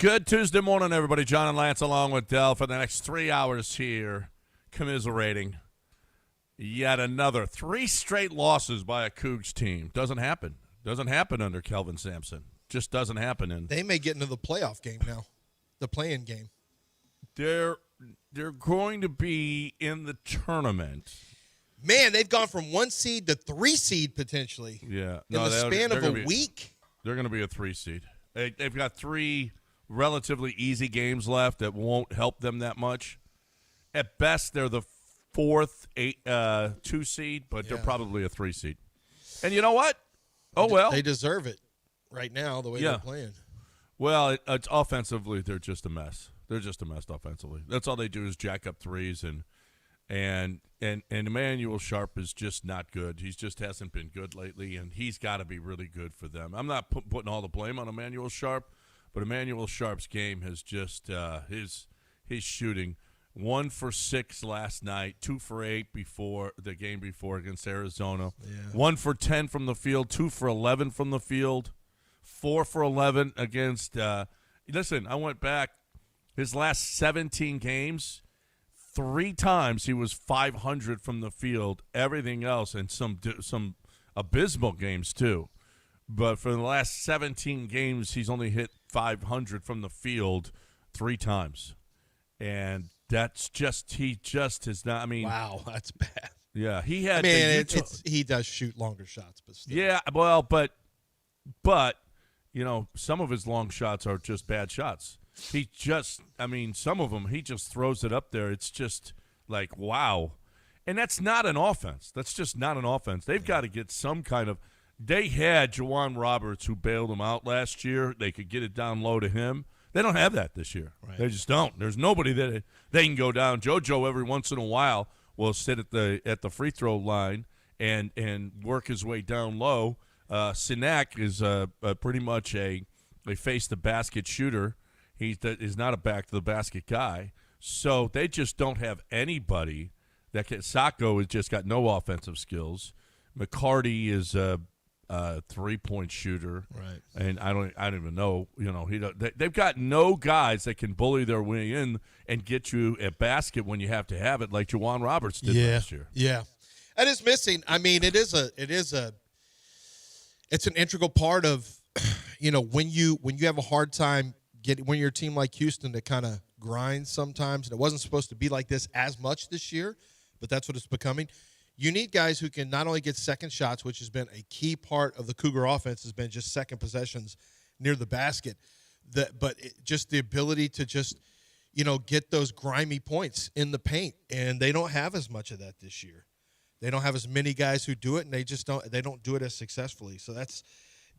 Good Tuesday morning, everybody. John and Lance along with Dell for the next 3 hours here, commiserating. Yet another 3 straight losses by a Cougs team. Doesn't happen. Doesn't happen under Kelvin Sampson. Just doesn't happen. And they may get into the playoff game now, the play-in game. They're going to be in the tournament. Man, they've gone from 1 seed to 3 seed potentially. Yeah, in the span of a week. They're going to be a 3 seed. They've got 3 relatively easy games left that won't help them that much. At best, they're the 4th 2 seed, but they're probably a 3 seed. And you know what? Oh, well. They deserve it right now, the way they're playing. Well, it's offensively, they're just a mess. They're just a mess offensively. That's all they do is jack up threes, and Emmanuel Sharp is just not good. He just hasn't been good lately, and he's got to be really good for them. I'm not putting all the blame on Emmanuel Sharp, but Emmanuel Sharp's game has just his shooting. 1 for 6 last night, 2 for 8 before the game before against Arizona. Yeah. 1 for 10 from the field, 2 for 11 from the field, 4 for 11 against. Listen, I went back his last 17 games. 3 times he was 500 from the field. Everything else, and some abysmal games too. But for the last 17 games, he's only hit 500 from the field 3 times, and that's just he just is not. I mean, wow, that's bad. Yeah, he had. I mean, he does shoot longer shots, but still. Yeah, well, but you know, some of his long shots are just bad shots. He just, I mean, some of them, he just throws it up there. It's just like, wow. And that's not an offense. That's just not an offense. They've got to get some kind of – they had Juwan Roberts who bailed them out last year. They could get it down low to him. They don't have that this year. Right. They just don't. There's nobody that they can go down. JoJo every once in a while will sit at the free throw line and work his way down low. Sinek is pretty much a face-the-basket shooter. He's not a back-to-the-basket guy. So they just don't have anybody that can – Sacco has just got no offensive skills. McCarty is a three-point shooter. Right. And I don't even know. You know, they've got no guys that can bully their way in and get you a basket when you have to have it like Juwan Roberts did last year. Yeah. And it's missing. I mean, it's an integral part of, you know, when you have a hard time – when you're a team like Houston that kind of grinds sometimes, and it wasn't supposed to be like this as much this year, but that's what it's becoming. You need guys who can not only get second shots, which has been a key part of the Cougar offense, has been just second possessions near the basket, but just the ability to just, you know, get those grimy points in the paint, and they don't have as much of that this year. They don't have as many guys who do it, and they don't do it as successfully. So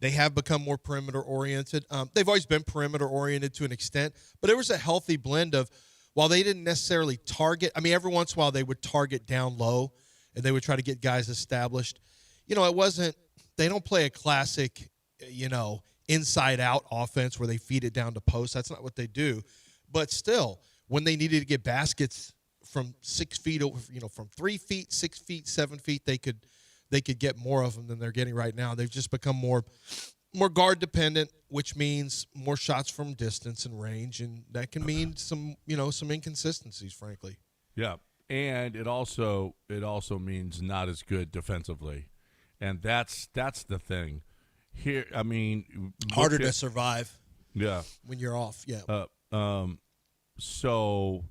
they have become more perimeter-oriented. They've always been perimeter-oriented to an extent, but there was a healthy blend of, while they didn't necessarily target, I mean, every once in a while they would target down low, and they would try to get guys established. You know, they don't play a classic, you know, inside-out offense where they feed it down to post. That's not what they do. But still, when they needed to get baskets from 6 feet, you know, from 3 feet, 6 feet, 7 feet, they could get more of them than they're getting right now. They've just become more guard dependent, which means more shots from distance and range, and that can mean some inconsistencies, frankly. Yeah, and it also means not as good defensively, and that's the thing. Here, I mean, harder to survive. Yeah, when you're off. Yeah. So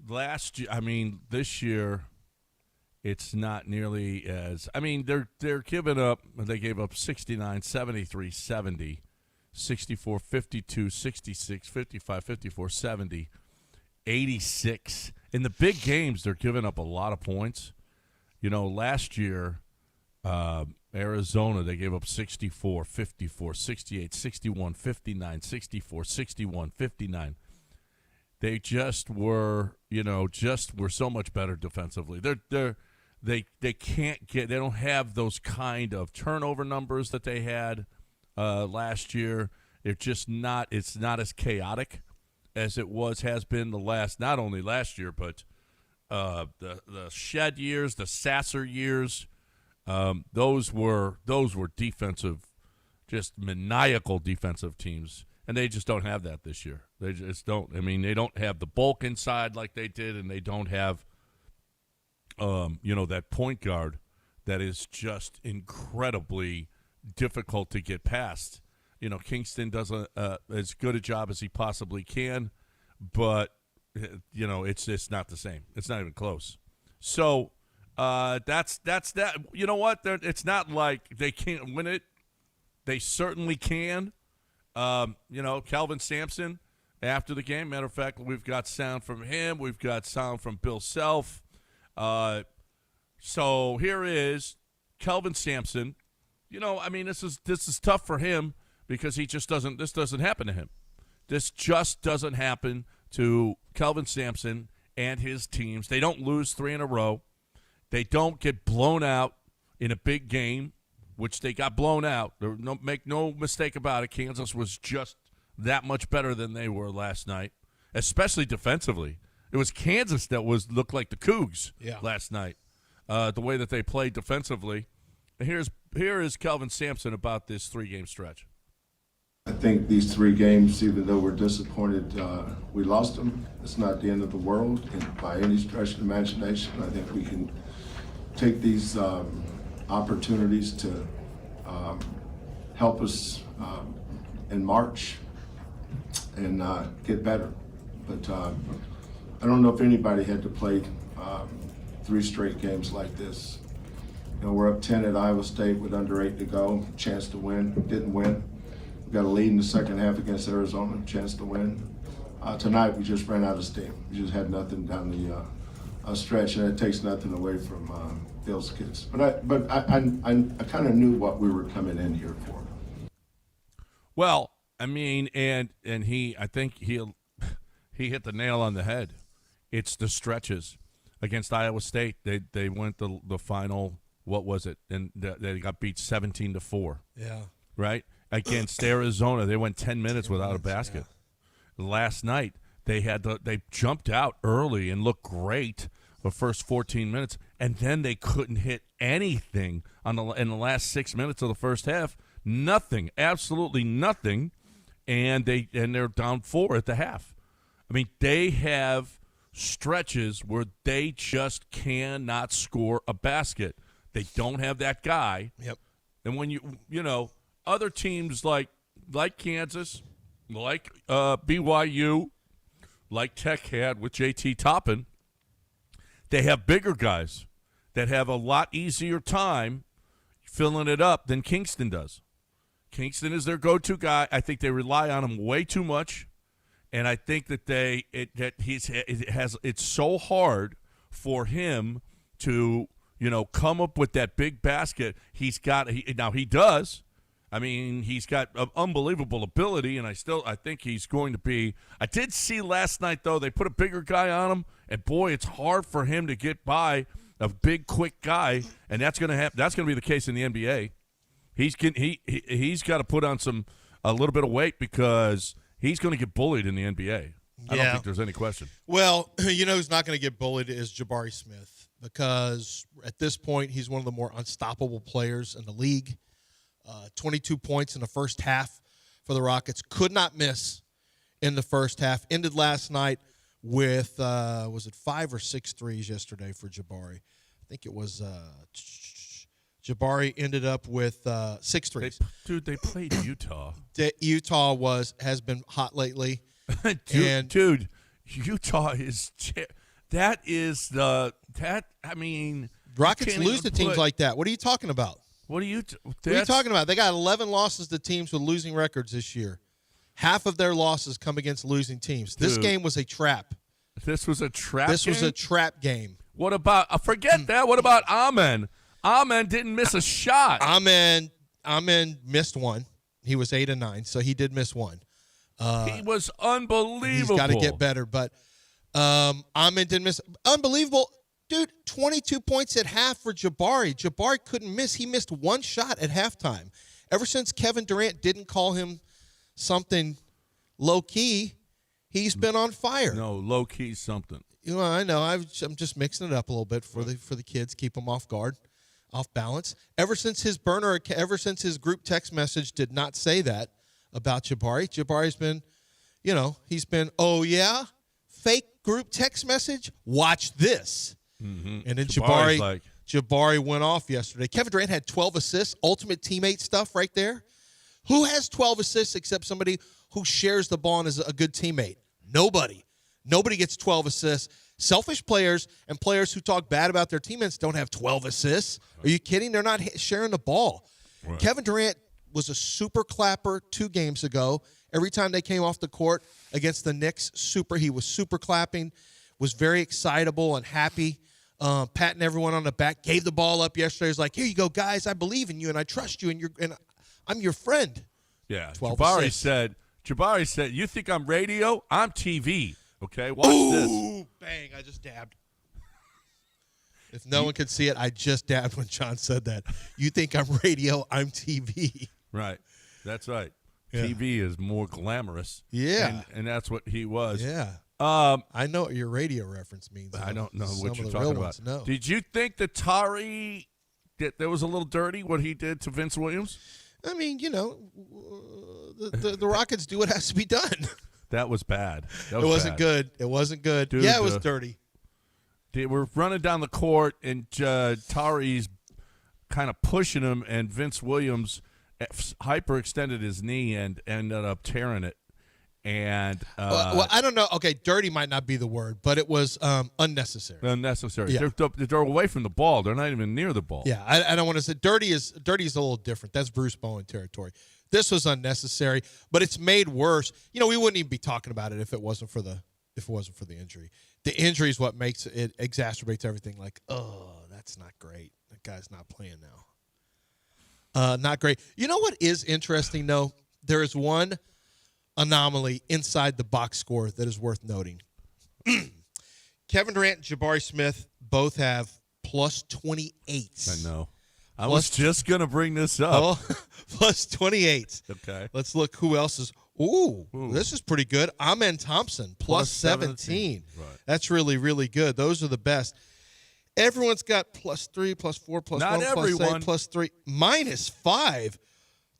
last year, I mean, this year. It's not nearly as – I mean, they're giving up – they gave up 69, 73, 70, 64, 52, 66, 55, 54, 70, 86. In the big games, they're giving up a lot of points. You know, last year, Arizona, they gave up 64, 54, 68, 61, 59, 64, 61, 59. They just were so much better defensively. They can't get – they don't have those kind of turnover numbers that they had last year. It's not as chaotic as it has been the last – not only last year, but the Shed years, the Sasser years. Those were defensive, just maniacal defensive teams. And they just don't have that this year. They just don't. I mean, they don't have the bulk inside like they did, and they don't have, that point guard that is just incredibly difficult to get past. Kingston does as good a job as he possibly can, but it's just not the same. It's not even close. So that's that. You know what? It's not like they can't win it. They certainly can. Calvin Sampson after the game. Matter of fact, we've got sound from him. We've got sound from Bill Self. So here is Calvin Sampson. This is tough for him because this doesn't happen to him. This just doesn't happen to Calvin Sampson and his teams. They don't lose 3 in a row. They don't get blown out in a big game, which they got blown out. Make no mistake about it. Kansas was just that much better than they were last night, especially defensively. It was Kansas that looked like the Cougs last night, the way that they played defensively. Here is Calvin Sampson about this 3-game stretch. I think these 3 games, even though we're disappointed we lost them, it's not the end of the world by any stretch of the imagination. I think we can take these opportunities to help us in March and get better. But I don't know if anybody had to play 3 straight games like this. We're up 10 at Iowa State with under 8 to go, chance to win, didn't win. We got a lead in the second half against Arizona, chance to win. Tonight we just ran out of steam. We just had nothing down the stretch, and it takes nothing away from Phil's kids. But I kind of knew what we were coming in here for. Well, I mean, and I think he hit the nail on the head. It's the stretches against Iowa State. They went the final. What was it? And they got beat 17-4. Yeah. Right? Against Arizona, they went 10 minutes without a basket. Yeah. Last night, they jumped out early and looked great the first 14 minutes, and then they couldn't hit anything in the last 6 minutes of the first half. Nothing, absolutely nothing, and they're down 4 at the half. I mean, they have stretches where they just cannot score a basket. They don't have that guy. Yep. And when other teams like Kansas, like BYU, like Tech had with JT Toppin, they have bigger guys that have a lot easier time filling it up than Kingston does. Kingston is their go-to guy. I think they rely on him way too much, and I think that it's so hard for him to come up with that big basket. He does. I mean, he's got unbelievable ability, and I think he's going to be. I did see last night, though, they put a bigger guy on him, and boy, it's hard for him to get by a big, quick guy, and that's going to happen. That's going to be the case in the NBA. He's got to put on a little bit of weight because he's going to get bullied in the NBA. I don't think there's any question. Well, who's not going to get bullied is Jabari Smith, because at this point he's one of the more unstoppable players in the league. 22 points in the first half for the Rockets. Could not miss in the first half. Ended last night with, was it 5 or 6 threes yesterday for Jabari? I think it was Jabari ended up with 6 threes. They played Utah. Utah has been hot lately. Dude, Utah is Rockets lose to teams like that. What are you talking about? What are you talking about? They got 11 losses to teams with losing records this year. Half of their losses come against losing teams. This game was a trap. This was a trap This game? was a trap game. What about forget that. What about Amen? Amen didn't miss a shot. Amen missed one. He was 8 and 9, so he did miss one. He was unbelievable. He's got to get better, but Amen didn't miss. Unbelievable. Dude, 22 points at half for Jabari. Jabari couldn't miss. He missed one shot at halftime. Ever since Kevin Durant didn't call him something low-key, he's been on fire. No, low-key something. I know. I'm just mixing it up a little bit for the kids, keep them off guard, off balance. Ever since his group text message did not say that, about Jabari. Jabari's been, he's been, oh, yeah, fake group text message? Watch this. Mm-hmm. And then Jabari's Jabari went off yesterday. Kevin Durant had 12 assists, ultimate teammate stuff right there. Who has 12 assists except somebody who shares the ball and is a good teammate? Nobody. Nobody gets 12 assists. Selfish players and players who talk bad about their teammates don't have 12 assists. Are you kidding? They're not sharing the ball. Right. Kevin Durant was a super clapper 2 games ago. Every time they came off the court against the Knicks, he was super clapping, was very excitable and happy. Patting everyone on the back, gave the ball up yesterday. He was like, here you go, guys. I believe in you, and I trust you, and I'm your friend. Yeah. Jabari said, you think I'm radio? I'm TV. Okay, watch this. Ooh, bang. I just dabbed. If no one could see it, I just dabbed when John said that. You think I'm radio? I'm TV. Right. That's right. Yeah. TV is more glamorous. Yeah. And that's what he was. Yeah. I know what your radio reference means. I don't know what you're the talking real about. ones know. Did you think that Tari, that was a little dirty what he did to Vince Williams? I mean, the Rockets do what has to be done. That was bad. It wasn't good. It wasn't good. Dude, yeah, it was dirty. They were running down the court, and Tari's kind of pushing him, and Vince Williams hyperextended his knee and ended up tearing it. And well, I don't know. Okay, dirty might not be the word, but it was unnecessary. Unnecessary. Yeah. They're away from the ball. They're not even near the ball. Yeah, I don't want to say dirty is a little different. That's Bruce Bowen territory. This was unnecessary, but it's made worse. We wouldn't even be talking about it if it wasn't for the injury. The injury is what makes it exacerbates everything. Like, oh, that's not great. That guy's not playing now. Not great. You know what is interesting though? There is one anomaly inside the box score that is worth noting. Kevin Durant and Jabari Smith both have plus 28s. I know. I was just going to bring this up. Oh, plus 28s. Okay. Let's look who else is. Ooh, this is pretty good. Amen Thompson, plus 17. Right. That's really, really good. Those are the best. Everyone's got plus 3, plus 4, plus Not 1, everyone. plus 8, plus 3, minus 5.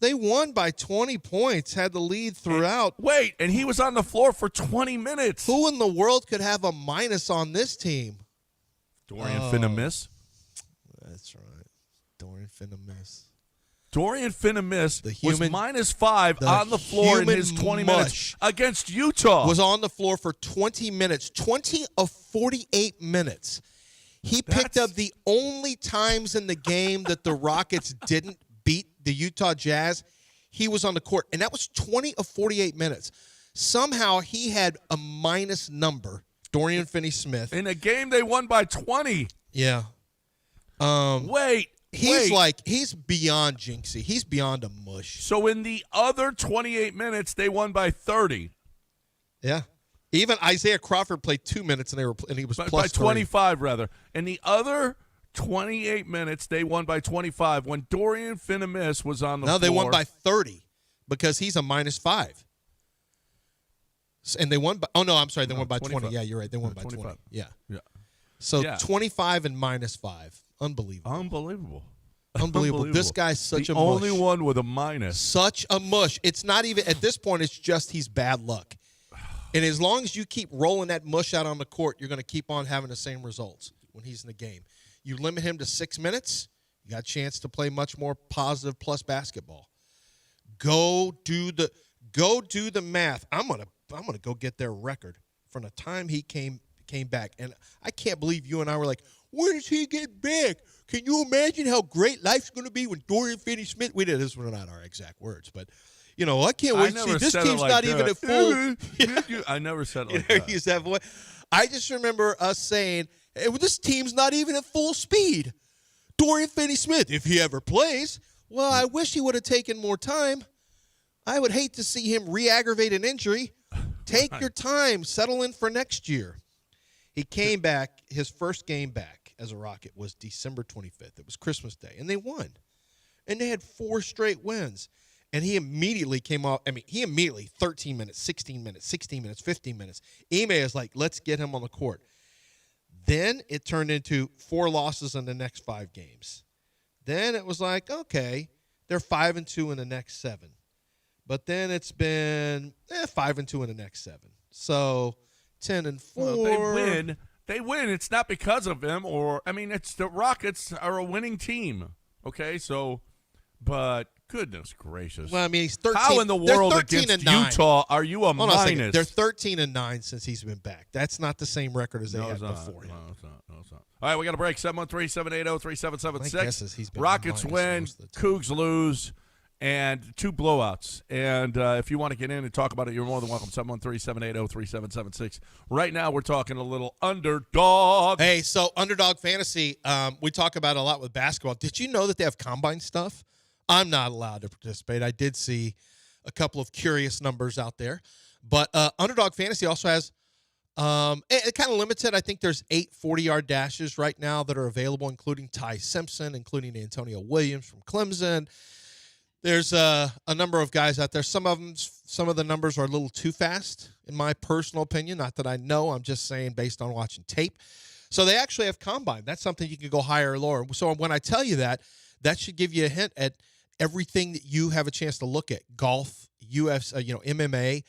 They won by 20 points, had the lead throughout. Wait, and he was on the floor for 20 minutes. Who in the world could have a minus on this team? Dorian Finney-Miss. That's right. Dorian Finney-Miss. Dorian Finney-Miss The was human- minus 5 on the floor in his 20 mush minutes against Utah. Was on the floor for 20 minutes, 20 of 48 minutes. He picked up the only times in the game that the Rockets didn't beat the Utah Jazz. He was on the court, and that was 20 of 48 minutes. Somehow he had a minus number, Dorian Finney-Smith. In a game they won by 20. Yeah. He's beyond jinxie. He's beyond a mush. So in the other 28 minutes, they won by 30. Yeah. Even Isaiah Crawford played 2 minutes, and he was By plus 25, rather. In the other 28 minutes, they won by 25 when Dorian Finney-Miss was on the floor. No, they won by 30 because he's a minus 5. And they won by – oh, no, I'm sorry. They won by 20. Yeah, you're right. They won by 20. Yeah. So 25 and minus 5. Unbelievable. Unbelievable. This guy's such a mush. The only one with a minus. Such a mush. It's not even – at this point, it's just he's bad luck. And as long as you keep rolling that mush out on the court, you're going to keep on having the same results when he's in the game. You limit him to 6 minutes, you got a chance to play much more positive plus basketball. Go do the math. I'm gonna go get their record from the time he came back. And I can't believe you and I were like, when does he get back? Can you imagine how great life's going to be when Dorian Finney-Smith? We did. This were not our exact words, but I can't wait to see. This team's not even at full. I never said it like never that. used that voice. I just remember us saying, hey, well, this team's not even at full speed. Dorian Finney-Smith, if he ever plays, well, I wish he would have taken more time. I would hate to see him re-aggravate an injury. Take your time. Settle in for next year. He came back. His first game back as a Rocket was December 25th. It was Christmas Day, and they won. And they had 4 straight wins. And he immediately came off. 13 minutes, 16 minutes, 16 minutes, 15 minutes. Ime is like, let's get him on the court. Then it turned into 4 losses in the next 5 games. Then it was like, okay, they're 5-2 in the next 7. but then it's been 5-2 in the next 7. So 10-4. Well, they win. They win. It's not because of him, or I mean, it's the Rockets are a winning team. Okay, so, but goodness gracious. Well, I mean, he's 13. How in the world against Utah are you a Hold on a second. minus? They're 13-9 since he's been back. That's not the same record as they had before him. No, it's not. No, it's not. All right, we got a break. 713-780-3776. My guess is he's been Rockets minus win, most of the time. Cougs lose, and 2 blowouts. And if you want to get in and talk about it, you're more than welcome. 713-780-3776. Right now, we're talking a little Underdog. Hey, so Underdog Fantasy, we talk about it a lot with basketball. Did you know that they have combine stuff? I'm not allowed to participate. I did see a couple of curious numbers out there. But Underdog Fantasy also has it kind of limited. I think there's 8 40-yard dashes right now that are available, including Ty Simpson, including Antonio Williams from Clemson. There's a number of guys out there. Some of the numbers are a little too fast, in my personal opinion. Not that I know. I'm just saying based on watching tape. So they actually have combine. That's something you can go higher or lower. So when I tell you that, that should give you a hint at everything that you have a chance to look at. Golf, UFC, MMA.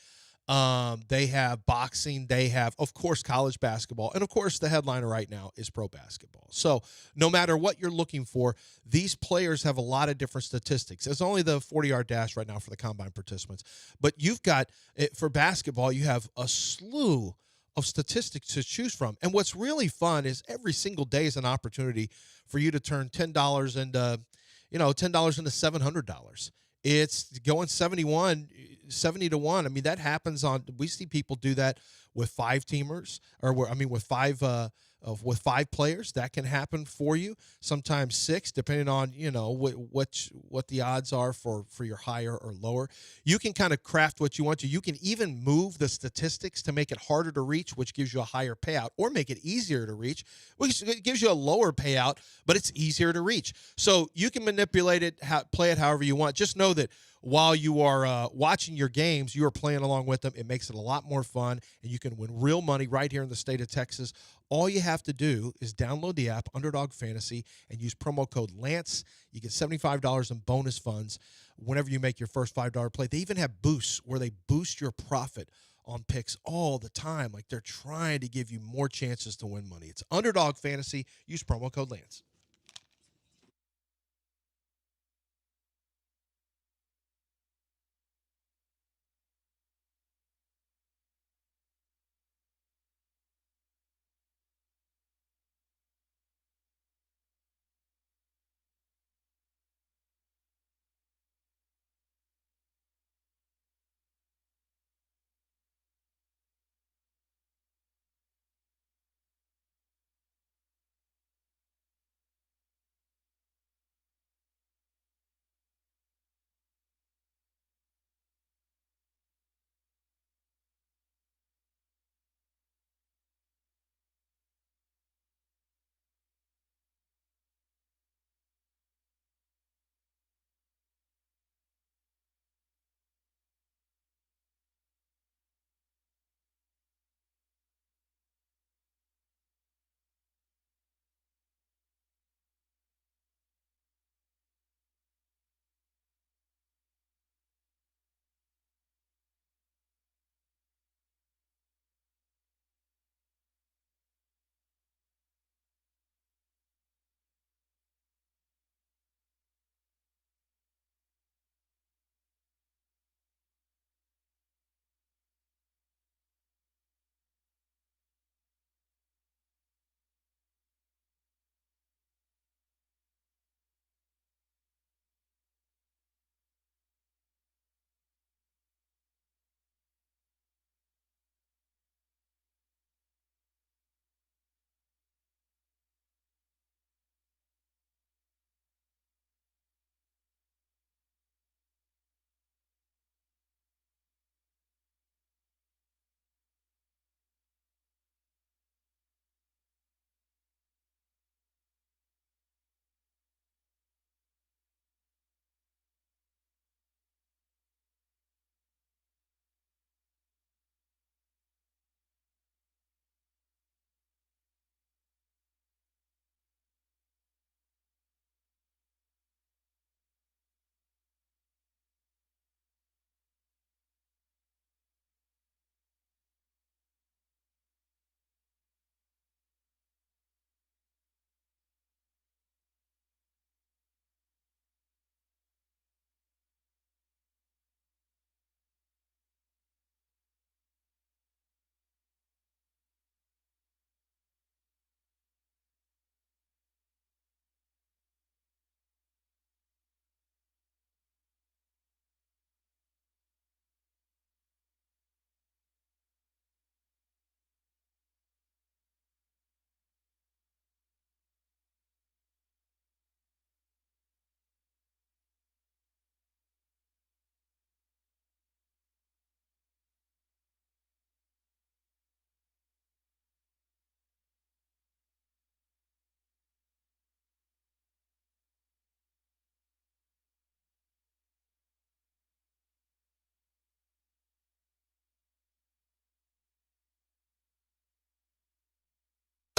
They have boxing. They have, of course, college basketball. And, of course, the headliner right now is pro basketball. So no matter what you're looking for, these players have a lot of different statistics. It's only the 40-yard dash right now for the combine participants. But you've got, for basketball, you have a slew of statistics to choose from. And what's really fun is every single day is an opportunity for you to turn $10 into, $10 into $700. It's going 70 to 1. I mean, that happens we see people do that with 5-teamers with 5 players. That can happen for you. Sometimes 6, depending on, what the odds are for your higher or lower. You can kind of craft what you want to. You can even move the statistics to make it harder to reach, which gives you a higher payout, or make it easier to reach, which gives you a lower payout, but it's easier to reach. So you can manipulate it, play it however you want. Just know that while you are watching your games, you are playing along with them. It makes it a lot more fun, and you can win real money right here in the state of Texas. All you have to do is download the app, Underdog Fantasy, and use promo code Lance. You get $75 in bonus funds whenever you make your first $5 play. They even have boosts where they boost your profit on picks all the time. Like they're trying to give you more chances to win money. It's Underdog Fantasy. Use promo code Lance.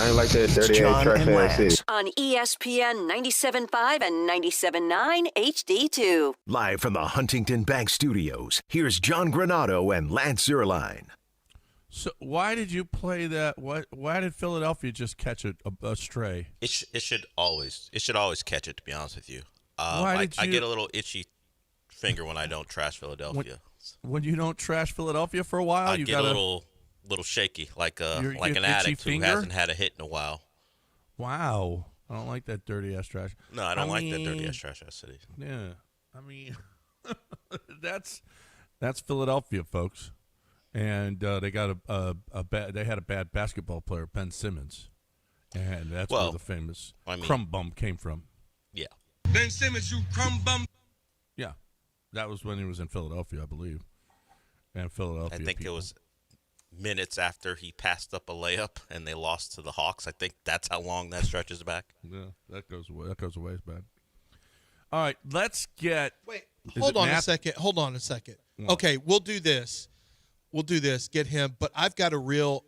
I ain't like that dirty ass trash ass city. On ESPN 97.5 and 97.9 HD2. Live from the Huntington Bank Studios, here's John Granado and Lance Zierlein. So why did you play that? Why did Philadelphia just catch a stray? It should always catch it, to be honest with you. I get a little itchy finger when I don't trash Philadelphia. When you don't trash Philadelphia for a while, I you get a little shaky, like an addict who hasn't had a hit in a while. Wow, I don't like that dirty ass trash. No, I don't like that dirty ass trash ass city. Yeah, I mean, that's Philadelphia, folks, and they got they had a bad basketball player, Ben Simmons, and that's where the famous crumb bum came from. Yeah, Ben Simmons, you crumb bum. Yeah, that was when he was in Philadelphia, I believe, and Philadelphia. I think it was minutes after he passed up a layup and they lost to the Hawks. I think that's how long that stretches back. Yeah, that goes away. That goes away as bad. All right, let's get. Wait, hold on a second. Okay, we'll do this. Get him. But I've got a problem.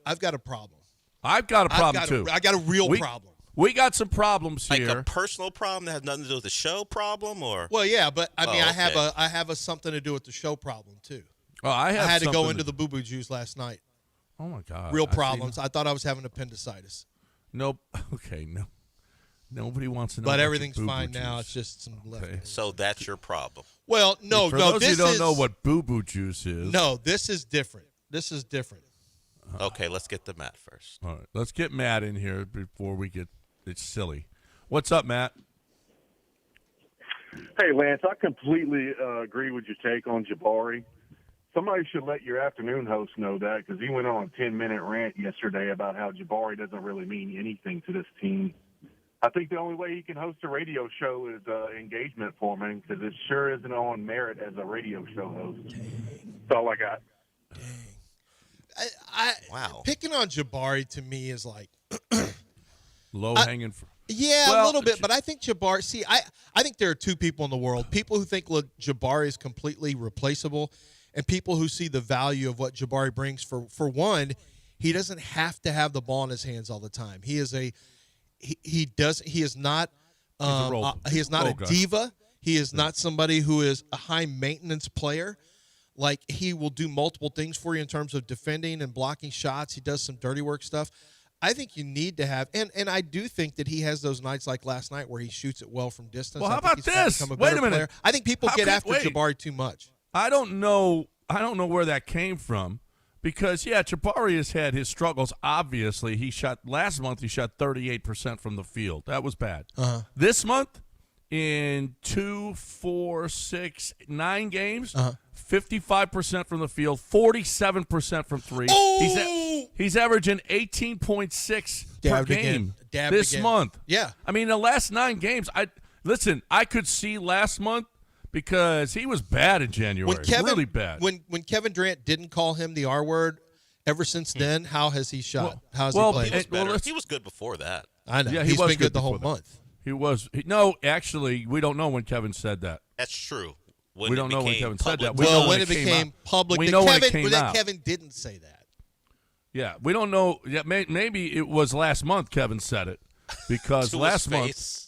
I've got a problem too. I got a real problem. We got some problems Like here. a personal problem that has nothing to do with the show problem, or Well, yeah, but I mean, okay. I have a something to do with the show problem too. Oh, I had to go into the boo-boo juice last night. Oh my God! Real problems. I thought I was having appendicitis. Nope. Okay. No. Nobody wants to know. But about everything's your fine boo-boo now. juice. It's just some left. so that's your problem. Well, no. For those this who don't is, know what boo-boo juice is. No, this is different. Okay, let's get to Matt first. All right, let's get Matt in here before we get it's silly. What's up, Matt? Hey, Lance, I completely agree with your take on Jabari. Somebody should let your afternoon host know that, because he went on a 10-minute rant yesterday about how Jabari doesn't really mean anything to this team. I think the only way he can host a radio show is engagement for him, because it sure isn't on merit as a radio show host. That's all I got. Wow. Picking on Jabari to me is like Low hanging fruit. Yeah, a little bit, but I think Jabari. See, I think there are two people in the world: people who think Jabari is completely replaceable, and people who see the value of what Jabari brings. For one, he doesn't have to have the ball in his hands all the time. He is not a diva. He is not somebody who is a high maintenance player. Like, he will do multiple things for you in terms of defending and blocking shots. He does some dirty work stuff. I think you need to have, and I do think that he has those nights like last night where he shoots it well from distance. Well, how I think about he's this? become Wait a better minute. player. I think people get after Jabari too much. I don't know where that came from, because Jabari has had his struggles. Obviously, last month he shot 38% from the field. That was bad. This month, in 2, 4, 6, 9 games, 55% from the field, 47% from three. He's averaging 18.6 per game this month. Yeah. I mean, the last 9 games, I could see last month because he was bad in January, really bad. When Kevin Durant didn't call him the R word, ever since then, how has he shot? How has he played? He was good before that. I know. Yeah, he's was been good the before whole that. month. He was. No, actually, we don't know when Kevin said that. That's true. We don't know when Kevin said that. Well, when it became public, we know when it came out. Kevin didn't say that. Yeah, we don't know. Yeah, maybe it was last month Kevin said it, because last month.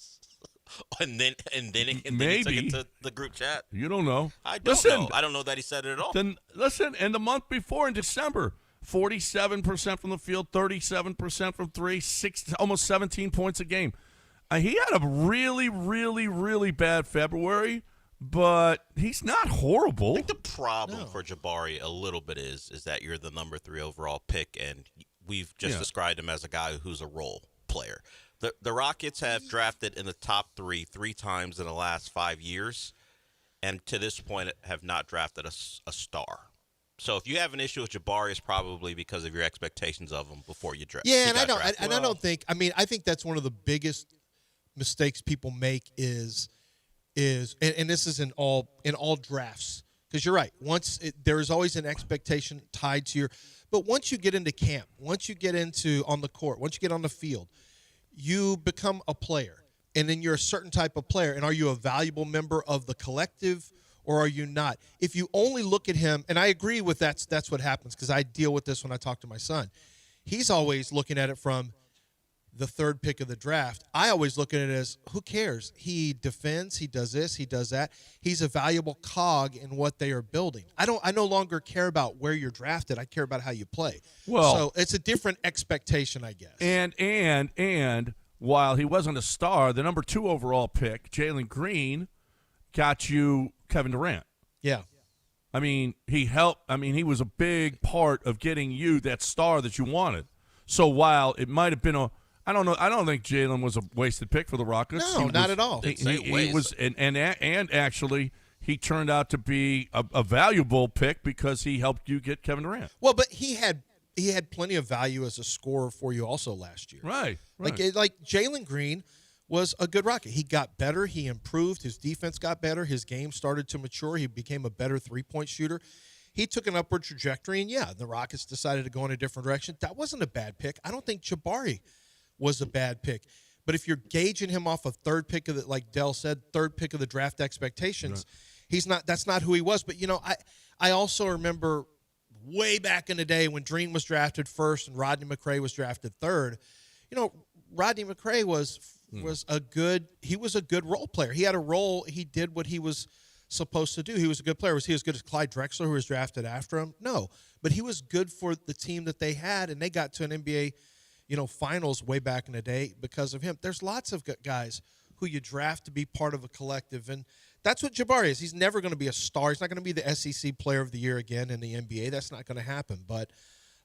And then he took it to the group chat. You don't know. I don't know. I don't know that he said it at all. Then listen, and the month before in December, 47% from the field, 37% from three, almost 17 points a game. He had a really, really, really bad February, but he's not horrible. I think the problem for Jabari a little bit is that you're the number 3 overall pick, and we've just described him as a guy who's a role player. The Rockets have drafted in the top 3 times in the last 5 years, and to this point have not drafted a star. So if you have an issue with Jabari, it's probably because of your expectations of him before you draft. Yeah, and I don't think. I mean, I think that's one of the biggest mistakes people make is and this is in all drafts, because you're right. There is always an expectation tied to your, but once you get into camp, once you get into on the court, once you get on the field, you become a player, and then you're a certain type of player. And are you a valuable member of the collective, or are you not? If you only look at him, and I agree with that's what happens, because I deal with this when I talk to my son. He's always looking at it from, the third pick of the draft, I always look at it as, who cares? He defends, he does this, he does that. He's a valuable cog in what they are building. I no longer care about where you're drafted. I care about how you play. Well, so it's a different expectation, I guess. And while he wasn't a star, the number 2 overall pick, Jalen Green, got you Kevin Durant. Yeah. I mean, he helped. I mean, he was a big part of getting you that star that you wanted. So while it might have been I don't know. I don't think Jalen was a wasted pick for the Rockets. No, not at all. He was, and actually, he turned out to be a valuable pick because he helped you get Kevin Durant. Well, but he had plenty of value as a scorer for you also last year. Right. Like Jalen Green was a good Rocket. He got better. He improved. His defense got better. His game started to mature. He became a better three-point shooter. He took an upward trajectory, and the Rockets decided to go in a different direction. That wasn't a bad pick. I don't think Jabari was a bad pick. But if you're gauging him off of third pick of the, like Dell said, third pick of the draft expectations, that's not who he was. But I also remember way back in the day when Dream was drafted first and Rodney McRae was drafted third. Rodney McRae was a good role player. He had a role. He did what he was supposed to do. He was a good player. Was he as good as Clyde Drexler, who was drafted after him? No, but he was good for the team that they had, and they got to an NBA finals way back in the day because of him. There's lots of guys who you draft to be part of a collective, and that's what Jabari is. He's never going to be a star. He's not going to be the SEC Player of the Year again in the NBA. That's not going to happen. But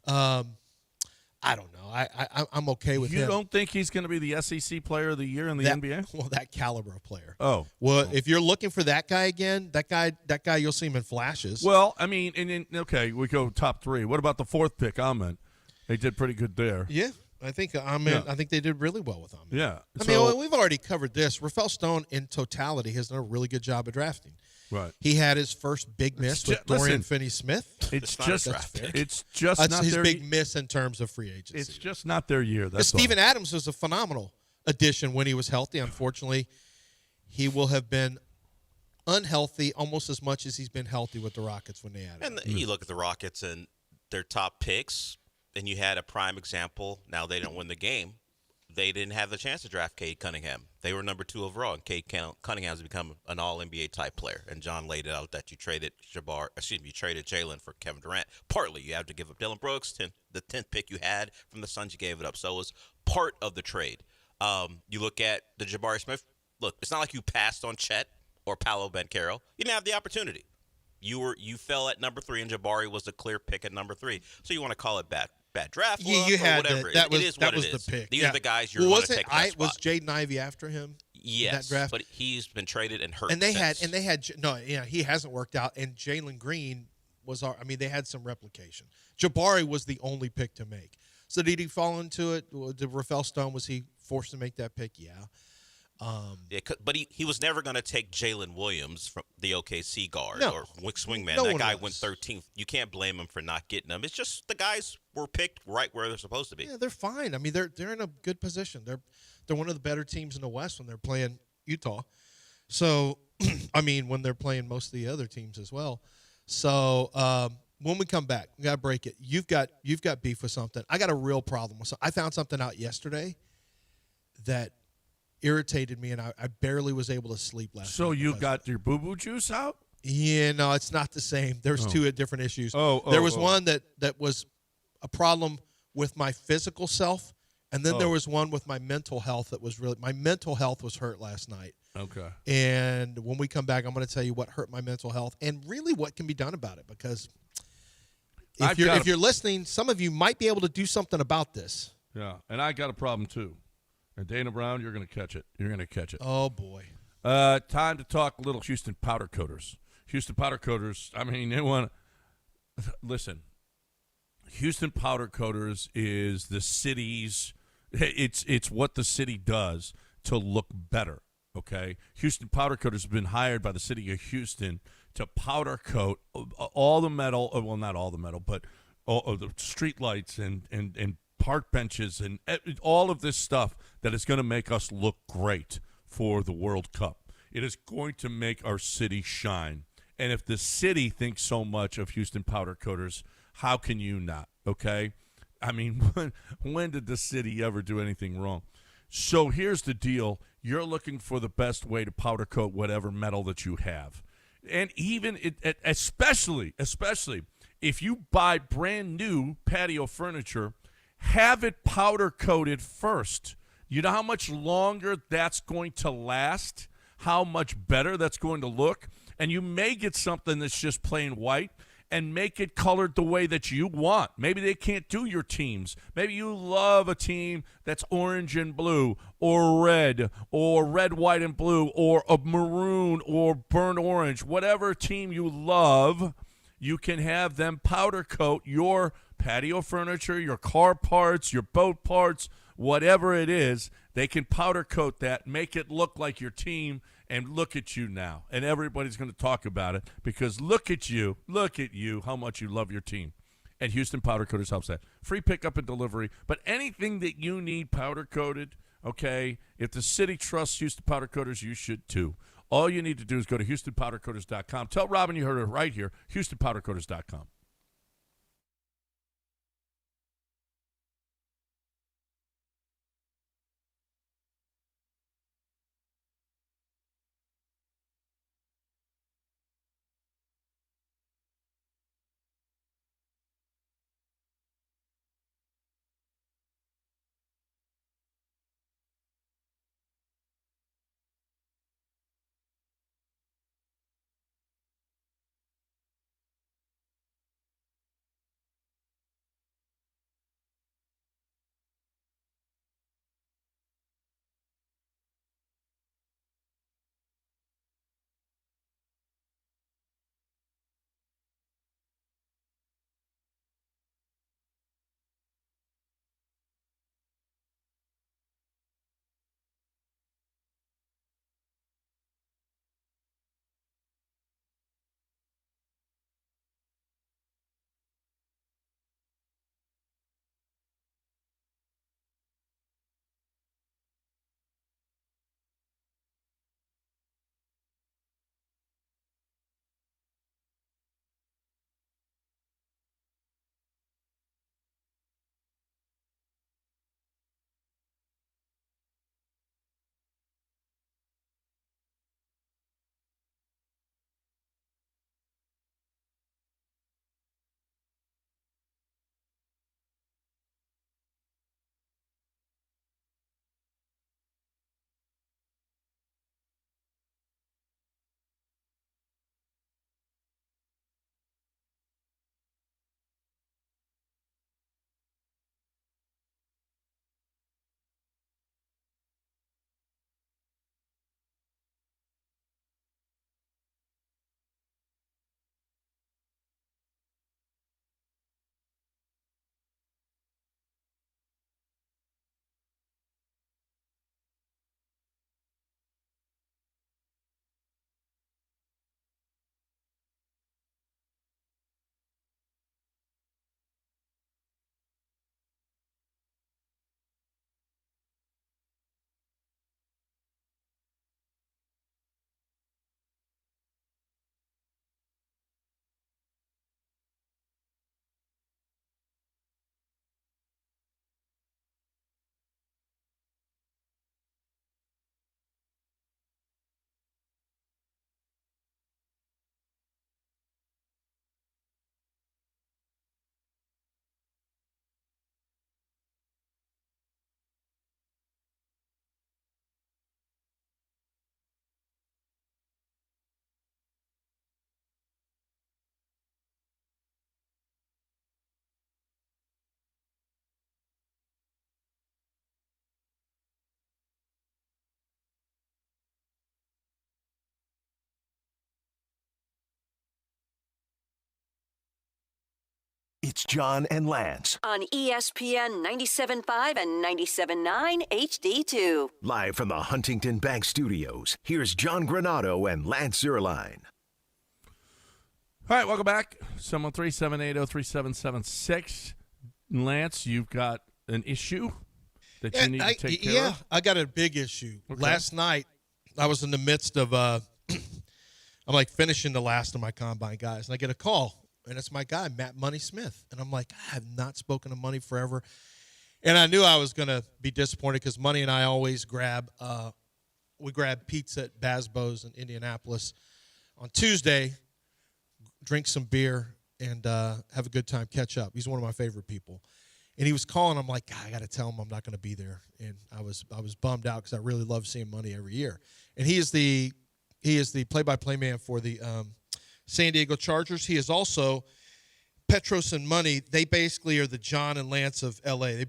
I don't know. I'm okay with him. You don't think he's going to be the SEC Player of the Year in the NBA? Well, that caliber of player. Oh. Well, if you're looking for that guy again, that guy, you'll see him in flashes. Well, I mean, we go top 3. What about the 4th pick, Ahmed? They did pretty good there. Yeah. I think I think they did really well with him. Yeah. I mean, we've already covered this. Rafael Stone, in totality, has done a really good job of drafting. Right. He had his first big miss with Dorian Finney-Smith. It's just that's not his their big miss in terms of free agency. It's just not their year. That's Steven Adams was a phenomenal addition when he was healthy. Unfortunately, he will have been unhealthy almost as much as he's been healthy with the Rockets when they added him. And you look at the Rockets and their top picks, and you had a prime example. Now they don't win the game. They didn't have the chance to draft Cade Cunningham. They were number 2 overall, and Cade Cunningham has become an All-NBA type player. And John laid it out that you traded Jalen for Kevin Durant. Partly, you have to give up Dylan Brooks. The 10th pick you had from the Suns, you gave it up. So it was part of the trade. You look at the Jabari Smith. Look, it's not like you passed on Chet or Paolo Banchero. You didn't have the opportunity. You fell at number 3, and Jabari was the clear pick at number 3. So you want to call it bad draft luck you or had whatever. That was the pick. These are the guys you're going to take. Was Jaden Ivey after him? Yes, in that draft? but he's been traded and hurt. And they had he hasn't worked out. And Jalen Green was they had some replication. Jabari was the only pick to make. So did he fall into it? Did Rafael Stone, was he forced to make that pick? Yeah. But he was never going to take Jalen Williams from the OKC guard or swingman. No that one guy was. went 13th. You can't blame him for not getting him. It's just the guys were picked right where they're supposed to be. Yeah, they're fine. I mean, they're in a good position. They're one of the better teams in the West when they're playing Utah. So, I mean, when they're playing most of the other teams as well. So, when we come back, we got to break it. You've got beef with something. I got a real problem with something. I found something out yesterday that irritated me, and I barely was able to sleep last night. So you got your boo-boo juice out? Yeah, no, it's not the same. There's two different issues. There was one that was a problem with my physical self, and then there was one with my mental health that was my mental health was hurt last night. Okay. And when we come back, I'm going to tell you what hurt my mental health and really what can be done about it, because if you're listening, some of you might be able to do something about this. Yeah, and I got a problem too. And Dana Brown, you're going to catch it. You're going to catch it. Oh, boy. Time to talk little Houston powder coaters. Houston powder coaters, I mean, they want to – listen, Houston powder coaters is the city's – it's what the city does to look better, okay? Houston powder coaters have been hired by the city of Houston to powder coat all the metal – well, not all the metal, but all of the street lights and park benches and all of this stuff that is going to make us look great for the World Cup. It is going to make our city shine. And if the city thinks so much of Houston powder coaters, how can you not, okay? I mean, when did the city ever do anything wrong? So here's the deal. You're looking for the best way to powder coat whatever metal that you have. And even, especially if you buy brand new patio furniture, have it powder coated first. You know how much longer that's going to last? How much better that's going to look? And you may get something that's just plain white and make it colored the way that you want. Maybe they can't do your teams. Maybe you love a team that's orange and blue or red, white, and blue, or a maroon or burnt orange. Whatever team you love, you can have them powder coat your patio furniture, your car parts, your boat parts, whatever it is. They can powder coat that, make it look like your team, and look at you now. And everybody's going to talk about it because look at you, how much you love your team. And Houston Powder Coaters helps that. Free pickup and delivery. But anything that you need powder coated, okay, if the city trusts Houston Powder Coaters, you should too. All you need to do is go to HoustonPowderCoaters.com. Tell Robin you heard it right here, HoustonPowderCoaters.com. It's John and Lance. On ESPN 97.5 and 97.9 HD2. Live from the Huntington Bank Studios, here's John Granado and Lance Zierlein. All right, welcome back. 713-780-3776. Lance, you've got an issue that you need to take care of? Yeah, I got a big issue. Okay. Last night, I was in the midst of, I'm like finishing the last of my combine guys, and I get a call. and it's my guy, Matt Money Smith. And I'm like, I have not spoken to Money forever. And I knew I was going to be disappointed because Money and I always grab pizza at Basbo's in Indianapolis on Tuesday, drink some beer, and have a good time, catch up. He's one of my favorite people. And he was calling. I'm like, God, I got to tell him I'm not going to be there. And I was bummed out because I really love seeing Money every year. And he is the play-by-play man for the San Diego Chargers. He is also Petros and Money. They basically are the John and Lance of L.A.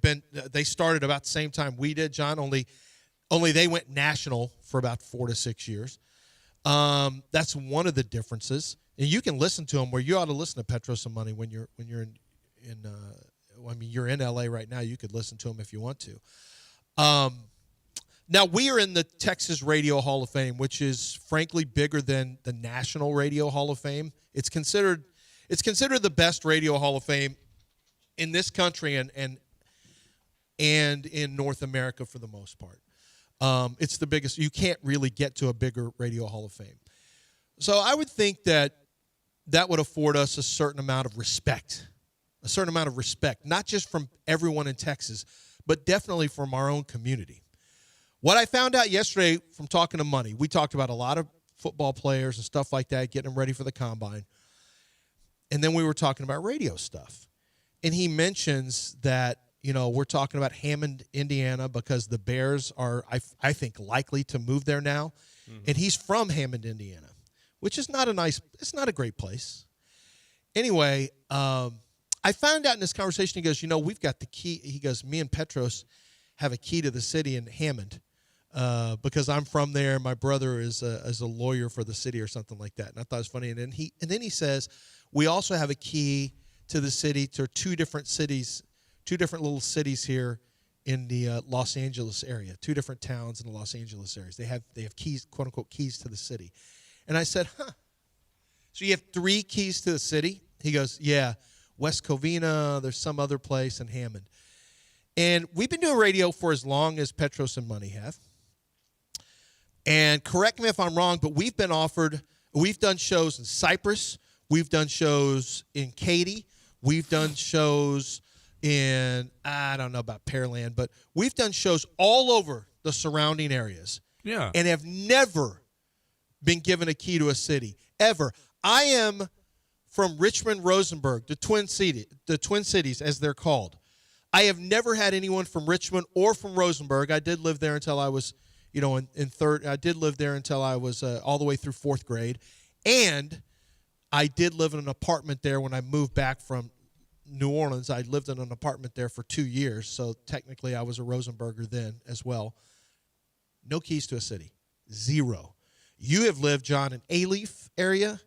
They started about the same time we did, John. Only they went national for about 4 to 6 years. That's one of the differences. And you can listen to them where you ought to listen to Petros and Money when you're you're in L.A. right now. You could listen to them if you want to. Now, we are in the Texas Radio Hall of Fame, which is, frankly, bigger than the National Radio Hall of Fame. It's considered the best Radio Hall of Fame in this country and in North America for the most part. It's the biggest. You can't really get to a bigger Radio Hall of Fame. So I would think that would afford us a certain amount of respect, not just from everyone in Texas, but definitely from our own community. What I found out yesterday from talking to Money, we talked about a lot of football players and stuff like that, getting them ready for the combine. And then we were talking about radio stuff. And he mentions that, we're talking about Hammond, Indiana, because the Bears are, I think, likely to move there now. Mm-hmm. And he's from Hammond, Indiana, which is it's not a great place. Anyway, I found out in this conversation, he goes, we've got the key. He goes, me and Petros have a key to the city in Hammond because I'm from there. My brother is a lawyer for the city or something like that. And I thought it was funny. And then he says, we also have a key to the city to two different little cities here in the Los Angeles area, 2 different towns in the Los Angeles areas. They have keys, quote unquote, keys to the city. And I said, so you have 3 keys to the city? He goes, yeah, West Covina, there's some other place in Hammond. And we've been doing radio for as long as Petros and Money have. And correct me if I'm wrong, but we've done shows in Cypress, we've done shows in Katy, we've done shows in, I don't know about Pearland, but we've done shows all over the surrounding areas. Yeah. And have never been given a key to a city, ever. I am from Richmond, Rosenberg, the Twin Cities, as they're called. I have never had anyone from Richmond or from Rosenberg. I did live there until I was, in third. I did live there until I was all the way through 4th grade. And I did live in an apartment there when I moved back from New Orleans. I lived in an apartment there for 2 years. So technically I was a Rosenberger then as well. No keys to a city. 0. You have lived, John, in Alief area.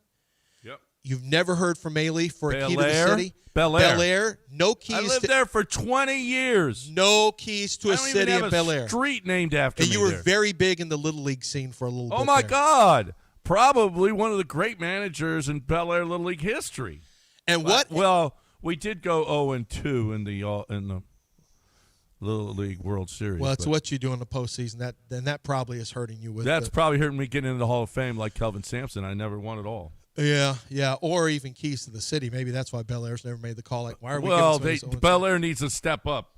Yep. You've never heard from Alief for a key to the city. Bel Air. No keys. I lived there for 20 years. No keys to a city in Bel Air. Street named after me. And you were there. very big in the Little League scene for a little bit. Oh my there. God! Probably one of the great managers in Bel Air Little League history. And what? Well, we did go 0-2 in the Little League World Series. Well, it's what you do in the postseason. That probably is hurting you with. That's probably hurting me getting into the Hall of Fame like Kelvin Sampson. I never won at all. Yeah, or even keys to the city. Maybe that's why Bel Air's never made the call. Like, why are we? Well, Bel Air needs to step up.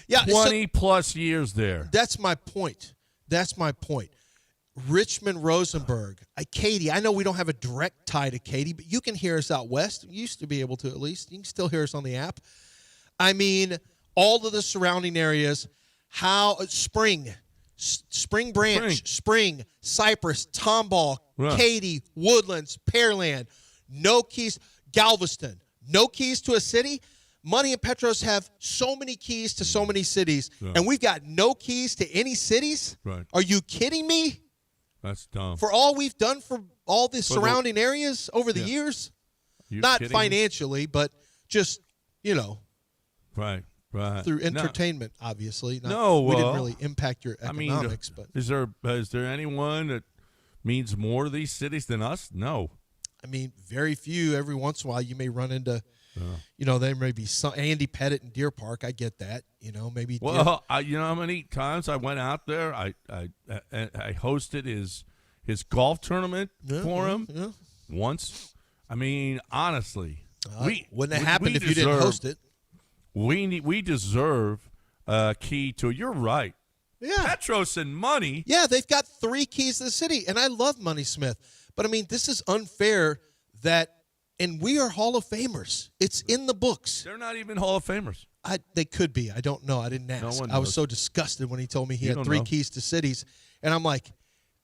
Yeah, 20+ years there. That's my point. Richmond, Rosenberg, Katy. I know we don't have a direct tie to Katy, but you can hear us out west. You used to be able to, at least. You can still hear us on the app. I mean, all of the surrounding areas. Spring Branch, Spring, Cypress, Tomball, Right. Katy, Woodlands, Pearland, no keys. Galveston, no keys to a city. Money and Petros have so many keys to so many cities, and we've got no keys to any cities? Right. Are you kidding me? That's dumb. For all we've done for all the surrounding areas over the years? Not financially, but just, Right. through entertainment, obviously. We well, didn't really impact your economics. But is there anyone that means more to these cities than us? No. I mean, very few. Every once in a while, you may run into, there may be some Andy Pettit in Deer Park. I get that. Maybe. Well, how many times I went out there? I hosted his golf tournament for him once. I mean, honestly. Wouldn't have happened if you didn't host it. We deserve a key to. You're right. Yeah. Petros and Money. Yeah, they've got 3 keys to the city, and I love Money Smith. But, I mean, this is unfair and we are Hall of Famers. It's in the books. They're not even Hall of Famers. They could be. I don't know. I didn't ask. No one I was knows. so disgusted when he told me he You had don't 3 know. keys to cities. And I'm like,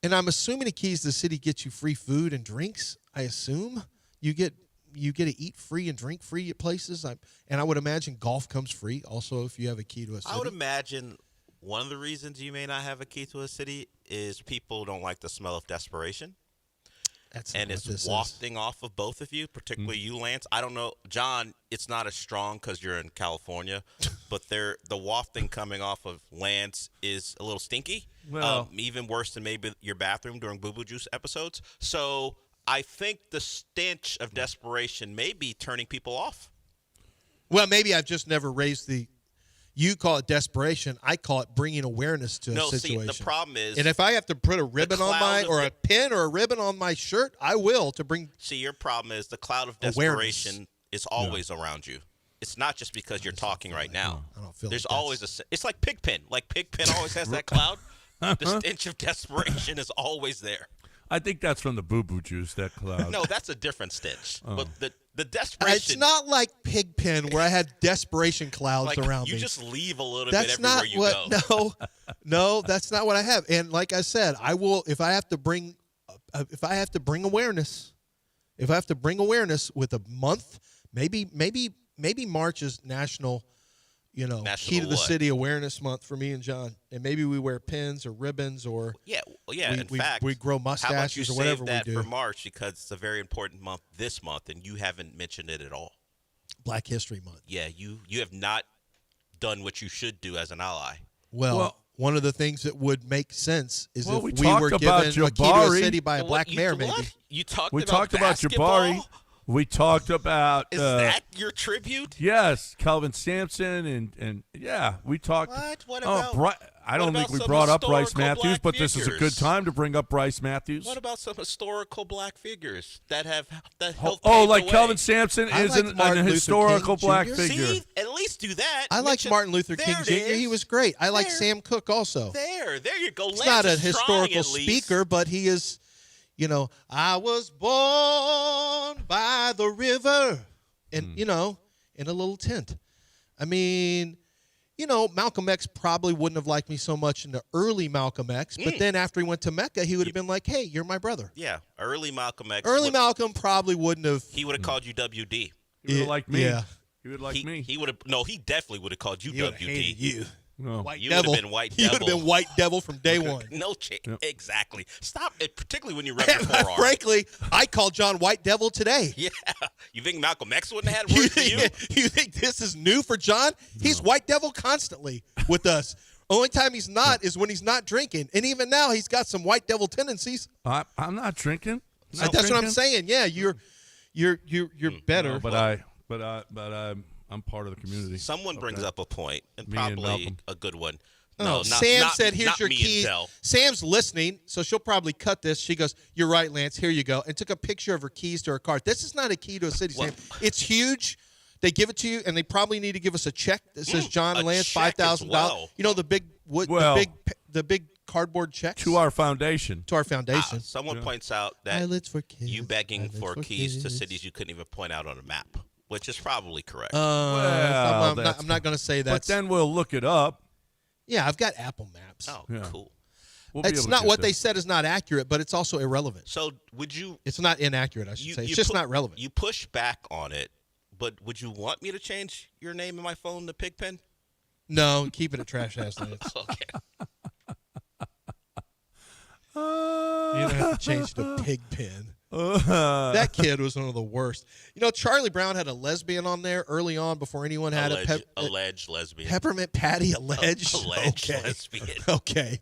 and I'm assuming the keys to the city get you free food and drinks. I assume you get to eat free and drink free at places. And I would imagine golf comes free also if you have a key to a city. I would imagine one of the reasons you may not have a key to a city is people don't like the smell of desperation. And it's wafting off of both of you, particularly you, Lance. I don't know, John, it's not as strong because you're in California, but the wafting coming off of Lance is a little stinky, even worse than maybe your bathroom during Boo Boo Juice episodes. So I think the stench of desperation may be turning people off. Well, maybe I've just never raised the – you call it desperation. I call it bringing awareness to a situation. See, the problem is – and if I have to put a ribbon on a pin or a ribbon on my shirt, I will to bring – See, your problem is the cloud of desperation is always around you. It's not just because you're talking right now. I don't feel There's like always it's like Pigpen. Like Pigpen always has that cloud. The stench of desperation is always there. I think that's from the Boo Boo Juice, that cloud. No, that's a different stench. But the desperation. It's not like Pigpen where I had desperation clouds around me. You just leave a little bit everywhere you go. No, that's not what I have. And like I said, I will if I have to bring awareness. If I have to bring awareness with a month, maybe March is national key to the city awareness month for me and John, and maybe we wear pins or ribbons or in fact we grow mustaches or whatever we do. For March because it's a very important month this month, and you haven't mentioned it at all. Black History Month. Yeah, you have not done what you should do as an ally. Well, one of the things that would make sense is if we we were given a key to a city by a black mayor, maybe. You talked we about talked about basketball? Jabari. We talked about Is that your tribute? Yes, Calvin Sampson and we talked. What about? I don't think we brought up Bryce Matthews, but this is a good time to bring up Bryce Matthews. What about some historical black figures that helped like the way? Calvin Sampson is a historical black figure. See, at least do that. I like Martin Luther King Jr. He was great. I like Sam Cooke also. There you go. He's not a historical speaker, but he is. I was born by the river, and in a little tent. I mean, Malcolm X probably wouldn't have liked me so much in the early Malcolm X, but then after he went to Mecca, he would have been like, "Hey, you're my brother." Yeah, early Malcolm X. Malcolm probably wouldn't have. He would have called you WD. He would have liked me. Yeah. He would like me. He would have. No, he definitely would have called you He would WD. have hated you. No. White You devil. would have been White You Devil. would have been White Devil from day one. No, exactly. Stop it, particularly when you rub your forearm. Frankly, I call John White Devil today. Yeah. You think Malcolm X wouldn't have had words for you? You think this is new for John? He's White Devil constantly with us. Only time he's not is when he's not drinking. And even now, he's got some White Devil tendencies. I'm not drinking. That's what I'm saying. Yeah, you're better. No, I'm part of the community. Someone brings up a point, and Me and probably Malcolm. a good one. No, Sam said, "Here's not your me key." and Del. Sam's listening, so she'll probably cut this. She goes, "You're right, Lance. Here you go," and took a picture of her keys to her car. This is not a key to a city, Sam. It's huge. They give it to you, and they probably need to give us a check that says John and Lance $5,000. well. The big the big cardboard checks To our foundation. to our foundation. Someone points out that Eyelids for kids. you begging Eyelids for keys to kids. cities you couldn't even point out on a map, which is probably correct. Well, I'm not going to say that. But then we'll look it up. Yeah, I've got Apple Maps. oh, yeah. cool. We'll be It's able to not get what that. they said is not accurate, but it's also irrelevant. So would you? It's not inaccurate, I should say. It's just not relevant. You push back on it, but would you want me to change your name in my phone to Pigpen? No, keep it at Trash Ass Lance. Okay. You don't have to change to Pigpen. That kid was one of the worst. Charlie Brown had a lesbian on there early on before anyone had Alleged lesbian. Peppermint Patty alleged. Alleged Okay. lesbian. Okay.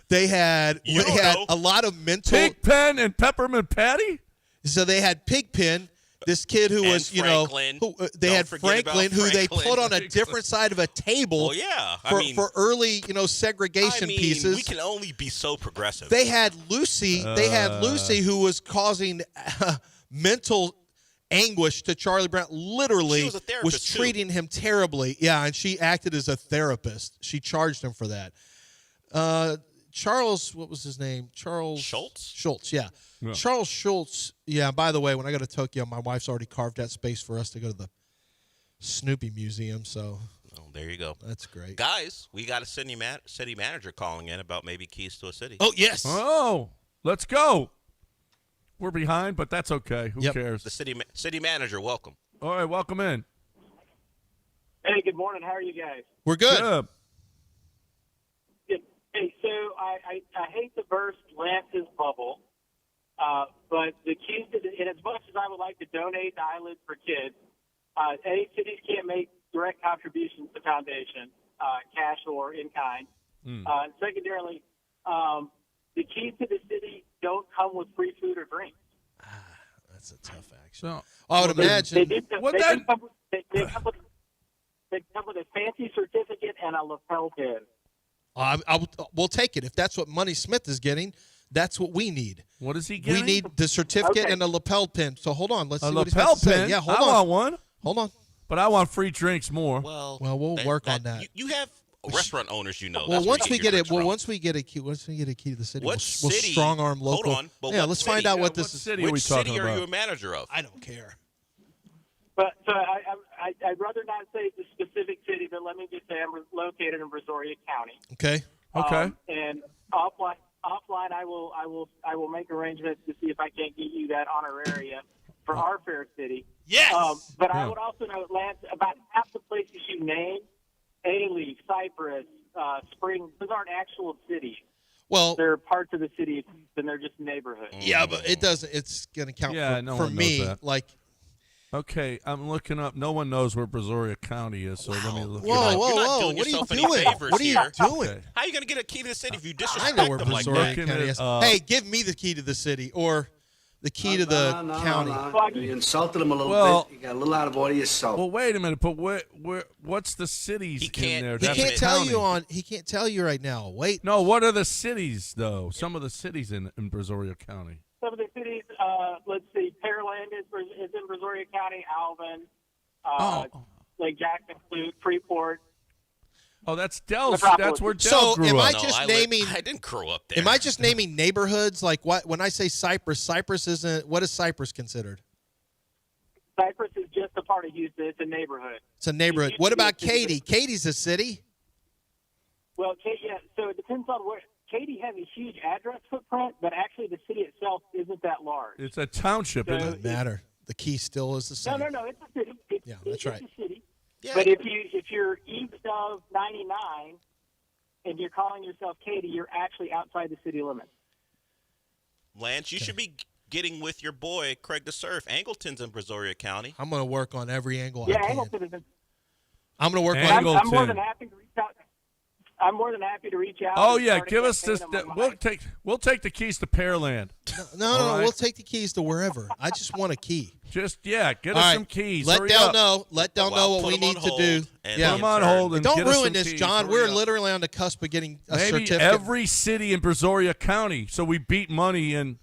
They had a lot of mental. Pigpen and Peppermint Patty? So they had Pigpen, this kid who And was, Franklin. they Don't had forget about Franklin, who they Franklin. put on a different side of a table Well, yeah. for early, segregation pieces. We can only be so progressive. They had Lucy. They had Lucy, who was causing mental anguish to Charlie Brown. Literally She was a therapist, was treating him terribly. Yeah, and she acted as a therapist. She charged him for that. Charles, what was his name? Charles Schultz, yeah. Charles Schultz. Yeah, by the way, when I go to Tokyo, my wife's already carved out space for us to go to the Snoopy Museum, so there you go. that's great. Guys, we got a city manager calling in about maybe keys to a city. Oh, yes. Oh, let's go. We're behind, but that's okay. Who cares? The city manager, welcome. All right, welcome in. Hey, good morning. How are you guys? We're good. Good. Hey, so I hate to burst Lance's bubble, but the keys to and as much as I would like to donate the eyelids for kids, cities can't make direct contributions to foundation, cash or in kind. And secondarily, the keys to the city don't come with free food or drink. That's a tough action. So, I would imagine. They come with a fancy certificate and a lapel pin. We'll take it. If that's what Money Smith is getting, that's what we need. What is he getting? We need the certificate and a lapel pin. So hold on. Let's a see what he's lapel got to say. pin? Yeah, hold I on. want one. Hold on. But I want free drinks more. Well, we'll work on that. You have restaurant owners, Well, that's once we where you get your it, drinks from. once we get a key to the city, What we'll city? strong arm local. Hold on. But yeah, what let's city? find out what What this is. city are we Which talking city are about? you a manager of? I don't care. But so I'd rather not say the specific city, but let me just say I'm located in Brazoria County. Okay. Okay. And offline, I will make arrangements to see if I can't get you that honoraria for our fair city. Yes. But I would also note, Lance, about half the places you named, A-Leaf, Cypress, Spring, those aren't actual cities. Well, They're parts of the city, and they're just neighborhoods. yeah, but it doesn't. It's going to count no for one knows me. that. Like, Okay, I'm looking up. No one knows where Brazoria County is, so let me look. whoa, it up. whoa, You're not whoa! doing What are you yourself any doing? favors What are you here. doing? Okay. How are you going to get a key to the city if you I disrespect know where them like Brazoria that? Looking County at, is. Hey, give me the key to the city or the key to the county. You insulted him a little Well- bit. You got a little out of order yourself. Well, wait a minute, but what's the cities He in can't- there? He That's can't a tell county. you on. He can't tell you right now. Wait. No, what are the cities though? Some of the cities in Brazoria County. Some of the cities, let's see, Pearland is in Brazoria County, Alvin, Lake Jackson, Freeport. Oh, that's Dell's. Metropolis. That's where Dell So, grew am up. I just naming? I didn't grow up there. Am I just naming neighborhoods? Like what? When I say Cypress, Cypress isn't. What is Cypress considered? Cypress is just a part of Houston. It's a neighborhood. It's a neighborhood. It What used to be about a city. Katy? Katy's a city. Well, yeah, so it depends on where. Katy has a huge address footprint, but actually the city itself isn't that large. It's a township, So- isn't it? Doesn't matter. The key still is the same. No, it's a city. Yeah, that's right. It's a city. Yeah. But if you're east of 99 and you're calling yourself Katy, you're actually outside the city limits. Lance, you should be getting with your boy, Craig the Surf. Angleton's in Brazoria County. I'm going to work on every angle Yeah, I can. Angleton is in. I'm going to work Angle- on. I'm more Angleton. than happy to reach out. I'm more than happy to reach out. Oh and yeah, start a give us campaign this. on my We'll take the keys to Pearland. No, All right. we'll take the keys to wherever. I just want a key. Just get All us right. some keys. Let Hurry Dell up. know. Let Dell know what Put we 'em need on to hold do. and Yeah. Put 'em on in hold turn- and Don't get us ruin some this, keys. John. Hurry We're up. literally on the cusp of getting a Maybe certificate. every city in Brazoria County, so we beat money and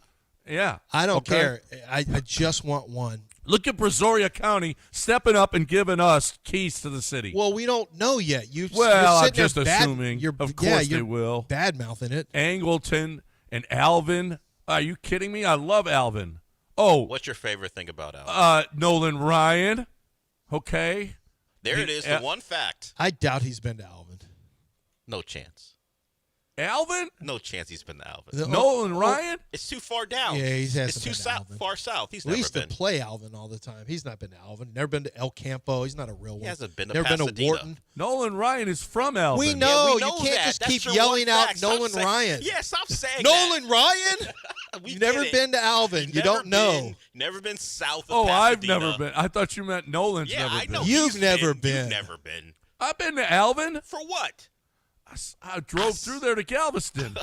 yeah. I don't Okay? care. I just want one. Look at Brazoria County stepping up and giving us keys to the city. Well, we don't know yet. Well, you're I'm sitting there just assuming. You're, Of course you're they will. Bad mouthing it. Angleton and Alvin. Are you kidding me? I love Alvin. Oh, What's your favorite thing about Alvin? Nolan Ryan. Okay. There it is, the one fact. I doubt he's been to Alvin. No chance. Alvin? No chance he's been to Alvin. The- Nolan Ryan? It's too far down. Yeah, he hasn't It's too been to Alvin. far south. He's We never used been. to play Alvin all the time. He's not been to Alvin. Never been to El Campo. He's not a real one. He hasn't been to Never been to Pasadena. Wharton. Nolan Ryan is from Alvin. We know. we know You can't that. just That's keep your yelling one out fact. Stop Nolan saying- Ryan. Yeah, stop saying Nolan Ryan? that. We You've get never it. been to Alvin. You Never don't know. been- Never been south of Oh, I've Pasadena. never been. I thought you meant Nolan's Yeah, never I been. know. You've he's never been. You've never been. I've been to Alvin. For what? I drove through there to Galveston.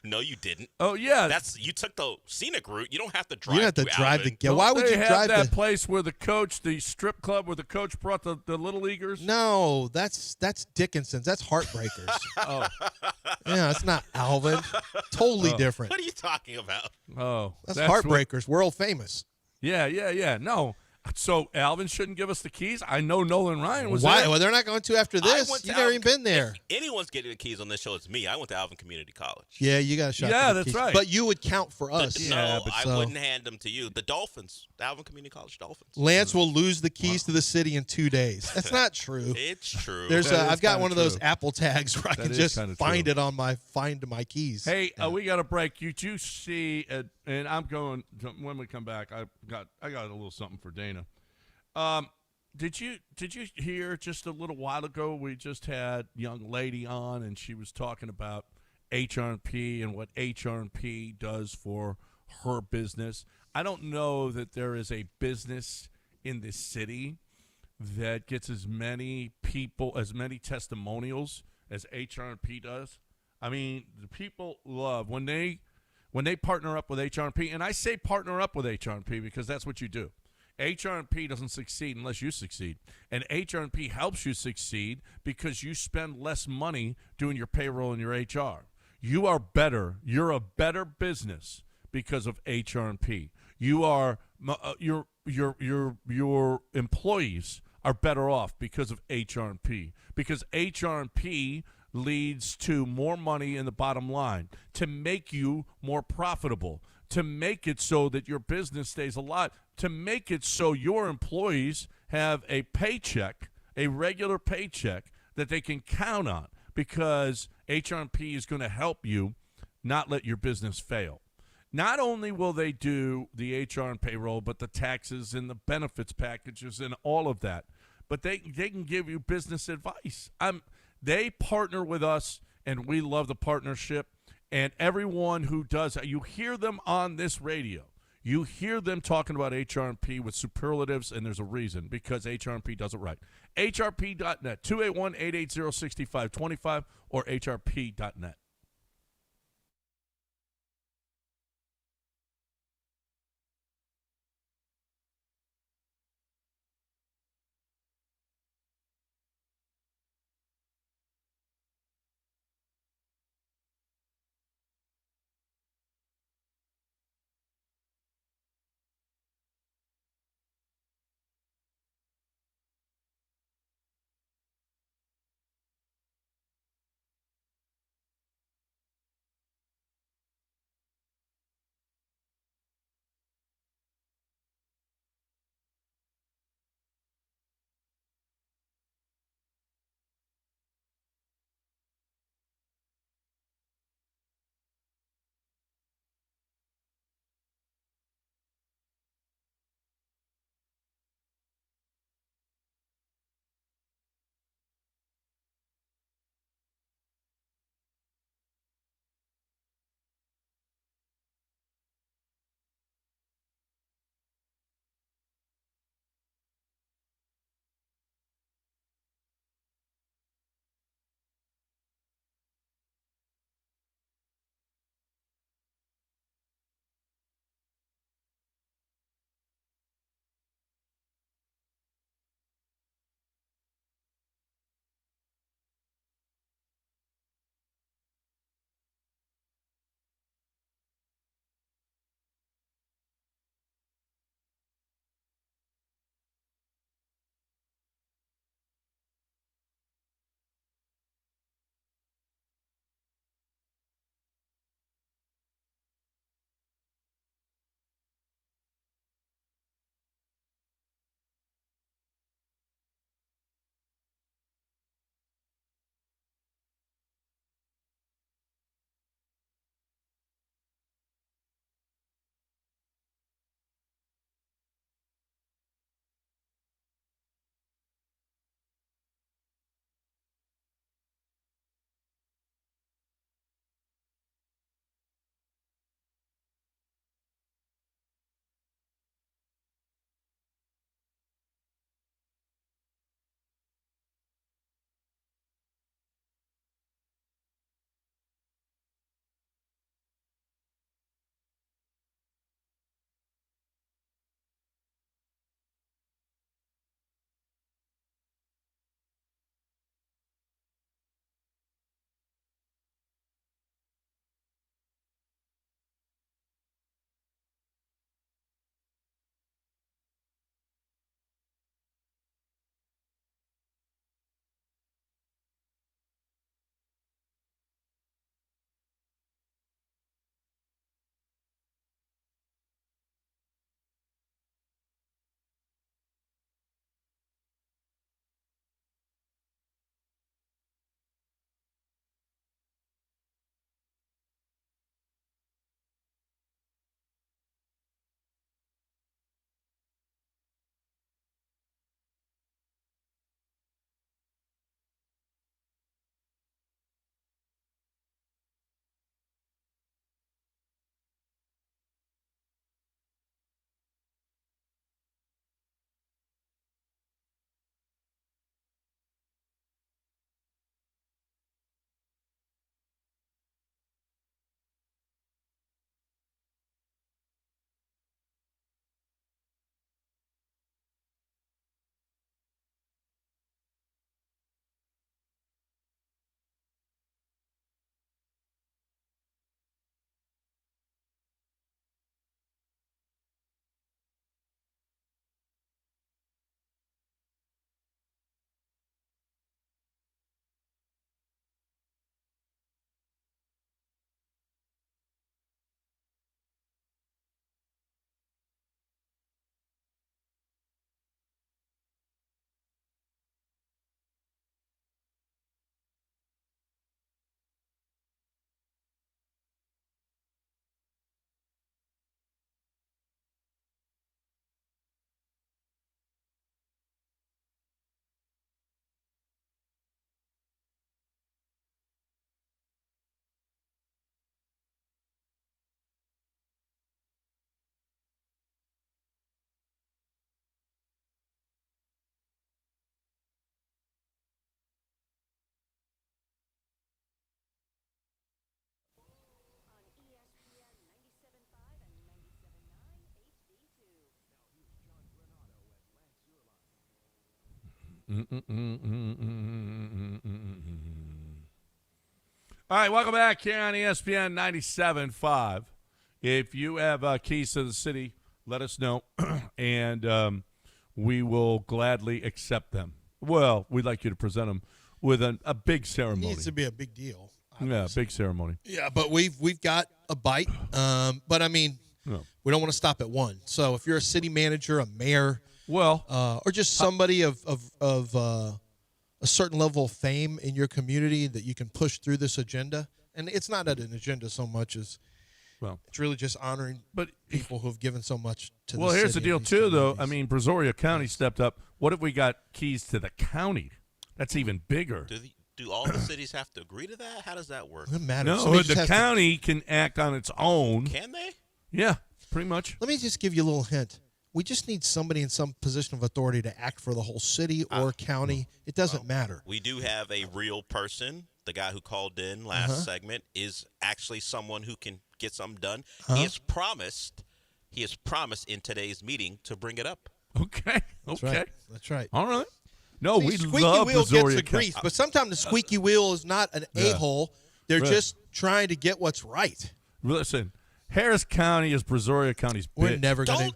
No, you didn't. Oh, yeah. You took the scenic route. You don't have to drive. You don't have to through drive Alvin. to get. Why would they you have drive that to? place where the strip club where the coach brought the little leaguers? No, that's Dickinson's. That's Heartbreakers. Oh, Yeah, it's not Alvin. Totally different. What are you talking about? oh. That's what- Heartbreakers. World famous. Yeah. No. So Alvin shouldn't give us the keys. I know Nolan Ryan was Why? there. Well, they're not going to after this. You've never even been there. If anyone's getting the keys on this show, it's me. I went to Alvin Community College. Yeah, you got a shot. Yeah, for the that's keys. right. But you would count for us. No, I wouldn't hand them to you. The Dolphins, the Alvin Community College Dolphins. Lance will lose the keys to the city in 2 days. That's not true. It's true. I've got one of those Apple tags where I can just find true. it on my Find My Keys. Hey, we got a break. You do see, and I'm going when we come back. I got a little something for Dana. Did you hear just a little while ago? We just had a young lady on, and she was talking about HR&P and what HR&P does for her business. I don't know that there is a business in this city that gets as many people, as many testimonials as HR&P does. I mean, the people love when they partner up with HR&P, and I say partner up with HR&P because that's what you do. HR&P doesn't succeed unless you succeed, and HR&P helps you succeed because you spend less money doing your payroll and your HR. You are better. You're a better business because of HR&P. You are your employees are better off because of HR&P, because HR&P leads to more money in the bottom line to make you more profitable, to make it so that your business stays alive, to make it so your employees have a paycheck, a regular paycheck that they can count on, because HR&P is going to help you not let your business fail. Not only will they do the HR and payroll, but the taxes and the benefits packages and all of that, but they can give you business advice. They partner with us, and we love the partnership. And everyone who does, you hear them on this radio. You hear them talking about HR&P with superlatives, and there's a reason, because HR&P does it right. HRP.net, 281-880-6525, or HRP.net. All right, welcome back here on ESPN 97.5. If you have keys to the city, let us know, and we will gladly accept them. Well, we'd like you to present them with a big ceremony. It needs to be a big deal. Yeah, big ceremony. Yeah, but we've got a bite. But I mean, we don't want to stop at one. So if you're a city manager, a mayor, or just somebody of a certain level of fame in your community that you can push through this agenda, and it's not an agenda so much as it's really just honoring people who have given so much to the city. Well, here's the deal, too, though. I mean, Brazoria County stepped up. What if we got keys to the county? That's even bigger. Do all the cities have to agree to that? How does that work? It doesn't matter. No, the county can act on its own. Can they? Yeah, pretty much. Let me just give you a little hint. We just need somebody in some position of authority to act for the whole city or county. It doesn't matter. We do have a real person. The guy who called in last segment is actually someone who can get something done. He has promised in today's meeting to bring it up. Okay. That's right. All right. No, See, we squeaky love wheel Brazoria gets the grease, but sometimes the squeaky wheel is not an a-hole. They're just trying to get what's right. Listen, Harris County is Brazoria County's bitch. We're never going to.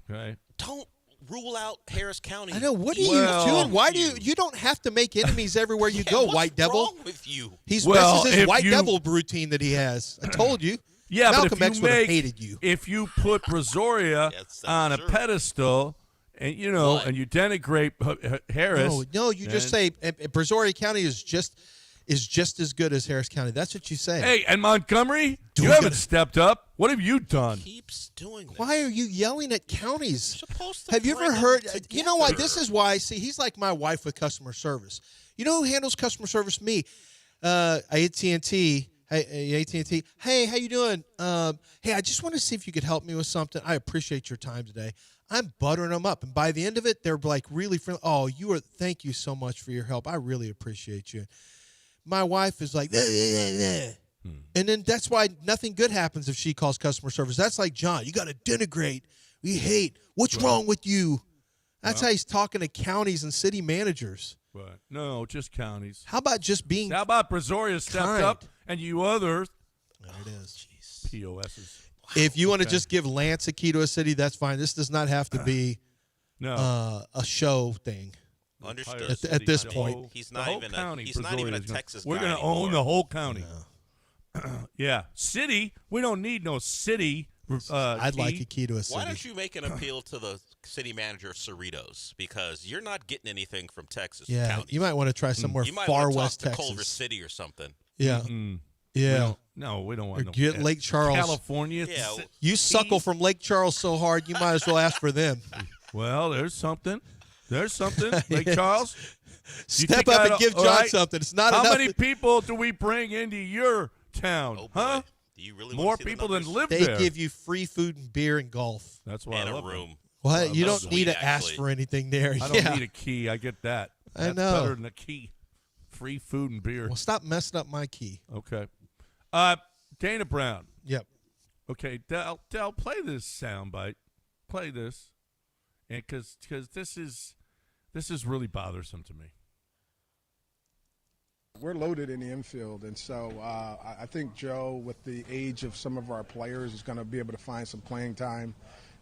Okay. Don't rule out Harris County. I know. What are you doing? Why do you don't have to make enemies everywhere you go, White Devil? What's wrong with you? This is his White Devil routine that he has. I told you. Yeah, Malcolm but X would have hated you. If you put Brazoria on a pedestal and you denigrate Harris. No, you just say Brazoria County is just as good as Harris County. That's what you say. Hey, and Montgomery, you haven't stepped up. What have you done? Keeps doing this. Why are you yelling at counties? Supposed to have you bring ever them heard? together. You know why? This is why. See, he's like my wife with customer service. You know who handles customer service? Me. AT&T. Hey, AT&T. Hey, how you doing? Hey, I just want to see if you could help me with something. I appreciate your time today. I'm buttering them up, and by the end of it, they're like really friendly. Oh, thank you so much for your help. I really appreciate you. My wife is like, and then that's why nothing good happens if she calls customer service. That's like John. You got to denigrate. We hate. What's wrong with you? That's how he's talking to counties and city managers. Right. No, just counties. How about just being? How about Brazoria stepped up and you others? There it is. POSs. If you want to just give Lance a key to a city, that's fine. This does not have to be a show thing. Understood. At this point, he's not even a Texas guy. We're going to own the whole county. Yeah. City, we don't need no city. I'd like a key to a city. Why don't you make an appeal to the city manager of Cerritos? Because you're not getting anything from Texas. Yeah, you might want to try somewhere far west Texas. Culver City or something. Yeah. Yeah. No, we don't want no. Get Lake Charles. California. Yeah. You suckle from Lake Charles so hard, you might as well ask for them. Well, there's something. Lake Charles. Step up and give John something. It's not enough. How many people do we bring into your town? Huh? Do you really more people than live there? They give you free food and beer and golf. That's why and I love a room. What? You don't need to ask for anything there. I don't need a key. I get that. That's I know. better than a key. Free food and beer. Well, stop messing up my key. Okay. Dana Brown. Yep. Okay, Del, play this soundbite. Play this, and because this is really bothersome to me. We're loaded in the infield, and so I think Joe, with the age of some of our players, is going to be able to find some playing time.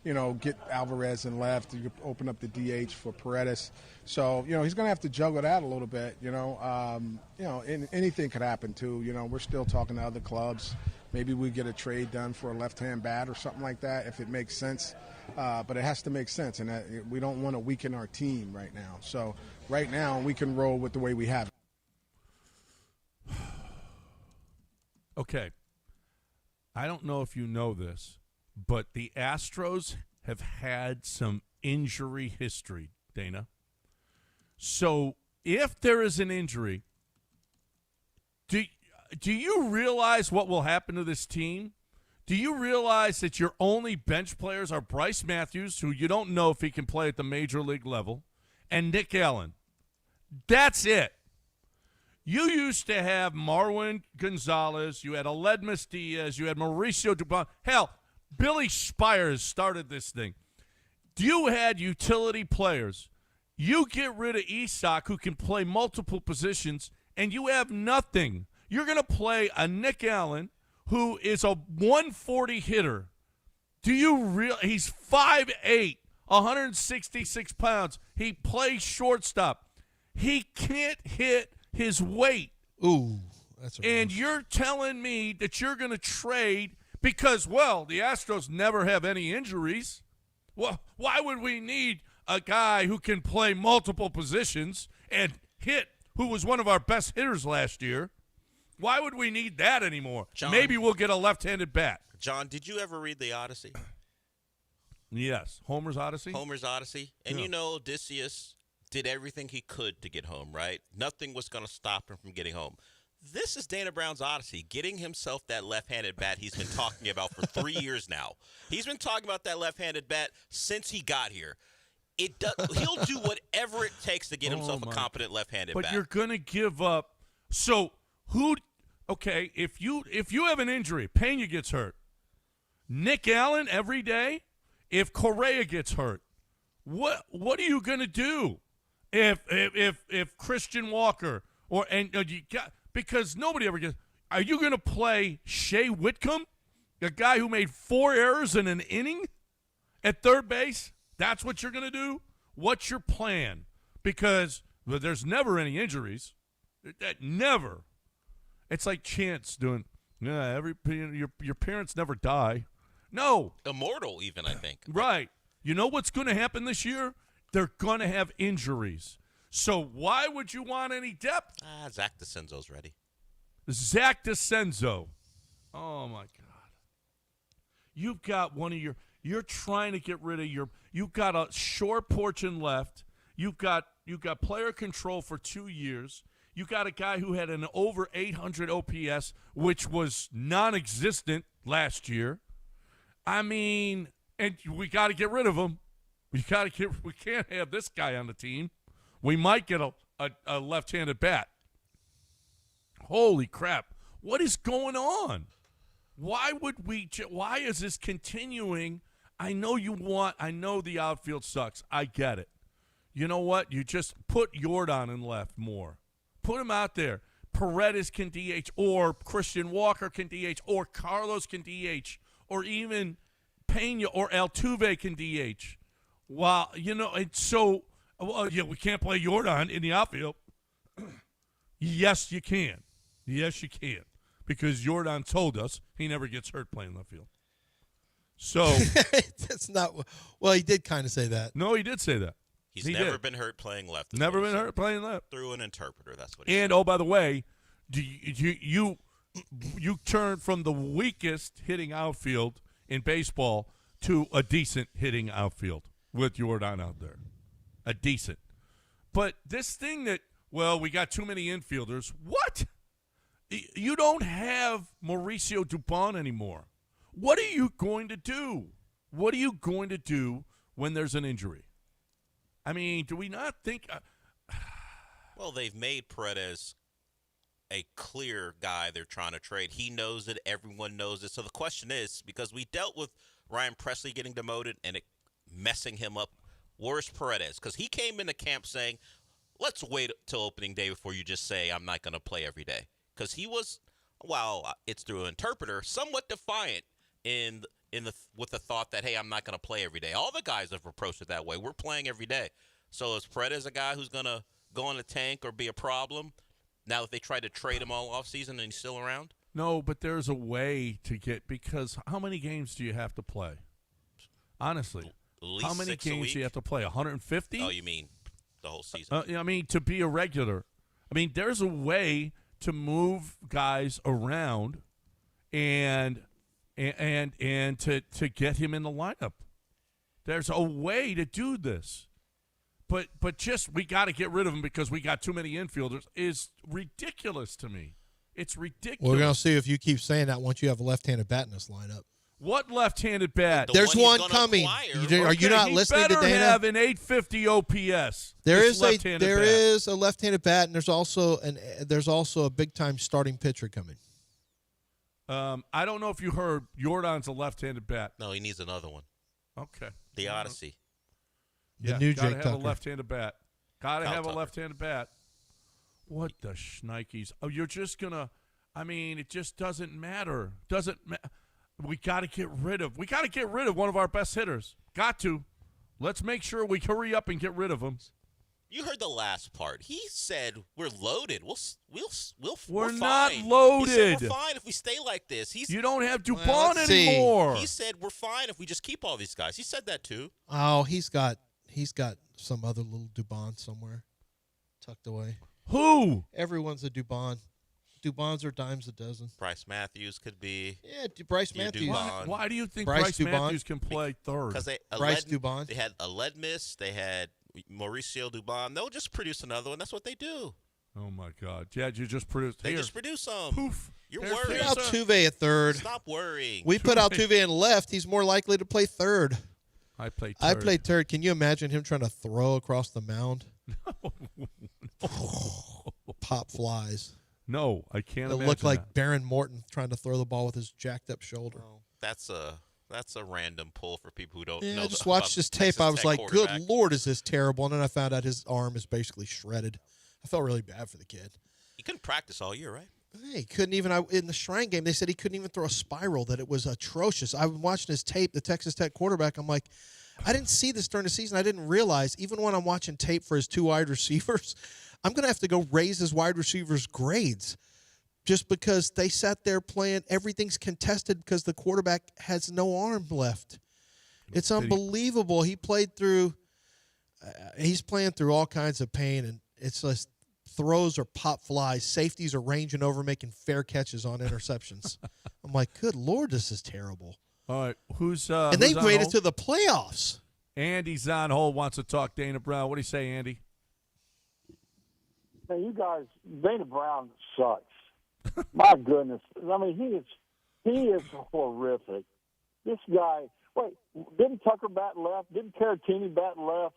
Get Alvarez in left. You open up the DH for Paredes. So, he's going to have to juggle that a little bit. Anything could happen too. We're still talking to other clubs. Maybe we get a trade done for a left-hand bat or something like that if it makes sense. But it has to make sense, and we don't want to weaken our team right now. So right now we can roll with the way we have it. Okay. I don't know if you know this, but the Astros have had some injury history, Dana. So if there is an injury, do you realize what will happen to this team? Do you realize that your only bench players are Bryce Matthews, who you don't know if he can play at the major league level, and Nick Allen? That's it. You used to have Marwin Gonzalez. You had Aledmus Diaz. You had Mauricio Dubon. Hell, Billy Spires started this thing. You had utility players. You get rid of Isak, who can play multiple positions, and you have nothing. You're going to play a Nick Allen, who is a 140 hitter. Do you really? He's 5'8", 166 pounds. He plays shortstop. He can't hit his weight. Ooh, and you're telling me that you're going to trade because, well, the Astros never have any injuries. Well, why would we need a guy who can play multiple positions and hit, who was one of our best hitters last year? Why would we need that anymore? John, maybe we'll get a left-handed bat. John, did you ever read the Odyssey? Yes. Homer's Odyssey? Homer's Odyssey. And you know Odysseus did everything he could to get home, right? Nothing was going to stop him from getting home. This is Dana Brown's Odyssey, getting himself that left-handed bat he's been talking about for 3 years now. He's been talking about that left-handed bat since he got here. He'll do whatever it takes to get himself a competent left-handed bat. But you're going to give up. So okay, if you have an injury, Pena gets hurt. Nick Allen every day. If Correa gets hurt, what are you going to do? If Christian Walker because nobody ever gets. Are you going to play Shea Whitcomb, the guy who made 4 errors in an inning at third base? That's what you're going to do? What's your plan? Because there's never any injuries. Never. It's like Chance doing, your parents never die. No. Immortal even, I think. Right. You know what's going to happen this year? They're going to have injuries. So why would you want any depth? Zach DeCenzo's ready. Zach DeCenzo. Oh, my God. You've got you're trying to get rid of you've got a short porch and left. You've got player control for 2 years. You got a guy who had an over 800 OPS, which was non-existent last year. I mean, and we got to get rid of him. We can't have this guy on the team. We might get a left-handed bat. Holy crap. What is going on? Why is this continuing? I know the outfield sucks. I get it. You know what? You just put Jordan in left more. Put him out there. Paredes can DH, or Christian Walker can DH, or Carlos can DH, or even Pena or Altuve can DH. Well, it's so we can't play Jordan in the outfield. Yes, you can. Yes, you can. Because Jordan told us he never gets hurt playing left field. So that's not. Well, he did kind of say that. No, he did say that. He's never been hurt playing left. Never been hurt playing left. Through an interpreter. That's what he said. And, by the way, you turn from the weakest hitting outfield in baseball to a decent hitting outfield with Jordan out there. A decent. But this thing that, we got too many infielders. What? You don't have Mauricio Dubon anymore. What are you going to do? What are you going to do when there's an injury? I mean, do we not think well, they've made Paredes a clear guy they're trying to trade. He knows it. Everyone knows it. So the question is, because we dealt with Ryan Presley getting demoted and it messing him up, where's Paredes? Because he came into camp saying, let's wait till opening day before you just say I'm not going to play every day. Because he was, it's through an interpreter, somewhat defiant with the thought that, hey, I'm not going to play every day. All the guys have approached it that way. We're playing every day. So is Paredes a guy who's going to go in the tank or be a problem now that they tried to trade him all offseason and he's still around? No, but there's a way to get – because how many games do you have to play? Honestly. At least how many 6 a games week? do you have to play? 150? Oh, you mean the whole season? I mean, to be a regular. I mean, there's a way to move guys around and to get him in the lineup. There's a way to do this. But just we got to get rid of him because we got too many infielders is ridiculous to me. It's ridiculous. Well, we're going to see if you keep saying that once you have a left-handed bat in this lineup. What left-handed bat? There's one coming. Are you not listening to Dana? He better have an 850 OPS. There is a left-handed bat, and there's also a big-time starting pitcher coming. I don't know if you heard Jordan's a left-handed bat. No, he needs another one. Okay. The Odyssey. The new gotta Jake have Tucker. a left-handed bat. Got to Kyle have a Tucker. left-handed bat. What the shnikes? Oh, you're just going to – I mean, it just doesn't matter. We got to get rid of one of our best hitters. Got to. Let's make sure we hurry up and get rid of him. You heard the last part. He said we're loaded. We're fine. not loaded. He said we're fine if we stay like this. You don't have Well, Dubon let's see. anymore. He said we're fine if we just keep all these guys. He said that too. Oh, he's got some other little Dubon somewhere tucked away. Who? Everyone's a Dubon. Dubons are dimes a dozen. Bryce Matthews could be. Yeah, Bryce Matthews. Dubon. Why do you think Bryce Bryce Dubon? Matthews can play third? Because Bryce Dubon. They had a Ledmus. They had Mauricio Dubon. They'll just produce another one. That's what they do. Oh, my God. Yeah, you just produced. They Here. just produce some. Poof. You're There's worried. Put Altuve at third. Stop worrying. We put Altuve in left. He's more likely to play third. I played third. I played third. Can you imagine him trying to throw across the mound? Pop flies. No, I can't It imagine looked like that. Baron Morton trying to throw the ball with his jacked up shoulder. That's a random pull for people who don't Yeah, know. I just about watched this tape. Texas I was Tech like, quarterback. good Lord, is this terrible? And then I found out his arm is basically shredded. I felt really bad for the kid. He couldn't practice all year, right? Hey, he couldn't even in the Shrine game, they said he couldn't even throw a spiral, that it was atrocious. I was watching his tape, the Texas Tech quarterback. I'm like, I didn't see this during the season. I didn't realize, even when I'm watching tape for his two wide receivers, I'm going to have to go raise his wide receivers' grades just because they sat there playing. Everything's contested because the quarterback has no arm left. It's unbelievable. He played through he's playing through all kinds of pain, and it's just throws are pop flies. Safeties are ranging over, making fair catches on interceptions. I'm like, good Lord, this is terrible. All right, who's and they on made it hold? to the playoffs. Andy's on hold, wants to talk Dana Brown. What do you say, Andy? Man, you guys, Dana Brown sucks. My goodness. I mean, he is horrific. This guy, didn't Tucker bat left? Didn't Caratini bat left?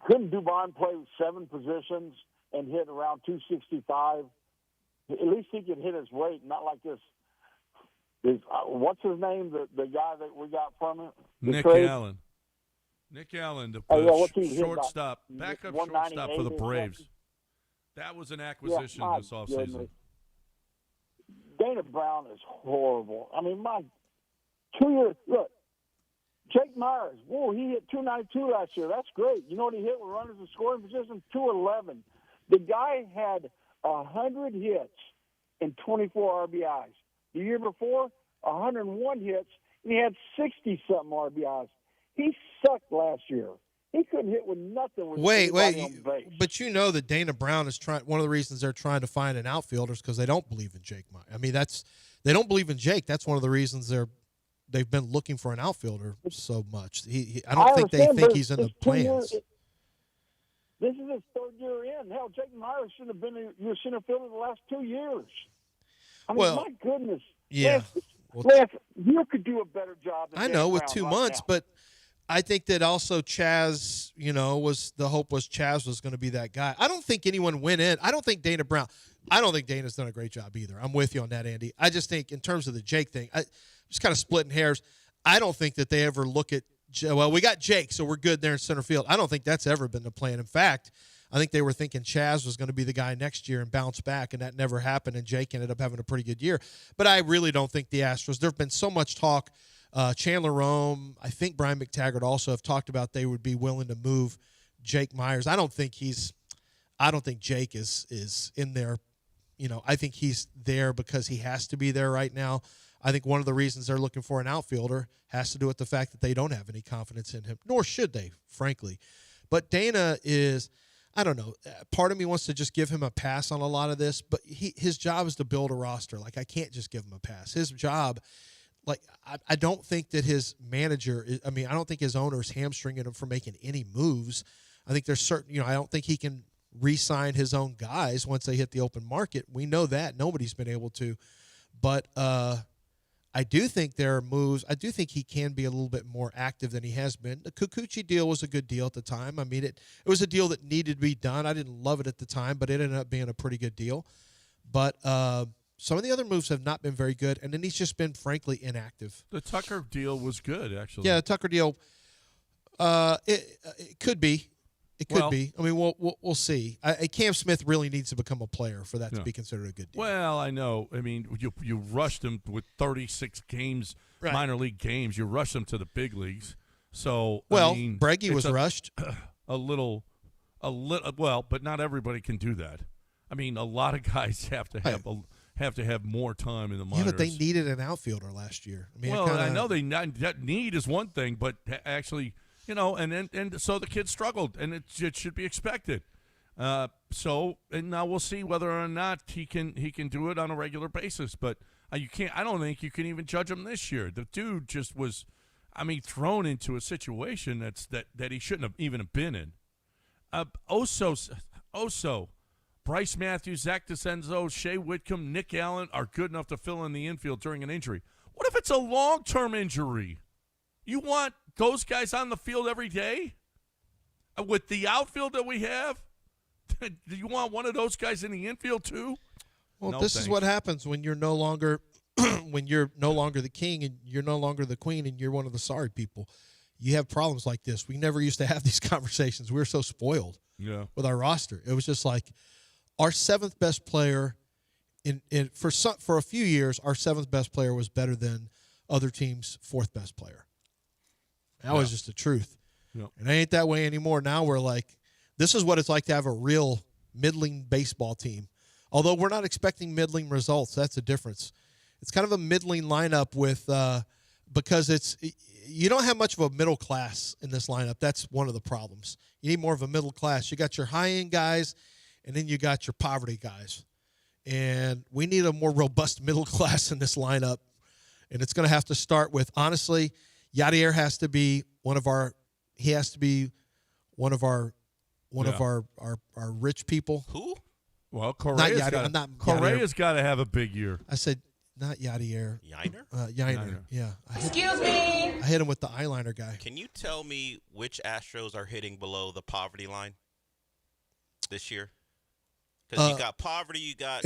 Couldn't Dubon play 7 positions and hit around 265? At least he could hit his weight, not like this. What's his name? The guy that we got from him? Nick Allen. Nick Allen, the shortstop, backup shortstop for the Braves. That was an acquisition this offseason. Dana Brown is horrible. I mean, 2 years. Look, Jake Myers. Whoa, he hit 292 last year. That's great. You know what he hit with runners in scoring position? 211. The guy had 100 hits and 24 RBIs. The year before, 101 hits, and he had 60-something RBIs. He sucked last year. He couldn't hit with nothing. Wait, but you know that Dana Brown is trying. One of the reasons they're trying to find an outfielder is because they don't believe in Jake Meyer. I mean, they don't believe in Jake. That's one of the reasons they've been looking for an outfielder so much. I don't think they think he's in the plans. This is his 3rd year in. Hell, Jake Meyer should have been your center fielder the last 2 years. I mean, my goodness. Yeah. Lance, you could do a better job than I know Dana with Brown 2 right months, now. but I think that also Chaz, the hope was Chaz was going to be that guy. I don't think anyone went in. I don't think Dana's done a great job either. I'm with you on that, Andy. I just think in terms of the Jake thing, just kind of splitting hairs. I don't think that they ever look at, well, we got Jake, so we're good there in center field. I don't think that's ever been the plan. In fact, I think they were thinking Chaz was going to be the guy next year and bounce back, and that never happened, and Jake ended up having a pretty good year. But I really don't think the Astros, there have been so much talk. Chandler Rome, I think Brian McTaggart also have talked about they would be willing to move Jake Myers. I don't think Jake is in there. I think he's there because he has to be there right now. I think one of the reasons they're looking for an outfielder has to do with the fact that they don't have any confidence in him, nor should they, frankly. But Dana is, I don't know, part of me wants to just give him a pass on a lot of this, but his job is to build a roster. Like, I can't just give him a pass. His job, I don't think that his manager, I don't think his owner is hamstringing him from making any moves. I think there's certain, I don't think he can re-sign his own guys once they hit the open market. We know that. Nobody's been able to. But I do think there are moves. I do think he can be a little bit more active than he has been. The Kikuchi deal was a good deal at the time. I mean, it was a deal that needed to be done. I didn't love it at the time, but it ended up being a pretty good deal. But some of the other moves have not been very good, and then he's just been, frankly, inactive. The Tucker deal was good, actually. Yeah, the Tucker deal, it could be. It could be. I mean, we'll see. Cam Smith really needs to become a player for that to be considered a good deal. Well, I know. I mean, you rushed him with 36 games, minor league games. You rushed him to the big leagues. So Breggy was rushed a little. Well, but not everybody can do that. I mean, a lot of guys have to have more time in the minors. Yeah, but they needed an outfielder last year. I mean, I know that need is one thing, but actually, and so the kid struggled, and it should be expected. And now we'll see whether or not he can do it on a regular basis. But you can't. I don't think you can even judge him this year. The dude just was, thrown into a situation that he shouldn't have even been in. Oso, Bryce Matthews, Zach DeCenzo, Shea Whitcomb, Nick Allen are good enough to fill in the infield during an injury. What if it's a long-term injury? You want those guys on the field every day? With the outfield that we have? Do you want one of those guys in the infield too? Well, this is what happens when you're no longer the king and you're no longer the queen and you're one of the sorry people. You have problems like this. We never used to have these conversations. We were so spoiled with our roster. It was just like our seventh best player for a few years, our seventh best player was better than other teams' fourth best player. That was just the truth. Yeah. And it ain't that way anymore. Now we're like, this is what it's like to have a real middling baseball team. Although we're not expecting middling results. That's the difference. It's kind of a middling lineup because you don't have much of a middle class in this lineup. That's one of the problems. You need more of a middle class. You got your high-end guys, and then you got your poverty guys. And we need a more robust middle class in this lineup. And it's going to have to start with, honestly, Yadier has to be one of our rich people. Who? Well, Correa's got to have a big year. I said not Yadier. Yiner? Yiner. Yeah. Excuse me. I hit him with the eyeliner guy. Can you tell me which Astros are hitting below the poverty line this year? Because you got poverty, you got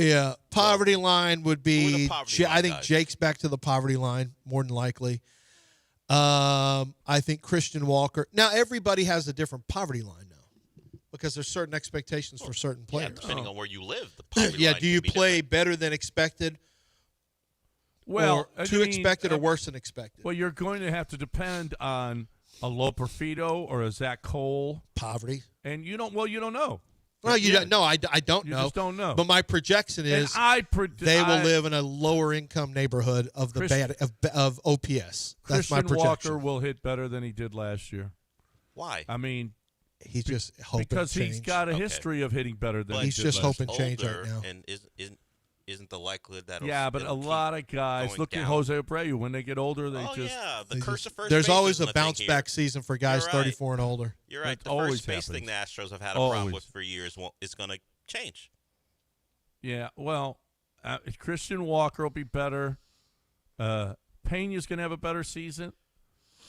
poverty line would be. I think guys? Jake's back to the poverty line more than likely. I think Christian Walker. Now everybody has a different poverty line now because there's certain expectations for certain players. Yeah, depending on where you live, the poverty line do you can be play different. better than expected? Well, or too expected or worse than expected? Well, you're going to have to depend on a Lo Perfido or a Zach Cole. Poverty, and you don't know. Well, you don't know. I don't know. You just don't know. But my projection is they will live in a lower income neighborhood of of OPS. That's my projection. Walker will hit better than he did last year. Why? He's just hoping because change. He's got a history of hitting better than he's he just did last hoping change right now. And isn't the likelihood that but a lot of guys look at Jose Abreu when they get older. The curse of first there's base always a isn't bounce thing back here. season for guys You're right. 34 and older. You're right. The always first base happens. thing the Astros have had a problem with for years is going to change. Yeah, well, Christian Walker will be better. Pena's going to have a better season.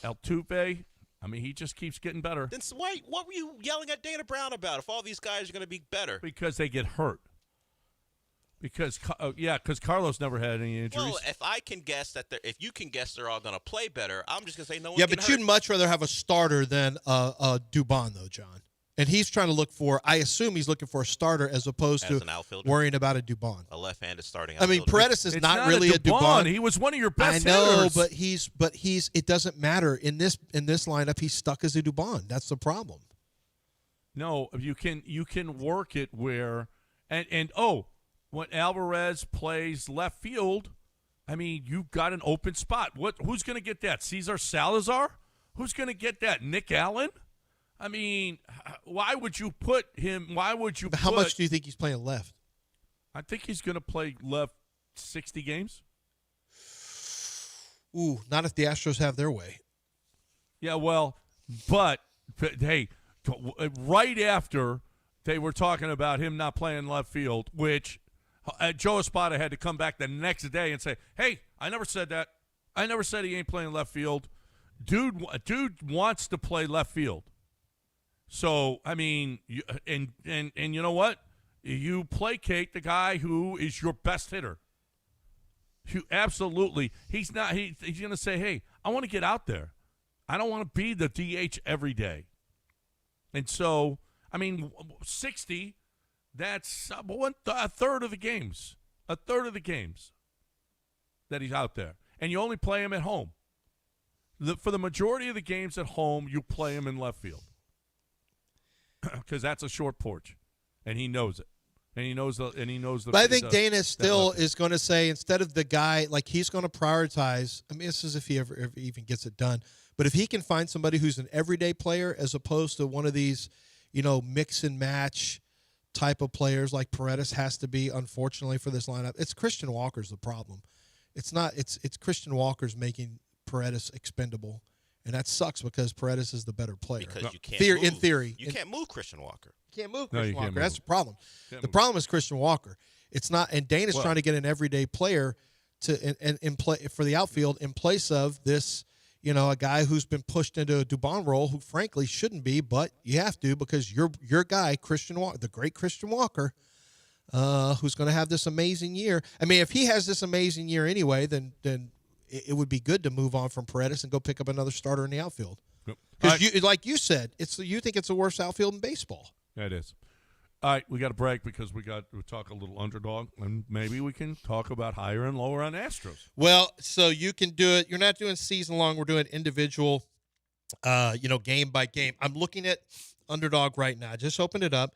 Altuve, he just keeps getting better. Then what were you yelling at Dana Brown about if all these guys are going to be better? Because they get hurt. Because Carlos never had any injuries. Well, if I can guess if you can guess they're all going to play better, I'm just going to say no one. Yeah, can but hurt. you'd much rather have a starter than a Dubon, though, John. And he's trying to look for. I assume he's looking for a starter as opposed to worrying about a Dubon. A left-handed starting outfielder. Paredes is not really a Dubon. He was one of your best hitters. I know, hitters. but he's. It doesn't matter in this lineup. He's stuck as a Dubon. That's the problem. No, you can work it where when Alvarez plays left field, you've got an open spot. Who's going to get that? Cesar Salazar? Who's going to get that? Nick Allen? Why would you put him? How much do you think he's playing left? I think he's going to play left 60 games. Ooh, not if the Astros have their way. Yeah, well, but hey, right after they were talking about him not playing left field, which Joe Espada had to come back the next day and say, hey, I never said that. I never said he ain't playing left field. Dude wants to play left field. So, you know what? You placate the guy who is your best hitter. Absolutely. He's not. He's going to say, hey, I want to get out there. I don't want to be the DH every day. And so, I mean, 60, that's a third of the games. A third of the games that he's out there. And you only play him at home. For the majority of the games at home, you play him in left field. Because that's a short porch. And he knows it. And he knows the. But I think Dana still is going to say, instead of the guy, like, he's going to prioritize. I mean, this is if he ever even gets it done. But if he can find somebody who's an everyday player as opposed to one of these, mix and match type of players like Paredes has to be, unfortunately, for this lineup. It's Christian Walker's the problem. It's not. It's Christian Walker's making Paredes expendable, and that sucks because Paredes is the better player. Because you can't in theory, you can't move Christian Walker. You can't move Christian Walker. Move That's him. the problem. The problem is Christian Walker. It's not, and Dana's trying to get an everyday player to in play for the outfield in place of this. A guy who's been pushed into a Dubon role, who frankly shouldn't be, but you have to because your guy Christian Walker, the great Christian Walker, who's going to have this amazing year. I mean, if he has this amazing year anyway, then it would be good to move on from Paredes and go pick up another starter in the outfield. Because like you said, you think it's the worst outfield in baseball. Yeah, it is. All right, we got a break because we talk a little underdog, and maybe we can talk about higher and lower on Astros. Well, so you can do it. You're not doing season long. We're doing individual, game by game. I'm looking at Underdog right now. I just opened it up,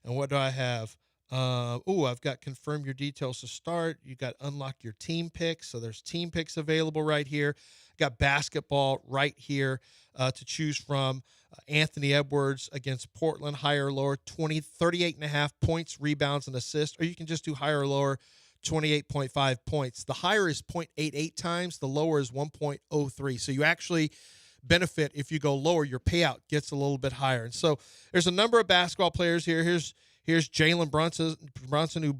and what do I have? I've got confirm your details to start. You got unlock your team picks. So there's team picks available right here. Got basketball right here to choose from. Anthony Edwards against Portland, higher or lower, 38.5 points, rebounds, and assists. Or you can just do higher or lower, 28.5 points. The higher is 0.88 times. The lower is 1.03. So you actually benefit if you go lower. Your payout gets a little bit higher. And so there's a number of basketball players here. Here's Jalen Brunson, who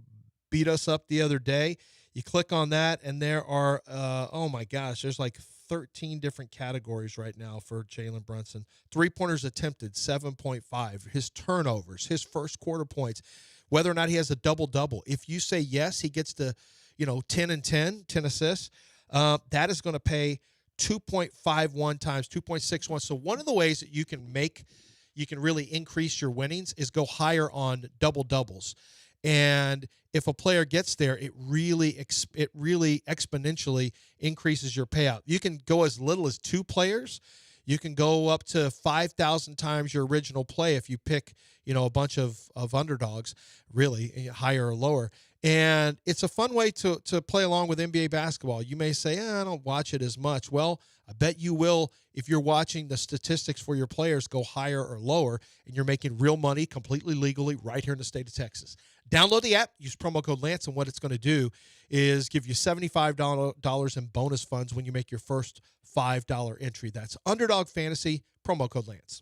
beat us up the other day. You click on that, and there are, there's like 13 different categories right now for Jalen Brunson. Three-pointers attempted, 7.5. His turnovers, his first quarter points, whether or not he has a double-double. If you say yes, he gets to, 10 and 10 assists. That is going to pay 2.51 times, 2.61. So one of the ways that you can really increase your winnings is go higher on double-doubles. And if a player gets there, it really exponentially increases your payout. You can go as little as 2 players. You can go up to 5,000 times your original play if you pick, a bunch of underdogs, really higher or lower. And it's a fun way to play along with NBA basketball. You may say, I don't watch it as much. Well, I bet you will if you're watching the statistics for your players go higher or lower, and you're making real money completely legally right here in the state of Texas. Download the app, use promo code Lance, and what it's going to do is give you $75 in bonus funds when you make your first $5 entry. That's Underdog Fantasy, promo code Lance.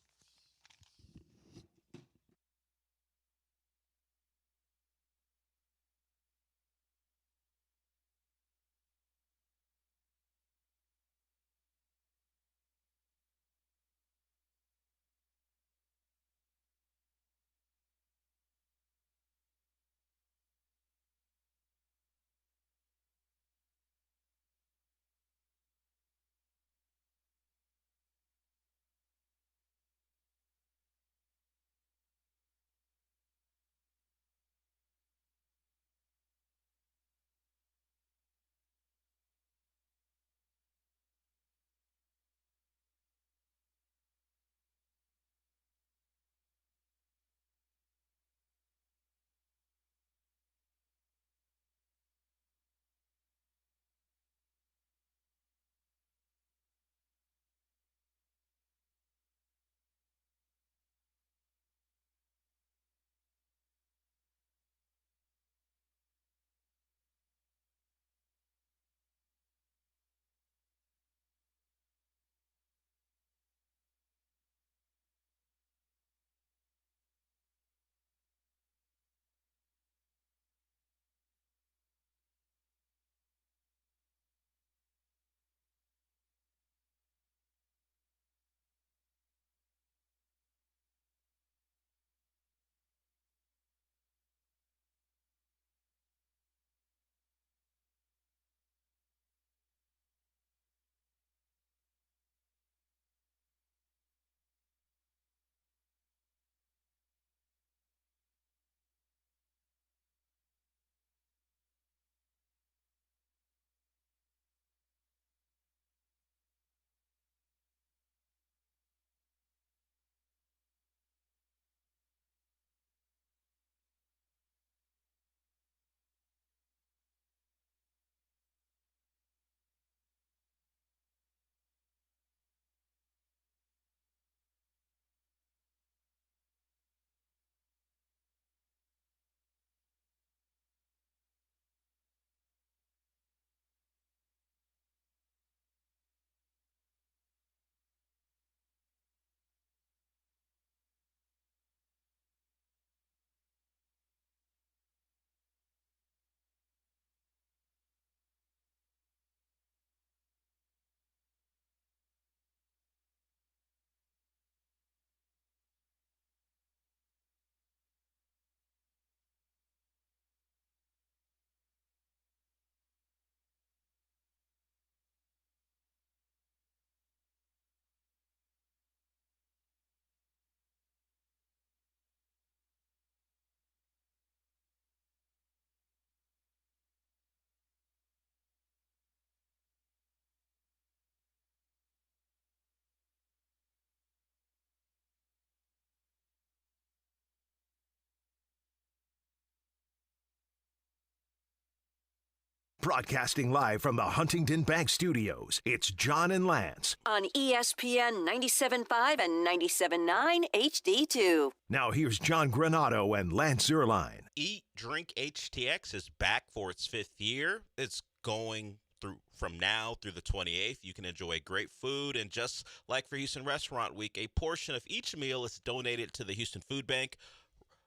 Broadcasting live from the Huntington Bank Studios, it's John and Lance. On ESPN 97.5 and 97.9 HD2. Now here's John Granado and Lance Zierlein. Eat Drink HTX is back for its 5th year. It's going through from now through the 28th. You can enjoy great food, and just like for Houston Restaurant Week, a portion of each meal is donated to the Houston Food Bank.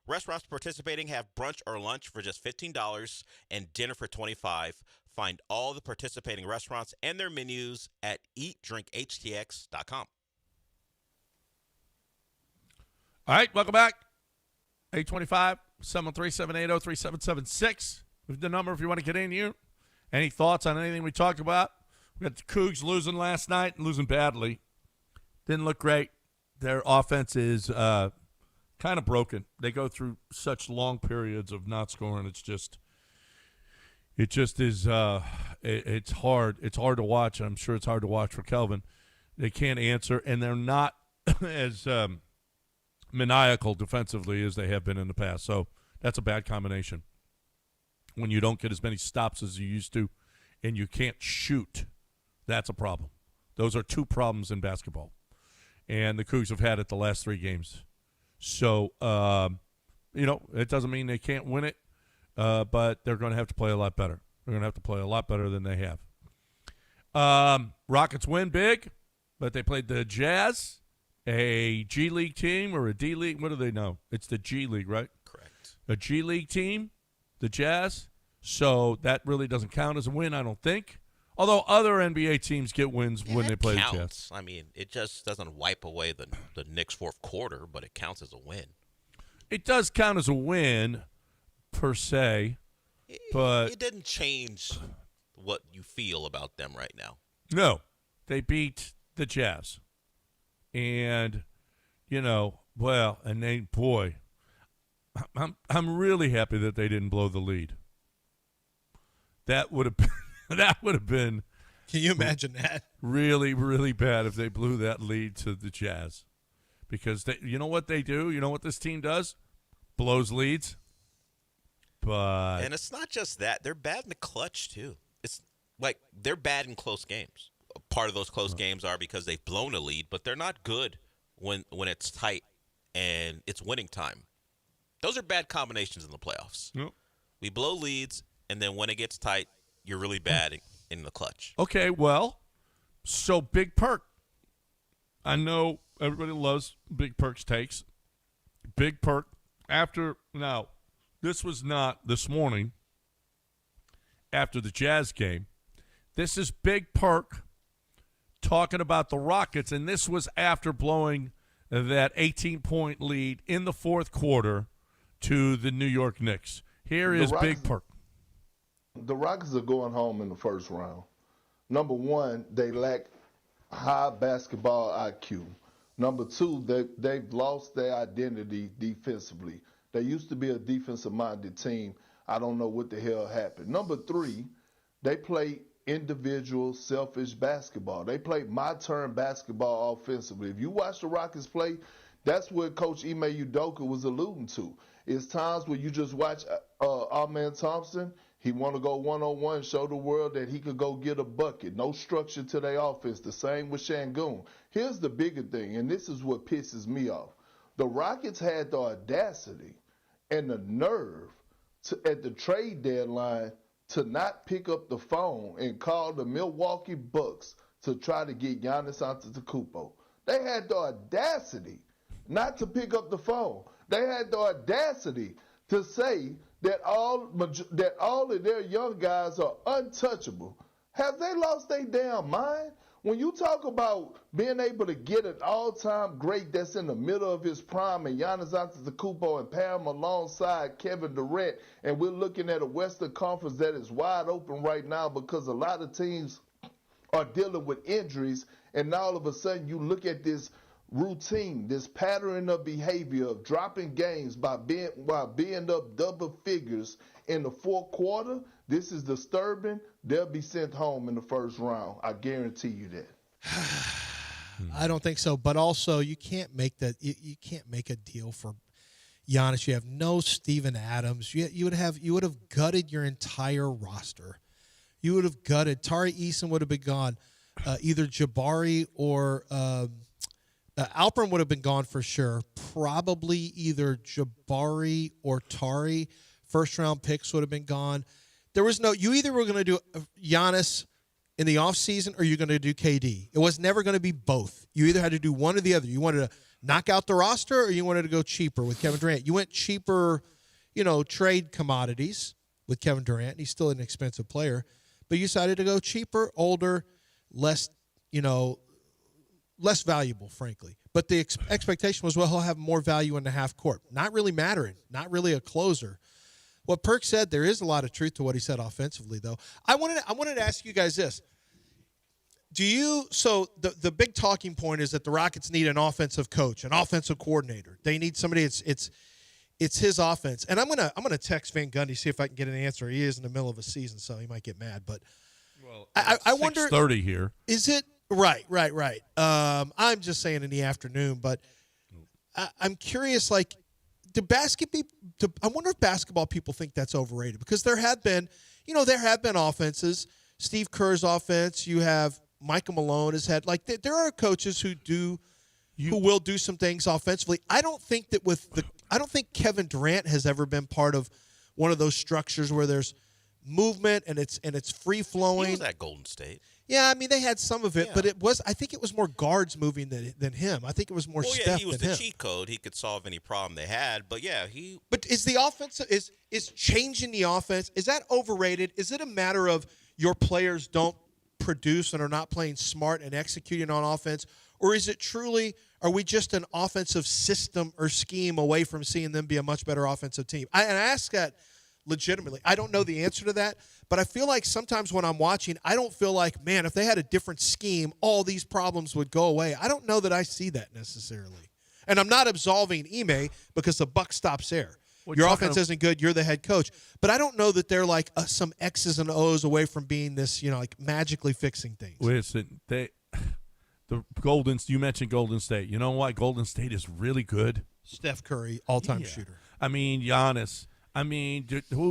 Restaurants participating have brunch or lunch for just $15 and dinner for $25. Find all the participating restaurants and their menus at eatdrinkhtx.com. All right, welcome back. 825-713-780-3776. With the number if you want to get in here. Any thoughts on anything we talked about? We got the Cougs losing last night and losing badly. Didn't look great. Their offense is kind of broken. They go through such long periods of not scoring. It just is. It's hard. It's hard to watch. I'm sure it's hard to watch for Kelvin. They can't answer, and they're not as maniacal defensively as they have been in the past. So that's a bad combination. When you don't get as many stops as you used to, and you can't shoot, that's a problem. Those are two problems in basketball, and the Cougs have had it the last 3 games. So, it doesn't mean they can't win it, but they're going to have to play a lot better. They're going to have to play a lot better than they have. Rockets win big, but they played the Jazz, a G League team or a D League. What do they know? It's the G League, right? Correct. A G League team, the Jazz. So that really doesn't count as a win, I don't think. Although other NBA teams get wins when they play the Jazz. I mean, it just doesn't wipe away the Knicks' fourth quarter, but it counts as a win. It does count as a win, per se, but it didn't change what you feel about them right now. No, they beat the Jazz, and I'm really happy that they didn't blow the lead. That would have been. That would have been. Can you imagine that? Really, really bad if they blew that lead to the Jazz. Because you know what they do? You know what this team does? Blows leads. And it's not just that. They're bad in the clutch, too. It's like they're bad in close games. Part of those close games are because they've blown a lead, but they're not good when it's tight and it's winning time. Those are bad combinations in the playoffs. Yep. We blow leads, and then when it gets tight, you're really bad in the clutch. Okay, well, so Big Perk. I know everybody loves Big Perk's takes. Big Perk, now, this was not this morning after the Jazz game. This is Big Perk talking about the Rockets, and this was after blowing that 18-point lead in the fourth quarter to the New York Knicks. Here is Big Perk. The Rockets are going home in the first round. Number one, they lack high basketball IQ. Number two, they've lost their identity defensively. They used to be a defensive-minded team. I don't know what the hell happened. Number three, they play individual, selfish basketball. They play my-turn basketball offensively. If you watch the Rockets play, that's what Coach Ime Udoka was alluding to. It's times where you just watch Amen Thompson. He want to go one-on-one, show the world that he could go get a bucket. No structure to their offense. The same with Şengün. Here's the bigger thing, and this is what pisses me off. The Rockets had the audacity and the nerve at the trade deadline to not pick up the phone and call the Milwaukee Bucks to try to get Giannis Antetokounmpo. They had the audacity not to pick up the phone. They had the audacity to say that all of their young guys are untouchable. Have they lost their damn mind? When you talk about being able to get an all-time great that's in the middle of his prime and Giannis Antetokounmpo and pair him alongside Kevin Durant, and we're looking at a Western Conference that is wide open right now because a lot of teams are dealing with injuries, and all of a sudden you look at this routine, this pattern of behavior of dropping games while being up double figures in the fourth quarter. This is disturbing. They'll be sent home in the first round. I guarantee you that. I don't think so. But also, you can't make that. You can't make a deal for Giannis. You have no Steven Adams. You would have gutted your entire roster You would have gutted. Tari Eason would have been gone. Either Jabari or Alpern would have been gone for sure. Probably either Jabari or Tari. First-round picks would have been gone. There was no – you either were going to do Giannis in the offseason or you're going to do KD. It was never going to be both. You either had to do one or the other. You wanted to knock out the roster or you wanted to go cheaper with Kevin Durant. You went cheaper, trade commodities with Kevin Durant. He's still an expensive player. But you decided to go cheaper, older, less valuable, frankly. But the expectation was, well, he'll have more value in the half court. Not really mattering. Not really a closer. What Perk said, there is a lot of truth to what he said offensively, though. I wanted to ask you guys this. So the big talking point is that the Rockets need an offensive coach, an offensive coordinator. They need somebody. It's his offense. And I'm gonna text Van Gundy, see if I can get an answer. He is in the middle of a season, so he might get mad. But I wonder. 6:30 here. Is it right? I'm just saying in the afternoon, but I'm curious. Like, I wonder if basketball people think that's overrated because there have been offenses. Steve Kerr's offense. You have Michael Malone has had there are coaches who will do some things offensively. I don't think Kevin Durant has ever been part of one of those structures where there's movement and it's free flowing. He was at Golden State. Yeah, I mean they had some of it, but I think it was more guards moving than him. I think it was more Steph than him. He was the cheat code. He could solve any problem they had. But But is the offense is changing the offense? Is that overrated? Is it a matter of your players don't produce and are not playing smart and executing on offense? Or is it truly, are we just an offensive system or scheme away from seeing them be a much better offensive team? I ask that legitimately. I don't know the answer to that, but I feel like sometimes when I'm watching, I don't feel like, man, if they had a different scheme, all these problems would go away. I don't know that I see that necessarily. And I'm not absolving Ime because the buck stops there. Your offense isn't good. You're the head coach. But I don't know that they're like some X's and O's away from being this, magically fixing things. Wait a second. You mentioned Golden State. You know why Golden State is really good? Steph Curry, all-time shooter. I mean, Giannis. I mean,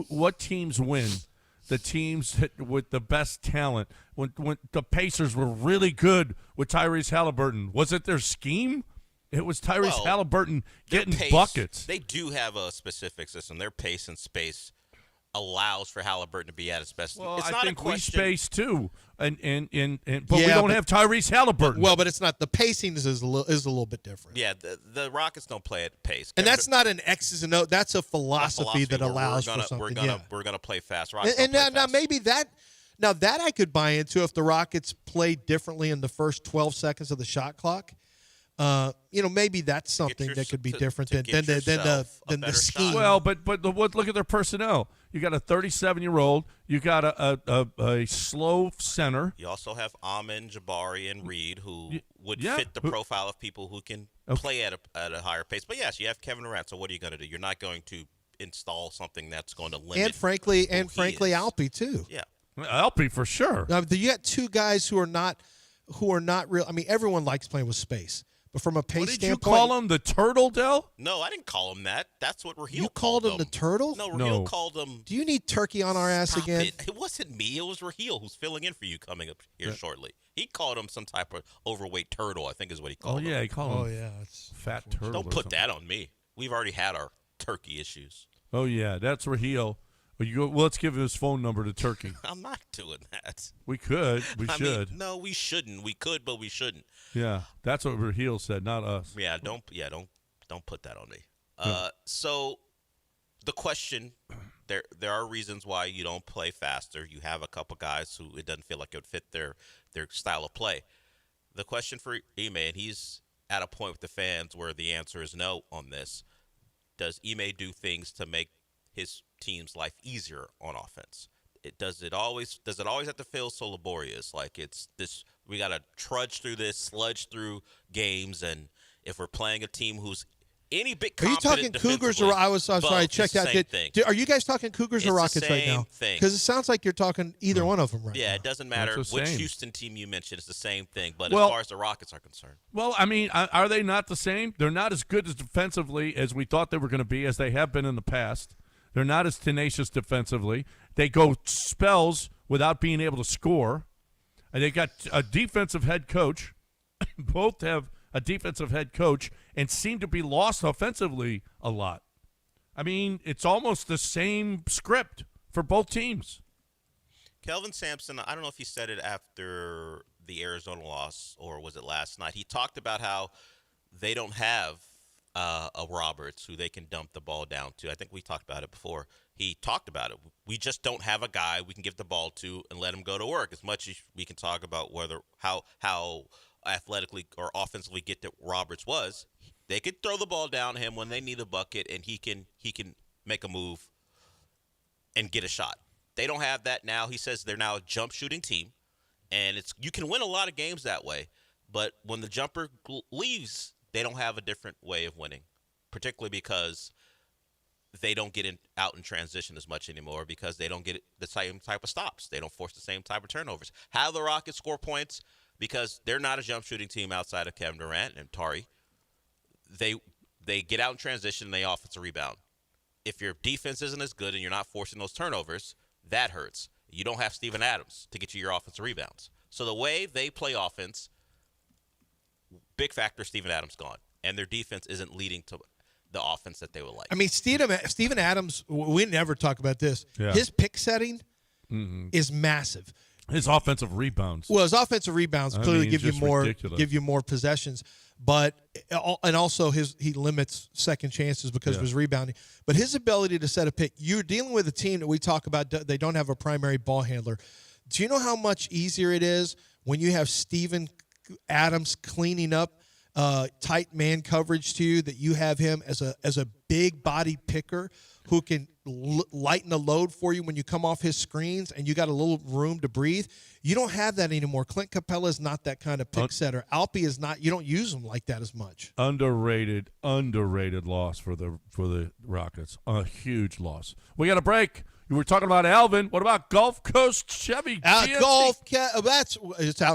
what teams win? The teams with the best talent. When the Pacers were really good with Tyrese Halliburton, was it their scheme? It was Tyrese Halliburton getting buckets. They do have a specific system. Their pace and space allows for Halliburton to be at his best. Well, it's I not think a question. we space too, but we don't have Tyrese Halliburton. Well, but it's not. The pacing is a little bit different. Yeah, the Rockets don't play at pace, and that's not an X's and O's. That's a philosophy that allows for something. We're gonna play fast. And now maybe that. Now that I could buy into if the Rockets played differently in the first 12 seconds of the shot clock. Maybe that's something that could be different than the scheme. Well, but look at their personnel. You got a 37-year-old. You got a slow center. You also have Amin, Jabari, and Reed, who would fit the profile of people who can play at a higher pace. But yes, you have Kevin Durant. So what are you going to do? You're not going to install something that's going to limit. And frankly, Alpi too. Yeah, Alpi for sure. Now, you got two guys who are not real. I mean, everyone likes playing with space. But from a pace standpoint, you call him the turtle, Del? No, I didn't call him that. That's what Raheel You called him the turtle? No, Raheel called him. Do you need turkey on our ass again? It wasn't me. It was Raheel who's filling in for you coming up here shortly. He called him some type of overweight turtle, I think is what he called him. Oh, yeah, he called him it's fat turtle. Don't put that on me. We've already had our turkey issues. Oh, yeah, that's Raheel. Well, let's give his phone number to Turkey. I'm not doing that. We could. We should. No, we shouldn't. We could, but we shouldn't. Yeah, that's what Raheel said, not us. Yeah, don't put that on me. So the question, there are reasons why you don't play faster. You have a couple guys who it doesn't feel like it would fit their style of play. The question for Ime, and he's at a point with the fans where the answer is no on this. Does Ime do things to make his team's life easier on offense? Does it always have to feel so laborious? Like it's this, we got to trudge through this, sludge through games, and if we're playing a team who's any bit competent, are you talking Cougars or I'm sorry, check that. Are you guys talking Cougars or Rockets right now? Because it sounds like you're talking either one of them right now. Yeah, it doesn't matter which Houston team you mention. It's the same thing. But as far as the Rockets are concerned, well, I mean, are they not the same? They're not as good as defensively as we thought they were going to be, as they have been in the past. They're not as tenacious defensively. They go spells without being able to score. And they got a defensive head coach. Both have a defensive head coach and seem to be lost offensively a lot. I mean, it's almost the same script for both teams. Kelvin Sampson, I don't know if he said it after the Arizona loss or was it last night. He talked about how they don't have a Roberts who they can dump the ball down to. I think we talked about it before. He talked about it. We just don't have a guy we can give the ball to and let him go to work. As much as we can talk about how athletically or offensively gifted Roberts was, they could throw the ball down to him when they need a bucket, and he can make a move and get a shot. They don't have that now. He says they're now a jump shooting team, and you can win a lot of games that way. But when the jumper leaves, they don't have a different way of winning, particularly because they don't get out in transition as much anymore because they don't get the same type of stops. They don't force the same type of turnovers. How the Rockets score points? Because they're not a jump shooting team outside of Kevin Durant and Tari. They get out in transition and they offensive rebound. If your defense isn't as good and you're not forcing those turnovers, that hurts. You don't have Steven Adams to get you your offensive rebounds. So the way they play offense, big factor, Steven Adams gone. And their defense isn't leading to the offense that they would like. I mean, Steven Adams, we never talk about this. Yeah. His pick setting is massive. His offensive rebounds. Well, his offensive rebounds clearly give ridiculous. you more possessions, but and also he limits second chances because of his rebounding. But his ability to set a pick, you're dealing with a team that we talk about. They don't have a primary ball handler. Do you know how much easier it is when you have Steven Adams cleaning up tight man coverage to you? That you have him as a big body picker who can lighten the load for you when you come off his screens and you got a little room to breathe. You don't have that anymore. Clint Capella is not that kind of pick setter. Alpi is not. You don't use him like that as much. Underrated loss for the Rockets. A huge loss. We got a break. You were talking about Alvin. What about Gulf Coast Chevy? It's out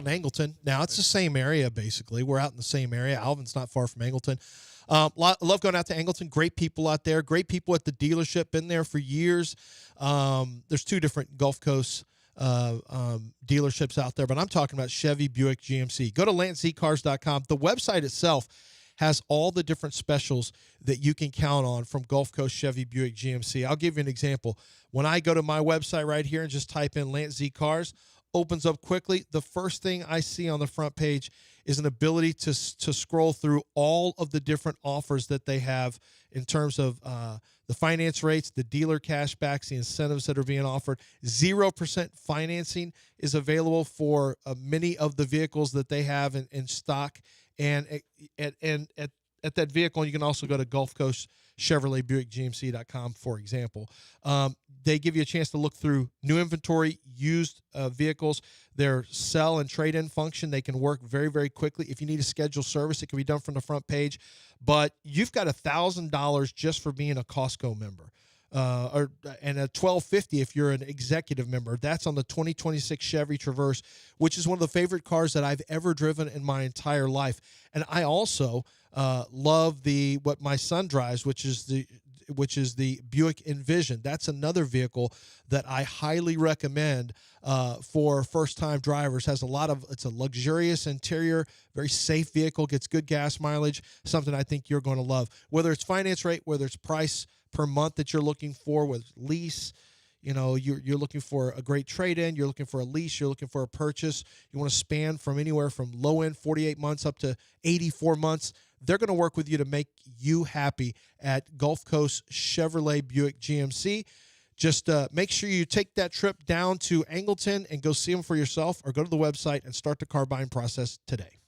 in Angleton. Now it's the same area basically. We're out in the same area. Alvin's not far from Angleton. Love going out to Angleton. Great people out there. Great people at the dealership. Been there for years. There's two different Gulf Coast dealerships out there, but I'm talking about Chevy, Buick, GMC. Go to LanceZCars.com. The website itself has all the different specials that you can count on from Gulf Coast, Chevy, Buick, GMC. I'll give you an example. When I go to my website right here and just type in Lance Z Cars, opens up quickly. The first thing I see on the front page is an ability to scroll through all of the different offers that they have in terms of the finance rates, the dealer cashbacks, the incentives that are being offered. 0% financing is available for many of the vehicles that they have in stock. And at that vehicle, you can also go to Gulf Coast Chevrolet Buick GMC.com, for example. They give you a chance to look through new inventory, used vehicles, their sell and trade-in function. They can work very, very quickly. If you need a scheduled service, it can be done from the front page. But you've got $1,000 just for being a Costco member. And a $1,250 if you're an executive member. That's on the 2026 Chevy Traverse, which is one of the favorite cars that I've ever driven in my entire life. And I also love what my son drives, which is the Buick Envision. That's another vehicle that I highly recommend for first-time drivers. It's a luxurious interior, very safe vehicle, gets good gas mileage, something I think you're going to love. Whether it's finance rate, whether it's price per month that you're looking for, with lease, you're looking for a great trade-in, you're looking for a lease, you're looking for a purchase, you want to span from anywhere from low-end 48 months up to 84 months, they're going to work with you to make you happy at Gulf Coast Chevrolet Buick GMC. Just make sure you take that trip down to Angleton and go see them for yourself, or go to the website and start the car buying process today.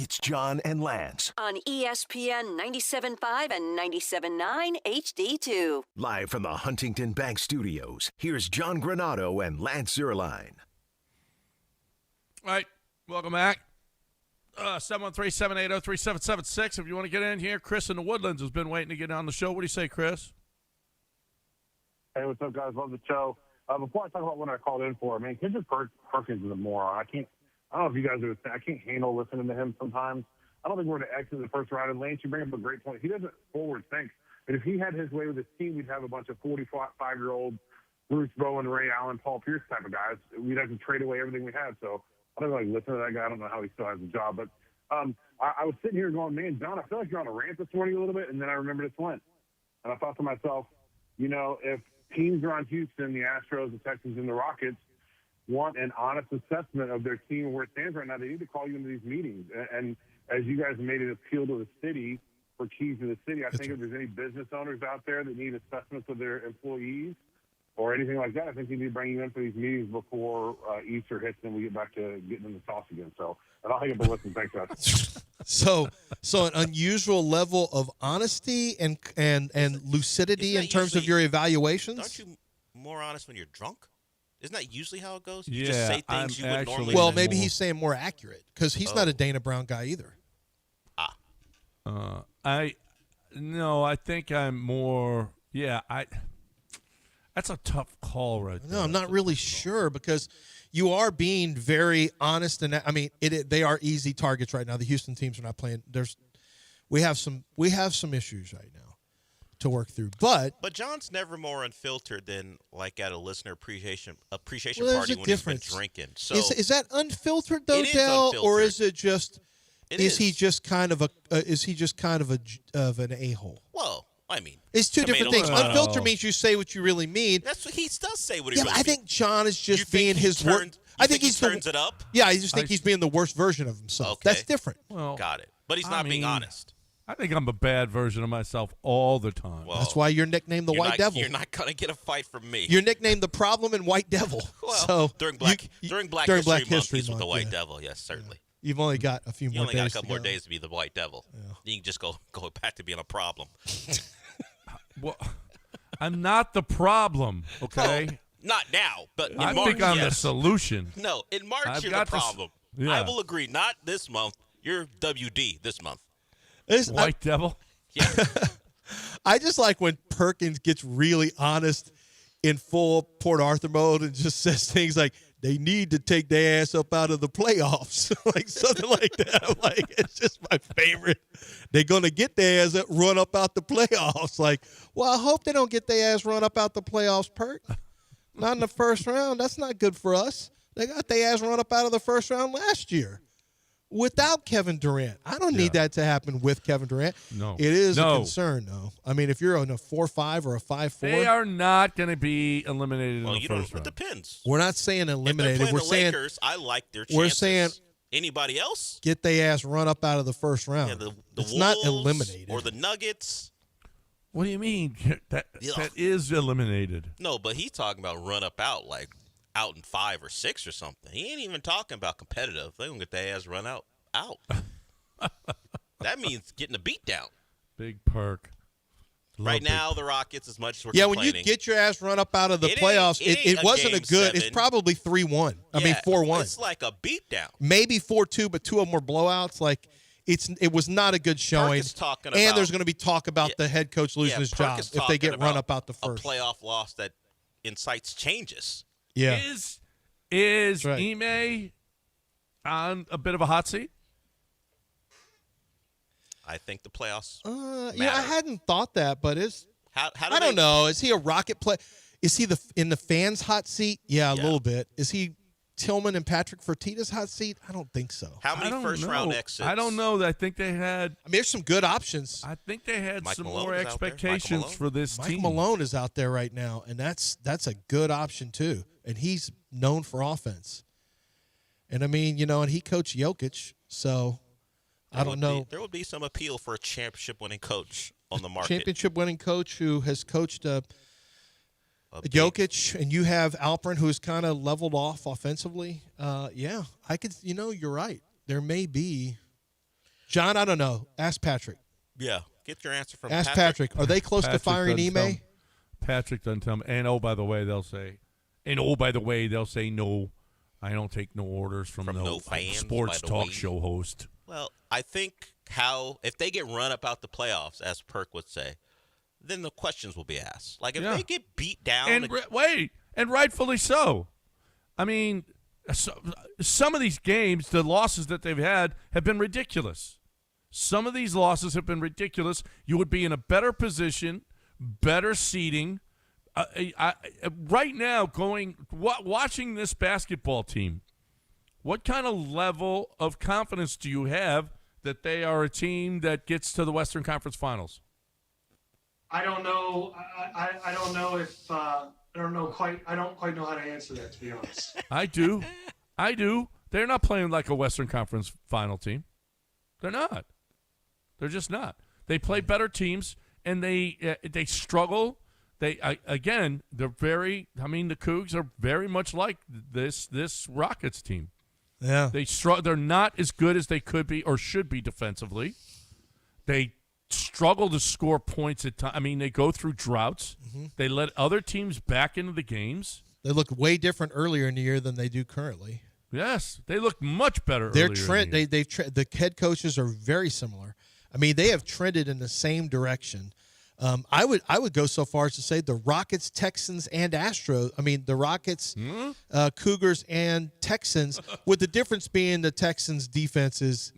It's John and Lance. On ESPN 97.5 and 97.9 HD2. Live from the Huntington Bank Studios, here's John Granado and Lance Zierlein. All right, welcome back. 713-780-3776. If you want to get in here, Chris in the Woodlands has been waiting to get on the show. What do you say, Chris? Hey, what's up, guys? Love the show. Before I talk about what I called in for, man, Kendrick Perkins is a moron. I don't know if you guys are. I can't handle listening to him sometimes. I don't think we're going to exit the first round. And Lance, you bring up a great point. He doesn't forward think. But if he had his way with his team, we'd have a bunch of 45-year-old Bruce Bowen, Ray Allen, Paul Pierce type of guys. We'd have to trade away everything we have. So I don't listen to that guy. I don't know how he still has a job. But I was sitting here going, man, John, I feel like you're on a rant this morning a little bit. And then I remembered it's Lent. And I thought to myself, if teams around Houston, the Astros, the Texans, and the Rockets want an honest assessment of their team and where it stands right now, they need to call you into these meetings. And as you guys made an appeal to the city for keys to the city, I think if there's any business owners out there that need assessments of their employees or anything like that, I think you need to bring you in for these meetings before Easter hits and we get back to getting in the sauce again. So, and I'll hang up and listen. Thanks, guys. So an unusual level of honesty and lucidity in terms of your evaluations. Aren't you more honest when you're drunk? Isn't that usually how it goes? You just say things you would normally. Well, maybe he's saying more accurate because he's not a Dana Brown guy either. I think I'm more. Yeah, that's a tough call right there. No, I'm not really sure because you are being very honest, and I mean, they are easy targets right now. The Houston teams are not playing. We have some issues right now to work through, but John's never more unfiltered than like at a listener appreciation party when he's been drinking. So is that unfiltered though, Dell, or is it just? He just kind of an a-hole? Well, I mean, it's two different things. Unfiltered means you say what you really mean. That's what he does say. What he really I think means. John is just being his worst. I think he turns it up. Yeah, I just think he's being the worst version of himself. Okay. That's different. Well, got it. But he's not being honest. I think I'm a bad version of myself all the time. Well, that's why you're nicknamed the White Devil. You're not gonna get a fight from me. You're nicknamed the Problem and White Devil. Well, so during Black History Month, he's with the White Devil. Yes, certainly. You've only got a few more days. You only got a couple more days to be the White Devil. Yeah. You can just go back to being a problem. Well, I'm not the problem, okay? Oh, not now, but in I March, think I'm the solution. No, in March you're the problem. I will agree. Not this month. You're WD this month. White Devil? Yeah. I just like when Perkins gets really honest in full Port Arthur mode and just says things like, they need to take their ass up out of the playoffs, like something like that. I'm like, it's just my favorite. They're going to get their ass run up out the playoffs. Like, well, I hope they don't get their ass run up out the playoffs, Perk. Not in the first round. That's not good for us. They got their ass run up out of the first round last year without Kevin Durant. I don't need that to happen with Kevin Durant. No. It is a concern, though. I mean, if you're on a 4-5 or a 5-4. They are not going to be eliminated in the first round. It depends. We're not saying eliminated. If we're the saying Lakers, I like their chances. We're saying anybody else? Get their ass run up out of the first round. Yeah, the it's Wolves not eliminated. or the Nuggets. What do you mean? That is eliminated. No, but he's talking about run up out, like out in 5 or 6 or something. He ain't even talking about competitive. They're going to get their ass run out. That means getting a beat down. Big Perk. Right now, the Rockets, as much as we're complaining. When you get your ass run up out of the playoffs, it wasn't a good. It's probably 3-1. I mean 4-1. It's like a beatdown. Maybe 4-2, but 2 of them were blowouts. Like it was not a good showing. And there's going to be talk about the head coach losing his job if they get run up out the first. A playoff loss that incites changes. Yeah. Is Ime on a bit of a hot seat? I think the playoffs. Yeah, I hadn't thought that, but I don't know. Is he a Rocket play? Is he in the fans' hot seat? Yeah, a little bit. Is he Tillman and Patrick Fertitta's hot seat? I don't think so. How many first-round exits? I don't know. I think they had. I mean, there's some good options. I think they had some more expectations for this team. Mike Malone is out there right now, and that's a good option too. And he's known for offense. And I mean, and he coached Jokic, so. I don't know. There would be some appeal for a championship-winning coach on the market. Championship-winning coach who has coached Jokic, and you have Alpern, who's kind of leveled off offensively. Yeah, I could. You're right. There may be John, I don't know. Ask Patrick. Yeah, get your answer from Ask Patrick. Are they close Patrick to firing doesn't tell Ime? him. Patrick doesn't tell me. And oh, by the way, they'll say, no, I don't take no orders from no fans, sports by the talk way. show host. Well, I think if they get run up out the playoffs, as Perk would say, then the questions will be asked. Like if they get beat down, and rightfully so. I mean, some of these games, the losses that they've had have been ridiculous. Some of these losses have been ridiculous. You would be in a better position, better seating. Right now, watching this basketball team, what kind of level of confidence do you have that they are a team that gets to the Western Conference Finals? I don't know. I don't know if I don't quite know how to answer that, to be honest. I do. They're not playing like a Western Conference final team. They're not. They're just not. They play better teams, and they struggle. The Cougs are very much like this Rockets team. Yeah. They're not as good as they could be or should be defensively. They struggle to score points at times. I mean, they go through droughts. Mm-hmm. They let other teams back into the games. They looked way different earlier in the year than they do currently. Yes, they look much better. Their earlier trend, in the year. the head coaches are very similar. I mean, they have trended in the same direction. I would go so far as to say the Rockets, Texans, and Astros. I mean, the Rockets, Cougars, and Texans, with the difference being the Texans' defense is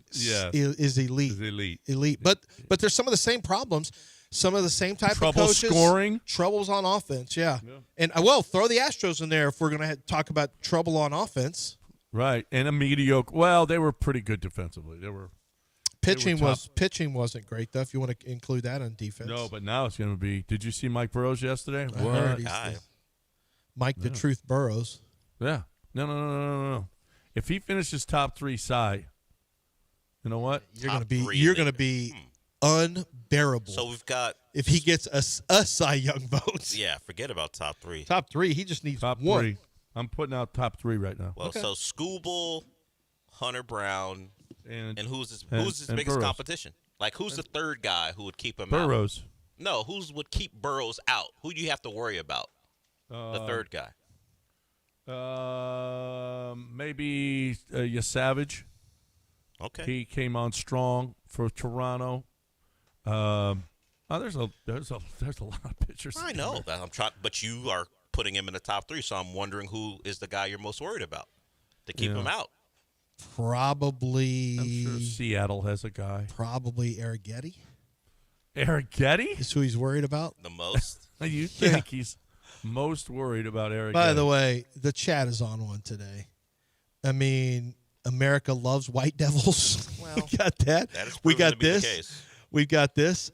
elite. Elite. But there's some of the same problems, some of the same type Trouble of coaches. scoring. Troubles on offense, yeah. And, throw the Astros in there if we're going to talk about trouble on offense. Right, and a mediocre. Well, they were pretty good defensively. Pitching wasn't great, though, if you want to include that on defense. No, but now it's going to be. Did you see Mike Burrows yesterday? I heard Mike the Truth Burrows. Yeah. No. If he finishes top 3 Cy, you know what? You're going to be unbearable. So we've got if he gets a Cy Young vote. Yeah, forget about top 3. Top 3, he just needs top one. 3. I'm putting out top 3 right now. Well, so Scooble, Hunter Brown, and who's his biggest Burrows. competition? Like, who's the third guy who would keep him Burrows. out? No, who would keep Burrows out? Who do you have to worry about? The third guy. Maybe Savage. Okay. He came on strong for Toronto. There's a lot of pitchers. I know that I'm trying, but you are putting him in the top 3, so I'm wondering who is the guy you're most worried about to keep him out. Probably. I'm sure Seattle has a guy. Probably Arrighetti. Arrighetti is who he's worried about the most. You think he's most worried about Arrighetti? By the way, the chat is on one today. I mean, America loves white devils. Well, we got that. We got this. We got this.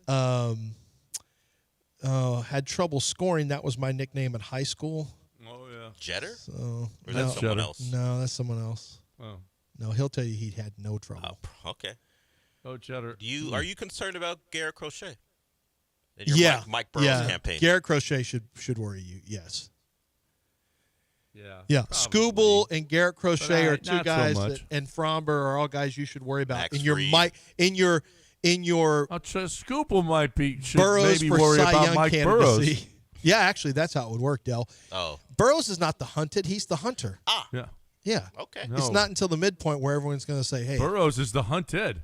Had trouble scoring. That was my nickname in high school. Oh yeah, Jetter. So, or is that someone else? No, that's someone else. Oh. No, he'll tell you he had no trouble. Oh, okay. Oh, Jetter. Are you concerned about Garrett Crochet? In your Mike Burrows campaign. Garrett Crochet should worry you. Yes. Yeah. Scooble and Garrett Crochet are two not guys, so much. and Fromber are all guys you should worry about. Max In your Fried. in your Scooble might be should Burrows maybe for worry Cy about Young Mike candidacy. Burrows. Yeah, actually, that's how it would work, Del. Oh. Burrows is not the hunted; he's the hunter. Yeah. Yeah. Okay. No. It's not until the midpoint where everyone's going to say, "Hey, Burrows is the hunted.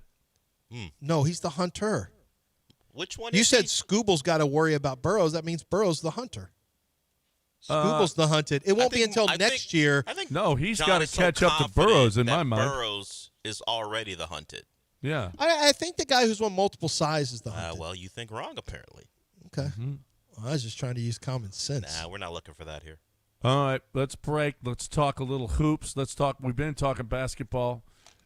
No, he's the hunter." Which one? You is said he? Scooble's got to worry about Burrows. That means Burrows the hunter. Scooble's the hunted. It won't be until next year. I think No, he's John got to is so catch up to confident Burrows in that my mind. Burrows is already the hunted. Yeah. I think the guy who's won multiple sides is the hunted. Well, you think wrong, apparently. Okay. Well, I was just trying to use common sense. Nah, we're not looking for that here. All right, let's break. Let's talk a little hoops. We've been talking basketball.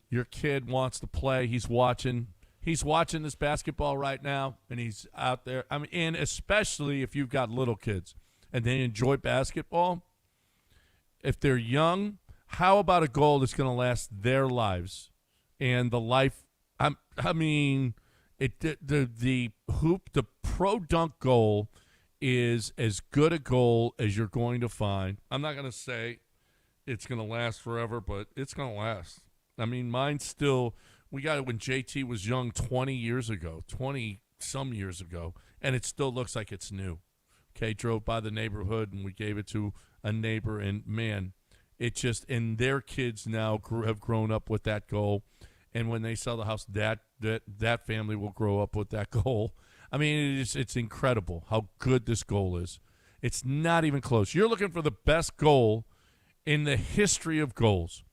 Your kid wants to play. He's watching this basketball right now, and he's out there. I mean, and especially if you've got little kids and they enjoy basketball. If they're young, how about a goal that's going to last their lives and the life? The hoop, the pro dunk goal is as good a goal as you're going to find. I'm not going to say it's going to last forever, but it's going to last. I mean, mine still, We got it when JT was young 20 years ago, 20-some years ago, and it still looks like it's new. Okay, drove by the neighborhood, and we gave it to a neighbor, and, man, it just – and their kids now have grown up with that goal. And when they sell the house, that family will grow up with that goal. I mean, it's incredible how good this goal is. It's not even close. You're looking for the best goal in the history of goals.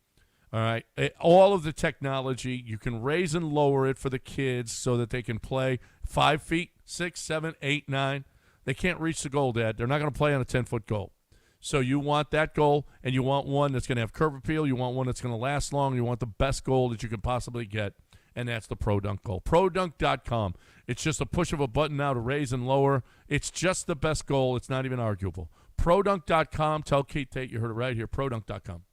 All right. All of the technology, you can raise and lower it for the kids so that they can play 5 feet, 6, 7, 8, 9. They can't reach the goal, Dad. They're not going to play on a 10-foot goal. So you want that goal, and you want one that's going to have curve appeal. You want one that's going to last long. You want the best goal that you can possibly get, and that's the Pro Dunk goal. ProDunk.com. It's just a push of a button now to raise and lower. It's just the best goal. It's not even arguable. ProDunk.com. Tell Kate Tate you heard it right here. ProDunk.com.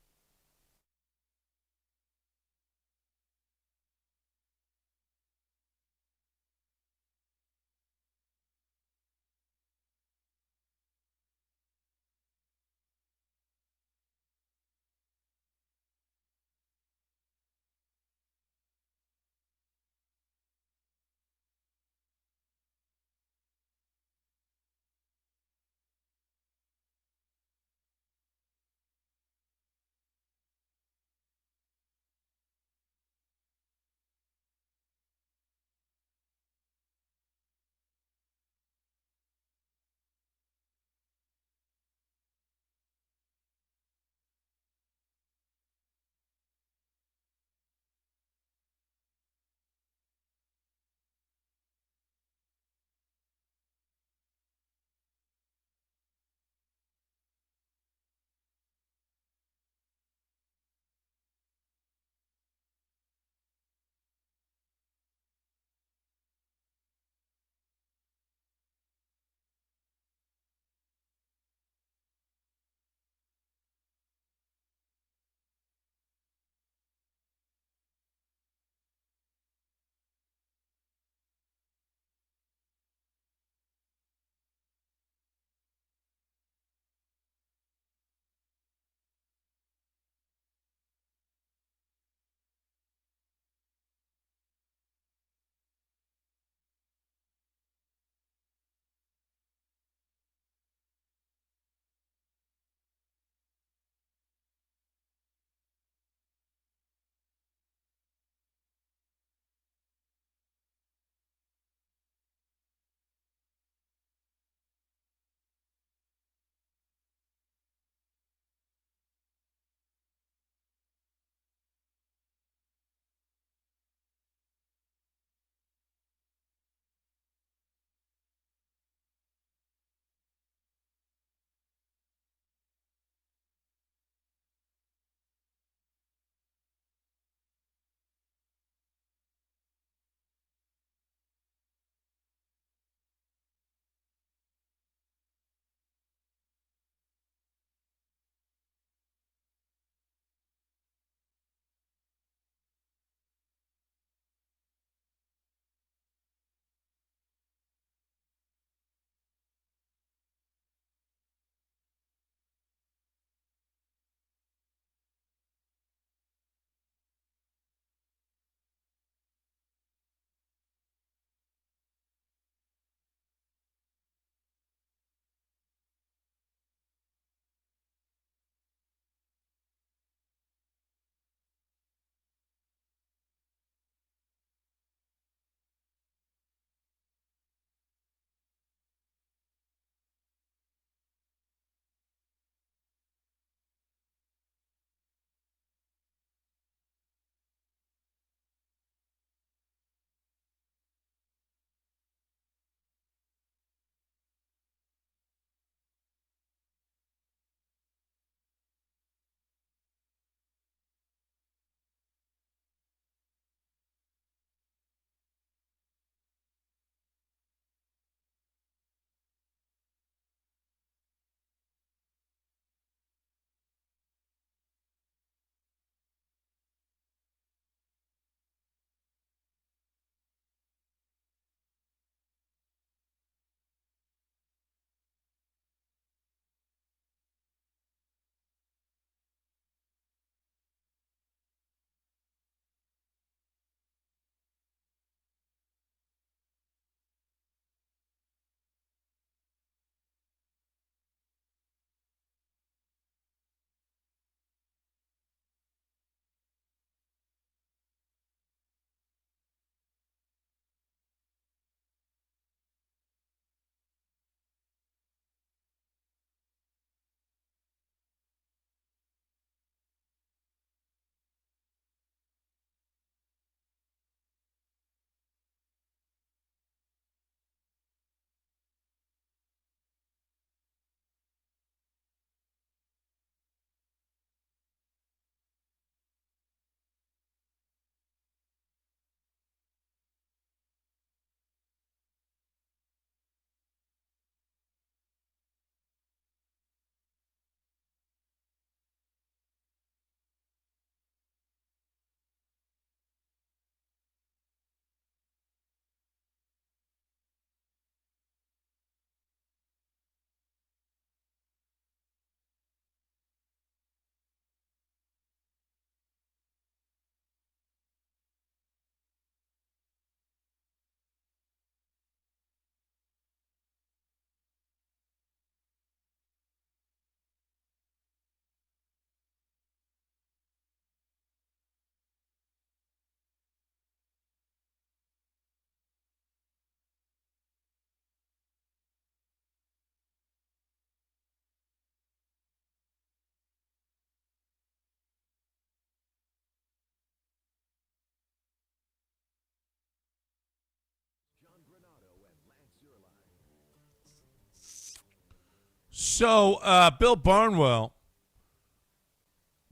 So Bill Barnwell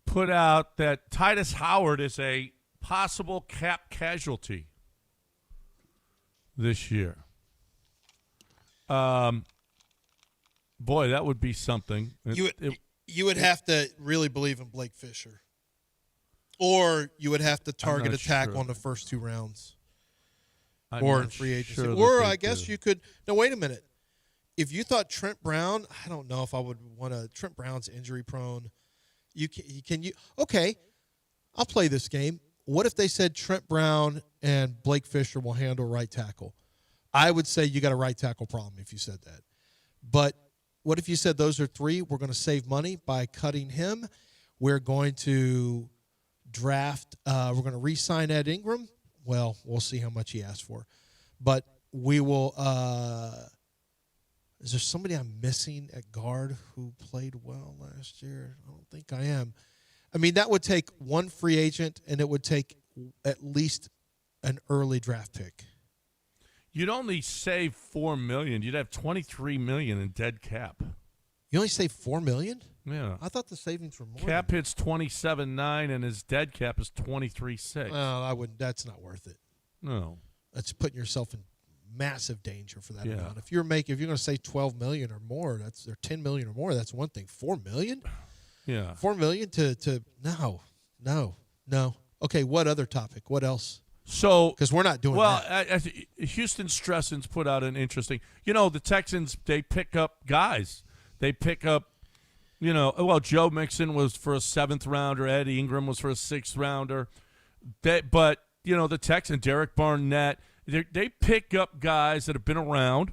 put out that Titus Howard is a possible cap casualty this year. Boy, that would be something. You would have to really believe in Blake Fisher. Or you would have to target attack on the first 2 rounds. Or in free agency. Or I guess you could – no, wait a minute. If you thought Trent Brown – I don't know if I would want to – Trent Brown's injury prone. Okay, I'll play this game. What if they said Trent Brown and Blake Fisher will handle right tackle? I would say you got a right tackle problem if you said that. But what if you said those are 3? We're going to save money by cutting him. We're going to draft we're going to re-sign Ed Ingram. Well, we'll see how much he asks for. But we will is there somebody I'm missing at guard who played well last year? I don't think I am. I mean, that would take 1 free agent, and it would take at least an early draft pick. You'd only save $4 million. You'd have $23 million in dead cap. You only save $4 million? Yeah. I thought the savings were more. Cap hits 27.9, and his dead cap is 23.6. Well, I wouldn't. That's not worth it. No. That's putting yourself in massive danger for that amount. If you're going to say $12 million or more, or $10 million or more, that's one thing. $4 million? Yeah. $4 million to no. Okay, what other topic? What else? So, because we're not doing that. Well, Houston Stressens put out an interesting. The Texans, they pick up guys. They pick up, Joe Mixon was for a 7th rounder. Eddie Ingram was for a 6th rounder. But the Texans, Derek Barnett, they pick up guys that have been around,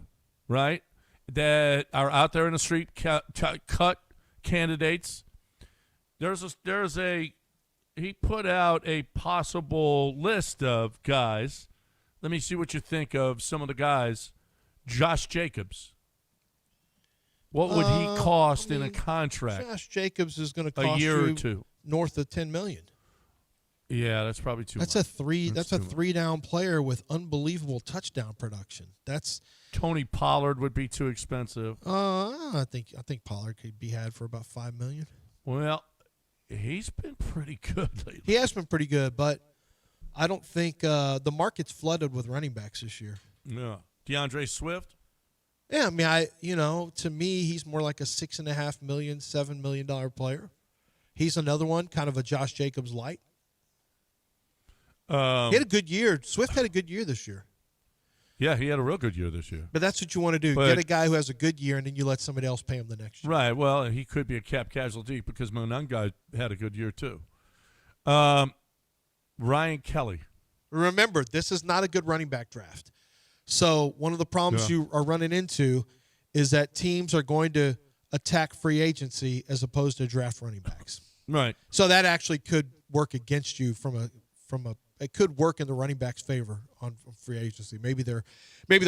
right? That are out there in the street, cut candidates. He put out a possible list of guys. Let me see what you think of some of the guys. Josh Jacobs. What would he cost in a contract? Josh Jacobs is going to cost a year you or two, north of $10 million. Yeah, that's probably too much. That's a 3-down player with unbelievable touchdown production. That's Tony Pollard would be too expensive. I think Pollard could be had for about $5 million. Well, he's been pretty good lately. He has been pretty good, but I don't think the market's flooded with running backs this year. Yeah, DeAndre Swift. Yeah, I mean, to me, he's more like a $6.5 million, $7 million player. He's another one, kind of a Josh Jacobs light. He had a good year. Swift had a good year this year. Yeah, he had a real good year this year. But that's what you want to do. Get a guy who has a good year, and then you let somebody else pay him the next year. Right. Well, he could be a cap casualty because Monunga had a good year too. Ryan Kelly. Remember, this is not a good running back draft. So one of the problems you are running into is that teams are going to attack free agency as opposed to draft running backs. Right. So that actually could work against you from a it could work in the running back's favor on free agency. Maybe their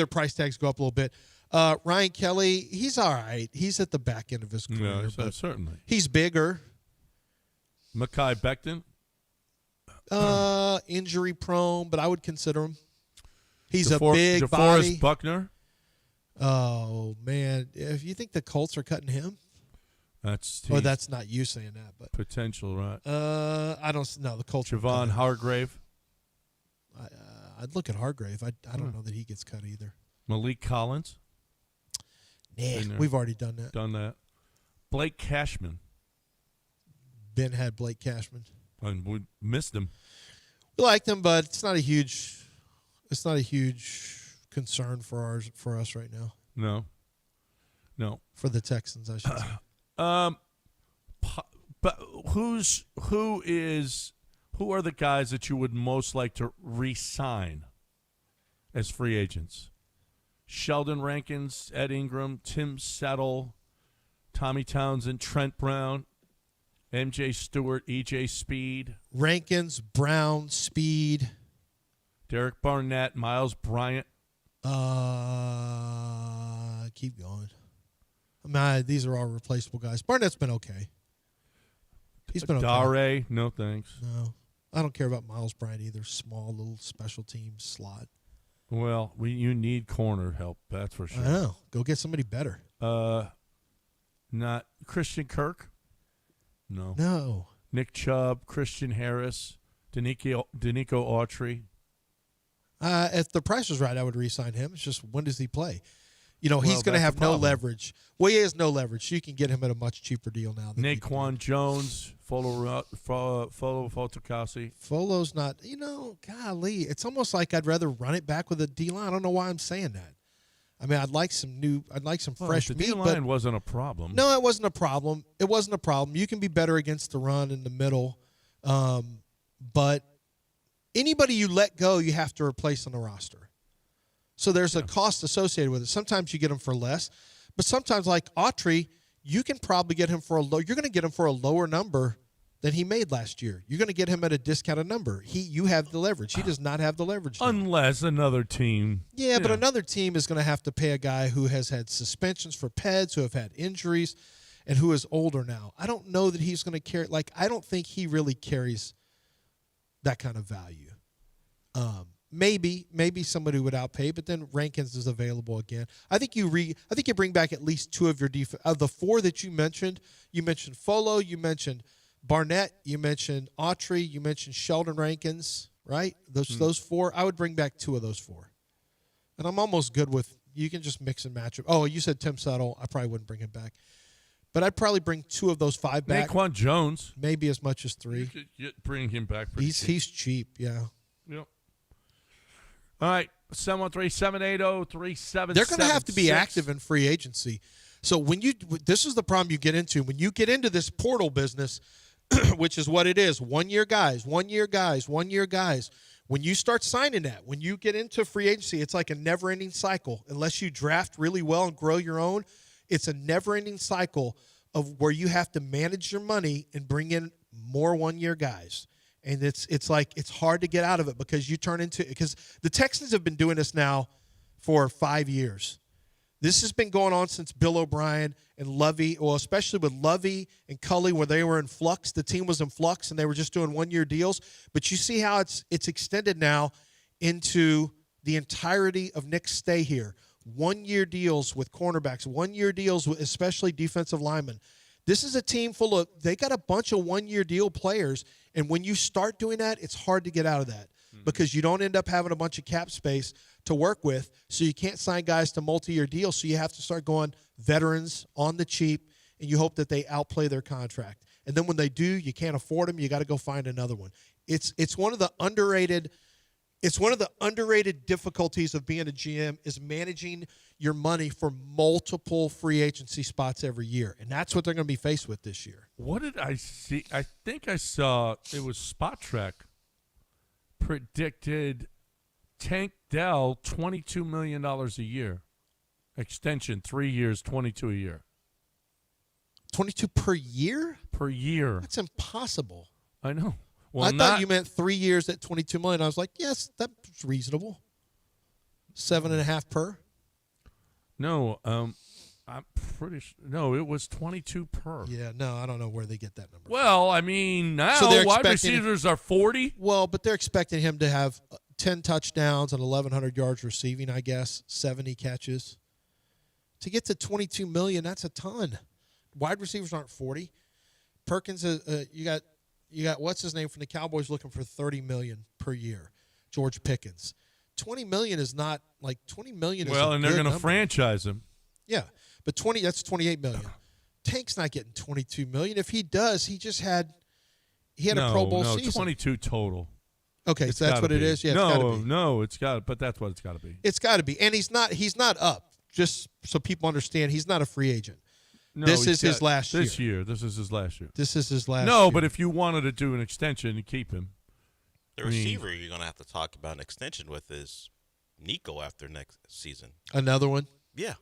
price tags go up a little bit. Ryan Kelly, he's all right. He's at the back end of his career. Yeah, certainly. He's bigger. Mekhi Becton. Injury prone, but I would consider him. He's a DeForest big body. Buckner. Oh man, if you think the Colts are cutting him, that's not you saying that, but potential, right? I don't know the Colts. Javon Hargrave. I'd look at Hargrave. I don't know that he gets cut either. Malik Collins. Nah, we've already done that. Blake Cashman. Ben had Blake Cashman, and we missed him. We liked him, but it's not a huge concern for us right now. No. For the Texans, I should say. But who are the guys that you would most like to re-sign as free agents? Sheldon Rankins, Ed Ingram, Tim Settle, Tommy Townsend, Trent Brown, MJ Stewart, EJ Speed. Rankins, Brown, Speed. Derek Barnett, Miles Bryant. Keep going. These are all replaceable guys. Barnett's been okay. He's been okay. Dare, no thanks. No. I don't care about Miles Bryant either. Small little special team slot. Well, you need corner help, that's for sure. I know. Go get somebody better. Not Christian Kirk? No. No. Nick Chubb, Christian Harris, Danico Autry. If the price was right, I would re-sign him. It's just, when does he play? He's going to that's have the no problem. leverage. Well, he has no leverage. So you can get him at a much cheaper deal now. Naquan Jones, Folo Fotokasi. Folo's not, golly. It's almost like I'd rather run it back with a D-line. I don't know why I'm saying that. I mean, I'd like some fresh the meat. D-line wasn't a problem. No, it wasn't a problem. It wasn't a problem. You can be better against the run in the middle. But anybody you let go, you have to replace on the roster. So there's a cost associated with it. Sometimes you get them for less, but sometimes, like Autry, you can probably get him for you're going to get him for a lower number than he made last year. You're going to get him at a discounted number. You have the leverage. He does not have the leverage now. Unless another team. Yeah, but another team is going to have to pay a guy who has had suspensions for PEDs, who have had injuries, and who is older now. I don't know that he's going to carry. I don't think he really carries that kind of value. Maybe somebody would outpay, but then Rankins is available again. I think you bring back at least two of your of the four that you mentioned. You mentioned Folo, you mentioned Barnett, you mentioned Autry, you mentioned Sheldon Rankins, right? Those four. I would bring back two of those four, and I'm almost good with. You can just mix and match them. Oh, you said Tim Settle. I probably wouldn't bring him back, but I'd probably bring two of those five back. Naquan Jones, maybe as much as three. You bring him back. He's cheap, yeah. Yep. All right, 713-780-3776. They're going to have to be active in free agency. So this is the problem you get into. When you get into this portal business, which is what it is, 1 year guys. When you start signing that, when you get into free agency, it's like a never-ending cycle. Unless you draft really well and grow your own, it's a never-ending cycle of where you have to manage your money and bring in more 1 year guys. And it's like it's hard to get out of it because the Texans have been doing this now for 5 years. This has been going on since Bill O'Brien and Lovey, well, especially with Lovey and Culley, where they were in flux. The team was in flux, and they were just doing 1 year deals. But you see how it's extended now into the entirety of Nick's stay here. 1 year deals with cornerbacks, 1 year deals with especially defensive linemen. This is a team they got a bunch of 1 year deal players. And when you start doing that, it's hard to get out of that because you don't end up having a bunch of cap space to work with. So you can't sign guys to multi-year deals. So you have to start going veterans on the cheap, and you hope that they outplay their contract. And then when they do, you can't afford them. You got to go find another one. It's one of the underrated. It's one of the underrated difficulties of being a GM is managing your money for multiple free agency spots every year. And that's what they're going to be faced with this year. What did I see? I think I saw it was Spot Trek predicted Tank Dell $22 million a year. Extension, 3 years, 22 a year. 22 per year? Per year. That's impossible. I know. Well, I thought you meant 3 years at $22 million. I was like, yes, that's reasonable. 7.5 per. No, I'm pretty sure. No, it was 22 per. Yeah, no, I don't know where they get that number. Well, I mean, now wide receivers are 40. Well, but they're expecting him to have 10 touchdowns and 1,100 yards receiving, I guess, 70 catches. To get to $22 million, that's a ton. Wide receivers aren't 40. Perkins, you got what's his name from the Cowboys looking for $30 million per year. George Pickens. $20 million is not like $20 million. Well, and they're going to franchise him. Yeah, but that's $28 million. Tank's not getting $22 million. If he does, he had a Pro Bowl season. 22 total. Okay, so that's what it is. Yeah, but that's what it's got to be. It's got to be, and he's not up. Just so people understand, he's not a free agent. No, this is his last year. This year. This is his last year. This is his last year. No, but if you wanted to do an extension and keep him. The receiver you're going to have to talk about an extension with is Nico after next season. Another one? Yeah.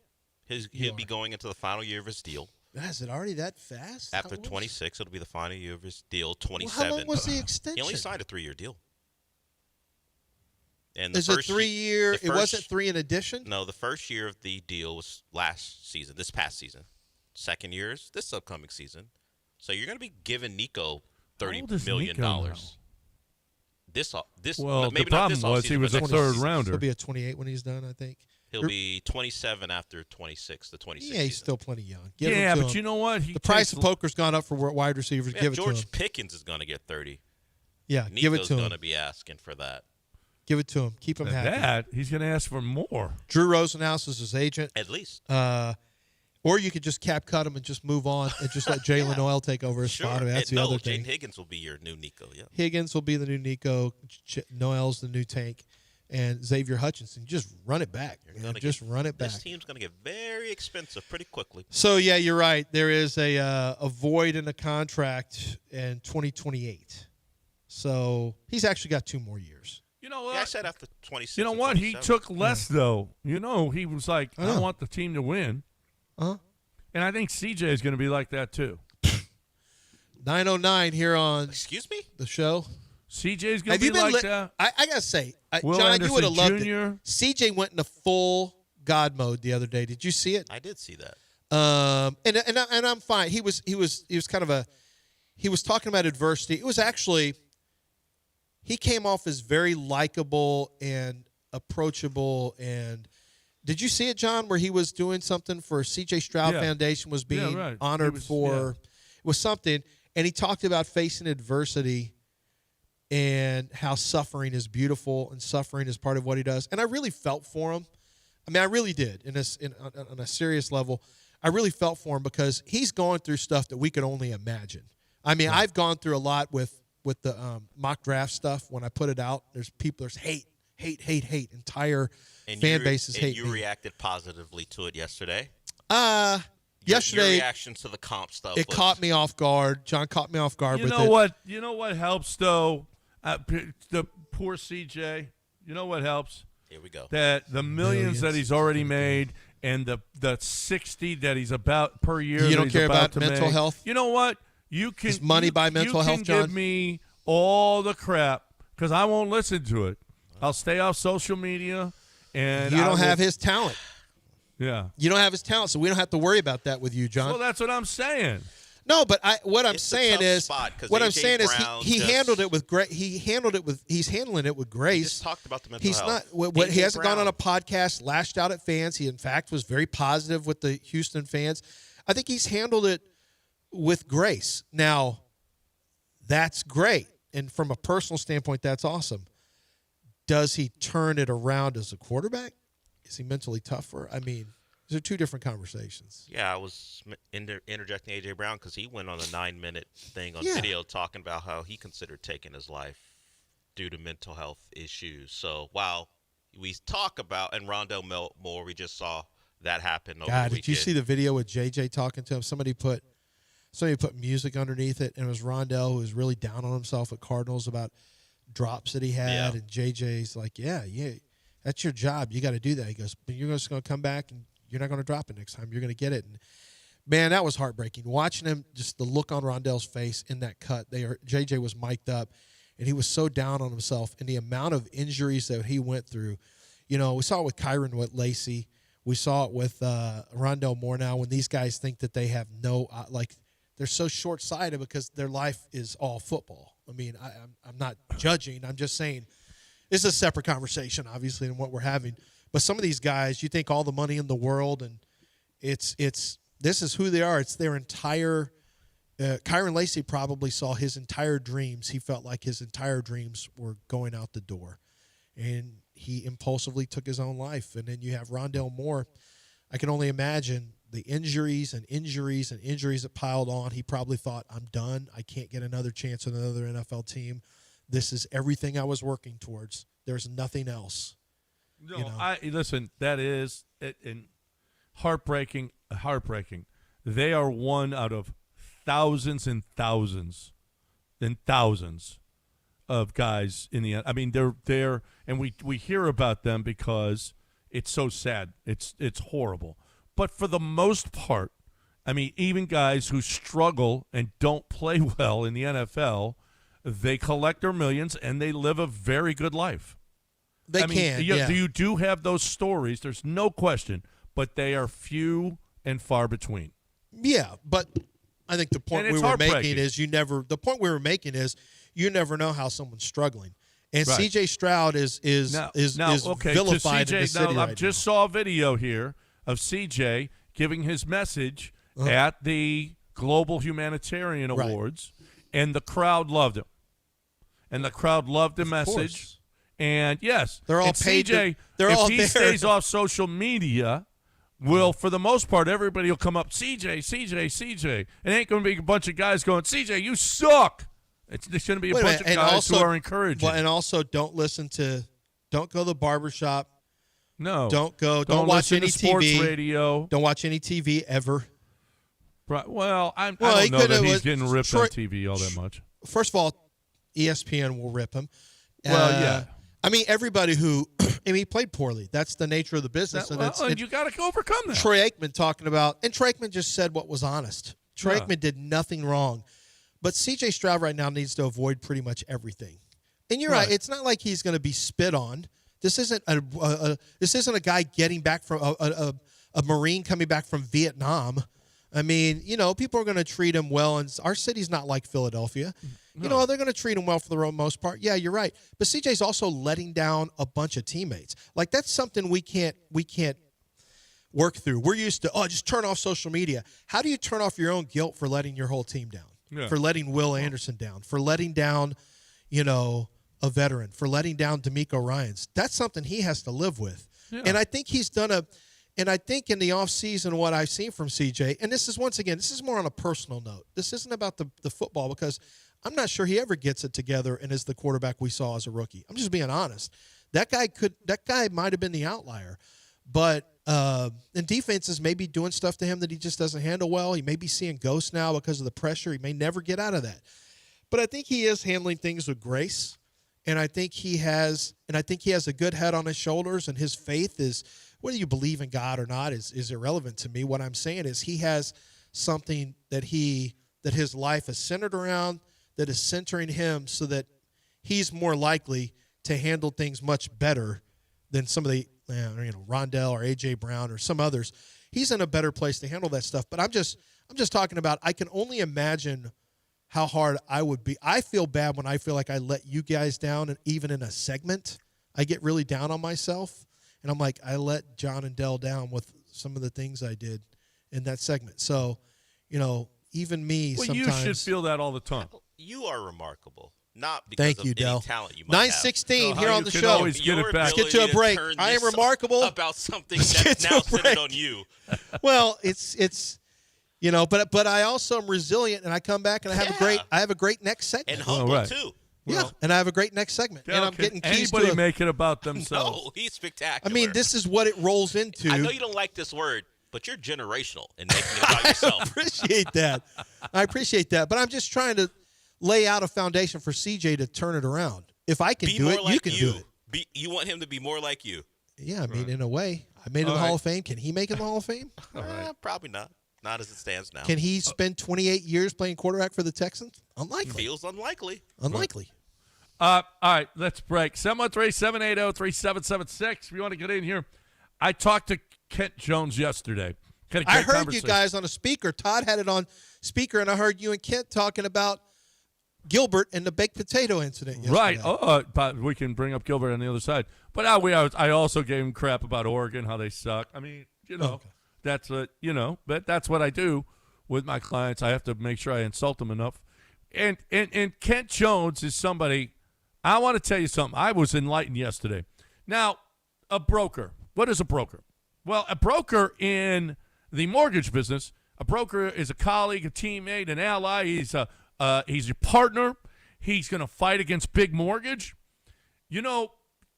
He'll be going into the final year of his deal. Is it already that fast? After 26, it'll be the final year of his deal. 27. Well, how long was the extension? He only signed a 3-year deal. And is it 3 year? It wasn't 3 in addition? No, the first year of the deal was last season, this past season. Second year is this upcoming season. So you're going to be giving Nico $30 million. Well, the problem was he was a third rounder. He'll be at 28 when he's done, I think. He'll be 27 after 26, the 26. Yeah, he's still plenty young. Give yeah, him to but him. you know what? The price of poker's gone up for wide receivers. Man, Give it to him. George Pickens is going to get 30. Yeah, Nico's give it to him. going to be asking for that. Give it to him. Keep him happy. That he's going to ask for more. Drew Rosenhaus is his agent. At least. Or you could just cap cut him and just move on and just let Jalen Noel take over his spot. I mean, that's the other thing. Jaden Higgins will be your new Nico. Yeah. Higgins will be the new Nico. Noel's the new Tank. And Xavier Hutchinson, just run it back. Just run it back. This team's going to get very expensive pretty quickly. So, yeah, you're right. There is a void in the contract in 2028. So he's actually got 2 more years. You know what? Yeah, I said after 26. You know what? He took less, though. You know, he was like, I want the team to win. And I think CJ is going to be like that, too. 9:09 here on Excuse me? the show. CJ's going to be like that. I got to say, Will John, Anderson you would have loved Jr. it. CJ went into full God mode the other day. Did you see it? I did see that. And I'm fine. He was kind of he was talking about adversity. It was actually, he came off as very likable and approachable. And did you see it, John, where he was doing something for CJ Stroud Foundation, was being honored it was something, and he talked about facing adversity and how suffering is beautiful and suffering is part of what he does. And I really felt for him. I mean, I really did on a serious level. I really felt for him because he's going through stuff that we could only imagine. I mean, I've gone through a lot with the mock draft stuff. When I put it out, there's hate. Entire fan bases hate you me. reacted positively to it yesterday. Yesterday, your reaction to the comp stuff. It caught me off guard. John caught me off guard with it. You know what helps, though? The poor CJ. You know what helps? Here we go. That the millions that he's already made and the 60 that he's about per year. You that don't he's care about to mental make. health? You know what? You can Does money buy mental health, John? You can give me all the crap because I won't listen to it. I'll stay off social media. And you don't have his talent. Yeah. You don't have his talent, so we don't have to worry about that with you, John. Well, that's what I'm saying. No, but what I'm saying is he handled it with great. He's handling it with grace. He just talked about the mental health. He hasn't gone on a podcast, lashed out at fans. He in fact was very positive with the Houston fans. I think he's handled it with grace. Now, that's great, and from a personal standpoint, that's awesome. Does he turn it around as a quarterback? Is he mentally tougher? I mean, these are 2 different conversations. Yeah, I was interjecting A.J. Brown because he went on a 9-minute thing on video talking about how he considered taking his life due to mental health issues. So while we talk about, and Rondell Moore, we just saw that happen over the weekend. Did you see the video with JJ talking to him? Somebody put music underneath it, and it was Rondell, who was really down on himself at Cardinals about drops that he had, and JJ's like, yeah, that's your job. You got to do that. He goes, but you're just going to come back and you're not going to drop it next time. You're going to get it. And man, that was heartbreaking. Watching him, just the look on Rondell's face in that cut. JJ was mic'd up, and he was so down on himself. And the amount of injuries that he went through, we saw it with Kyron Lacey. We saw it with Rondell Moore now. When these guys think that they have they're so short-sighted because their life is all football. I mean, I'm not judging. I'm just saying this is a separate conversation, obviously, than what we're having. But some of these guys, you think all the money in the world, and this is who they are. It's their entire Kyron Lacey probably saw his entire dreams. He felt like his entire dreams were going out the door. And he impulsively took his own life. And then you have Rondell Moore. I can only imagine the injuries that piled on. He probably thought, I'm done. I can't get another chance on another NFL team. This is everything I was working towards. There's nothing else. No, listen, that is heartbreaking. They are one out of thousands and thousands and thousands of guys in the end. I mean, they're there, and we hear about them because it's so sad. It's horrible. But for the most part, I mean, even guys who struggle and don't play well in the NFL, they collect their millions and they live a very good life. You do have those stories. There's no question, but they are few and far between. Yeah, but I think the point we were making is you never know how someone's struggling. And Right. C.J. Stroud is okay, vilified CJ, in the city I right just saw a video here of C.J. giving his message at the Global Humanitarian Right. Awards, and the crowd loved him. And the crowd loved the message. course. And yes, They're all and paid to- CJ, they're if all he there. stays off social media, will for the most part everybody will come up, CJ. It ain't going to be a bunch of guys going, CJ, you suck. There's going to be a Wait bunch minute, of guys who are encouraging. Well, and also don't go to the barbershop. No, Don't Don't watch listen any to sports TV. radio. Don't watch any TV ever. Right. Well, I he don't know could that have- he's getting ripped Troy- on TV all that much. First of all, ESPN will rip him. Well, yeah. I mean, everybody who he played poorly. That's the nature of the business. And you got to overcome that. Troy Aikman talking about, and Troy Aikman just said what was honest. Troy Yeah. Aikman did nothing wrong. But C.J. Stroud right now needs to avoid pretty much everything. And you're right. It's not like he's going to be spit on. This isn't a guy getting back from a Marine coming back from Vietnam. I mean, people are going to treat him well, and our city's not like Philadelphia. No. They're going to treat him well for the most part. Yeah, you're right. But CJ's also letting down a bunch of teammates. Like, that's something we can't work through. We're used to, just turn off social media. How do you turn off your own guilt for letting your whole team down? Yeah. For letting Will Anderson down? For letting down, a veteran? For letting down D'Amico Ryans? That's something he has to live with. Yeah. And I think he's done and I think in the offseason what I've seen from CJ, and this is more on a personal note. This isn't about the football, because I'm not sure he ever gets it together and is the quarterback we saw as a rookie. I'm just being honest. That guy might have been the outlier. But and defenses may be doing stuff to him that he just doesn't handle well. He may be seeing ghosts now because of the pressure. He may never get out of that. But I think he is handling things with grace. And I think he has a good head on his shoulders, and his faith is, whether you believe in God or not is irrelevant to me. What I'm saying is he has something that his life is centered around, that is centering him, so that he's more likely to handle things much better than some of the Rondell or A.J. Brown or some others. He's in a better place to handle that stuff. But I'm just talking about, I can only imagine how hard I would be. I feel bad when I feel like I let you guys down, and even in a segment, I get really down on myself. And I'm like, I let John and Dell down with some of the things I did in that segment. So, even me sometimes. You should feel that all the time. You are remarkable. Not because Thank of you, any Del. talent you might 9:16 have. here on the show. Always get it back. Let's get to a break. I am remarkable about something that's now centered on you. Well, it's but I also am resilient, and I come back and I have a great next segment. And humble too. Yeah, and I have a great next segment. And I'm getting keys anybody to make it about themselves. No, he's spectacular. I mean, this is what it rolls into. I know you don't like this word, but you're generational in making it about yourself. I appreciate that. But I'm just trying to lay out a foundation for CJ to turn it around. If I can do it, you can do it. You want him to be more like you. Yeah, I mean, in a way. I made it in the Hall of Fame. Can he make it in the Hall of Fame? Probably not. Not as it stands now. Can he spend 28 years playing quarterback for the Texans? Unlikely. Feels unlikely. Unlikely. All right, let's break. 713-780-3776. We want to get in here. I talked to Kent Jones yesterday. I heard you guys on a speaker. Todd had it on speaker, and I heard you and Kent talking about Gilbert and the baked potato incident yesterday. Right. But we can bring up Gilbert on the other side. But I also gave him crap about Oregon, how they suck. I mean, that's but that's what I do with my clients. I have to make sure I insult them enough. And Kent Jones is somebody. I want to tell you something. I was enlightened yesterday. Now, a broker. What is a broker? Well, a broker in the mortgage business, a broker is a colleague, a teammate, an ally. He's your partner. He's going to fight against big mortgage.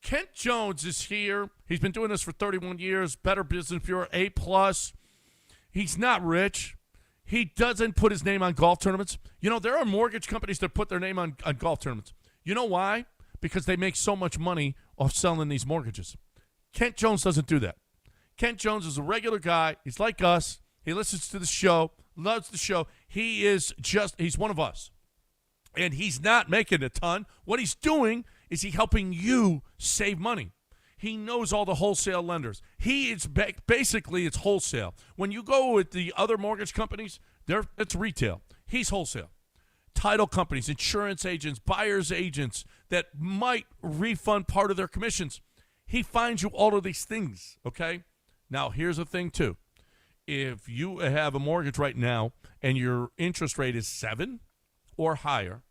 Kent Jones is here. He's been doing this for 31 years. Better Business Bureau, A+. He's not rich. He doesn't put his name on golf tournaments. There are mortgage companies that put their name on golf tournaments. You know why? Because they make so much money off selling these mortgages. Kent Jones doesn't do that. Kent Jones is a regular guy. He's like us. He listens to the show, loves the show. He's one of us. And he's not making a ton. What he's doing is he helping you save money. He knows all the wholesale lenders. Basically, it's wholesale. When you go with the other mortgage companies, it's retail. He's wholesale. Title companies, insurance agents, buyer's agents, that might refund part of their commissions. He finds you all of these things, okay? Now, here's the thing, too. If you have a mortgage right now and your interest rate is 7 or higher,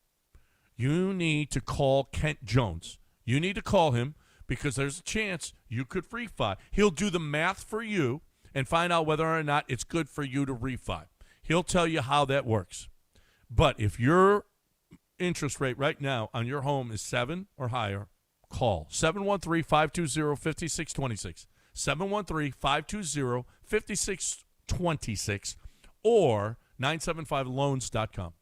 you need to call Kent Jones. You need to call him because there's a chance you could refi. He'll do the math for you and find out whether or not it's good for you to refi. He'll tell you how that works. But if your interest rate right now on your home is 7 or higher, call 713-520-5626. 713-520-5626 or 975loans.com.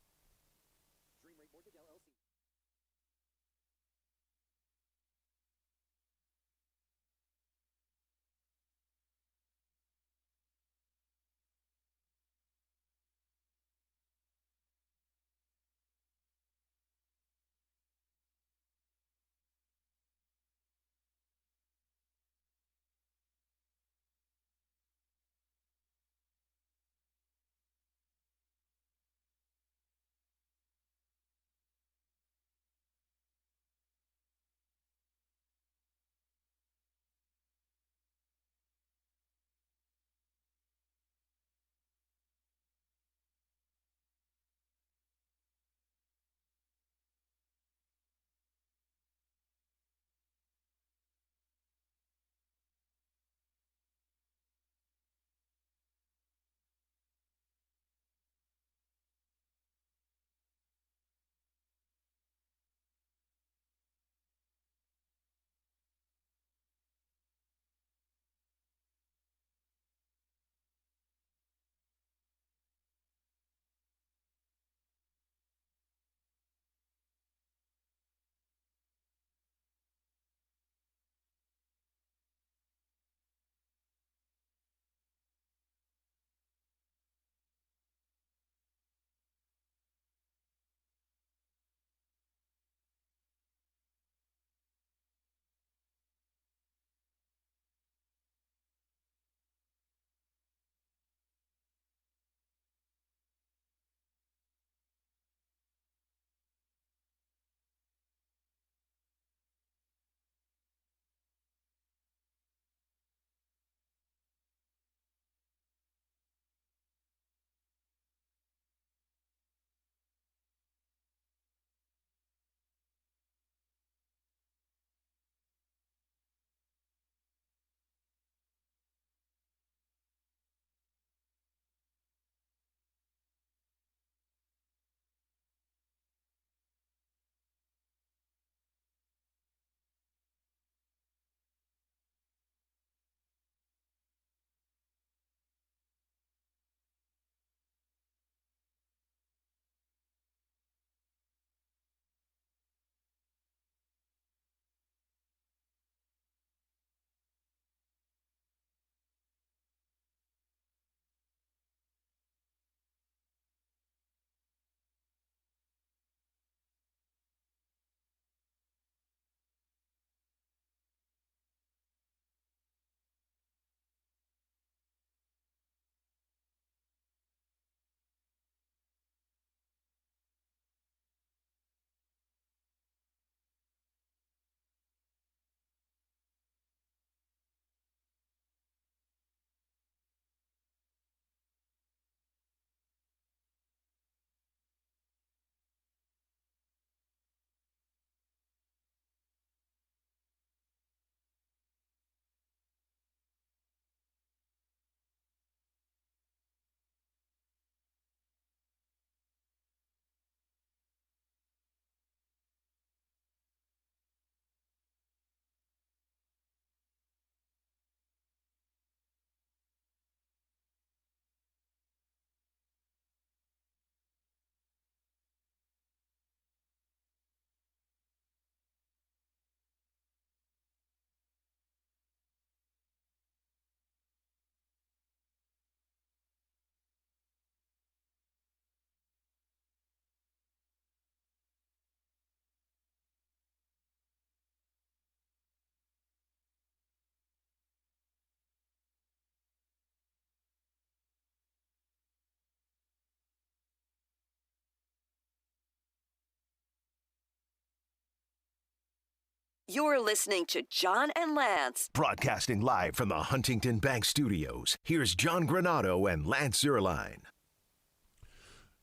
You're listening to John and Lance. Broadcasting live from the Huntington Bank Studios, here's John Granado and Lance Zierlein.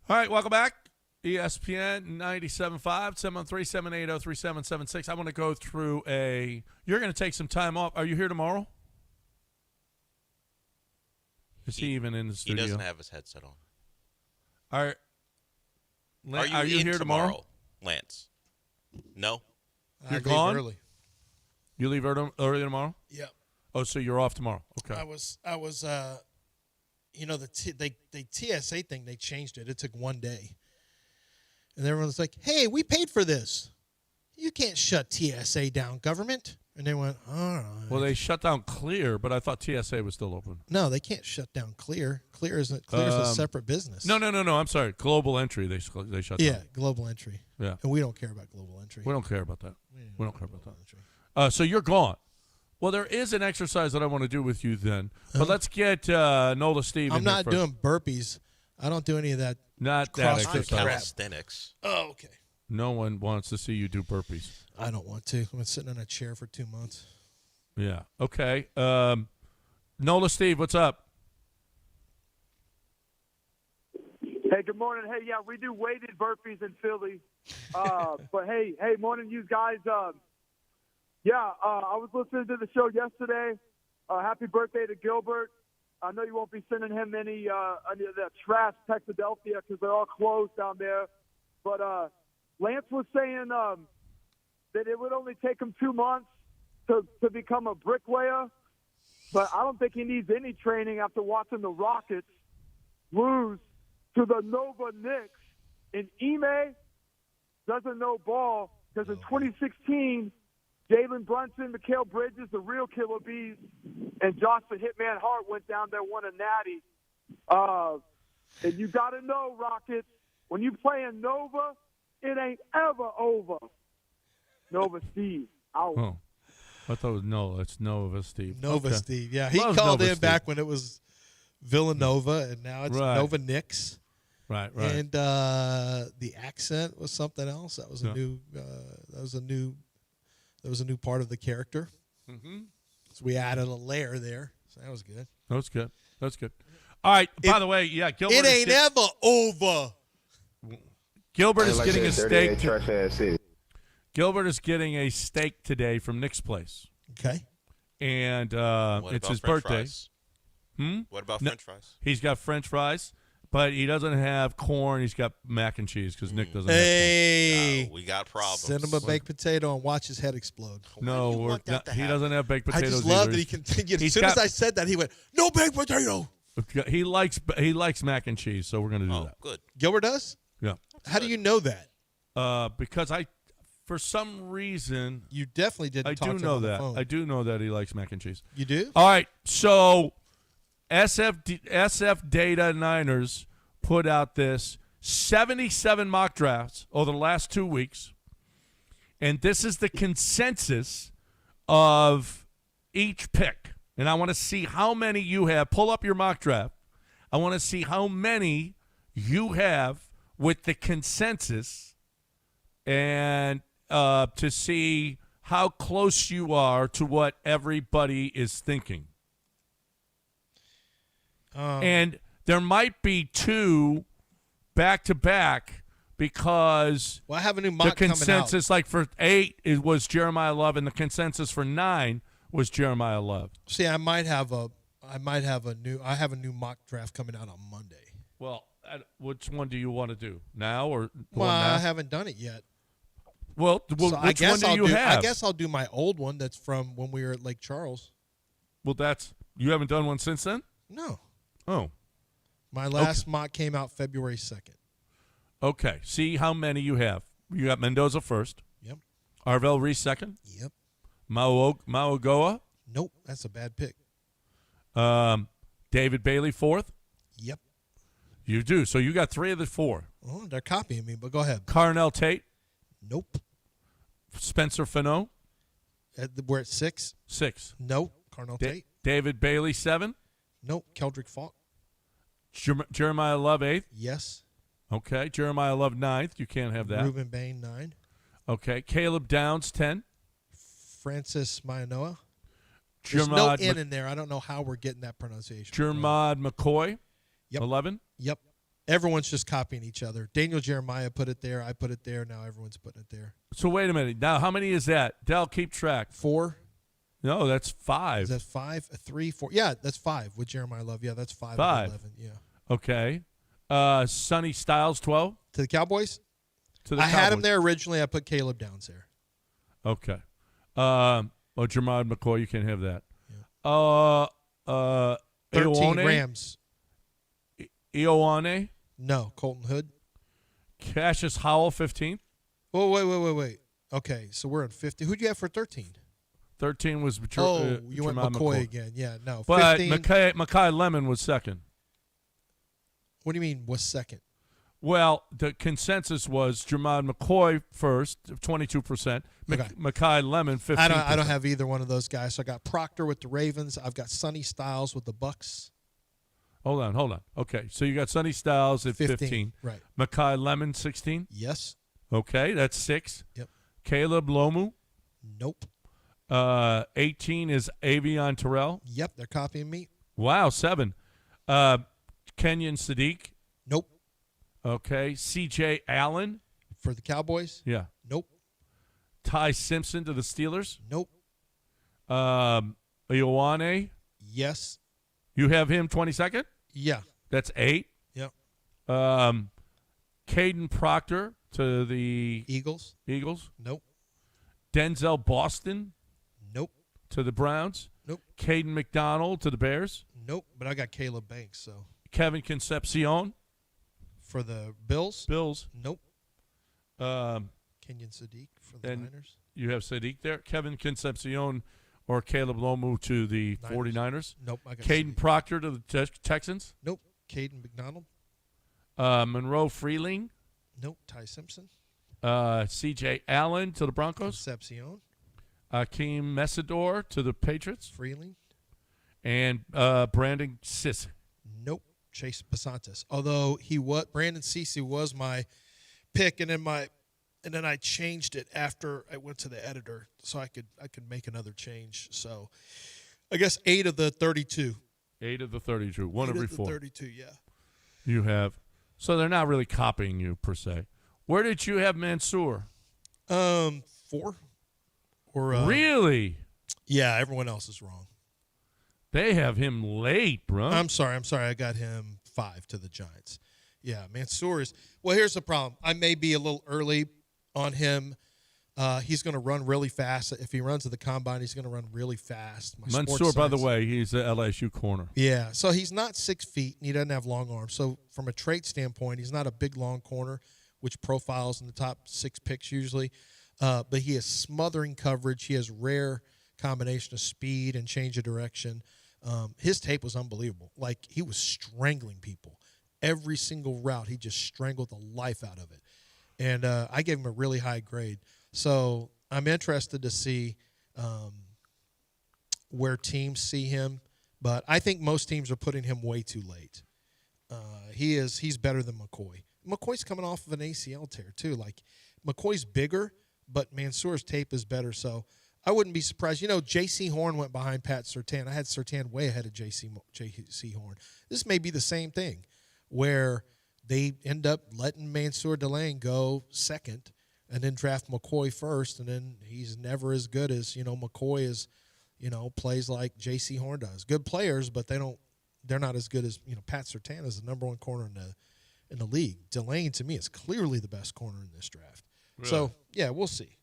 All right, welcome back. ESPN 97.5, 713-780-3776. I want to go through you're going to take some time off. Are you here tomorrow? Is he even in the studio? He doesn't have his headset on. Are you in here tomorrow? Lance? No. You're leave gone? early. You leave early tomorrow? Yep. Oh, so you're off tomorrow. Okay. I was the TSA thing, they changed it. It took 1 day. And everyone's like, hey, we paid for this. You can't shut TSA down, government. And they went, all right. Well, they shut down Clear, but I thought TSA was still open. No, they can't shut down Clear. Clear's a separate business. No. I'm sorry. Global Entry, they shut down. Yeah, Global Entry. Yeah. And we don't care about Global Entry. We don't care about that. We don't care about that. So you're gone. Well, there is an exercise that I want to do with you then. But let's get Nola Steve in I'm not here first. doing burpees. I don't do any of that. Not that exercise. Calisthenics. Oh, okay. No one wants to see you do burpees. I don't want to. I've been sitting in a chair for 2 months. Yeah. Okay. Nola Steve, what's up? Hey, good morning. Hey, yeah, we do weighted burpees in Philly. But hey, morning, you guys. I was listening to the show yesterday. Happy birthday to Gilbert. I know you won't be sending him any of that trash Texadelphia because they're all closed down there. But Lance was saying that it would only take him 2 months to become a bricklayer. But I don't think he needs any training after watching the Rockets lose to the Nova Knicks. And Ime doesn't know ball because in 2016, Jalen Brunson, Mikal Bridges, the real killer bees, and Josh the Hitman Hart went down there, won a natty. And you got to know, Rockets, when you playing Nova, it ain't ever over. Nova Steve, out. Oh. I thought it was Nola. It's Nova Steve. Nova Okay. Steve, yeah. He Loves called Nova in Steve. back when it was Villanova, and now it's Right. Nova Knicks. Right. And the accent was something else. That was a Yeah. new. That was a new part of the character. Mm-hmm. So we added a layer there. So that was good. That's good. That's good. All right. By the way, yeah, Gilbert. It ain't ever over. Gilbert is getting a steak. 38 truck fast. Gilbert is getting a steak today from Nick's Place. Okay. And What it's about his French birthday. fries? What about French fries? He's got French fries, but he doesn't have corn. He's got mac and cheese because Nick doesn't Hey, we got problems. send him a baked potato and watch his head explode. have corn. No, he doesn't have baked potatoes I just love either. that he continued. As He's soon got- as I said that, he went, "No baked potato." He likes mac and cheese, so we're going to do that. Good. Gilbert does? Yeah. How do you know that? Because for some reason, You definitely didn't I talk do to him know on the that. phone. I do know that he likes mac and cheese. You do? All right, so SF Data Niners put out this 77 mock drafts over the last 2 weeks, and this is the consensus of each pick. And I want to see how many you have. Pull up your mock draft. I want to see how many you have with the consensus and to see how close you are to what everybody is thinking. And there might be two back-to-back because Well, I have a new mock the consensus, like for 8, it was Jeremiah Love, and the consensus for 9 was Jeremiah Love. See, I have a new mock draft coming out on Monday. Well, which one do you want to do now or Well, now? I haven't done it yet. Well, So which I guess one do you have? I guess I'll do my old one that's from when we were at Lake Charles. Well, you haven't done one since then? No. Oh. My last mock came out February 2nd. Okay. See how many you have. You got Mendoza first. Yep. Arvell Reese second. Yep. Mauogoa. Nope, that's a bad pick. David Bailey fourth. Yep. You do. So you got 3 of the 4. Oh, they're copying me, but go ahead. Carnell Tate. Nope. Spencer Fano. We're at 6. 6. Nope. Carnell Tate. David Bailey 7. Nope. Keldrick Falk. Jeremiah Love 8th. Yes. Okay. Jeremiah Love 9th. You can't have that. Reuben Bain 9. Okay. Caleb Downs 10. Francis Maianoa. There's no Jermod N in there. I don't know how we're getting that pronunciation. Jermod McCoy, Yep. 11. Yep. Everyone's just copying each other. Daniel Jeremiah put it there. I put it there. Now everyone's putting it there. So wait a minute. Now, how many is that? Dell, keep track. 4. No, that's 5. Is that 5? 3, 4. Yeah, that's 5 with Jeremiah Love. Yeah, that's 5. 5. 11. Yeah. Okay. Sonny Styles, 12. To the Cowboys? To the I had him Cowboys. there originally. I put Caleb Downs there. Okay. Jermod McCoy, you can't have that. 13 Ioane? Rams. Ioane? No, Colton Hood. Cassius Howell, 15. Oh, wait. Okay, so we're at 50. Who'd you have for 13? 13 was you went Jermod McCoy again. Yeah, no. But 15. Makai Lemon was second. What do you mean was second? Well, the consensus was Jermod McCoy first, 22%. Okay. Makai Lemon, 15%. I don't have either one of those guys. So I got Proctor with the Ravens. I've got Sonny Styles with the Bucks. Hold on. Okay, so you got Sonny Styles at 15. Right. Makai Lemon, 16. Yes. Okay, that's 6. Yep. Caleb Lomu. Nope. 18 is Avion Terrell. Yep, they're copying me. Wow, 7. Kenyon Sadiq. Nope. Okay. C.J. Allen. For the Cowboys? Yeah. Nope. Ty Simpson to the Steelers. Nope. Ioane. Yes. You have him 22nd? Yeah. That's 8. Yep. Caden Proctor to the Eagles. Nope. Denzel Boston. Nope. To the Browns. Nope. Caden McDonald to the Bears. Nope. But I got Caleb Banks, so. Kevin Concepcion. For the Bills? Nope. Kenyon Sadiq for the Niners. You have Sadiq there. Kevin Concepcion or Caleb Lomu to the 49ers. Nope. I got Caden Sadiq. Proctor to the Texans. Nope. Caden McDonald. Monroe Freeling. Nope. Ty Simpson. C.J. Allen to the Broncos. Concepcion. Akeem Messidor to the Patriots. Freeling. And Brandon Siss. Nope. Chase Basantis. Although Brandon Cece was my pick, and then I changed it after I went to the editor, so I could make another change. So I guess 8 of the 32. 8 of the 32. One every 4. 32, yeah. You have. So they're not really copying you per se. Where did you have Mansour? 4. Or really? Yeah, everyone else is wrong. They have him late, bro. I'm sorry. I got him 5 to the Giants. Yeah, Mansour is. Well, here's the problem. I may be a little early on him. He's going to run really fast. If he runs to the combine, he's going to run really fast. Mansour, by the way, he's the LSU corner. Yeah, so he's not 6 feet, and he doesn't have long arms. So from a trait standpoint, he's not a big, long corner, which profiles in the top 6 picks usually. But he has smothering coverage. He has rare combination of speed and change of direction. His tape was unbelievable. Like, he was strangling people. Every single route, he just strangled the life out of it. And I gave him a really high grade. So I'm interested to see where teams see him. But I think most teams are putting him way too late. He's better than McCoy. McCoy's coming off of an ACL tear, too. Like, McCoy's bigger, but Mansour's tape is better. So I wouldn't be surprised. You know, J.C. Horn went behind Pat Surtain. I had Surtain way ahead of J.C. Horn. This may be the same thing, where they end up letting Mansour Delane go second and then draft McCoy first, and then he's never as good as, McCoy is, plays like J.C. Horn does. Good players, but they're not as good as, Pat Surtain is the number 1 corner in the league. Delane, to me, is clearly the best corner in this draft. Really? So, yeah, we'll see.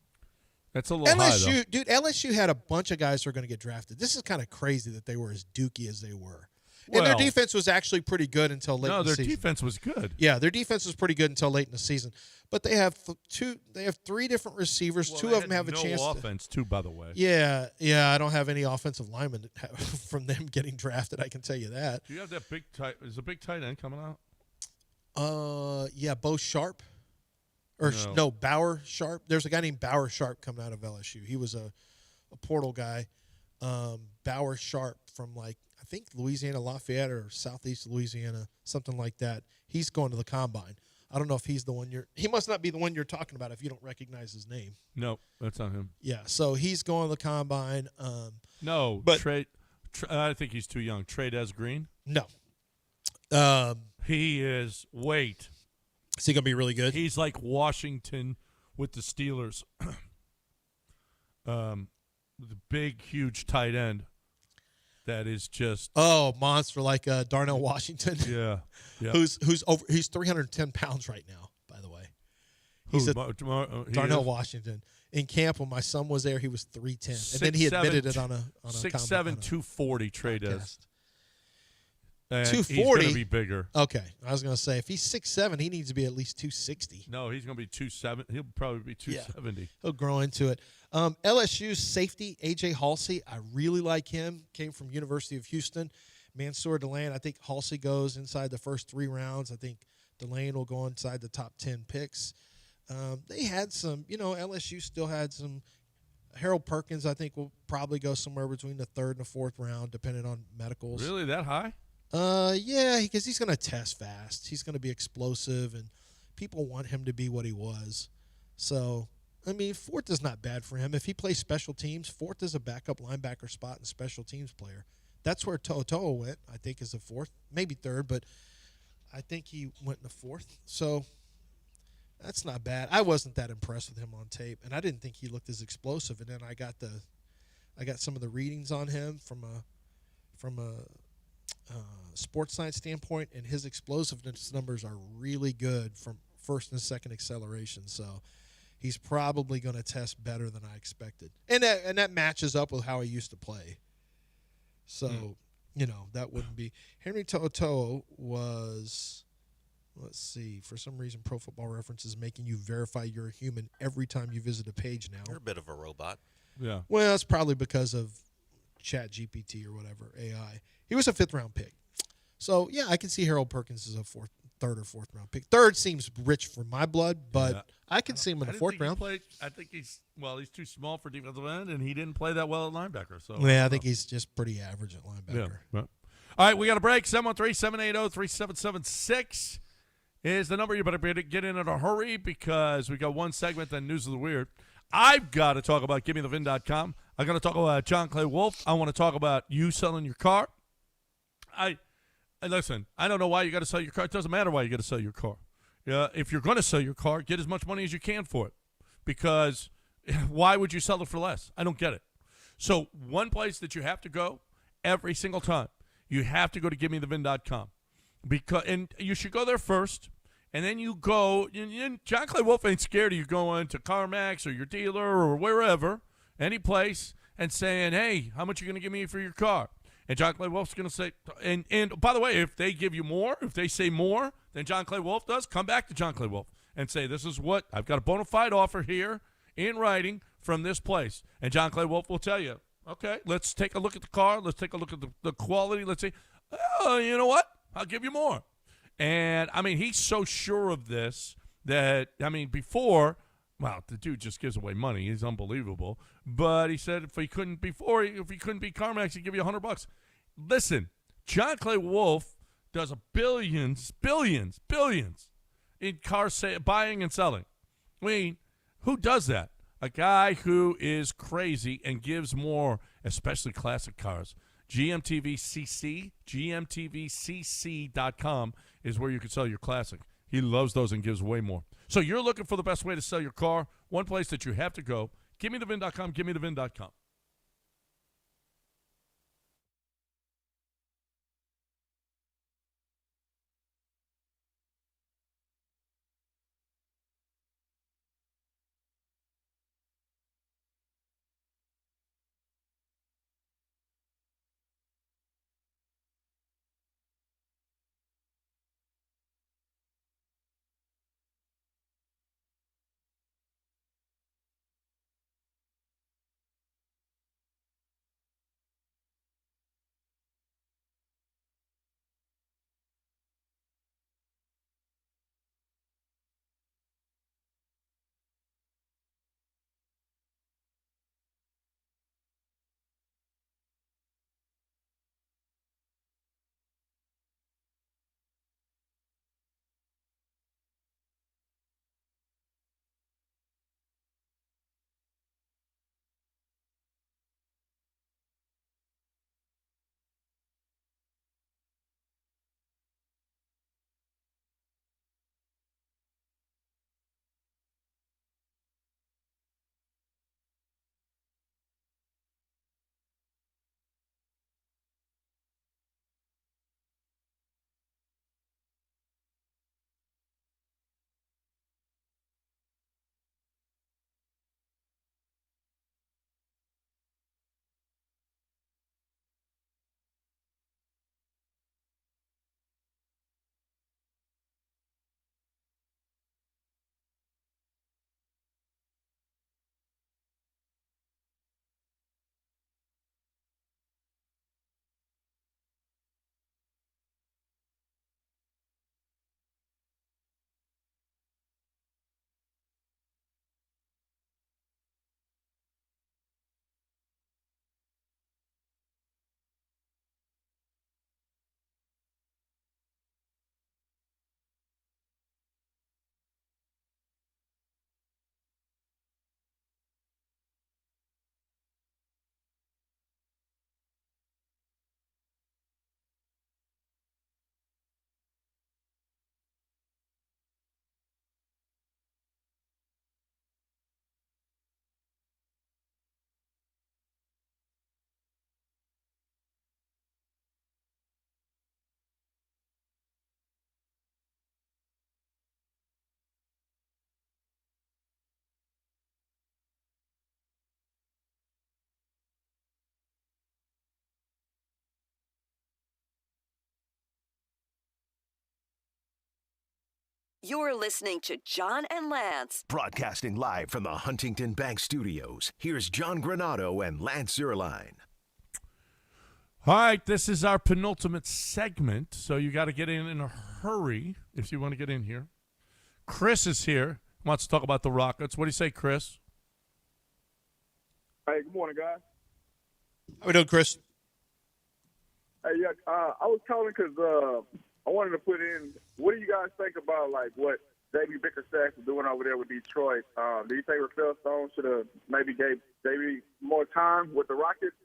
That's a little high, though. Dude, LSU had a bunch of guys who are going to get drafted. This is kind of crazy that they were as dookie as they were. And their defense was actually pretty good until late in the season. No, their defense was good. Yeah, their defense was pretty good until late in the season. But they have 3 different receivers. Well, 2 of them have a chance. No offense, too, by the way. Yeah, I don't have any offensive linemen from them getting drafted, I can tell you that. Do you have that big tight? Is a big tight end coming out? Yeah, Bo Sharp. No, Bauer Sharp. There's a guy named Bauer Sharp coming out of LSU. He was a portal guy. Bauer Sharp from, I think Louisiana Lafayette or Southeast Louisiana, something like that. He's going to the combine. I don't know if he's the one he must not be the one you're talking about if you don't recognize his name. No, that's not him. Yeah, so he's going to the combine. No, but I think he's too young. Trey Green? No. He is. Wait. Is he going to be really good? He's like Washington with the Steelers. The big, huge tight end that is just monster like Darnell Washington. Yeah. Who's 310 pounds right now, by the way. Darnell Washington. In camp when my son was there, he was 310. And then he admitted it on a 6'7", 240 Trey does. 240. He's going to be bigger. Okay. I was going to say, if he's 6'7", he needs to be at least 260. No, he's going to be 270. He'll probably be 270. Yeah, he'll grow into it. LSU's safety, A.J. Halsey, I really like him. Came from University of Houston. Mansour Delane, I think Halsey goes inside the first 3 rounds. I think Delane will go inside the top 10 picks. They had some, LSU still had some. Harold Perkins, I think, will probably go somewhere between the 3rd and the 4th round, depending on medicals. Really, that high? Yeah, because he's going to test fast. He's going to be explosive, and people want him to be what he was. So, I mean, 4th is not bad for him. If he plays special teams, 4th is a backup linebacker spot and special teams player. That's where To'o went, I think, is the 4th, maybe 3rd, but I think he went in the 4th. So that's not bad. I wasn't that impressed with him on tape, and I didn't think he looked as explosive. And then I got some of the readings on him from a sports science standpoint, and his explosiveness numbers are really good from first and second acceleration. So he's probably going to test better than I expected, and that matches up with how he used to play. So that wouldn't be Henry To'o was. Let's see. For some reason, Pro Football Reference is making you verify you're a human every time you visit a page now. You're a bit of a robot. Yeah. Well, it's probably because of ChatGPT or whatever, AI. He was a 5th-round pick. So, yeah, I can see Harold Perkins as a 3rd or 4th-round pick. 3rd seems rich for my blood, but I can see him in the 4th round. I think he's too small for defensive end, and he didn't play that well at linebacker. So yeah, I think he's just pretty average at linebacker. Yeah. All right, we got a break. 713-780-3776 is the number. You better get in a hurry because we got one segment, then News of the Weird. I've got to talk about GiveMeTheVin.com. I got to talk about John Clay Wolf. I want to talk about you selling your car. Listen, I don't know why you got to sell your car. It doesn't matter why you got to sell your car. If you're going to sell your car, get as much money as you can for it. Because why would you sell it for less? I don't get it. So one place that you have to go every single time, you have to go to GiveMeTheVin.com. And you should go there first. And then you go, John Clay Wolf ain't scared of you going to CarMax or your dealer or wherever, any place, and saying, hey, how much are you going to give me for your car? And John Clay Wolf's going to say, and by the way, if they give you more, if they say more than John Clay Wolf does, come back to John Clay Wolf and say, this is what, I've got a bona fide offer here in writing from this place. And John Clay Wolf will tell you, okay, let's take a look at the car. Let's take a look at the quality. Let's say, oh, you know what? I'll give you more. And, I mean, he's so sure of this that, I mean, before, well, the dude just gives away money. He's unbelievable. But he said if he couldn't be CarMax, he'd give you $100. Listen, John Clay Wolf does billions in car buying and selling. I mean, who does that? A guy who is crazy and gives more, especially classic cars. GMTVCC.com is where you can sell your classic. He loves those and gives way more. So you're looking for the best way to sell your car. One place that you have to go. GiveMeTheVin.com, GiveMeTheVin.com. You're listening to John and Lance. Broadcasting live from the Huntington Bank Studios, here's John Granado and Lance Zierlein. All right, this is our penultimate segment, so you got to get in a hurry if you want to get in here. Chris is here, wants to talk about the Rockets. What do you say, Chris? Hey, good morning, guys. How we doing, Chris? Hey, yeah, I was calling because I wanted to put in, what do you guys think about, like, what J.B. Bickerstaff is doing over there with Detroit? Do you think Rafael Stone should have maybe gave J.B. more time with the Rockets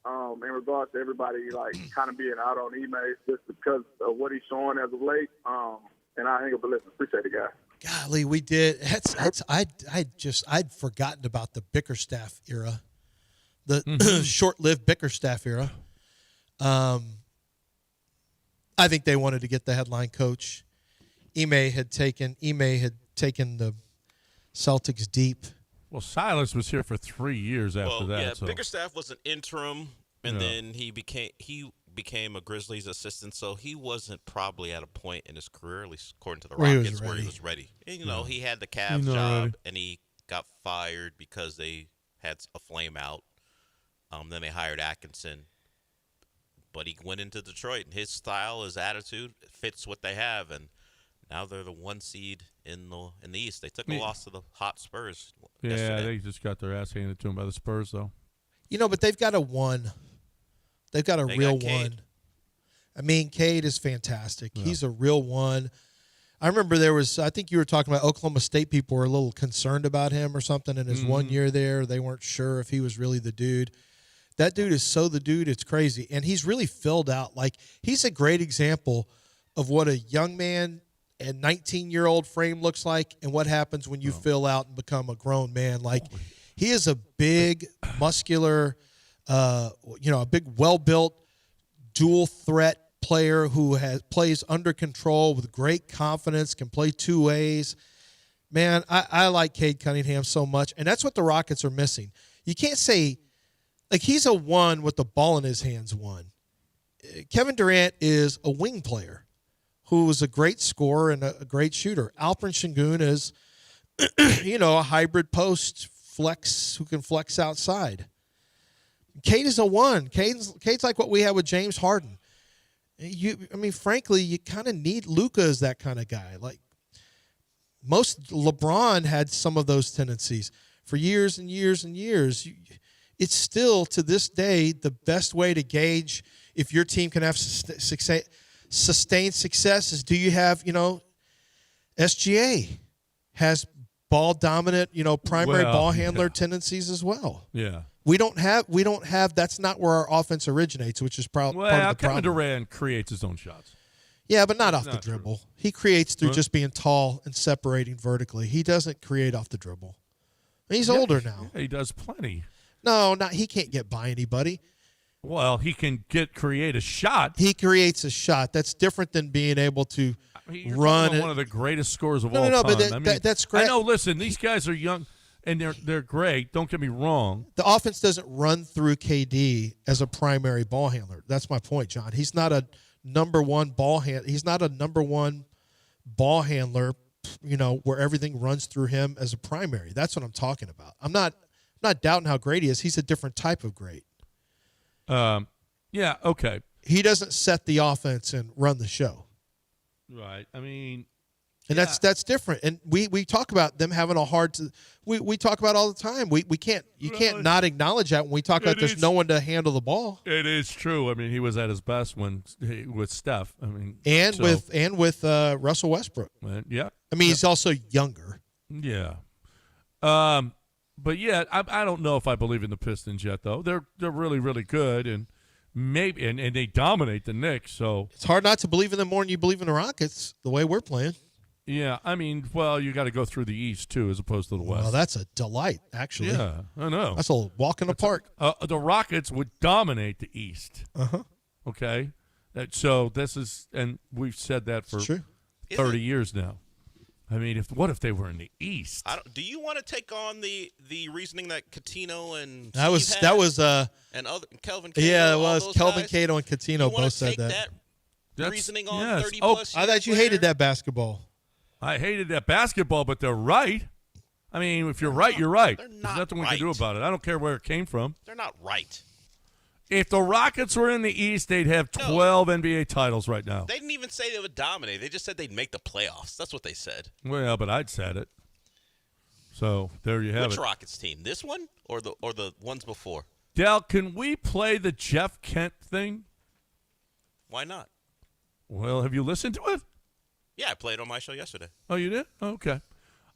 in regards to everybody, like, kind of being out on emails just because of what he's showing as of late? And I hang up and listen. Appreciate it, guys. Golly, we did. I'd forgotten about the Bickerstaff era, the short-lived Bickerstaff era. I think they wanted to get the headline coach. Ime had taken the Celtics deep. Well, Silas was here for 3 years after that. Yeah, so. Bickerstaff was an interim, and then he became a Grizzlies assistant, so he wasn't probably at a point in his career, at least according to the Rockets, where he was ready. And, he had the Cavs job, and he got fired because they had a flame out. Then they hired Atkinson. But he went into Detroit, and his style, his attitude fits what they have, and now they're the 1 seed in the East. They took a loss to the hot Spurs yesterday. Yeah, they just got their ass handed to them by the Spurs, though. But they've got a one. They've got a real one. I mean, Cade is fantastic. Yeah. He's a real one. I remember I think you were talking about Oklahoma State people were a little concerned about him or something in his 1 year there. They weren't sure if he was really the dude. That dude is so the dude, it's crazy. And he's really filled out. Like, he's a great example of what a young man and 19-year-old frame looks like and what happens when you fill out and become a grown man. Like, he is a big, muscular, a big, well-built, dual-threat player who plays under control with great confidence, can play two ways. Man, I like Cade Cunningham so much, and that's what the Rockets are missing. You can't say – like, he's a one with the ball in his hands one. Kevin Durant is a wing player who is a great scorer and a great shooter. Alperen Sengun is, a hybrid post flex who can flex outside. Cade is a one. Cade's like what we had with James Harden. Frankly, you kind of need Luka as that kind of guy. Like, LeBron had some of those tendencies for years and years and years. It's still, to this day, the best way to gauge if your team can have sustained success is, do you have, SGA has ball-dominant, primary ball handler tendencies as well. Yeah. We don't have. That's not where our offense originates, which is part of the problem. Kevin Durant creates his own shots. Yeah, but not off the dribble. True. He creates through just being tall and separating vertically. He doesn't create off the dribble. He's older now. Yeah, he does plenty. No, he can't get by anybody. Well, he can create a shot. He creates a shot. That's different than being able to run. One of the greatest scorers of all time. But that's great. I know. Listen, these guys are young, and they're great. Don't get me wrong. The offense doesn't run through KD as a primary ball handler. That's my point, John. He's not a number one ball handler. He's not a number one ball handler. Where everything runs through him as a primary. That's what I'm talking about. I'm not doubting how great he is. He's a different type of great. Yeah, okay. He doesn't set the offense and run the show. Right. And that's different. And we talk about them having a hard to we talk about all the time. You can't not acknowledge that when we talk about there's no one to handle the ball. It is true. He was at his best with Steph. With Russell Westbrook. Yeah. He's also younger. Yeah. But yeah, I don't know if I believe in the Pistons yet, though. They're really, really good, and maybe and they dominate the Knicks. So it's hard not to believe in them more than you believe in the Rockets. The way we're playing. Yeah, you got to go through the East too, as opposed to the West. Well, that's a delight, actually. Yeah, I know. That's a walk in the park. The Rockets would dominate the East. Okay, so this is, and we've said that for 30 years now. What if they were in the East? Do you want to take on the reasoning that Coutinho and that was and other Kelvin Cato? Yeah, it was Kelvin Cato and Coutinho both said that. Reasoning on 30 plus. I thought you hated that basketball. I hated that basketball, but they're right. I mean, if you're right, you're right. They're There's not nothing we can do about it. I don't care where it came from. They're not right. If the Rockets were in the East, they'd have 12 NBA titles right now. They didn't even say they would dominate. They just said they'd make the playoffs. That's what they said. Well, but I'd said it. So there you have Which it. Rockets team? This one or the ones before? Dal, can we play the Jeff Kent thing? Why not? Well, have you listened to it? Yeah, I played it on my show yesterday. Oh, you did? Okay.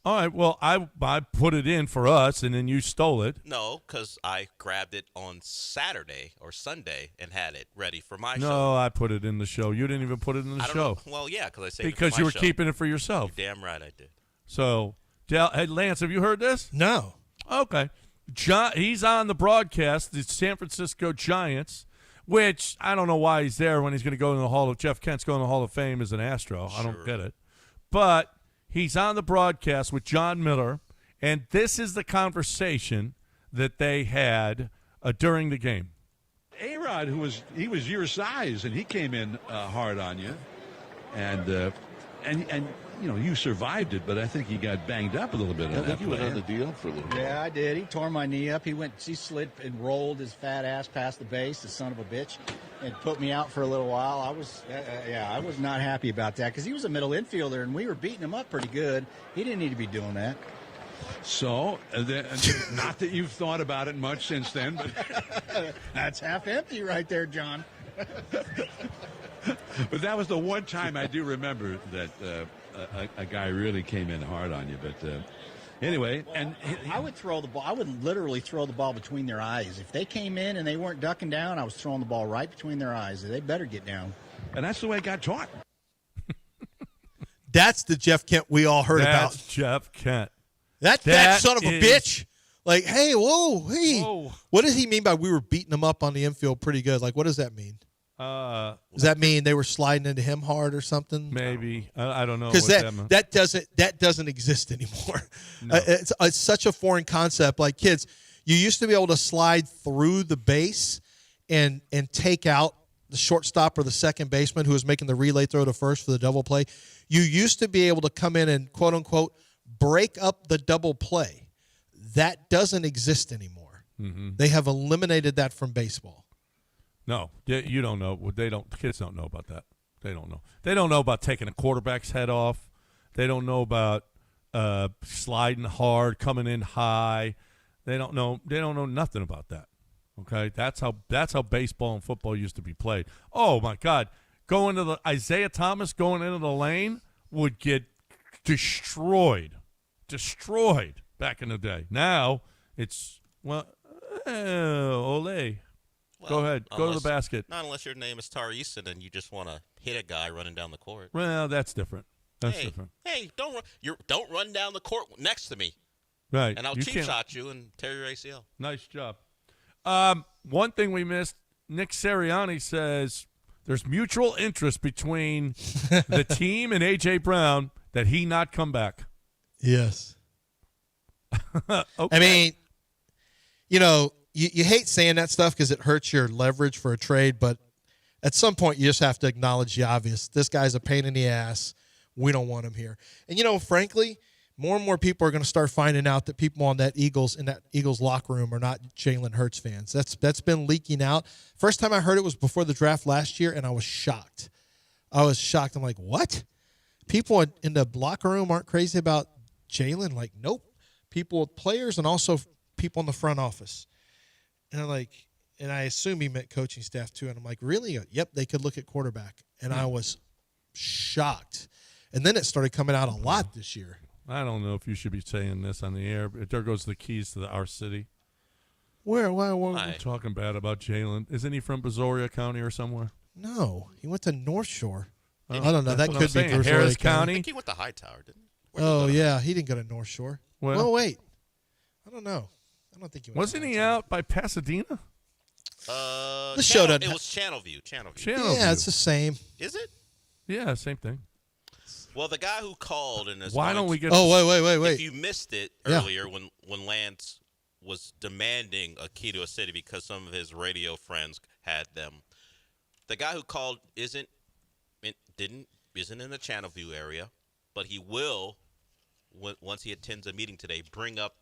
All right. Well, I put it in for us, and then you stole it. No, because I grabbed it on Saturday or Sunday and had it ready for my show. No, I put it in the show. You didn't even put it in the I don't show. know. Well, yeah, because I saved it because for my you were show. keeping it for yourself. You're damn right I did. So, Dal, hey, Lance, have you heard this? No. Okay. He's on the broadcast, the San Francisco Giants, which I don't know why he's there when he's going to go in the Hall of Jeff Kent's going to the Hall of Fame as an Astro. I don't get it. But he's on the broadcast with John Miller, and this is the conversation that they had during the game. A-Rod, he was your size, and he came in hard on you, and you know, you survived it, but I think he got banged up a little bit. I think he was on the DL for a little bit. Yeah, I did. He tore my knee up. He slid and rolled his fat ass past the base, the son of a bitch, and put me out for a little while. I was not happy about that because he was a middle infielder, and we were beating him up pretty good. He didn't need to be doing that. So, not that you've thought about it much since then, but that's half empty right there, John. But that was the one time I do remember that a guy really came in hard on you. But anyway, and I would throw the ball. I would literally throw the ball between their eyes. If they came in and they weren't ducking down, I was throwing the ball right between their eyes. They better get down. And that's the way it got taught. That's the Jeff Kent we all heard about. That's Jeff Kent. That son of a bitch. Like, hey, whoa. What does he mean by we were beating him up on the infield pretty good? Like, what does that mean? Does that mean they were sliding into him hard or something? Maybe. I don't know. Because that doesn't exist anymore. No. It's such a foreign concept. Like, kids, you used to be able to slide through the base and take out the shortstop or the second baseman who was making the relay throw to first for the double play. You used to be able to come in and, quote unquote, break up the double play. That doesn't exist anymore. Mm-hmm. They have eliminated that from baseball. No, you don't know. Kids don't know about that. They don't know. They don't know about taking a quarterback's head off. They don't know about sliding hard, coming in high. They don't know nothing about that. Okay, that's how baseball and football used to be played. Oh my God, Isaiah Thomas going into the lane would get destroyed back in the day. Now it's ole. Go ahead. Go to the basket. Not unless your name is Tari Easton and you just want to hit a guy running down the court. Well, that's different. Different. Hey, don't run down the court next to me. Right. And I'll cheap shot you and tear your ACL. Nice job. One thing we missed, Nick Sirianni says there's mutual interest between the team and A.J. Brown that he not come back. Yes. Okay. I mean, you hate saying that stuff because it hurts your leverage for a trade, but at some point you just have to acknowledge the obvious. This guy's a pain in the ass. We don't want him here. And, frankly, more and more people are going to start finding out that people in that Eagles locker room are not Jalen Hurts fans. That's been leaking out. First time I heard it was before the draft last year, and I was shocked. I'm like, what? People in the locker room aren't crazy about Jalen? Like, nope. People, players, and also people in the front office. And I'm like, and I assume he meant coaching staff too. And I'm like, really? Yep, they could look at quarterback. And I was shocked. And then it started coming out a lot this year. I don't know if you should be saying this on the air, but there goes the keys to our city. Where? Why? I'm talking bad about Jalen. Isn't he from Brazoria County or somewhere? No, he went to North Shore. Oh, I don't know. That could be Brazoria Harris County. I think he went to Hightower, didn't he? Oh, yeah. He didn't go to North Shore. Well, wait. I don't know. I don't think he went. Wasn't he out by Pasadena? The show doesn't. It was Channelview. Yeah, it's the same. Is it? Yeah, same thing. Well, the guy who called and why don't we get? Oh, wait. If you missed it earlier when Lance was demanding a key to a city because some of his radio friends had them, the guy who called isn't in the Channelview area. but he will, once he attends a meeting today, bring up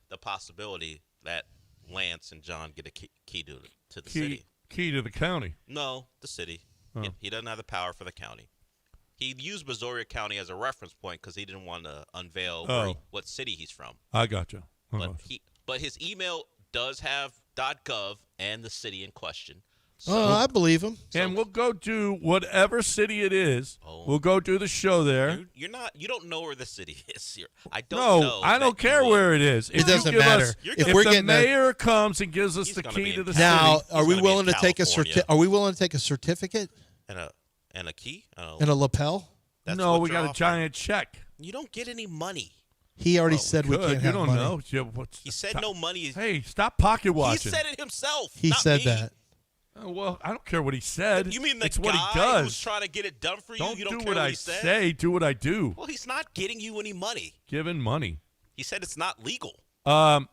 the possibility that Lance and John get a key to the city. Key to the county. No, the city. Oh. He doesn't have the power for the county. He used Missouri County as a reference point because he didn't want to unveil what city he's from. I gotcha. But his email does have .gov and the city in question. So, I believe him. And we'll go do whatever city it is. We'll go do the show there. You don't know where the city is. I don't No, know. I don't care where it is. It doesn't matter. If the mayor comes and gives us the key to the city. Now, are we willing to take Are we willing to take a certificate? And a key? And a lapel? No, we got a giant check. You don't get any money. He already said we can't have money. You don't know. He said no money. Hey, stop pocket watching. He said it himself. He said that. Oh, well, I don't care what he said. You mean it's guy what he does. who's trying to get it done for you? Don't You don't do care what I he said? say. Do what I do. Well, he's not getting you any money. Giving money. He said it's not legal. By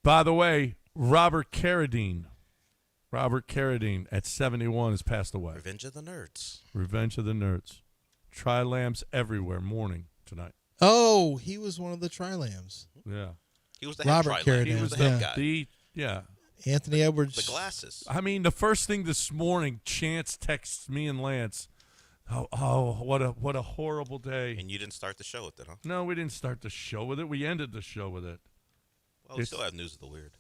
the way, Robert Carradine at 71 has passed away. Revenge of the Nerds. Revenge of the Nerds. Tri-Lambs everywhere morning tonight. Oh, he was one of the Tri-Lambs. Yeah. He was the Robert Carradine. He was the head yeah. guy. Anthony Edwards. The glasses. I mean, the first thing this morning, Chance texts me and Lance. Oh, what a horrible day. And you didn't start the show with it, huh? No, we didn't start the show with it. We ended the show with it. Well, we still have News of the Weird.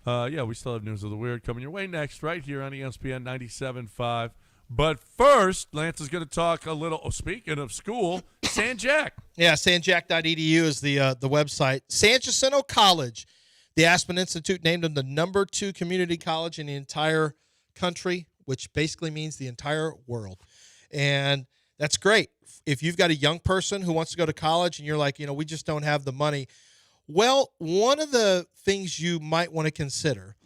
Yeah, we still have News of the Weird coming your way next, right here on ESPN 97.5. But first, Lance is going to talk a little. Speaking of school, San Jac. Yeah, sanjac.edu is the website. San Jacinto College, the Espn Institute named them the #2 community college in the entire country, which basically means the entire world. And that's great. If you've got a young person who wants to go to college and you're like, we just don't have the money. Well, one of the things you might want to consider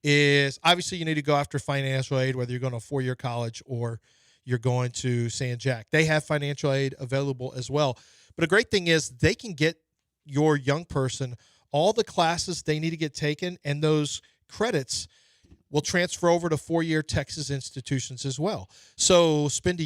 is obviously you need to go after financial aid, whether you're going to a 4-year college or you're going to San Jac. They have financial aid available as well. But a great thing is they can get your young person all the classes they need to get taken, and those credits will transfer over to 4-year Texas institutions as well. So spend 2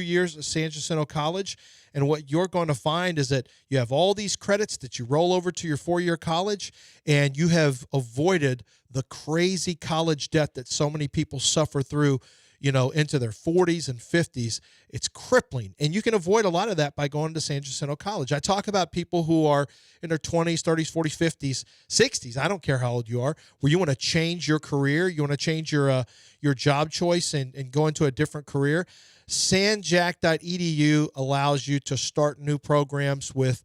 years at San Jacinto College, and what you're going to find is that you have all these credits that you roll over to your 4-year college, and you have avoided the crazy college debt that so many people suffer through, into their 40s and 50s. It's crippling, and you can avoid a lot of that by going to San Jacinto College. I talk about people who are in their 20s, 30s, 40s, 50s, 60s. I don't care how old you are, where you want to change your career, you want to change your job choice and go into a different career. sanjac.edu allows you to start new programs with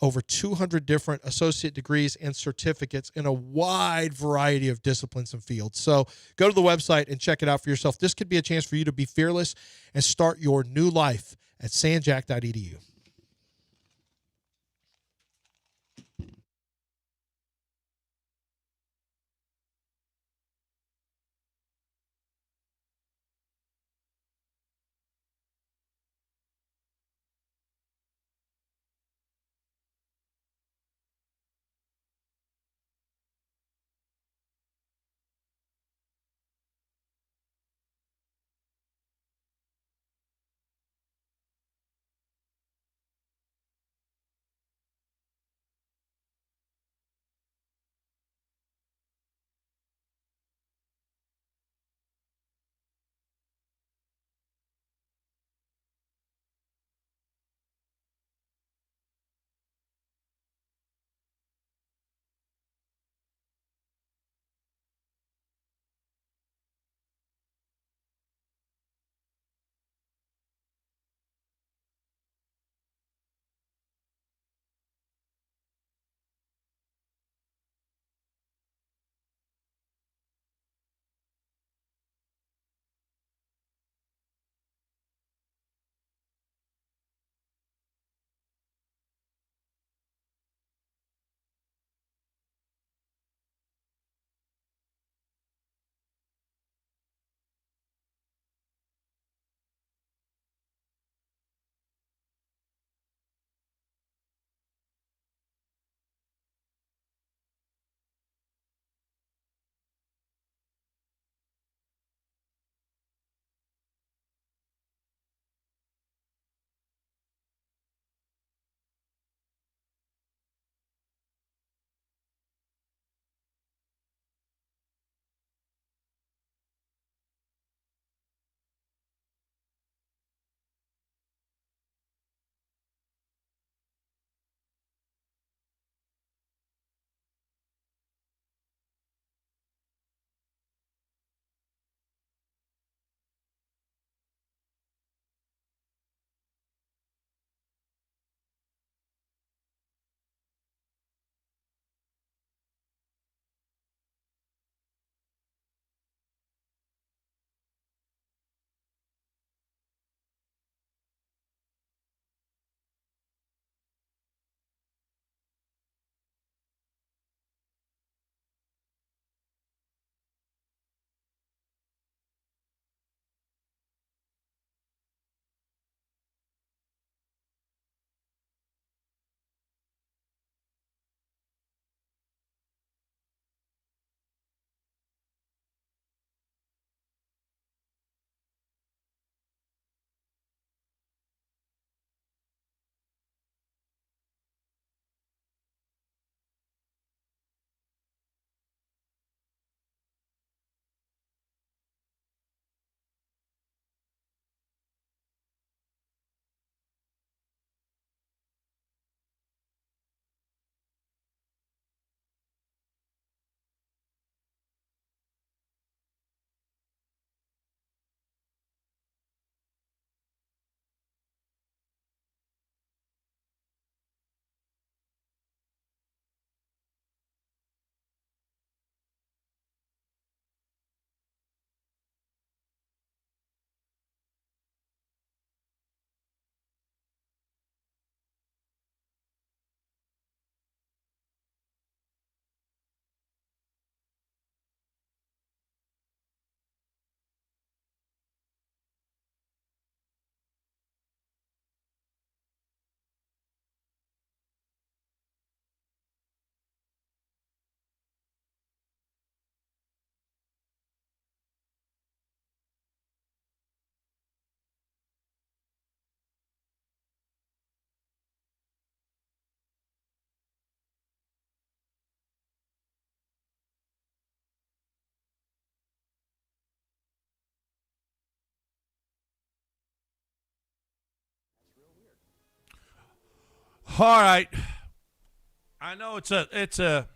over 200 different associate degrees and certificates in a wide variety of disciplines and fields. So go to the website and check it out for yourself. This could be a chance for you to be fearless and start your new life at sanjac.edu. All right. I know it's a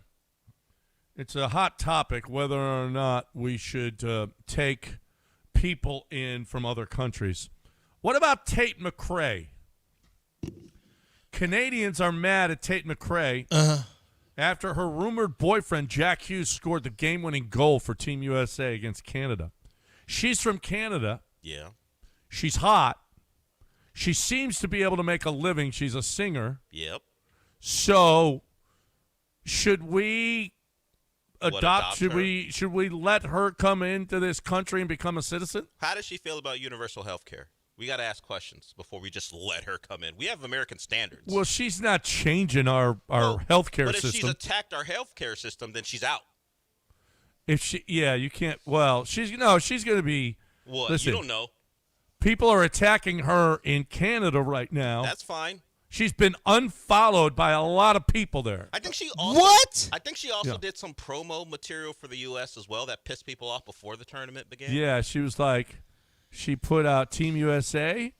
hot topic whether or not we should take people in from other countries. What about Tate McRae? Canadians are mad at Tate McRae after her rumored boyfriend Jack Hughes scored the game-winning goal for Team USA against Canada. She's from Canada. Yeah. She's hot. She seems to be able to make a living. She's a singer. Yep. So, should we adopt should her? we let her come into this country and become a citizen? How does she feel about universal health care? We got to ask questions before we just let her come in. We have American standards. Well, she's not changing our healthcare but if system. she's attacked our healthcare system, then she's out. You can't. Well, she's going to be. What? Listen, You don't know. people are attacking her in Canada right now. That's fine. She's been unfollowed by a lot of people there. I think she also, What? I think she also did some promo material for the U.S. as well that pissed people off before the tournament began. Yeah, she was like, she put out Team USA.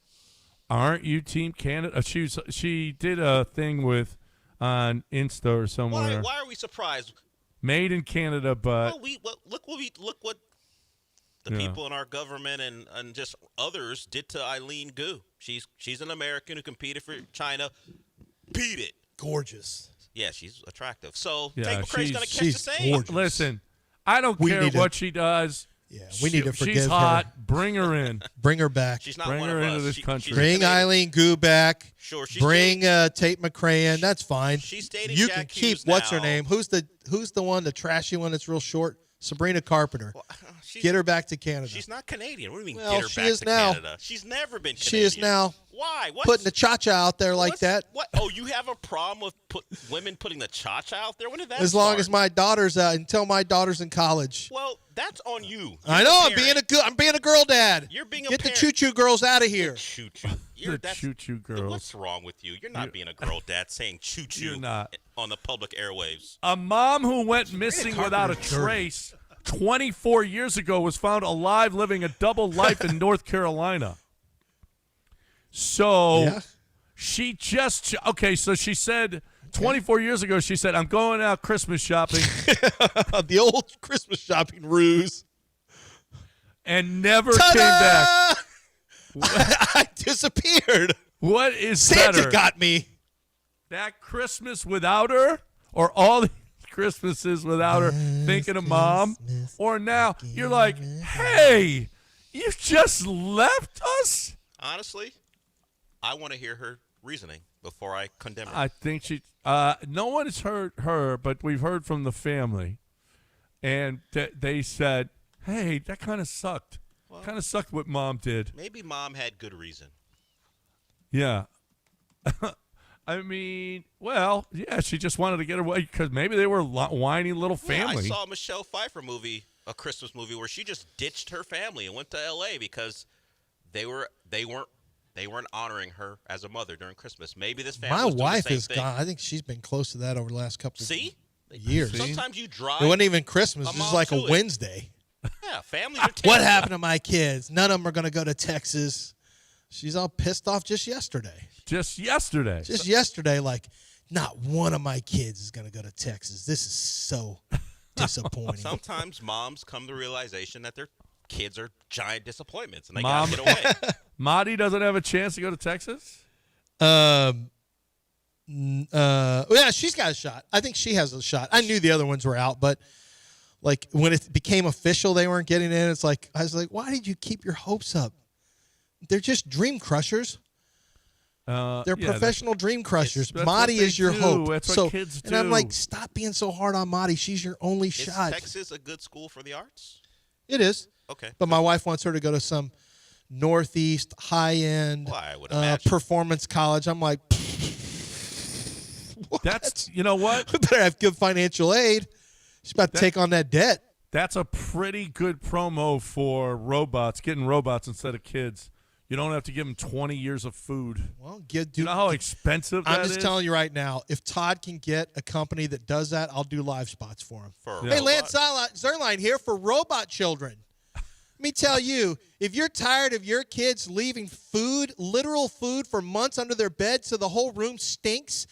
Aren't you Team Canada? She did a thing on Insta or somewhere. Why are we surprised? Made in Canada, but Look what the people in our government and just others did to Eileen Gu. She's an American who competed for China. Beat it. Gorgeous. Yeah, she's attractive. So Yeah, Tate McRae's going to catch the she's same. gorgeous. Listen, I don't We care need what to- she does. Yeah, we need to forgive She's hot. her. Bring her in. Bring her back. She's not Bring one her of into us. this She- country. she's Bring Canadian. Eileen Gu back. Sure, she's Bring Tate McRae in. That's fine. She's dating You Jack can keep Hughes what's her now. name? Who's the one, the trashy one that's real short? Sabrina Carpenter. Get her back to Canada. She's not Canadian. What do you mean Well, get her she back is to now. Canada? She's never been Canadian. She is now. Why? Putting the cha-cha out there like that. What? Oh, you have a problem with women putting the cha-cha out there? When did that As long start? as my daughter's until my daughter's in college. Well, that's on you. I know. I'm being a girl dad. You're being a Get the parent. choo-choo girls out of here. Choo-choo. The choo-choo girls. What's wrong with you? You're not being a girl dad saying choo-choo You're not. on the public airwaves. A mom who went missing without a trace 24 years ago was found alive living a double life in North Carolina. So she just so she said 24 years ago, she said, I'm going out Christmas shopping. The old Christmas shopping ruse. And never came back. I disappeared. What is Santa better? got me. That Christmas without her, or all the Christmases without her thinking of mom? Or now you're like, hey, you just left us? Honestly, I want to hear her reasoning before I condemn her. I think she no one has heard her, but we've heard from the family. And they said, hey, that kind of sucked. Kind of sucked what mom did. Maybe mom had good reason. Yeah. I mean, well, yeah, she just wanted to get away because maybe they were a whiny little family. Yeah, I saw a Michelle Pfeiffer movie, a Christmas movie, where she just ditched her family and went to L.A. because they weren't honoring her as a mother during Christmas. Maybe this family. My was doing wife the same is thing. gone. I think she's been close to that over the last couple of years. Sometimes you drive. It wasn't even Christmas. It was mom like a to it. Wednesday. Yeah, families are terrible. What happened to my kids? None of them are going to go to Texas. She's all pissed off just yesterday. Just yesterday. Just yesterday, like, not one of my kids is going to go to Texas. This is so disappointing. Sometimes moms come to the realization that their kids are giant disappointments and they Mom, got to get away. Marty doesn't have a chance to go to Texas? Yeah, she's got a shot. I think she has a shot. I knew the other ones were out, but like when it became official they weren't getting in, it's like I was like, why did you keep your hopes up? They're just dream crushers. They're professional dream crushers. that's Marty what they is your do. hope. That's what kids And I'm do. like, stop being so hard on Marty. She's your only Is shot. Texas a good school for the arts? It is. Okay. But my wife wants her to go to some Northeast high-end Well, I would imagine. performance college. I'm like, That's, you know what? we better have good financial aid. She's about to take on that debt. That's a pretty good promo for robots, getting robots instead of kids. You don't have to give them 20 years of food. Well, you know how expensive that I'm just is? telling you right now, if Todd can get a company that does that, I'll do live spots for him. For a Hey, robot? Lance Zerline here for Robot Children. Let me tell you, if you're tired of your kids leaving food, literal food, for months under their bed so the whole room stinks,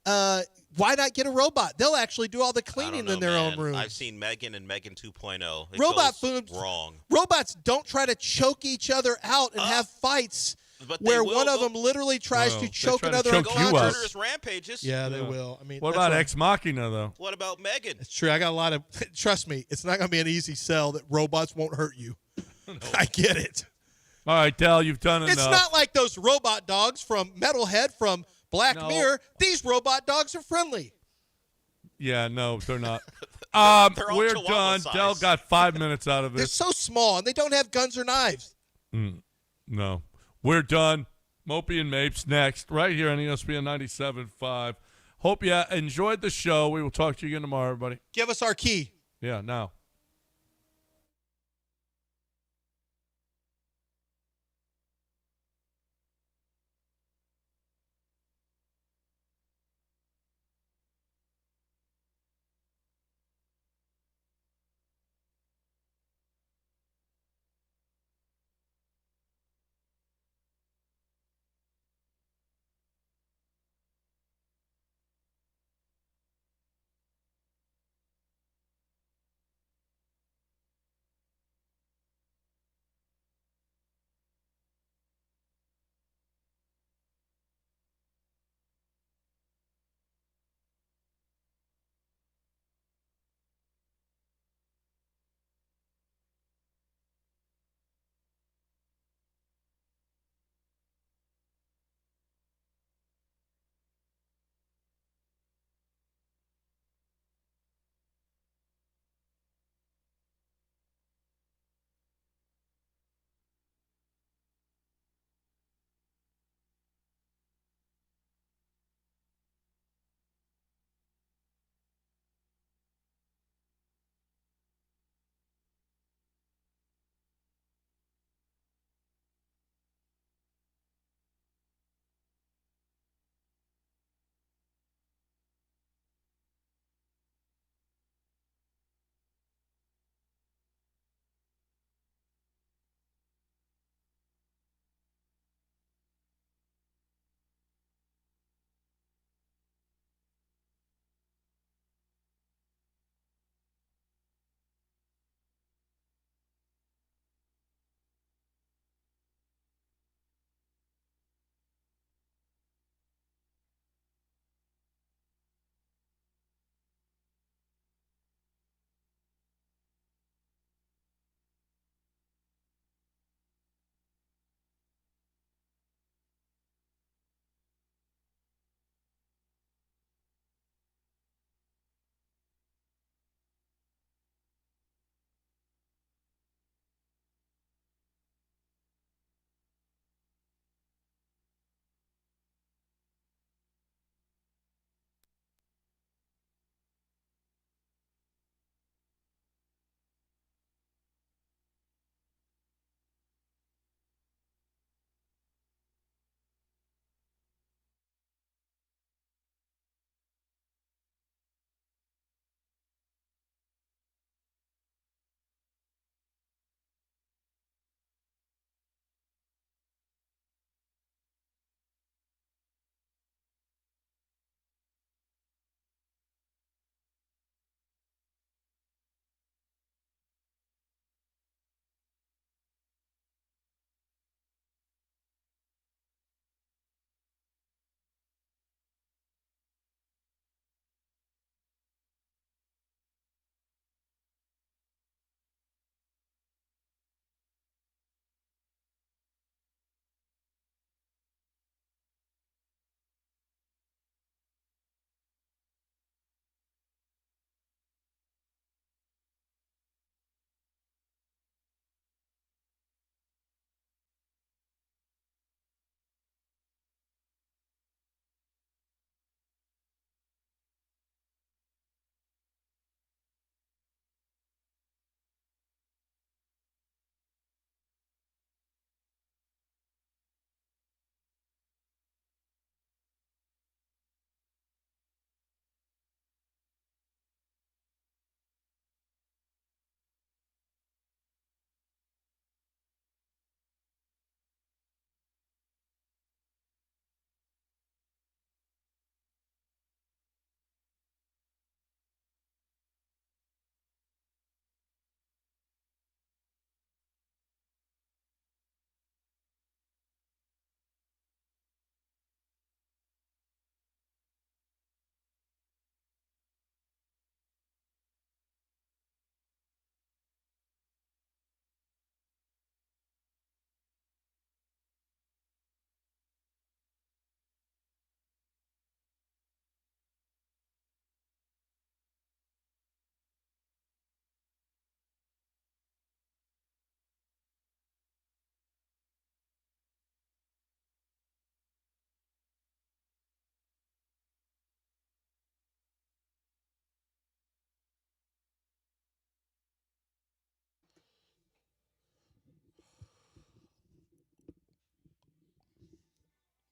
why not get a robot? They'll actually do all the cleaning in their own room. I've seen Megan and Megan 2.0. It Robot goes food wrong. Robots don't try to choke each other out and have fights where one of them literally tries to choke another unconscious. Rampages. Yeah, they will. I mean, what about Ex Machina though? What about Megan? It's true. I got a lot of. Trust me, it's not going to be an easy sell that robots won't hurt you. No. I get it. All right, Dell, you've done enough. It's not like those robot dogs from Metalhead from Black Mirror. These robot dogs are friendly. Yeah, no, they're not. We're done. size. Dell got 5 minutes out of it. They're so small, and they don't have guns or knives. No. We're done. Mopey and Mapes next, right here on ESPN 97.5. Hope you enjoyed the show. We will talk to you again tomorrow, everybody. Give us our key. Yeah, now.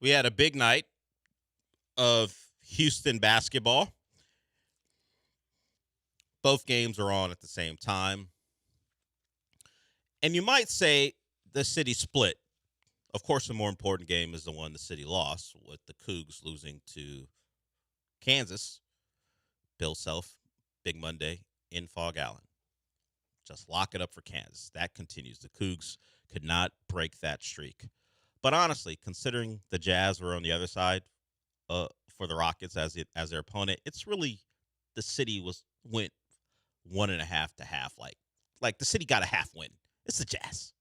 We had a big night of Houston basketball. Both games are on at the same time. And you might say the city split. Of course, the more important game is the one the city lost, with the Cougs losing to Kansas. Bill Self, Big Monday in Fog Allen. Just lock it up for Kansas. That continues. The Cougs could not break that streak. But honestly, considering the Jazz were on the other side for the Rockets as their opponent, it's really the city went 1.5 to half. Like the city got a half win. It's the Jazz.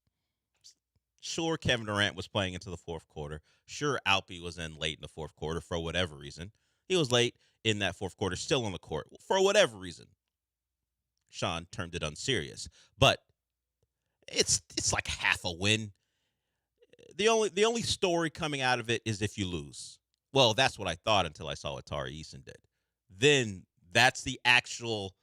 Sure, Kevin Durant was playing into the fourth quarter. Sure, Alpi was in late in the fourth quarter for whatever reason. He was late in that fourth quarter, still on the court for whatever reason. Sean termed it unserious, but it's like half a win. The only story coming out of it is if you lose. Well, that's what I thought until I saw what Tari Eason did. Then that's the actual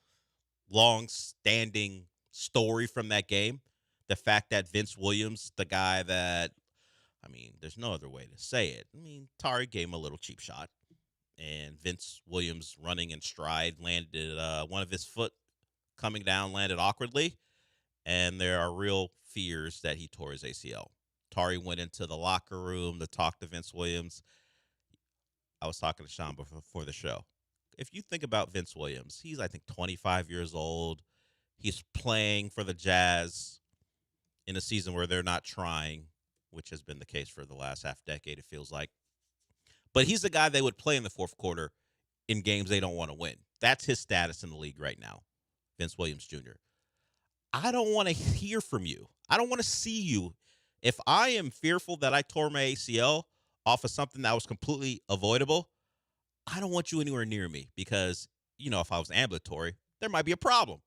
long-standing story from that game. The fact that Vince Williams, the guy that, there's no other way to say it. Tari gave him a little cheap shot, and Vince Williams running in stride landed one of his foot coming down, landed awkwardly, and there are real fears that he tore his ACL. Tari went into the locker room to talk to Vince Williams. I was talking to Sean before the show. If you think about Vince Williams, he's, I think, 25 years old. He's playing for the Jazz in a season where they're not trying, which has been the case for the last half decade, it feels like. But he's the guy they would play in the fourth quarter in games they don't want to win. That's his status in the league right now, Vince Williams Jr. I don't want to hear from you. I don't want to see you. If I am fearful that I tore my ACL off of something that was completely avoidable, I don't want you anywhere near me because, if I was ambulatory, there might be a problem.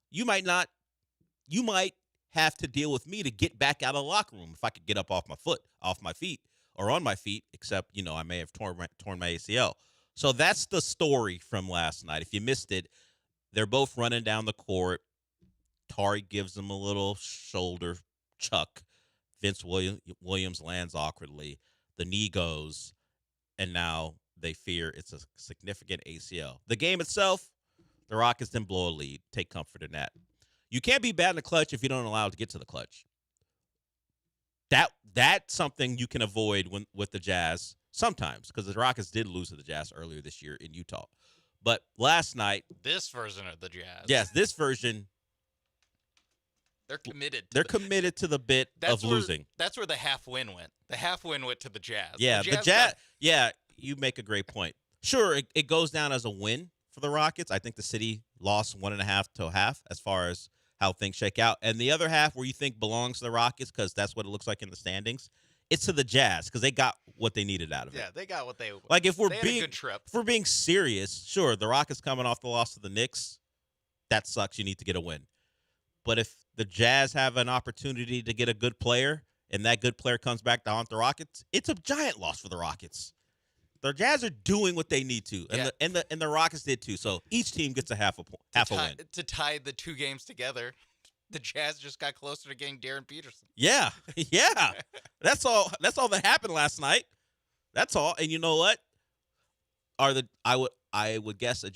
You might have to deal with me to get back out of the locker room if I could get up off my feet, or on my feet, except, I may have torn my ACL. So that's the story from last night. If you missed it, they're both running down the court. Tari gives him a little shoulder chuck. Vince Williams lands awkwardly. The knee goes, and now they fear it's a significant ACL. The game itself, the Rockets didn't blow a lead. Take comfort in that. You can't be bad in the clutch if you don't allow it to get to the clutch. That's something you can avoid with the Jazz sometimes, because the Rockets did lose to the Jazz earlier this year in Utah. But last night, this version of the Jazz. Yes, this version. They're committed. They're committed to the bit of losing. That's where the half win went. The half win went to the Jazz. Yeah, the Jazz. Yeah, you make a great point. Sure, it goes down as a win for the Rockets. I think the city lost 1.5 to a half as far as how things shake out. And the other half, where you think belongs to the Rockets, because that's what it looks like in the standings, it's to the Jazz because they got what they needed out of it. Yeah, they got what they like. If we're they had being a good trip. If we're being serious, sure, the Rockets coming off the loss to the Knicks, that sucks. You need to get a win. But if the Jazz have an opportunity to get a good player, and that good player comes back to haunt the Rockets, it's a giant loss for the Rockets. The Jazz are doing what they need to, and the Rockets did too. So each team gets a half a win. To tie the two games together, the Jazz just got closer to getting Darren Peterson. Yeah. That's all that happened last night. That's all. And you know what? I would guess the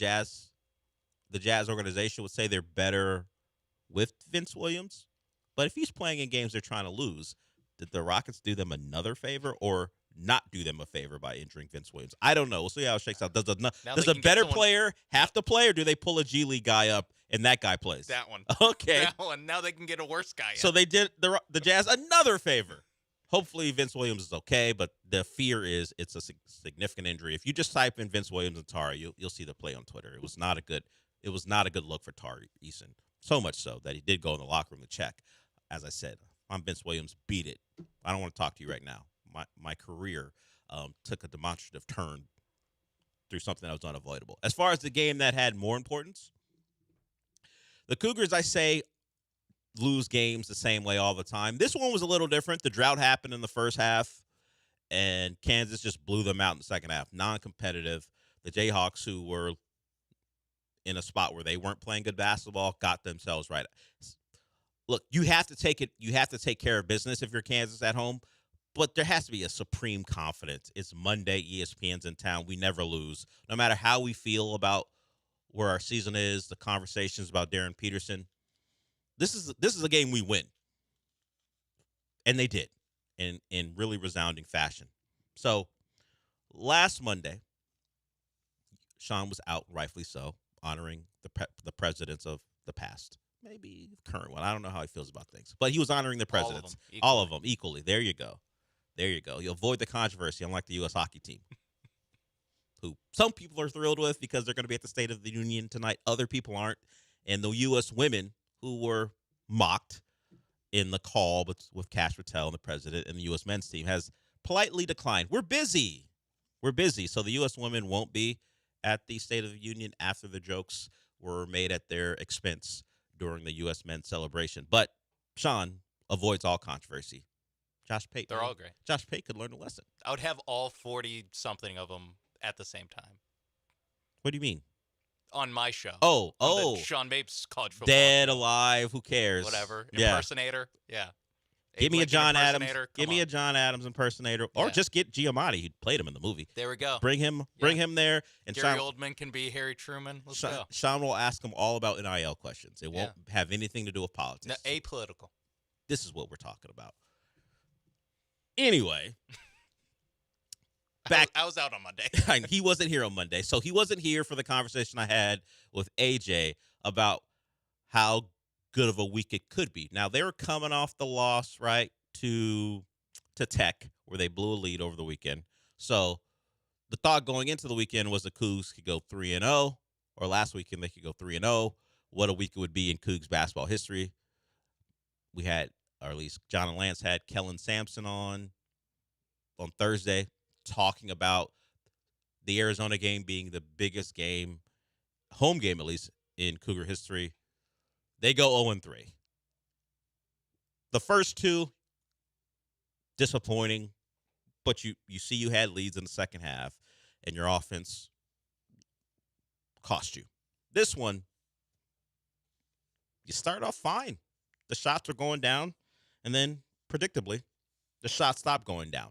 Jazz organization would say they're better with Vince Williams. But if he's playing in games they're trying to lose, did the Rockets do them another favor or not do them a favor by injuring Vince Williams? I don't know. We'll see how it shakes out. Does a better player have to play, or do they pull a G League guy up and that guy plays? That one. Okay. That one. Now they can get a worse guy. So they did the Jazz another favor. Hopefully Vince Williams is okay, but the fear is it's a significant injury. If you just type in Vince Williams and Tari, you'll see the play on Twitter. It was not a good look for Tari Eason. So much so that he did go in the locker room to check. As I said, I'm Vince Williams. Beat it. I don't want to talk to you right now. My career took a demonstrative turn through something that was unavoidable. As far as the game that had more importance, the Cougars, I say, lose games the same way all the time. This one was a little different. The drought happened in the first half, and Kansas just blew them out in the second half. Non-competitive. The Jayhawks, who were in a spot where they weren't playing good basketball, got themselves right. Look, you have to take care of business if you're Kansas at home, But there has to be a supreme confidence. It's Monday, ESPN's in town. We never lose. No matter how we feel about where our season is, the conversations about Darren Peterson, this is a game we win. And they did in really resounding fashion. So last Monday, Sean was out, rightfully so, honoring the presidents of the past. Maybe the current one. I don't know how he feels about things. But he was honoring the presidents. All of them equally. There you go. There you go. You avoid the controversy, unlike the U.S. hockey team, who some people are thrilled with because they're going to be at the State of the Union tonight. Other people aren't. And the U.S. women who were mocked in the call with Cash Patel and the president and the U.S. men's team has politely declined. We're busy. We're busy. So the U.S. women won't be at the State of the Union after the jokes were made at their expense during the U.S. men's celebration. But Sean avoids all controversy. Josh Pate. They're all great. Josh Pate could learn a lesson. I would have all 40-something of them at the same time. What do you mean? On my show. Oh. The Sean Mapes college football. Dead, alive, who cares? Whatever. Yeah. Impersonator. Yeah. Give me a John Adams. Give me a John Adams impersonator, or just get Giamatti. He played him in the movie. There we go. Bring him there. And Gary Sean, Oldman can be Harry Truman. Let's go. Sean will ask him all about NIL questions. It won't have anything to do with politics. No, apolitical. This is what we're talking about. Anyway, I was out on Monday. He wasn't here on Monday, so he wasn't here for the conversation I had with AJ about how good of a week it could be. Now, they were coming off the loss, right, to Tech, where they blew a lead over the weekend. So the thought going into the weekend was the Cougs could go 3-0, or last weekend they could go 3-0. What a week it would be in Cougs basketball history. We had, or at least John and Lance had Kellen Sampson on Thursday talking about the Arizona game being the biggest game, home game at least, in Cougar history. They go 0-3. The first two, disappointing, but you see you had leads in the second half, and your offense cost you. This one, you start off fine. The shots are going down, and then, predictably, the shots stop going down.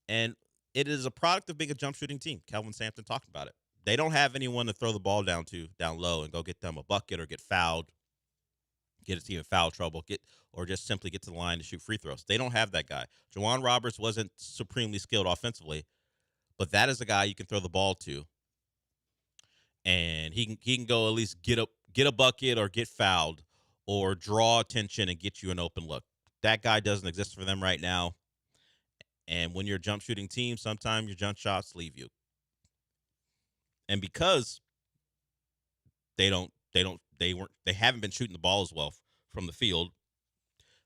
And it is a product of being a jump shooting team. Kelvin Sampson talked about it. They don't have anyone to throw the ball down low and go get them a bucket or get fouled, get a team in foul trouble, or just simply get to the line to shoot free throws. They don't have that guy. Juwan Roberts wasn't supremely skilled offensively, but that is a guy you can throw the ball to, and he can go at least get a bucket or get fouled or draw attention and get you an open look. That guy doesn't exist for them right now. And when you're a jump shooting team, sometimes your jump shots leave you. And because they haven't been shooting the ball as well from the field,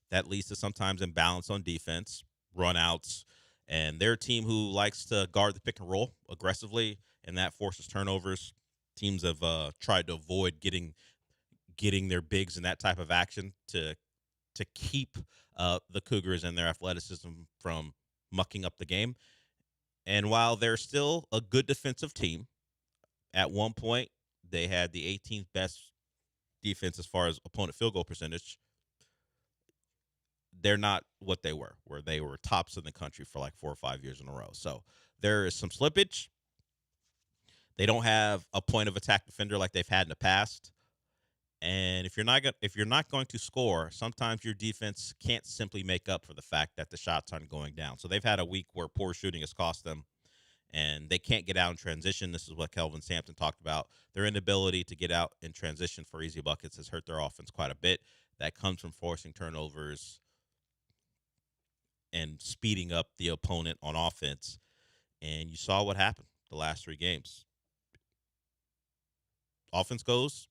that leads to sometimes imbalance on defense, run outs, and they're a team who likes to guard the pick and roll aggressively, and that forces turnovers. Teams have tried to avoid getting their bigs in that type of action to keep the Cougars and their athleticism from mucking up the game. And while they're still a good defensive team, at one point they had the 18th best defense as far as opponent field goal percentage. They're not what they were, where they were tops in the country for like 4 or 5 years in a row. So there is some slippage. They don't have a point of attack defender like they've had in the past. And if you're not going to score, sometimes your defense can't simply make up for the fact that the shots aren't going down. So they've had a week where poor shooting has cost them, and they can't get out in transition. This is what Kelvin Sampson talked about. Their inability to get out in transition for easy buckets has hurt their offense quite a bit. That comes from forcing turnovers and speeding up the opponent on offense. And you saw what happened the last 3 games. Offense goes.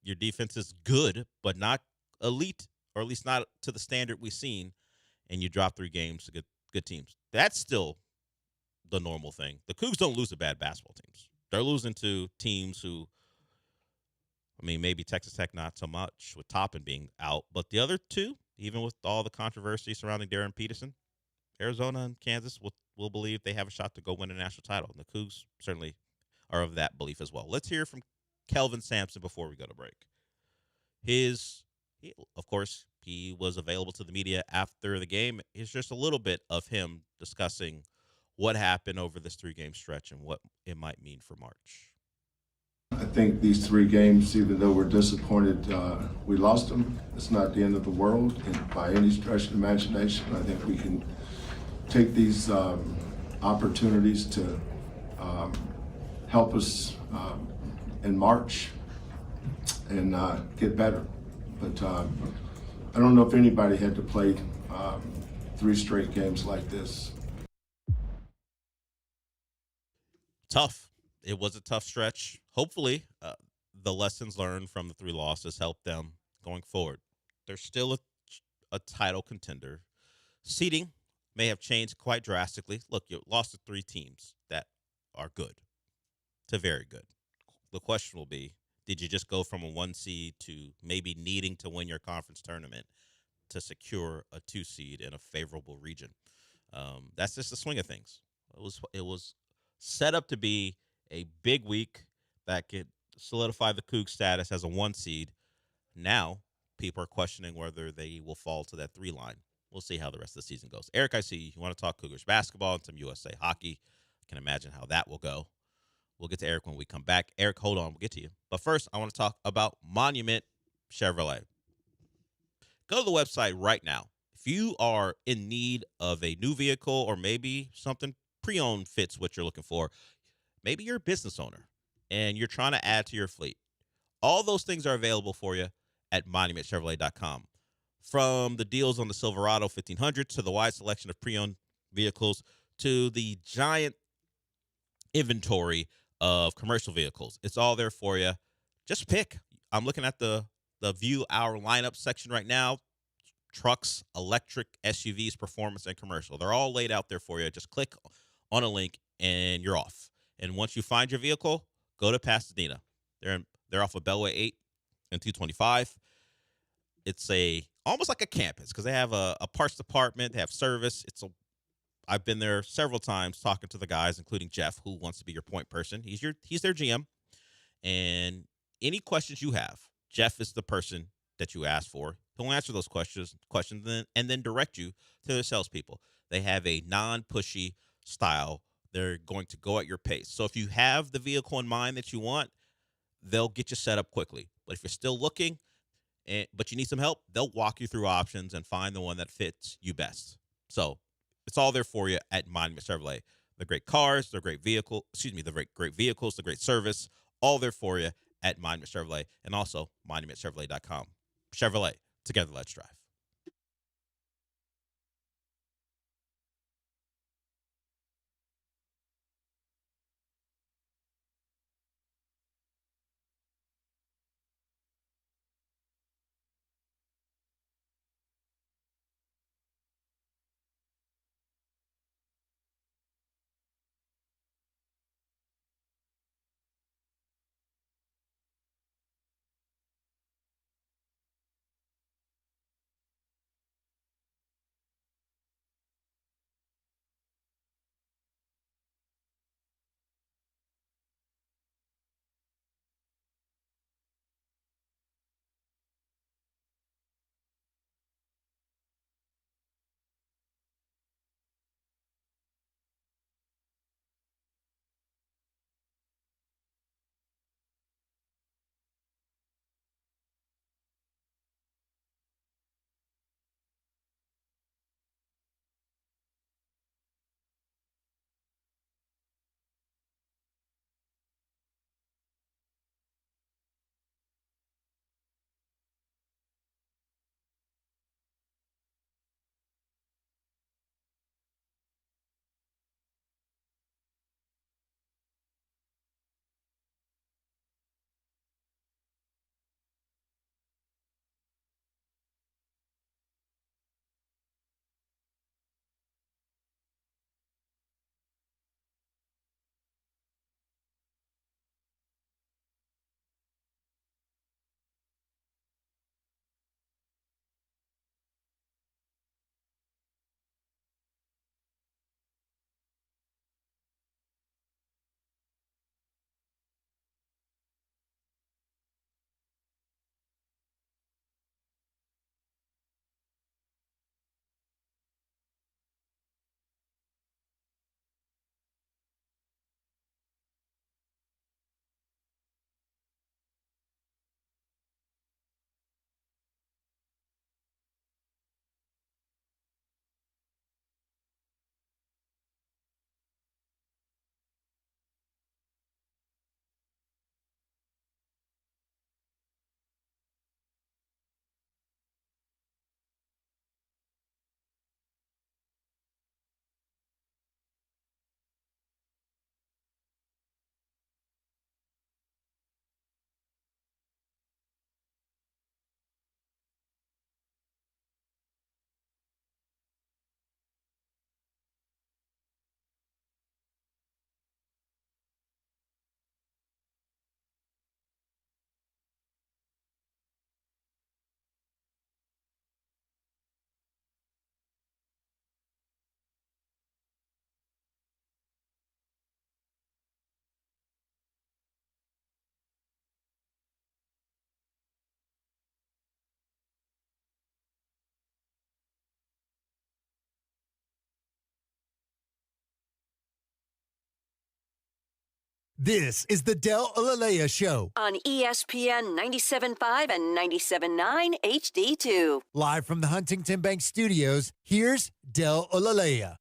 Your defense is good, but not elite, or at least not to the standard we've seen, and you drop 3 games to good teams. That's still the normal thing. The Cougs don't lose to bad basketball teams. They're losing to teams who, maybe Texas Tech not so much with Toppin being out, but the other 2, even with all the controversy surrounding Darren Peterson, Arizona and Kansas will believe they have a shot to go win a national title, and the Cougs certainly are of that belief as well. Let's hear from Kelvin Sampson before we go to break. Of course, He was available to the media after the game. It's just a little bit of him discussing what happened over this 3-game stretch and what it might mean for March. I think these 3 games, even though we're disappointed we lost them, it's not the end of the world. And by any stretch of the imagination, I think we can take these opportunities to help us in March and get better. But I don't know if anybody had to play 3 straight games like this. Tough. It was a tough stretch. Hopefully, the lessons learned from the 3 losses help them going forward. They're still a title contender. Seeding may have changed quite drastically. Look, you lost to 3 teams that are good to very good. The question will be, did you just go from a 1 seed to maybe needing to win your conference tournament to secure a 2 seed in a favorable region? That's just the swing of things. It was set up to be a big week that could solidify the Cougs status as a 1 seed. Now, people are questioning whether they will fall to that 3 line. We'll see how the rest of the season goes. Eric, I see you want to talk Cougars basketball and some USA hockey. I can imagine how that will go. We'll get to Eric when we come back. Eric, hold on. We'll get to you. But first, I want to talk about Monument Chevrolet. Go to the website right now. If you are in need of a new vehicle or maybe something pre-owned fits what you're looking for, maybe you're a business owner and you're trying to add to your fleet. All those things are available for you at monumentchevrolet.com. From the deals on the Silverado 1500 to the wide selection of pre-owned vehicles to the giant inventory of commercial vehicles. It's all there for you. Just pick. I'm looking at the view our lineup section right now. Trucks, electric, SUVs, performance, and commercial. They're all laid out there for you. Just click on a link and you're off. And once you find your vehicle, go to Pasadena. They're off of Beltway 8 and 225. It's almost like a campus because they have a parts department. They have service. I've been there several times talking to the guys, including Jeff, who wants to be your point person. He's their GM. And any questions you have, Jeff is the person that you ask for. He'll answer those questions and then direct you to their salespeople. They have a non-pushy style. They're going to go at your pace. So if you have the vehicle in mind that you want, they'll get you set up quickly. But if you're still looking, but you need some help, they'll walk you through options and find the one that fits you best. So it's all there for you at Monument Chevrolet. The great cars, the great great vehicles, the great service, all there for you at Monument Chevrolet and also monumentchevrolet.com. Chevrolet, together let's drive. This is the Del Alalea Show. On ESPN 97.5 and 97.9 HD2. Live from the Huntington Bank Studios, here's Del Alalea.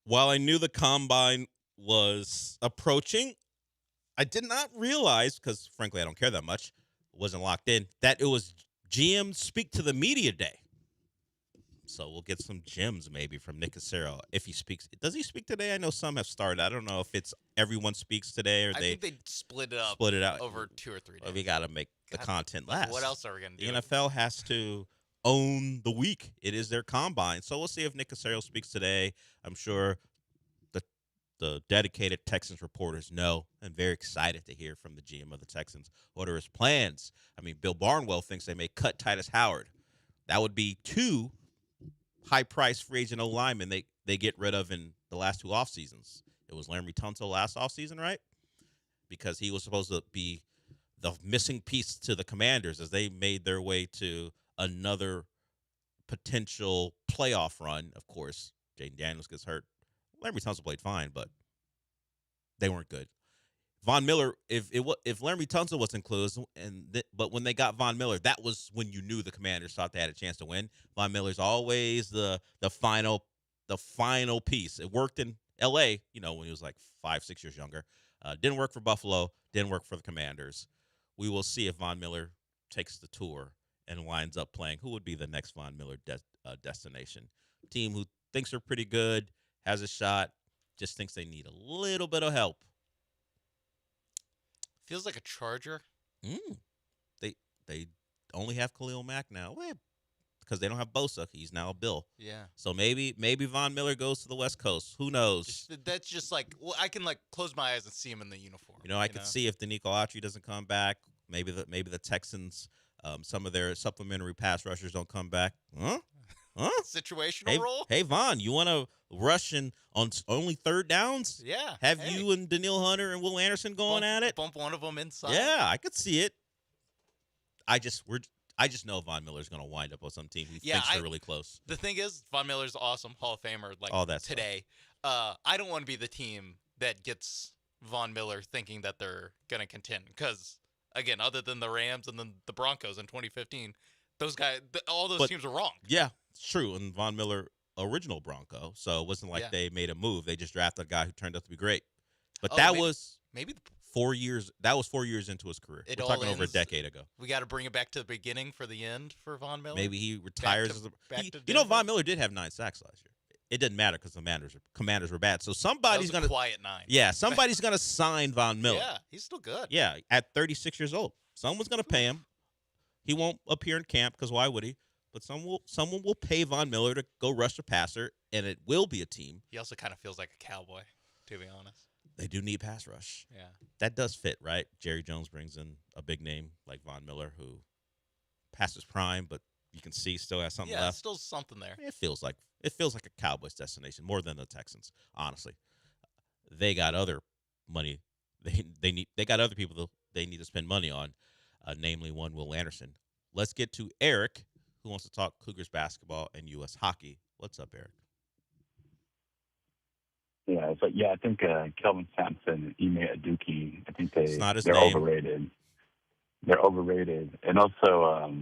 While I knew the combine was approaching, I did not realize, because frankly I don't care that much, wasn't locked in, that it was GM Speak to the Media Day. So we'll get some gems maybe from Nick Cassero if he speaks. Does he speak today? I know some have started. I don't know if it's everyone speaks today or I think they split it up over 2 or 3 days. Well, we got to make the content last. What else are we going to do? The NFL has to own the week. It is their combine. So we'll see if Nick Cassero speaks today. I'm sure the dedicated Texans reporters know and very excited to hear from the GM of the Texans. What are his plans? I mean, Bill Barnwell thinks they may cut Titus Howard. That would be 2 high-priced free agent O-linemen they get rid of in the last 2 off seasons. It was Laremy Tunsil last offseason, right? Because he was supposed to be the missing piece to the Commanders as they made their way to another potential playoff run. Of course, Jaden Daniels gets hurt. Laremy Tunsil played fine, but they weren't good. Von Miller, if Laremy Tunsil was included, but when they got Von Miller, that was when you knew the Commanders thought they had a chance to win. Von Miller's always the final piece. It worked in L.A., when he was like 5-6 years younger. Didn't work for Buffalo. Didn't work for the Commanders. We will see if Von Miller takes the tour and winds up playing. Who would be the next Von Miller destination? Team who thinks they're pretty good, has a shot, just thinks they need a little bit of help. Feels like a Charger. They only have Khalil Mack now. Because they don't have Bosa. He's now a Bill. Yeah. So maybe Von Miller goes to the West Coast. Who knows? That's just I can close my eyes and see him in the uniform. I could see if Danico Autry doesn't come back. Maybe the Texans, some of their supplementary pass rushers don't come back. Huh? Situational role? Hey, Von, you want to rush on only third downs? Yeah. Have you and Daniil Hunter and Will Anderson going at it? Bump one of them inside. Yeah, I could see it. I just know Von Miller's going to wind up with some team who thinks they're really close. The thing is, Von Miller's awesome, Hall of Famer, all that today. I don't want to be the team that gets Von Miller thinking that they're going to contend. Because, again, other than the Rams and then the Broncos in 2015, those guys, all those teams are wrong. Yeah, it's true. And Von Miller, original Bronco, so it wasn't like they made a move. They just drafted a guy who turned out to be great. But was 4 years. That was 4 years into his career. We're talking over a decade ago. We got to bring it back to the beginning for the end for Von Miller. Maybe he retires. Von Miller did have 9 sacks last year. It didn't matter because the Commanders were bad. So somebody's going to quiet 9. Yeah, somebody's going to sign Von Miller. Yeah, he's still good. Yeah, at 36 years old, someone's going to pay him. He won't appear in camp because why would he? But someone will pay Von Miller to go rush the passer, and it will be a team. He also kind of feels like a cowboy, to be honest. They do need pass rush. Yeah. That does fit, right? Jerry Jones brings in a big name like Von Miller who passes prime, but you can see still has something left. Yeah, still something there. It feels like a Cowboys destination more than the Texans, honestly. They got other money. They got other people they need to spend money on, namely one Will Anderson. Let's get to Eric, who wants to talk Cougars basketball and U.S. hockey. What's up, Eric? Yeah, I think Kelvin Sampson and Ime Aduki, I think they're name. overrated. They're overrated. And also,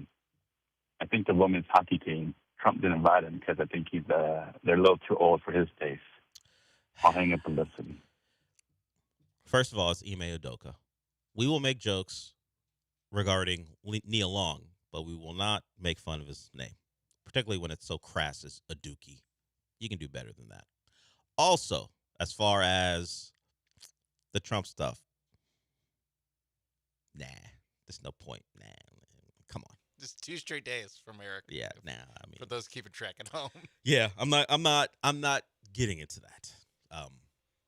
I think the women's hockey team, Trump didn't invite him because I think they're a little too old for his taste. I'll hang up and listen. First of all, it's Ime Udoka. We will make jokes regarding Neil Long, but we will not make fun of his name, particularly when it's so crass as Aduki. You can do better than that. Also, as far as the Trump stuff, there's no point. Come on. Just 2 straight days from Eric. Yeah, for those keeping track at home. Yeah, I'm not getting into that.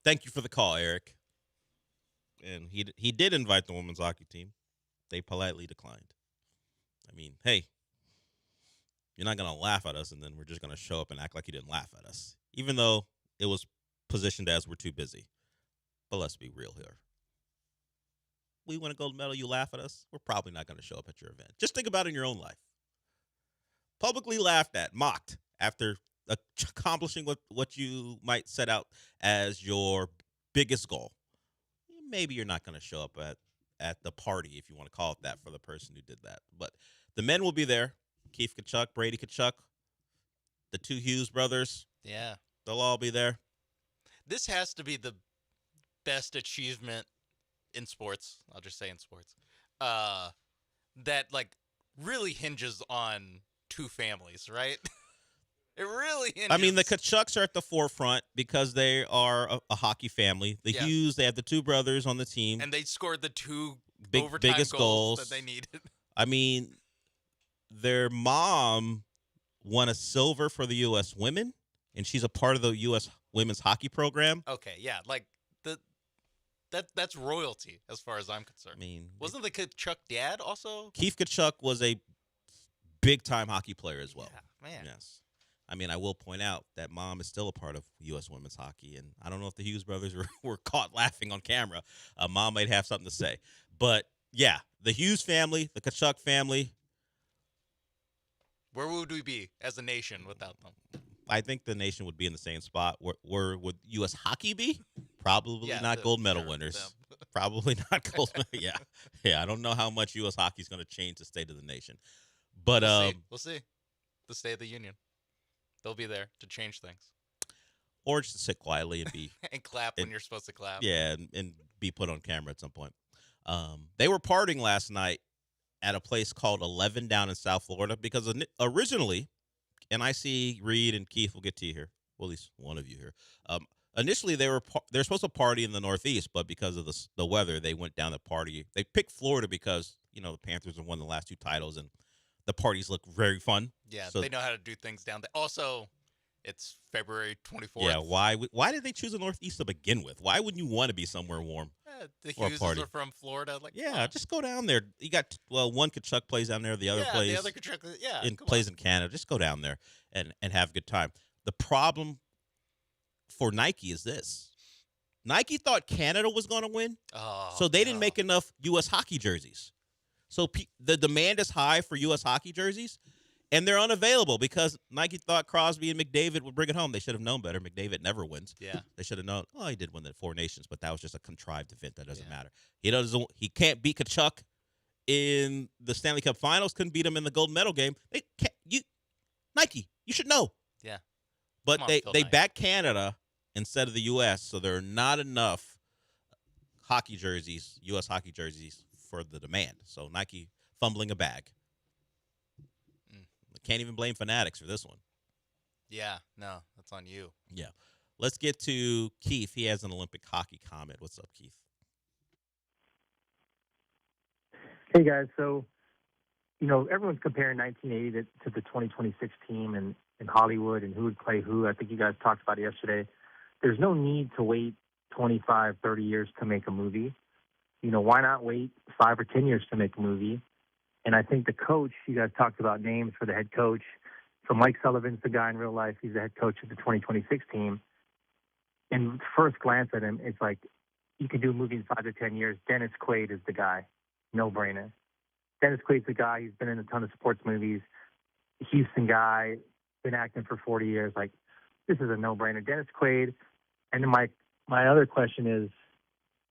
Thank you for the call, Eric. And he did invite the women's hockey team. They politely declined. I mean, hey, you're not going to laugh at us, and then we're just going to show up and act like you didn't laugh at us, even though it was positioned as we're too busy. But let's be real here. We win a gold medal, you laugh at us, we're probably not going to show up at your event. Just think about it in your own life. Publicly laughed at, mocked, after accomplishing what you might set out as your biggest goal. Maybe you're not going to show up at the party, if you want to call it that, for the person who did that. But the men will be there. Keith Kachuk, Brady Kachuk, the two Hughes brothers. Yeah. They'll all be there. This has to be the best achievement in sports. I'll just say in sports. That, like, really hinges on two families, right? It really hinges. I mean, the Kachucks are at the forefront because they are a hockey family. The Hughes, they have the two brothers on the team. And they scored the two overtime biggest goals that they needed. I mean, their mom won a silver for the U.S. women, and she's a part of the U.S. women's hockey program. Okay, yeah, like that's royalty as far as I'm concerned. I mean, wasn't the Kachuk dad also? Keith Kachuk was a big-time hockey player as well. Yeah, man. Yes. I mean, I will point out that mom is still a part of U.S. women's hockey, and I don't know if the Hughes brothers were caught laughing on camera. Mom might have something to say. But, yeah, the Hughes family, the Kachuk family. Where would we be as a nation without them? I think the nation would be in the same spot. Where would U.S. hockey be? Probably not gold medal winners. Probably not gold medal. Yeah. I don't know how much U.S. hockey is going to change the state of the nation. But we'll see. The State of the Union. They'll be there to change things. Or just to sit quietly and be and clap when you're supposed to clap. Yeah, and be put on camera at some point. They were partying last night at a place called 11 down in South Florida because originally, and I see Reed and Keith will get to you here, well, at least one of you here. Initially, they were supposed to party in the Northeast, but because of the weather, they went down to party. They picked Florida because, the Panthers have won the last 2 titles, and the parties look very fun. Yeah, so, they know how to do things down there. Also, it's February 24th. Yeah, why did they choose the Northeast to begin with? Why wouldn't you want to be somewhere warm? The Hughes are from Florida. Just go down there. You got one Kachuk plays down there, the other plays. The other Kachuk, plays in Canada. Just go down there and have a good time. The problem for Nike is this: Nike thought Canada was going to win, so they didn't make enough U.S. hockey jerseys. So the demand is high for U.S. hockey jerseys, and they're unavailable because Nike thought Crosby and McDavid would bring it home. They should have known better. McDavid never wins. Yeah. They should have known. Oh, he did win the 4 Nations, but that was just a contrived event. That doesn't matter. He can't beat Kachuk in the Stanley Cup Finals. Couldn't beat him in the gold medal game. Nike, you should know. Yeah. But they back Canada instead of the U.S., so there are not enough hockey jerseys, U.S. hockey jerseys, for the demand. So Nike fumbling a bag. Can't even blame Fanatics for this one. Yeah, no, that's on you. Yeah. Let's get to Keith. He has an Olympic hockey comment. What's up, Keith? Hey, guys. So, everyone's comparing 1980 to the 2026 team and Hollywood and who would play who. I think you guys talked about it yesterday. There's no need to wait 25, 30 years to make a movie. Why not wait 5 or 10 years to make a movie? And I think the coach, you guys talked about names for the head coach. So Mike Sullivan's the guy in real life. He's the head coach of the 2026 team. And first glance at him, it's like you could do a movie in 5 to 10 years. Dennis Quaid is the guy. No-brainer. Dennis Quaid's the guy. He's been in a ton of sports movies. Houston guy, been acting for 40 years. Like, this is a no-brainer. Dennis Quaid. And then my other question is,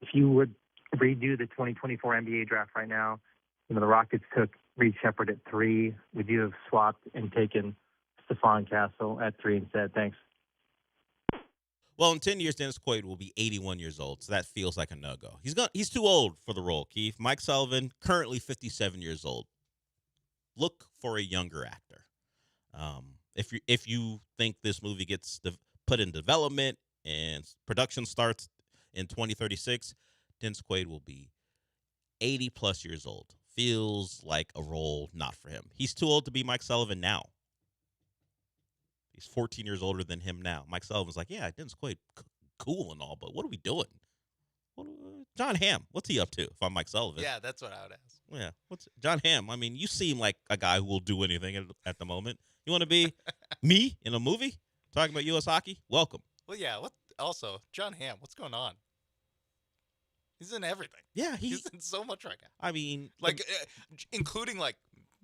if you would redo the 2024 NBA draft right now, the Rockets took Reed Shepherd at 3. Would you have swapped and taken Stephon Castle at 3 instead? Thanks. Well, in 10 years, Dennis Quaid will be 81 years old, so that feels like a no-go. He's too old for the role, Keith. Mike Sullivan, currently 57 years old. Look for a younger actor. If you think this movie gets put in development and production starts in 2036, Dennis Quaid will be 80-plus years old. Feels like a role not for him. He's too old to be Mike Sullivan now. He's 14 years older than him now. Mike Sullivan's like, yeah, Dennis Quaid, cool and all, but what are we doing? John Hamm, what's he up to if I'm Mike Sullivan? Yeah, that's what I would ask. Yeah, what's John Hamm? I mean, you seem like a guy who will do anything at the moment. You want to be me in a movie talking about U.S. hockey? Welcome. Well, yeah, also, John Hamm, what's going on? He's in everything. Yeah, he's in so much right now. I mean, including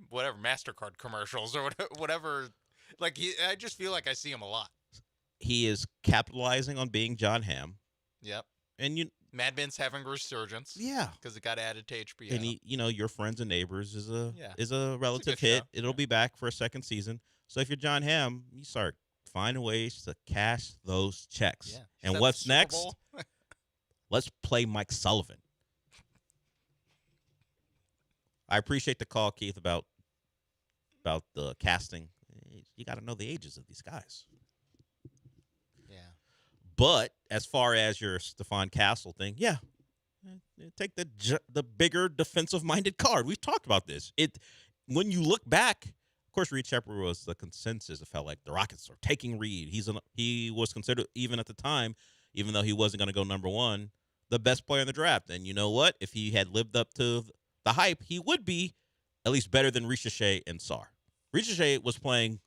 whatever MasterCard commercials or whatever. I just feel like I see him a lot. He is capitalizing on being John Hamm. Yep. And Mad Men's having a resurgence. Yeah. Because it got added to HBO. And Your Friends and Neighbors is a relative good hit. show. It'll be back for a second season. So if you're John Hamm, you start finding ways to cash those checks. Yeah. And Is that what's the Super next? Bowl? Let's play Mike Sullivan. I appreciate the call, Keith, about the casting. You got to know the ages of these guys. Yeah. But as far as your Stephon Castle thing, yeah, take the bigger defensive-minded card. We've talked about this. When you look back, of course, Reed Shepard was the consensus. It felt like the Rockets are taking Reed. He was considered, even at the time, even though he wasn't going to go number one, the best player in the draft. And you know what? If he had lived up to the hype, he would be at least better than Ricochet and Sarr. Ricochet was playing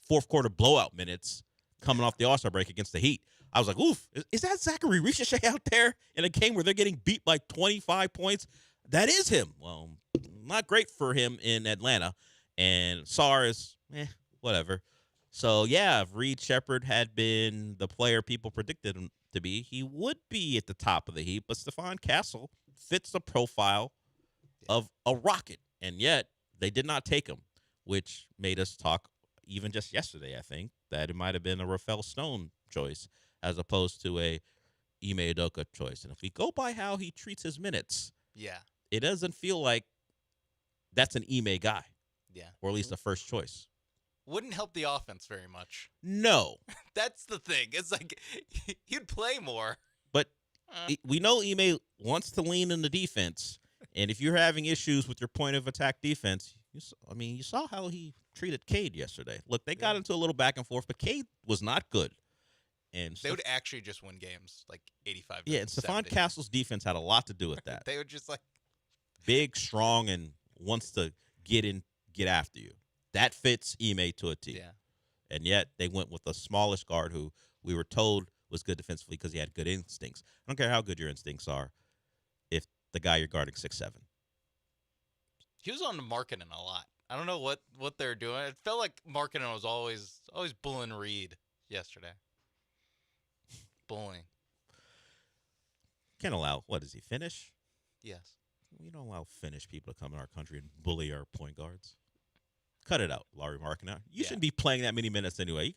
fourth quarter blowout minutes coming off the All-Star break against the Heat. I was like, oof, is that Zachary Ricochet out there in a game where they're getting beat by 25 points? That is him. Well, not great for him in Atlanta. And Sarr is, whatever. So, yeah, if Reed Shepard had been the player people predicted him to be, he would be at the top of the heap. But Stephon Castle fits the profile of a Rocket. And yet, they did not take him, which made us talk even just yesterday, I think, that it might have been a Rafael Stone choice as opposed to a Ime Udoka choice. And if we go by how he treats his minutes, it doesn't feel like that's an Ime guy. Yeah. Or at least a first choice. Wouldn't help the offense very much. No. That's the thing. It's like he'd play more. But we know Ime wants to lean in the defense. And if you're having issues with your point of attack defense, you saw how he treated Cade yesterday. Look, they got into a little back and forth, but Cade was not good. And they would actually just win games like 85 Yeah, and Stephon Castle's defense had a lot to do with that. They would just big, strong, and wants to get after you. That fits Ime to a T. Yeah. And yet they went with the smallest guard who we were told was good defensively because he had good instincts. I don't care how good your instincts are if the guy you're guarding 6'7". He was on the marketing a lot. I don't know what they're doing. It felt like marketing was always bullying Reed yesterday. Bullying. Can't allow, what does he finish? Yes. We don't allow Finnish people to come in our country and bully our point guards. Cut it out, Larry Markkinen. You shouldn't be playing that many minutes anyway.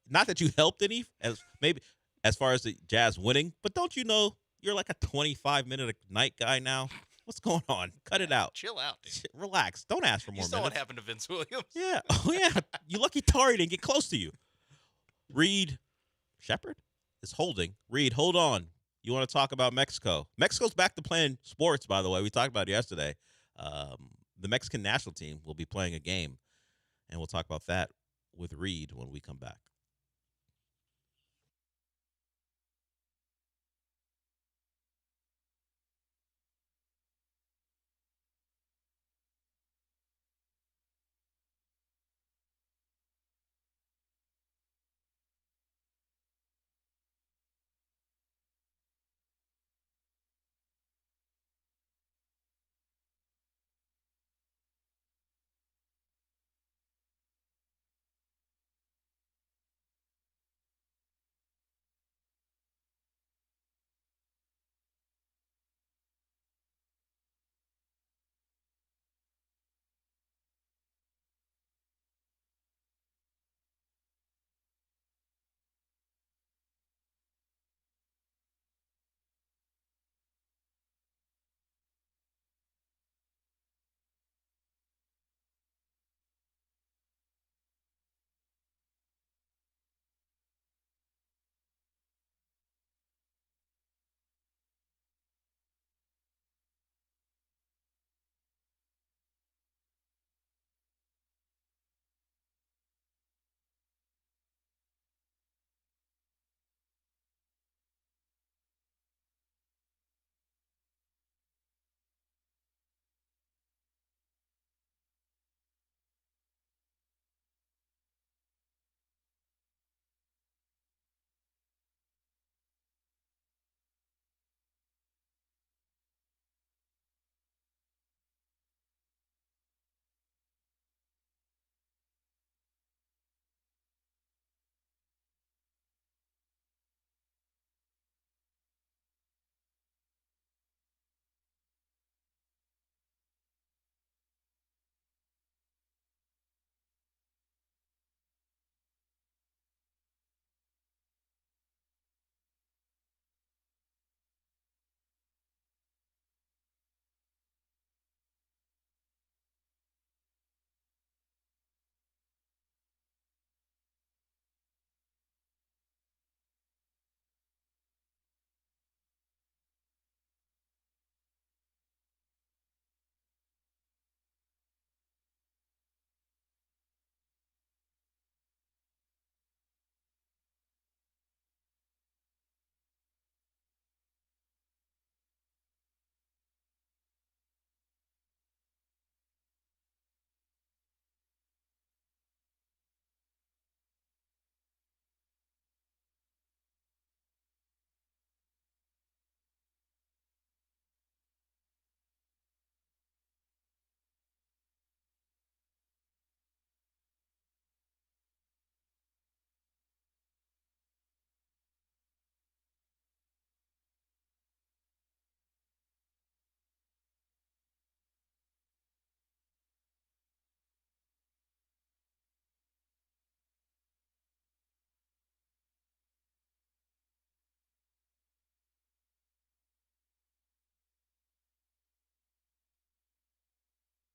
Not that you helped any, as far as the Jazz winning, but don't you know you're like a 25-minute a night guy now? What's going on? Cut it out. Chill out, dude. Relax. Don't ask for more You saw minutes. what happened to Vince Williams. Yeah. Oh, yeah. You lucky Tari didn't get close to you. Reed Shepard is holding. Reed, hold on. You want to talk about Mexico? Mexico's back to playing sports, by the way. We talked about it yesterday. The Mexican national team will be playing a game, and we'll talk about that with Reed when we come back.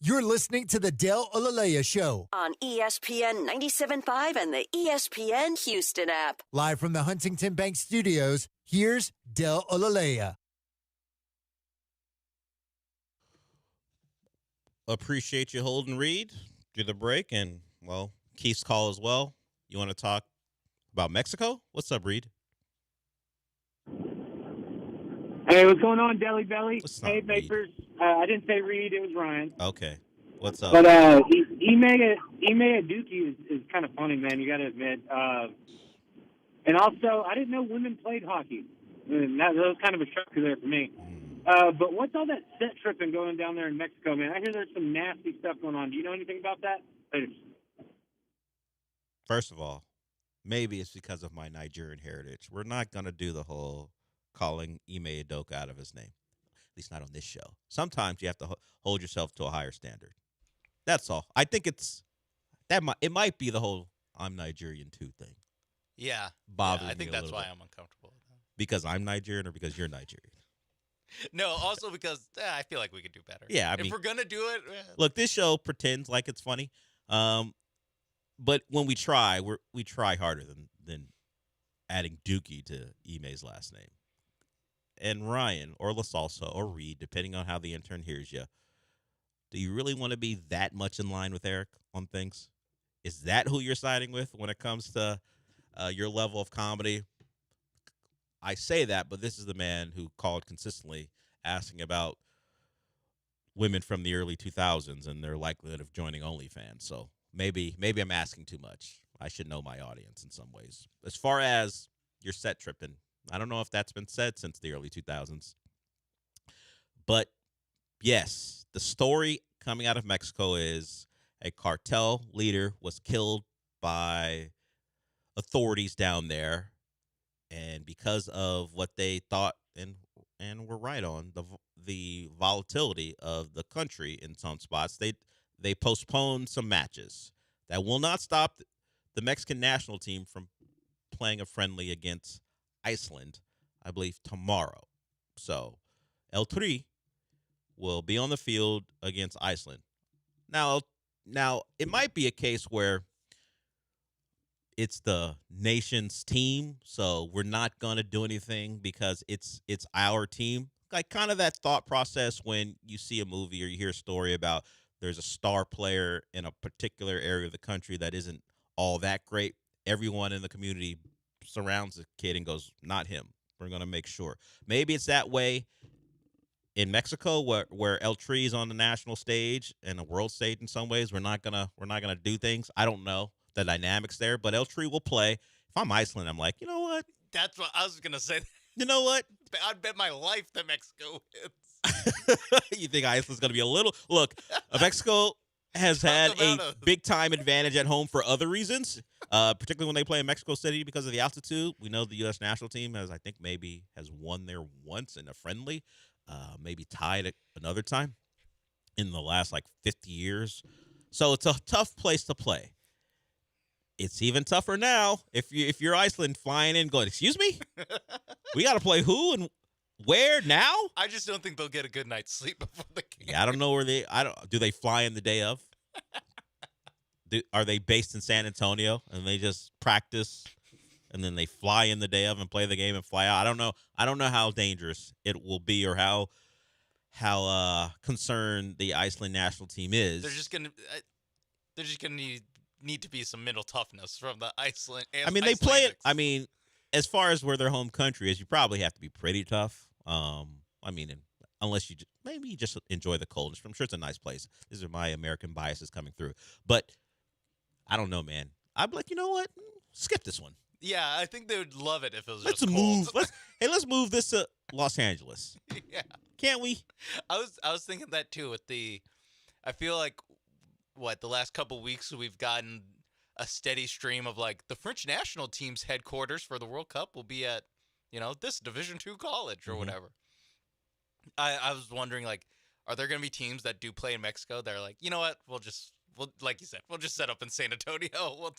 You're listening to the Del Olalea Show. On ESPN 97.5 and the ESPN Houston app. Live from the Huntington Bank Studios, here's Del Olalea. Appreciate you holding Reed through the break. And, well, Keith's call as well. You want to talk about Mexico? What's up, Reed? Hey, what's going on, Deli Belly? Hey, Reed. Vapors. I didn't say Reed, it was Ryan. Okay. What's up? But Ime Dookie is kind of funny, man. You got to admit. And also, I didn't know women played hockey. And that was kind of a shocker there for me. But what's all that set tripping going down there in Mexico, man? I hear there's some nasty stuff going on. Do you know anything about that? First of all, maybe it's because of my Nigerian heritage. We're not going to do the whole calling Ime Udoka out of his name. At least not on this show. Sometimes you have to hold yourself to a higher standard. That's all. I think it might be the whole I'm Nigerian too thing. Yeah. Bothers I think me a that's little why bit. I'm uncomfortable. Because I'm Nigerian or because you're Nigerian? No, also because I feel like we could do better. Yeah, I if mean, we're gonna do it, look, this show pretends like it's funny, but when we try, we try harder than adding Dookie to Ime's last name. And Ryan or La Salsa or Reed, depending on how the intern hears you, do you really want to be that much in line with Eric on things? Is that who you're siding with when it comes to your level of comedy? I say that, but this is the man who called consistently asking about women from the early 2000s and their likelihood of joining OnlyFans. So maybe I'm asking too much. I should know my audience in some ways. As far as your set tripping, I don't know if that's been said since the early 2000s. But yes, the story coming out of Mexico is a cartel leader was killed by authorities down there. And because of what they thought and were right on, the volatility of the country in some spots, they postponed some matches. That will not stop the Mexican national team from playing a friendly against Iceland, I believe, tomorrow. So El Tri will be on the field against Iceland. Now it might be a case where it's the nation's team, so we're not going to do anything because it's our team. Like kind of that thought process when you see a movie or you hear a story about there's a star player in a particular area of the country that isn't all that great. Everyone in the community surrounds the kid and goes, not him. We're going to make sure. Maybe it's that way in Mexico where El Tri is on the national stage and a world stage in some ways. We're not gonna do things. I don't know the dynamics there, but El Tri will play. If I'm Iceland, I'm like, you know what? that's what I was gonna say. You know what? I'd bet my life that Mexico wins. You think Iceland's going to be a little... Look, Mexico has had a big-time advantage at home for other reasons, particularly when they play in Mexico City because of the altitude. We know the U.S. national team has won there once in a friendly, maybe tied it another time in the last, 50 years. So it's a tough place to play. It's even tougher now if you're Iceland flying in going, excuse me? We got to play who and where now? I just don't think they'll get a good night's sleep before the game. Yeah, I don't know where do they fly in the day of? Are they based in San Antonio and they just practice and then they fly in the day of and play the game and fly out? I don't know. I don't know how dangerous it will be or how concerned the Iceland national team is. They're just gonna need to be some mental toughness from the Iceland. I mean, they play it. I mean, as far as where their home country is, you probably have to be pretty tough. I mean, unless you just enjoy the cold. I'm sure it's a nice place. These are my American biases coming through. But I don't know, man. I'd be like, you know what? Skip this one. Yeah, I think they would love it if it was Let's just move. cold. Let's move this to Los Angeles. Yeah. Can't we? I was thinking that too I feel like the last couple weeks we've gotten a steady stream of the French national team's headquarters for the World Cup will be at, this Division II college or whatever. I was wondering, are there going to be teams that do play in Mexico that are like, you know what, we'll like you said, we'll just set up in San Antonio,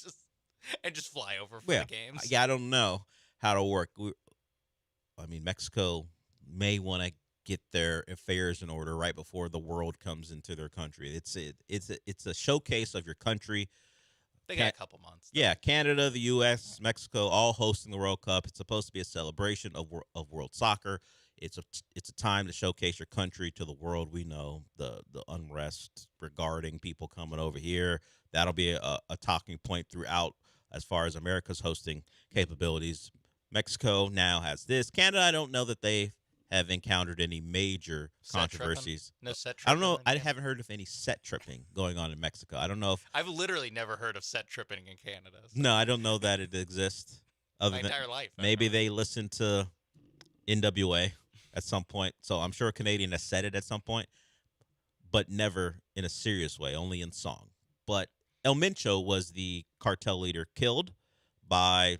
and just fly over for the games. Yeah, I don't know how to work. I mean, Mexico may want to get their affairs in order right before the world comes into their country. It's a showcase of your country. They got a couple months. Yeah, Canada, the U.S., Mexico, all hosting the World Cup. It's supposed to be a celebration of world soccer. It's a time to showcase your country to the world. We know the unrest regarding people coming over here. That'll be a talking point throughout as far as America's hosting capabilities. Mexico now has this. Canada, I don't know that they have encountered any major controversies. No set I don't know. tripping in I haven't heard of any set tripping going on in Mexico. I don't know if I've literally never heard of set tripping in Canada. So. no, I don't know that it exists. My entire life. Maybe they listen to NWA at some point. So I'm sure a Canadian has said it at some point, but never in a serious way, only in song. But El Mencho was the cartel leader killed by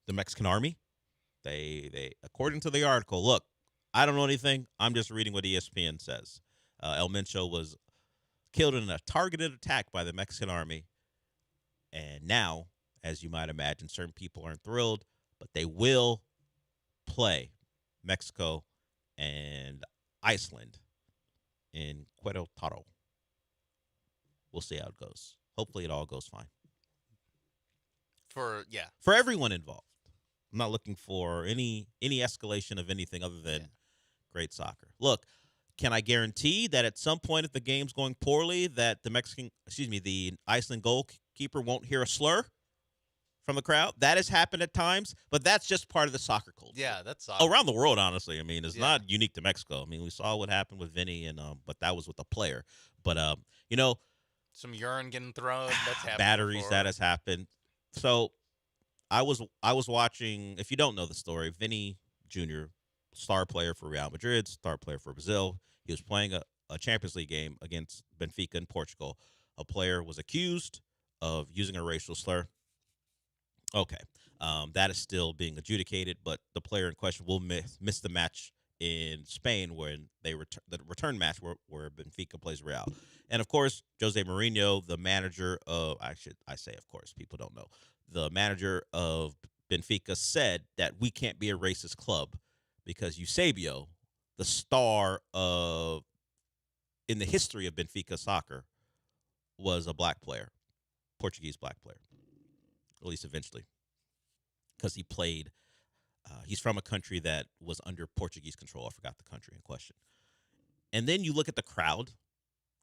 the Mexican army. They according to the article, look, I don't know anything. I'm just reading what ESPN says. El Mencho was killed in a targeted attack by the Mexican army. And now, as you might imagine, certain people aren't thrilled, but they will play Mexico and Iceland in Querétaro. We'll see how it goes. Hopefully it all goes fine. For everyone involved. I'm not looking for any escalation of anything other than great soccer. Look, can I guarantee that at some point if the game's going poorly that the Iceland goalkeeper won't hear a slur from the crowd? That has happened at times, but that's just part of the soccer culture. Yeah, that's soccer. Around the world, honestly. I mean, it's not unique to Mexico. I mean, we saw what happened with Vinny, and but that was with a player. But some urine getting thrown. That's happened. Batteries before. that has happened. So I was watching. If you don't know the story, Vinny Jr., star player for Real Madrid, star player for Brazil. He was playing a Champions League game against Benfica in Portugal. A player was accused of using a racial slur. Okay, that is still being adjudicated, but the player in question will miss the match in Spain when the return match where Benfica plays Real. And, of course, Jose Mourinho, the manager of – I say of course, people don't know. The manager of Benfica said that we can't be a racist club because Eusebio, the star in the history of Benfica soccer, was a black player, Portuguese black player, at least eventually, because he played he's from a country that was under Portuguese control. I forgot the country in question. And then you look at the crowd.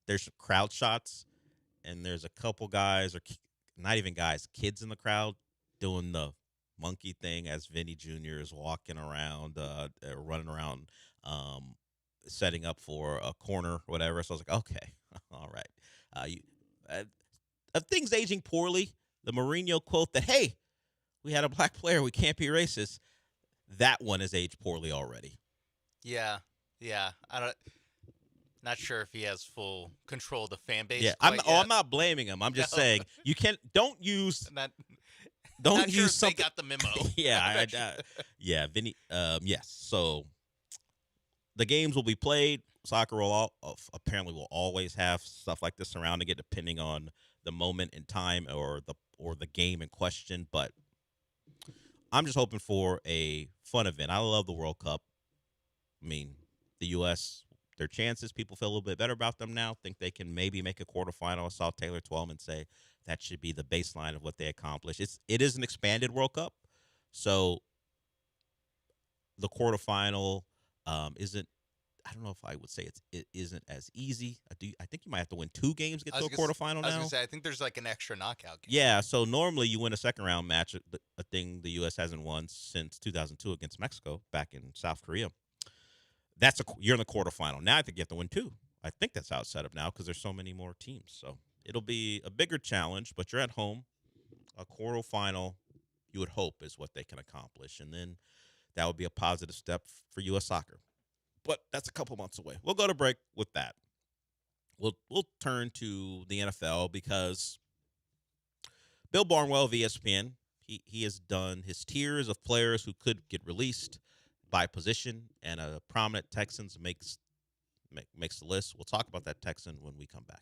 There's crowd shots, and there's a couple guys, or not even guys, kids in the crowd doing the monkey thing as Vinny Jr. is walking around, running around, setting up for a corner or whatever. So I was like, okay, all right. Of things aging poorly, the Mourinho quote that, hey, we had a black player, we can't be racist, that one has aged poorly already. Yeah. Not sure if he has full control of the fan base. Yeah, I'm not blaming him. I'm just saying don't use not use sure if something. they got the memo. Yeah, Vinny. Yes. So the games will be played. Soccer will apparently will always have stuff like this surrounding it, depending on the moment in time or the game in question. But I'm just hoping for a fun event. I love the World Cup. I mean, the U.S., their chances, people feel a little bit better about them now, think they can maybe make a quarterfinal. I saw Taylor Twellman say that should be the baseline of what they accomplish. It is an expanded World Cup, so the quarterfinal isn't, I don't know if I would say it isn't as easy. I think you might have to win 2 games to get to a quarterfinal now. I was going to say, I think there's like an extra knockout game. Yeah, so normally you win a second round match, a thing the U.S. hasn't won since 2002 against Mexico back in South Korea. You're in the quarterfinal. Now I think you have to win 2. I think that's how it's set up now because there's so many more teams. So it'll be a bigger challenge, but you're at home. A quarterfinal, you would hope, is what they can accomplish. And then that would be a positive step for U.S. soccer. But that's a couple months away. We'll go to break with that. We'll turn to the NFL because Bill Barnwell of ESPN, he has done his tiers of players who could get released by position, and a prominent Texans makes the list. We'll talk about that Texan when we come back.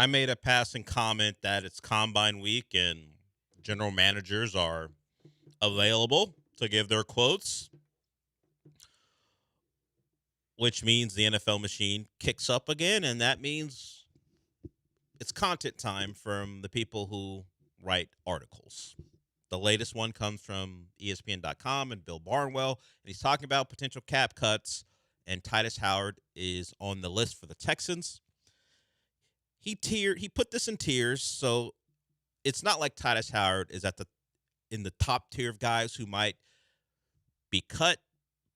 I made a passing comment that it's combine week and general managers are available to give their quotes, which means the NFL machine kicks up again, and that means it's content time from the people who write articles. The latest one comes from ESPN.com and Bill Barnwell, and he's talking about potential cap cuts, and Titus Howard is on the list for the Texans. He put this in tiers, so it's not like Titus Howard is in the top tier of guys who might be cut,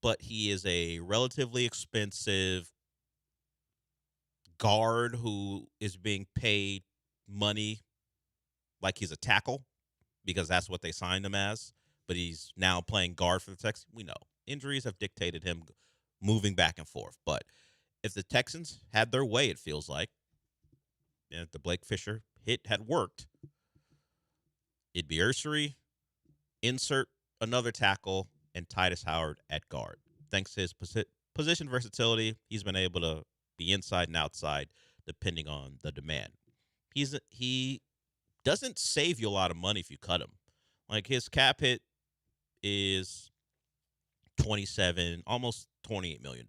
but he is a relatively expensive guard who is being paid money like he's a tackle because that's what they signed him as, but he's now playing guard for the Texans. We know injuries have dictated him moving back and forth, but if the Texans had their way, it feels like, and if the Blake Fisher hit had worked, it'd be Ursery, insert another tackle, and Titus Howard at guard. Thanks to his position versatility, he's been able to be inside and outside depending on the demand. He doesn't save you a lot of money if you cut him. Like his cap hit is $27, almost $28 million.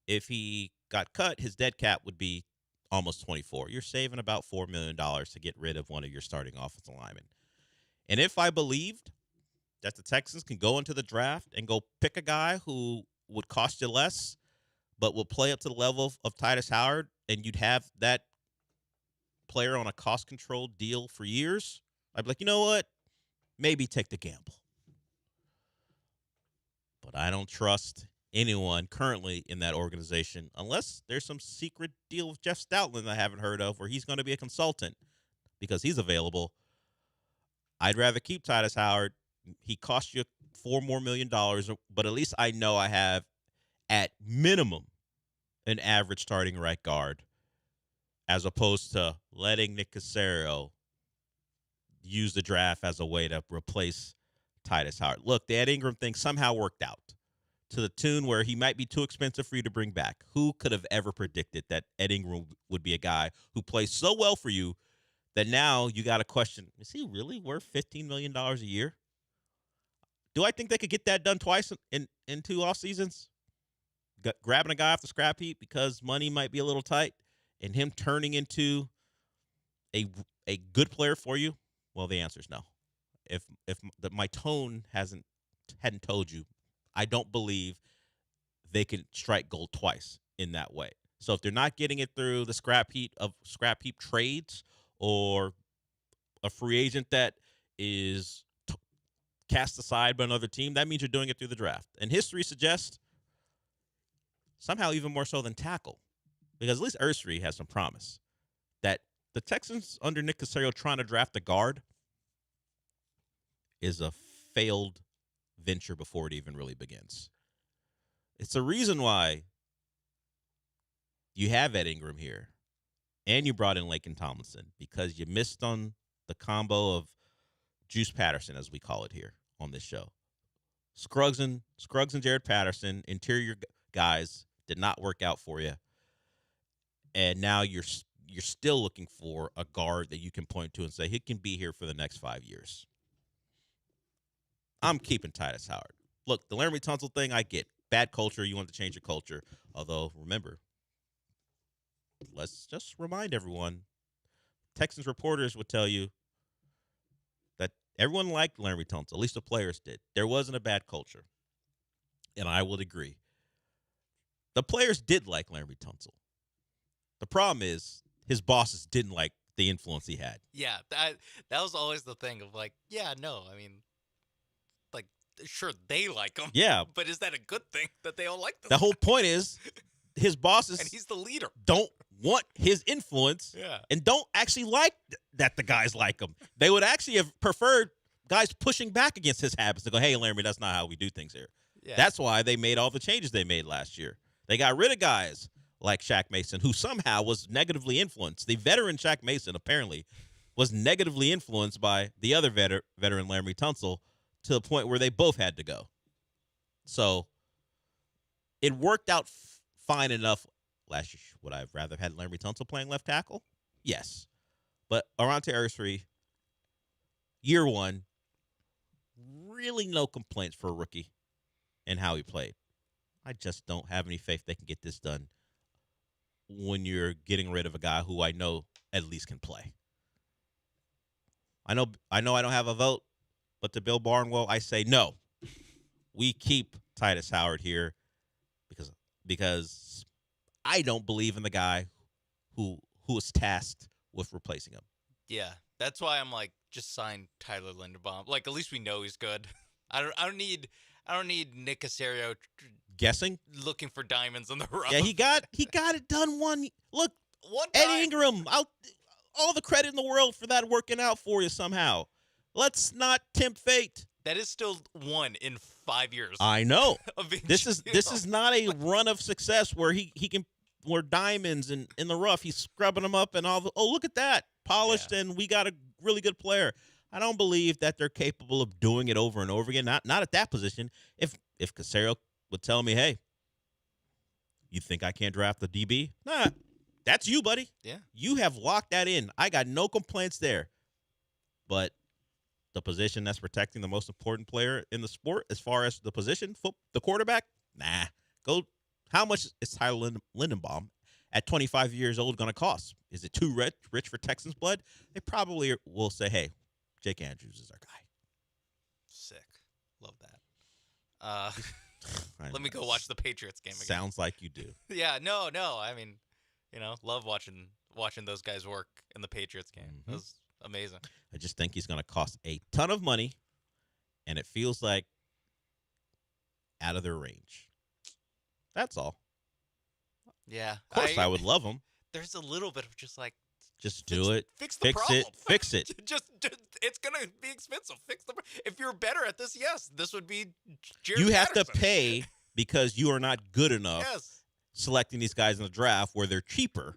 If he got cut, his dead cap would be almost 24. You're saving about $4 million to get rid of one of your starting offensive linemen. And if I believed that the Texans can go into the draft and go pick a guy who would cost you less, but will play up to the level of Titus Howard, and you'd have that player on a cost-controlled deal for years, I'd be like, you know what? Maybe take the gamble. But I don't trust anyone currently in that organization unless there's some secret deal with Jeff Stoutland I haven't heard of where he's going to be a consultant because he's available. I'd rather keep Titus Howard. He cost you $4 more million, but at least I know I have at minimum an average starting right guard as opposed to letting Nick Caserio use the draft as a way to replace Titus Howard. Look, the Ed Ingram thing somehow worked out to the tune where he might be too expensive for you to bring back. Who could have ever predicted that Ed Ingram would be a guy who plays so well for you that now you got to question, is he really worth $15 million a year? Do I think they could get that done twice in 2 off seasons? Grabbing a guy off the scrap heap because money might be a little tight and him turning into a good player for you? Well, the answer is no. If my tone hadn't told you, I don't believe they can strike gold twice in that way. So if they're not getting it through the scrap heap trades or a free agent that is cast aside by another team, that means you're doing it through the draft. And history suggests somehow even more so than tackle, because at least Ursery has some promise that the Texans under Nick Caserio trying to draft a guard is a failed venture before it even really begins. It's the reason why you have Ed Ingram here and you brought in Laken Tomlinson, because you missed on the combo of Juice Patterson, as we call it here on this show. Scruggs and Jared Patterson, interior guys, did not work out for you. And now you're still looking for a guard that you can point to and say, he can be here for the next 5 years. I'm keeping Titus Howard. Look, the Laramie Tunsil thing, I get. Bad culture, you want to change your culture. Although, remember, let's just remind everyone, Texans reporters would tell you that everyone liked Laramie Tunsil, at least the players did. There wasn't a bad culture. And I would agree. The players did like Laramie Tunsil. The problem is his bosses didn't like the influence he had. Yeah, that was always the thing of like, yeah, no, I mean, like, sure, they like him. Yeah. But is that a good thing that they all like them? The whole point is his bosses and he's the leader. Don't want his influence Yeah. and don't actually like that the guys like him. They would actually have preferred guys pushing back against his habits to go, hey, Laramie, that's not how we do things here. Yeah. That's why they made all the changes they made last year. They got rid of guys like Shaq Mason, who somehow was negatively influenced. The veteran Shaq Mason apparently was negatively influenced by the other veteran Laramie Tunsil to the point where they both had to go. So it worked out fine enough last year. Would I have rather had Laramie Tunsil playing left tackle? Yes. But Arante Ursary, year one, really no complaints for a rookie and how he played. I just don't have any faith they can get this done when you're getting rid of a guy who I know at least can play. I know I don't have a vote, but to Bill Barnwell, I say no. We keep Titus Howard here because I don't believe in the guy who is tasked with replacing him. Yeah, that's why I'm like, just sign Tyler Linderbaum. Like, at least we know he's good. I don't need Nick Caserio Guessing, looking for diamonds in the rough. Yeah, he got it done one time. Eddie Ingram, all the credit in the world for that working out for you somehow. Let's not tempt fate. That is still one in 5 years. I know. This is not a run of success where he can where diamonds in the rough. He's scrubbing them up and look at that, polished, and we got a really good player. I don't believe that they're capable of doing it over and over again. Not at that position. If Caserio would tell me, hey, you think I can't draft the DB? Nah, that's you, buddy. Yeah. You have locked that in. I got no complaints there. But the position that's protecting the most important player in the sport, as far as the position, the quarterback, nah. How much is Tyler Linderbaum at 25 years old going to cost? Is it too rich for Texans blood? They probably will say, hey, Jake Andrews is our guy. Sick. Love that. Let me go watch the Patriots game again. Sounds like you do. Yeah, no. I mean, love watching those guys work in the Patriots game. Mm-hmm. That was amazing. I just think he's going to cost a ton of money, and it feels like out of their range. That's all. Yeah. Of course, I would love him. There's a little bit of just like, do it. Fix the problem. Fix it. just it's gonna be expensive. If you're better at this, yes, this would be. You have to pay because you are not good enough. Yes. Selecting these guys in the draft where they're cheaper,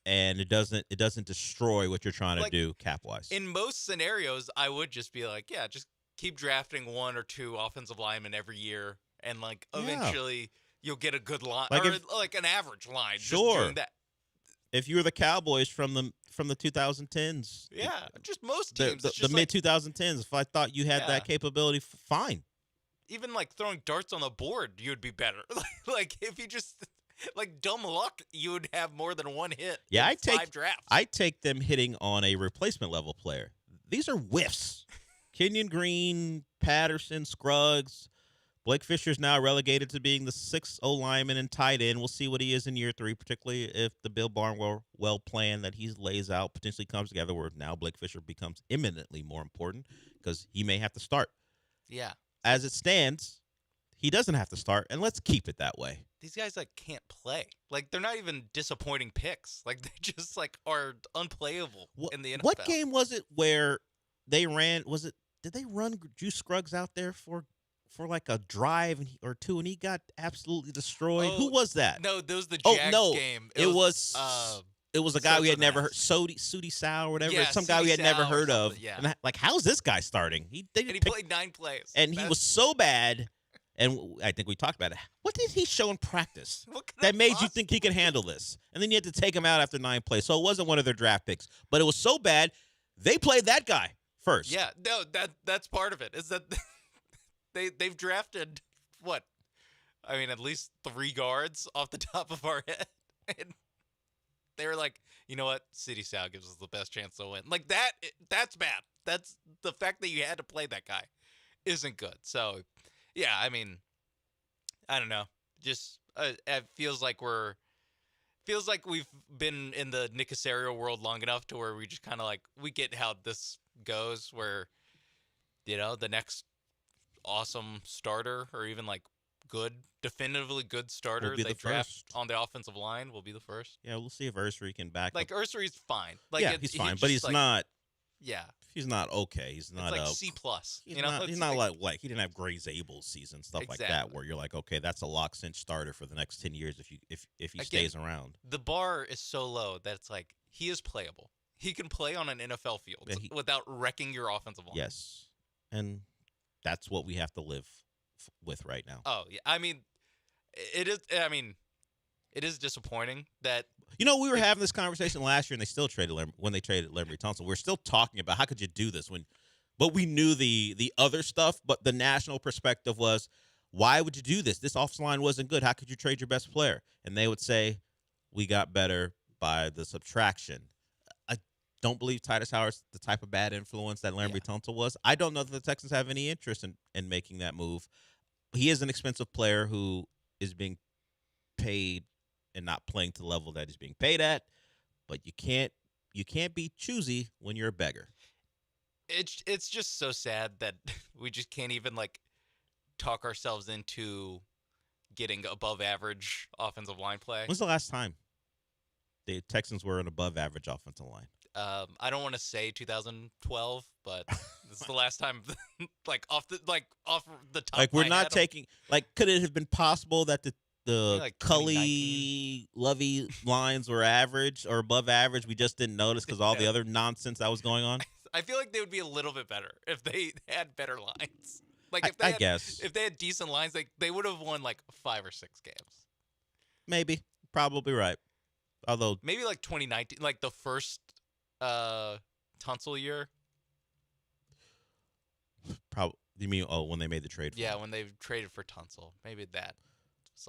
and it doesn't destroy what you're trying to do cap wise. In most scenarios, I would just be like, yeah, just keep drafting one or two offensive linemen every year, and eventually you'll get a good line or an average line. Sure. Just doing that. If you were the Cowboys from the 2010s, just most teams, the mid 2010s. If I thought you had that capability, fine. Even throwing darts on the board, you'd be better. If you just dumb luck, you would have more than one hit. Yeah, in 5 drafts. I take them hitting on a replacement level player. These are whiffs. Kenyon Green, Patterson, Scruggs. Blake Fisher's now relegated to being the 6th O-lineman and tight end. We'll see what he is in year 3, particularly if the Bill Barnwell plan that he lays out potentially comes together, where now Blake Fisher becomes imminently more important because he may have to start. Yeah. As it stands, he doesn't have to start, and let's keep it that way. These guys can't play. They're not even disappointing picks. They just are unplayable in the NFL. What game was it where they ran? Did they run Juice Scruggs out there for a drive or two, and he got absolutely destroyed? Who was that? No, that was the Jags game. It was a guy we had never heard, Sudi Sal or whatever. Some guy we had never heard of. Yeah. And how's this guy starting? He played 9 plays. And he was so bad, and I think we talked about it. What did he show in practice that made you think he could handle this? And then you had to take him out after 9 plays. So it wasn't one of their draft picks. But it was so bad, they played that guy first. Yeah, no, that's part of it, is that they've drafted, at least 3 guards off the top of our head. And they were like, you know what? City Sal gives us the best chance to win. That's bad. That's the fact that you had to play that guy isn't good. So, yeah, I don't know. Just it feels like we've been in the Nick Caserio world long enough to where we just kind of we get how this goes, where the next awesome starter or even definitively good starter they draft on the offensive line will be the first. Yeah, we'll see if Ursary can back up. Ursary's fine. He's fine, but he's not. Yeah, he's not okay. He's not C+. He's not like he didn't have Gray Zabel's season, stuff like that, where you're like, okay, that's a lock cinch starter for the next 10 years if he stays around. The bar is so low that it's he is playable. He can play on an NFL field without wrecking your offensive line. Yes, and that's what we have to live with right now. Oh yeah, it is. it is disappointing that we were having this conversation last year, and they still traded when they traded Larry Tunsil. We're still talking about how could you do this but we knew the other stuff. But the national perspective was, why would you do this? This offensive line wasn't good. How could you trade your best player? And they would say, we got better by the subtraction. I don't believe Titus Howard's the type of bad influence that Larry Tunsil was. I don't know that the Texans have any interest in making that move. He is an expensive player who is being paid and not playing to the level that he's being paid at. But you can't be choosy when you're a beggar. It's just so sad that we just can't even talk ourselves into getting above average offensive line play. When's the last time the Texans were an above average offensive line? I don't want to say 2012, but it's the last time off the top. Like, we're of my not head, taking could it have been possible that the like Cully Lovey lines were average or above average? We just didn't notice because all the other nonsense that was going on. I feel like they would be a little bit better if they had better lines. I guess if they had decent lines, they would have won 5 or 6 games. Maybe, probably right. Although maybe 2019, the first Tunsil year. Probably. You mean when they made the trade? Yeah, when they traded for Tunsil, maybe that. It's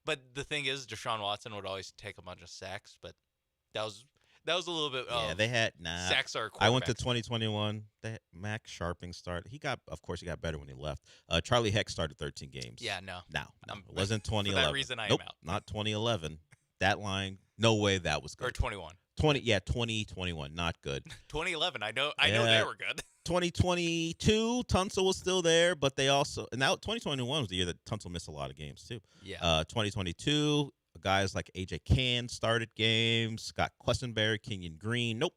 but the thing is, Deshaun Watson would always take a bunch of sacks, but that was a little bit. They had sacks are. I went to 2021. Max Sharping started. Of course, he got better when he left. Charlie Heck started 13 games. Yeah, no, it wasn't 2011. For that reason, I am out. Not 2011. That line, no way that was good. Or 21. 2021, not good. 2011, I know they were good. 2022, Tunsil was still there, but they also, and now 2021 was the year that Tunsil missed a lot of games too. Yeah. 2022, guys like AJ Cann started games. Scott Quessenberry, Kenyon Green. Nope,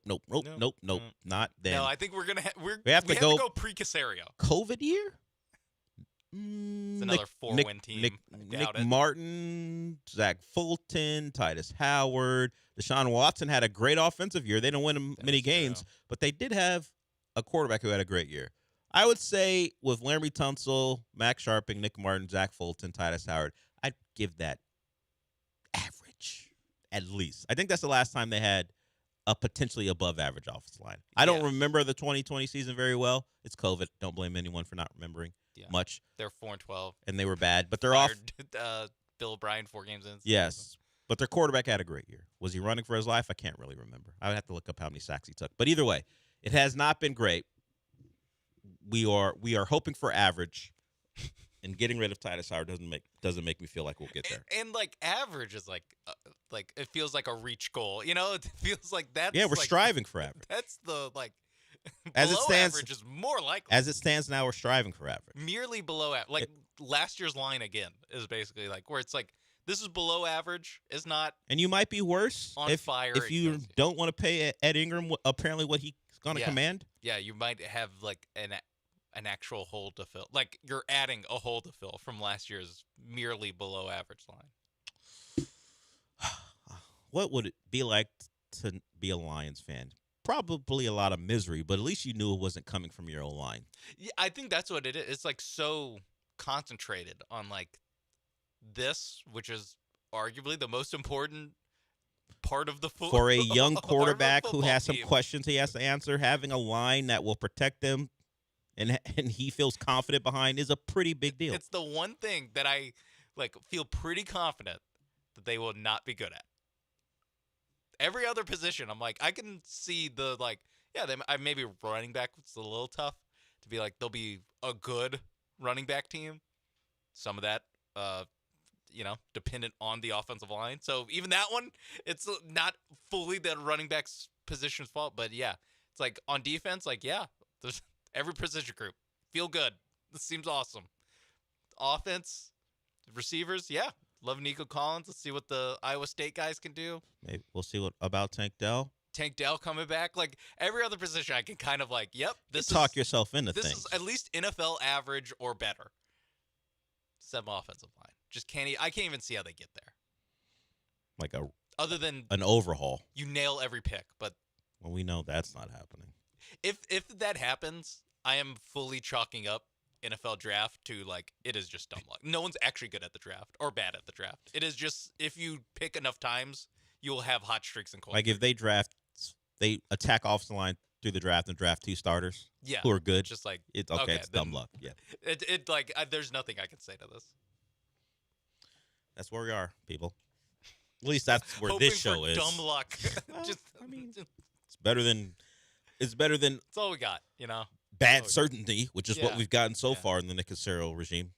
not then. No, I think we're gonna we have to go pre-Casario. COVID year. It's another 4-win team. Nick Martin, Zach Fulton, Titus Howard, Deshaun Watson had a great offensive year. They didn't win many games, but they did have a quarterback who had a great year. I would say with Larry Tunsil, Max Sharping, Nick Martin, Zach Fulton, Titus Howard, I'd give that average at least. I think that's the last time they had a potentially above average offensive line. I don't remember the 2020 season very well. It's COVID. Don't blame anyone for not remembering much. They're 4-12, and they were bad, but they're fired, Bill O'Brien 4 games in. Yes, but their quarterback had a great year. Was he running for his life? I can't really remember. I would have to look up how many sacks he took. But either way, it has not been great. We are hoping for average, and getting rid of Titus Howard doesn't make me feel like we'll get there. And average is it feels like a reach goal. It feels like that's we're striving for average. That's the as it stands, average is more likely. As it stands now, we're striving for average. Merely below average. Last year's line again is basically where it's this is below average. Is not. And you might be worse on fire if you don't want to pay Ed Ingram apparently what he's going to command. Yeah, you might have an actual hole to fill. You're adding a hole to fill from last year's merely below average line. What would it be like to be a Lions fan? Probably a lot of misery, but at least you knew it wasn't coming from your own line. Yeah, I think that's what it is. It's so concentrated on this, which is arguably the most important part of the football. For a young quarterback who has some questions he has to answer, having a line that will protect them and he feels confident behind is a pretty big deal. It's the one thing that I feel pretty confident that they will not be good at. Every other position, I'm I can see maybe running back was a little tough to be they'll be a good running back team. Some of that, dependent on the offensive line. So even that one, it's not fully the running back's position's fault. But yeah, it's on defense, there's every position group. Feel good. This seems awesome. Offense, receivers, love Nico Collins. Let's see what the Iowa State guys can do. Maybe we'll see what about Tank Dell. Tank Dell coming back. Every other position, I can kind of this talk yourself into this things. This is at least NFL average or better. 7 offensive line. I can't even see how they get there. Other than an overhaul. You nail every pick, but we know that's not happening. If that happens, I am fully chalking up NFL draft to like it is just dumb luck. No one's actually good at the draft or bad at the draft. It is just if you pick enough times, you will have hot streaks and cold. Like if they attack offensive line through the draft and draft 2 starters who are good. Just like it's dumb luck. Yeah, there's nothing I can say to this. That's where we are, people. At least that's where Hoping this show for is. Dumb luck. Just I mean, it's better than it's all we got, bad certainty, which is what Yeah. we've gotten so far in the Nick Cassero regime.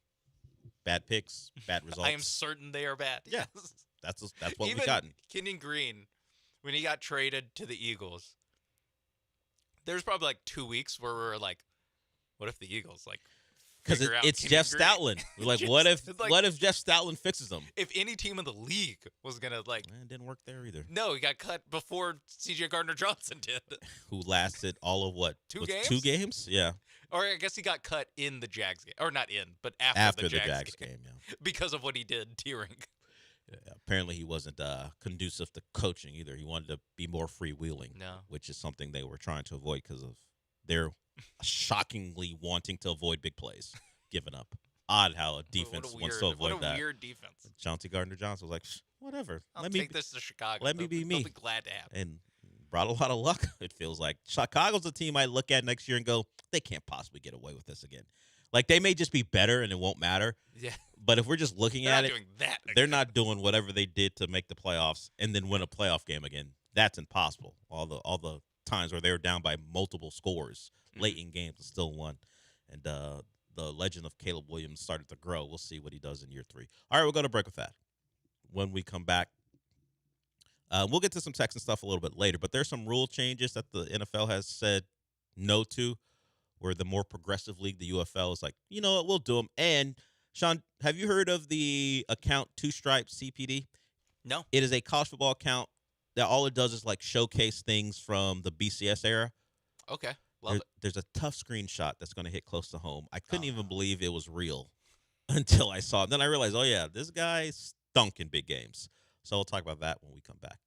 Bad picks, bad results. I am certain they are bad. Yeah. Yes. That's what Even we've gotten. Kenyon Green, when he got traded to the Eagles, there's probably like 2 weeks where we were like, what if the Eagles because figure out it's Kenyon Jeff Green? Stoutland. We're like, Just- what if it's like- what if Jeff Stoutland fixes them? If any team in the league was gonna It didn't work there either. no, he got cut before C.J. Gardner-Johnson did, Who lasted all of what? 2 Was it games? 2 games? Yeah. or I guess he got cut in the Jags game, or not in, but after, After the the Jags, Jags game, yeah. because of what he did tearing. Yeah, apparently he wasn't conducive to coaching either. He wanted to be more freewheeling, No. which is something they were trying to avoid because of their shockingly wanting to avoid big plays, giving up. Odd how a defense wants to avoid what a that. weird defense. Chauncey Gardner-Johnson was like, whatever. I'll take this to Chicago. Let me be me. They'll be glad to have it. And brought a lot of luck, it feels like. Chicago's a team I look at next year and go, they can't possibly get away with this again. Like, they may just be better and it won't matter. Yeah. But if we're just looking They're at not it, doing that they're again. not doing whatever they did to make the playoffs and then win a playoff game again. That's impossible. All the times where they were down by multiple scores late in games and still won. And the legend of Caleb Williams started to grow. We'll see what he does in year 3. All right, we'll go to break with that. When we come back, we'll get to some Texan stuff a little bit later, but there's some rule changes that the NFL has said no to, where the more progressive league, the UFL, is like, you know what, we'll do them. And, Sean, have you heard of the account Two Stripes CPD? No. It is a college football account that all it does is, like, showcase things from the BCS era. Okay. Love it. There's a tough screenshot that's going to hit close to home. I couldn't even believe it was real until I saw it. Then I realized, oh, yeah, this guy stunk in big games. So we'll talk about that when we come back.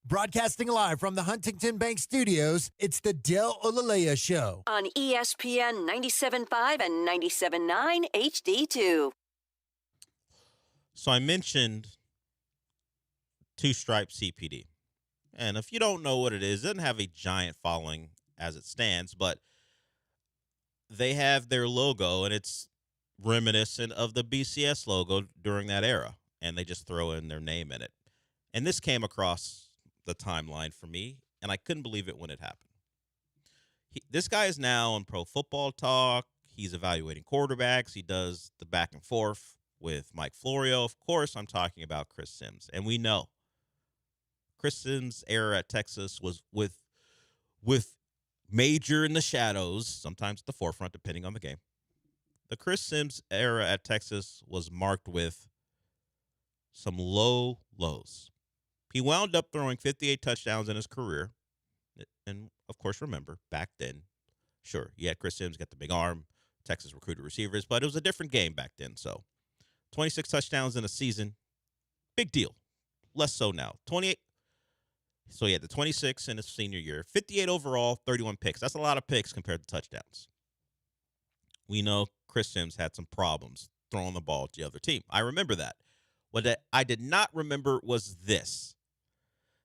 Broadcasting live from the Huntington Bank Studios, it's the Del Olaleya Show. On ESPN 97.5 and 97.9 HD2. So I mentioned two-stripe CPD. And if you don't know what it is, it doesn't have a giant following as it stands, but they have their logo, and it's reminiscent of the BCS logo during that era, and they just throw in their name in it. And this came across the timeline for me, and I couldn't believe it when it happened. This guy is now on Pro Football Talk. He's evaluating quarterbacks. He does the back and forth with Mike Florio. Of course, I'm talking about Chris Sims, and we know Chris Sims' era at Texas was with major in the shadows, sometimes at the forefront, depending on the game. The Chris Sims era at Texas was marked with some low lows. He wound up throwing 58 touchdowns in his career. And, of course, remember, back then, sure, you had Chris Sims get the big arm, Texas recruited receivers, but it was a different game back then. So 26 touchdowns in a season, big deal. Less so now. 28. So he had the 26 in his senior year, 58 overall, 31 picks. That's a lot of picks compared to touchdowns. We know Chris Sims had some problems throwing the ball to the other team. I remember that. What I did not remember was this.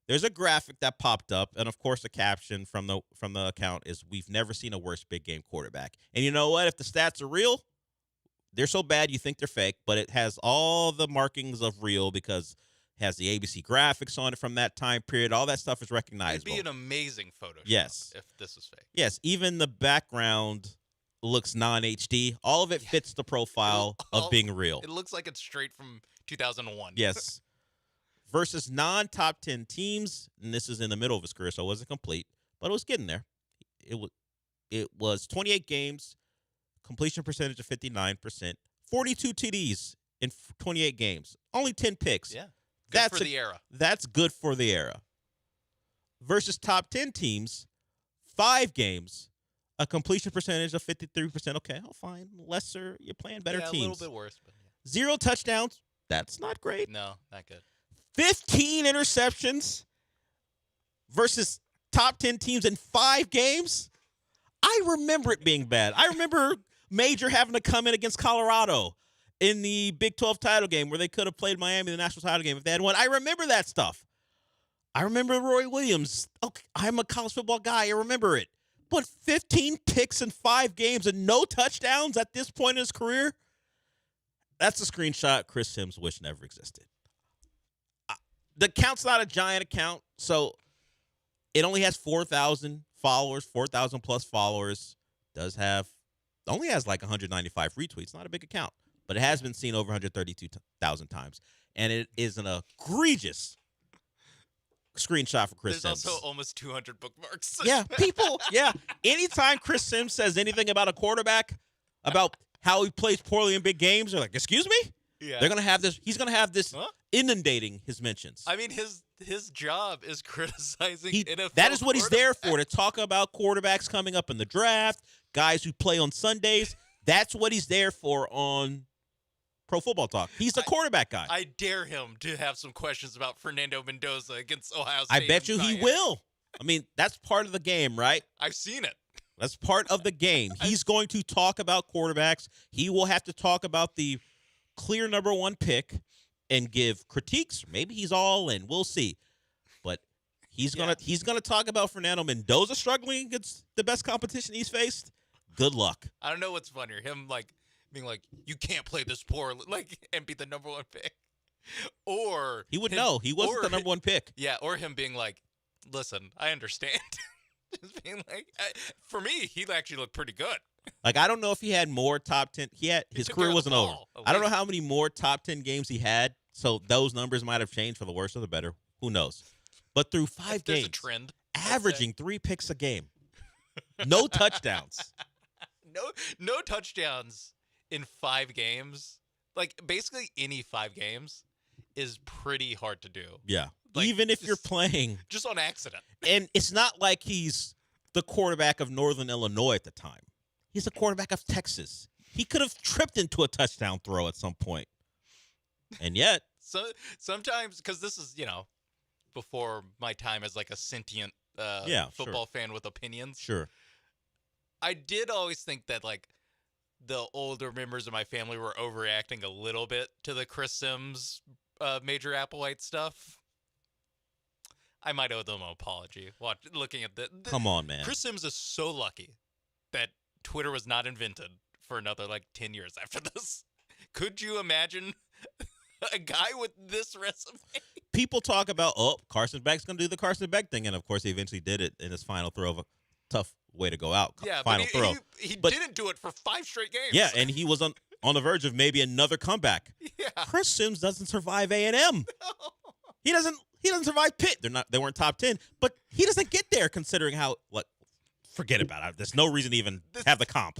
There's a graphic that popped up, and of course the caption from the account is, "We've never seen a worse big game quarterback." And you know what? If the stats are real, they're so bad you think they're fake, but it has all the markings of real because it has the ABC graphics on it from that time period. All that stuff is recognizable. It'd be an amazing Photoshop if this was fake. Yes, even the background looks non-HD. All of it fits the profile of being real. It looks like it's straight from 2001. Yes. Versus non-top 10 teams, and this is in the middle of his career, so it wasn't complete, but it was getting there. It was 28 games, completion percentage of 59%, 42 TDs in 28 games, only 10 picks. Yeah, good for the era. That's good for the era. Versus top 10 teams, 5 games, a completion percentage of 53%. Okay, fine. Lesser, you're playing better teams. A little bit worse. But yeah. 0 touchdowns. That's not great. No, not good. 15 interceptions versus top 10 teams in 5 games. I remember it being bad. I remember Major having to come in against Colorado in the Big 12 title game where they could have played Miami in the national title game if they had won. I remember that stuff. I remember Roy Williams. Okay, I'm a college football guy. I remember it. But 15 picks in 5 games and no touchdowns at this point in his career, that's a screenshot Chris Sims wish never existed. The account's not a giant account, so it only has 4,000 followers, 4,000 plus followers. Only has like 195 retweets. Not a big account, but it has been seen over 132,000 times, and it is an egregious screenshot for Chris Sims. There's also almost 200 bookmarks. Yeah, people. Yeah, anytime Chris Sims says anything about a quarterback, about how he plays poorly in big games, they're like, "Excuse me." Yeah. They're gonna have this. He's gonna have this inundating his mentions. I mean, his job is criticizing NFL. That is what he's there for, to talk about quarterbacks coming up in the draft, guys who play on Sundays. That's what he's there for on Pro Football Talk. He's a quarterback guy. I dare him to have some questions about Fernando Mendoza against Ohio State. I bet you he will. I mean, that's part of the game, right? I've seen it. That's part of the game. He's going to talk about quarterbacks. He will have to talk about the clear number 1 pick and give critiques. Maybe he's all in. We'll see. But he's gonna talk about Fernando Mendoza struggling against the best competition he's faced. Good luck. I don't know what's funnier, him being like, "You can't play this poor," and be the number 1 pick, or he would know he wasn't the number 1 pick. Yeah, or him being like, "Listen, I understand." Just being like, for me, he actually looked pretty good. Like, I don't know if he had more top 10. His career wasn't over. I don't know how many more top 10 games he had, so those numbers might have changed for the worse or the better. Who knows? But through 5 games, a trend, averaging 3 picks a game. No touchdowns. No touchdowns in 5 games. Like, basically any 5 games is pretty hard to do. Yeah. Even if you're playing. Just on accident. And it's not like he's the quarterback of Northern Illinois at the time. He's the quarterback of Texas. He could have tripped into a touchdown throw at some point. And yet. So sometimes, because this is, before my time as like a sentient football fan with opinions. Sure. I did always think that like the older members of my family were overreacting a little bit to the Chris Sims Major Applewhite stuff. I might owe them an apology. Looking at the Come on, man. Chris Sims is so lucky that Twitter was not invented for another like 10 years after this. Could you imagine a guy with this resume? People talk about, Carson Beck's going to do the Carson Beck thing, and of course he eventually did it in his final throw of a tough way to go out. Yeah, final but throw. He didn't do it for 5 straight games. Yeah, and he was on the verge of maybe another comeback. Yeah. Chris Sims doesn't survive A&M. No. He doesn't survive Pitt. They weren't top 10, but he doesn't get there considering how forget about it. There's no reason to even have the comp.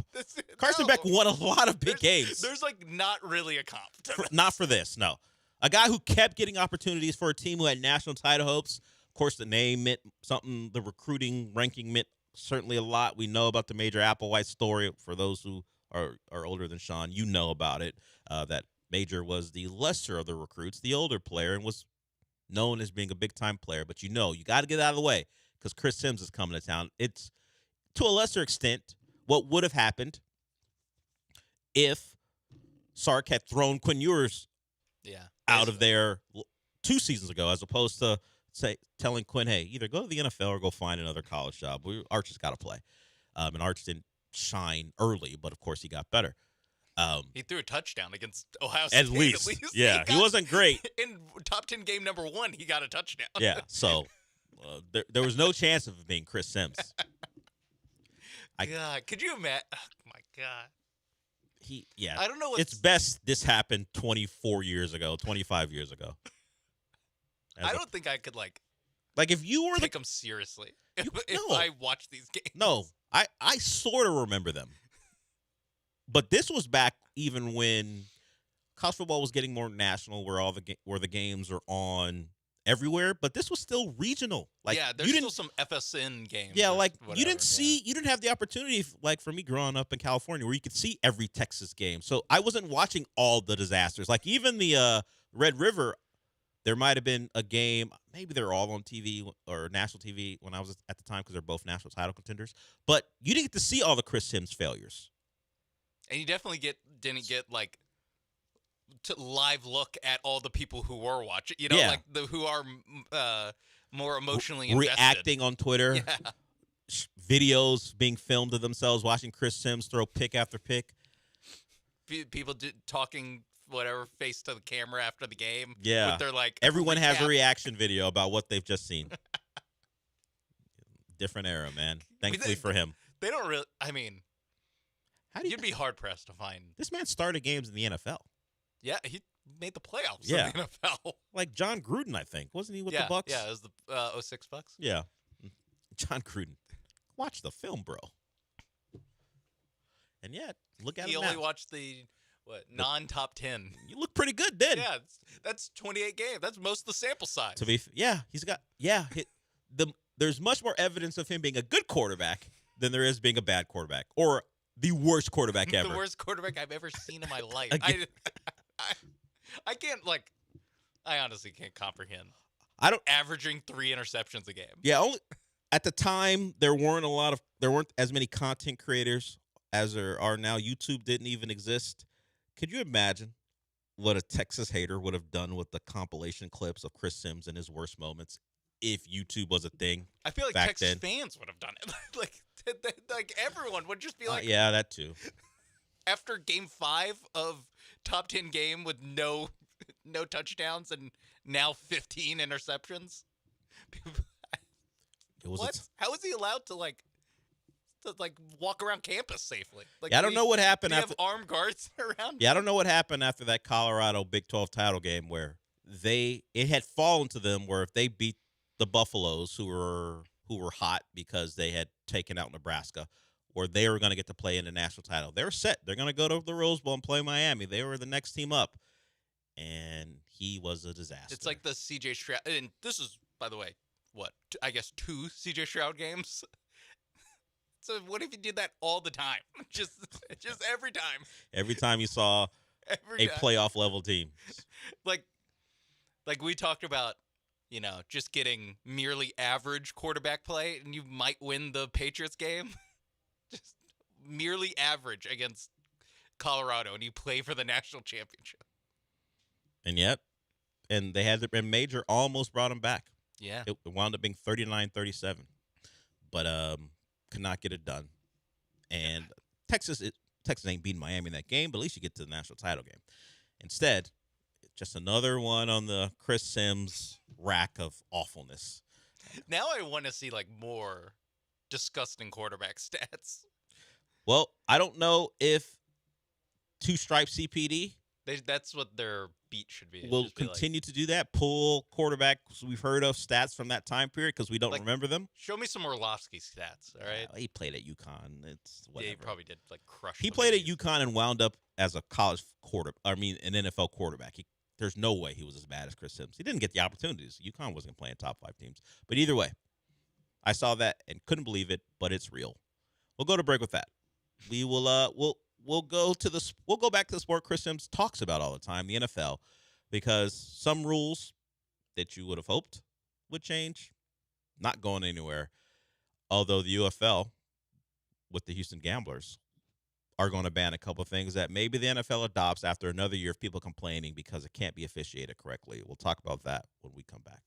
Carson Beck won a lot of big games. There's like not really a comp. Not for this, no. A guy who kept getting opportunities for a team who had national title hopes. Of course, the name meant something. The recruiting ranking meant certainly a lot. We know about the Major Applewhite story. For those who are older than Sean, you know about it. That Major was the lesser of the recruits, the older player, and was known as being a big-time player. But you got to get out of the way because Chris Sims is coming to town. It's, to a lesser extent, what would have happened if Sark had thrown Quinn Ewers out of there 2 seasons ago, as opposed to telling Quinn, hey, either go to the NFL or go find another college job. Arch has got to play. And Arch didn't shine early, but of course he got better. He threw a touchdown against Ohio State. At least. Yeah, he wasn't great. In top 10 game number 1, he got a touchdown. Yeah, so there was no chance of it being Chris Sims. God, could you imagine? Oh, my God. I don't know. It's best this happened 24 years ago, 25 years ago. I don't think I could like if you were take them seriously if I watched these games. No, I sort of remember them. But this was back even when college football was getting more national, where the games are on everywhere. But this was still regional. There's still some FSN games. Yeah, you didn't have the opportunity for me growing up in California where you could see every Texas game. So I wasn't watching all the disasters. Like even the Red River, there might have been a game. Maybe they're all on TV or national TV when I was at the time because they're both national title contenders. But you didn't get to see all the Chris Sims failures. And you definitely didn't get to live look at all the people who were watching. Who are more emotionally invested. Reacting on Twitter. Yeah. Videos being filmed of themselves watching Chris Sims throw pick after pick. People talking whatever face to the camera after the game. Yeah. With their everyone recap. has a reaction video about what they've just seen. Different era, man. Thankfully for him. They don't really. I mean, you'd be hard pressed to find. This man started games in the NFL. Yeah, he made the playoffs in the NFL. Like John Gruden, I think. Wasn't he with the Bucks? Yeah, it was the 06 Bucks. Yeah. John Gruden. Watch the film, bro. And yet, look at him He now. only watched the non-top 10. You look pretty good then. Yeah, that's 28 games. That's most of the sample size. He's got there's much more evidence of him being a good quarterback than there is being a bad quarterback or the worst quarterback ever. The worst quarterback I've ever seen in my life. I can't I honestly can't comprehend. Averaging 3 interceptions a game. Yeah, only at the time there weren't as many content creators as there are now. YouTube didn't even exist. Could you imagine what a Texas hater would have done with the compilation clips of Chris Sims in his worst moments if YouTube was a thing? I feel like back Texas then? fans would have done it. like everyone would just be like, yeah, that too. After game 5 of top 10 game with no touchdowns and now 15 interceptions. What? How is he allowed to walk around campus safely? I don't know what happened after. after. Have armed guards around. Yeah, I don't know what happened after that Colorado Big 12 title game where it had fallen to them where if they beat the Buffaloes who were hot because they had taken out Nebraska, or they were going to get to play in the national title. They were set. They're going to go to the Rose Bowl and play Miami. They were the next team up, and he was a disaster. It's like the C.J. Stroud, and this is, by the way, I guess 2 C.J. Stroud games. So what if you did that all the time? Just every time. Every time you saw a playoff level team. Like we talked about, just getting merely average quarterback play, and you might win the Patriots game. Just merely average against Colorado, and you play for the national championship. And they had and Major almost brought him back. Yeah. It wound up being 39-37, but could not get it done. And Texas ain't beating Miami in that game, but at least you get to the national title game. Instead, just another one on the Chris Sims rack of awfulness. Now I want to see more disgusting quarterback stats. Well, I don't know if two-stripe CPD That's what their beat should be. will continue to do that. Pull quarterbacks we've heard of stats from that time period because we don't remember them. Show me some Orlovsky stats, all right? He played at UConn. It's whatever. Yeah, he probably did crush. He played at UConn and wound up as a college an NFL quarterback. There's no way he was as bad as Chris Sims. He didn't get the opportunities. UConn wasn't playing top 5 teams. But either way, I saw that and couldn't believe it, but it's real. We'll go to break with that. We will we'll go back to the sport Chris Sims talks about all the time, the NFL, because some rules that you would have hoped would change, not going anywhere. Although the UFL with the Houston Gamblers are going to ban a couple of things that maybe the NFL adopts after another year of people complaining because it can't be officiated correctly. We'll talk about that when we come back.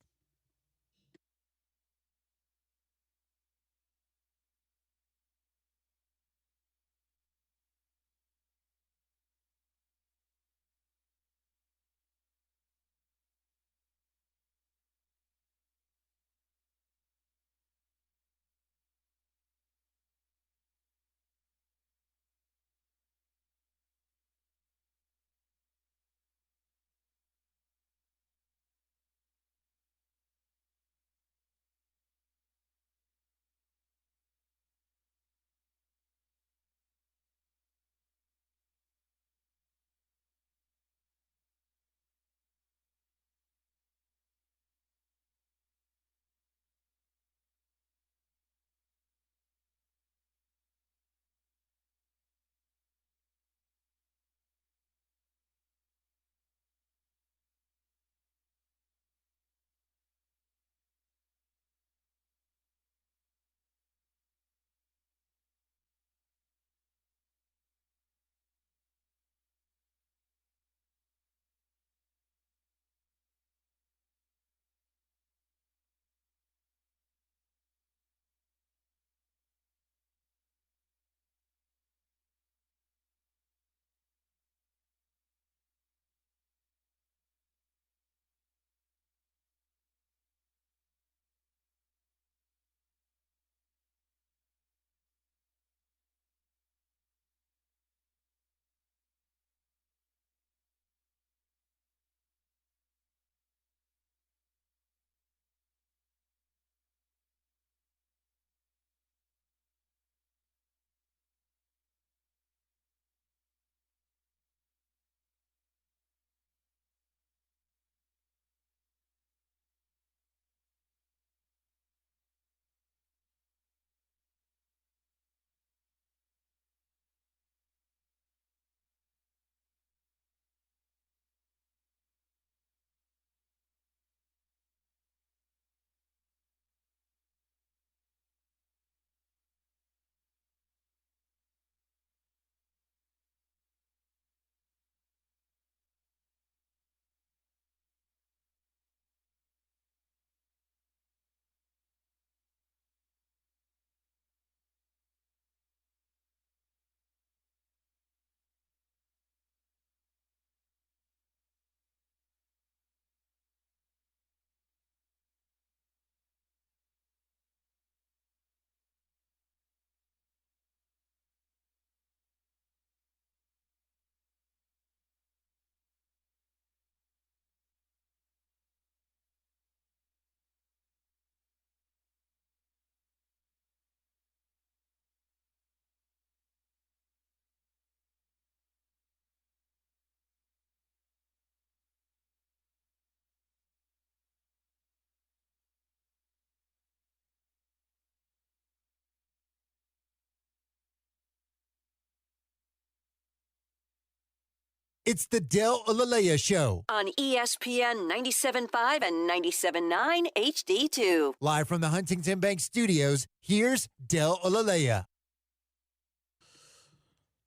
It's the Del Olalea Show. On ESPN 97.5 and 97.9 HD2. Live from the Huntington Bank Studios, here's Del Olalea.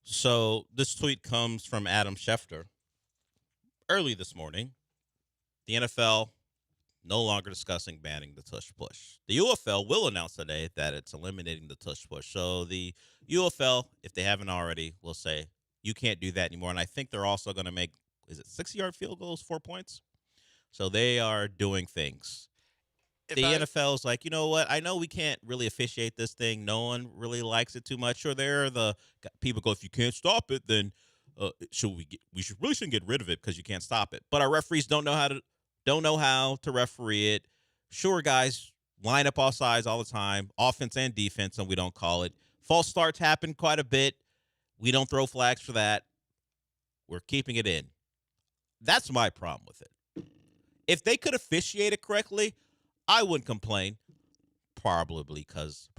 So this tweet comes from Adam Schefter. Early this morning, the NFL no longer discussing banning the tush push. The UFL will announce today that it's eliminating the tush push. So the UFL, if they haven't already, will say you can't do that anymore. And I think they're also going to make, is it 60-yard field goals, 4 points? So they are doing things. The NFL is like, you know what? I know we can't really officiate this thing. No one really likes it too much. Sure, there are the people go, if you can't stop it, then we shouldn't get rid of it because you can't stop it. But our referees don't know how to referee it. Sure, guys line up all sides all the time, offense and defense, and we don't call it. False starts happen quite a bit. We don't throw flags for that. We're keeping it in. That's my problem with it. If they could officiate it correctly, I wouldn't complain. Probably because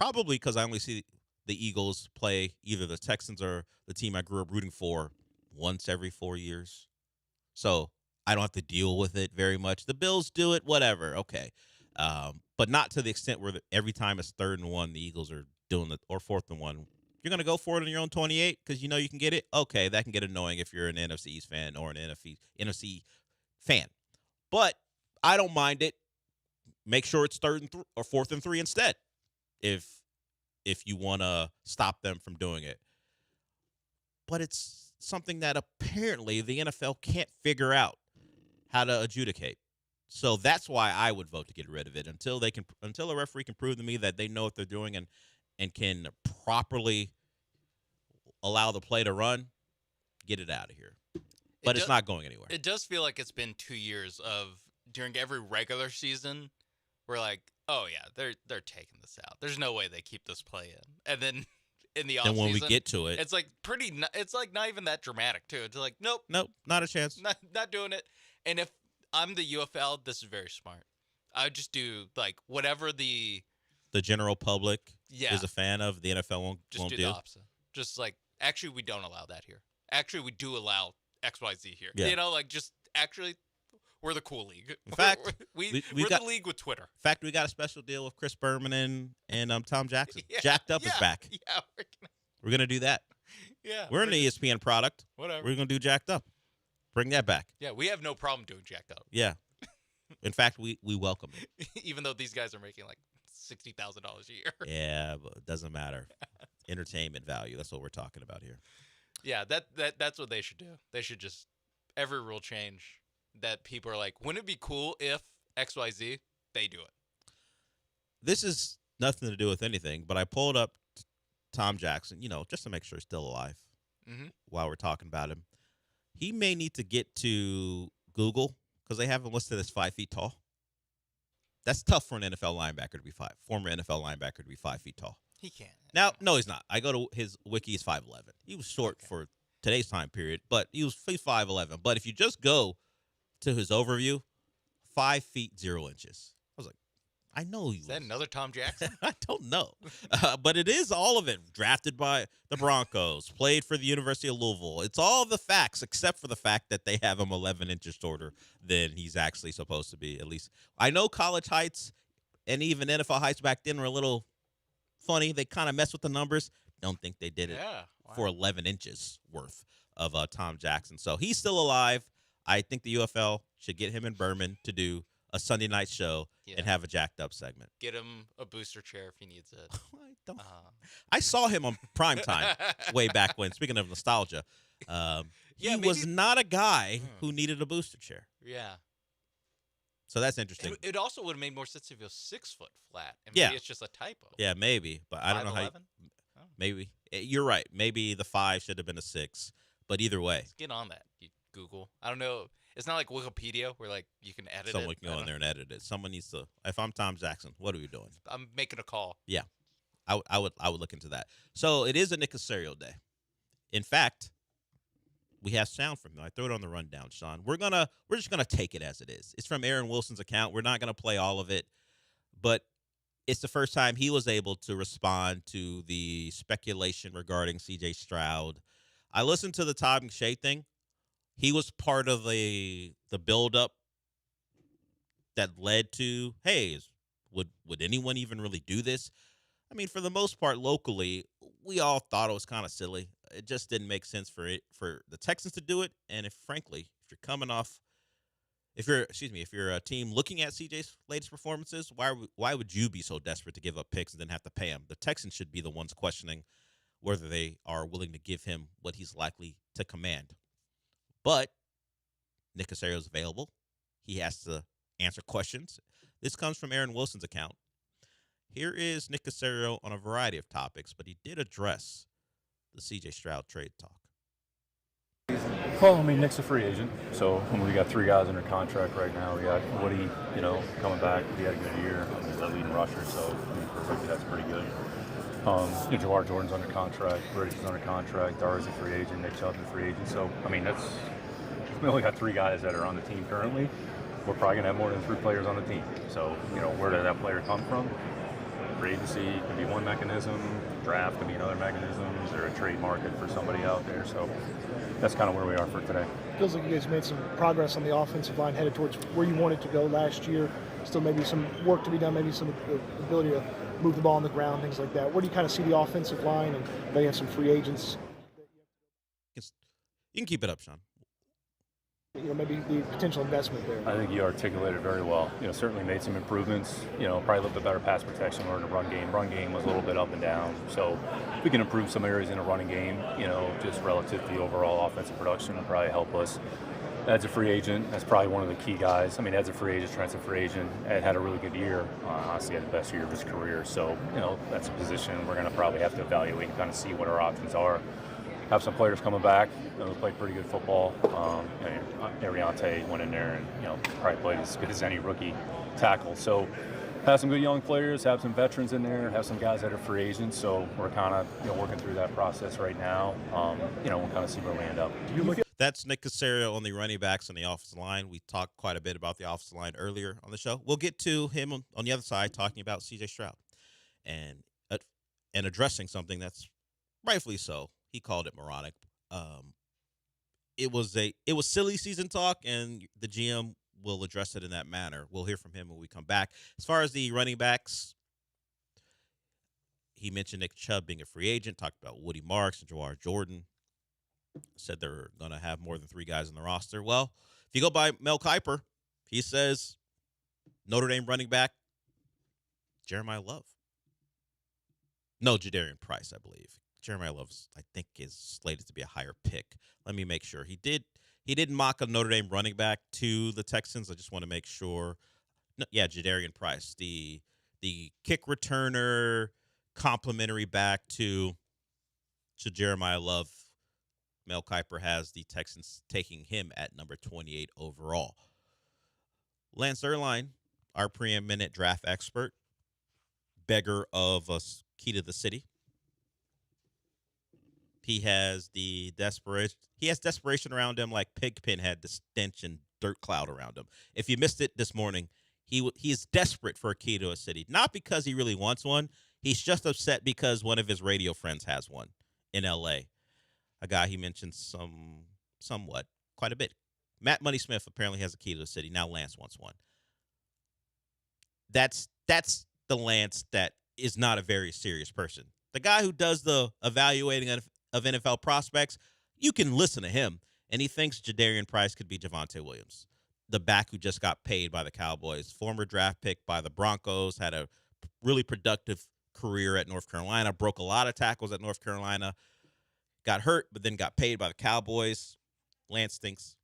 I only see the Eagles play either the Texans or the team I grew up rooting for once every 4 years. So I don't have to deal with it very much. The Bills do it, whatever, okay. But not to the extent where every time it's 3rd and 1, the Eagles are doing it, or 4th and 1. You're going to go for it on your own 28 because you know you can get it? Okay, that can get annoying if you're an NFC East fan or an NFC fan. But I don't mind it. Make sure it's 3rd and or 4th and 3 instead if you want to stop them from doing it. But it's something that apparently the NFL can't figure out how to adjudicate. So that's why I would vote to get rid of it until a referee can prove to me that they know what they're doing and can properly allow the play to run, get it out of here. But it's not going anywhere. It does feel like it's been 2 years of during every regular season, we're like, oh yeah, they're taking this out. There's no way they keep this play in. And then in the offseason, and when we get to it, it's like it's like not even that dramatic too. It's like nope, not a chance, not doing it. And if I'm the UFL, this is very smart. I would just do like whatever the general public is a fan of, the NFL won't do. The opposite. Just like, actually, we don't allow that here. Actually, we do allow XYZ here. Yeah. You know, like just actually, we're the cool league. In fact, we're got the league with Twitter. In fact, we got a special deal with Chris Berman and Tom Jackson. Jacked Up is back. Yeah, we're gonna do that. Yeah, we're an ESPN product. Whatever. We're gonna do Jacked Up. Bring that back. Yeah, we have no problem doing Jacked Up. Yeah. In fact, we welcome it. Even though these guys are making like $60,000 a year. Yeah, but it doesn't matter. Entertainment value. That's what we're talking about here. Yeah, that's what they should do. They should just every rule change that people are like, wouldn't it be cool if XYZ? They do it. This is nothing to do with anything, but I pulled up Tom Jackson, just to make sure he's still alive while we're talking about him. He may need to get to Google because they have him listed as 5 feet tall. That's tough for an NFL linebacker to be former NFL linebacker to be 5 feet tall. He can't. Now, no, he's not. I go to his wiki, he's 5'11". He was short for today's time period, but he's 5'11". But if you just go to his overview, 5 feet 0 inches. I was like, I know Is that another Tom Jackson? I don't know. But it is all of it. Drafted by the Broncos, played for the University of Louisville. It's all the facts except for the fact that they have him 11 inches shorter than he's actually supposed to be, at least. I know college heights and even NFL heights back then were a little funny. They kind of mess with the numbers. Don't think they did it for 11 inches worth of Tom Jackson. So he's still alive. I think the UFL should get him and Berman to do a Sunday night show and have a Jacked Up segment. Get him a booster chair if he needs it. I saw him on primetime way back when. Speaking of nostalgia, he was not a guy who needed a booster chair. Yeah. So that's interesting. It also would have made more sense if he was 6 foot flat. And maybe it's just a typo. Yeah, maybe. But I don't know how. Maybe. You're right. Maybe the 5 should have been a 6. But either way. Let's get on that, Google. I don't know. It's not like Wikipedia where like you can edit Someone can go in there and edit it. Someone needs to. If I'm Tom Jackson, what are we doing? I'm making a call. Yeah, I would look into that. So it is a Nick Caserio day. In fact, we have sound from him. I throw it on the rundown, Sean. We're just gonna take it as it is. It's from Aaron Wilson's account. We're not gonna play all of it, but it's the first time he was able to respond to the speculation regarding C.J. Stroud. I listened to the Todd McShay thing. he was part of the buildup that led to, hey, would anyone even really do this? I mean, for the most part, locally, we all thought it was kind of silly. It just didn't make sense for the Texans to do it. And frankly, if you're coming off, if you're a team looking at CJ's latest performances, why would you be so desperate to give up picks and then have to pay him? The Texans should be the ones questioning whether they are willing to give him what he's likely to command. But Nick Casario is available. He has to answer questions. This comes from Aaron Wilson's account. Here is Nick Casario on a variety of topics, but he did address the C.J. Stroud trade talk. Well, I mean, Nick's a free agent, so we got 3 guys under contract right now. We got Woody, coming back. He had a good year. He's our leading rusher, so for rookie, that's pretty good. Jawar Jordan's under contract. British is under contract. Dara's a free agent. Nick Chubb's a free agent. So, I mean, we only got 3 guys that are on the team currently. We're probably going to have more than 3 players on the team. So, where did that player come from? Free agency could be one mechanism, draft could be another mechanism. Is there a trade market for somebody out there? So that's kind of where we are for today. Feels like you guys made some progress on the offensive line, headed towards where you wanted to go last year. Still maybe some work to be done, maybe some ability to move the ball on the ground, things like that. Where do you kind of see the offensive line, and they have some free agents? You can keep it up, Sean. Maybe the potential investment there. I think you articulated very well. Certainly made some improvements. Probably a little bit better pass protection or in the run game. Run game was a little bit up and down. So we can improve some areas in the running game, just relative to the overall offensive production will probably help us. Ed's a free agent. That's probably one of the key guys. I mean, Ed's a free agent, Trent's a free agent. Ed had a really good year. Honestly, had the best year of his career. So, that's a position we're going to probably have to evaluate and kind of see what our options are. Have some players coming back who played pretty good football. Ariante went in there and probably played as good as any rookie tackle. So have some good young players, have some veterans in there, have some guys that are free agents. So we're kind of working through that process right now. We'll kind of see where we end up. That's Nick Casario on the running backs and the offensive line. We talked quite a bit about the offensive line earlier on the show. We'll get to him on the other side talking about C.J. Stroud and addressing something that's rightfully so. He called it moronic. It was silly season talk, and the GM will address it in that manner. We'll hear from him when we come back. As far as the running backs, he mentioned Nick Chubb being a free agent, talked about Woody Marks and Jawar Jordan. Said they're going to have more than 3 guys on the roster. Well, if you go by Mel Kiper, he says Notre Dame running back Jeremiah Love. No, Jadarian Price, I believe. Jeremiah Love, I think, is slated to be a higher pick. Let me make sure. He did mock a Notre Dame running back to the Texans. I just want to make sure. No, yeah, Jadarian Price, the kick returner, complimentary back to Jeremiah Love. Mel Kiper has the Texans taking him at number 28 overall. Lance Zierlein, our preeminent draft expert, beggar of a key to the city. He has desperation around him like Pigpen had the stench and dirt cloud around him. If you missed it this morning, he is desperate for a key to a city. Not because he really wants one. He's just upset because one of his radio friends has one in L.A. A guy he mentions somewhat, quite a bit. Matt Money Smith apparently has a key to the city. Now Lance wants one. That's the Lance that is not a very serious person. The guy who does the evaluating of NFL prospects, you can listen to him, and he thinks Jadarian Price could be Javonte Williams, the back who just got paid by the Cowboys, former draft pick by the Broncos, had a really productive career at North Carolina, broke a lot of tackles at North Carolina, got hurt, but then got paid by the Cowboys. Lance thinks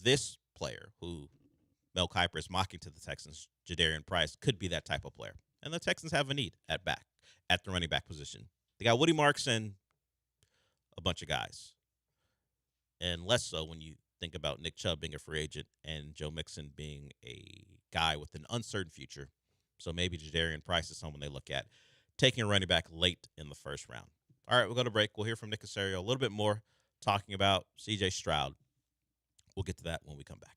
this player, who Mel Kiper is mocking to the Texans, Jadarian Price, could be that type of player. And the Texans have a need at the running back position. They got Woody Marks and a bunch of guys. And less so when you think about Nick Chubb being a free agent and Joe Mixon being a guy with an uncertain future. So maybe Jadarian Price is someone they look at taking a running back late in the first round. All right, we'll go to break. We'll hear from Nick Casario a little bit more talking about C.J. Stroud. We'll get to that when we come back.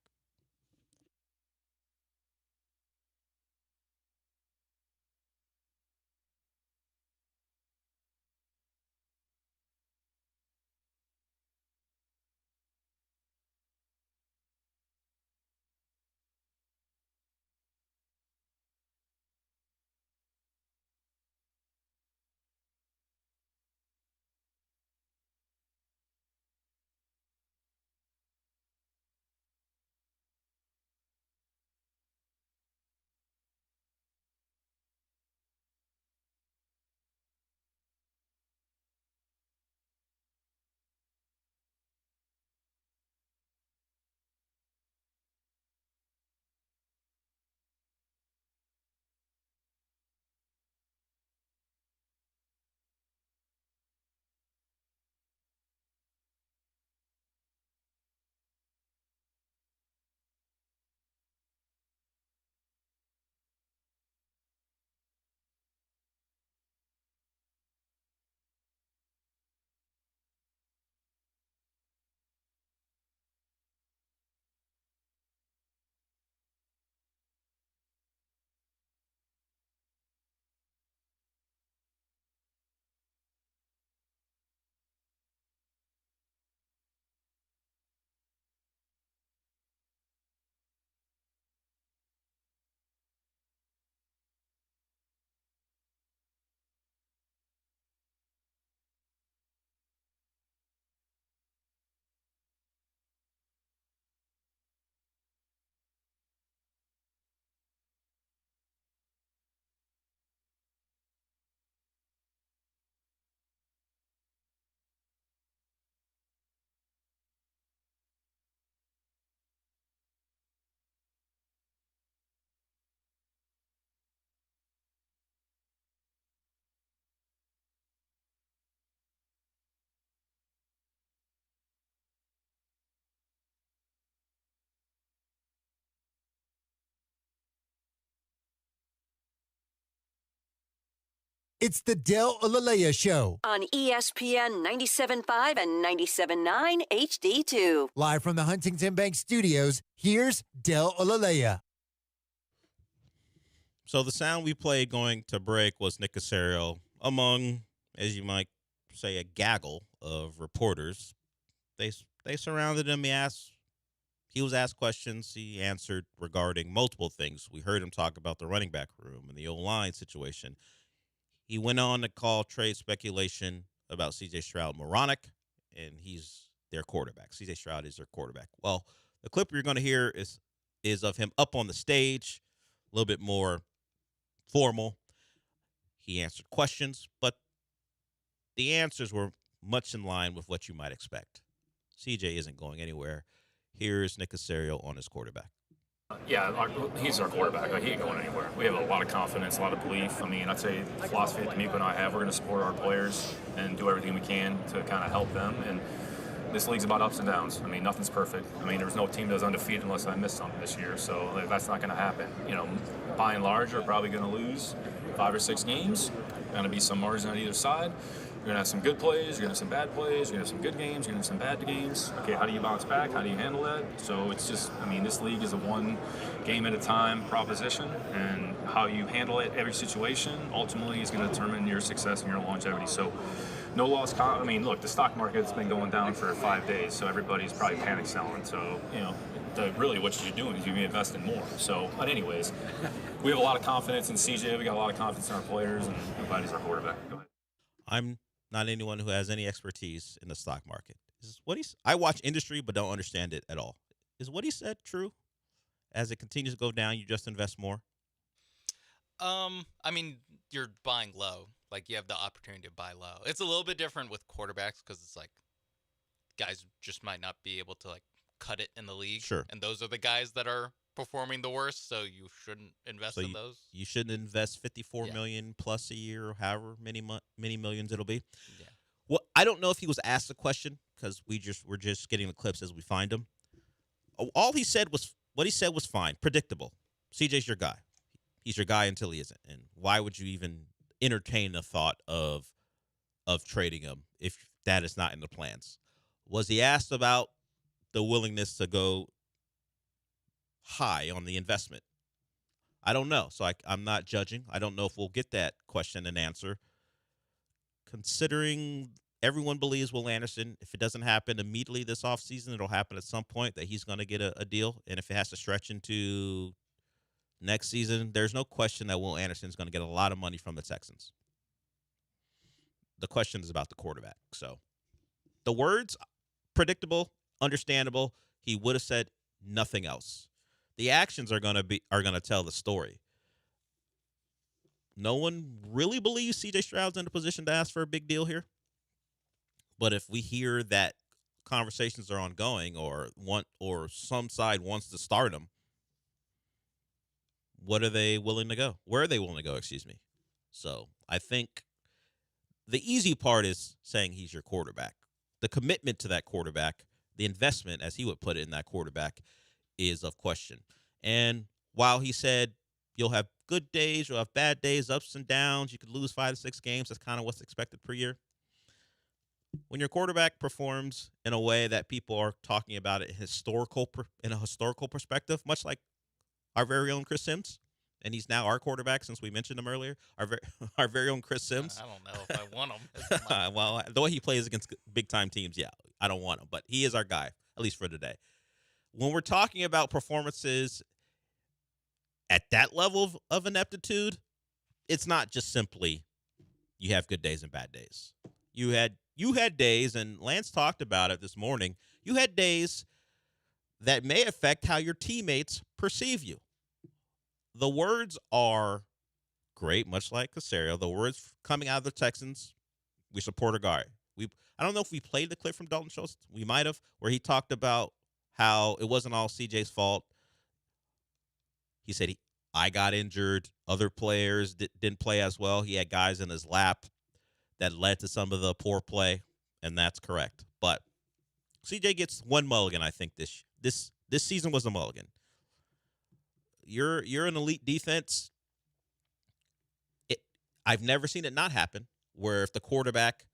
It's the Del Olalea Show. On ESPN 97.5 and 97.9 HD2. Live from the Huntington Bank Studios, here's Del Olalea. So the sound we played going to break was Nick Caserio among, as you might say, a gaggle of reporters. They surrounded him. He was asked questions. He answered regarding multiple things. We heard him talk about the running back room and the O-line situation. He went on to call trade speculation about C.J. Stroud moronic, and he's their quarterback. C.J. Stroud is their quarterback. Well, the clip you're going to hear is of him up on the stage, a little bit more formal. He answered questions, but the answers were much in line with what you might expect. CJ isn't going anywhere. Here's Nick Caserio on his quarterback. Yeah, he's our quarterback. He ain't going anywhere. We have a lot of confidence, a lot of belief. I mean, I'd say the philosophy that D'Amico and I have, we're going to support our players and do everything we can to kind of help them. And this league's about ups and downs. I mean, nothing's perfect. I mean, there's no team that's undefeated unless I miss something this year. So that's not going to happen. You know, by and large, we're probably going to lose 5 or 6 games. Going to be some margin on either side. You're going to have some good plays, you're going to have some bad plays, you're going to have some good games, you're going to have some bad games. Okay, how do you bounce back? How do you handle that? So it's just, I mean, this league is a one game at a time proposition, and how you handle it, every situation, ultimately is going to determine your success and your longevity. So no loss. I mean, look, the stock market's been going down for 5 days, so everybody's probably panic selling. So, you know, really what you're doing is you're investing more. So, but anyways, we have a lot of confidence in CJ. We got a lot of confidence in our players, and I'm glad he's our quarterback. Go ahead. I'm not anyone who has any expertise in the stock market. I watch industry but don't understand it at all. Is what he said true? As it continues to go down, you just invest more? I mean, you're buying low. Like, you have the opportunity to buy low. It's a little bit different with quarterbacks because it's like guys just might not be able to, like, cut it in the league. Sure. And those are the guys that are performing the worst, so you shouldn't invest in those. You shouldn't invest $54 million plus a year, or however many millions it'll be. Yeah. Well, I don't know if he was asked a question because we're just getting the clips as we find them. All he said was what he said was fine, predictable. CJ's your guy. He's your guy until he isn't. And why would you even entertain the thought of trading him if that is not in the plans? Was he asked about the willingness to go high on the investment? I don't know. So I'm not judging. I don't know if we'll get that question and answer. Considering everyone believes Will Anderson, if it doesn't happen immediately this offseason, it'll happen at some point that he's going to get a deal. And if it has to stretch into next season, there's no question that Will Anderson is going to get a lot of money from the Texans. The question is about the quarterback. So the words, predictable, understandable. He would have said nothing else. The actions are going to tell the story. No one really believes C.J. Stroud's in a position to ask for a big deal here. But if we hear that conversations are ongoing, or some side wants to start him, what are they willing to go? Where are they willing to go? Excuse me. So I think the easy part is saying he's your quarterback. The commitment to that quarterback, the investment, as he would put it, in that quarterback, is of question. And while he said you'll have good days, you'll have bad days, ups and downs, you could lose 5 to 6 games, that's kind of what's expected per year. When your quarterback performs in a way that people are talking about it in a historical perspective, much like our very own Chris Sims, and he's now our quarterback since we mentioned him earlier, our very own Chris Sims. I don't know if I want him. Well, the way he plays against big-time teams, yeah, I don't want him. But he is our guy, at least for today. When we're talking about performances at that level of ineptitude, it's not just simply you have good days and bad days. You had days, and Lance talked about it this morning, you had days that may affect how your teammates perceive you. The words are great, much like Caserio. The words coming out of the Texans, we support a guy. I don't know if we played the clip from Dalton Schultz. We might have, where he talked about how it wasn't all CJ's fault. He said, I got injured. Other players didn't play as well. He had guys in his lap that led to some of the poor play, and that's correct. But CJ gets one mulligan, I think, this season was a mulligan. You're an elite defense. I've never seen it not happen, where if the quarterback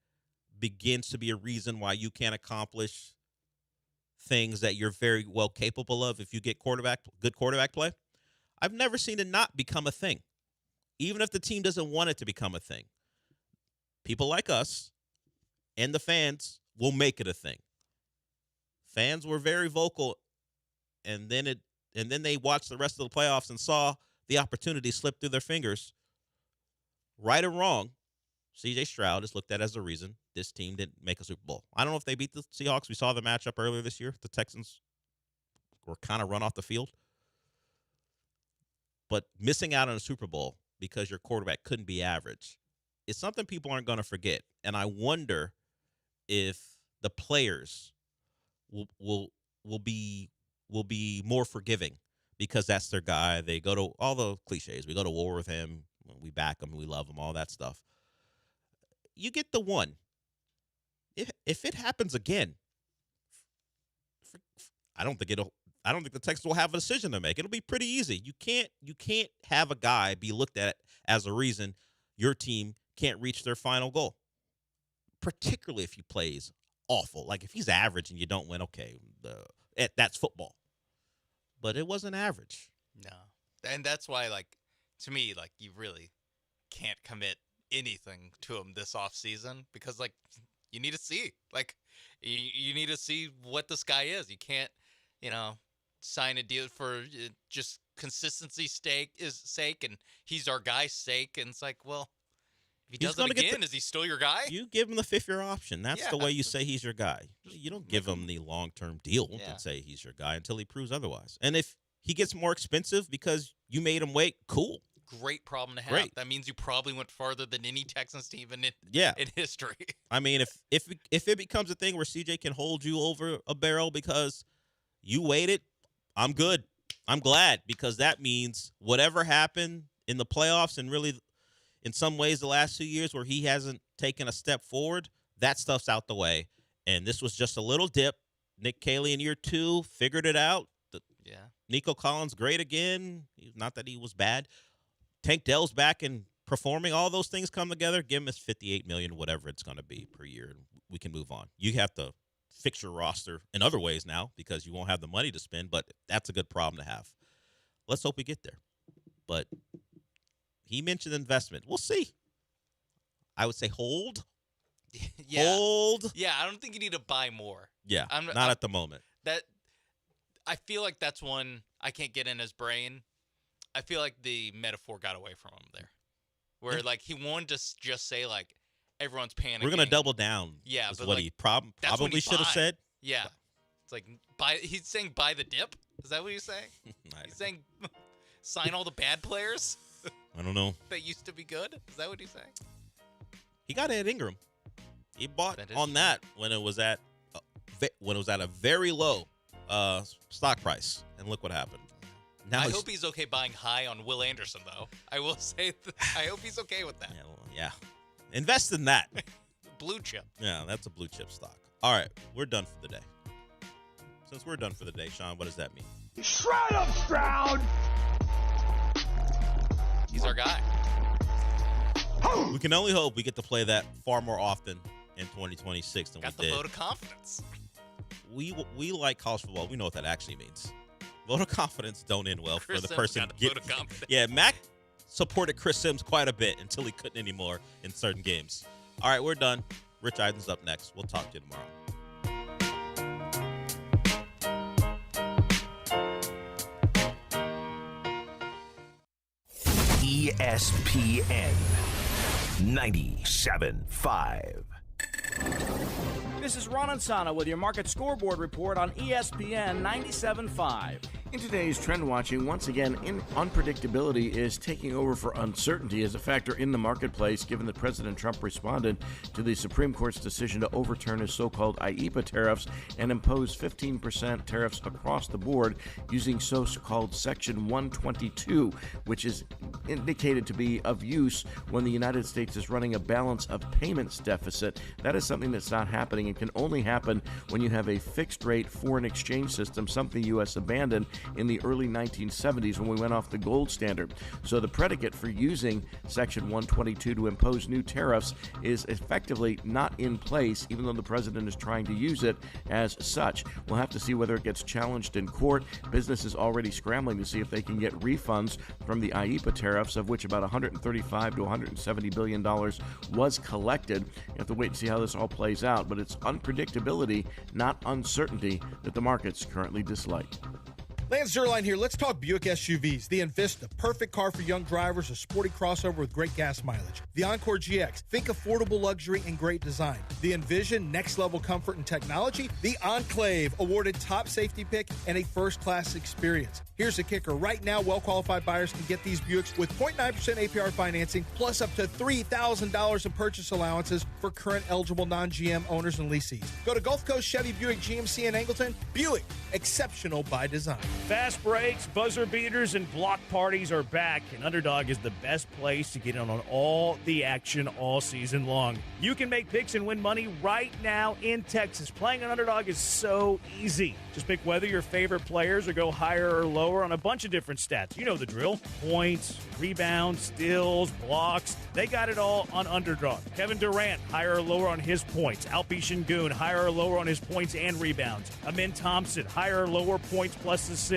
begins to be a reason why you can't accomplish things that you're very well capable of if you get good quarterback play. I've never seen it not become a thing, even if the team doesn't want it to become a thing. People like us and the fans will make it a thing. Fans were very vocal, and then they watched the rest of the playoffs and saw the opportunity slip through their fingers. Right or wrong, C.J. Stroud is looked at as the reason this team didn't make a Super Bowl. I don't know if they beat the Seahawks. We saw the matchup earlier this year. The Texans were kind of run off the field. But missing out on a Super Bowl because your quarterback couldn't be average is something people aren't going to forget. And I wonder if the players will be more forgiving because that's their guy. They go to all the cliches. We go to war with him. We back him. We love him. All that stuff. You get the one. If it happens again, I don't think the Texans will have a decision to make. It'll be pretty easy. You can't have a guy be looked at as a reason your team can't reach their final goal. Particularly if he plays awful. Like if he's average and you don't win, okay, that's football. But it wasn't average. No. And that's why, like, to me, like, you really can't commit anything to him this offseason because, like, you need to see. Like, you need to see what this guy is. You can't, sign a deal for just consistency's sake and he's our guy's sake. And it's like, well, if he does it again, is he still your guy? You give him the fifth-year option. That's the way you say he's your guy. You don't give him the long-term deal and say he's your guy until he proves otherwise. And if he gets more expensive because you made him wait, cool. Great problem to have. Great. That means you probably went farther than any Texans team in history. I mean, if it becomes a thing where CJ can hold you over a barrel because you waited, I'm good. I'm glad because that means whatever happened in the playoffs and really in some ways the last 2 years where he hasn't taken a step forward, that stuff's out the way. And this was just a little dip. Nick Caley in year 2 figured it out. Nico Collins, great again. Not that he was bad. Tank Dell's back and performing. All those things come together. Give him his $58 million, whatever it's going to be per year, and we can move on. You have to fix your roster in other ways now because you won't have the money to spend, but that's a good problem to have. Let's hope we get there. But he mentioned investment. We'll see. I would say hold. Hold. Yeah, I don't think you need to buy more. Yeah, not at the moment. I feel like that's one I can't get in his brain. I feel like the metaphor got away from him there. Where, like, he wanted to just say, like, everyone's panicking. We're going to double down. Yeah, is but, what like, he probably should have said. Yeah. It's like, he's saying buy the dip? Is that what he's saying? He's saying sign all the bad players? I don't know. That used to be good? Is that what he's saying? He got Ed Ingram. He bought on that when it was at a very low stock price, and look what happened. Now I hope he's okay buying high on Will Anderson, though. I will say I hope he's okay with that. Yeah. Invest in that. Blue chip. Yeah, that's a blue chip stock. All right, we're done for the day. Since we're done for the day, Sean, what does that mean? Shred up, Stroud! He's our guy. We can only hope we get to play that far more often in 2026 than we did. Got the vote of confidence. We like college football. We know what that actually means. Vote of confidence don't end well Chris for the Sims person. got the vote of confidence. Yeah, Mac supported Chris Sims quite a bit until he couldn't anymore in certain games. All right, we're done. Rich Eisen's up next. We'll talk to you tomorrow. ESPN 97.5. This is Ron Ansana with your market scoreboard report on ESPN 97.5. In today's trend watching, once again, unpredictability is taking over for uncertainty as a factor in the marketplace, given that President Trump responded to the Supreme Court's decision to overturn his so-called IEEPA tariffs and impose 15% tariffs across the board using so-called Section 122, which is indicated to be of use when the United States is running a balance of payments deficit. That is something that's not happening and can only happen when you have a fixed-rate foreign exchange system, something the U.S. abandoned in the early 1970s when we went off the gold standard. So the predicate for using Section 122 to impose new tariffs is effectively not in place, even though the president is trying to use it as such. We'll have to see whether it gets challenged in court. Business is already scrambling to see if they can get refunds from the IEEPA tariffs, of which about $135 to $170 billion was collected. You have to wait and see how this all plays out, but it's unpredictability, not uncertainty, that the markets currently dislike. Lance Zierlein here. Let's talk Buick SUVs. The Envista, perfect car for young drivers, a sporty crossover with great gas mileage. The Encore GX, think affordable luxury and great design. The Envision, next-level comfort and technology. The Enclave, awarded top safety pick and a first-class experience. Here's the kicker. Right now, well-qualified buyers can get these Buicks with 0.9% APR financing, plus up to $3,000 in purchase allowances for current eligible non-GM owners and lessees. Go to Gulf Coast Chevy Buick GMC in Angleton. Buick, exceptional by design. Fast breaks, buzzer beaters, and block parties are back, and Underdog is the best place to get in on all the action all season long. You can make picks and win money right now in Texas. Playing on Underdog is so easy. Just pick whether your favorite players or go higher or lower on a bunch of different stats. You know the drill. Points, rebounds, steals, blocks. They got it all on Underdog. Kevin Durant, higher or lower on his points. Alpi Şengün, higher or lower on his points and rebounds. Amin Thompson, higher or lower points plus assists.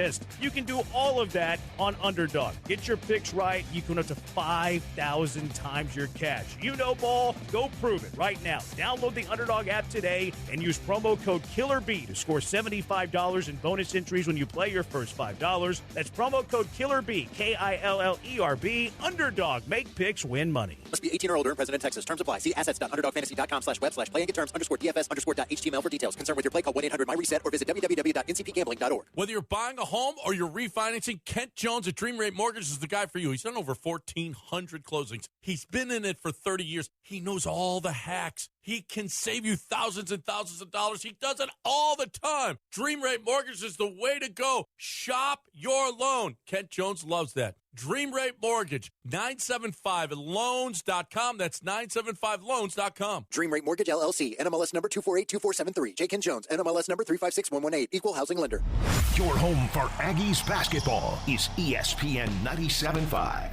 You can do all of that on Underdog. Get your picks right. You can win up to 5,000 times your cash. You know ball. Go prove it right now. Download the Underdog app today and use promo code KILLERB to score $75 in bonus entries when you play your first $5. That's promo code KILLERB, KILLERB. Underdog. Make picks, win money. Must be 18 or older and present in Texas. Terms apply. See assets.underdogfantasy.com/web/play and get terms _dfs_.html for details. Concerned with your play, call 1-800-MyReset or visit www.ncpgambling.org. Whether you're buying a home or you're refinancing, Kent Jones at Dream Rate Mortgage is the guy for you. He's done over 1,400 closings. He's been in it for 30 years. He knows all the hacks. He can save you thousands and thousands of dollars. He does it all the time. Dream Rate Mortgage is the way to go. Shop your loan. Kent Jones loves that. Dream Rate Mortgage, 975loans.com. That's 975loans.com. Dream Rate Mortgage, LLC. NMLS number 2482473. J. Ken Jones. NMLS number 356118. Equal housing lender. Your home for Aggies basketball is ESPN 97.5.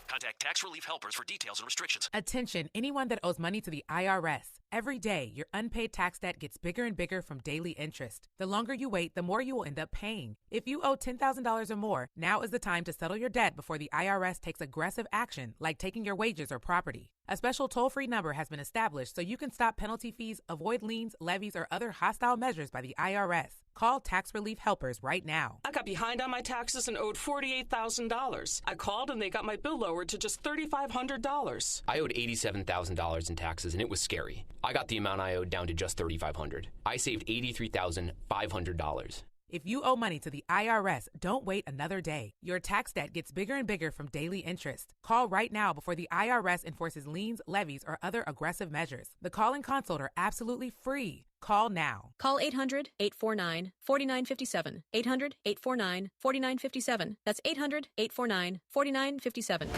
Contact Tax Relief Helpers for details and restrictions. Attention, anyone that owes money to the IRS. Every day, your unpaid tax debt gets bigger and bigger from daily interest. The longer you wait, the more you will end up paying. If you owe $10,000 or more, now is the time to settle your debt before the IRS takes aggressive action, like taking your wages or property. A special toll-free number has been established so you can stop penalty fees, avoid liens, levies, or other hostile measures by the IRS. Call Tax Relief Helpers right now. I got behind on my taxes and owed $48,000. I called and they got my bill lowered to just $3,500. I owed $87,000 in taxes and it was scary. I got the amount I owed down to just $3,500. I saved $83,500. If you owe money to the IRS, don't wait another day. Your tax debt gets bigger and bigger from daily interest. Call right now before the IRS enforces liens, levies, or other aggressive measures. The call and consult are absolutely free. Call now. Call 800-849-4957. 800-849-4957. That's 800-849-4957.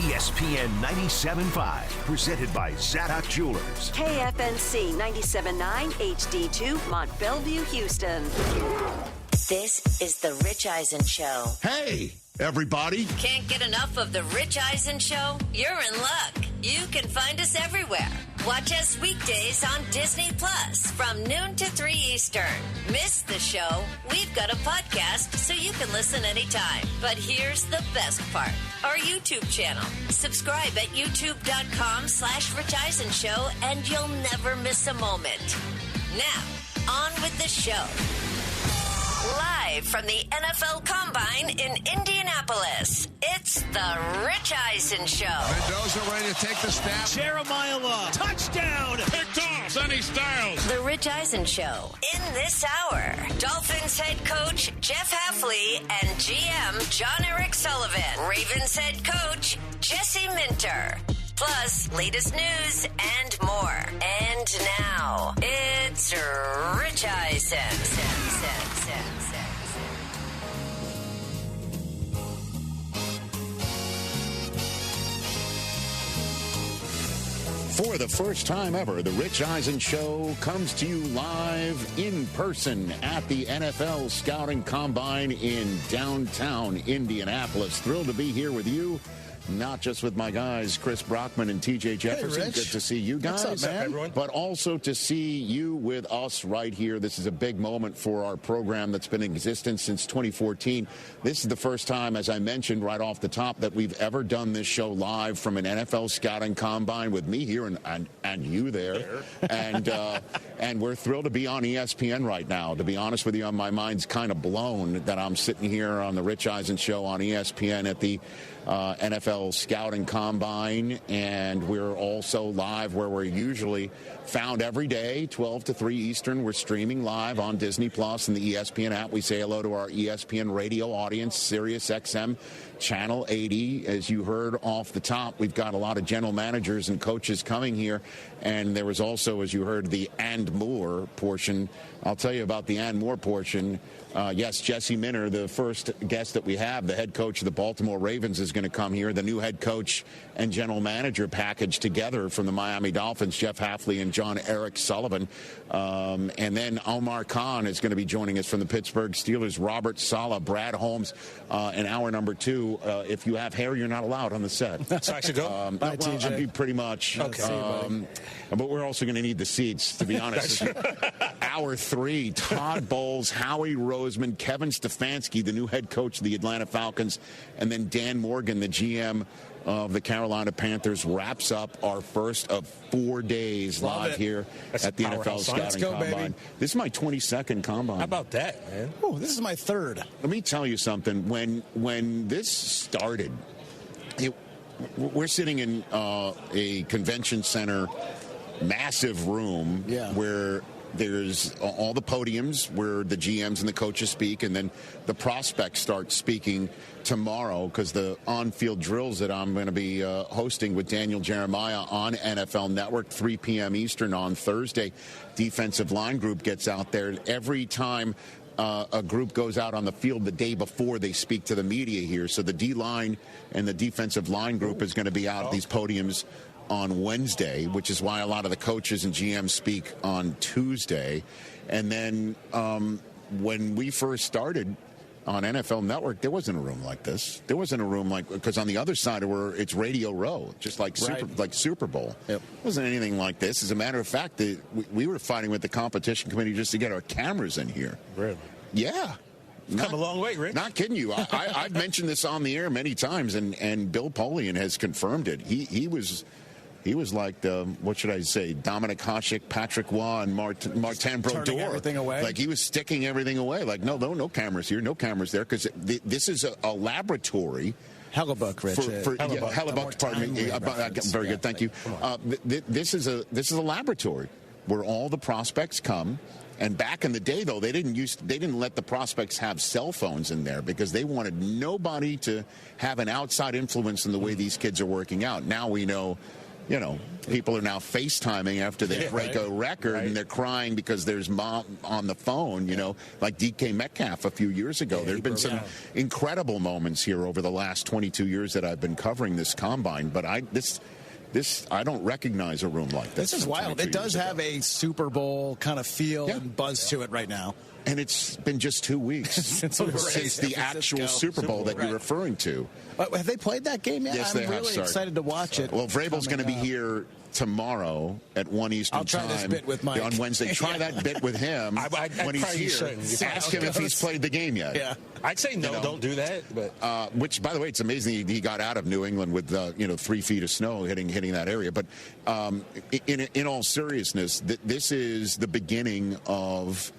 ESPN 97.5, presented by Zadok Jewelers. KFNC 97.9 HD2 Mont Bellevue, Houston. This is The Rich Eisen Show. Hey, everybody. Can't get enough of The Rich Eisen Show? You're in luck. You can find us everywhere. Watch us weekdays on Disney Plus from noon to 3 Eastern. Miss the show? We've got a podcast so you can listen anytime. But here's the best part. Our YouTube channel. Subscribe at youtube.com/Rich Eisen Show and you'll never miss a moment. Now, on with the show. Live from the NFL Combine in Indianapolis, it's the Rich Eisen Show. Mendoza ready to take the snap. Jeremiah Love, touchdown! Picked off, Sonny Styles. The Rich Eisen Show. In this hour, Dolphins head coach Jeff Hafley and GM John Eric Sullivan. Ravens head coach Jesse Minter. Plus, latest news and more. And now, it's Rich Eisen. For the first time ever, the Rich Eisen Show comes to you live in person at the NFL Scouting Combine in downtown Indianapolis. Thrilled to be here with you. Not just with my guys, Chris Brockman and TJ Jefferson. Hey, good to see you guys. What's up, man? But also to see you with us right here. This is a big moment for our program that's been in existence since 2014. This is the first time, as I mentioned right off the top, that we've ever done this show live from an NFL Scouting Combine with me here and you there. And we're thrilled to be on ESPN right now. To be honest with you, my mind's kind of blown that I'm sitting here on the Rich Eisen Show on ESPN at the NFL Scouting Combine, and we're also live where we're usually found every day, 12 to 3 Eastern. We're streaming live on Disney Plus and the ESPN app. We say hello to our ESPN radio audience, Sirius XM Channel 80. As you heard off the top, we've got a lot of general managers and coaches coming here, and there was also, as you heard, the and more portion. I'll tell you about the and more portion. Yes, Jesse Minner, the first guest that we have, the head coach of the Baltimore Ravens, is going to come here. The new head coach and general manager package together from the Miami Dolphins, Jeff Hafley and John Eric Sullivan. And then Omar Khan is going to be joining us from the Pittsburgh Steelers. Robert Saleh, Brad Holmes, in hour number 2. If you have hair, you're not allowed on the set. So I should go? Bye, TJ. Pretty much. Okay. But we're also going to need the seats, to be honest. Hour 3, Todd Bowles, Howie Roseman, Kevin Stefanski, the new head coach of the Atlanta Falcons, and then Dan Morgan, the GM of the Carolina Panthers, wraps up our first of 4 days live here at the NFL Scouting Combine. Baby. This is my 22nd Combine. How about that, man? Oh, this is my 3rd. Let me tell you something. When this started, we're sitting in a convention center, massive room where there's all the podiums where the GMs and the coaches speak, and then the prospects start speaking tomorrow because the on-field drills that I'm going to be hosting with Daniel Jeremiah on NFL Network, 3 p.m. Eastern on Thursday. Defensive line group gets out there. Every time a group goes out on the field the day before, they speak to the media here. So the D-line and the defensive line group is going to be out at these podiums on Wednesday, which is why a lot of the coaches and GMs speak on Tuesday. And then when we first started on NFL Network, there wasn't a room like this. There wasn't a room like, because on the other side of where it's Radio Row, just like Super Bowl. Yep. It wasn't anything like this. As a matter of fact, we were fighting with the competition committee just to get our cameras in here. Really? Yeah. Come a long way, Rick. Not kidding you. I've mentioned this on the air many times, and Bill Polian has confirmed it. He was like what should I say, Dominic Hasek, Patrick Waugh, and Martin Brodeur. Turning everything away? Like he was sticking everything away. Like, no cameras here, no cameras there, because this is a laboratory. Hellebuck, Rich. Hellebuck, pardon me. Very good, thank you. This is a laboratory where all the prospects come. And back in the day, though, they didn't let the prospects have cell phones in there because they wanted nobody to have an outside influence in the way these kids are working out. Now we know, people are now FaceTiming after they break a record, and they're crying because there's mom on the phone, like DK Metcalf a few years ago. There's been some incredible moments here over the last 22 years that I've been covering this combine, but I don't recognize a room like this. This is wild. It does have a Super Bowl kind of feel and buzz to it right now. And it's been just 2 weeks since the actual Super Bowl that you're referring to. Have they played that game yet? Yes, I'm they really have excited to watch it. Well, Vrabel's going to be here tomorrow at 1 Eastern I'll try time. This bit with Mike. On Wednesday. Try that bit with him when he's here. Ask him if he's played the game yet. Yeah, I'd say no. Don't do that. But which, by the way, it's amazing he got out of New England with 3 feet of snow hitting that area. But in all seriousness, this is the beginning of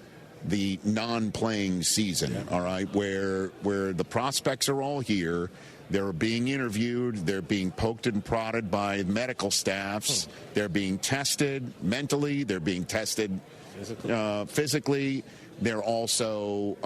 the non-playing season, all right, where the prospects are all here. They're being interviewed. They're being poked and prodded by medical staffs. They're being tested mentally. They're being tested physically. They're also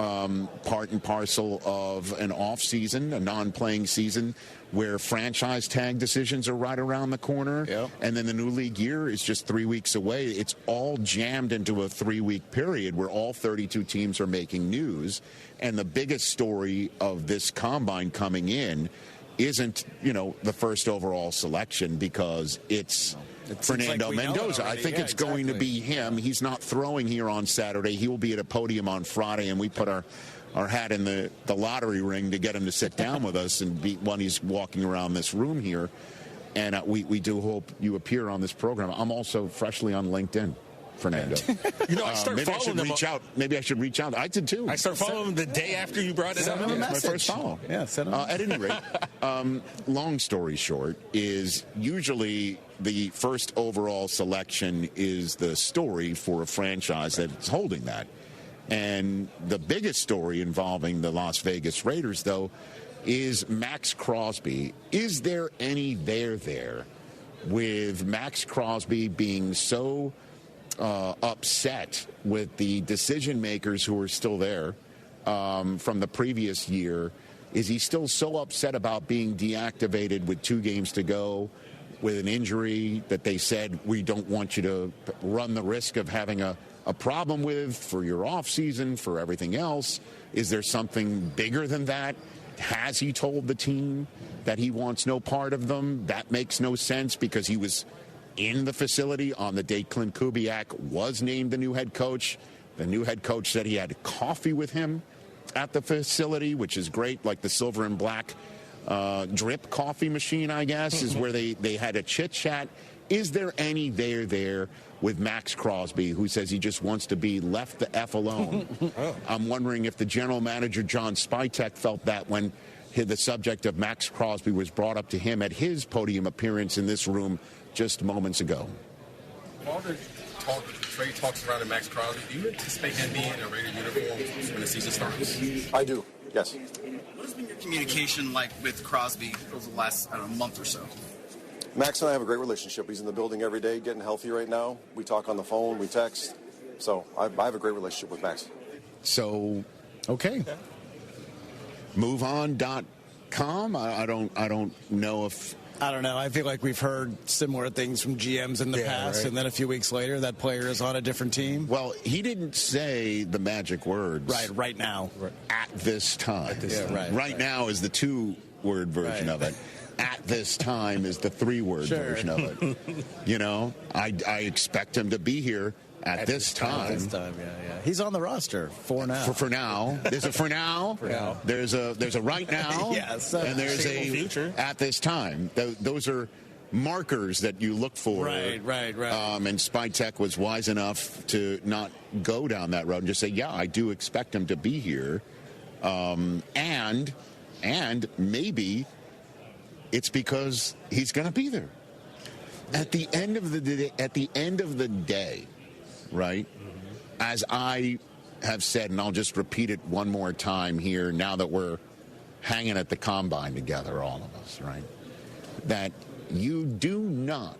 part and parcel of an off season, a non-playing season, where franchise tag decisions are right around the corner. Yep. And then the new league year is just 3 weeks away. It's all jammed into a 3-week period where all 32 teams are making news. And the biggest story of this combine coming in isn't, the first overall selection, because it's Fernando Mendoza. I think it's going to be him. He's not throwing here on Saturday. He will be at a podium on Friday, and we put our hat in the lottery ring to get him to sit down with us and when he's walking around this room here. And we do hope you appear on this program. I'm also freshly on LinkedIn, Fernando. I started following them. Maybe I should reach out. I did too. I started following them the day after you brought it up. It's my first follow. Yeah, at any rate, long story short, is usually the first overall selection is the story for a franchise that's holding that. And the biggest story involving the Las Vegas Raiders, though, is Max Crosby. Is there any there with Max Crosby being so upset with the decision makers who are still there from the previous year? Is he still so upset about being deactivated with 2 games to go with an injury that they said we don't want you to run the risk of having a problem with for your offseason, for everything else? Is there something bigger than that? Has he told the team that he wants no part of them? That makes no sense because he was in the facility on the day Clint Kubiak was named the new head coach. The new head coach said he had coffee with him at the facility, which is great, like the silver and black drip coffee machine, I guess, is where they had a chit-chat. Is there any there with Max Crosby, who says he just wants to be left the F alone? I'm wondering if the general manager, John Spytek, felt that when the subject of Max Crosby was brought up to him at his podium appearance in this room just moments ago. All the trade talks surrounding Max Crosby, do you anticipate him being in a Raider uniform when the season starts? I do, yes. What has been your communication like with Crosby over the last, month or so? Max and I have a great relationship. He's in the building every day, getting healthy right now. We talk on the phone, we text. So I have a great relationship with Max. So, okay. MoveOn.com. I don't know if. I don't know. I feel like we've heard similar things from GMs in the past, and then a few weeks later, that player is on a different team. Well, he didn't say the magic words. Right now. At this time. Right now is the 2-word version of it. At this time is the 3-word version of it. I expect him to be here at this time. This time, yeah. He's on the roster for now. For now. There's a for now. For now. There's a right now. Yes. And there's a future. At this time. Those are markers that you look for. Right. And Spytek was wise enough to not go down that road and just say, yeah, I do expect him to be here. And maybe it's because he's going to be there. At the end of the day, right? As I have said, and I'll just repeat it one more time here now that we're hanging at the combine together, all of us, right? That you do not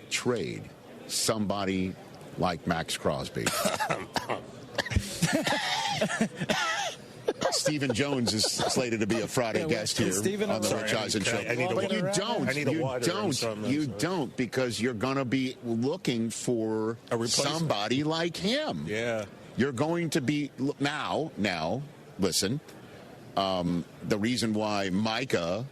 trade somebody like Max Crosby. Stephen Jones is slated to be a Friday guest here on the Rich Eisen Show. But you don't because you're going to be looking for somebody like him. Yeah. You're going to be now, listen, the reason why Micah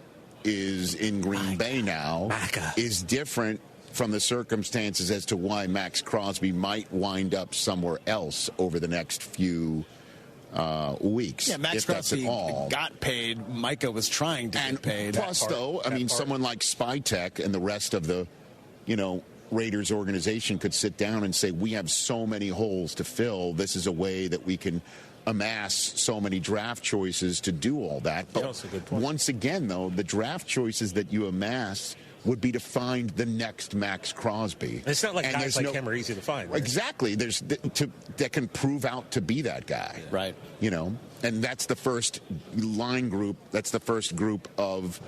is in Green Bay now is different from the circumstances as to why Max Crosby might wind up somewhere else over the next few weeks. Yeah, Max Crosby got paid. Micah was trying to get paid. Plus, someone like Spytek and the rest of the, Raiders organization could sit down and say, we have so many holes to fill. This is a way that we can amass so many draft choices to do all that. But once again, though, the draft choices that you amass would be to find the next Max Crosby. It's not like guys like him are easy to find. Right? Exactly. That can prove out to be that guy. Right. And that's the first line group. That's the first group of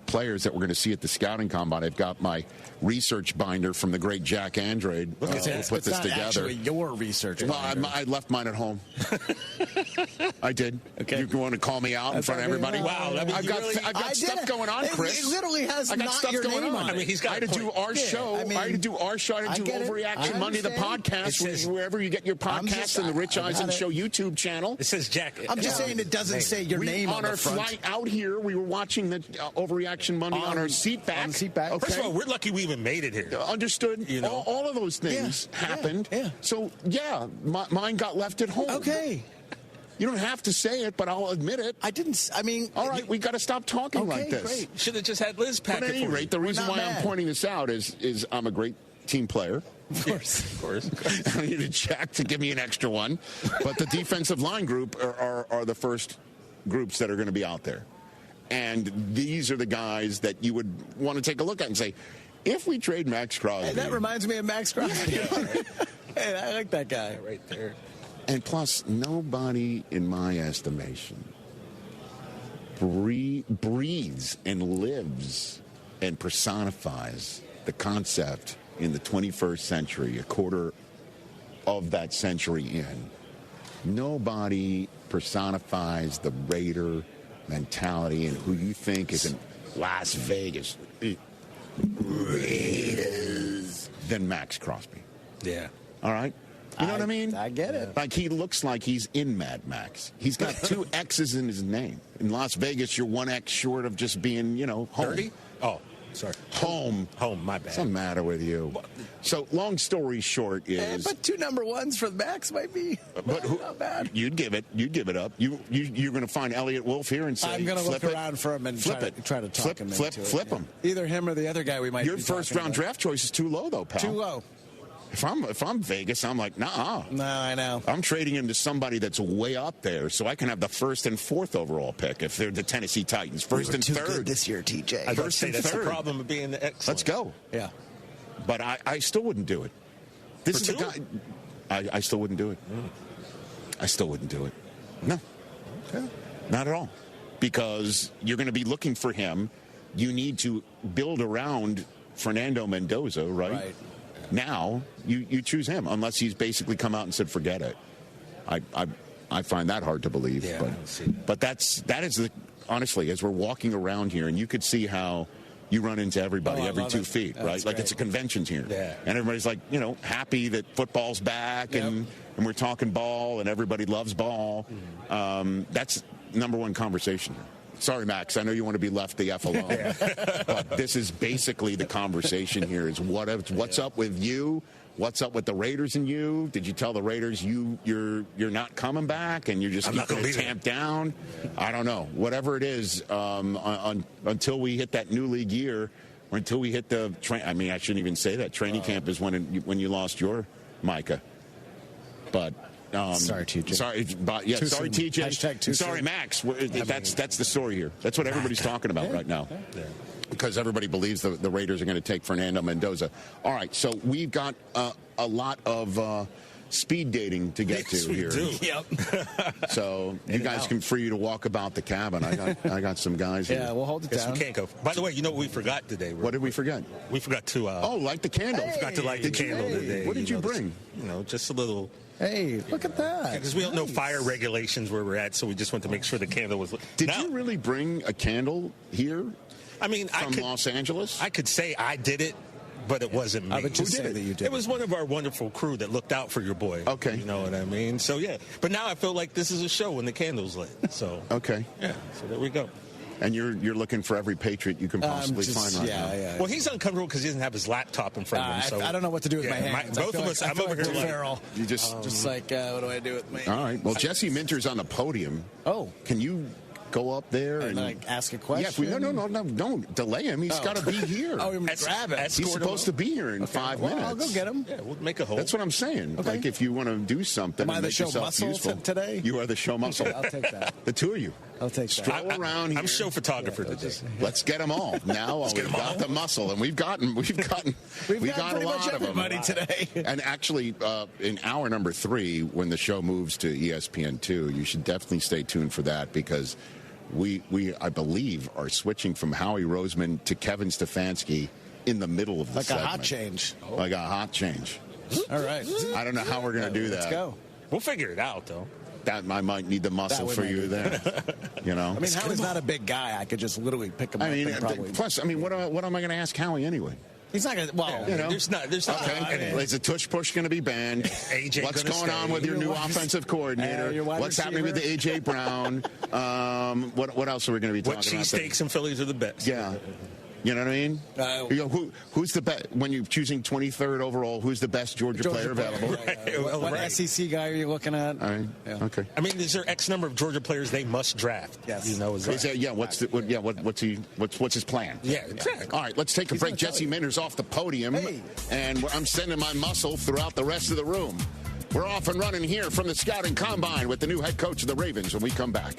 players that we're going to see at the scouting combine. I've got my research binder from the great Jack Andrade who put this together. Actually your research binder. I left mine at home. I did. Okay. You want to call me out in front of everybody? Wow. I've got stuff going on, Chris. It literally has not your name on it. I mean, I had to do our show. I had to do our show. I had to do Overreaction Monday, the podcast, wherever you get your podcasts, and the Rich Eisen Show YouTube channel. It says Jack. I'm just saying it doesn't say your name on the front. On our flight out here, we were watching the Overreaction overreaction Monday on our seat back. Okay. First of all, we're lucky we even made it here. Understood. You know? All of those things happened. Yeah. So, mine got left at home. Okay. You don't have to say it, but I'll admit it. All right, we got to stop talking like this. Great. Should have just had Liz pack But at any rate, the reason why I'm pointing this out is I'm a great team player. Of course. I needed Jack to give me an extra one. But the defensive line group are the first groups that are going to be out there. And these are the guys that you would want to take a look at and say, if we trade Max Crosby. Hey, that reminds me of Max Crosby. Hey, I like that guy right there. And plus, nobody, in my estimation, breathes and lives and personifies the concept in the 21st century, a quarter of that century in. Nobody personifies the Raider mentality and who you think is in Las Vegas Raiders than Max Crosby. Yeah. All right? You know what I mean? I get it. Like, he looks like he's in Mad Max. He's got 2 X's in his name. In Las Vegas, you're 1 X short of just being, home. 30? Oh, sorry. Home, my bad. What's the matter with you? So, long story short is... but 2 number 1s for the Max might be not bad. You'd give it up. You're going to find Elliott Wolf here and say, I'm going to look around for him and try to talk him into it. Flip him. Either him or the other guy we might Your be first-round draft choice is too low, though, pal. Too low. If I'm Vegas, I'm like, nah. No, I know. I'm trading him to somebody that's way up there, so I can have the 1st and 4th overall pick if they're the Tennessee Titans. First and 3rd good this year, TJ. I was say that's 3rd. the problem of being excellent. Let's go. Yeah. But I still wouldn't do it. This is the guy. I still wouldn't do it. I still wouldn't do it. No. Okay. Not at all. Because you're going to be looking for him. You need to build around Fernando Mendoza, right? Now, you choose him, unless he's basically come out and said, forget it. I find that hard to believe. Yeah, but that is honestly, as we're walking around here, and you could see how you run into everybody every 2 feet, right? Like, it's a convention here. Yeah. And everybody's like, happy that football's back and we're talking ball and everybody loves ball. That's number 1 conversation. Sorry, Max, I know you want to be left the F alone. But this is basically the conversation here is what's up with you? What's up with the Raiders and you? Did you tell the Raiders you're not coming back and you're just going to tamp down? I don't know. Whatever it is, until we hit that new league year, or until we hit the I shouldn't even say that. Training camp is when you lost your Micah. But sorry, TJ. Sorry, TJ. Sorry, Max. That's the story here. That's what everybody's talking about right now. Yeah. Because everybody believes the Raiders are going to take Fernando Mendoza. All right, so we've got a lot of speed dating to get to here. Yep. So you guys can free to walk about the cabin. I got some guys here. Yeah, we'll hold it down. We can't go. By the way, you know what we forgot today? What did we forget? We forgot to... light the candle. We forgot to light the candle today. What did you bring? Just a little... Hey, look at that. Because we don't know fire regulations where we're at, so we just want to make sure the candle was lit. Did you really bring a candle here? From Los Angeles? I could say I did it, but it wasn't me. I would just say that you did. It was one of our wonderful crew that looked out for your boy. Okay. You know what I mean? So, yeah. But now I feel like this is a show when the candle's lit. So, okay. Yeah. So there we go. And you're looking for every Patriot you can possibly find right now. Yeah. Well, he's uncomfortable because he doesn't have his laptop in front of him. So I don't know what to do with my hands. Both of us. I'm over here feral. You just like, what do I do with my? All right. Well, Jesse Minter's on the podium. Oh, can you go up there and like ask a question? Yeah. No. Don't delay him. He's got to be here. Oh, you're grab it. He's supposed to be here in 5 minutes. I'll go get him. Yeah, we'll make a hole. That's what I'm saying. Okay. Like, if you want to do something, am I the show muscle today? You are the show muscle. I'll take that. The two of you. I'll take that. Stroll around here. I'm show photographer today. Let's get them all. Now we've got the muscle, and we've got a lot of them today. And actually, in hour number 3, when the show moves to ESPN2, you should definitely stay tuned for that, because we I believe, are switching from Howie Roseman to Kevin Stefanski in the middle of the segment. Like a hot change. Like a hot change. All right. I don't know how we're going to do that. Let's go. We'll figure it out, though. That I might need the muscle for you there. You know? Howie's not a big guy. I could just literally pick him up and probably... Plus, what am I going to ask Howie anyway? He's not going to. Well, there's not. Okay. Is the tush push going to be banned? AJ What's going on with your new offensive coordinator? What's happening with the A.J. Brown? What else are we going to be talking about? What cheesesteaks and Phillies are the best? Yeah. You know what I mean? Who's the best when you're choosing 23rd overall? Who's the best Georgia player available? What SEC guy are you looking at? All right. Yeah. Okay. I mean, is there X number of Georgia players they must draft? Yes. What's his plan? Yeah. Exactly. All right. Let's take a break. Jesse Minter's off the podium, and I'm sending my muscle throughout the rest of the room. We're off and running here from the Scouting Combine with the new head coach of the Ravens when we come back.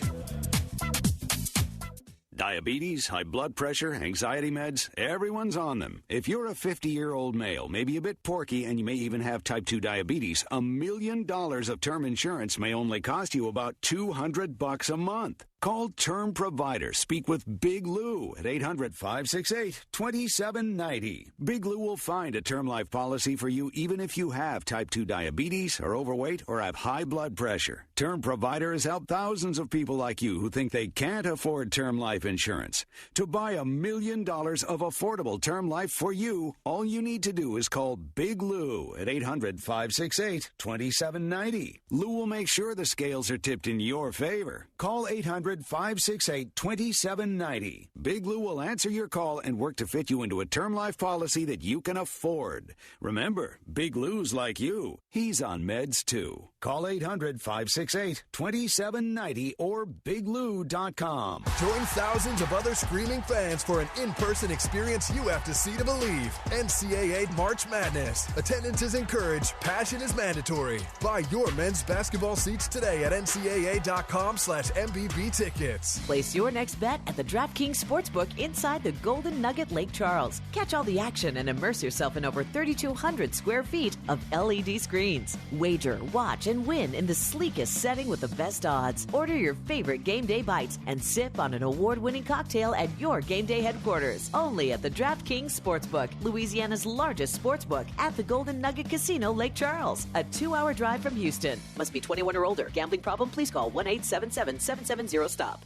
Diabetes, high blood pressure, anxiety meds, everyone's on them. If you're a 50-year-old male, maybe a bit porky, and you may even have type 2 diabetes, $1 million of term insurance may only cost you about $200 a month. Call Term Provider. Speak with Big Lou at 800-568-2790. Big Lou will find a term life policy for you even if you have type 2 diabetes, are overweight, or have high blood pressure. Term Provider has helped thousands of people like you who think they can't afford term life insurance. To buy $1 million of affordable term life for you, all you need to do is call Big Lou at 800-568-2790. Lou will make sure the scales are tipped in your favor. Call 800-568-2790. Big Lou will answer your call and work to fit you into a term life policy that you can afford. Remember, Big Lou's like you. He's on meds too. Call 800-568-2790 or biglou.com. Join thousands of other screaming fans for an in-person experience you have to see to believe. NCAA March Madness. Attendance is encouraged. Passion is mandatory. Buy your men's basketball seats today at ncaa.com/MBB tickets. Place your next bet at the DraftKings Sportsbook inside the Golden Nugget Lake Charles. Catch all the action and immerse yourself in over 3,200 square feet of LED screens. Wager, watch, and win in the sleekest setting with the best odds. Order your favorite game day bites and sip on an award-winning cocktail at your game day headquarters. Only at the DraftKings Sportsbook, Louisiana's largest sportsbook at the Golden Nugget Casino, Lake Charles. A 2-hour drive from Houston. Must be 21 or older. Gambling problem? Please call 1-877-770-STOP.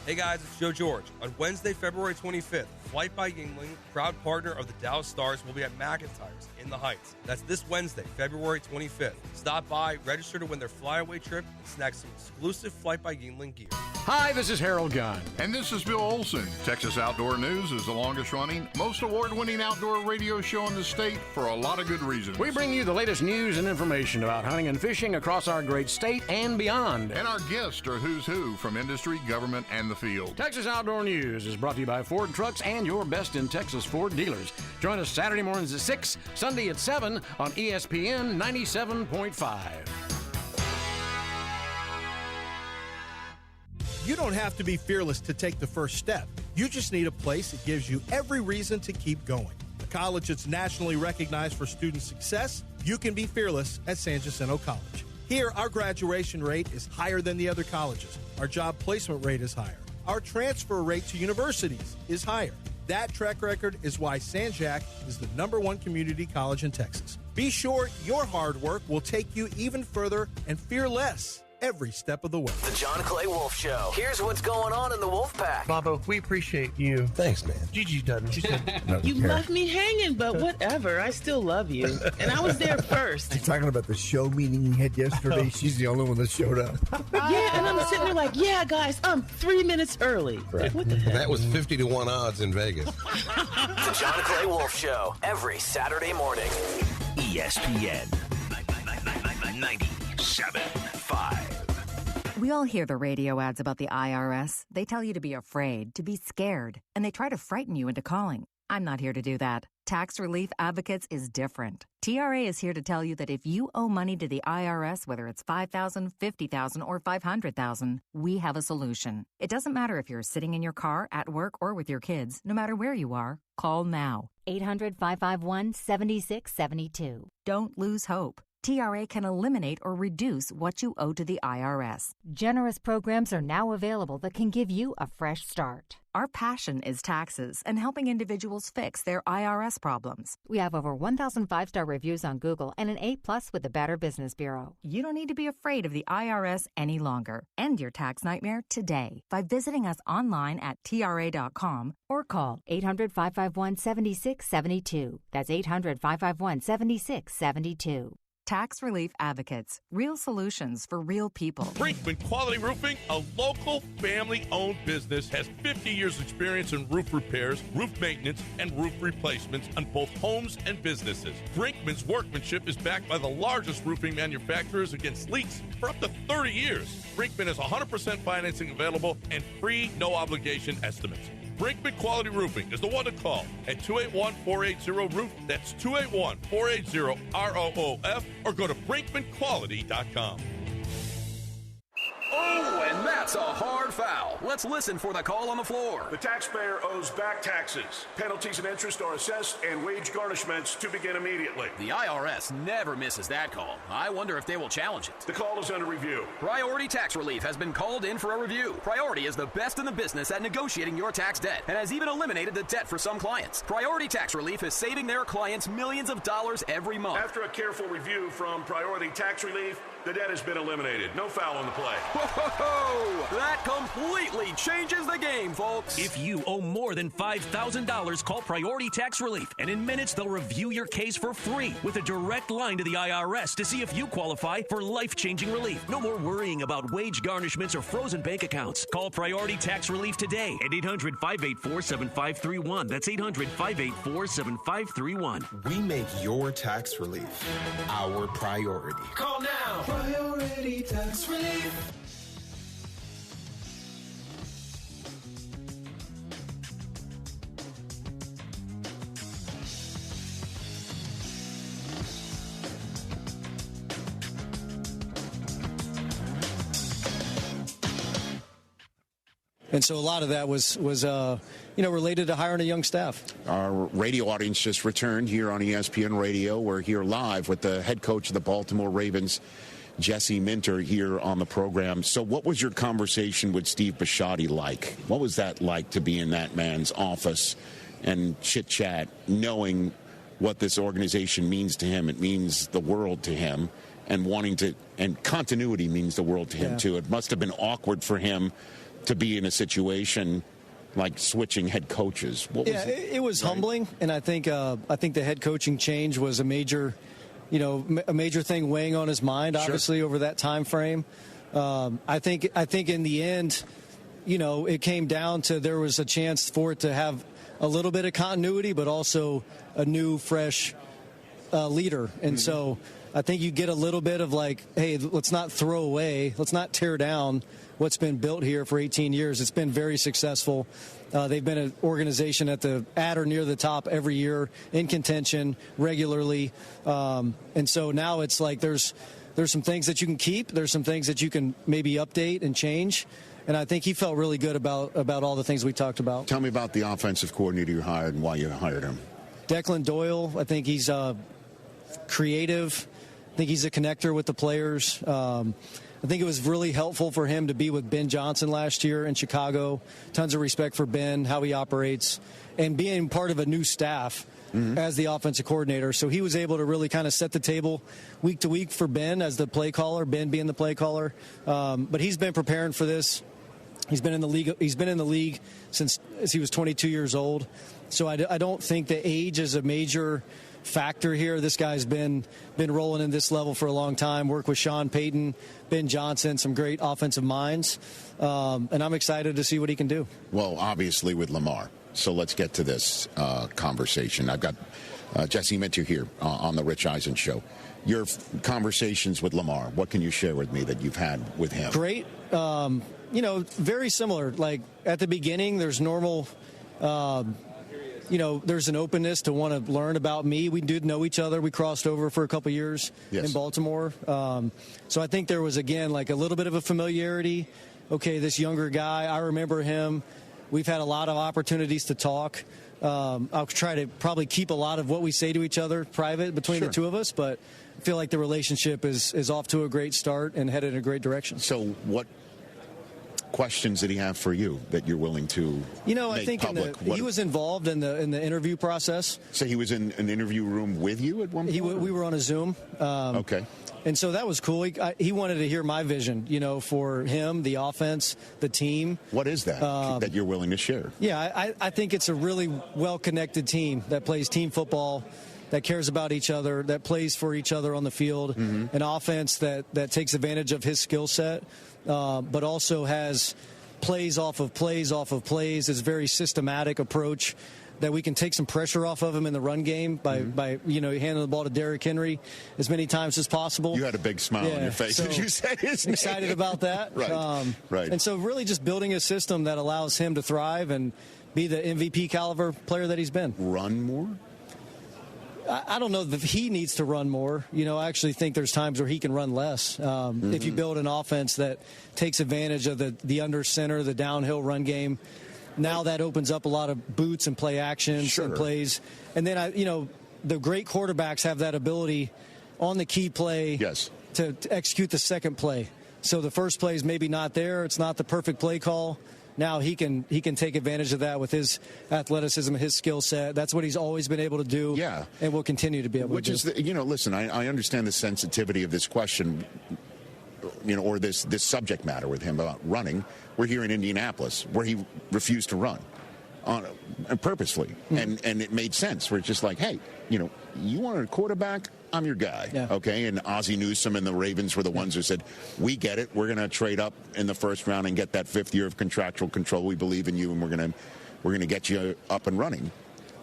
Hey guys, it's Joe George. On Wednesday, February 25th, Flight by Yingling, proud partner of the Dallas Stars, will be at McIntyre's in the Heights. That's this Wednesday, February 25th. Stop by, register to win their flyaway trip, and snag some exclusive Flight by Yingling gear. Hi, this is Harold Gunn. And this is Bill Olson. Texas Outdoor News is the longest running, most award-winning outdoor radio show in the state for a lot of good reasons. We bring you the latest news and information about hunting and fishing across our great state and beyond. And our guests are who's who from industry, government, and the field. Texas Outdoor News is brought to you by Ford Trucks and your best in Texas Ford dealers. Join us Saturday mornings at 6, Sunday at 7 on ESPN 97.5. You don't have to be fearless to take the first step. You just need a place that gives you every reason to keep going. A college that's nationally recognized for student success, you can be fearless at San Jacinto College. Here, our graduation rate is higher than the other colleges. Our job placement rate is higher. Our transfer rate to universities is higher. That track record is why San Jac is the #1 community college in Texas. Be sure your hard work will take you even further and fear less every step of the way. The John Clay Wolf Show. Here's what's going on in the Wolf Pack. Bobo, we appreciate you. Thanks, man. Gigi doesn't. She said, you left me hanging, but whatever. I still love you. And I was there first. You're talking about the show meeting you had yesterday. She's the only one that showed up. Yeah, and I'm sitting there like, yeah, guys, I'm 3 minutes early. Right. What the heck? That was 50-1 odds in Vegas. The John Clay Wolf Show. Every Saturday morning. ESPN 97.5. We all hear the radio ads about the IRS. They tell you to be afraid, to be scared, and they try to frighten you into calling. I'm not here to do that. Tax Relief Advocates is different. TRA is here to tell you that if you owe money to the IRS, whether it's $5,000, $50,000, or $500,000, we have a solution. It doesn't matter if you're sitting in your car, at work, or with your kids. No matter where you are, call now. 800-551-7672. Don't lose hope. TRA can eliminate or reduce what you owe to the IRS. Generous programs are now available that can give you a fresh start. Our passion is taxes and helping individuals fix their IRS problems. We have over 1,000 5-star reviews on Google and an A+ with the Better Business Bureau. You don't need to be afraid of the IRS any longer. End your tax nightmare today by visiting us online at TRA.com or call 800-551-7672. That's 800-551-7672. Tax Relief Advocates. Real solutions for real people. Brinkman Quality Roofing, a local family-owned business, has 50 years experience in roof repairs, roof maintenance, and roof replacements on both homes and businesses. Brinkman's workmanship is backed by the largest roofing manufacturers against leaks for up to 30 years. Brinkman has 100% financing available and free, no-obligation estimates. Brinkman Quality Roofing is the one to call at 281-480-ROOF. That's 281-480-ROOF, or go to brinkmanquality.com. Oh, and that's a hard foul. Let's listen for the call on the floor. The taxpayer owes back taxes. Penalties and interest are assessed and wage garnishments to begin immediately. The IRS never misses that call. I wonder if they will challenge it. The call is under review. Priority Tax Relief has been called in for a review. Priority is the best in the business at negotiating your tax debt and has even eliminated the debt for some clients. Priority Tax Relief is saving their clients millions of dollars every month. After a careful review from Priority Tax Relief, the debt has been eliminated. No foul on the play. Whoa! That completely changes the game, folks. If you owe more than $5,000, call Priority Tax Relief, and in minutes they'll review your case for free with a direct line to the IRS to see if you qualify for life-changing relief. No more worrying about wage garnishments or frozen bank accounts. Call Priority Tax Relief today at 800-584-7531. That's 800-584-7531. We make your tax relief our priority. Call now. Priority Tax Relief. And so a lot of that was related to hiring a young staff. Our radio audience just returned here on ESPN Radio. We're here live with the head coach of the Baltimore Ravens, Jesse Minter, here on the program. So what was your conversation with Steve Bisciotti like? What was that like to be in that man's office and chit-chat, knowing what this organization means to him? It means the world to him, and continuity means the world to him, too. It must have been awkward for him to be in a situation like switching head coaches. It was humbling, and I think the head coaching change was a major thing weighing on his mind, obviously, over that time frame. I think in the end, it came down to there was a chance for it to have a little bit of continuity, but also a new, fresh leader. And so I think you get a little bit of like, hey, let's not throw away, let's not tear down what's been built here for 18 years. It's been very successful. They've been an organization at or near the top every year, in contention regularly. And so now it's like there's some things that you can keep. There's some things that you can maybe update and change. And I think he felt really good about all the things we talked about. Tell me about the offensive coordinator you hired and why you hired him. Declan Doyle. I think he's creative. I think he's a connector with the players. I think it was really helpful for him to be with Ben Johnson last year in Chicago. Tons of respect for Ben, how he operates, and being part of a new staff as the offensive coordinator. So he was able to really kind of set the table week to week for Ben as the play caller, Ben being the play caller. But he's been preparing for this. He's been in the league. He's been in the league since he was 22 years old. So I don't think the age is a major factor here. This guy's been rolling in this level for a long time. Worked with Sean Payton, Ben Johnson, some great offensive minds, and I'm excited to see what he can do. Well, obviously with Lamar. So let's get to this conversation. I've got Jesse Minter here on the Rich Eisen Show. Your conversations with Lamar, what can you share with me that you've had with him? Great. Very similar. Like at the beginning, there's normal there's an openness to want to learn about me. We did know each other. We crossed over for a couple years in Baltimore. So I think there was, again, like a little bit of a familiarity. Okay, this younger guy, I remember him. We've had a lot of opportunities to talk. I'll try to probably keep a lot of what we say to each other private between the two of us, but feel like the relationship is off to a great start and headed in a great direction. So what questions did he have for you that you're willing to I think he was involved in the interview process. So he was in an interview room with you at one point? We were on a Zoom. Okay. And so that was cool. He wanted to hear my vision, for him, the offense, the team. What is that that you're willing to share? Yeah, I think it's a really well-connected team that plays team football, that cares about each other, that plays for each other on the field, an offense that takes advantage of his skill set, but also has plays off of plays off of plays. It's a very systematic approach that we can take some pressure off of him in the run game by handing the ball to Derrick Henry as many times as possible. You had a big smile on your face as you said his name. Excited about that. Right. And so really just building a system that allows him to thrive and be the MVP caliber player that he's been. Run more? I don't know if he needs to run more. I actually think there's times where he can run less. If you build an offense that takes advantage of the under center, the downhill run game, now that opens up a lot of boots and play actions and plays. And then, the great quarterbacks have that ability on the key play to execute the second play. So the first play is maybe not there. It's not the perfect play call. Now he can take advantage of that with his athleticism, his skill set. That's what he's always been able to do. Yeah. And will continue to be able to do. Listen, I understand the sensitivity of this question, or this subject matter with him about running. We're here in Indianapolis where he refused to run purposely. And it made sense. We're just like, hey, you want a quarterback? I'm your guy. Yeah. Okay. And Ozzie Newsome and the Ravens were the ones who said, we get it. We're going to trade up in the first round and get that 5th year of contractual control. We believe in you, and we're going to get you up and running,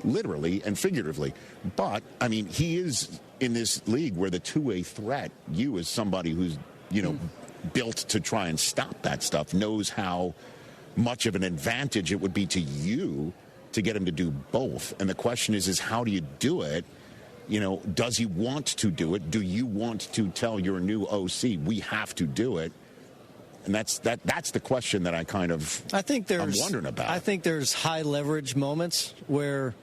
literally and figuratively. But I mean, he is in this league where the two-way threat, you as somebody who's, built to try and stop that stuff, knows how much of an advantage it would be to you to get him to do both. And the question is how do you do it? Does he want to do it? Do you want to tell your new OC, we have to do it? And that's the question that I'm wondering about. I think there's high leverage moments where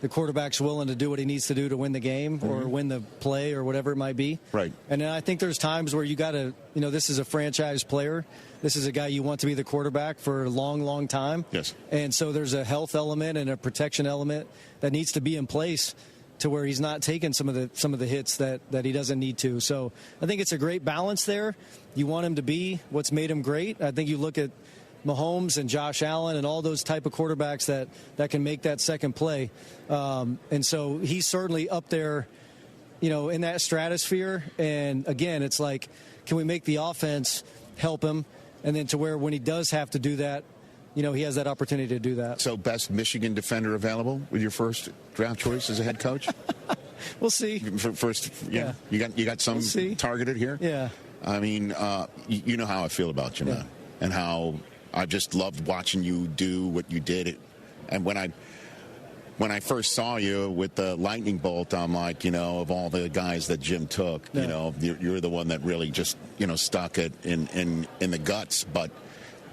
the quarterback's willing to do what he needs to do to win the game or win the play or whatever it might be. Right. And then I think there's times where you got to, this is a franchise player. This is a guy you want to be the quarterback for a long, long time. Yes. And so there's a health element and a protection element that needs to be in place to where he's not taking some of the hits that he doesn't need to. So I think it's a great balance there. You want him to be what's made him great. I think you look at Mahomes and Josh Allen and all those type of quarterbacks that can make that second play. And so he's certainly up there, in that stratosphere. And again, it's like, can we make the offense help him? And then to where when he does have to do that, he has that opportunity to do that. So best Michigan defender available with your first draft choice as a head coach? We'll see. First, yeah. You got some targeted here? Yeah. I mean, you know how I feel about you, man. And how I just loved watching you do what you did. And when I first saw you with the lightning bolt, I'm like, of all the guys that Jim took, you're the one that really just, stuck it in the guts. But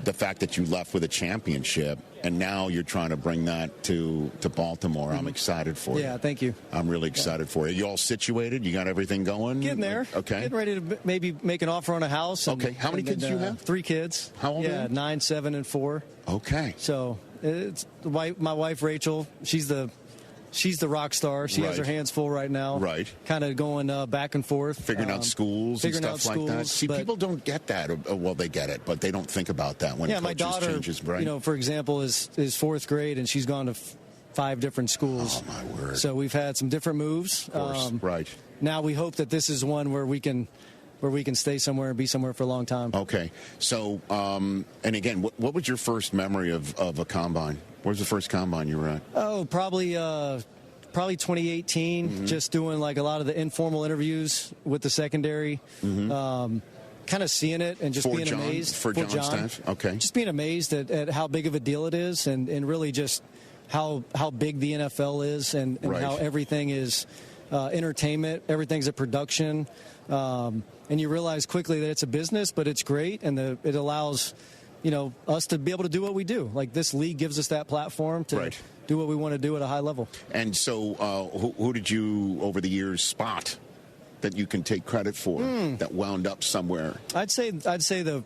the fact that you left with a championship and now you're trying to bring that to Baltimore, I'm excited for you. Yeah, thank you. I'm really excited for you. You all situated? You got everything going? Getting there. Okay. Getting ready to maybe make an offer on a house. Okay. How many kids do you have? 3 kids. How old are you? 9, 7, and 4. Okay. So it's my wife Rachel. She's the rock star. She has her hands full right now. Right. Kind of going back and forth. Figuring out schools and stuff like that. See, people don't get that. Well, they get it, but they don't think about that when my daughter, changes, right? For example, is 4th grade, and she's gone to 5 different schools. Oh, my word. So we've had some different moves. Of course, right. Now we hope that this is one where we can stay somewhere and be somewhere for a long time. Okay. So, and again, what was your first memory of a combine? Where's the first combine you were at? Oh, probably 2018, just doing like a lot of the informal interviews with the secondary, kind of seeing it and just being amazed. For John's staff? Okay. Just being amazed at how big of a deal it is and really just how big the NFL is and how everything is entertainment, everything's a production. And you realize quickly that it's a business, but it's great, and it allows us to be able to do what we do. Like, this league gives us that platform to do what we want to do at a high level. And so who did you, over the years, spot that you can take credit for that wound up somewhere? I'd say the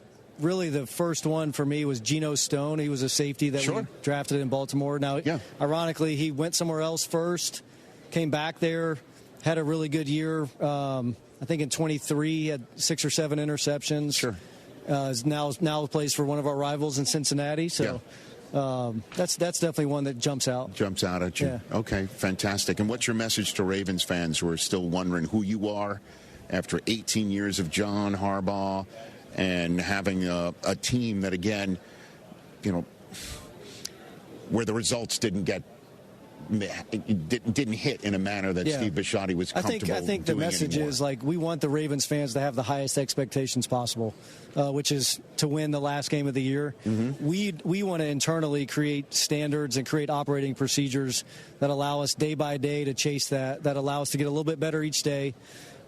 first one for me was Geno Stone. He was a safety that we drafted in Baltimore. Now, ironically, he went somewhere else first, came back there, had a really good year. I think in 23 he had 6 or 7 interceptions. Sure. Now plays for one of our rivals in Cincinnati. So that's definitely one that jumps out. Jumps out at you. Yeah. Okay, fantastic. And what's your message to Ravens fans who are still wondering who you are after 18 years of John Harbaugh and having a team that, again, where the results didn't hit in a manner that Steve Bisciotti was comfortable I think the message is, like, we want the Ravens fans to have the highest expectations possible, which is to win the last game of the year. Mm-hmm. We want to internally create standards and create operating procedures that allow us day by day to chase that allow us to get a little bit better each day,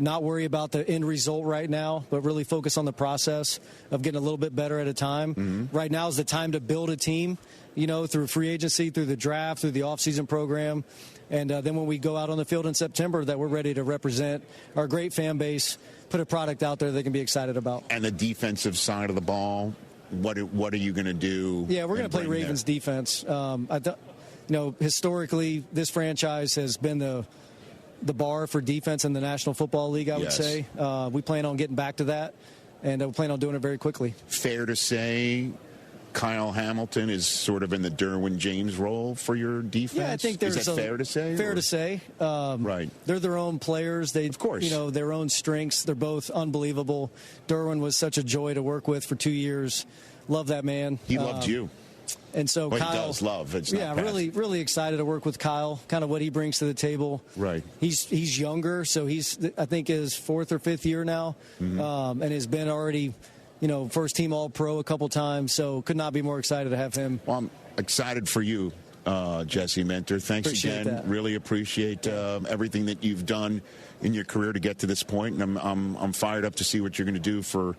not worry about the end result right now, but really focus on the process of getting a little bit better at a time. Mm-hmm. Right now is the time to build a team, through free agency, through the draft, through the offseason program. And then when we go out on the field in September, that we're ready to represent our great fan base, put a product out there they can be excited about. And the defensive side of the ball, what are you going to do? Yeah, we're going to play Ravens defense. Historically, this franchise has been the bar for defense in the National Football League, I would say. We plan on getting back to that, and we plan on doing it very quickly. Fair to say Kyle Hamilton is sort of in the Derwin James role for your defense? Yeah, I think there's is that fair to say? Fair to say. Right. They're their own players. They, of course. Their own strengths. They're both unbelievable. Derwin was such a joy to work with for 2 years. Love that man. He loved you. And so Kyle, he does love. It's not really, really excited to work with Kyle. Kind of what he brings to the table. Right. He's younger, so he's I think his 4th or 5th year now, and has been already, first team All-Pro a couple times. So could not be more excited to have him. Well, I'm excited for you, Jesse Minter. Thanks appreciate again. That. Really appreciate everything that you've done in your career to get to this point, and I'm fired up to see what you're going to do for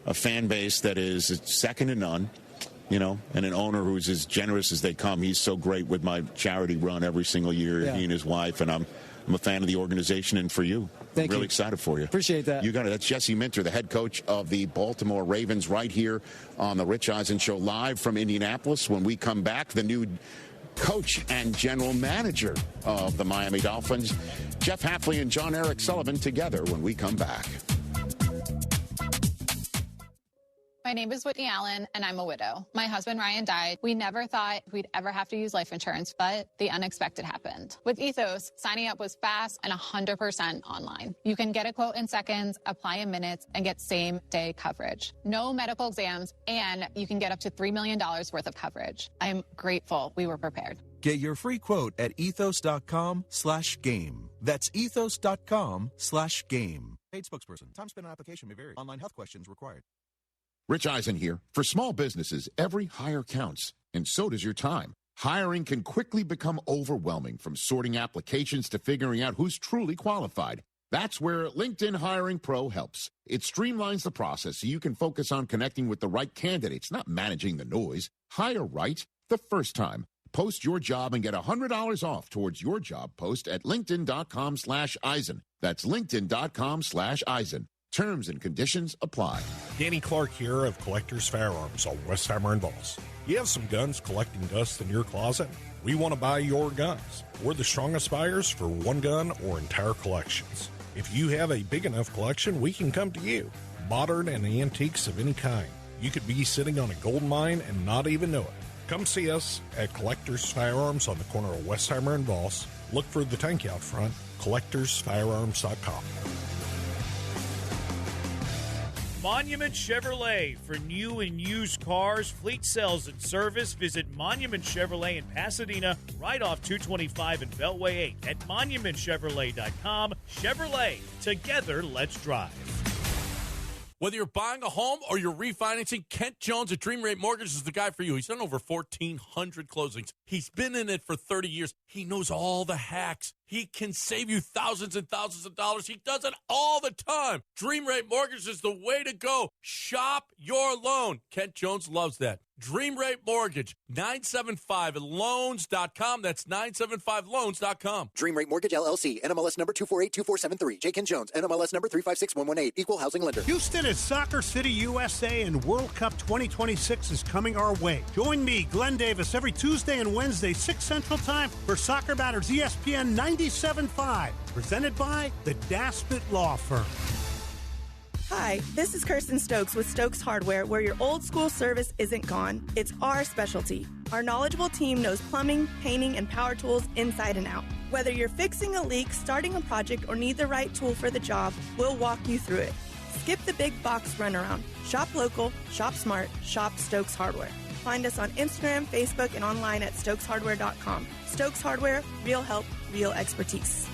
a fan base that is second to none. And an owner who's as generous as they come. He's so great with my charity run every single year, he and his wife, and I'm a fan of the organization and for you. Thank you. Really excited for you. Appreciate that. You got it. That's Jesse Minter, the head coach of the Baltimore Ravens, right here on the Rich Eisen Show, live from Indianapolis. When we come back, the new coach and general manager of the Miami Dolphins, Jeff Hafley and John Eric Sullivan, together when we come back. My name is Whitney Allen, and I'm a widow. My husband, Ryan, died. We never thought we'd ever have to use life insurance, but the unexpected happened. With Ethos, signing up was fast and 100% online. You can get a quote in seconds, apply in minutes, and get same-day coverage. No medical exams, and you can get up to $3 million worth of coverage. I am grateful we were prepared. Get your free quote at ethos.com/game. That's ethos.com/game. Paid spokesperson. Time spent on application may vary. Online health questions required. Rich Eisen here. For small businesses, every hire counts, and so does your time. Hiring can quickly become overwhelming, from sorting applications to figuring out who's truly qualified. That's where LinkedIn Hiring Pro helps. It streamlines the process so you can focus on connecting with the right candidates, not managing the noise. Hire right the first time. Post your job and get $100 off towards your job post at linkedin.com/Eisen. That's linkedin.com/Eisen. Terms and conditions apply. Danny Clark here of Collectors Firearms on Westheimer and Voss. You have some guns collecting dust in your closet? We want to buy your guns. We're the strongest buyers for one gun or entire collections. If you have a big enough collection, we can come to you. Modern and antiques of any kind. You could be sitting on a gold mine and not even know it. Come see us at Collectors Firearms on the corner of Westheimer and Voss. Look for the tank out front, collectorsfirearms.com. Monument Chevrolet. For new and used cars, fleet sales, and service, visit Monument Chevrolet in Pasadena, right off 225 and Beltway 8 at monumentchevrolet.com. Chevrolet, together, let's drive. Whether you're buying a home or you're refinancing, Kent Jones at Dream Rate Mortgage is the guy for you. He's done over 1,400 closings. He's been in it for 30 years. He knows all the hacks. He can save you thousands and thousands of dollars. He does it all the time. Dream Rate Mortgage is the way to go. Shop your loan. Kent Jones loves that. Dream Rate Mortgage, 975loans.com. That's 975loans.com. Dream Rate Mortgage, LLC. NMLS number 2482473. J. Ken Jones. NMLS number 356118. Equal housing lender. Houston is Soccer City, USA, and World Cup 2026 is coming our way. Join me, Glenn Davis, every Tuesday and Wednesday, 6 Central Time, for Soccer Matters ESPN 97.5. Presented by the Daspit Law Firm. Hi, this is Kirsten Stokes with Stokes Hardware, where your old school service isn't gone. It's our specialty. Our knowledgeable team knows plumbing, painting, and power tools inside and out. Whether you're fixing a leak, starting a project, or need the right tool for the job, we'll walk you through it. Skip the big box runaround. Shop local, shop smart, shop Stokes Hardware. Find us on Instagram, Facebook, and online at stokeshardware.com. Stokes Hardware, real help, real expertise.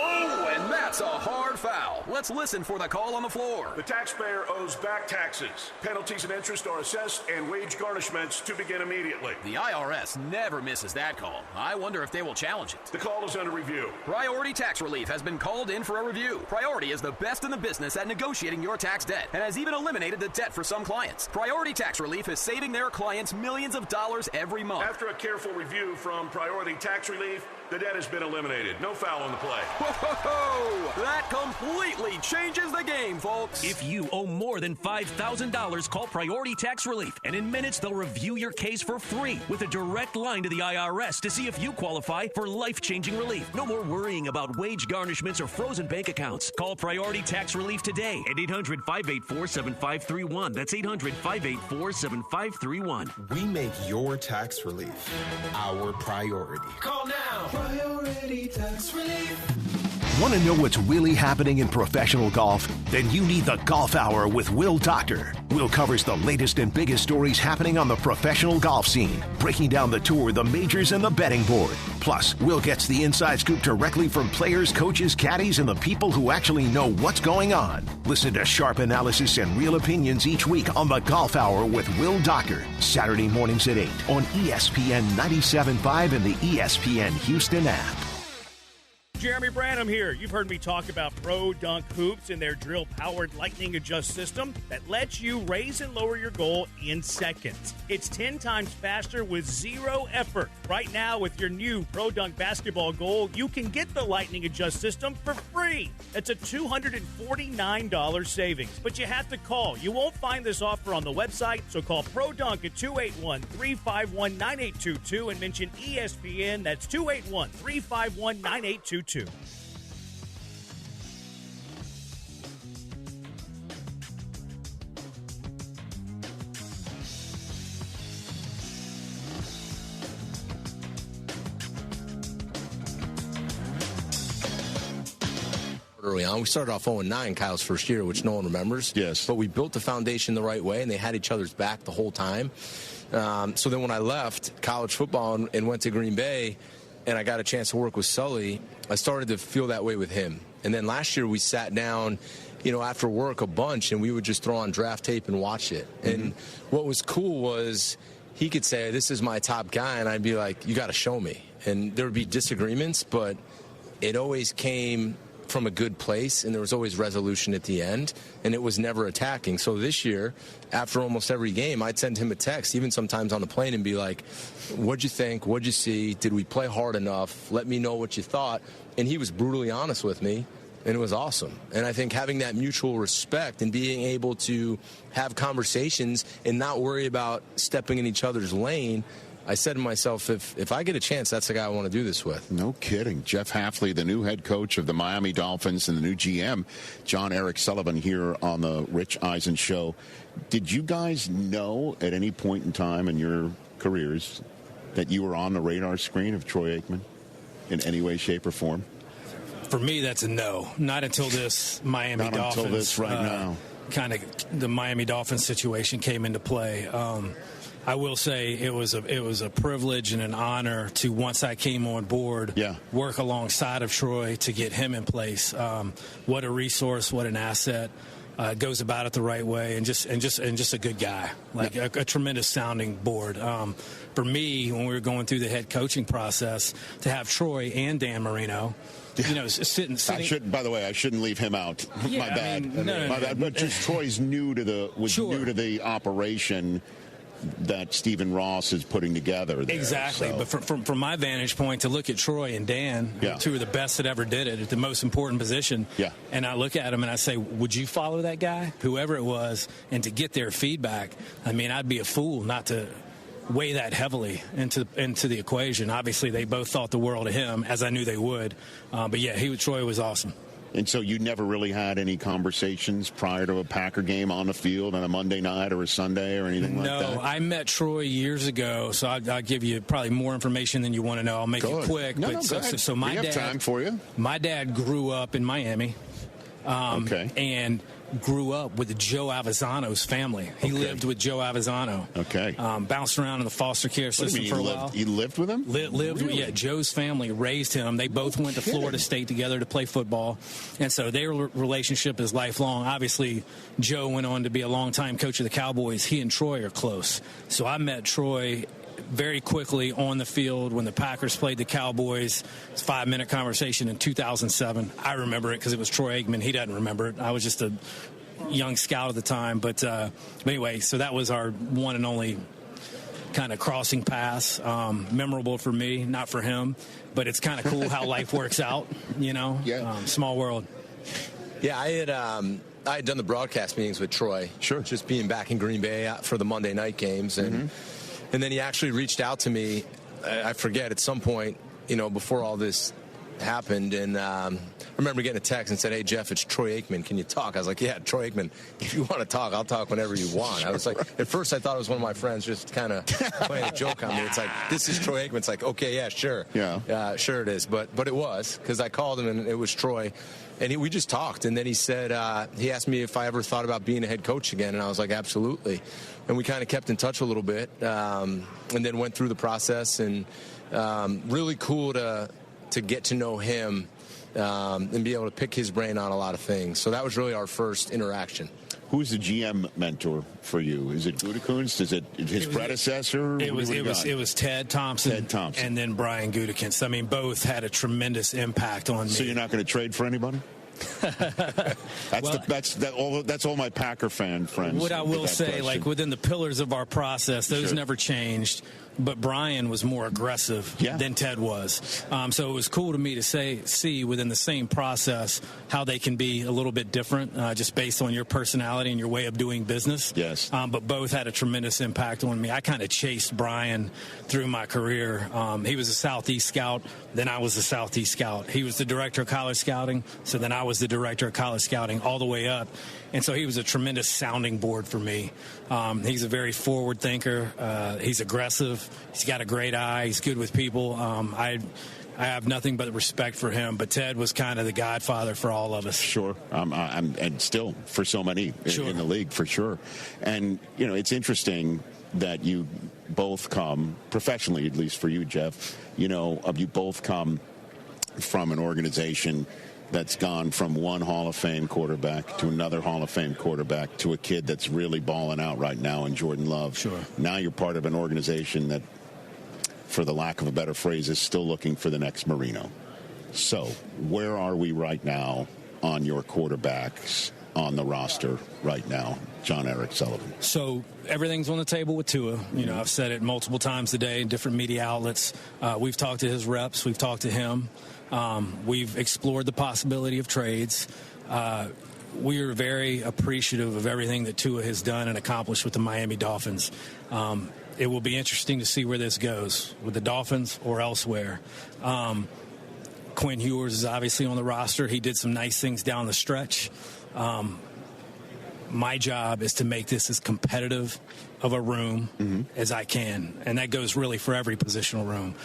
Oh, and that's a hard foul. Let's listen for the call on the floor. The taxpayer owes back taxes. Penalties and interest are assessed and wage garnishments to begin immediately. The IRS never misses that call. I wonder if they will challenge it. The call is under review. Priority Tax Relief has been called in for a review. Priority is the best in the business at negotiating your tax debt and has even eliminated the debt for some clients. Priority Tax Relief is saving their clients millions of dollars every month. After a careful review from Priority Tax Relief, the debt has been eliminated. No foul on the play. Whoa! That completely changes the game, folks. If you owe more than $5,000, call Priority Tax Relief, and in minutes they'll review your case for free with a direct line to the IRS to see if you qualify for life-changing relief. No more worrying about wage garnishments or frozen bank accounts. Call Priority Tax Relief today at 800-584-7531. That's 800-584-7531. We make your tax relief our priority. Call now. Priority Tax Relief. Want to know what's really happening in professional golf? Then you need the Golf Hour with Will Doctor. Will covers the latest and biggest stories happening on the professional golf scene, breaking down the tour, the majors, and the betting board. Plus, Will gets the inside scoop directly from players, coaches, caddies, and the people who actually know what's going on. Listen to sharp analysis and real opinions each week on the Golf Hour with Will Doctor. Saturday mornings at 8 on ESPN 97.5 and the ESPN Houston app. Jeremy Branham here. You've heard me talk about Pro Dunk Hoops and their drill-powered lightning adjust system that lets you raise and lower your goal in seconds. It's 10 times faster with zero effort. Right now, with your new Pro Dunk basketball goal, you can get the lightning adjust system for free. That's a $249 savings, but you have to call. You won't find this offer on the website, so call Pro Dunk at 281-351-9822 and mention ESPN. That's 281-351-9822. Early on, we started off 0-9 Kyle's first year, which no one remembers. Yes. But we built the foundation the right way, and they had each other's back the whole time. So then when I left college football and went to Green Bay, and I got a chance to work with Sully, I started to feel that way with him. And then last year we sat down, after work a bunch, and we would just throw on draft tape and watch it. Mm-hmm. And what was cool was he could say, this is my top guy, and I'd be like, you got to show me. And there would be disagreements, but it always came from a good place, and there was always resolution at the end, and it was never attacking. So this year, after almost every game, I'd send him a text, even sometimes on the plane, and be like, what'd you think? What'd you see? Did we play hard enough? Let me know what you thought. And he was brutally honest with me, and it was awesome. And I think having that mutual respect and being able to have conversations and not worry about stepping in each other's lane, I said to myself, if I get a chance, that's the guy I want to do this with. No kidding. Jeff Hafley, the new head coach of the Miami Dolphins, and the new GM, John Eric Sullivan, here on the Rich Eisen Show. Did you guys know at any point in time in your careers that you were on the radar screen of Troy Aikman in any way, shape, or form? For me, that's a no. Not until this Miami Dolphins. Not until this right now. Kind of the Miami Dolphins situation came into play. I will say it was a privilege and an honor to, once I came on board, work alongside of Troy to get him in place. What a resource, what an asset. goes about it the right way, and just a good guy, like a tremendous sounding board. For me, when we were going through the head coaching process, to have Troy and Dan Marino, sitting. By the way, I shouldn't leave him out. Yeah, My bad. My bad. But just Troy's new to the operation that Stephen Ross is putting together there. Exactly. So. But from my vantage point, to look at Troy and Dan, two of the best that ever did it at the most important position, and I look at them and I say, would you follow that guy, whoever it was, and to get their feedback? I mean, I'd be a fool not to weigh that heavily into the equation. Obviously, they both thought the world of him, as I knew they would. But yeah, Troy was awesome. And so you never really had any conversations prior to a Packer game on the field on a Monday night or a Sunday or anything like that? No, I met Troy years ago, so I'll give you probably more information than you want to know. I'll make it quick. No, go ahead. So my we have time for you. My dad grew up in Miami. And grew up with Joe Avezzano's family. He lived with Joe Avezzano. Bounced around in the foster care system for a while. He lived with him? Joe's family raised him. They both went to Florida State together to play football. And so their relationship is lifelong. Obviously, Joe went on to be a longtime coach of the Cowboys. He and Troy are close. So I met Troy very quickly on the field when the Packers played the Cowboys. It's a 5-minute conversation in 2007. I remember it because it was Troy Aikman. He doesn't remember it. I was just a young scout at the time. But anyway, so that was our one and only kind of crossing paths. Memorable for me, not for him. But it's kind of cool how life works out, small world. Yeah, I had done the broadcast meetings with Troy. Sure. Just being back in Green Bay for the Monday night games. And then he actually reached out to me, I forget, at some point, before all this happened. And I remember getting a text and said, "Hey, Jeff, it's Troy Aikman. Can you talk?" I was like, "Yeah, Troy Aikman, if you want to talk, I'll talk whenever you want." I was like, at first I thought it was one of my friends just kind of playing a joke on me. It's like, "This is Troy Aikman." It's like, "Okay, yeah, sure." Sure it is. But it was, because I called him and it was Troy. And we just talked, and then he said, he asked me if I ever thought about being a head coach again, and I was like, absolutely. And we kind of kept in touch a little bit, and then went through the process, and really cool to get to know him and be able to pick his brain on a lot of things. So that was really our first interaction. Who's the GM mentor for you? Is it Gutekunst? Is it his predecessor? It was Ted Thompson. And then Brian Gutekunst. I mean, both had a tremendous impact on me. So you're not going to trade for anybody? That's all my Packer fan friends. What I will say, like within the pillars of our process, those never changed. But Brian was more aggressive than Ted was. So it was cool to me to see within the same process how they can be a little bit different, just based on your personality and your way of doing business. Yes. But both had a tremendous impact on me. I kind of chased Brian through my career. He was a Southeast scout. Then I was the Southeast scout. He was the director of college scouting. So then I was the director of college scouting all the way up. And so he was a tremendous sounding board for me. He's a very forward thinker. He's aggressive. He's got a great eye. He's good with people. I have nothing but respect for him. But Ted was kind of the godfather for all of us. Sure. And still for so many in the league, for sure. And, it's interesting that you both come, professionally at least for you, Jeff, you both come from an organization that's gone from one Hall of Fame quarterback to another Hall of Fame quarterback to a kid that's really balling out right now in Jordan Love. Sure. Now you're part of an organization that, for the lack of a better phrase, is still looking for the next Marino. So where are we right now on your quarterbacks on the roster right now, John Eric Sullivan? So everything's on the table with Tua. I've said it multiple times today in different media outlets. We've talked to his reps. We've talked to him. We've explored the possibility of trades. We are very appreciative of everything that Tua has done and accomplished with the Miami Dolphins. It will be interesting to see where this goes, with the Dolphins or elsewhere. Quinn Ewers is obviously on the roster. He did some nice things down the stretch. My job is to make this as competitive of a room as I can, and that goes really for every positional room.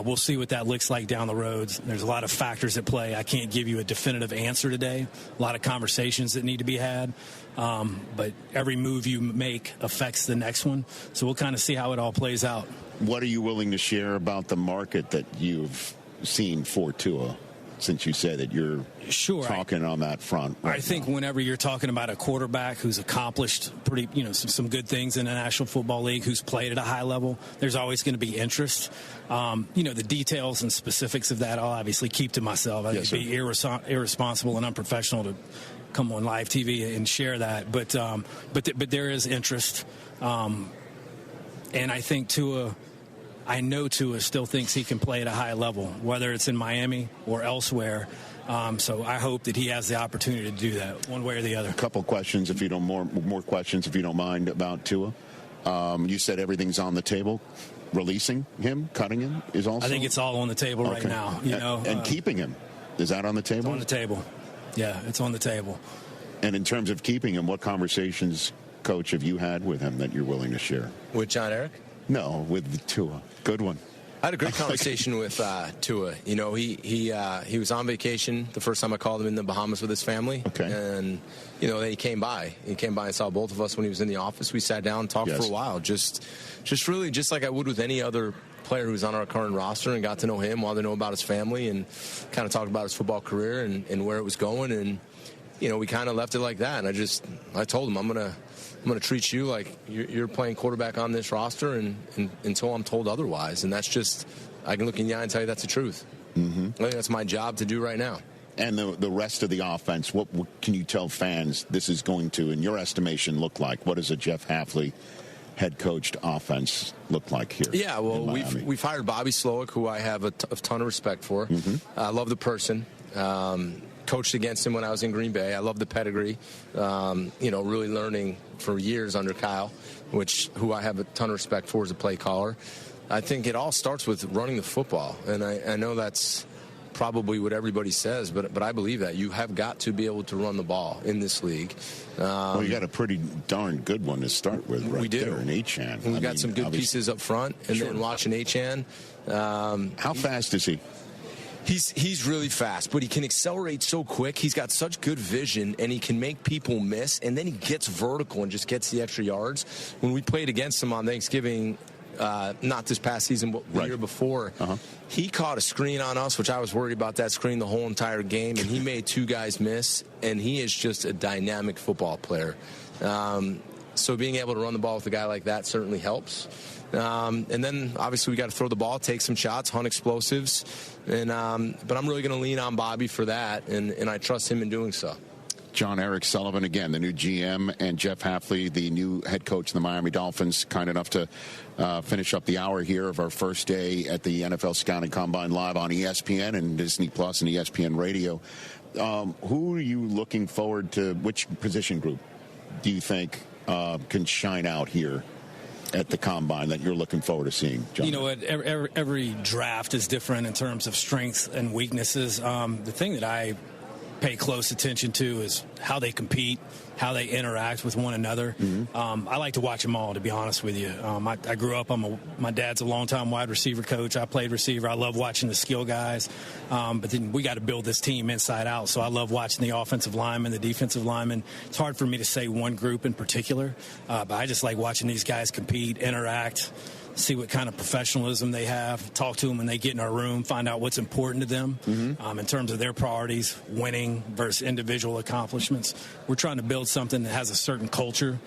We'll see what that looks like down the road. There's a lot of factors at play. I can't give you a definitive answer today. A lot of conversations that need to be had, but every move you make affects the next one, so we'll kind of see how it all plays out. What are you willing to share about the market that you've seen for Tua since you say that you're talking on that front. I think whenever you're talking about a quarterback who's accomplished some good things in the National Football League, who's played at a high level, there's always going to be interest. The details and specifics of that I'll obviously keep to myself. I think it'd be irresponsible and unprofessional to come on live TV and share that. But there is interest. And I think I know Tua still thinks he can play at a high level, whether it's in Miami or elsewhere. So I hope that he has the opportunity to do that one way or the other. A couple questions, if you don't more questions, if you don't mind, about Tua. You said everything's on the table. Releasing him, cutting him is also. I think it's all on the table right now. And keeping him, is that on the table? It's on the table. Yeah, it's on the table. And in terms of keeping him, what conversations, Coach, have you had with him that you're willing to share? With John Eric? No, with Tua. Good one. I had a great conversation with Tua. He was on vacation the first time I called him in the Bahamas with his family. Okay. And, then he came by. He came by and saw both of us when he was in the office. We sat down and talked for a while. Just really just like I would with any other player who's on our current roster, and got to know him, wanted to know about his family, and kind of talked about his football career and where it was going. And, we kind of left it like that. And I told him, I'm going to treat you like you're playing quarterback on this roster and until I'm told otherwise. And that's just, I can look in the eye and tell you that's the truth. Mm-hmm. I think that's my job to do right now. And the rest of the offense, what can you tell fans this is going to, in your estimation, look like? What does a Jeff Hafley head-coached offense look like here? Yeah, well, we've hired Bobby Slowick, who I have a ton of respect for. Mm-hmm. I love the person. Coached against him when I was in Green Bay. I love the pedigree. Really learning for years under Kyle, who I have a ton of respect for as a play caller. I think it all starts with running the football, and I know that's probably what everybody says, but I believe that you have got to be able to run the ball in this league. Well, you got a pretty darn good one to start with, right? We do. There in Achane. We've got some good pieces up front, and then watching Achane. How fast is he? He's really fast, but he can accelerate so quick. He's got such good vision, and he can make people miss, and then he gets vertical and just gets the extra yards. When we played against him on Thanksgiving, not this past season, but the year before, he caught a screen on us, which I was worried about that screen the whole entire game, and he made two guys miss, and he is just a dynamic football player. So being able to run the ball with a guy like that certainly helps. And then, obviously, we got to throw the ball, take some shots, hunt explosives. But I'm really going to lean on Bobby for that, and I trust him in doing so. John Eric Sullivan, again, the new GM, and Jeff Hafley, the new head coach of the Miami Dolphins, kind enough to finish up the hour here of our first day at the NFL Scouting Combine live on ESPN and Disney Plus and ESPN Radio. Who are you looking forward to? Which position group do you think can shine out here at the Combine that you're looking forward to seeing, John? You know what? Every draft is different in terms of strengths and weaknesses. The thing that I pay close attention to is how they compete, how they interact with one another. Mm-hmm. I like to watch them all, to be honest with you. I grew up, my dad's a longtime wide receiver coach. I played receiver. I love watching the skill guys. But then we got to build this team inside out. So I love watching the offensive linemen, the defensive linemen. It's hard for me to say one group in particular, but I just like watching these guys compete, interact, see what kind of professionalism they have, talk to them when they get in our room, find out what's important to them in terms of their priorities, winning versus individual accomplishments. We're trying to build something that has a certain culture,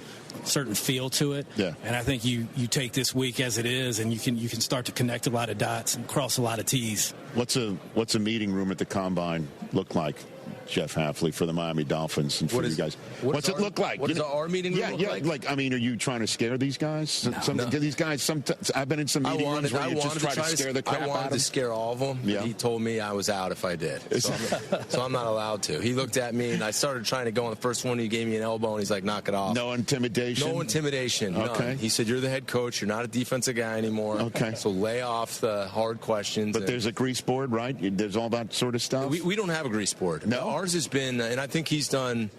certain feel to it. Yeah. And I think you take this week as it is, and you can start to connect a lot of dots and cross a lot of T's. What's a meeting room at the Combine look like, Jeff Hafley, for the Miami Dolphins and for you guys? What's it look like? What does our meeting room look like? I mean, are you trying to scare these guys? No. These guys, sometimes I've been in some meeting rooms where you just try to scare the crap out of them. I wanted to scare all of them. Yeah. He told me I was out if I did. So I'm not allowed to. He looked at me, and I started trying to go on the first one. He gave me an elbow, and he's like, knock it off. No intimidation? No intimidation. Okay. None. He said, you're the head coach. You're not a defensive guy anymore. Okay. So lay off the hard questions. But there's a grease board, right? There's all that sort of stuff? We don't have a grease board. No? Ours has been, and I think he's done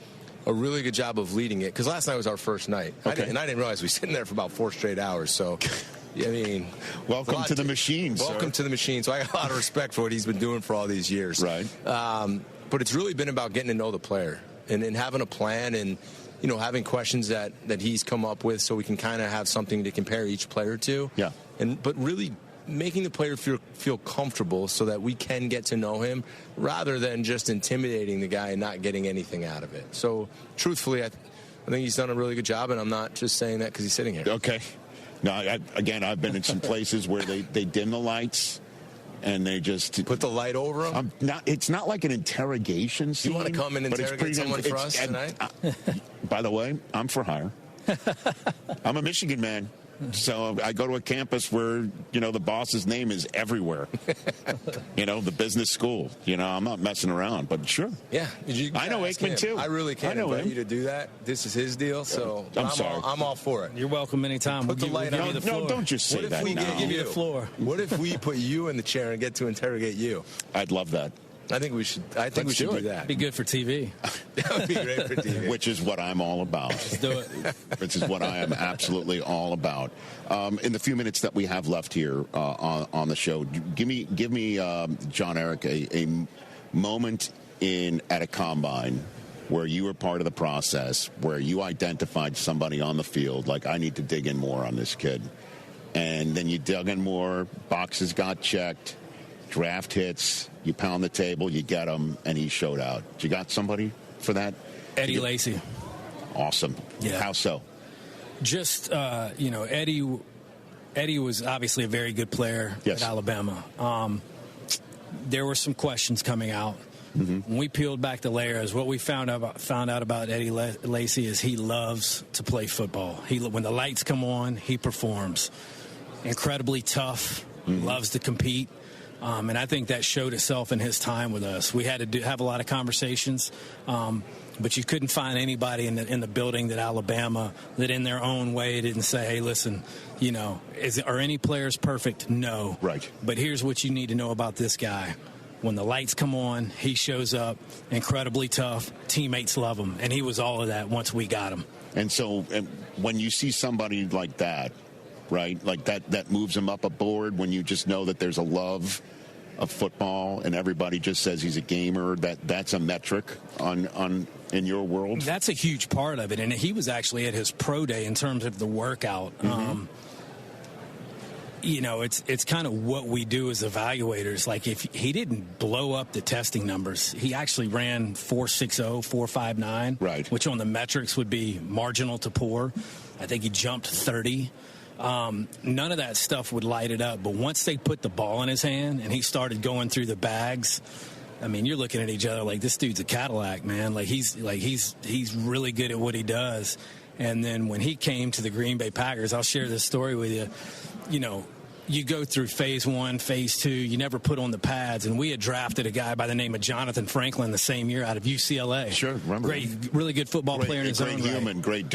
a really good job of leading it, because last night was our first night. Okay. I didn't realize we were sitting there for about 4 straight hours. So, I mean, welcome to the machine, Welcome to the machine. So I got a lot of respect for what he's been doing for all these years. Right. But it's really been about getting to know the player and having a plan and, having questions that he's come up with so we can kind of have something to compare each player to. Yeah. But really making the player feel comfortable so that we can get to know him rather than just intimidating the guy and not getting anything out of it. So, truthfully, I think he's done a really good job, and I'm not just saying that because he's sitting here. Okay. No, I've been in some places where they dim the lights and they just put the light over him. It's not like an interrogation scene. You want to come and interrogate someone for us tonight? By the way, I'm for hire. I'm a Michigan man. So I go to a campus where, the boss's name is everywhere. The business school. I'm not messing around, but sure. Yeah. I know Aikman, too. I really can't invite you to do that. This is his deal, so I'm sorry. I'm all for it. You're welcome anytime. Put the light on. No, don't just say that now. Give you the floor. What if we put you in the chair and get to interrogate you? I'd love that. I think we should do that. Be good for TV. That would be great for TV. Which is what I'm all about. Let's do it. Which is what I am absolutely all about. In the few minutes that we have left here on the show, give me John Eric, a moment at a combine where you were part of the process, where you identified somebody on the field, like, I need to dig in more on this kid. And then you dug in more, boxes got checked, draft hits, you pound the table, you get him, and he showed out. You got somebody for that? Eddie Lacy. Awesome. Yeah. How so? Just, Eddie was obviously a very good player at Alabama. There were some questions coming out. Mm-hmm. When we peeled back the layers, what we found out about Eddie Lacy is he loves to play football. When the lights come on, he performs. Incredibly tough, loves to compete. And I think that showed itself in his time with us. We had to have a lot of conversations, but you couldn't find anybody in the building that Alabama that in their own way didn't say, hey, listen, are any players perfect? No. Right. But here's what you need to know about this guy. When the lights come on, he shows up, incredibly tough. Teammates love him, and he was all of that once we got him. And so when you see somebody like that, right, like that moves him up a board, when you just know that there's a love of football and everybody just says he's a gamer, that's a metric on in your world? That's a huge part of it, and he was actually at his pro day in terms of the workout. Mm-hmm. It's kind of what we do as evaluators. Like, if he didn't blow up the testing numbers, he actually ran 4.60, 4.59, right, which on the metrics would be marginal to poor. I think he jumped 30. None of that stuff would light it up. But once they put the ball in his hand and he started going through the bags, I mean, you're looking at each other like, this dude's a Cadillac, man. He's really good at what he does. And then when he came to the Green Bay Packers, I'll share this story with you. You go through phase 1, phase 2, you never put on the pads. And we had drafted a guy by the name of Jonathan Franklin the same year out of UCLA. Sure, remember. Really good football player in his own right. Great human, great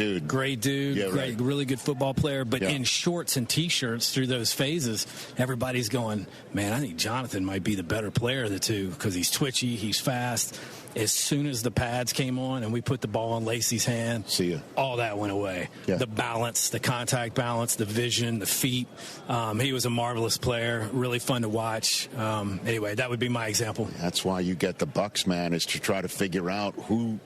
dude. Yeah, right. Really good football player. But in shorts and T-shirts through those phases, everybody's going, man, I think Jonathan might be the better player of the two because he's twitchy, he's fast. As soon as the pads came on and we put the ball in Lacy's hand, all that went away. Yeah. The balance, the contact balance, the vision, the feet. He was a marvelous player, really fun to watch. Anyway, that would be my example. That's why you get the Bucs, man, is to try to figure out who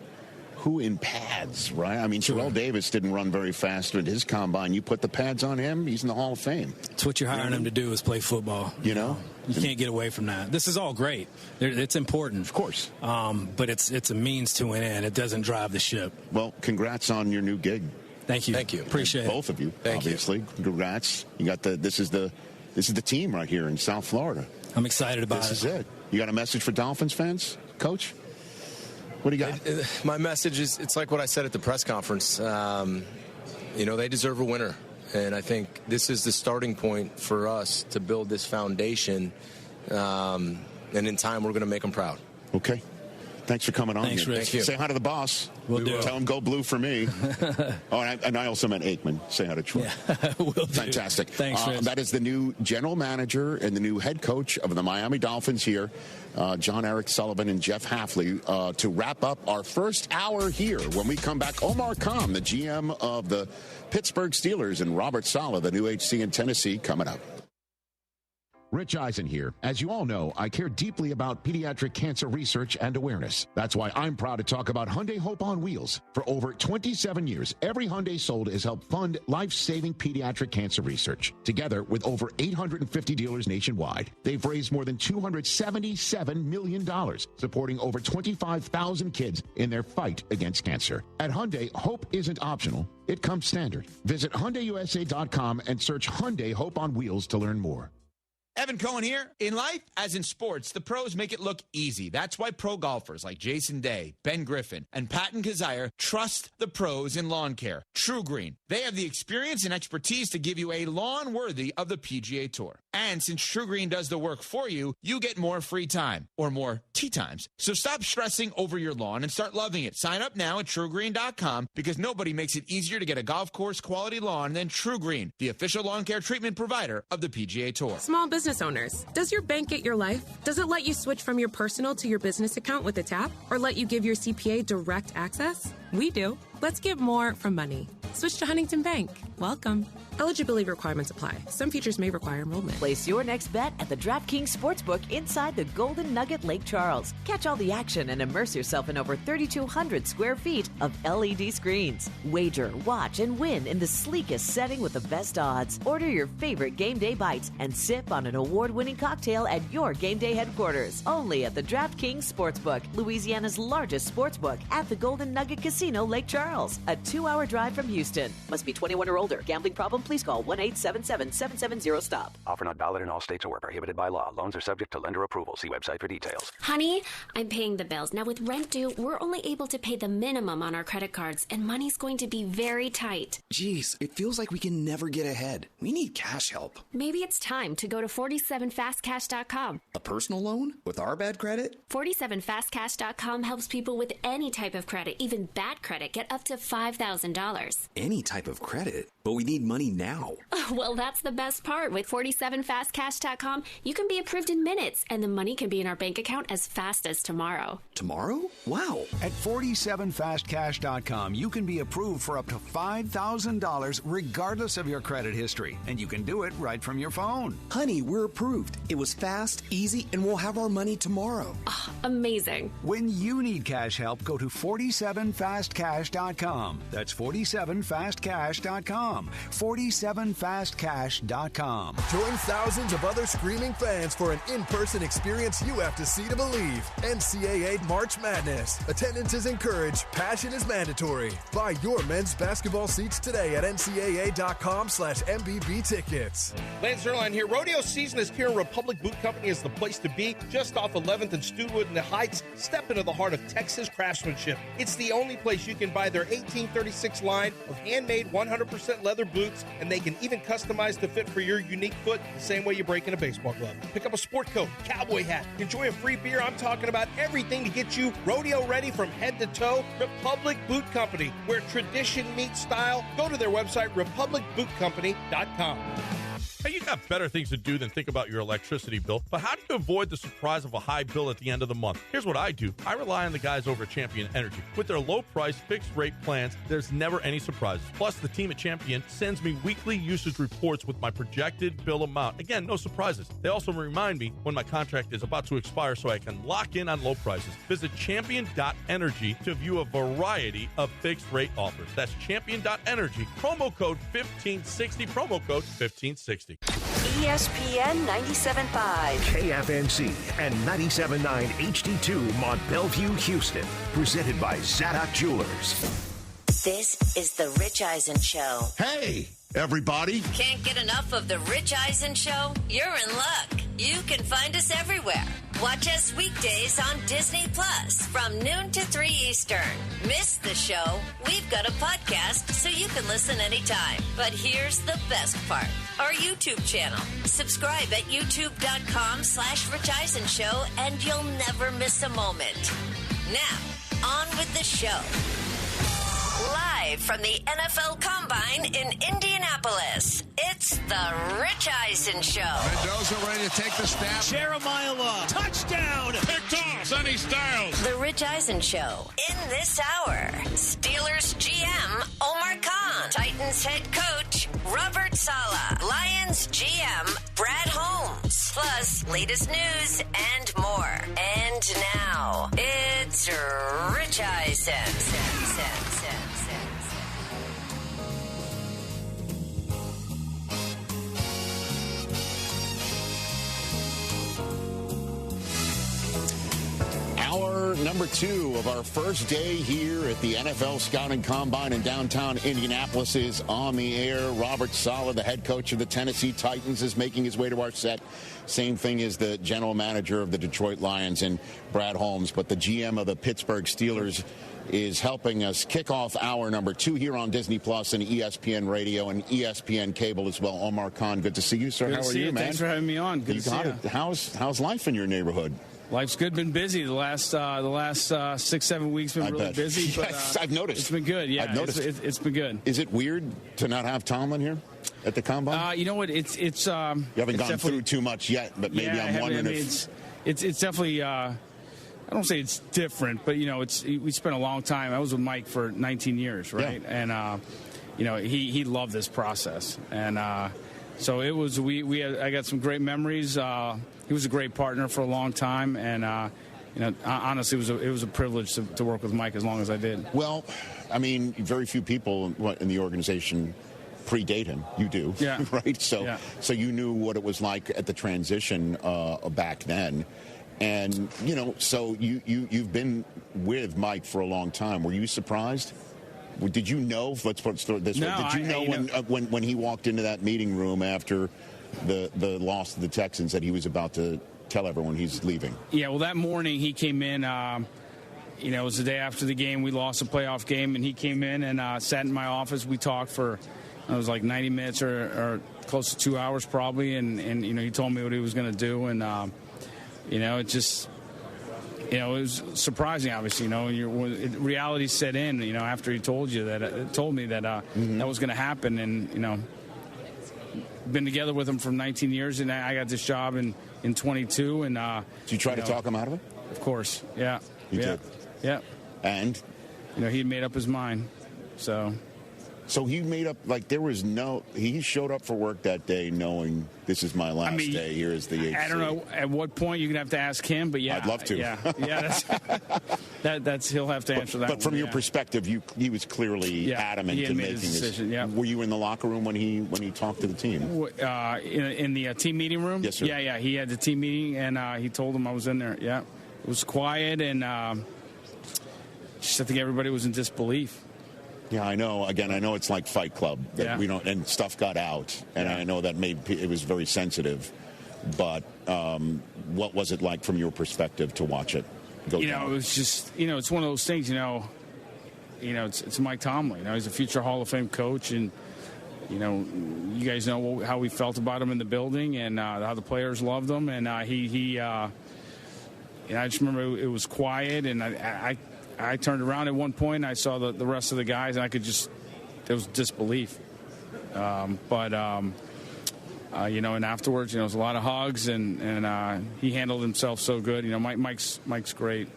in pads, right? I mean, Terrell Davis didn't run very fast at his combine. You put the pads on him, he's in the Hall of Fame. That's what you're hiring him to do, is play football. You can't get away from that. This is all great. It's important. Of course. But it's a means to an end. It doesn't drive the ship. Well, congrats on your new gig. Thank you. Appreciate it. Both of you, obviously. Congrats. You got this is the team right here in South Florida. I'm excited about it. This is it. You got a message for Dolphins fans, Coach? What do you got? My message is, it's like what I said at the press conference. They deserve a winner. And I think this is the starting point for us to build this foundation. And in time, we're going to make them proud. Okay. Thanks for coming on. Thanks, Rich. Thank you. Say hi to the boss. We'll do. Tell him go blue for me. And I also meant Aikman. Say hi to Troy. Yeah, will do. Fantastic. Thanks, Rich. That is the new general manager and the new head coach of the Miami Dolphins here, John Eric Sullivan and Jeff Hafley, to wrap up our first hour here. When we come back, Omar Khan, the GM of the Pittsburgh Steelers, and Robert Saleh, the new HC in Tennessee, coming up. Rich Eisen here. As you all know, I care deeply about pediatric cancer research and awareness. That's why I'm proud to talk about Hyundai Hope on Wheels. For over 27 years, every Hyundai sold has helped fund life-saving pediatric cancer research. Together with over 850 dealers nationwide, they've raised more than $277 million, supporting over 25,000 kids in their fight against cancer. At Hyundai, hope isn't optional. It comes standard. Visit HyundaiUSA.com and search Hyundai Hope on Wheels to learn more. Evan Cohen here. In life, as in sports, the pros make it look easy. That's why pro golfers like Jason Day, Ben Griffin, and Patton Kazire trust the pros in lawn care. True Green. They have the experience and expertise to give you a lawn worthy of the PGA Tour. And since True Green does the work for you, you get more free time, or more tee times. So stop stressing over your lawn and start loving it. Sign up now at TrueGreen.com because nobody makes it easier to get a golf course quality lawn than True Green, the official lawn care treatment provider of the PGA Tour. Small business owners, does your bank get your life? Does it let you switch from your personal to your business account with a tap? Or let you give your CPA direct access? We do. Let's get more from money. Switch to Huntington Bank. Welcome. Eligibility requirements apply. Some features may require enrollment. Place your next bet at the DraftKings Sportsbook inside the Golden Nugget Lake Charles. Catch all the action and immerse yourself in over 3,200 square feet of LED screens. Wager, watch, and win in the sleekest setting with the best odds. Order your favorite game day bites and sip on an award-winning cocktail at your game day headquarters. Only at the DraftKings Sportsbook, Louisiana's largest sportsbook at the Golden Nugget Casino, Lake Charles. A 2-hour drive from Houston. Must be 21 or older. Gambling problem? Please call 1-877-770-STOP. Offer not valid in all states or where prohibited by law. Loans are subject to lender approval. See website for details. Honey, I'm paying the bills. Now with rent due, we're only able to pay the minimum on our credit cards, and money's going to be very tight. Geez, it feels like we can never get ahead. We need cash help. Maybe it's time to go to 47fastcash.com. A personal loan? With our bad credit? 47fastcash.com helps people with any type of credit, even bad credit, get up to $5,000. Any type of credit? But we need money now. Well, that's the best part. With 47fastcash.com, you can be approved in minutes, and the money can be in our bank account as fast as tomorrow. Tomorrow? Wow. At 47fastcash.com, you can be approved for up to $5,000 regardless of your credit history. And you can do it right from your phone. Honey, we're approved. It was fast, easy, and we'll have our money tomorrow. Oh, amazing. When you need cash help, go to 47fastcash.com. That's 47fastcash.com. 47fastcash.com. Join thousands of other screaming fans for an in-person experience you have to see to believe. NCAA March Madness. Attendance is encouraged. Passion is mandatory. Buy your men's basketball seats today at ncaa.com/MBB tickets. Lance Zerline here. Rodeo season is here. Republic Boot Company is the place to be. Just off 11th and Studwood in the Heights. Step into the heart of Texas craftsmanship. It's the only place you can buy their 1836 line of handmade 100% leather boots, and they can even customize to fit for your unique foot the same way you break in a baseball glove. Pick up a sport coat, cowboy hat, enjoy a free beer. I'm talking about everything to get you rodeo ready from head to toe. Republic Boot Company, where tradition meets style. Go to their website, republicbootcompany.com. Hey, you got better things to do than think about your electricity bill, but how do you avoid the surprise of a high bill at the end of the month? Here's what I do. I rely on the guys over at Champion Energy. With their low-price, fixed-rate plans, there's never any surprises. Plus, the team at Champion sends me weekly usage reports with my projected bill amount. Again, no surprises. They also remind me when my contract is about to expire so I can lock in on low prices. Visit champion.energy to view a variety of fixed-rate offers. That's champion.energy. Promo code 1560. Promo code 1560. ESPN 97.5. KFNC and 97.9 HD2 Mont Bellevue, Houston. Presented by Zadok Jewelers. This is The Rich Eisen Show. Hey, everybody. Can't get enough of The Rich Eisen Show? You're in luck. You can find us everywhere. Watch us weekdays on Disney Plus from noon to 3 Eastern. Miss the show? We've got a podcast so you can listen anytime. But here's the best part. Our YouTube channel. Subscribe at youtube.com/Rich Eisen Show and you'll never miss a moment. Now, on with the show. Live from the NFL Combine in Indianapolis, it's the Rich Eisen Show. Mendoza ready to take the snap. Jeremiah Law, touchdown. Picked off. Sonny Styles. The Rich Eisen Show. In this hour, Steelers GM Omar Khan Titans head coach Robert Saleh, Lions GM Brad Holmes, plus latest news and more. And now, it's Rich Eisen. Hour number 2 of our first day here at the NFL Scouting Combine in downtown Indianapolis is on the air. Robert Saleh, the head coach of the Tennessee Titans, is making his way to our set. Same thing as the general manager of the Detroit Lions and Brad Holmes. But the GM of the Pittsburgh Steelers is helping us kick off hour number 2 here on Disney Plus and ESPN Radio and ESPN Cable as well. Omar Khan, good to see you, sir. Good How to are see you, man? Thanks for having me on. Good to see you. How's life in your neighborhood? Life's good. Been busy the last 6-7 weeks. Been really busy. But, yes, I've noticed. It's been good. Yeah, I've noticed. It's been good. Is it weird to not have Tomlin here at the Combine? You know what? It's you haven't gone through too much yet, but maybe I'm wondering if it's definitely. I don't say it's different, but we spent a long time. I was with Mike for 19 years, right? Yeah. And he loved this process, and so it was. I got some great memories. He was a great partner for a long time, and honestly, it was a privilege to work with Mike as long as I did. Well, I mean, very few people in the organization predate him. You do, yeah, right? So you knew what it was like at the transition back then, and so you've been with Mike for a long time. Were you surprised? Did you know? Let's put it this way. Did you know when he walked into that meeting room after the loss to the Texans that he was about to tell everyone he's leaving? Yeah, well, that morning he came in, it was the day after the game. We lost a playoff game, and he came in and sat in my office. We talked for, it was like 90 minutes or close to 2 hours probably, and he told me what he was going to do, and, it just... it was surprising, obviously. Reality set in. After he told me that that was going to happen, and been together with him for 19 years, and I got this job in 22. And did you try to talk him out of it? Of course, yeah. You did, yeah. And he made up his mind, So he made up, he showed up for work that day knowing this is my last day here as the HC. I don't know at what point. You're going to have to ask him, but yeah. I'd love to. Yeah, that's he'll have to answer that. But from your perspective, he was clearly adamant in making his decision. Yeah. Were you in the locker room when he talked to the team? In the team meeting room? Yes, sir. Yeah. He had the team meeting, and he told him I was in there. Yeah. It was quiet, and just I think everybody was in disbelief. Yeah, I know. Again, I know it's like Fight Club that we don't, and stuff got out, and I know that it was very sensitive. But what was it like from your perspective to watch it go down? It was just, it's one of those things. It's Mike Tomlin. He's a future Hall of Fame coach, and you guys know how we felt about him in the building, and how the players loved him, and I just remember it was quiet, and I turned around at one point, and I saw the rest of the guys, and there was disbelief. And afterwards, it was a lot of hugs, and he handled himself so good. Mike's great.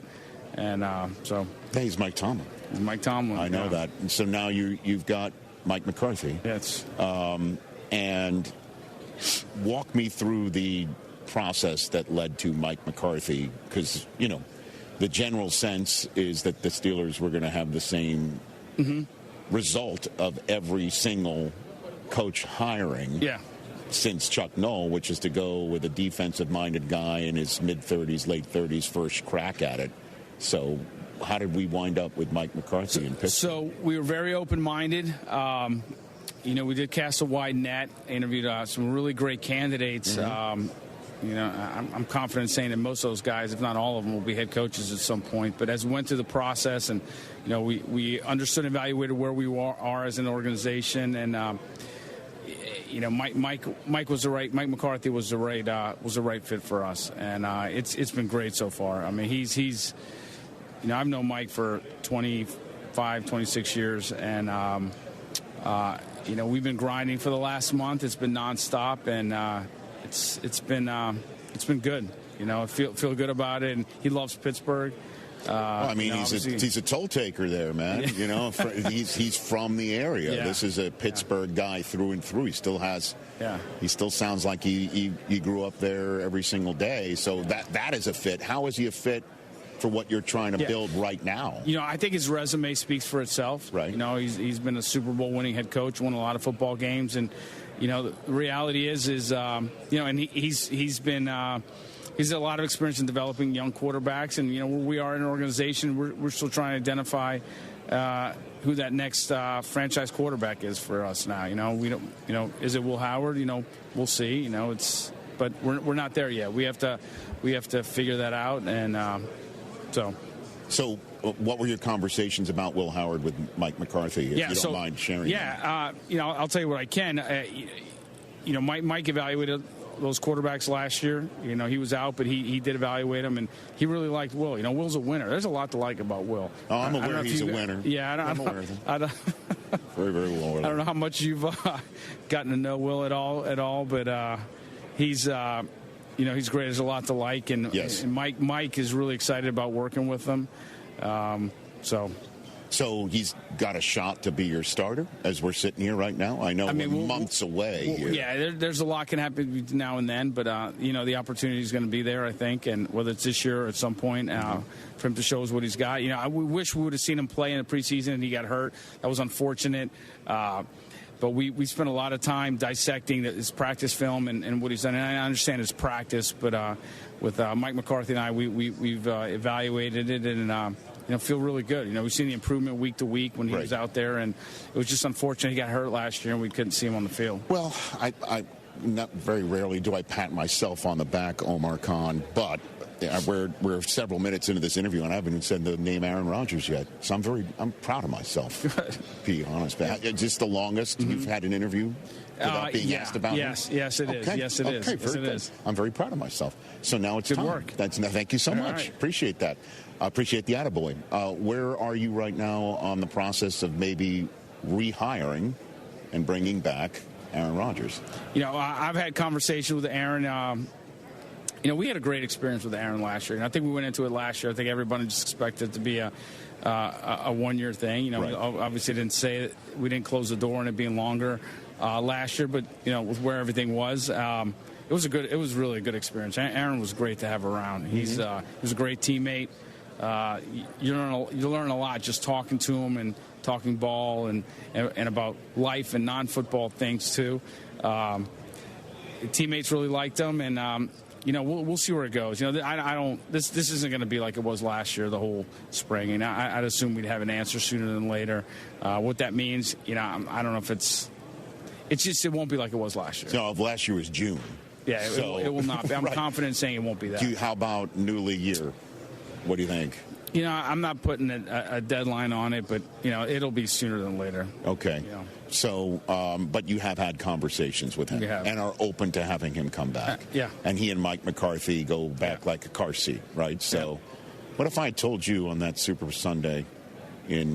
And so. Hey, he's Mike Tomlin. He's Mike Tomlin. I know that. And so now you've got Mike McCarthy. Yes. And walk me through the process that led to Mike McCarthy, because, the general sense is that the Steelers were going to have the same result of every single coach hiring since Chuck Noll, which is to go with a defensive-minded guy in his mid-30s, late 30s, first crack at it. So how did we wind up with Mike McCarthy in Pittsburgh? So we were very open-minded. We did cast a wide net, interviewed some really great candidates. I'm confident saying that most of those guys, if not all of them, will be head coaches at some point. But as we went through the process, and we understood and evaluated where we are as an organization, and Mike McCarthy was the right fit for us, and it's been great so far. I mean, he's I've known Mike for 25, 26 years, and we've been grinding for the last month. It's been nonstop, and it's been good. I feel good about it, and he loves Pittsburgh. I mean, he's a toll taker there, man. Yeah. You know, he's from the area. Yeah. This is a Pittsburgh guy through and through. He still has. Yeah. He still sounds like he grew up there every single day. So that is a fit. How is he a fit for what you're trying to build right now? You know, I think his resume speaks for itself. Right. You know, he's been a Super Bowl winning head coach, won a lot of football games, and you know, the reality is you know, and he's been. He's had a lot of experience in developing young quarterbacks, and you know, we are an organization. We're still trying to identify who that next franchise quarterback is for us now. You know, we don't. You know, is it Will Howard? You know, we'll see. You know, but we're not there yet. We have to figure that out, and So, what were your conversations about Will Howard with Mike McCarthy? If you don't mind sharing. Yeah, you know, I'll tell you what I can. You know, Mike evaluated those quarterbacks last year. You know, he was out, but he did evaluate them, and he really liked Will. You know, Will's a winner. There's a lot to like about Will. Oh, I'm aware he's a winner. Yeah, I'm aware of him. Very, very well aware. I don't know how much you've gotten to know Will at all, but he's. You know, he's great. There's a lot to like, and Mike is really excited about working with them. So he's got a shot to be your starter as we're sitting here right now? I know we're months away here. Yeah, there's a lot can happen now and then, but, you know, the opportunity is going to be there, I think, and whether it's this year or at some point for him to show us what he's got. You know, we wish we would have seen him play in the preseason, and he got hurt. That was unfortunate. But we spent a lot of time dissecting his practice film and what he's done. And I understand his practice, but with Mike McCarthy and I, we've evaluated it and, you know, feel really good. You know, we've seen the improvement week to week when he was out there, and it was just unfortunate he got hurt last year and we couldn't see him on the field. Well, I not very rarely do I pat myself on the back, Omar Khan, but we're several minutes into this interview and I haven't even said the name Aaron Rodgers yet. So I'm proud of myself. Good. To be honest, just the longest you've had an interview without being asked about him? Yes, it is. Yes, it is. Yes, it is. I'm very proud of myself. So now it's good time. Work. Thank you so much. Right. Appreciate that. Appreciate the attaboy. Where are you right now on the process of maybe rehiring and bringing back Aaron Rodgers? You know, I've had conversations with Aaron. You know, we had a great experience with Aaron last year, and I think we went into it last year. I think everybody just expected it to be a one-year thing. You know, we obviously didn't say it. We didn't close the door on it being longer last year, but you know, with where everything was, it was really a good experience. Aaron was great to have around. He was a great teammate. You learn a lot just talking to him and talking ball and about life and non-football things too. Teammates really liked him, and you know, we'll see where it goes. You know, I don't. This isn't going to be like it was last year, the whole spring. And I'd assume we'd have an answer sooner than later. What that means, you know, I don't know if it's just it won't be like it was last year. No, last year was June. Yeah, it will not be. I'm confident saying it won't be that. How about newly year? What do you think? You know, I'm not putting a deadline on it, but, you know, it'll be sooner than later. Okay. You know. So, but you have had conversations with him and are open to having him come back. Yeah. And he and Mike McCarthy go back like a car seat, right? So what if I told you on that Super Sunday in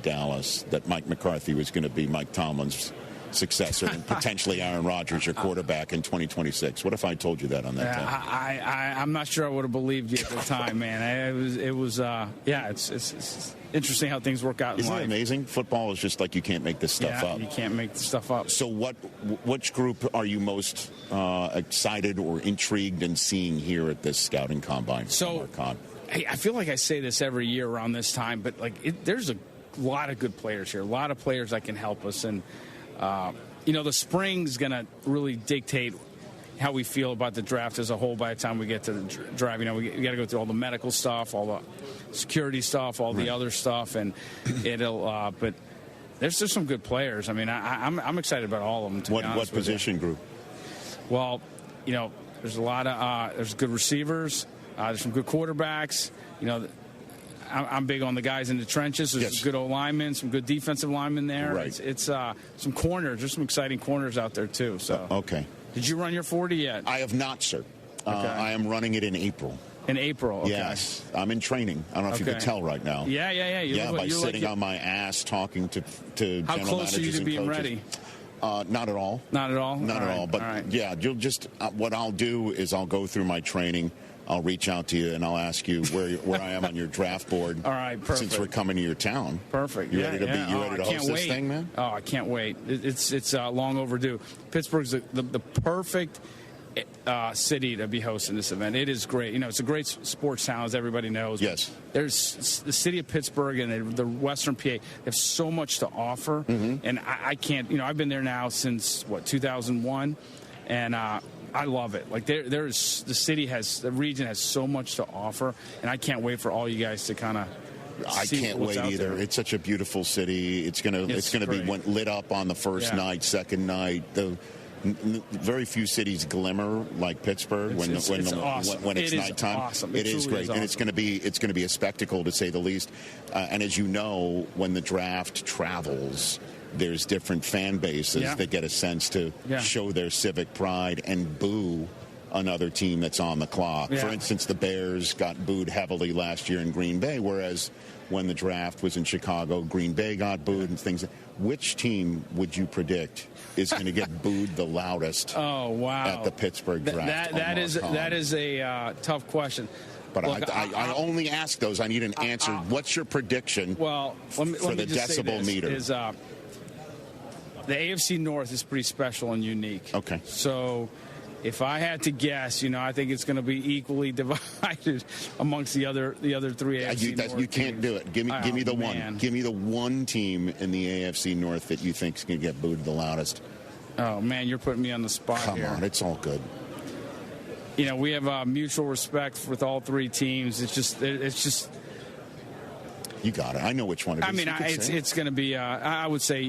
Dallas that Mike McCarthy was going to be Mike Tomlin's successor and potentially Aaron Rodgers, your quarterback in 2026? What if I told you that on that time? I'm not sure I would have believed you at the time, man. It's interesting how things work out in life. Isn't it amazing? Football is just like you can't make this stuff up. You can't make this stuff up. So which group are you most excited or intrigued in seeing here at this scouting combine? So I feel like I say this every year around this time, but there's a lot of good players here, a lot of players that can help us, and you know, the spring's going to really dictate how we feel about the draft as a whole by the time we get to the draft. You know, we got to go through all the medical stuff, all the security stuff, all the other stuff, and it'll but there's just some good players. I mean, I'm excited about all of them, to be honest what position group? Well, you know, there's a lot of there's good receivers, there's some good quarterbacks. You know, I'm big on the guys in the trenches. There's some good old linemen, some good defensive linemen there. Right. It's some corners. There's some exciting corners out there too. So okay. Did you run your 40 yet? I have not, sir. Okay. I am running it in April. In April, okay. Yes. I'm in training. I don't know if you can tell right now. Yeah. By sitting on my ass talking to general managers and coaches. How close are you to being ready? Not at all. Not at all? Not at all. But right. yeah, you'll just what I'll do is I'll go through my training I'll reach out to you and I'll ask you where I am on your draft board. All right, perfect. Since we're coming to your town. Perfect. You ready to host this thing, man? Oh, I can't wait. It's long overdue. Pittsburgh's the perfect city to be hosting this event. It is great. It's a great sports town, as everybody knows. Yes. There's the city of Pittsburgh and the Western PA. They have so much to offer, and I can't. I've been there now since 2001, and I love it. Like the region has so much to offer, and I can't wait for all you guys to kind of. I can't wait either. There. It's such a beautiful city. It's gonna be lit up on the first night, second night. Very few cities glimmer like Pittsburgh when it's nighttime. Awesome. It is great, awesome. and it's going to be a spectacle to say the least. And as you know, when the draft travels, there's different fan bases that get a sense to show their civic pride and boo another team that's on the clock. For instance, the Bears got booed heavily last year in Green Bay, whereas when the draft was in Chicago, Green Bay got booed and things. Which team would you predict is going to get booed the loudest at the Pittsburgh draft? That is a tough question. But look, I only ask those. I need an answer. What's your prediction for the decibel meter? The AFC North is pretty special and unique. Okay. So if I had to guess, I think it's going to be equally divided amongst the other three AFC North you can't teams. do it. Give me the one. Give me the one team in the AFC North that you think is going to get booed the loudest. Oh, man, you're putting me on the spot here. Come on, it's all good. We have mutual respect with all three teams. It's just. You got it. I know which one it is. It's going to be, I would say,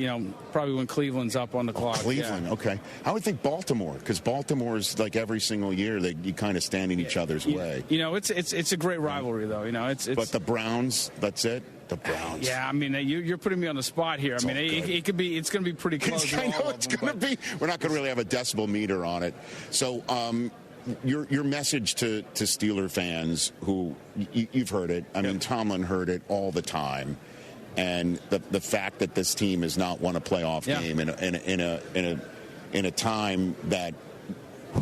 probably when Cleveland's up on the clock. Cleveland, okay. I would think Baltimore, because Baltimore's like every single year, you kind of stand in each other's way. It's a great rivalry, though. But the Browns, that's it? The Browns. Yeah, you're putting me on the spot here. It's going to be pretty close. I know it's going to be. We're not going to really have a decibel meter on it. So, your message to Steeler fans who you've heard it. Tomlin heard it all the time, and the fact that this team has not won a playoff game in a time that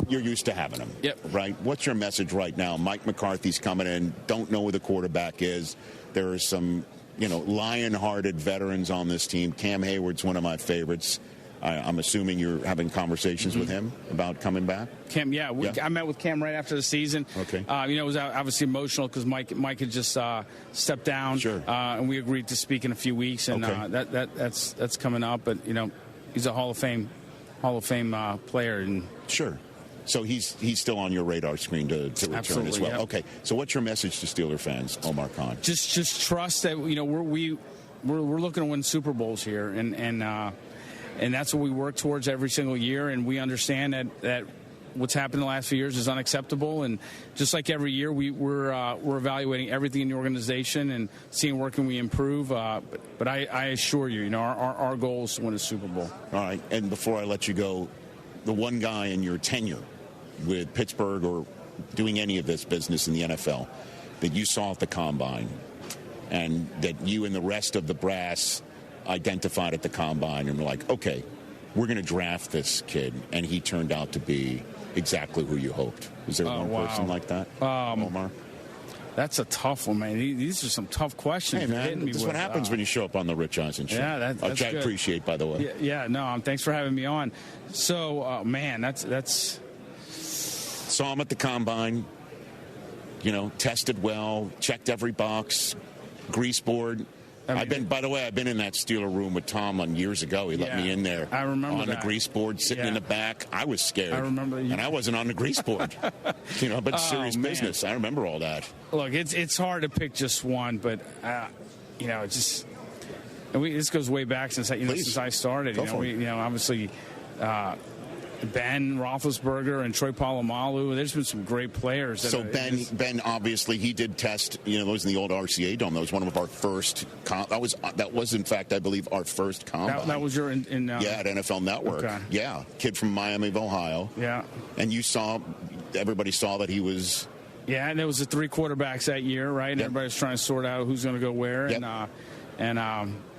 you're used to having them. Yep. Right. What's your message right now? Mike McCarthy's coming in. Don't know who the quarterback is. There are some lion-hearted veterans on this team. Cam Hayward's one of my favorites. I'm assuming you're having conversations with him about coming back? Cam, I met with Cam right after the season. Okay. It was obviously emotional because Mike had just stepped down. Sure. And we agreed to speak in a few weeks, and that's coming up. But he's a Hall of Fame player, and sure. So he's still on your radar screen to return as well. Yep. Okay. So what's your message to Steeler fans, Omar Khan? Just trust that we're looking to win Super Bowls here, and that's what we work towards every single year. And we understand that what's happened in the last few years is unacceptable. And just like every year, we're evaluating everything in the organization and seeing where can we improve. But I assure you, our goal is to win a Super Bowl. All right. And before I let you go, the one guy in your tenure with Pittsburgh or doing any of this business in the NFL that you saw at the Combine and that you and the rest of the brass identified at the Combine and were like, okay, we're going to draft this kid, and he turned out to be exactly who you hoped. Was there one person like that, Omar? That's a tough one, man. These are some tough questions. Hey, man, this is what happens when you show up on the Rich Eisen Show. Yeah, that's which I good. Appreciate, by the way. Yeah, no, thanks for having me on. So, man, that's... Saw him at the Combine, tested well, checked every box, grease board. I've been in that Steeler room with Tomlin years ago. He let me in there. I remember on the grease board, sitting in the back. I was scared. I remember, and I wasn't on the grease board. But serious business. I remember all that. Look, it's hard to pick just one, but this goes way back since I started. Obviously. Ben Roethlisberger and Troy Polamalu. There's been some great players. So Ben obviously he did test. It was in the old RCA Dome. That was one of our first. That was in fact I believe our first combine. That was your at NFL Network. Okay. Yeah, kid from Miami of Ohio. Yeah, and everybody saw that he was. Yeah, and there was the 3 quarterbacks that year, right? And everybody's trying to sort out who's going to go where,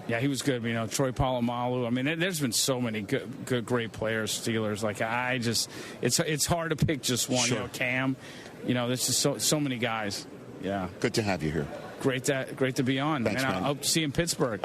Yeah, he was good. You know, Troy Polamalu. I mean, there's been so many good, great players, Steelers. Like, it's hard to pick just one. Sure. You know, Cam. You know, there's just so many guys. Yeah. Good to have you here. Great to be on. Thanks, man. I hope to see you in Pittsburgh.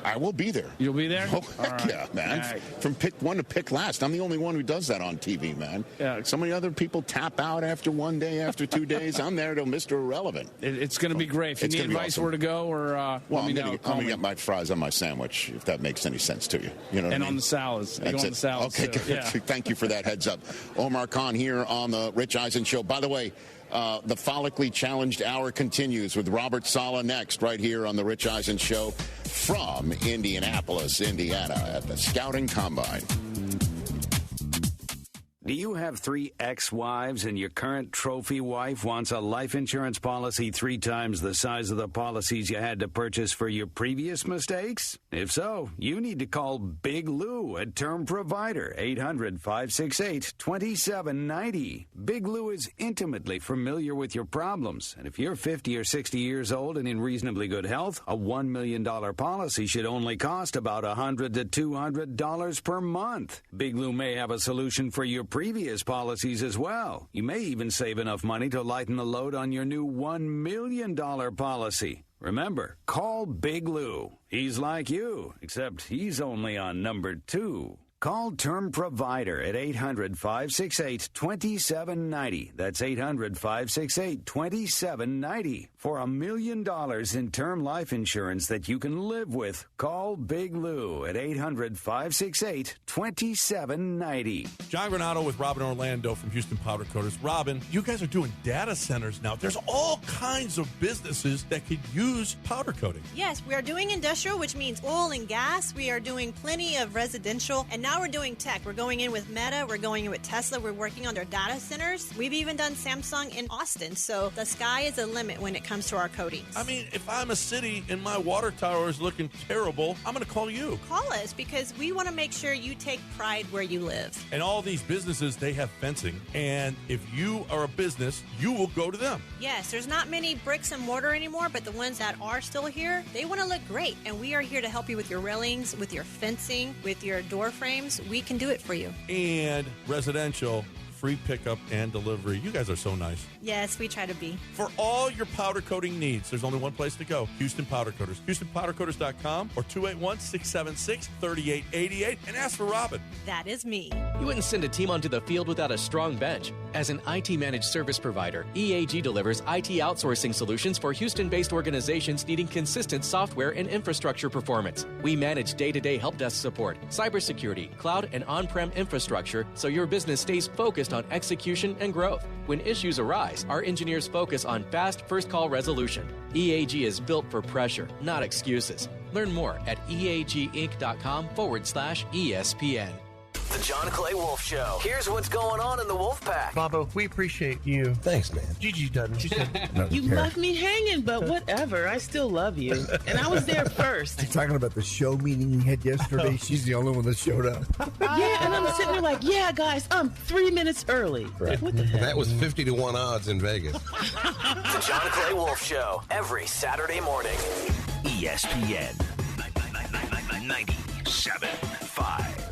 I will be there. You'll be there? Oh, heck yeah, man. Right. From pick one to pick last. I'm the only one who does that on TV, man. Yeah. So many other people tap out after one day, after 2 days. I'm there till Mr. Irrelevant. It's going to be great. If you need advice where to go or let me know. I'm going to get my fries on my sandwich, if that makes any sense to you. You know what I mean? On the salads. That's it. Okay, good. Yeah. Thank you for that heads up. Omar Khan here on the Rich Eisen Show. By the way, the follically challenged hour continues with Robert Saleh next, right here on the Rich Eisen Show from Indianapolis, Indiana, at the Scouting Combine. Do you have 3 ex-wives and your current trophy wife wants a life insurance policy 3 times the size of the policies you had to purchase for your previous mistakes? If so, you need to call Big Lou at Term Provider, 800-568-2790. Big Lou is intimately familiar with your problems, and if you're 50 or 60 years old and in reasonably good health, a $1 million policy should only cost about $100 to $200 per month. Big Lou may have a solution for your previous policies as well. You may even save enough money to lighten the load on your new $1 million policy. Remember, call Big Lou. He's like you, except he's only on number 2. Call Term Provider at 800-568-2790. That's 800-568-2790 for $1 million in term life insurance that you can live with. Call Big Lou at 800-568-2790. John Granado with Robin Orlando from Houston Powder Coaters. Robin, you guys are doing data centers now. There's all kinds of businesses that could use powder coating. Yes, we are doing industrial, which means oil and gas. We are doing plenty of residential, and now we're doing tech. We're going in with Meta. We're going in with Tesla. We're working on their data centers. We've even done Samsung in Austin. So the sky is the limit when it comes to our coatings. I mean, if I'm a city and my water tower is looking terrible, I'm going to call you. Call us because we want to make sure you take pride where you live. And all these businesses, they have fencing. And if you are a business, you will go to them. Yes, there's not many bricks and mortar anymore, but the ones that are still here, they want to look great. And we are here to help you with your railings, with your fencing, with your door frames. We can do it for you. And residential, free pickup and delivery. You guys are so nice. Yes, we try to be. For all your powder coating needs, there's only one place to go. Houston Powder Coaters. HoustonPowderCoaters.com or 281-676-3888 and ask for Robin. That is me. You wouldn't send a team onto the field without a strong bench. As an IT managed service provider, EAG delivers IT outsourcing solutions for Houston-based organizations needing consistent software and infrastructure performance. We manage day-to-day help desk support, cybersecurity, cloud, and on-prem infrastructure so your business stays focused on execution and growth. When issues arise, our engineers focus on fast first-call resolution. EAG is built for pressure, not excuses. Learn more at eaginc.com/ESPN. The John Clay Wolf Show. Here's what's going on in the Wolf Pack. Bobo, we appreciate you. Thanks, man. Gigi doesn't. She said, You left me hanging, but whatever. I still love you. And I was there first. You're talking about the show meeting we had yesterday. She's the only one that showed up. Yeah, and I'm sitting there like, yeah, guys, I'm 3 minutes early. Right. What the heck? That was 50 to 1 odds in Vegas. The John Clay Wolf Show. Every Saturday morning. ESPN 97.5.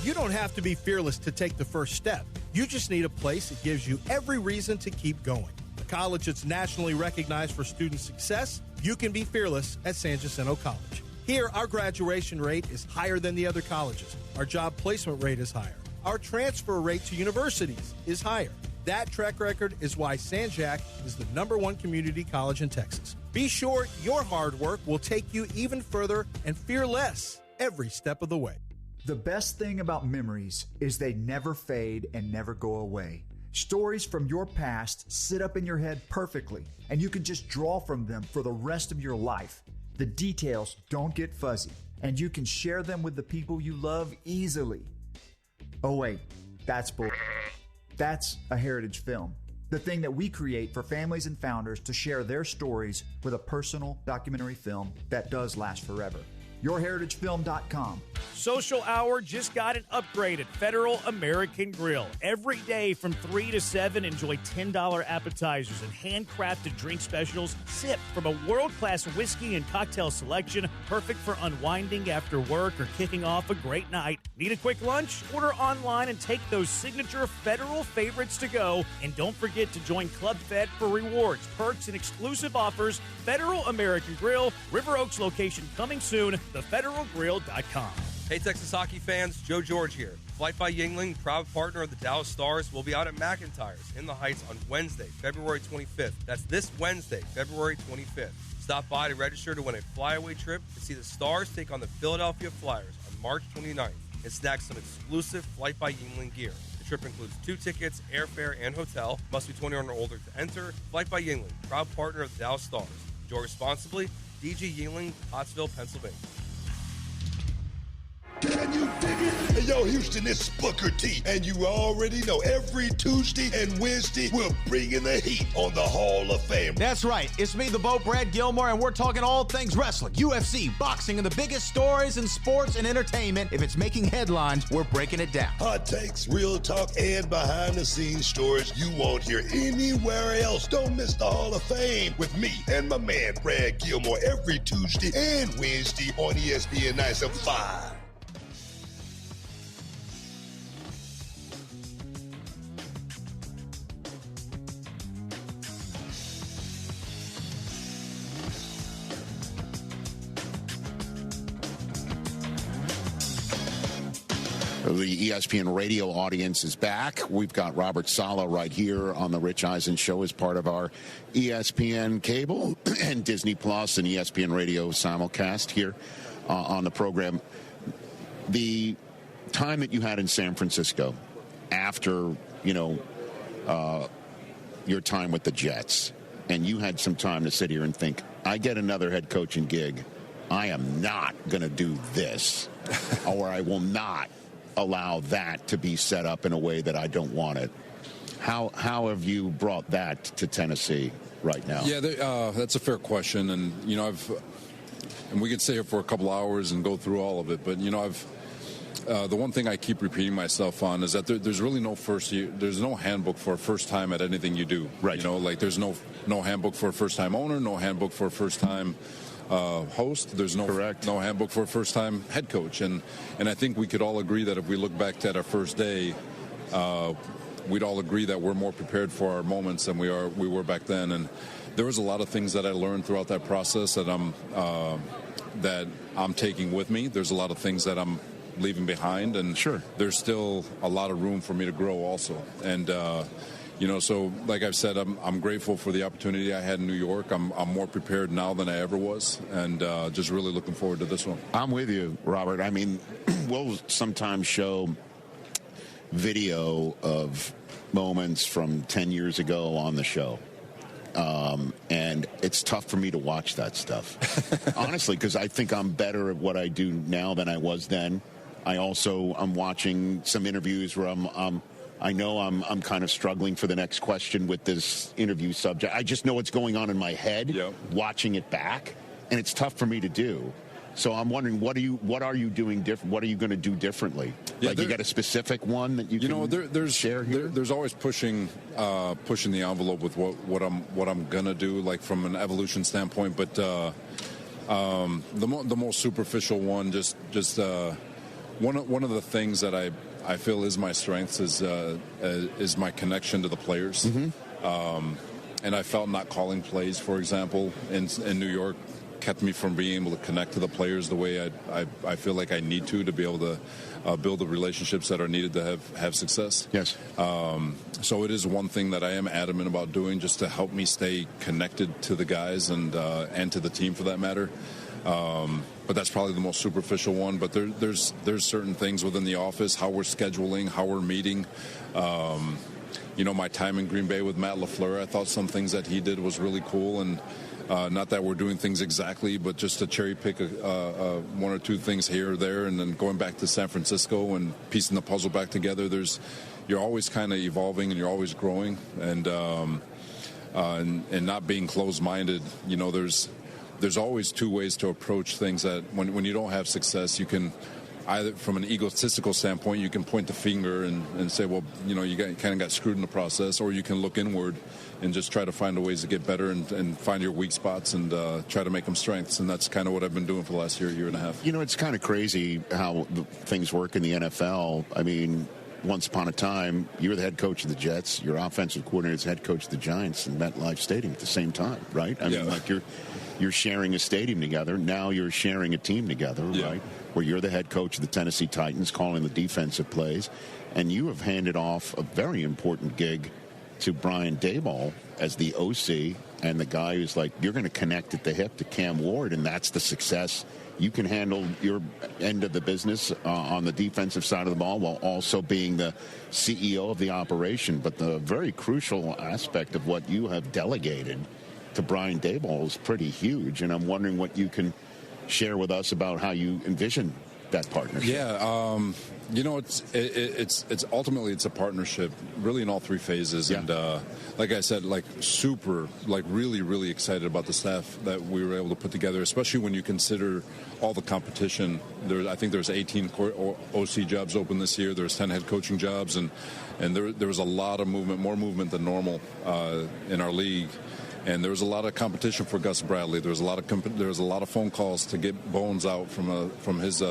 you don't have to be fearless to take the first step. You just need a place that gives you every reason to keep going. A college that's nationally recognized for student success, you can be fearless at San Jacinto College. Here, our graduation rate is higher than the other colleges. Our job placement rate is higher. Our transfer rate to universities is higher. That track record is why San Jac is the #1 community college in Texas. Be sure your hard work will take you even further and fear less every step of the way. The best thing about memories is they never fade and never go away. Stories from your past sit up in your head perfectly, and you can just draw from them for the rest of your life. The details don't get fuzzy, and you can share them with the people you love easily. Oh wait, that's bull. That's a heritage film. The thing that we create for families and founders to share their stories with a personal documentary film that does last forever. YourHeritageFilm.com. Social Hour just got an upgrade at Federal American Grill. Every day from 3 to 7, enjoy $10 appetizers and handcrafted drink specials. Sip from a world-class whiskey and cocktail selection, perfect for unwinding after work or kicking off a great night. Need a quick lunch? Order online and take those signature Federal favorites to go. And don't forget to join Club Fed for rewards, perks, and exclusive offers. Federal American Grill, River Oaks location coming soon, thefederalgrill.com. Hey, Texas hockey fans, Joe George here. Flight by Yingling, proud partner of the Dallas Stars, will be out at McIntyre's in the Heights on Wednesday, February 25th. That's this Wednesday, February 25th. Stop by to register to win a flyaway trip to see the Stars take on the Philadelphia Flyers on March 29th and snag some exclusive Flight by Yingling gear. The trip includes 2 tickets, airfare, and hotel. Must be 21 or older to enter. Flight by Yingling, proud partner of the Dallas Stars. Enjoy responsibly. DG Yingling, Pottsville, Pennsylvania. Can you dig it? Hey, yo, Houston, it's Booker T. And you already know every Tuesday and Wednesday, we're bringing the heat on the Hall of Fame. That's right. It's me, the Boat, Brad Gilmore, and we're talking all things wrestling, UFC, boxing, and the biggest stories in sports and entertainment. If it's making headlines, we're breaking it down. Hot takes, real talk, and behind-the-scenes stories you won't hear anywhere else. Don't miss the Hall of Fame with me and my man, Brad Gilmore, every Tuesday and Wednesday on ESPN 975. The ESPN radio audience is back. We've got Robert Saleh right here on the Rich Eisen Show as part of our ESPN Cable and Disney Plus and ESPN Radio simulcast here on the program. The time that you had in San Francisco after, your time with the Jets, and you had some time to sit here and think, I get another head coaching gig, I am not going to do this, or I will not allow that to be set up in a way that I don't want it. How have you brought that to Tennessee right now? Yeah, that's a fair question, and and we could stay here for a couple hours and go through all of it. But the one thing I keep repeating myself on is that there's really there's no handbook for a first time at anything you do. Right. There's no handbook for a first time owner, no handbook for a first time host. There's no handbook for a first-time head coach, and I think we could all agree that if we look back at our first day, we'd all agree that we're more prepared for our moments than we were back then. And there was a lot of things that I learned throughout that process that I'm taking with me. There's a lot of things that I'm leaving behind, and there's still a lot of room for me to grow also. And so like I've said, I'm grateful for the opportunity I had in New York. I'm more prepared now than I ever was, and just really looking forward to this one. I'm with you, Robert. I mean, we'll sometimes show video of moments from 10 years ago on the show. And it's tough for me to watch that stuff, honestly, because I think I'm better at what I do now than I was then. I'm watching some interviews where I know I'm kind of struggling for the next question with this interview subject. I just know what's going on in my head, watching it back, and it's tough for me to do. So I'm wondering, what are you doing different? What are you going to do differently? Yeah, you got a specific one that you can share here? There's always pushing the envelope with what I'm gonna do, like from an evolution standpoint. But the most superficial one, just one of the things that I feel is my strength is my connection to the players. Mm-hmm. And I felt not calling plays, for example, in New York, kept me from being able to connect to the players the way I feel like I need to be able to build the relationships that are needed to have success. Yes. So it is one thing that I am adamant about doing, just to help me stay connected to the guys and to the team for that matter. But that's probably the most superficial one. But there's certain things within the office, how we're scheduling, how we're meeting. My time in Green Bay with Matt LaFleur, I thought some things that he did was really cool. And not that we're doing things exactly, but just to cherry pick one or two things here or there, and then going back to San Francisco and piecing the puzzle back together. You're always kind of evolving and you're always growing, and not being closed-minded. There's always two ways to approach things. That when you don't have success, you can either from an egotistical standpoint, you can point the finger and say, well, you kind of got screwed in the process, or you can look inward and just try to find ways to get better and find your weak spots and try to make them strengths. And that's kind of what I've been doing for the last year and a half. It's kind of crazy how things work in the NFL. I mean, once upon a time, you were the head coach of the Jets. Your offensive coordinator is head coach of the Giants in MetLife Stadium at the same time, right? I mean, like you're sharing a stadium together. Now you're sharing a team together, right? Where you're the head coach of the Tennessee Titans, calling the defensive plays. And you have handed off a very important gig to Brian Daboll as the OC and the guy who's like, you're going to connect at the hip to Cam Ward, and that's the success. You can handle your end of the business on the defensive side of the ball while also being the CEO of the operation. But the very crucial aspect of what you have delegated to Brian Daboll is pretty huge. And I'm wondering what you can share with us about how you envision that partnership. Yeah, it's ultimately it's a partnership, really in all three phases. Yeah. And like I said, really, really excited about the staff that we were able to put together, especially when you consider all the competition. I think there's 18 OC jobs open this year. There's 10 head coaching jobs, and there was a lot of movement, more movement than normal in our league. And there was a lot of competition for Gus Bradley. There was a lot of phone calls to get Bones out from his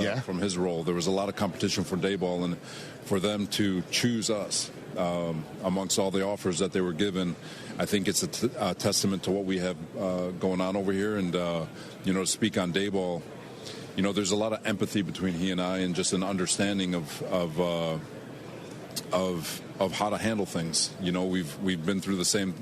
role. There was a lot of competition for Daboll, and for them to choose us amongst all the offers that they were given, I think it's a testament to what we have going on over here. And to speak on Daboll, there's a lot of empathy between he and I, and just an understanding of how to handle things. We've been through the same.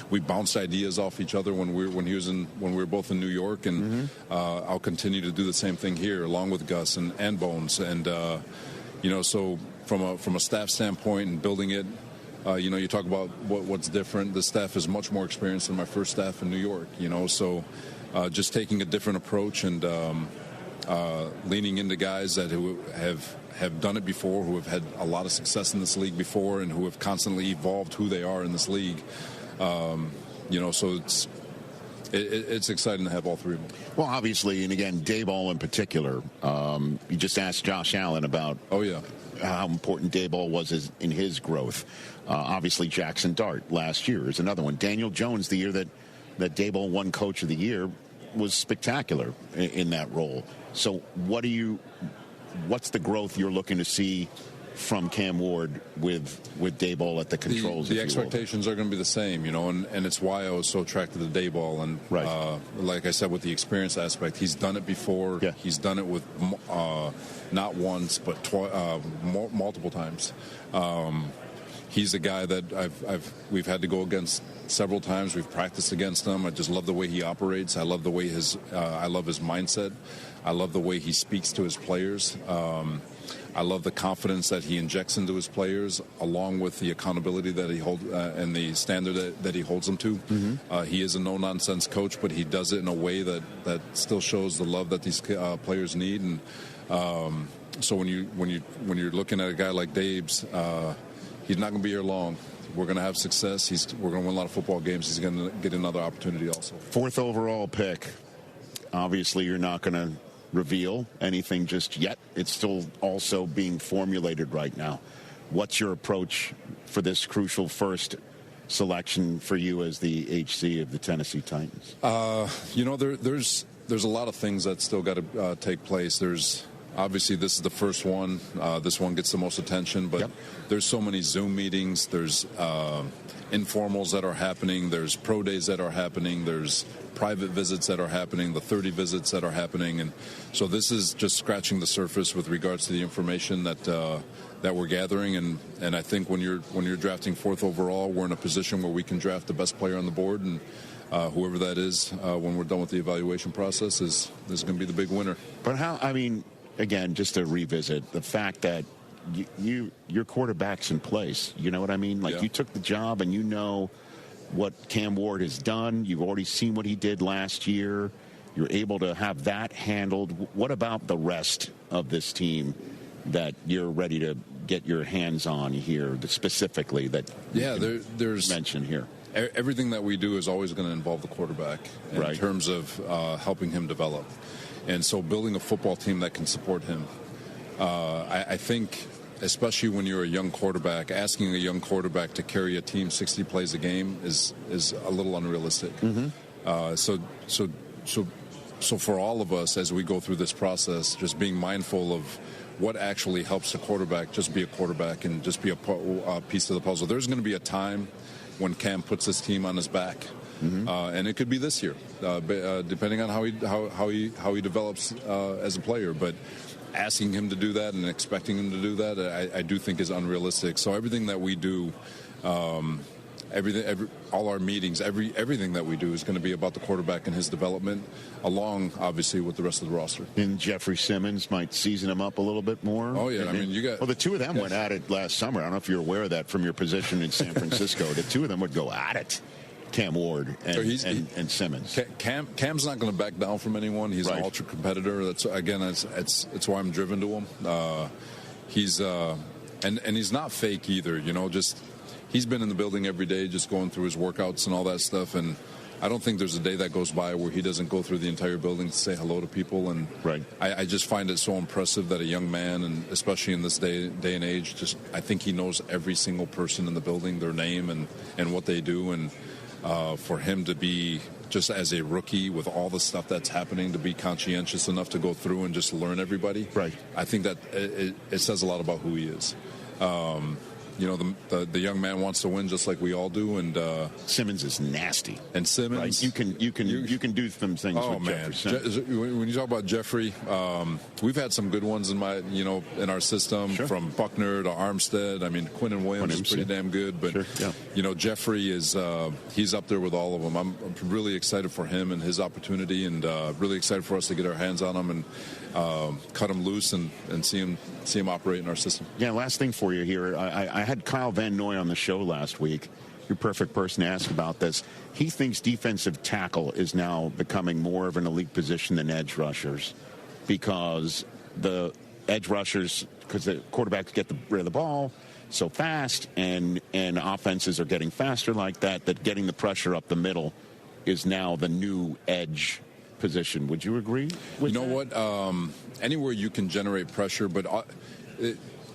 We bounced ideas off each other when we were both in New York, and I'll continue to do the same thing here, along with Gus and Bones. And so from a staff standpoint and building it, you talk about what's different. The staff is much more experienced than my first staff in New York. So just taking a different approach and leaning into guys who have done it before, who have had a lot of success in this league before, and who have constantly evolved who they are in this league. So it's exciting to have all three of them. Well, obviously, and again, Daboll in particular. You just asked Josh Allen about how important Daboll was in his growth. Obviously, Jackson Dart last year is another one. Daniel Jones, the year that Daboll won Coach of the Year, was spectacular in that role. So what's the growth you're looking to see from Cam Ward with Daboll at the controls? The expectations are going to be the same, and it's why I was so attracted to Daboll. And like I said, with the experience aspect, he's done it before. Yeah. He's done it with not once, but multiple times. He's a guy that we've had to go against several times. We've practiced against him. I just love the way he operates. I love the way I love his mindset. I love the way he speaks to his players. I love the confidence that he injects into his players, along with the accountability that he holds and the standard that he holds them to. Mm-hmm. He is a no-nonsense coach, but he does it in a way that still shows the love that these players need. And so when you're looking at a guy like Dabes, he's not going to be here long. We're going to have success. We're going to win a lot of football games. He's going to get another opportunity also. 4th overall pick. Obviously, you're not going to reveal anything just yet. It's still also being formulated right now. What's your approach for this crucial first selection for you as the HC of the Tennessee Titans? There's a lot of things that still got to take place. Obviously, this is the first one. This one gets the most attention, but there's so many Zoom meetings. There's informals that are happening. There's pro days that are happening. There's private visits that are happening, the 30 visits that are happening. And so this is just scratching the surface with regards to the information that we're gathering. And I think when you're drafting 4th overall, we're in a position where we can draft the best player on the board, and whoever that is, when we're done with the evaluation process, is going to be the big winner. But again, just to revisit the fact that your quarterback's in place. You know what I mean? You took the job, and you know what Cam Ward has done. You've already seen what he did last year. You're able to have that handled. What about the rest of this team that you're ready to get your hands on here, specifically that there's mentioned here? Everything that we do is always going to involve the quarterback in terms of helping him develop. And so building a football team that can support him. I think, especially when you're a young quarterback, asking a young quarterback to carry a team 60 plays a game is a little unrealistic. So for all of us, as we go through this process, just being mindful of what actually helps a quarterback just be a quarterback and just be a piece of the puzzle. There's going to be a time when Cam puts his team on his back, and it could be this year, depending on how he develops as a player. But asking him to do that and expecting him to do that, I do think is unrealistic. So everything that we do, all our meetings, everything that we do is going to be about the quarterback and his development, along obviously with the rest of the roster. And Jeffrey Simmons might season him up a little bit more. Oh yeah, I mean you got. Well, the two of them went at it last summer. I don't know if you're aware of that from your position in San Francisco. The two of them would go at it. Cam Ward and Simmons. Cam's not going to back down from anyone. He's an ultra competitor. That's why I'm driven to him. He's not fake either. He's been in the building every day, just going through his workouts and all that stuff. And I don't think there's a day that goes by where he doesn't go through the entire building to say hello to people. And I just find it so impressive that a young man, and especially in this day and age, I think he knows every single person in the building, their name and what they do. And for him to be, just as a rookie with all the stuff that's happening, to be conscientious enough to go through and just learn everybody, I think that it says a lot about who he is. The young man wants to win just like we all do, and Simmons is nasty. And Simmons, you can do some things. Oh with man, Jeffrey. When you talk about Jeffrey, we've had some good ones in our system, from Buckner to Armstead. I mean, Quinnen Williams is pretty damn good, but Jeffrey is he's up there with all of them. I'm really excited for him and his opportunity, and really excited for us to get our hands on him and cut him loose and see him operate in our system. Yeah, last thing for you here. I had Kyle Van Noy on the show last week. You're a perfect person to ask about this. He thinks defensive tackle is now becoming more of an elite position than edge rushers, because the edge rushers, because the quarterbacks get rid of the ball so fast, and offenses are getting faster like that getting the pressure up the middle is now the new edge position. Would you agree with that? What? Anywhere you can generate pressure, but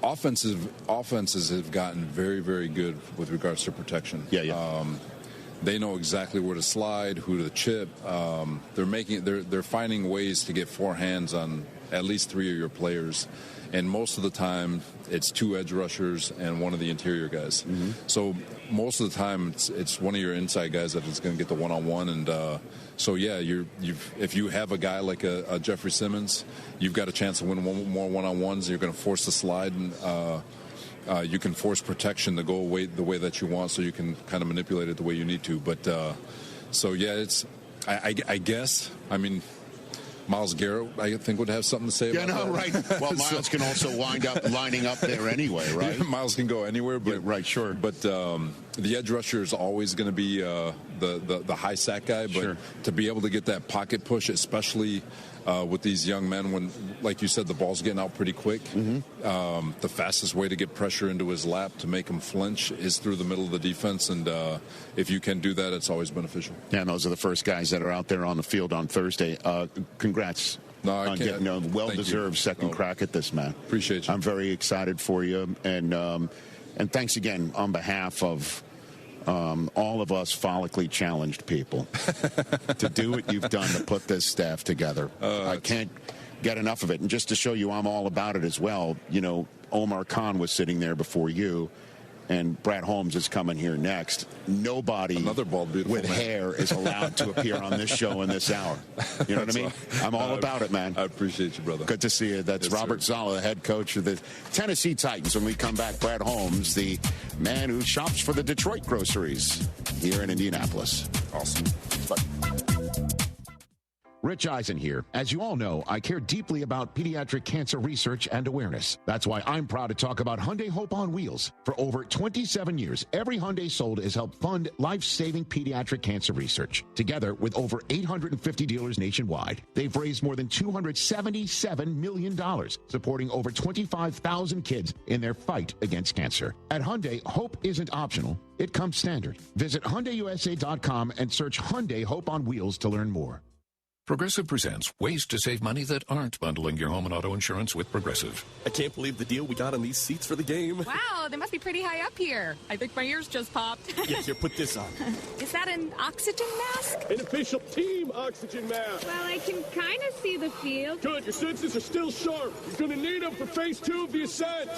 offenses have gotten very, very good with regards to protection. They know exactly where to slide, who to chip. They're finding ways to get four hands on at least three of your players, and most of the time it's two edge rushers and one of the interior guys. So most of the time it's one of your inside guys that is going to get the one-on-one, and if you have a guy like a Jeffrey Simmons, you've got a chance to win more one-on-ones. You're going to force the slide, and you can force protection to go away the way that you want, so you can kind of manipulate it the way you need to. But I guess, I mean, Myles Garrett, I think, would have something to say about that. Right. Well, Myles can also wind up lining up there anyway, right? Yeah, Myles can go anywhere, but sure. But the edge rusher is always going to be the high sack guy. But to be able to get that pocket push, especially with these young men, when, like you said, the ball's getting out pretty quick, the fastest way to get pressure into his lap to make him flinch is through the middle of the defense. And if you can do that, it's always beneficial. Yeah, and those are the first guys that are out there on the field on Thursday. Congrats on getting a well-deserved second crack at this, man. Appreciate you. I'm very excited for you, and thanks again on behalf of all of us follically challenged people to do what you've done to put this staff together. I can't get enough of it. And just to show you I'm all about it as well, Omar Khan was sitting there before you, and Brad Holmes is coming here next. Nobody with hair is allowed to appear on this show in this hour. You know what I mean? I'm all about it, man. I appreciate you, brother. Good to see you. That's Robert Saleh, head coach of the Tennessee Titans. When we come back, Brad Holmes, the man who shops for the Detroit groceries here in Indianapolis. Awesome. Rich Eisen here. As you all know, I care deeply about pediatric cancer research and awareness. That's why I'm proud to talk about Hyundai Hope on Wheels. For over 27 years, every Hyundai sold has helped fund life-saving pediatric cancer research. Together with over 850 dealers nationwide, they've raised more than $277 million, supporting over 25,000 kids in their fight against cancer. At Hyundai, hope isn't optional. It comes standard. Visit HyundaiUSA.com and search Hyundai Hope on Wheels to learn more. Progressive presents ways to save money that aren't bundling your home and auto insurance with Progressive. I can't believe the deal we got on these seats for the game. Wow, they must be pretty high up here. I think my ears just popped. Yeah, here, put this on. Is that an oxygen mask? An official team oxygen mask. Well, I can kind of see the field. Good, your senses are still sharp. You're going to need them for phase 2 of the ascent.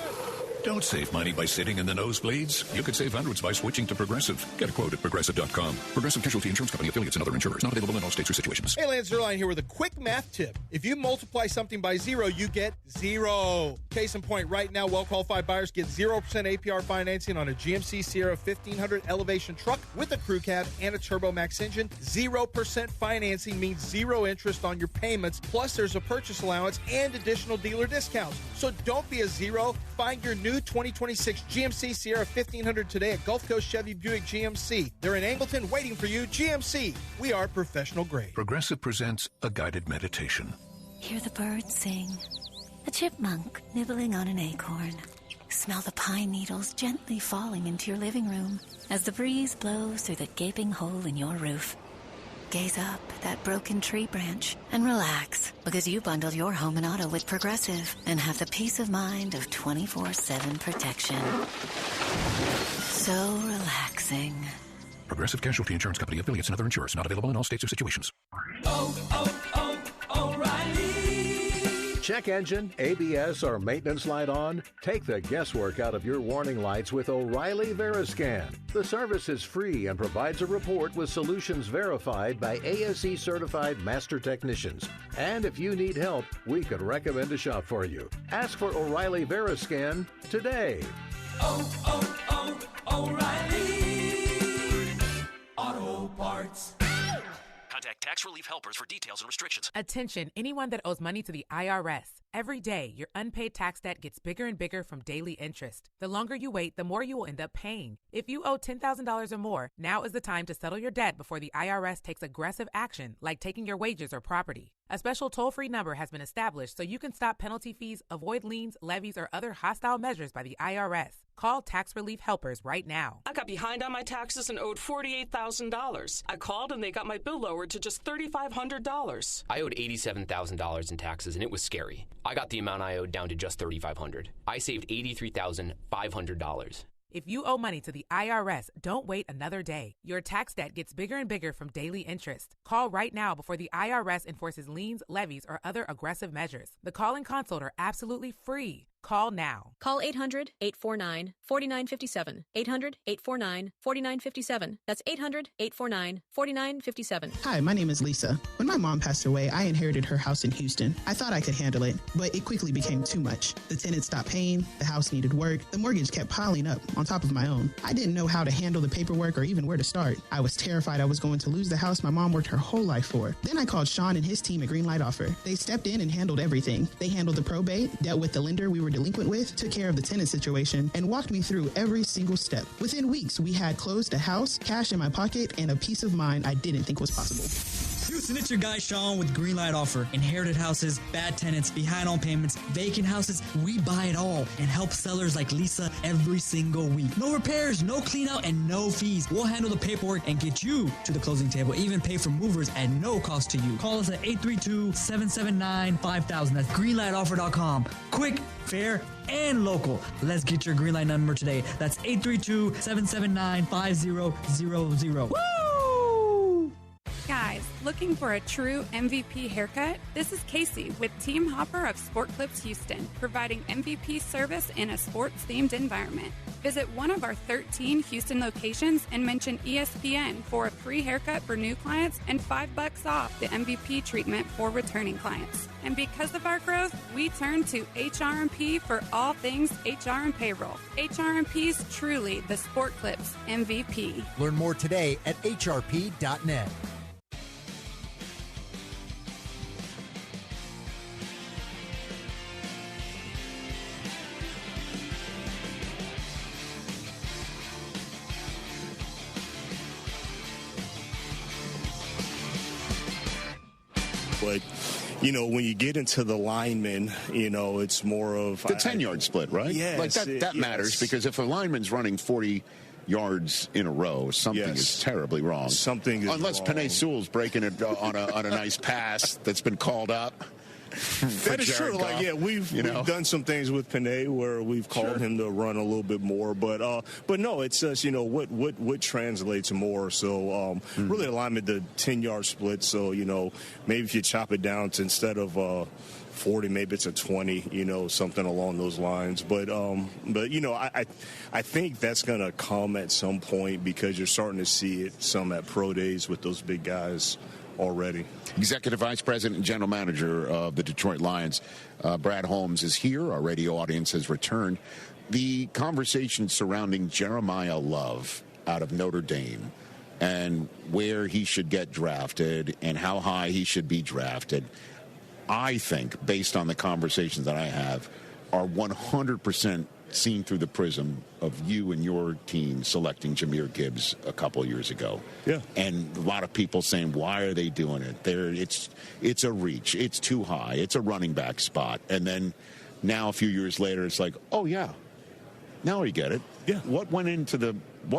Don't save money by sitting in the nosebleeds. You could save hundreds by switching to Progressive. Get a quote at Progressive.com. Progressive Casualty Insurance Company, affiliates, and other insurers. Not available in all states or situations. Hey, Lance Zerline here with a quick math tip. If you multiply something by 0, you get 0. Case in point, right now, well-qualified buyers get 0% APR financing on a GMC Sierra 1500 elevation truck with a crew cab and a Turbo Max engine. 0% financing means 0 interest on your payments, plus there's a purchase allowance and additional dealer discounts. So don't be a 0. Find your new 2026 GMC Sierra 1500 today at Gulf Coast Chevy Buick GMC. They're in Angleton waiting for you. GMC, we are professional grade. Progressive presents a guided meditation. Hear the birds sing. A chipmunk nibbling on an acorn. Smell the pine needles gently falling into your living room as the breeze blows through the gaping hole in your roof. Gaze up at that broken tree branch and relax, because you bundled your home and auto with Progressive and have the peace of mind of 24/7 protection. So relaxing. Progressive Casualty Insurance Company, affiliates, and other insurers. Not available in all states or situations. O'Reilly. Check engine, ABS, or maintenance light on? Take the guesswork out of your warning lights with O'Reilly Veriscan. The service is free and provides a report with solutions verified by ASE certified master technicians. And if you need help, we could recommend a shop for you. Ask for O'Reilly Veriscan today. O'Reilly Auto Parts. Contact Tax Relief Helpers for details and restrictions. Attention, anyone that owes money to the IRS. Every day, your unpaid tax debt gets bigger and bigger from daily interest. The longer you wait, the more you will end up paying. If you owe $10,000 or more, now is the time to settle your debt before the IRS takes aggressive action, like taking your wages or property. A special toll-free number has been established so you can stop penalty fees, avoid liens, levies, or other hostile measures by the IRS. Call Tax Relief Helpers right now. I got behind on my taxes and owed $48,000. I called and they got my bill lowered to just $3,500. I owed $87,000 in taxes and it was scary. I got the amount I owed down to just $3,500. I saved $83,500. If you owe money to the IRS, don't wait another day. Your tax debt gets bigger and bigger from daily interest. Call right now before the IRS enforces liens, levies, or other aggressive measures. The call and consult are absolutely free. Call now. Call 800-849-4957. 800-849-4957. That's 800-849-4957. Hi, my name is Lisa. When my mom passed away, I inherited her house in Houston. I thought I could handle it, but it quickly became too much. The tenants stopped paying, the house needed work, the mortgage kept piling up on top of my own. I didn't know how to handle the paperwork or even where to start. I was terrified I was going to lose the house my mom worked her whole life for. Then I called Sean and his team at Greenlight Offer. They stepped in and handled everything. They handled the probate, dealt with the lender we were delinquent with, took care of the tenant situation, and walked me through every single step. Within weeks, we had closed a house, cash in my pocket, and a peace of mind I didn't think was possible. Houston, it's your guy Sean with Greenlight Offer. Inherited houses, bad tenants, behind on payments, vacant houses, we buy it all and help sellers like Lisa every single week. No repairs, no clean out, and no fees. We'll handle the paperwork and get you to the closing table, even pay for movers at no cost to you. Call us at 832-779-5000. That's greenlightoffer.com. Quick, fair, and local. Let's get your Greenlight number today. That's 832-779-5000. Woo! Guys, looking for a true MVP haircut? This is Casey with Team Hopper of Sport Clips Houston, providing MVP service in a sports-themed environment. Visit one of our 13 Houston locations and mention ESPN for a free haircut for new clients and $5 off the MVP treatment for returning clients. And because of our growth, we turn to HRMP for all things HR and payroll. HRMP's truly the Sport Clips MVP. Learn more today at hrp.net. But, you know, when you get into the linemen, you know, it's more of the 10-yard split, right? Yes. Like that matters, because if a lineman's running 40 yards in a row, something is terribly wrong. Something is Unless wrong. Penei Sewell's breaking it on a nice pass that's been called up. That is true. Goff. Like, yeah, we've done some things with Penei where we've called him to run a little bit more, but no, it's just what translates more. So really alignment the 10-yard split. So maybe if you chop it down to instead of 40, maybe it's a 20, something along those lines. But I think that's gonna come at some point because you're starting to see it some at pro days with those big guys already. Executive Vice President and General Manager of the Detroit Lions, Brad Holmes, is here. Our radio audience has returned. The conversation surrounding Jeremiah Love out of Notre Dame and where he should get drafted and how high he should be drafted, I think, based on the conversations that I have, are 100% seen through the prism of you and your team selecting Jahmyr Gibbs a couple years ago. Yeah. And a lot of people saying, why are they doing it? It's a reach. It's too high. It's a running back spot. And then now a few years later, it's like, oh, yeah, now we get it. Yeah. What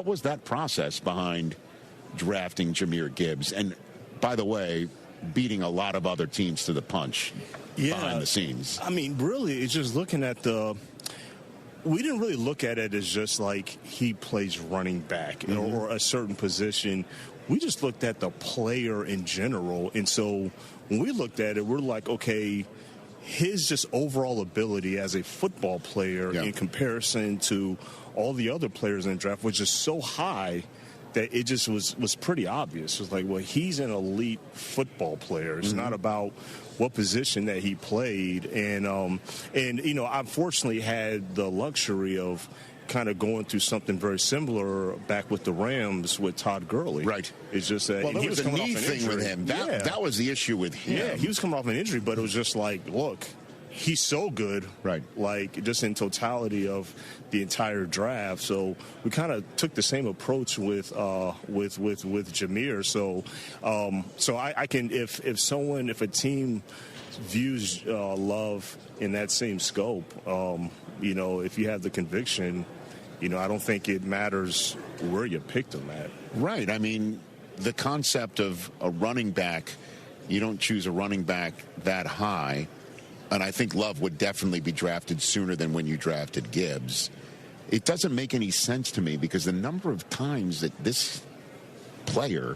was that process behind drafting Jahmyr Gibbs? And by the way, beating a lot of other teams to the punch behind the scenes. I mean, really, it's just looking at we didn't really look at it as just like he plays running back or a certain position. We just looked at the player in general. And so when we looked at it, we're like, okay, his just overall ability as a football player in comparison to all the other players in the draft was just so high that it just was pretty obvious. It was like, well, he's an elite football player. It's not about what position that he played. And I've fortunately had the luxury of kind of going through something very similar back with the Rams with Todd Gurley. Right. It's just that there was a knee thing with him. That was the issue with him. Yeah, he was coming off an injury, but it was just like, look, he's so good, right? Like just in totality of the entire draft. So we kind of took the same approach with Jahmyr. So I can if a team views Love in that same scope, if you have the conviction, I don't think it matters where you picked him at. Right. I mean, the concept of a running back, you don't choose a running back that high. And I think Love would definitely be drafted sooner than when you drafted Gibbs. It doesn't make any sense to me because the number of times that this player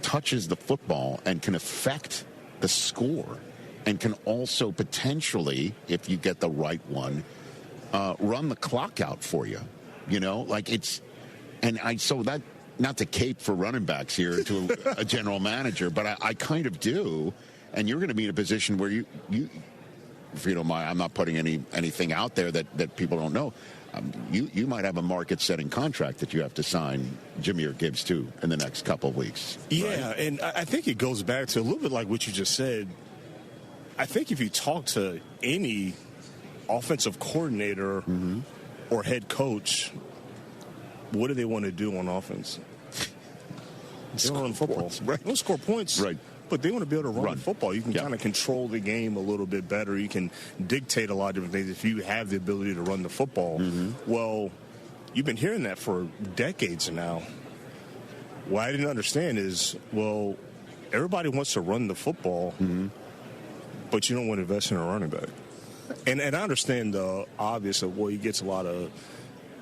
touches the football and can affect the score and can also potentially, if you get the right one, run the clock out for you. Not to cape for running backs here to a general manager, but I kind of do. And you're going to be in a position where you if you don't mind, I'm not putting anything out there that people don't know. You might have a market-setting contract that you have to sign Jahmyr Gibbs to in the next couple of weeks. Yeah, right? And I think it goes back to a little bit like what you just said. I think if you talk to any offensive coordinator or head coach, what do they want to do on offense? They want to run football. Right. They don't score points. Right. But they want to be able to run football. You can kind of control the game a little bit better. You can dictate a lot of different things if you have the ability to run the football. Well, you've been hearing that for decades now. What I didn't understand is, well, everybody wants to run the football, but you don't want to invest in a running back. And I understand the obvious of, well, he gets a lot of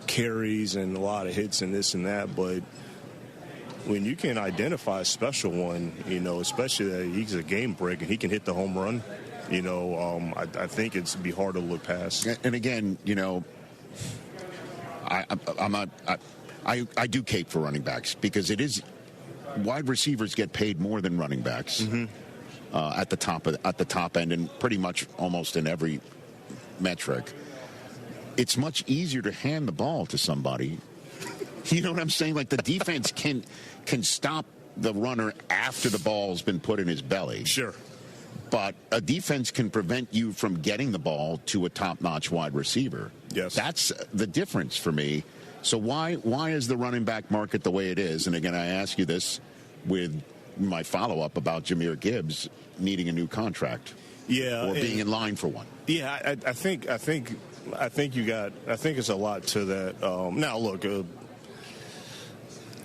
carries and a lot of hits and this and that, but when you can identify a special one, especially that he's a game breaker, he can hit the home run, I think it's be hard to look past. And again, I do cape for running backs because it is wide receivers get paid more than running backs at the top end and pretty much almost in every metric. It's much easier to hand the ball to somebody. You know what I'm saying? Like the defense can stop the runner after the ball's been put in his belly. Sure. But a defense can prevent you from getting the ball to a top-notch wide receiver. Yes. That's the difference for me. So why is the running back market the way it is? And again, I ask you this with my follow-up about Jahmyr Gibbs needing a new contract. Yeah. Or being in line for one. Yeah, I think it's a lot to that. Now, look,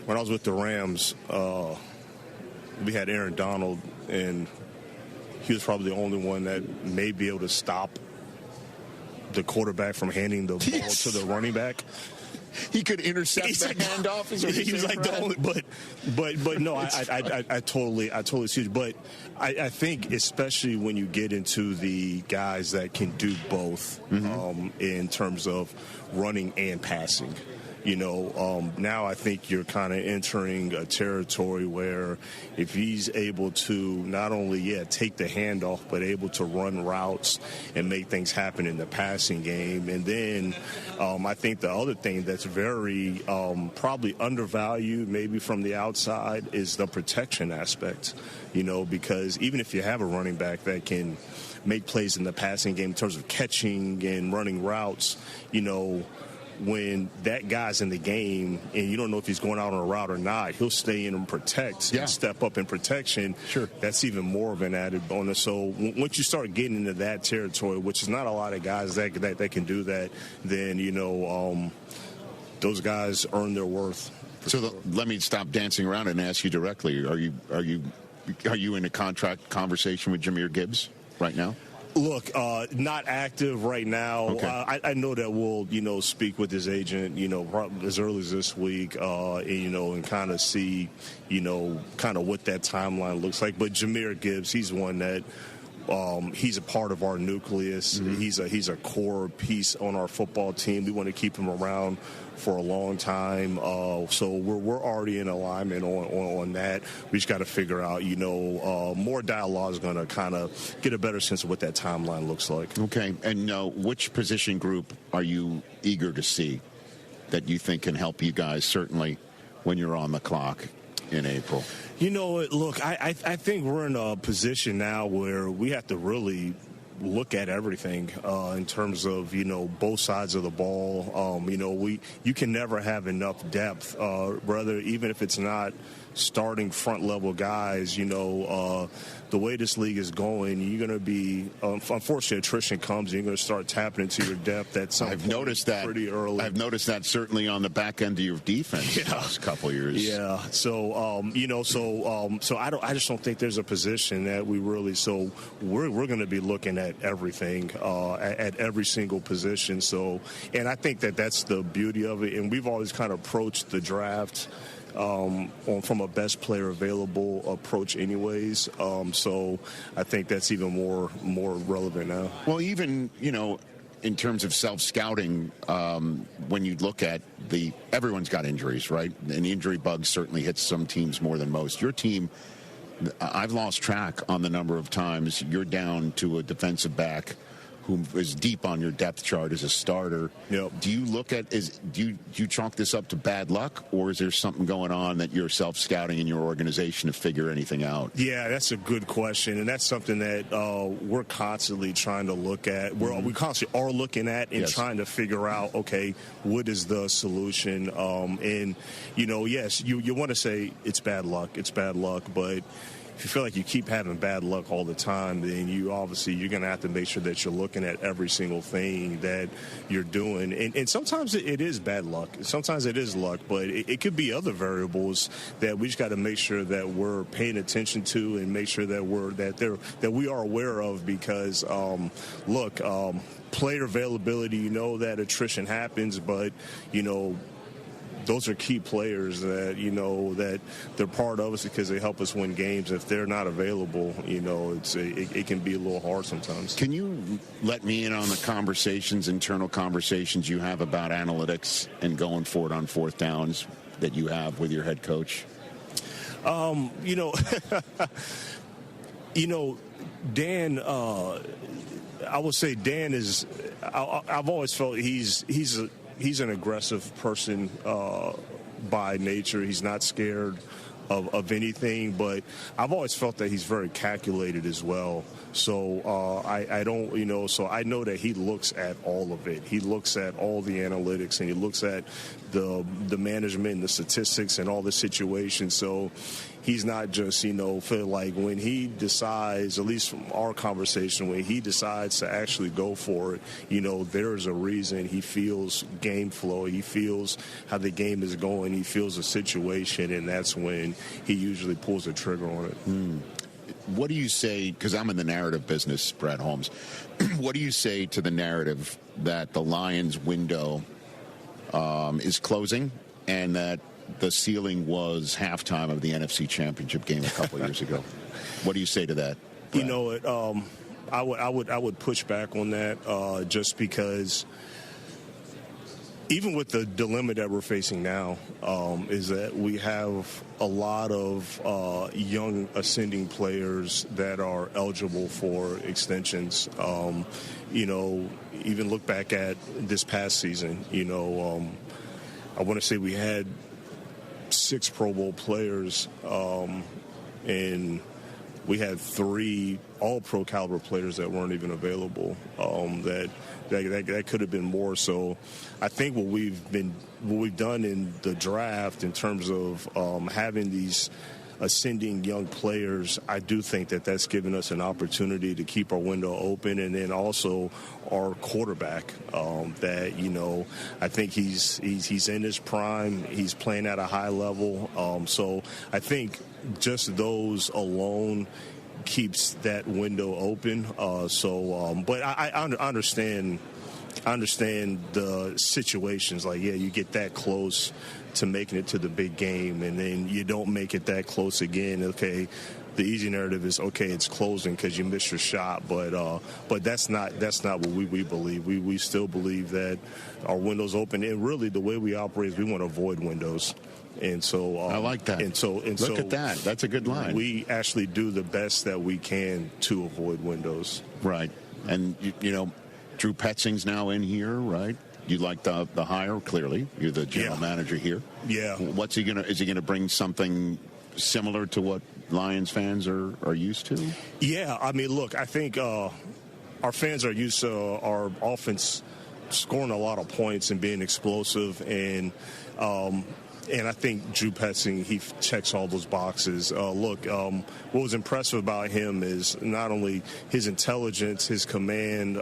when I was with the Rams, we had Aaron Donald, and he was probably the only one that may be able to stop the quarterback from handing the ball to the running back. He could intercept the handoff. He was like the only, but no, I totally see it. But I think especially when you get into the guys that can do both, in terms of running and passing. Now I think you're kind of entering a territory where if he's able to not only, take the handoff, but able to run routes and make things happen in the passing game. And then I think the other thing that's very probably undervalued maybe from the outside is the protection aspect, because even if you have a running back that can make plays in the passing game in terms of catching and running routes, when that guy's in the game and you don't know if he's going out on a route or not, he'll stay in and protect and step up in protection. Sure. That's even more of an added bonus. So once you start getting into that territory, which is not a lot of guys that can do that, then, those guys earn their worth. So let me stop dancing around and ask you directly. Are you in a contract conversation with Jahmyr Gibbs right now? Look, not active right now. Okay. I know that we'll, speak with his agent, as early as this week, and kind of see, kind of what that timeline looks like. But Jahmyr Gibbs, he's one that he's a part of our nucleus. He's a core piece on our football team. We want to keep him around for a long time. So we're already in alignment on that. We just got to figure out, more dialogue is going to kind of get a better sense of what that timeline looks like. Okay. And which position group are you eager to see that you think can help you guys, certainly when you're on the clock in April? Look, I think we're in a position now where we have to really look at everything in terms of, both sides of the ball. You can never have enough depth, brother, even if it's not starting front level guys. The way this league is going, you're going to be, unfortunately, attrition comes, and you're going to start tapping into your depth at some I've noticed that pretty early. I've noticed that certainly on the back end of your defense the last couple of years. Yeah. So, so I just don't think there's a position that we really, so we're going to be looking at everything, at every single position. So, and I think that's the beauty of it. And we've always kind of approached the draft from a best player available approach anyways. So I think that's even more relevant now. Well, even, in terms of self-scouting, when you look at everyone's got injuries, right? And the injury bug certainly hits some teams more than most. Your team, I've lost track on the number of times you're down to a defensive back who is deep on your depth chart as a starter. Yep. Do you look at, do you chalk this up to bad luck, or is there something going on that you're self-scouting in your organization to figure anything out? Yeah, that's a good question, and that's something that we're constantly trying to look at. We constantly are looking at and trying to figure out, okay, what is the solution? And, yes, you want to say it's bad luck, but if you feel like you keep having bad luck all the time, then you're going to have to make sure that you're looking at every single thing that you're doing. And sometimes it is bad luck. Sometimes it is luck, but it could be other variables that we just got to make sure that we're paying attention to and make sure that we are aware of, because player availability, that attrition happens, but those are key players that, that they're part of us because they help us win games. If they're not available, it can be a little hard sometimes. Can you let me in on the internal conversations you have about analytics and going forward on fourth downs that you have with your head coach? Dan, I would say Dan is, I've always felt he's an aggressive person by nature. He's not scared of anything, but I've always felt that he's very calculated as well. So I don't, so I know that he looks at all of it. He looks at all the analytics, and he looks at the management and the statistics and all the situations. So he's not just, feel like when he decides, at least from our conversation, when he decides to actually go for it, there's a reason. He feels game flow. He feels how the game is going. He feels a situation, and that's when he usually pulls the trigger on it. What do you say, because I'm in the narrative business, Brad Holmes, what do you say to the narrative that the Lions window is closing and that the ceiling was halftime of the NFC Championship game a couple of years ago? What do you say to that, Brad? I would push back on that just because even with the dilemma that we're facing now, is that we have a lot of young ascending players that are eligible for extensions. Even look back at this past season, I want to say we had 6 Pro Bowl players, and we had 3 all-pro caliber players that weren't even available. That could have been more. So I think what we've done in the draft in terms of having these ascending young players, I do think that that's given us an opportunity to keep our window open. And then also our quarterback, I think he's in his prime. He's playing at a high level. So I think just those alone keeps that window open. But I understand the situations. Like, yeah, you get that close to making it to the big game, and then you don't make it that close again. Okay, the easy narrative is, okay, it's closing because you missed your shot, but that's not what we believe. We still believe that our window's open, and really the way we operate is we want to avoid windows. And so I like that. And so look at that. That's a good line. We actually do the best that we can to avoid windows. Right. And Drew Petzing's now in here, right? You like the hire, clearly. You're the general manager here. Yeah. Is he gonna bring something similar to what Lions fans are used to? Yeah, I mean, look, I think our fans are used to our offense scoring a lot of points and being explosive, and I think Drew Petzing, he checks all those boxes. What was impressive about him is not only his intelligence, his command,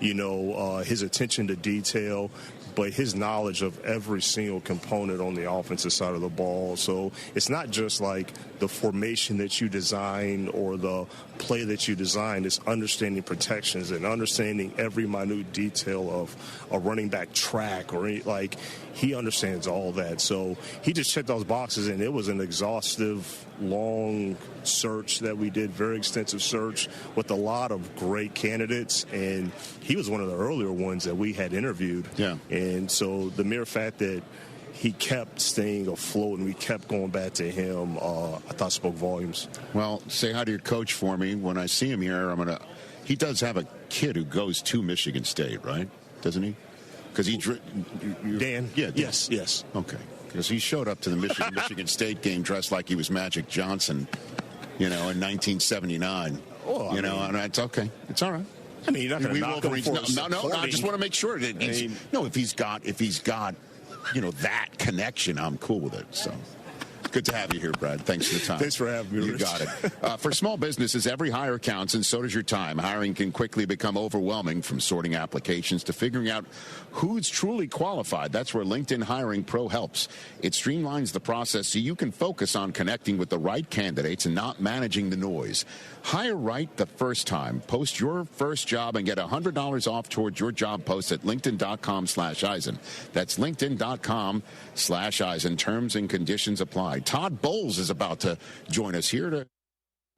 his attention to detail, but his knowledge of every single component on the offensive side of the ball. So it's not just like the formation that you design or the play that you design. It's understanding protections and understanding every minute detail of a running back track he understands all that. So he just checked those boxes, and it was an exhaustive, long search that we did, very extensive search with a lot of great candidates, and he was one of the earlier ones that we had interviewed. Yeah. And so the mere fact that he kept staying afloat and we kept going back to him, I thought spoke volumes. Well, say hi to your coach for me. When I see him here, he does have a kid who goes to Michigan State, right? Doesn't he? Because Dan? Yeah. Dan. Yes. Okay. Because he showed up to the Michigan State game dressed like he was Magic Johnson, in 1979. And it's okay. It's all right. I mean, you're not going to knock him for No, I just want to make sure that if he's got that connection, I'm cool with it. So good to have you here, Brad. Thanks for the time. Thanks for having me. You got it. For small businesses, every hire counts, and so does your time. Hiring can quickly become overwhelming, from sorting applications to figuring out who's truly qualified. That's where LinkedIn Hiring Pro helps. It streamlines the process so you can focus on connecting with the right candidates and not managing the noise. Hire right the first time. Post your first job and get $100 off towards your job post at linkedin.com/Eisen. That's linkedin.com/Eisen. Terms and conditions apply. Todd Bowles is about to join us here.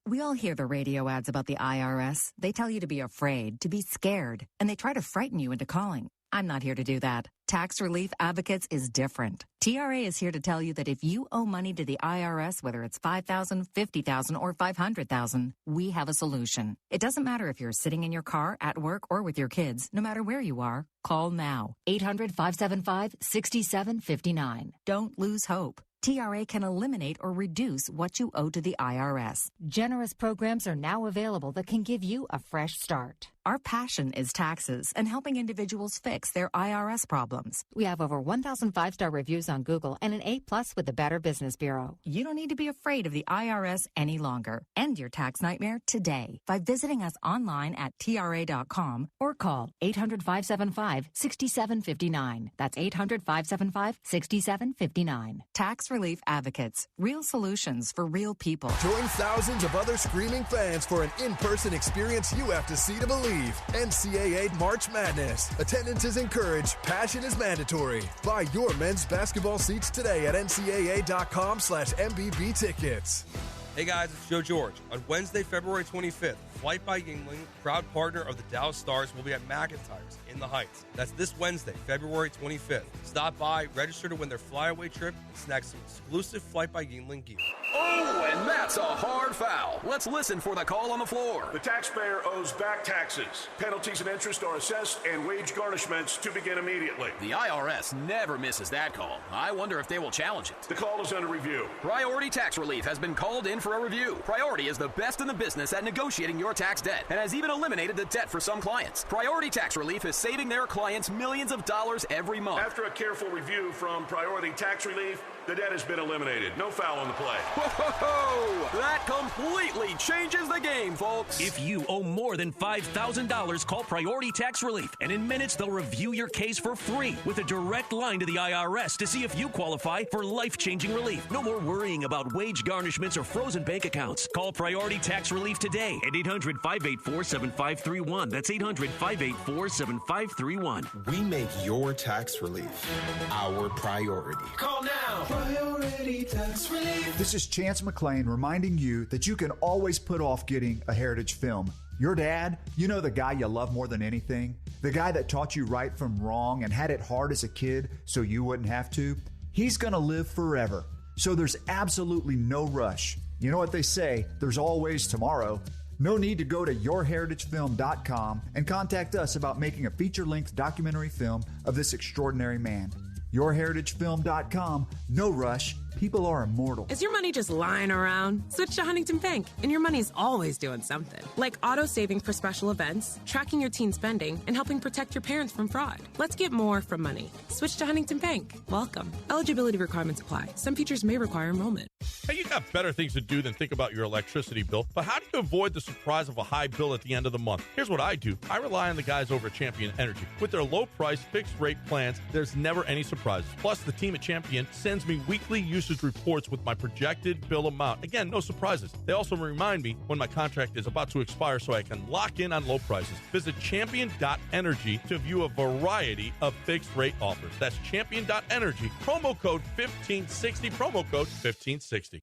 We all hear the radio ads about the IRS. They tell you to be afraid, to be scared, and they try to frighten you into calling. I'm not here to do that. Tax Relief Advocates is different. TRA is here to tell you that if you owe money to the IRS, whether it's $5,000, $50,000, or $500,000, we have a solution. It doesn't matter if you're sitting in your car, at work, or with your kids. No matter where you are, call now. 800-575-6759. Don't lose hope. TRA can eliminate or reduce what you owe to the IRS. Generous programs are now available that can give you a fresh start. Our passion is taxes and helping individuals fix their IRS problems. We have over 1,000 5-star reviews on Google and an A+ with the Better Business Bureau. You don't need to be afraid of the IRS any longer. End your tax nightmare today by visiting us online at TRA.com or call 800-575-6759. That's 800-575-6759. Tax Relief Advocates. Real solutions for real people. Join thousands of other screaming fans for an in-person experience you have to see to believe. NCAA March Madness. Attendance is encouraged. Passion is mandatory. Buy your men's basketball seats today at ncaa.com/MBB tickets. Hey guys, it's Joe George. On Wednesday, February 25th, Flight by Yingling, proud partner of the Dallas Stars, will be at McIntyre's in the Heights. That's this Wednesday, February 25th. Stop by, register to win their flyaway trip, and snag some exclusive Flight by Yingling gear. Oh, and that's a hard foul. Let's listen for the call on the floor. The taxpayer owes back taxes. Penalties and interest are assessed and wage garnishments to begin immediately. The IRS never misses that call. I wonder if they will challenge it. The call is under review. Priority Tax Relief has been called in for a review. Priority is the best in the business at negotiating your tax debt and has even eliminated the debt for some clients. Priority Tax Relief is saving their clients millions of dollars every month. After a careful review from Priority Tax Relief, the debt has been eliminated. No foul on the play. Whoa! That completely changes the game, folks. If you owe more than $5,000, call Priority Tax Relief, and in minutes they'll review your case for free with a direct line to the IRS to see if you qualify for life-changing relief. No more worrying about wage garnishments or frozen bank accounts. Call Priority Tax Relief today at 800-584-7531. That's 800-584-7531. We make your tax relief our priority. Call now. Priority Tax Relief. This is Chance McClain reminding you that you can always put off getting a heritage film. Your dad, you know, the guy you love more than anything, the guy that taught you right from wrong and had it hard as a kid so you wouldn't have to, he's going to live forever. So there's absolutely no rush. You know what they say, there's always tomorrow. No need to go to yourheritagefilm.com and contact us about making a feature-length documentary film of this extraordinary man. yourheritagefilm.com. No rush. People are immortal. Is your money just lying around? Switch to Huntington Bank, and your money's always doing something. Like auto-saving for special events, tracking your teen spending, and helping protect your parents from fraud. Let's get more from money. Switch to Huntington Bank. Welcome. Eligibility requirements apply. Some features may require enrollment. Hey, you got better things to do than think about your electricity bill, but how do you avoid the surprise of a high bill at the end of the month? Here's what I do. I rely on the guys over at Champion Energy. With their low-price, fixed-rate plans, there's never any surprises. Plus, the team at Champion sends me weekly usage reports with my projected bill amount. Again, no surprises. They also remind me when my contract is about to expire so I can lock in on low prices. Visit champion.energy to view a variety of fixed-rate offers. That's champion.energy. Promo code 1560. Promo code 1560.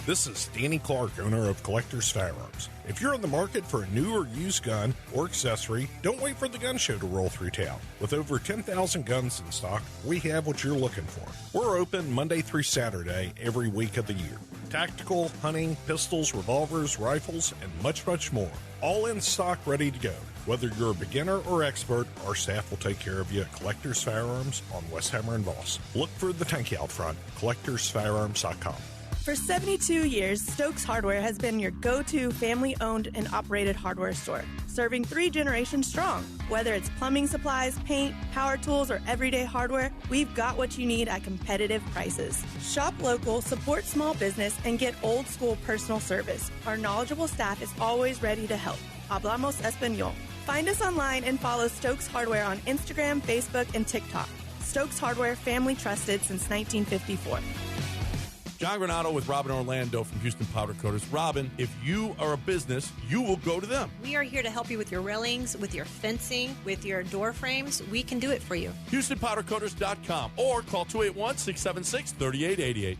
This is Danny Clark, owner of Collector's Firearms. If you're in the market for a new or used gun or accessory, don't wait for the gun show to roll through town. With over 10,000 guns in stock, we have what you're looking for. We're open Monday through Saturday every week of the year. Tactical, hunting, pistols, revolvers, rifles, and much, much more. All in stock, ready to go. Whether you're a beginner or expert, our staff will take care of you at Collector's Firearms on Westheimer and Voss. Look for the tank out front, collectorsfirearms.com. For 72 years, Stokes Hardware has been your go-to family-owned and operated hardware store, serving 3 generations strong. Whether it's plumbing supplies, paint, power tools, or everyday hardware, we've got what you need at competitive prices. Shop local, support small business, and get old-school personal service. Our knowledgeable staff is always ready to help. Hablamos Español. Find us online and follow Stokes Hardware on Instagram, Facebook, and TikTok. Stokes Hardware, family trusted since 1954. John Granado with Robin Orlando from Houston Powder Coaters. Robin, if you are a business, you will go to them. We are here to help you with your railings, with your fencing, with your door frames. We can do it for you. HoustonPowderCoaters.com or call 281-676-3888.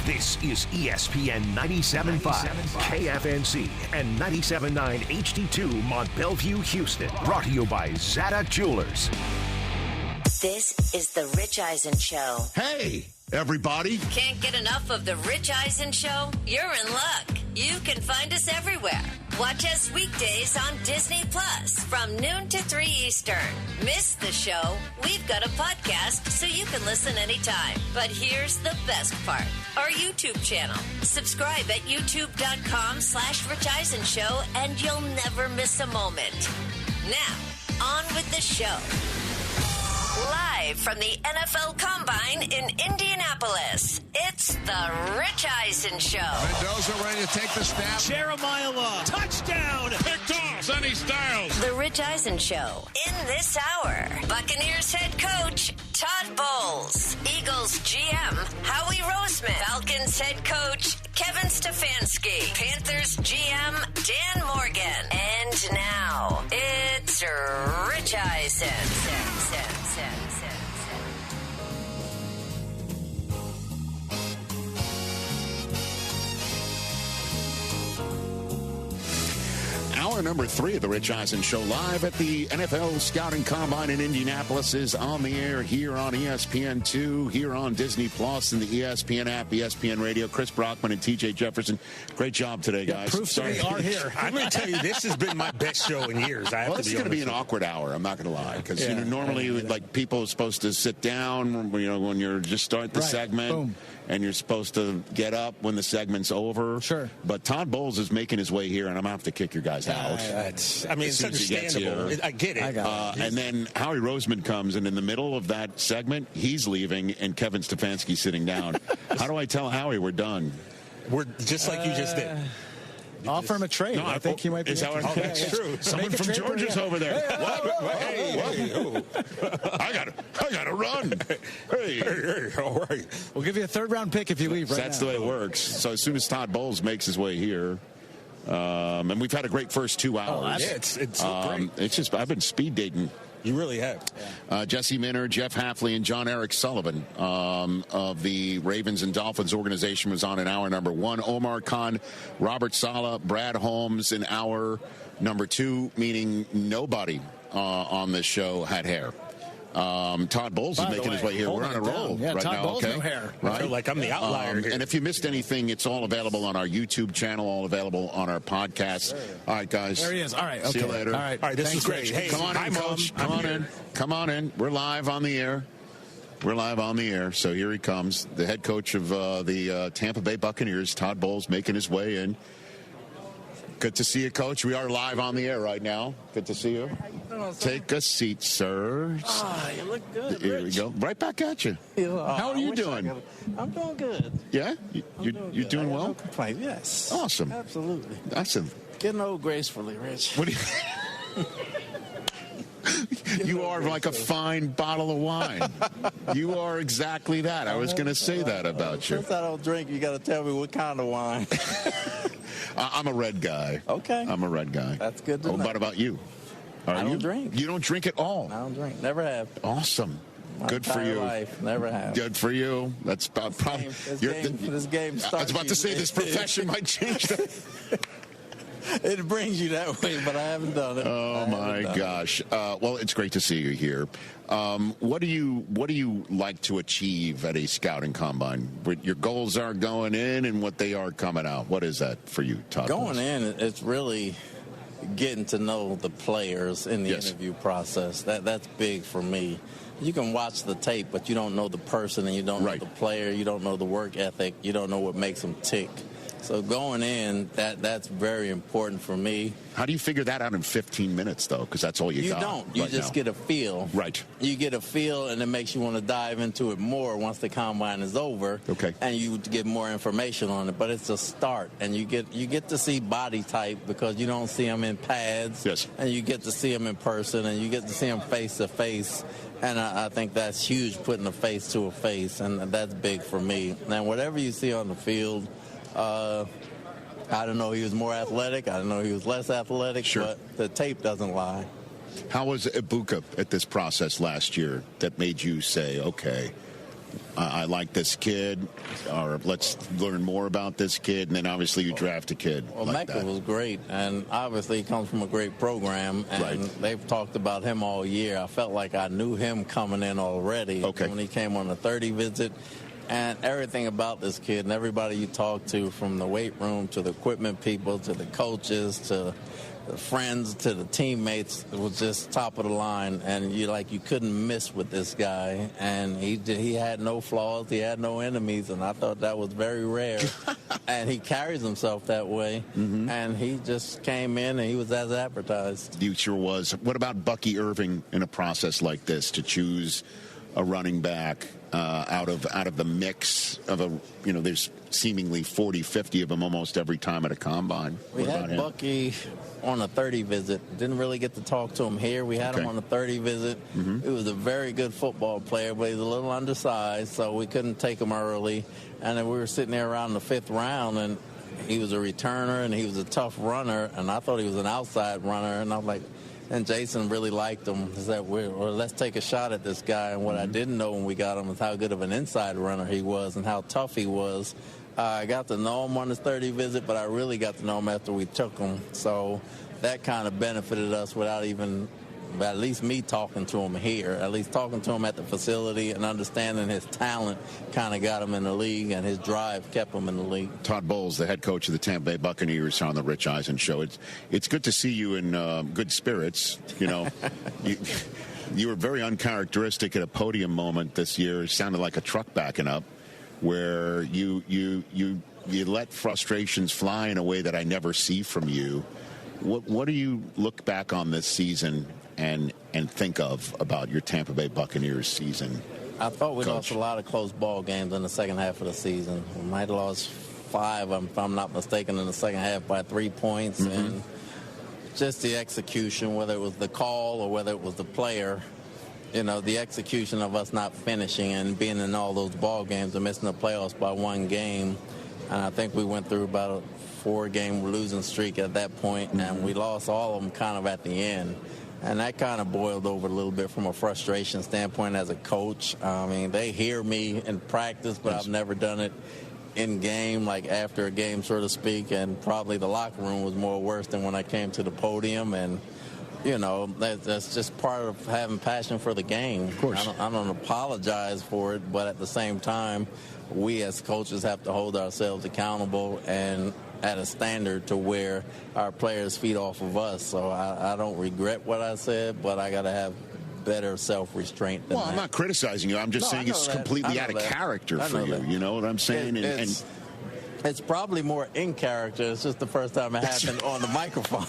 This is ESPN 97.5, KFNC, and 97.9 HD2 Mont Bellevue, Houston. Brought to you by Zadok Jewelers. This is the Rich Eisen Show. Hey, everybody. Can't get enough of the Rich Eisen Show? You're in luck. You can find us everywhere. Watch us weekdays on Disney Plus from noon to 3 Eastern. Miss the show? We've got a podcast so you can listen anytime. But here's the best part. Our YouTube channel. Subscribe at youtube.com/Rich Eisen Show and you'll never miss a moment. Now, on with the show. Live from the NFL Combine in Indianapolis, it's the Rich Eisen Show. Mendoza ready to take the snap. Jeremiah Law, touchdown! Picked off, Sonny Styles. The Rich Eisen Show. In this hour, Buccaneers head coach Todd Bowles, Eagles GM Howie Roseman, Falcons head coach Kevin Stefanski, Panthers GM Dan Morgan. And now, it's Rich Eisen. Hour number 3 of the Rich Eisen Show, live at the NFL Scouting Combine in Indianapolis, is on the air here on ESPN2, here on Disney Plus, and the ESPN app, ESPN Radio. Chris Brockman and TJ Jefferson. Great job today, guys. We are here. I'm going to tell you, this has been my best show in years. This is going to be an awkward hour. I'm not going to lie, because normally, like, people are supposed to sit down, when you're just starting the segment. Boom. And you're supposed to get up when the segment's over. Sure. But Todd Bowles is making his way here, and I'm going to have to kick your guys out. It's understandable. I get it. And then Howie Roseman comes, and in the middle of that segment, he's leaving, and Kevin Stefanski's sitting down. How do I tell Howie we're done? We're just like you just did. Offer him a trade. No, I think he might be. Is that what that's true? Someone from Georgia's over there. I gotta run. Hey, all right. We'll give you a third-round pick if you leave. That's the way it works. So as soon as Todd Bowles makes his way here, and we've had a great first 2 hours. It's great. It's just I've been speed dating. You really have. Jesse Minner, Jeff Hafley, and John Eric Sullivan of the Ravens and Dolphins organization was on in hour number 1. Omar Khan, Robert Saleh, Brad Holmes in hour number 2, meaning nobody on this show had hair. Todd Bowles is making his way here. We're on a roll right Todd now. Bowles, no hair. Right? I feel like I'm the outlier here. And if you missed anything, it's all available on our YouTube channel, all available on our podcast. All right, guys. There he is. All right. See you later. All right. This is great. Hey, come on in, Coach. Come on in. We're live on the air. So here he comes, the head coach of the Tampa Bay Buccaneers, Todd Bowles, making his way in. Good to see you, Coach. We are live on the air right now. Good to see you. Take a seat, sir. You look good, Here we go. Right back at you. How are you doing? I'm doing good. Yeah? You're doing well? No complaints, yes. Awesome. Absolutely. Awesome. Getting old gracefully, Rich. What do you are like a fine bottle of wine. You are exactly that. I was going to say that about you. Since I don't drink, you got to tell me what kind of wine. I'm a red guy. Okay. I'm a red guy. That's good to know. What about you? I don't drink. You don't drink at all? I don't drink. Never have. Awesome. Good for you. Life. Never have. Good for you. That's about probably. This game starts. I was about to say this profession might change that. It brings you that way, but I haven't done it. Oh my gosh! Well, it's great to see you here. What do you like to achieve at a scouting combine? What your goals are going in and what they are coming out. What is that for you, Todd? Going in, it's really getting to know the players in the interview process. That's big for me. You can watch the tape, but you don't know the person, and you don't know the player. You don't know the work ethic. You don't know what makes them tick. So going in, that's very important for me. How do you figure that out in 15 minutes, though? Because that's all you got. You don't. You just get a feel. Right. You get a feel, and it makes you want to dive into it more once the combine is over. Okay. And you get more information on it. But it's a start, and you get to see body type because you don't see them in pads. Yes. And you get to see them in person, and you get to see them face to face. And I think that's huge, putting a face to a face, and that's big for me. Now, whatever you see on the field, I don't know he was more athletic. I don't know he was less athletic. Sure. But the tape doesn't lie. How was Ibuka at this process last year that made you say, okay, I like this kid, or let's learn more about this kid, and then obviously you draft a kid Well, like Mecca was great, and obviously he comes from a great program, and they've talked about him all year. I felt like I knew him coming in already when he came on the 30 visit. And everything about this kid and everybody you talk to, from the weight room to the equipment people to the coaches to friends to the teammates, it was just top of the line, and you couldn't miss with this guy. And he had no flaws, he had no enemies, and I thought that was very rare. And he carries himself that way, and he just came in and he was as advertised. You sure was. What about Bucky Irving in a process like this, to choose a running back out of the mix of there's seemingly 40, 50 of them almost every time at a combine? We had Bucky on a 30 visit. Didn't really get to talk to him here. We had him on a 30 visit. He was a very good football player, but he's a little undersized, so we couldn't take him early. And then we were sitting there around the 5th round, and he was a returner, and he was a tough runner, and I thought he was an outside runner, and I'm like, and Jason really liked him. He said, well, let's take a shot at this guy. And what I didn't know when we got him is how good of an inside runner he was and how tough he was. I got to know him on his 30 visit, but I really got to know him after we took him. So that kind of benefited us without even, at least me talking to him here, at least talking to him at the facility and understanding his talent kind of got him in the league, and his drive kept him in the league. Todd Bowles, the head coach of the Tampa Bay Buccaneers, on the Rich Eisen Show. It's good to see you in good spirits. You were very uncharacteristic at a podium moment this year. It sounded like a truck backing up, where you let frustrations fly in a way that I never see from you. What do you look back on this season and think of about your Tampa Bay Buccaneers season? I thought we lost a lot of close ball games in the second half of the season. We might have lost 5, if I'm not mistaken, in the second half by 3 points. And just the execution, whether it was the call or whether it was the player, the execution of us not finishing and being in all those ball games and missing the playoffs by 1 game. And I think we went through about a 4-game losing streak at that point, and we lost all of them kind of at the end. And that kind of boiled over a little bit from a frustration standpoint as a coach. I mean, they hear me in practice, but I've never done it in game, like after a game, so to speak. And probably the locker room was more worse than when I came to the podium. And, that's just part of having passion for the game. Of course. I don't apologize for it, but at the same time, we as coaches have to hold ourselves accountable and at a standard to where our players feed off of us. So I don't regret what I said, but I got to have better self-restraint than that. I'm not criticizing you. I'm just saying it's completely out of character for you. You know what I'm saying? It's probably more in character. It's just the first time it happened on the microphone.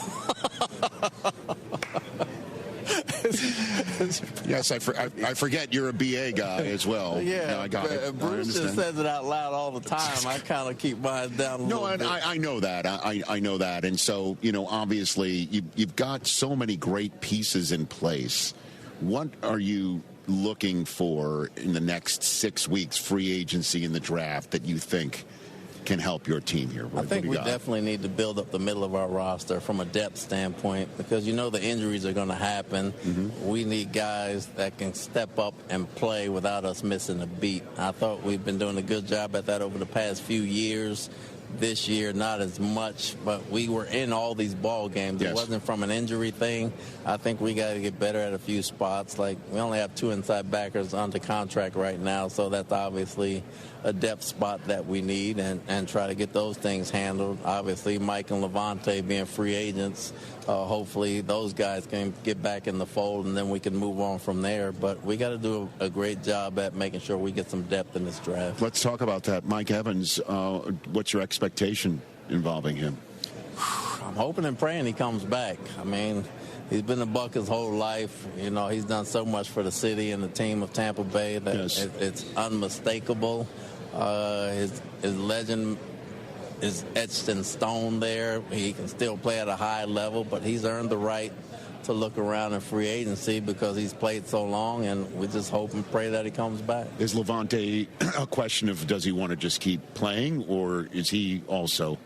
Yes, I forget you're a BA guy as well. Yeah, I got it. Bruce just says it out loud all the time. I kind of keep mine down a little bit. I know that. I know that. And so, obviously, you've got so many great pieces in place. What are you looking for in the next 6 weeks, free agency and the draft, that you think can help your team here? I think we definitely need to build up the middle of our roster from a depth standpoint, because the injuries are going to happen. We need guys that can step up and play without us missing a beat. I thought we've been doing a good job at that over the past few years. This year, not as much, but we were in all these ball games. It wasn't from an injury thing. I think we got to get better at a few spots. Like, we only have 2 inside backers under contract right now, so that's obviously a depth spot that we need, and try to get those things handled. Obviously, Mike and Levante being free agents, hopefully those guys can get back in the fold, and then we can move on from there. But we got to do a great job at making sure we get some depth in this draft. Let's talk about that. Mike Evans, what's your expectation involving him? I'm hoping and praying he comes back. I mean, he's been a Buck his whole life. He's done so much for the city and the team of Tampa Bay that it's unmistakable. His legend is etched in stone there. He can still play at a high level, but he's earned the right to look around in free agency because he's played so long, and we just hope and pray that he comes back. Is Levante a question of does he want to just keep playing, or is he also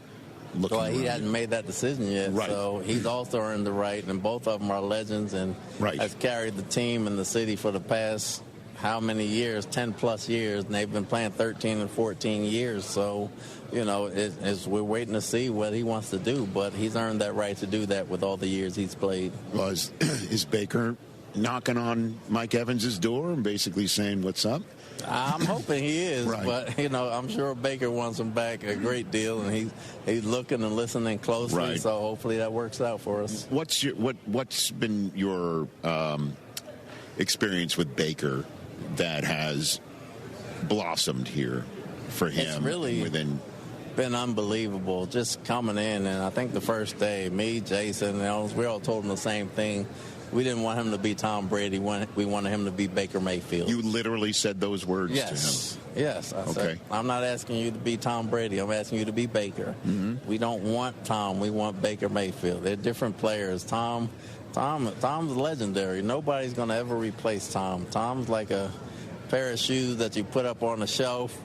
looking around? He hasn't made that decision yet, so he's also earned the right, and both of them are legends and has carried the team and the city for the past how many years, 10-plus years, and they've been playing 13 and 14 years. So, we're waiting to see what he wants to do, but he's earned that right to do that with all the years he's played. Well, is Baker knocking on Mike Evans' door and basically saying, what's up? I'm hoping he is, Right. but, I'm sure Baker wants him back a great deal, and he's looking and listening closely, Right. so hopefully that works out for us. What's been your experience with Baker that has blossomed here for him? It's really been unbelievable just coming in, and I think the first day, me, Jason, we all told him the same thing. We didn't want him to be Tom Brady. We wanted him to be Baker Mayfield. You literally said those words to him? Yes. I said, I'm not asking you to be Tom Brady. I'm asking you to be Baker. Mm-hmm. We don't want Tom. We want Baker Mayfield. They're different players. Tom's legendary. Nobody's going to ever replace Tom. Tom's like a pair of shoes that you put up on the shelf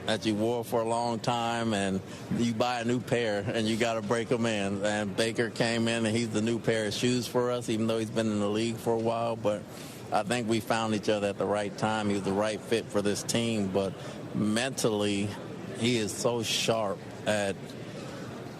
that you wore for a long time, and you buy a new pair, and you got to break them in. And Baker came in, and he's the new pair of shoes for us, even though he's been in the league for a while. But I think we found each other at the right time. He was the right fit for this team. But mentally, he is so sharp at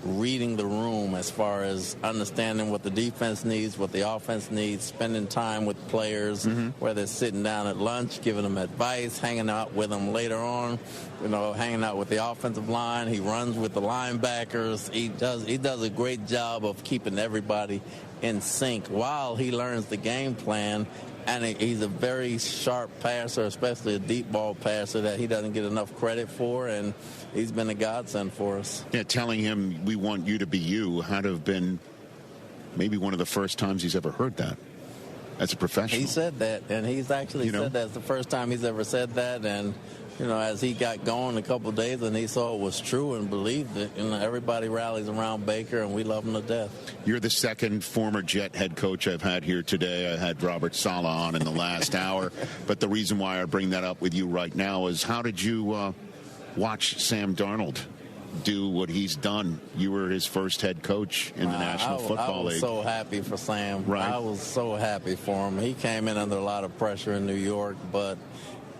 reading the room as far as understanding what the defense needs, what the offense needs, spending time with players, whether it's sitting down at lunch, giving them advice, hanging out with them later on, hanging out with the offensive line. He runs with the linebackers. He does a great job of keeping everybody in sync while he learns the game plan. And he's a very sharp passer, especially a deep ball passer that he doesn't get enough credit for, and he's been a godsend for us. Yeah, telling him we want you to be you had to have been maybe one of the first times he's ever heard that as a professional. He said that, and he's actually said that's the first time he's ever said that. And, as he got going a couple of days and he saw it was true and believed it, everybody rallies around Baker, and we love him to death. You're the second former Jet head coach I've had here today. I had Robert Saleh on in the last hour. But the reason why I bring that up with you right now is how did you watch Sam Darnold do what he's done? You were his first head coach in the National Football League. I was so happy for Sam. Right. I was so happy for him. He came in under a lot of pressure in New York, but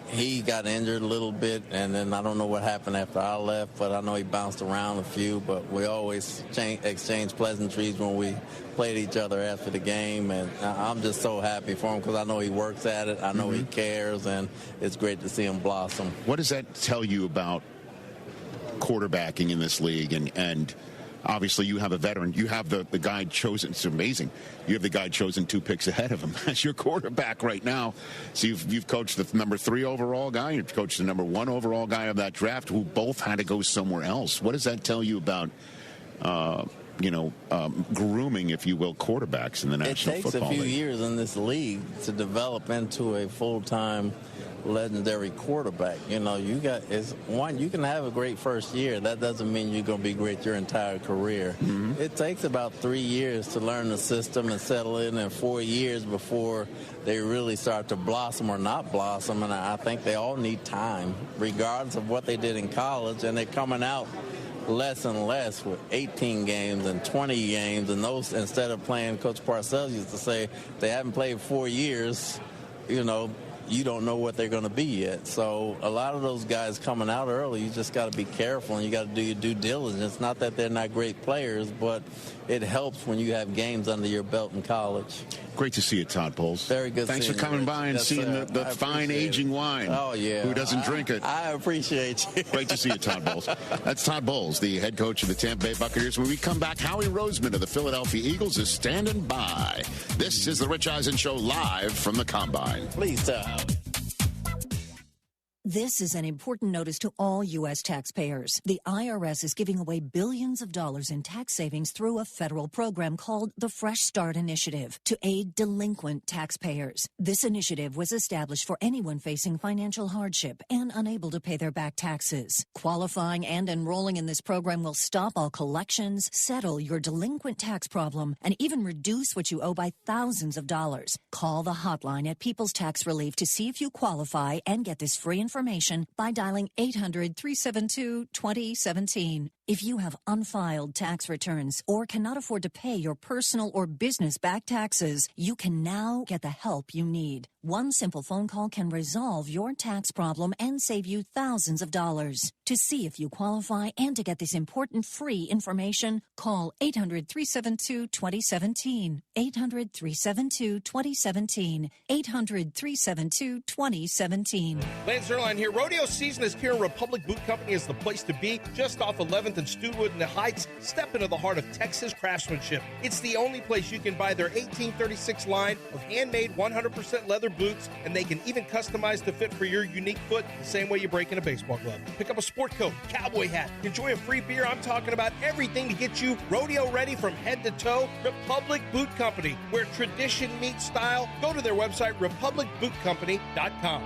he got injured a little bit, and then I don't know what happened after I left, but I know he bounced around a few, but we always exchanged pleasantries when we played each other after the game, and I'm just so happy for him because I know he works at it, I know he cares, and it's great to see him blossom. What does that tell you about quarterbacking in this league? And obviously you have a veteran. You have the guy chosen. It's amazing. You have the guy chosen 2 picks ahead of him as your quarterback right now. So you've coached the number 3 overall guy. You've coached the number 1 overall guy of that draft, who both had to go somewhere else. What does that tell you about grooming, if you will, quarterbacks in the National Football League? It takes a few years in this league to develop into a full-time legendary quarterback. You can have a great first year. That doesn't mean you're going to be great your entire career. It takes about 3 years to learn the system and settle in, and 4 years before they really start to blossom or not blossom. And I think they all need time, regardless of what they did in college, and they're coming out less and less with 18 games and 20 games, and those, instead of playing, Coach Parcells used to say, they haven't played 4 years, you don't know what they're going to be yet. So a lot of those guys coming out early, you just got to be careful, and you got to do your due diligence. Not that they're not great players, but it helps when you have games under your belt in college. Great to see you, Todd Bowles. Very good. Thanks for coming by and seeing the fine aging wine. Oh, yeah. Who doesn't drink it? I appreciate you. Great to see you, Todd Bowles. That's Todd Bowles, the head coach of the Tampa Bay Buccaneers. When we come back, Howie Roseman of the Philadelphia Eagles is standing by. This is the Rich Eisen Show live from the Combine. Please tell. This is an important notice to all U.S. taxpayers. The IRS is giving away billions of dollars in tax savings through a federal program called the Fresh Start Initiative to aid delinquent taxpayers. This initiative was established for anyone facing financial hardship and unable to pay their back taxes. Qualifying and enrolling in this program will stop all collections, settle your delinquent tax problem, and even reduce what you owe by thousands of dollars. Call the hotline at People's Tax Relief to see if you qualify and get this free information by dialing 800-372-2017. If you have unfiled tax returns or cannot afford to pay your personal or business back taxes, you can now get the help you need. One simple phone call can resolve your tax problem and save you thousands of dollars. To see if you qualify and to get this important free information, call 800-372-2017. 800-372-2017. 800-372-2017. Lance Zerline here. Rodeo season is here. Republic Boot Company is the place to be. Just off 11th and Stewwood in the Heights. Step into the heart of Texas craftsmanship. It's the only place you can buy their 1836 line of handmade 100% leather boots, and they can even customize to fit for your unique foot the same way you break in a baseball glove. Pick up a sport coat, cowboy hat, enjoy a free beer. I'm talking about everything to get you rodeo ready from head to toe. Republic Boot Company, where tradition meets style. Go to their website, republicbootcompany.com.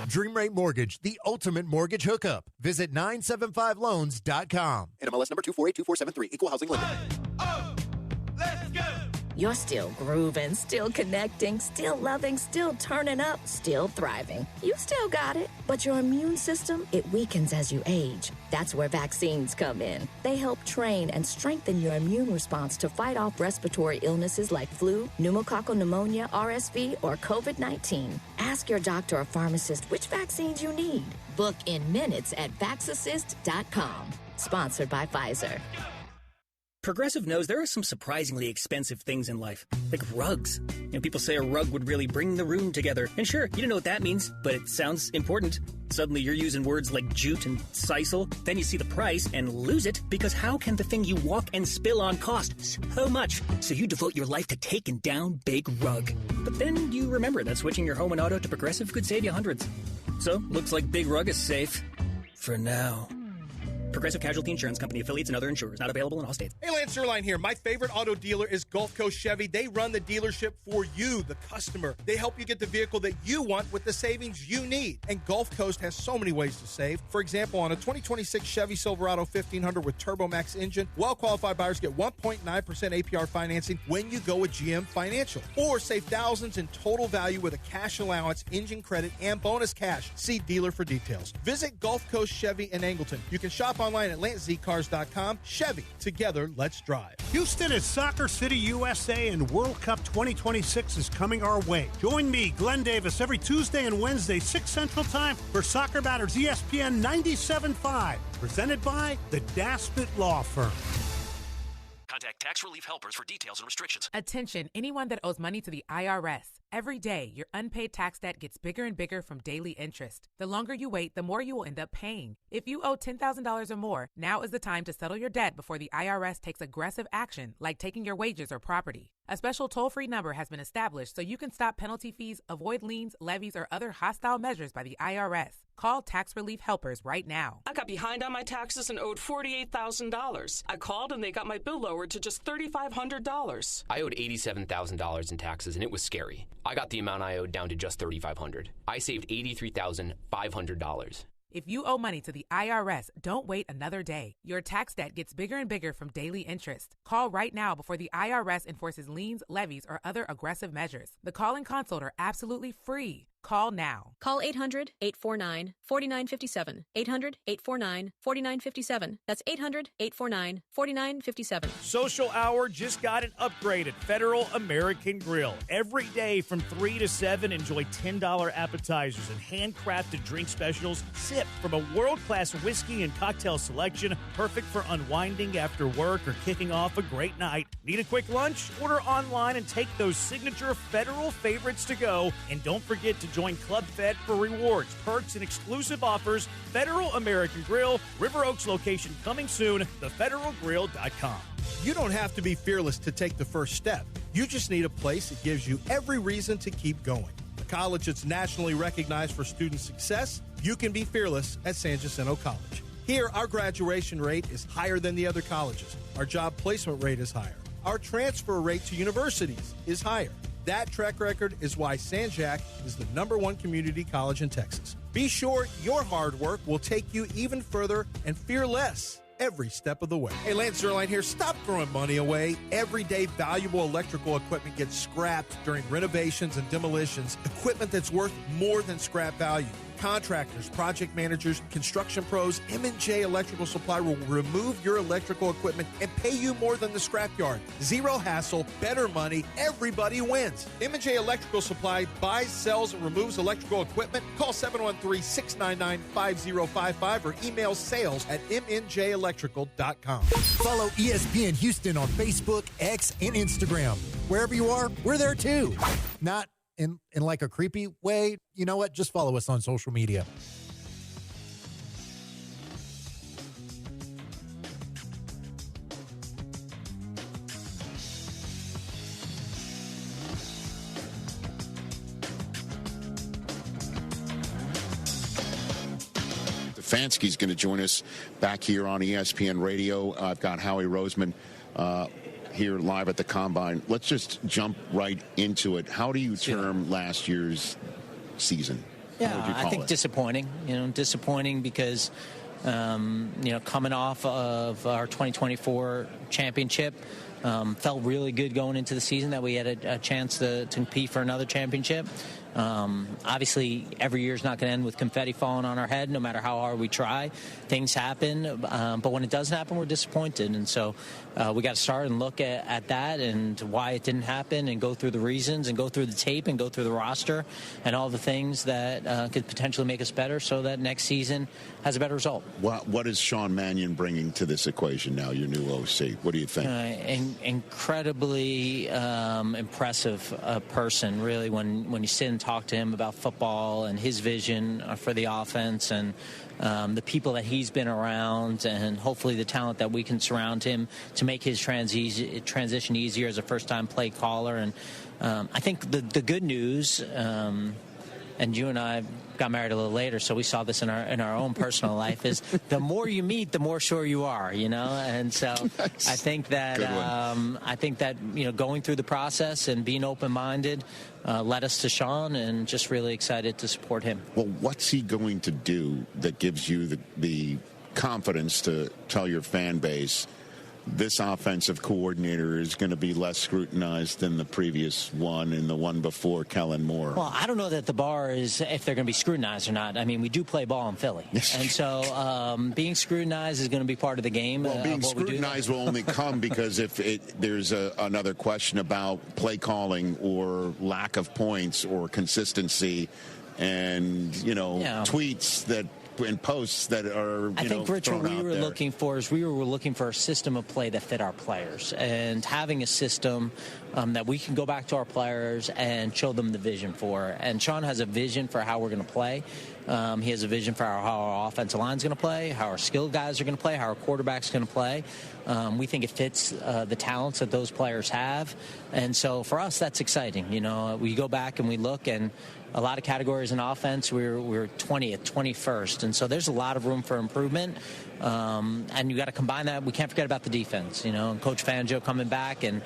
Dream Rate Mortgage, the ultimate mortgage hookup. Visit 975loans.com. NMLS number 2482473, Equal Housing Lender. Let's go! You're still grooving, still connecting, still loving, still turning up, still thriving. You still got it, but your immune system, it weakens as you age. That's where vaccines come in. They help train and strengthen your immune response to fight off respiratory illnesses like flu, pneumococcal pneumonia, RSV, or COVID-19. Ask your doctor or pharmacist which vaccines you need. Book in minutes at vaxassist.com. Sponsored by Pfizer. Progressive knows there are some surprisingly expensive things in life, like rugs. People say a rug would really bring the room together. And sure, you don't know what that means, but it sounds important. Suddenly you're using words like jute and sisal. Then you see the price and lose it, because how can the thing you walk and spill on cost so much? So you devote your life to taking down Big Rug. But then you remember that switching your home and auto to Progressive could save you hundreds. So, looks like Big Rug is safe. For now. Progressive Casualty Insurance Company, affiliates, and other insurers. Not available in all states. Hey, Lance Zerline here. My favorite auto dealer is Gulf Coast Chevy. They run the dealership for you, the customer. They help you get the vehicle that you want with the savings you need. And Gulf Coast has so many ways to save. For example, on a 2026 Chevy Silverado 1500 with TurboMax engine, well-qualified buyers get 1.9% APR financing when you go with GM Financial. Or save thousands in total value with a cash allowance, engine credit, and bonus cash. See dealer for details. Visit Gulf Coast Chevy in Angleton. You can shop online at LanceZcars.com. Chevy, together, let's drive. Houston is Soccer City, USA, and World Cup 2026 is coming our way. Join me, Glenn Davis, every Tuesday and Wednesday, 6 Central Time, for Soccer Matters ESPN 97.5, presented by the Daspit Law Firm. Contact Tax Relief Helpers for details and restrictions. Attention, anyone that owes money to the IRS. Every day, your unpaid tax debt gets bigger and bigger from daily interest. The longer you wait, the more you will end up paying. If you owe $10,000 or more, now is the time to settle your debt before the IRS takes aggressive action, like taking your wages or property. A special toll-free number has been established so you can stop penalty fees, avoid liens, levies, or other hostile measures by the IRS. Call Tax Relief Helpers right now. I got behind on my taxes and owed $48,000. I called and they got my bill lowered to just $3,500. I owed $87,000 in taxes and it was scary. I got the amount I owed down to just $3,500. I saved $83,500. If you owe money to the IRS, don't wait another day. Your tax debt gets bigger and bigger from daily interest. Call right now before the IRS enforces liens, levies, or other aggressive measures. The call and consult are absolutely free. Call now. Call 800-849-4957. 800-849-4957. That's 800-849-4957. Social Hour just got an upgrade at Federal American Grill. Every day from 3 to 7, enjoy $10 appetizers and handcrafted drink specials. Sip from a world-class whiskey and cocktail selection, perfect for unwinding after work or kicking off a great night. Need a quick lunch? Order online and take those signature Federal favorites to go. And don't forget to join Club Fed for rewards, perks, and exclusive offers. Federal American Grill, River Oaks location coming soon, thefederalgrill.com. You don't have to be fearless to take the first step. You just need a place that gives you every reason to keep going. A college that's nationally recognized for student success, you can be fearless at San Jacinto College. Here, our graduation rate is higher than the other colleges. Our job placement rate is higher. Our transfer rate to universities is higher. That track record is why San Jac is the #1 community college in Texas. Be sure your hard work will take you even further and fear less every step of the way. Hey, Lance Zerline here. Stop throwing money away. Everyday valuable electrical equipment gets scrapped during renovations and demolitions. Equipment that's worth more than scrap value. Contractors, project managers, construction pros, M&J Electrical Supply will remove your electrical equipment and pay you more than the scrapyard. Zero hassle, better money, everybody wins. M&J Electrical Supply buys, sells, and removes electrical equipment. Call 713-699-5055 or email sales@mnjelectrical.com. Follow ESPN Houston on Facebook, X, and Instagram. Wherever you are, we're there too. Not in like a creepy way. You know what? Just follow us on social media. Stefanski's going to join us back here on ESPN Radio. I've got Howie Roseman here live at the Combine. Let's just jump right into it. How do you term last year's season? Yeah, I think disappointing. Disappointing because, coming off of our 2024 championship, felt really good going into the season that we had a chance to compete for another championship. Obviously, every year is not going to end with confetti falling on our head, no matter how hard we try. Things happen, but when it doesn't happen, we're disappointed. And so we got to start and look at that and why it didn't happen and go through the reasons and go through the tape and go through the roster and all the things that could potentially make us better so that next season has a better result. What is Sean Mannion bringing to this equation now, your new OC? What do you think? Incredibly impressive person, really, when you sit and talk to him about football and his vision for the offense and the people that he's been around and hopefully the talent that we can surround him to make his transition easier as a first-time play caller. And I think the good news, and you and I got married a little later, so we saw this in our own personal life, is the more you meet, the more sure you are, And so I think that going through the process and being open-minded led us to Sean, and just really excited to support him. Well, what's he going to do that gives you the confidence to tell your fan base this offensive coordinator is going to be less scrutinized than the previous one and the one before, Kellen Moore? Well, I don't know that the bar is if they're going to be scrutinized or not. I mean, we do play ball in Philly. And so being scrutinized is going to be part of the game. Well, being scrutinized will only come because if there's another question about play calling or lack of points or consistency and, tweets that in posts that are, I think, Rich, what we were looking for is we were looking for a system of play that fit our players, and having a system that we can go back to our players and show them the vision for. And Sean has a vision for how we're going to play. He has a vision for how our offensive line is going to play, how our skilled guys are going to play, how our quarterback's going to play. We think it fits the talents that those players have. And so for us, that's exciting. We go back and we look, and a lot of categories in offense, we're 20th, 21st. And so there's a lot of room for improvement. And you got to combine that. We can't forget about the defense, and Coach Fangio coming back and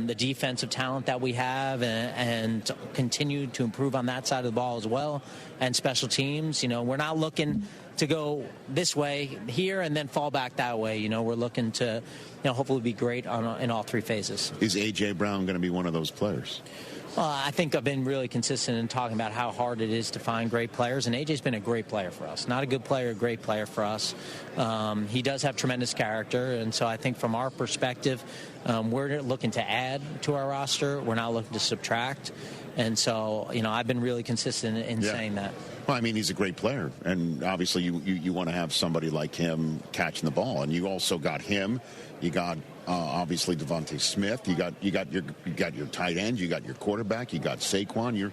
the defensive talent that we have and continue to improve on that side of the ball as well. And special teams, we're not looking to go this way here and then fall back that way. We're looking to, hopefully be great in all three phases. Is A.J. Brown going to be one of those players? Well, I think I've been really consistent in talking about how hard it is to find great players, and AJ's been a great player for us. Not a good player, a great player for us. He does have tremendous character, and so I think from our perspective, we're looking to add to our roster. We're not looking to subtract. And so, I've been really consistent in saying that. Well, I mean, he's a great player, and obviously you want to have somebody like him catching the ball, and you also got him. You got obviously Devontae Smith. You got your tight end. You got your quarterback. You got Saquon.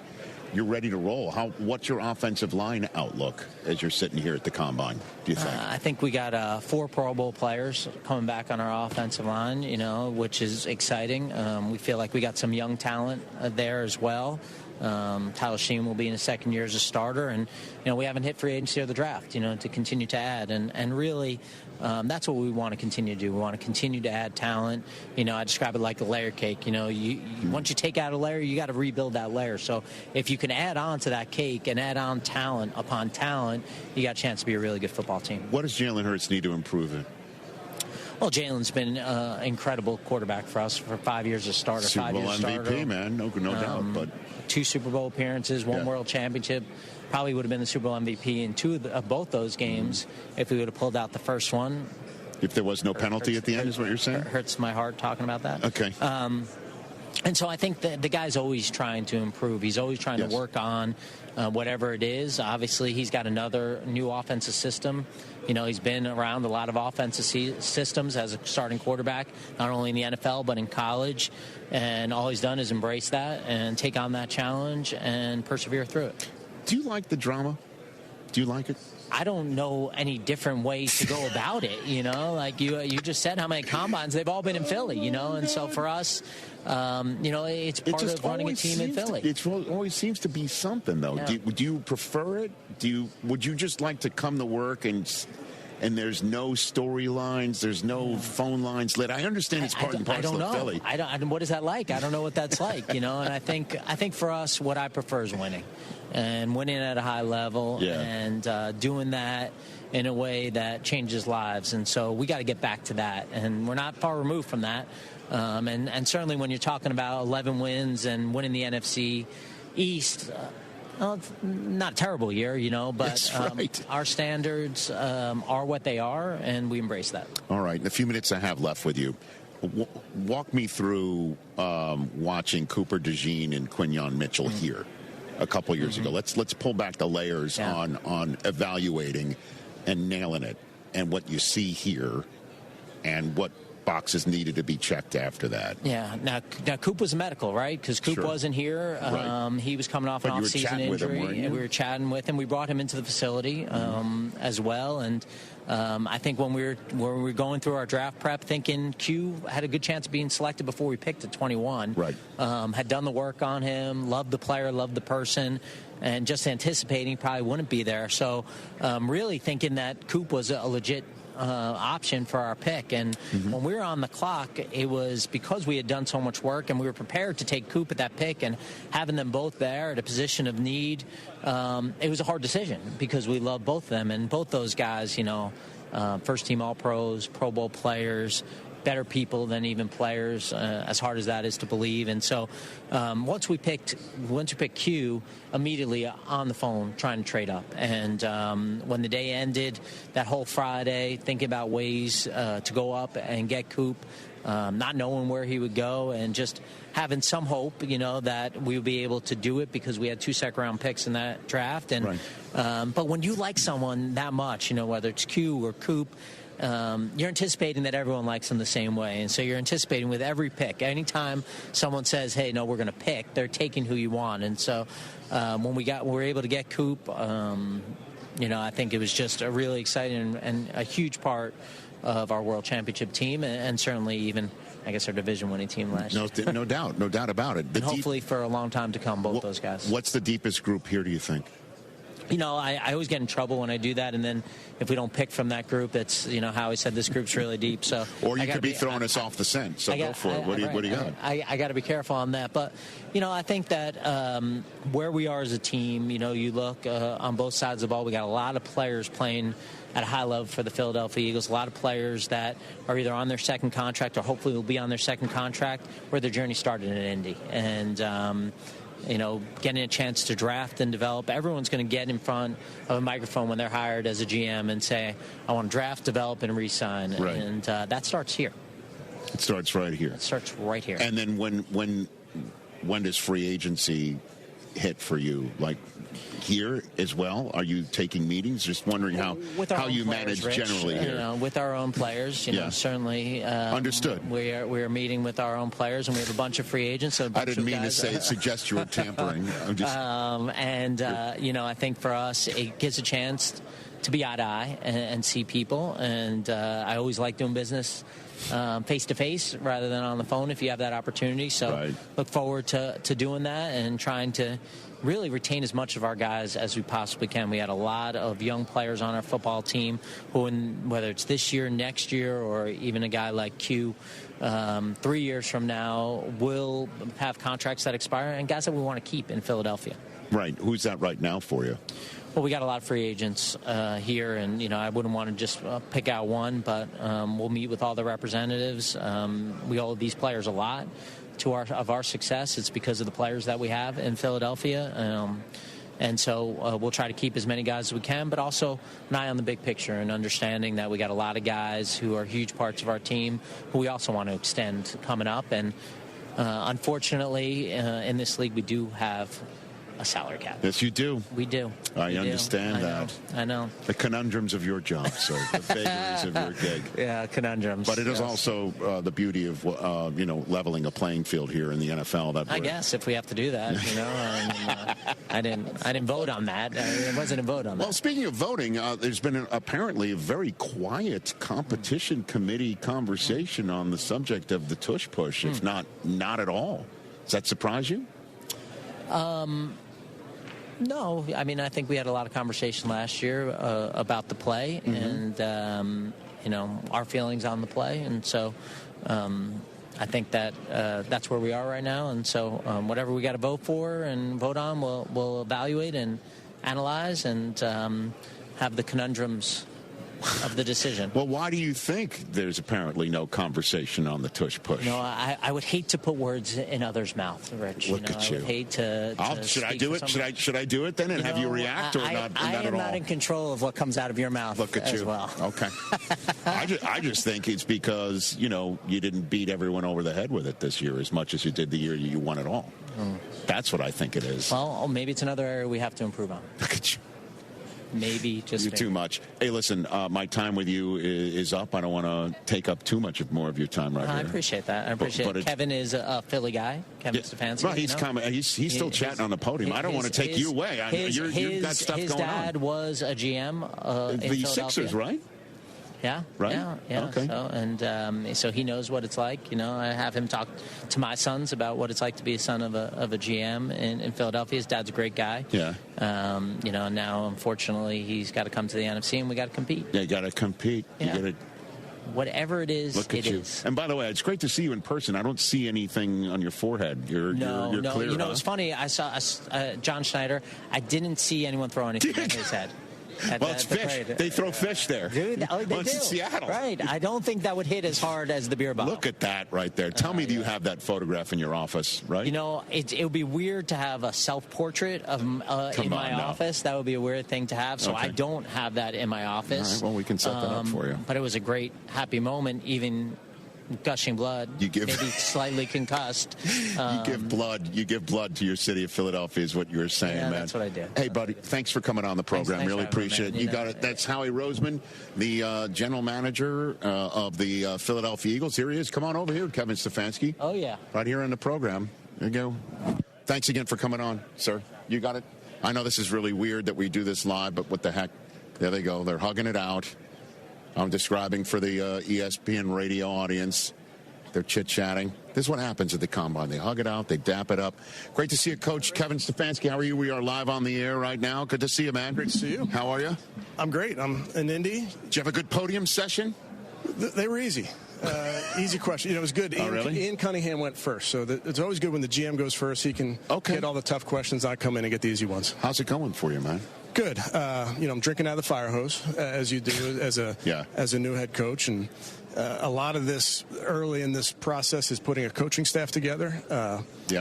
You're ready to roll. What's your offensive line outlook as you're sitting here at the Combine, do you think? I think we got 4 Pro Bowl players coming back on our offensive line, which is exciting. We feel like we got some young talent there as well. Tyler Sheen will be in his second year as a starter, and we haven't hit free agency or the draft, to continue to add, and really that's what we want to continue to do. We want to continue to add talent. I describe it like a layer cake. Once you take out a layer, you got to rebuild that layer. So if you can add on to that cake and add on talent upon talent, you got a chance to be a really good football team. What does Jalen Hurts need to improve in? Well, Jalen's been an incredible quarterback for us for 5 years as starter. Super Bowl 5 years MVP, starter. man, no doubt. But 2 Super Bowl appearances, 1 World Championship. Probably would have been the Super Bowl MVP in 2 of both those games if we would have pulled out the first one. If there was no penalty at the end, is what you're saying? Hurts my heart talking about that. Okay. And so I think the guy's always trying to improve. He's always trying to work on whatever it is. Obviously, he's got another new offensive system. You know, he's been around a lot of offensive systems as a starting quarterback, not only in the NFL but in college. And all he's done is embrace that and take on that challenge and persevere through it. Do you like the drama? Do you like it? I don't know any different way to go about it, you know. Like you just said how many combines, they've all been in Philly, you know. And so for us, you know, it's part of running a team in Philly. It always seems to be something, though. Yeah. Do you prefer it? Would you just like to come to work and there's no storylines, there's no phone lines lit? I understand it's part and parcel of Philly. I don't. What is that like? I don't know what that's like, you know. And I think for us, what I prefer is winning. And winning at a high level and doing that in a way that changes lives. And so we got to get back to that. And we're not far removed from that. And certainly when you're talking about 11 wins and winning the NFC East, well, it's not a terrible year, you know, but our standards are what they are, and we embrace that. All right. In the few minutes I have left with you, walk me through watching Cooper DeJean and Quinyon Mitchell here a couple years ago. Let's pull back the layers on evaluating and nailing it, and what you see here and what boxes needed to be checked after that. Yeah. Now Coop was medical, right? Because Coop wasn't here. He was coming off an off-season injury, and we were chatting with him. We brought him into the facility as well, and I think when we were going through our draft prep, thinking Q had a good chance of being selected before we picked at 21. Right. Had done the work on him, loved the player, loved the person, and just anticipating probably wouldn't be there. So really thinking that Coop was a legit option for our pick. And when we were on the clock, it was because we had done so much work and we were prepared to take Coop at that pick, and having them both there at a position of need, it was a hard decision because we love both of them. And both those guys, you know, first team All-Pros, Pro Bowl players, better people than even players, as hard as that is to believe. And so once we picked Q, immediately on the phone trying to trade up. And when the day ended, that whole Friday, thinking about ways to go up and get Coop, not knowing where he would go, and just having some hope, you know, that we would be able to do it because we had 2 second-round picks in that draft. And but when you like someone that much, you know, whether it's Q or Coop, you're anticipating that everyone likes them the same way. And so you're anticipating with every pick. Anytime someone says, hey, no, we're going to pick, they're taking who you want. And so when we were able to get Coop, you know, I think it was just a really exciting and a huge part of our World Championship team, and certainly even, I guess, our division-winning team last year. No doubt about it. And hopefully for a long time to come, both those guys. What's the deepest group here, do you think? You know, I always get in trouble when I do that, and then if we don't pick from that group, it's, you know, Howie said this group's really deep. So or you could be throwing us off the scent, so go for it. What do you got? I got to be careful on that. But, you know, I think that where we are as a team, you know, you look on both sides of the ball, we got a lot of players playing at a high level for the Philadelphia Eagles, a lot of players that are either on their second contract or hopefully will be on their second contract where their journey started in Indy. And, you know, getting a chance to draft and develop. Everyone's going to get in front of a microphone when they're hired as a GM and say, I want to draft, develop, and re-sign. Right. And that starts here. It starts right here. It starts right here. And then when does free agency hit for you? Like here as well? Are you taking meetings? Just wondering how you manage generally here. You know, with our own players, you know, certainly. Understood. We are meeting with our own players, and we have a bunch of free agents. So I didn't mean to suggest you were tampering. I'm just. You know, I think for us, it gives a chance to be eye to eye and see people. And I always like doing business face to face rather than on the phone if you have that opportunity. So look forward to doing that and trying to really retain as much of our guys as we possibly can. We had a lot of young players on our football team who, whether it's this year, next year, or even a guy like Q, 3 years from now, will have contracts that expire, and guys that we want to keep in Philadelphia. Right. Who's that right now for you? Well, we got a lot of free agents here, and I wouldn't want to just pick out one, but we'll meet with all the representatives. We owe these players a lot of our success. It's because of the players that we have in Philadelphia. And so we'll try to keep as many guys as we can, but also an eye on the big picture and understanding that we got a lot of guys who are huge parts of our team who we also want to extend coming up. And unfortunately, in this league, we do have a salary cap. Yes, you do. We do. I understand that. I know. The conundrums of your job, sir. The vagaries of your gig. Yeah, conundrums. But it is also the beauty of leveling a playing field here in the NFL. I guess if we have to do that, I didn't vote on that. It wasn't a vote on that. Well, speaking of voting, there's been apparently a very quiet competition committee conversation on the subject of the tush push, if not at all. Does that surprise you? No, I mean, I think we had a lot of conversation last year about the play and, our feelings on the play. And so I think that that's where we are right now. And so whatever we got to vote for and vote on, we'll evaluate and analyze and have the conundrums of the decision. Well, why do you think there's apparently no conversation on the tush push? I would hate to put words in others' mouth, Rich. Look at you. I would hate to should I do it? Should I do it then and have you react or not? I am not in control of what comes out of your mouth. Look at you. Well. Okay. I just think it's because you didn't beat everyone over the head with it this year as much as you did the year you won it all. That's what I think it is. Well, maybe it's another area we have to improve on. Look at you. Maybe just You're too much. Hey, listen, my time with you is up. I don't want to take up too much more of your time right here. I appreciate that. I appreciate it. Kevin is a Philly guy. Kevin Stefanski. Well, he's still chatting on the podium. I don't want to take you away. You've got stuff going on. His dad was a GM in the Sixers, right? Yeah. Right? Yeah. Okay. So he knows what it's like. I have him talk to my sons about what it's like to be a son of a GM in Philadelphia. His dad's a great guy. Yeah. Now, unfortunately, he's got to come to the NFC, and we got to compete. Yeah, you got to compete. Yeah. You got to. Whatever it is, Look at you. is. And by the way, it's great to see you in person. I don't see anything on your forehead. You're clear. It's funny. I saw John Schneider. I didn't see anyone throw anything in his head. It's fish. They throw fish there. Dude, they do. In Seattle. Right. I don't think that would hit as hard as the beer bottle. Look at that right there. Tell me, do you have that photograph in your office, right? It would be weird to have a self-portrait of in my office. That would be a weird thing to have. So I don't have that in my office. All right, well, we can set that up for you. But it was a great, happy moment, even gushing blood, maybe slightly concussed. You give blood to your city of Philadelphia is what you were saying, man. That's what I do. Hey, buddy, thanks for coming on the program. Thanks really appreciate it. You got it. That's Howie Roseman, the general manager of the Philadelphia Eagles. Here he is. Come on over here, Kevin Stefanski. Oh, yeah. Right here on the program. There you go. Thanks again for coming on, sir. You got it. I know this is really weird that we do this live, but what the heck? There they go. They're hugging it out. I'm describing for the ESPN radio audience. They're chit-chatting. This is what happens at the Combine. They hug it out. They dap it up. Great to see you, Coach Kevin Stefanski. How are you? We are live on the air right now. Good to see you, man. Great to see you. How are you? I'm great. I'm in Indy. Did you have a good podium session? They were easy. Easy question. It was good. Ian Cunningham went first, so it's always good when the GM goes first. He can get all the tough questions. I come in and get the easy ones. How's it going for you, man? Good. I'm drinking out of the fire hose, as you do as a new head coach, and a lot of this early in this process is putting a coaching staff together.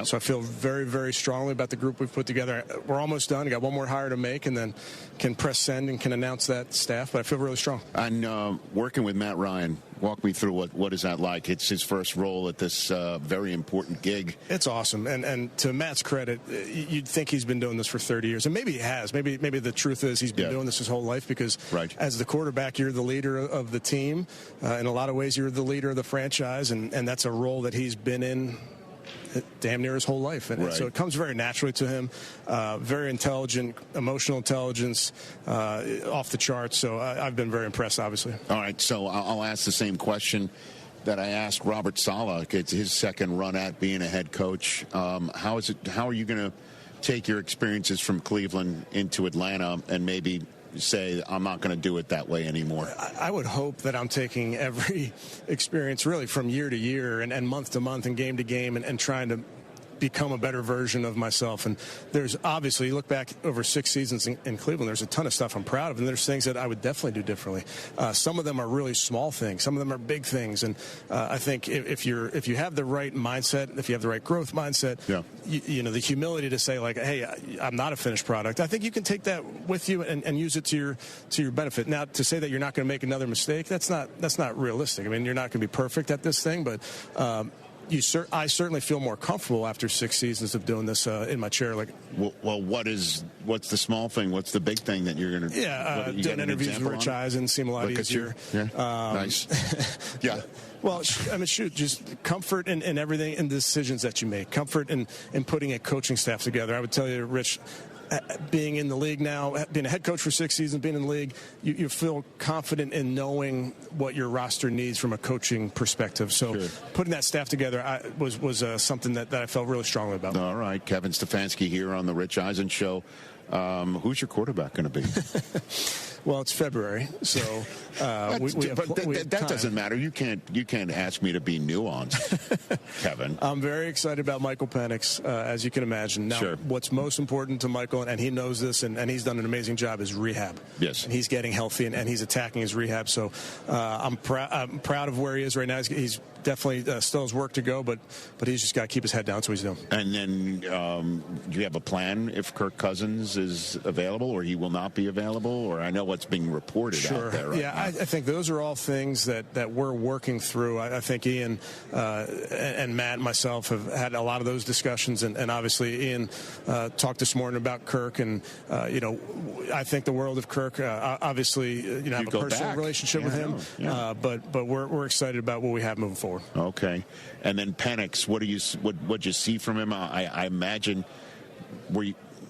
So I feel very, very strongly about the group we've put together. We're almost done. Got one more hire to make, and then can press send and can announce that staff. But I feel really strong. And working with Matt Ryan, walk me through what is that like? It's his first role at this very important gig. It's awesome, and to Matt's credit, you'd think he's been doing this for 30 years, and maybe he has. Maybe the truth is he's been doing this his whole life, because as the quarterback, you're the leader of the team. In a lot of ways, you're the leader of the franchise, and that's a role that he's been in damn near his whole life. And so it comes very naturally to him. Very intelligent, emotional intelligence, off the charts. So I've been very impressed, obviously. All right, so I'll ask the same question that I asked Robert Saleh. It's his second run at being a head coach. How are you going to take your experiences from Cleveland into Atlanta and maybe say, I'm not going to do it that way anymore? I would hope that I'm taking every experience really from year to year and month to month and game to game and trying to become a better version of myself. And there's obviously, you look back over 6 seasons in Cleveland, there's a ton of stuff I'm proud of, and there's things that I would definitely do differently. Some of them are really small things. Some of them are big things. And I think if you have the right mindset, if you have the right growth mindset, you know, the humility to say, like, hey, I'm not a finished product, I think you can take that with you and use it to your benefit. Now, to say that you're not going to make another mistake, that's not realistic. I mean, you're not going to be perfect at this thing, but I certainly feel more comfortable after 6 seasons of doing this in my chair. Like, well, what's the small thing? What's the big thing that you're going to? Yeah, doing interviews with Rich Eisen seem a lot easier. Nice. Yeah. Well, I mean, just comfort in everything, in the decisions that you make. Comfort in putting a coaching staff together. I would tell you, Rich, being in the league now, being a head coach for 6 seasons, being in the league, you feel confident in knowing what your roster needs from a coaching perspective. So putting that staff together was something that I felt really strongly about. All right. Kevin Stefanski here on the Rich Eisen Show. Who's your quarterback going to be? Well, it's February, so that doesn't matter. You can't ask me to be nuanced, Kevin. I'm very excited about Michael Penix, as you can imagine. Now, what's most important to Michael, and he knows this, and he's done an amazing job, is rehab. Yes, and he's getting healthy, and he's attacking his rehab. So I'm proud of where he is right now. He's definitely still has work to go, but he's just got to keep his head down. So he's doing. And then, do you have a plan if Kirk Cousins is available, or he will not be available? Or I know what's being reported out there right now. I think those are all things that we're working through. I think Ian and Matt and myself have had a lot of those discussions, and obviously Ian talked this morning about Kirk, and I think the world of Kirk. Obviously, have a personal relationship with him, but we're excited about what we have moving forward. Okay, and then Penix, what'd you see from him? I imagine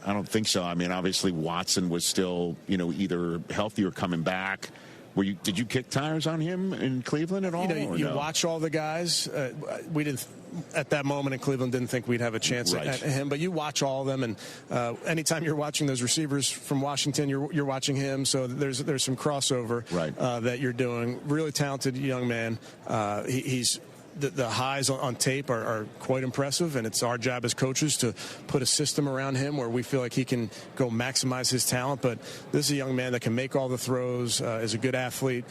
I don't think so. I mean, obviously Watson was still, either healthy or coming back. Did you kick tires on him in Cleveland at all? You watch all the guys. We didn't at that moment in Cleveland didn't think we'd have a chance at him, but you watch all of them, and anytime you're watching those receivers from Washington, you're watching him. So there's some crossover that you're doing. Really talented young man. He's. The highs on tape are quite impressive, and it's our job as coaches to put a system around him where we feel like he can go maximize his talent. But this is a young man that can make all the throws, is a good athlete.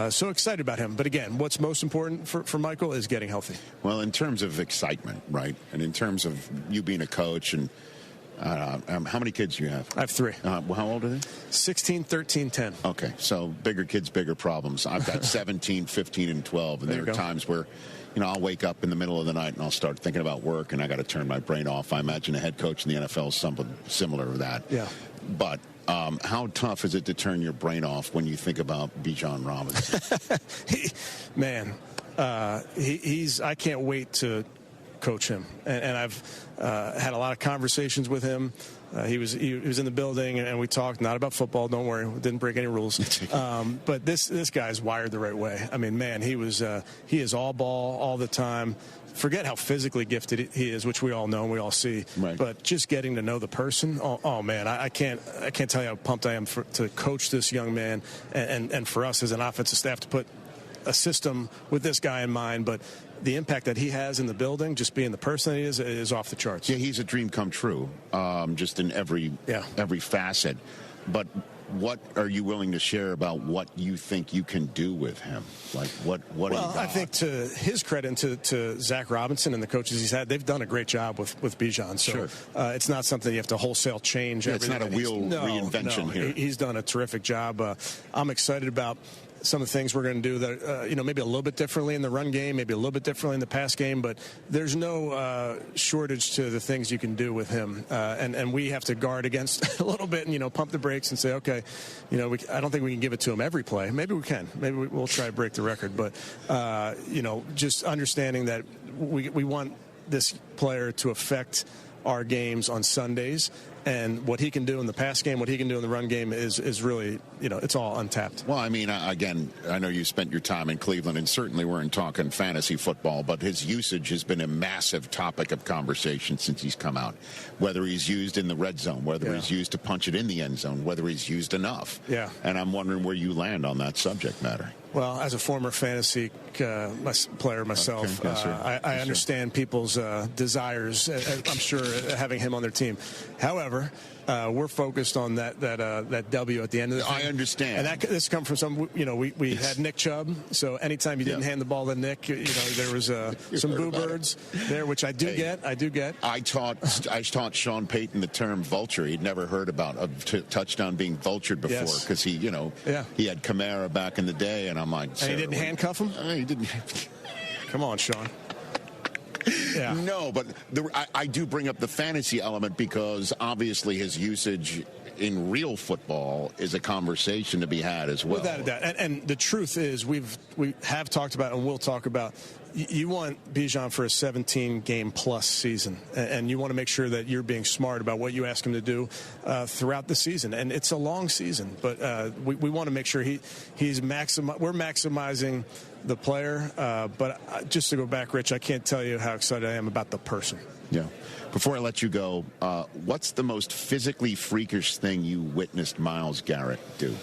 So excited about him. But again, what's most important for Michael is getting healthy. Well, in terms of excitement, right, and in terms of you being a coach and how many kids do you have? I have 3. How old are they? 16, 13, 10. Okay, so bigger kids, bigger problems. I've got 17, 15, and 12, and there are times where I'll wake up in the middle of the night and I'll start thinking about work, and I got to turn my brain off. I imagine a head coach in the NFL is something similar to that. Yeah. But how tough is it to turn your brain off when you think about Bijan Robinson? I can't wait to coach him, and I've had a lot of conversations with him. He was in the building, and we talked not about football. Don't worry, we didn't break any rules. But this guy's wired the right way. I mean, man, he is all ball all the time. Forget how physically gifted he is, which we all know and we all see. Right. But just getting to know the person, oh man, I can't tell you how pumped I am to coach this young man, and for us as an offensive staff to put a system with this guy in mind. But the impact that he has in the building, just being the person that he is off the charts. Yeah, he's a dream come true, just in every facet. But what are you willing to share about what you think you can do with him? Like what? Well, I think to his credit and to Zach Robinson and the coaches he's had, they've done a great job with Bijan. So it's not something you have to wholesale change. It's not a wheel reinvention here. He's done a terrific job. I'm excited about some of the things we're going to do that, maybe a little bit differently in the run game, maybe a little bit differently in the pass game, but there's no shortage to the things you can do with him. And we have to guard against a little bit and, pump the brakes and say, okay, I don't think we can give it to him every play. Maybe we can. Maybe we'll try to break the record. But, just understanding that we want this player to affect our games on Sundays. And what he can do in the pass game, what he can do in the run game is really, it's all untapped. Well, I mean, again, I know you spent your time in Cleveland, and certainly weren't talking fantasy football, but his usage has been a massive topic of conversation since he's come out. Whether he's used in the red zone, whether he's used to punch it in the end zone, whether he's used enough. Yeah. And I'm wondering where you land on that subject matter. Well, as a former fantasy player myself, I understand people's desires. I'm sure having him on their team. However, we're focused on that W at the end of the thing. I understand. And this comes from some, we had Nick Chubb. So anytime you didn't hand the ball to Nick, there was some boo birds there, which I do get. I taught Sean Payton the term vulture. He'd never heard about a touchdown being vultured before because he had Kamara back in the day, and I'm like, and he didn't handcuff him? He didn't. Come on, Sean. Yeah. No, but I do bring up the fantasy element because obviously his usage in real football is a conversation to be had as well. Without a doubt. And the truth is we have talked about and will talk about you want Bijan for a 17-game plus season, and you want to make sure that you're being smart about what you ask him to do throughout the season. And it's a long season, but we want to make sure we're maximizing the player. But just to go back, Rich, I can't tell you how excited I am about the person. Yeah. Before I let you go, what's the most physically freakish thing you witnessed Myles Garrett do?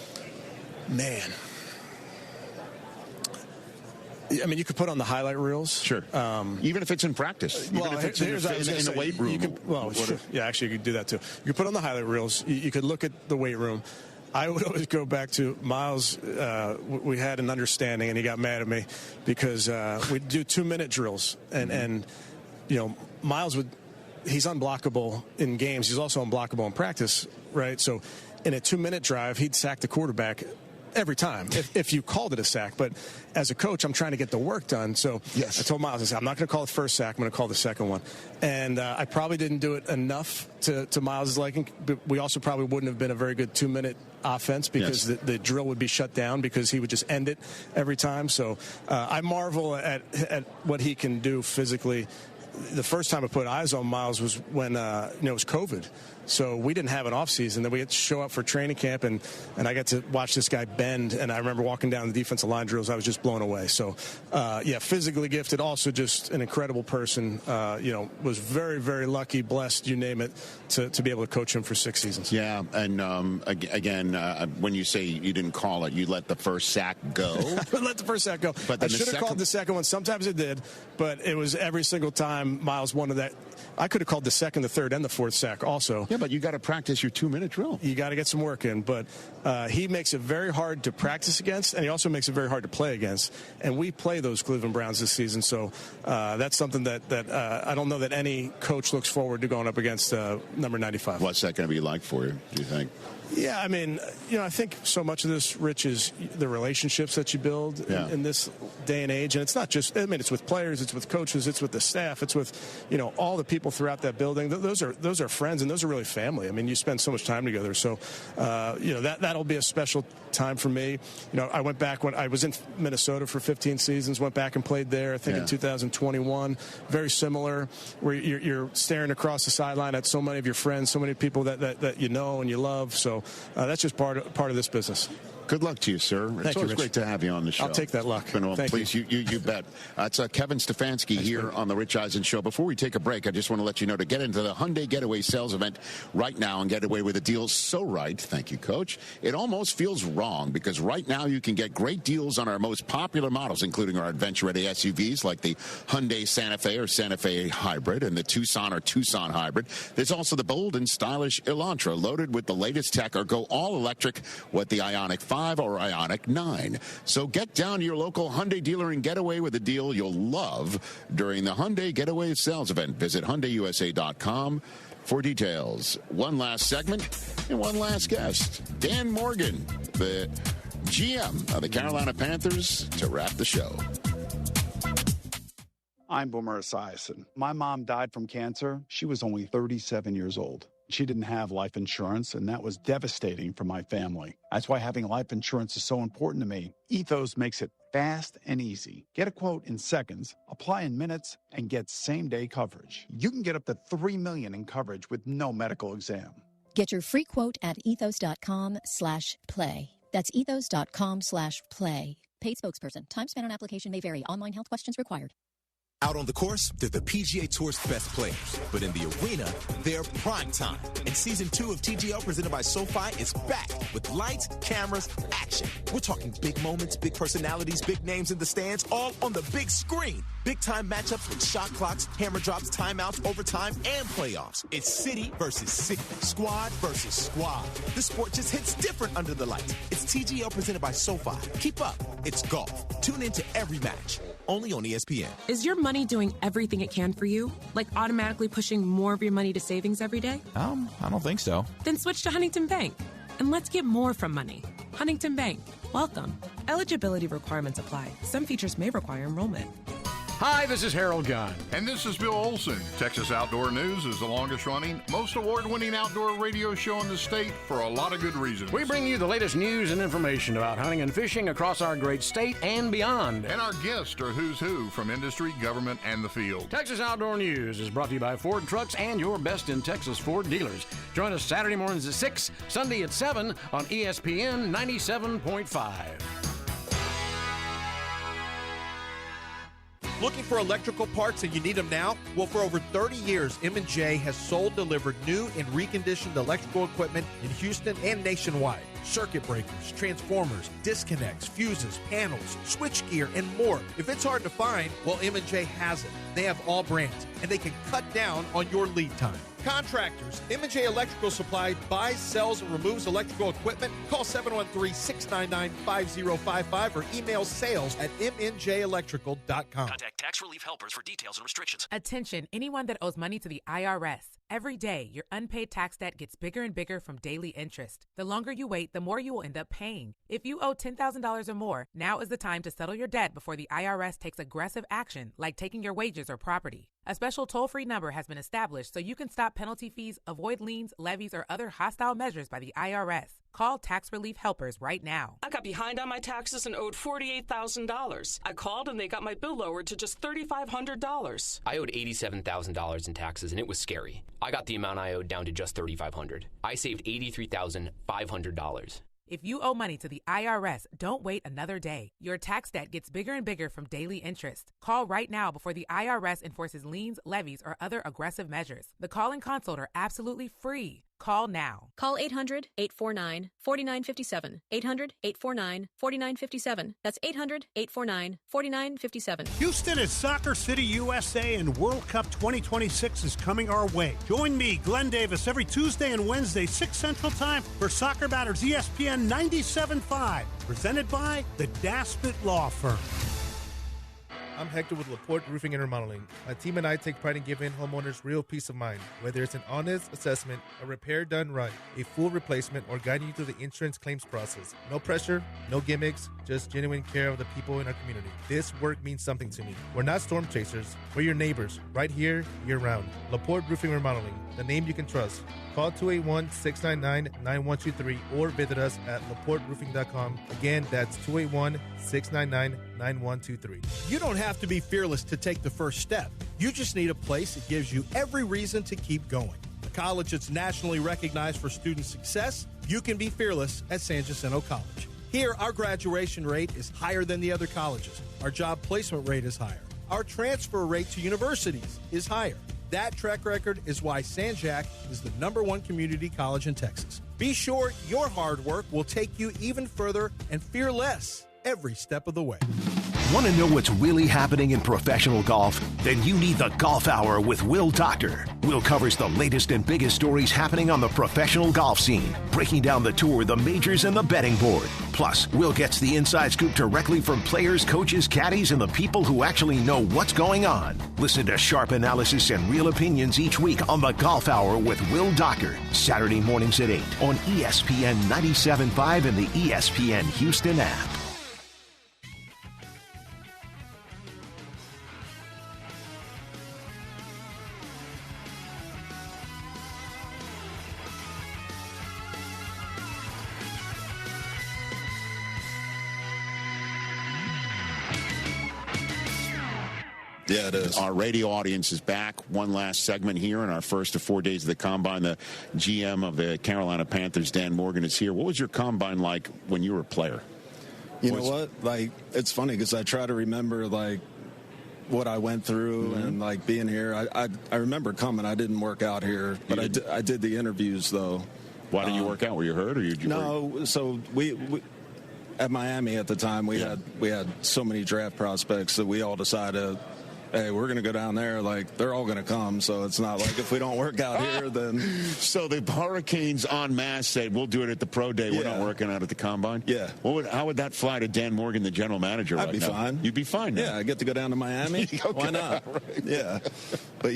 Man. I mean, you could put on the highlight reels. Sure. Even if it's in practice. Even if it's in the weight room. Actually, you could do that too. You could put on the highlight reels. You could look at the weight room. I would always go back to Myles. We had an understanding, and he got mad at me because we'd do 2-minute drills. And Myles he's unblockable in games. He's also unblockable in practice, right? So in a 2-minute drive, he'd sack the quarterback every time if you called it a sack. But as a coach, I'm trying to get the work done. So I told Myles, I said, I'm not going to call the first sack. I'm going to call the second one. And I probably didn't do it enough to Myles' liking. But we also probably wouldn't have been a very good 2-minute offense because the drill would be shut down because he would just end it every time. So I marvel at what he can do physically. The first time I put eyes on Myles was when it was COVID. So we didn't have an off season. Then we had to show up for training camp, and I got to watch this guy bend. And I remember walking down the defensive line drills. I was just blown away. So, physically gifted, also just an incredible person. Was very, very lucky, blessed, you name it, to be able to coach him for 6 seasons. Yeah, and again, when you say you didn't call it, you let the first sack go. Let the first sack go. But I should have called the second one. Sometimes it did, but it was every single time Myles wanted that. I could have called the second, the third, and the fourth sack also. Yeah, but you got to practice your 2-minute drill. You got to get some work in. But he makes it very hard to practice against, and he also makes it very hard to play against. And we play those Cleveland Browns this season, so that's something that I don't know that any coach looks forward to going up against number 95. What's that going to be like for you, do you think? Yeah, I mean, I think so much of this, Rich, is the relationships that you build in this day and age. And it's not just, it's with players, it's with coaches, it's with the staff, it's with, all the people throughout that building. Those are friends, and those are really family. I mean, you spend so much time together. So, that'll be a special time for me. I went back when I was in Minnesota for 15 seasons, went back and played there, I think in 2021. Very similar, where you're staring across the sideline at so many of your friends, so many people that you know and you love. So that's just part of this business. Good luck to you, sir. It's always great to have you on the show. I'll take that luck. Please, you bet. It's Kevin Stefanski here on the Rich Eisen Show. Before we take a break, I just want to let you know to get into the Hyundai Getaway sales event right now and get away with a deal so right, thank you, Coach, it almost feels wrong, because right now you can get great deals on our most popular models, including our adventure-ready SUVs like the Hyundai Santa Fe or Santa Fe Hybrid and the Tucson or Tucson Hybrid. There's also the bold and stylish Elantra, loaded with the latest tech, or go all-electric with the Ioniq 5 or Ioniq 9. So get down to your local Hyundai dealer and get away with a deal you'll love during the Hyundai Getaway sales event. Visit HyundaiUSA.com for details. One last segment and one last guest. Dan Morgan, the GM of the Carolina Panthers, to wrap the show. I'm Boomer Esiason. My mom died from cancer. She was only 37 years old. She didn't have life insurance, and that was devastating for my family. That's why having life insurance is so important to me. Ethos makes it fast and easy. Get a quote in seconds, apply in minutes, and get same-day coverage. You can get up to $3 million in coverage with no medical exam. Get your free quote at ethos.com/play. That's ethos.com/play. Paid spokesperson. Time spent on application may vary. Online health questions required. Out on the course, they're the PGA Tour's best players. But in the arena, they're prime time. And Season 2 of TGL presented by SoFi is back with lights, cameras, action. We're talking big moments, big personalities, big names in the stands, all on the big screen. Big-time matchups with shot clocks, hammer drops, timeouts, overtime, and playoffs. It's city versus city, squad versus squad. The sport just hits different under the lights. It's TGL presented by SoFi. Keep up. It's golf. Tune into every match. Only on ESPN. Is your money doing everything it can for you? Like automatically pushing more of your money to savings every day? I don't think so. Then switch to Huntington Bank. And let's get more from money. Huntington Bank. Welcome. Eligibility requirements apply. Some features may require enrollment. Hi, this is Harold Gunn. And this is Bill Olson. Texas Outdoor News is the longest running, most award-winning outdoor radio show in the state for a lot of good reasons. We bring you the latest news and information about hunting and fishing across our great state and beyond. And our guests are who's who from industry, government, and the field. Texas Outdoor News is brought to you by Ford Trucks and your best in Texas Ford dealers. Join us Saturday mornings at 6, Sunday at 7 on ESPN 97.5. Looking for electrical parts and you need them now? Well, for over 30 years, M&J has sold, delivered new and reconditioned electrical equipment in Houston and nationwide. Circuit breakers, transformers, disconnects, fuses, panels, switchgear, and more. If it's hard to find, well, M&J has it. They have all brands, and they can cut down on your lead time. Contractors, M&J Electrical Supply buys, sells, and removes electrical equipment. Call 713-699-5055 or email sales@mnjelectrical.com. Contact Tax Relief Helpers for details and restrictions. Attention, anyone that owes money to the IRS. Every day, your unpaid tax debt gets bigger and bigger from daily interest. The longer you wait, the more you will end up paying. If you owe $10,000 or more, now is the time to settle your debt before the IRS takes aggressive action, like taking your wages or property. A special toll-free number has been established so you can stop penalty fees, avoid liens, levies, or other hostile measures by the IRS. Call Tax Relief Helpers right now. I got behind on my taxes and owed $48,000. I called and they got my bill lowered to just $3,500. I owed $87,000 in taxes, and it was scary. I got the amount I owed down to just $3,500. I saved $83,500. If you owe money to the IRS, don't wait another day. Your tax debt gets bigger and bigger from daily interest. Call right now before the IRS enforces liens, levies, or other aggressive measures. The call and consult are absolutely free. Call now. Call 800-849-4957. 800-849-4957. That's 800-849-4957. Houston is Soccer City, USA, and World Cup 2026 is coming our way. Join me, Glenn Davis, every Tuesday and Wednesday, 6 Central Time for Soccer Batters ESPN 97.5. Presented by the Daspit Law Firm. I'm Hector with LaPorte Roofing and Remodeling. My team and I take pride in giving homeowners real peace of mind. Whether it's an honest assessment, a repair done right, a full replacement, or guiding you through the insurance claims process. No pressure, no gimmicks, just genuine care of the people in our community. This work means something to me. We're not storm chasers. We're your neighbors, right here, year-round. LaPorte Roofing and Remodeling, the name you can trust. Call 281-699-9123 or visit us at laporteroofing.com. Again, that's 281-699-9123. You don't have to be fearless to take the first step. You just need a place that gives you every reason to keep going. A college that's nationally recognized for student success, you can be fearless at San Jacinto College. Here, our graduation rate is higher than the other colleges. Our job placement rate is higher. Our transfer rate to universities is higher. That track record is why San Jac is the #1 community college in Texas. Be sure your hard work will take you even further and fear less every step of the way. Want to know what's really happening in professional golf? Then you need the Golf Hour with Will Doctor. Will covers the latest and biggest stories happening on the professional golf scene, breaking down the tour, the majors, and the betting board. Plus, Will gets the inside scoop directly from players, coaches, caddies, and the people who actually know what's going on. Listen to sharp analysis and real opinions each week on the Golf Hour with Will Doctor. Saturday mornings at 8 on ESPN 97.5 and the ESPN Houston app. Yeah, it is. Our radio audience is back. One last segment here in our first of 4 days of the Combine. The GM of the Carolina Panthers, Dan Morgan, is here. What was your Combine like when you were a player? You know what? Like, it's funny because I try to remember, like, what I went through and like being here. I remember coming. I didn't work out here, but I did the interviews though. Why didn't you work out? Were you hurt or you? No. So we at Miami at the time we had so many draft prospects that we all decided, hey, we're going to go down there. Like, they're all going to come, so it's not like if we don't work out here, then... So the Hurricanes en masse said, we'll do it at the pro day. We're not working out at the combine? Yeah. How would that fly to Dan Morgan, the general manager? I'd be fine. You'd be fine now. Yeah, I get to go down to Miami. Okay, why not? right. Yeah. But,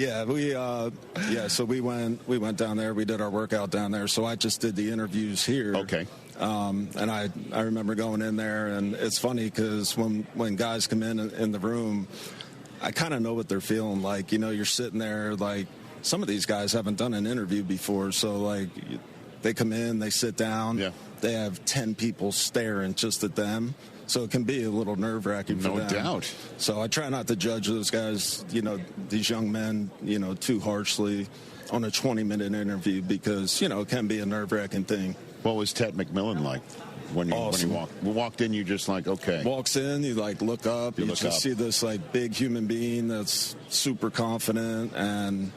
so we went down there. We did our workout down there. So I just did the interviews here. Okay. And I remember going in there, and it's funny because when guys come in the room, I kind of know what they're feeling like. You know, you're sitting there, like, some of these guys haven't done an interview before, so, like, they come in, they sit down, they have 10 people staring just at them, so it can be a little nerve-wracking for them. No doubt. So I try not to judge those guys, you know, these young men, you know, too harshly on a 20-minute interview because, you know, it can be a nerve-wracking thing. What was Ted McMillan like? When you walked in, you just like, okay. Walks in, you like look up, you just see this like big human being that's super confident and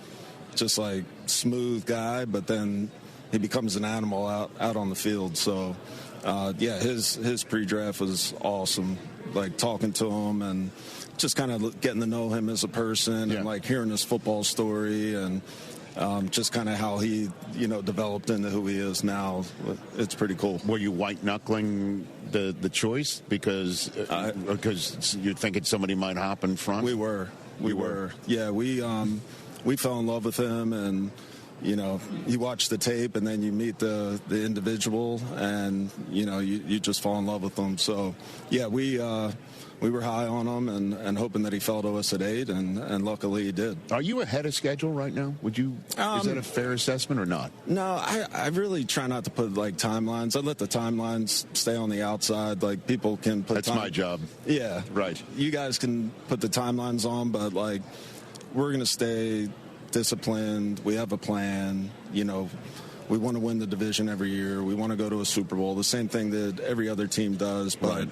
just like smooth guy, but then he becomes an animal out on the field. So his pre-draft was awesome. Like talking to him and just kind of getting to know him as a person and like hearing his football story and just kind of how he, you know, developed into who he is now. It's pretty cool. Were you white-knuckling the choice because you're thinking somebody might hop in front? We were. Yeah, we fell in love with him, and, you know, you watch the tape, and then you meet the individual, and, you know, you just fall in love with them. So, yeah, we were high on him and hoping that he fell to us at 8, and luckily he did. Are you ahead of schedule right now? Would you? Is that a fair assessment or not? No, I really try not to put like timelines. I let the timelines stay on the outside. Like people can put. That's my job. Yeah, right. You guys can put the timelines on, but like we're gonna stay disciplined. We have a plan. You know. We want to win the division every year. We want to go to a Super Bowl. The same thing that every other team does, but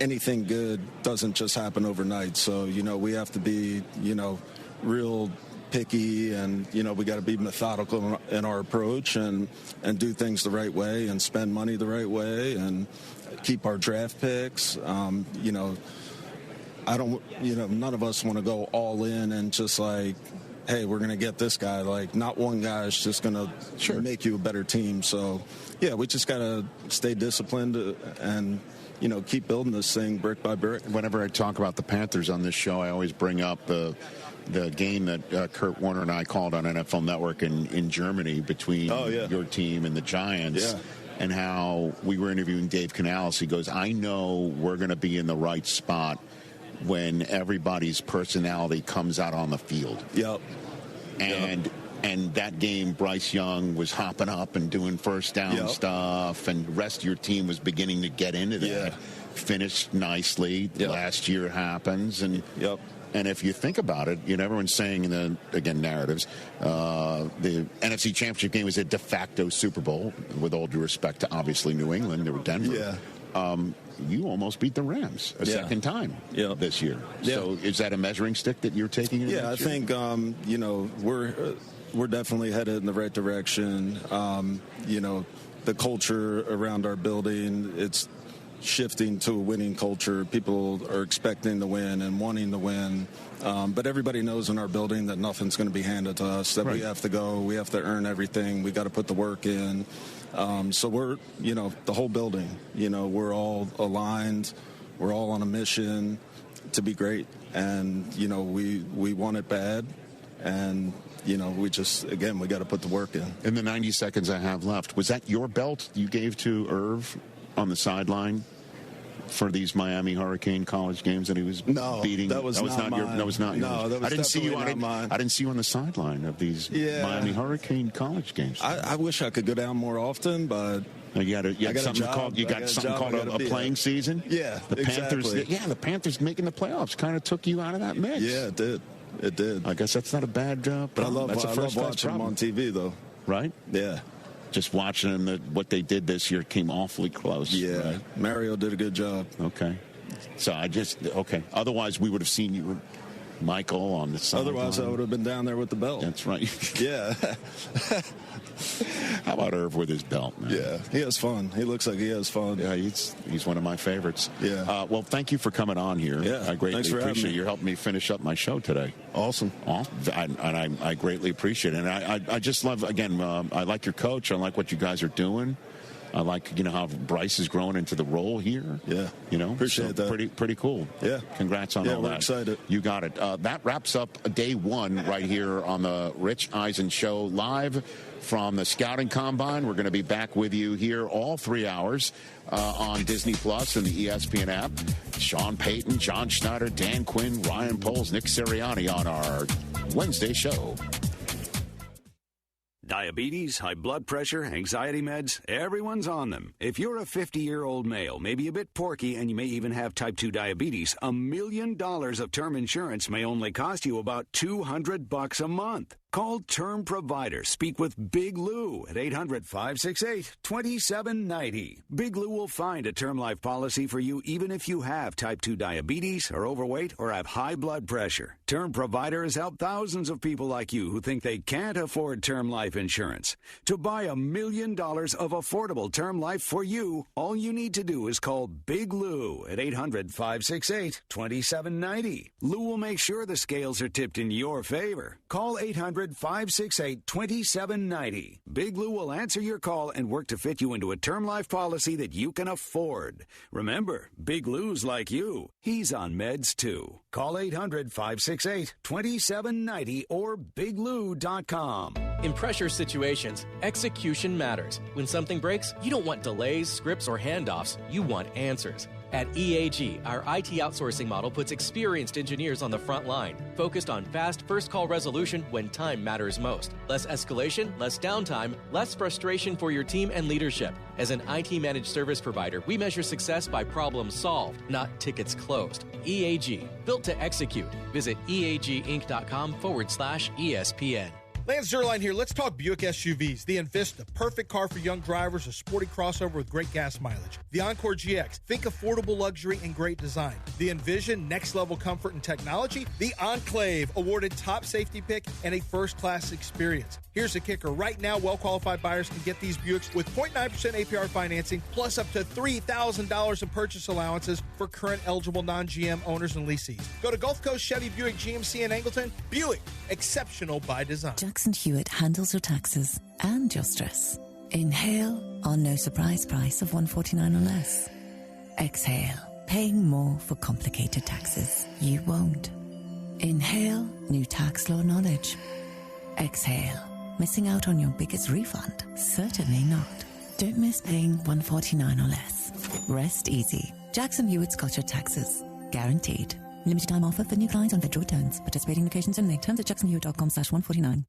anything good doesn't just happen overnight. So, you know, we have to be, you know, real picky and, you know, we got to be methodical in our approach and do things the right way and spend money the right way and keep our draft picks. You know, none of us want to go all in and just like, hey, we're going to get this guy. Like, not one guy is just going to make you a better team. So, yeah, we just got to stay disciplined and, you know, keep building this thing brick by brick. Whenever I talk about the Panthers on this show, I always bring up the game that Kurt Warner and I called on NFL Network in Germany between your team and the Giants and how we were interviewing Dave Canales. He goes, I know we're going to be in the right spot when everybody's personality comes out on the field. Yep. And that game, Bryce Young was hopping up and doing first down stuff, and the rest of your team was beginning to get into that. Yeah. Finished nicely. Last year happens. And and if you think about it, you know, everyone's saying in the, narratives, the NFC Championship game was a de facto Super Bowl, with all due respect to obviously New England or Denver. Yeah. You almost beat the Rams a second time this year. So is that a measuring stick that you're taking? Yeah, I think, you know, we're definitely headed in the right direction. You know, the culture around our building, it's shifting to a winning culture. People are expecting to win and wanting to win. But everybody knows in our building that nothing's going to be handed to us, that we have to go, we have to earn everything, we got to put the work in. So we're, you know, the whole building, you know, we're all aligned, we're all on a mission to be great. And, you know, we want it bad. And, you know, we got to put the work in. In the 90 seconds I have left, was that your belt you gave to Irv on the sideline for these Miami Hurricane college games that he was beating? That was not mine. That was not yours. No, that was definitely not mine. I didn't see you on the sideline of these Miami Hurricane college games. I wish I could go down more often, but you got something called a playing season. Yeah, the Panthers. The Panthers making the playoffs kind of took you out of that mix. Yeah, it did. It did. I guess that's not a bad job. But I love watching them on TV, though. Right? Yeah. Just watching them, what they did this year came awfully close. Yeah. Right? Mario did a good job. Okay. So okay. Otherwise, we would have seen you, Michael, on the side. Otherwise, I would have been down there with the belt. That's right. Yeah. How about Irv with his belt, man? Yeah, he has fun. He looks like he has fun. Yeah, he's one of my favorites. Yeah. Well, thank you for coming on here. Yeah, I greatly appreciate me. you helping me finish up my show today. Awesome. I greatly appreciate it. And I just love, again, I like your coach. I like what you guys are doing. I like, how Bryce is growing into the role here. Yeah. Appreciate that. Pretty cool. Yeah. Congrats on all that. Yeah, we're excited. You got it. That wraps up day one right here on the Rich Eisen Show live from the Scouting Combine. We're going to be back with you here all 3 hours on Disney Plus and the ESPN app. Sean Payton, John Schneider, Dan Quinn, Ryan Poles, Nick Sirianni on our Wednesday show. Diabetes, high blood pressure, anxiety meds, everyone's on them. If you're a 50-year-old male, maybe a bit porky, and you may even have type 2 diabetes, $1 million of term insurance may only cost you about $200 a month. Call Term Provider. Speak with Big Lou at 800-568-2790. Big Lou will find a term life policy for you even if you have type 2 diabetes, are overweight, or have high blood pressure. Term Provider has helped thousands of people like you who think they can't afford term life insurance. To buy $1 million of affordable term life for you, all you need to do is call Big Lou at 800-568-2790. Lou will make sure the scales are tipped in your favor. Call 800-568-2790. Big Lou will answer your call and work to fit you into a term life policy that you can afford. Remember, Big Lou's like you. He's on meds too. Call 800-568-2790 or biglou.com. In pressure situations, execution matters. When something breaks, you don't want delays, scripts, or handoffs. You want answers. At EAG, our IT outsourcing model puts experienced engineers on the front line, focused on fast first-call resolution when time matters most. Less escalation, less downtime, less frustration for your team and leadership. As an IT managed service provider, we measure success by problems solved, not tickets closed. EAG, built to execute. Visit eaginc.com/ESPN. Lance Zierlein here. Let's talk Buick SUVs. The Envista, perfect car for young drivers, a sporty crossover with great gas mileage. The Encore GX, think affordable luxury and great design. The Envision, next-level comfort and technology. The Enclave, awarded top safety pick and a first-class experience. Here's the kicker. Right now, well-qualified buyers can get these Buicks with 0.9% APR financing, plus up to $3,000 in purchase allowances for current eligible non-GM owners and lessees. Go to Gulf Coast Chevy Buick GMC in Angleton. Buick, exceptional by design. Jackson Hewitt handles your taxes and your stress. Inhale our no surprise price of $149 or less. Exhale, paying more for complicated taxes. You won't. Inhale new tax law knowledge. Exhale, missing out on your biggest refund? Certainly not. Don't miss paying $149 or less. Rest easy. Jackson Hewitt's got your taxes. Guaranteed. Limited time offer for new clients on federal returns. Participating locations only. Terms at jacksonhewitt.com/149.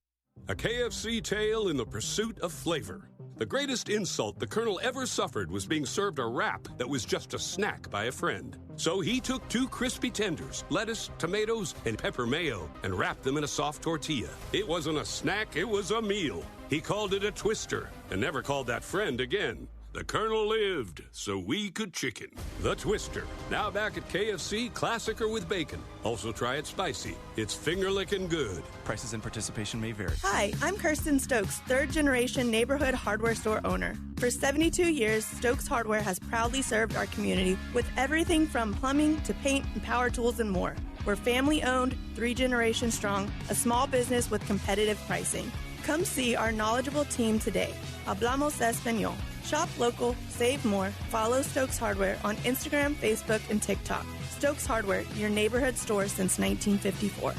A KFC tale in the pursuit of flavor. The greatest insult the Colonel ever suffered was being served a wrap that was just a snack by a friend. So he took 2 crispy tenders, lettuce, tomatoes, and pepper mayo, and wrapped them in a soft tortilla. It wasn't a snack, it was a meal. He called it a twister, and never called that friend again. The Colonel lived, so we could chicken. The Twister, now back at KFC, classic or with bacon. Also try it spicy. It's finger-licking good. Prices and participation may vary. Hi, I'm Kirsten Stokes, third-generation neighborhood hardware store owner. For 72 years, Stokes Hardware has proudly served our community with everything from plumbing to paint and power tools and more. We're family-owned, 3 generations strong, a small business with competitive pricing. Come see our knowledgeable team today. Hablamos Español. Shop local, save more. Follow Stokes Hardware on Instagram, Facebook, and TikTok. Stokes Hardware, your neighborhood store since 1954.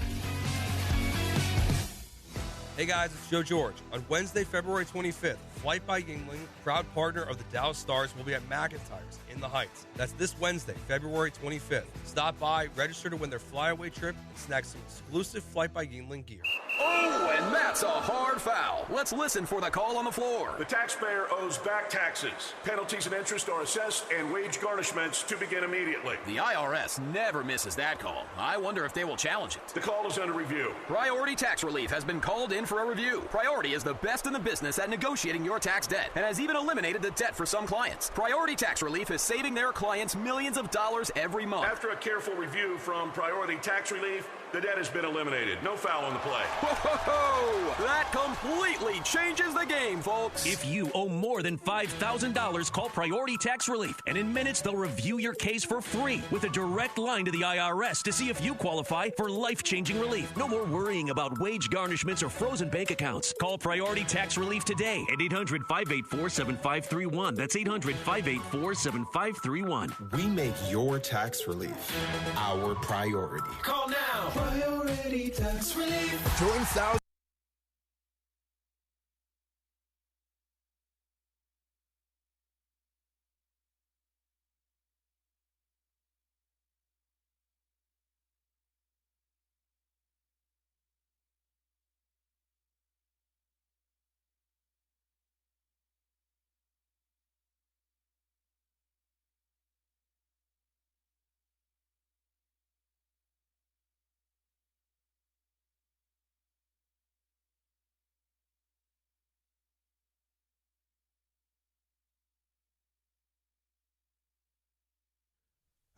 Hey guys, it's Joe George. On Wednesday, February 25th, Flight by Yingling, proud partner of the Dallas Stars, will be at McIntyre's in the Heights. That's this Wednesday, February 25th. Stop by, register to win their flyaway trip, and snag some exclusive Flight by Yingling gear. Oh, and That's a hard foul. Let's listen for the call on the floor. The taxpayer owes back taxes. Penalties and interest are assessed and wage garnishments to begin immediately. The IRS never misses that call. I wonder if they will challenge it. The call is under review. Priority Tax Relief has been called in for a review. Priority is the best in the business at negotiating your tax debt and has even eliminated the debt for some clients. Priority Tax Relief is saving their clients millions of dollars every month. After a careful review from Priority Tax Relief, the debt has been eliminated. No foul on the play. Whoa! That completely changes the game, folks. If you owe more than $5,000, call Priority Tax Relief, and in minutes they'll review your case for free with a direct line to the IRS to see if you qualify for life-changing relief. No more worrying about wage garnishments or frozen bank accounts. Call Priority Tax Relief today at 800-584-7531. That's 800-584-7531. We make your tax relief our priority. Call now. Priority Tax Relief. Join thousands.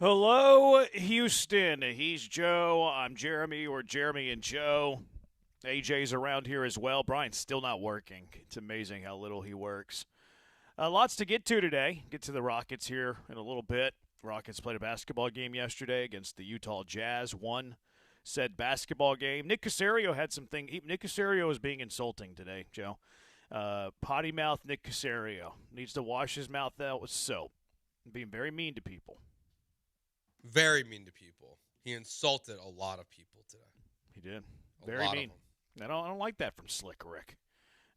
Hello, Houston. He's Joe. I'm Jeremy, or Jeremy and Joe. AJ's around here as well. Brian's still not working. It's amazing how little he works. Lots to get to today. Get to the Rockets here in a little bit. Rockets played a basketball game yesterday against the Utah Jazz. Won said basketball game. Nick Caserio had something. Nick Caserio is being insulting today, Joe. Potty mouth Nick Caserio. Needs to wash his mouth out with soap. Being very mean to people. Very mean to people. He insulted a lot of people today. He did. Very mean. I don't like that from Slick Rick.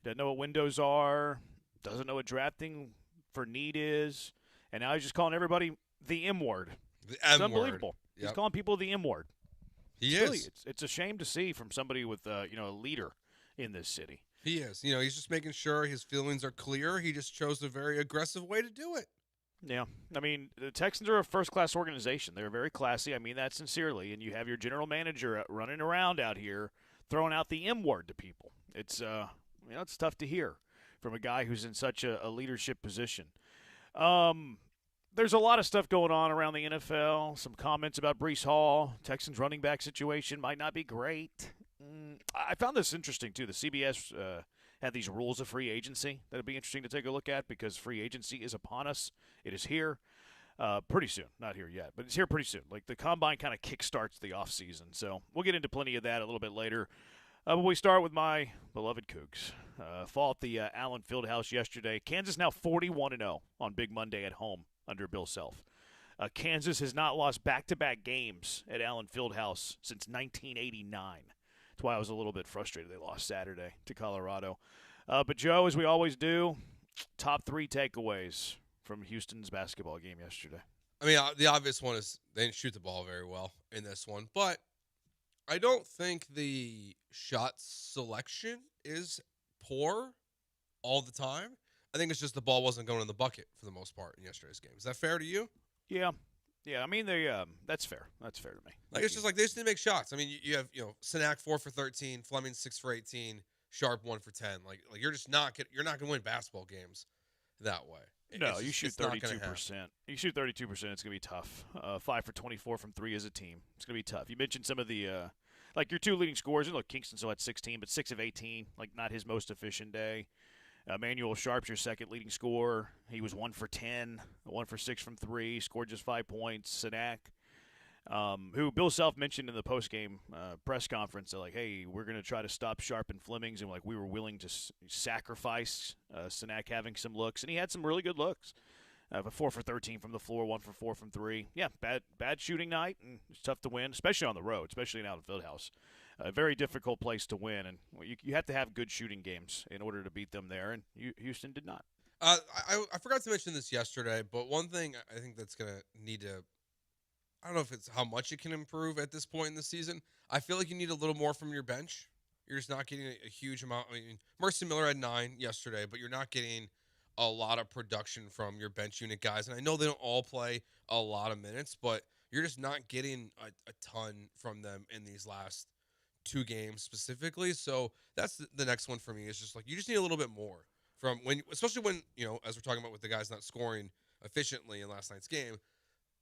Doesn't know what windows are. Doesn't know what drafting for need is. And now he's just calling everybody the M word. The M word. It's unbelievable. Yep. He's calling people the M word. He it's is. Really, it's a shame to see from somebody with a leader in this city. He is. He's just making sure his feelings are clear. He just chose a very aggressive way to do it. Yeah. I mean, the Texans are a first-class organization. They're very classy. I mean that sincerely. And you have your general manager running around out here throwing out the M word to people. It's it's tough to hear from a guy who's in such a leadership position. There's a lot of stuff going on around the NFL. Some comments about Breece Hall. Texans running back situation might not be great. I found this interesting, too. The CBS had these rules of free agency that would be interesting to take a look at because free agency is upon us. It is here pretty soon. Not here yet, but it's here pretty soon. Like the Combine kind of kickstarts the offseason. So we'll get into plenty of that a little bit later. But we start with my beloved Cougs. Fall at the Allen Fieldhouse yesterday. Kansas now 41-0 on Big Monday at home under Bill Self. Kansas has not lost back-to-back games at Allen Fieldhouse since 1989. That's why I was a little bit frustrated they lost Saturday to Colorado. But, Joe, as we always do, top three takeaways from Houston's basketball game yesterday. I mean, the obvious one is they didn't shoot the ball very well in this one. But I don't think the shot selection is poor all the time. I think it's just the ball wasn't going in the bucket for the most part in yesterday's game. Is that fair to you? Yeah. I mean, that's fair. That's fair to me. Like it's just like they just didn't make shots. I mean, you have Sinak 4 for 13, Fleming 6 for 18, Sharp 1 for 10. Like you're just not going to win basketball games that way. No, you shoot 32%. You shoot 32%. It's going to be tough. 5 for 24 from 3 as a team. It's going to be tough. You mentioned some of the like your two leading scorers. Look, Kingston still had 16, but 6 of 18. Like not his most efficient day. Manuel Sharp's your second leading scorer. He was 1 for 10, 1 for 6 from 3, scored just 5 points. Sinak, who Bill Self mentioned in the postgame press conference, they're like, hey, we're going to try to stop Sharp and Flemings, and like we were willing to sacrifice Sinak having some looks, and he had some really good looks. 4 for 13 from the floor, 1 for 4 from 3. Yeah, bad shooting night, and it's tough to win, especially on the road, especially in Allen Fieldhouse. A very difficult place to win, and you have to have good shooting games in order to beat them there, and Houston did not. I forgot to mention this yesterday, but one thing I think that's going to need to – I don't know if it's how much it can improve at this point in the season. I feel like you need a little more from your bench. You're just not getting a huge amount. I mean, Mercy Miller had 9 yesterday, but you're not getting a lot of production from your bench unit guys. And I know they don't all play a lot of minutes, but you're just not getting a ton from them in these last 2 games specifically. So that's the next one for me. Is just like you just need a little bit more from when, especially when, as we're talking about with the guys not scoring efficiently in last night's game,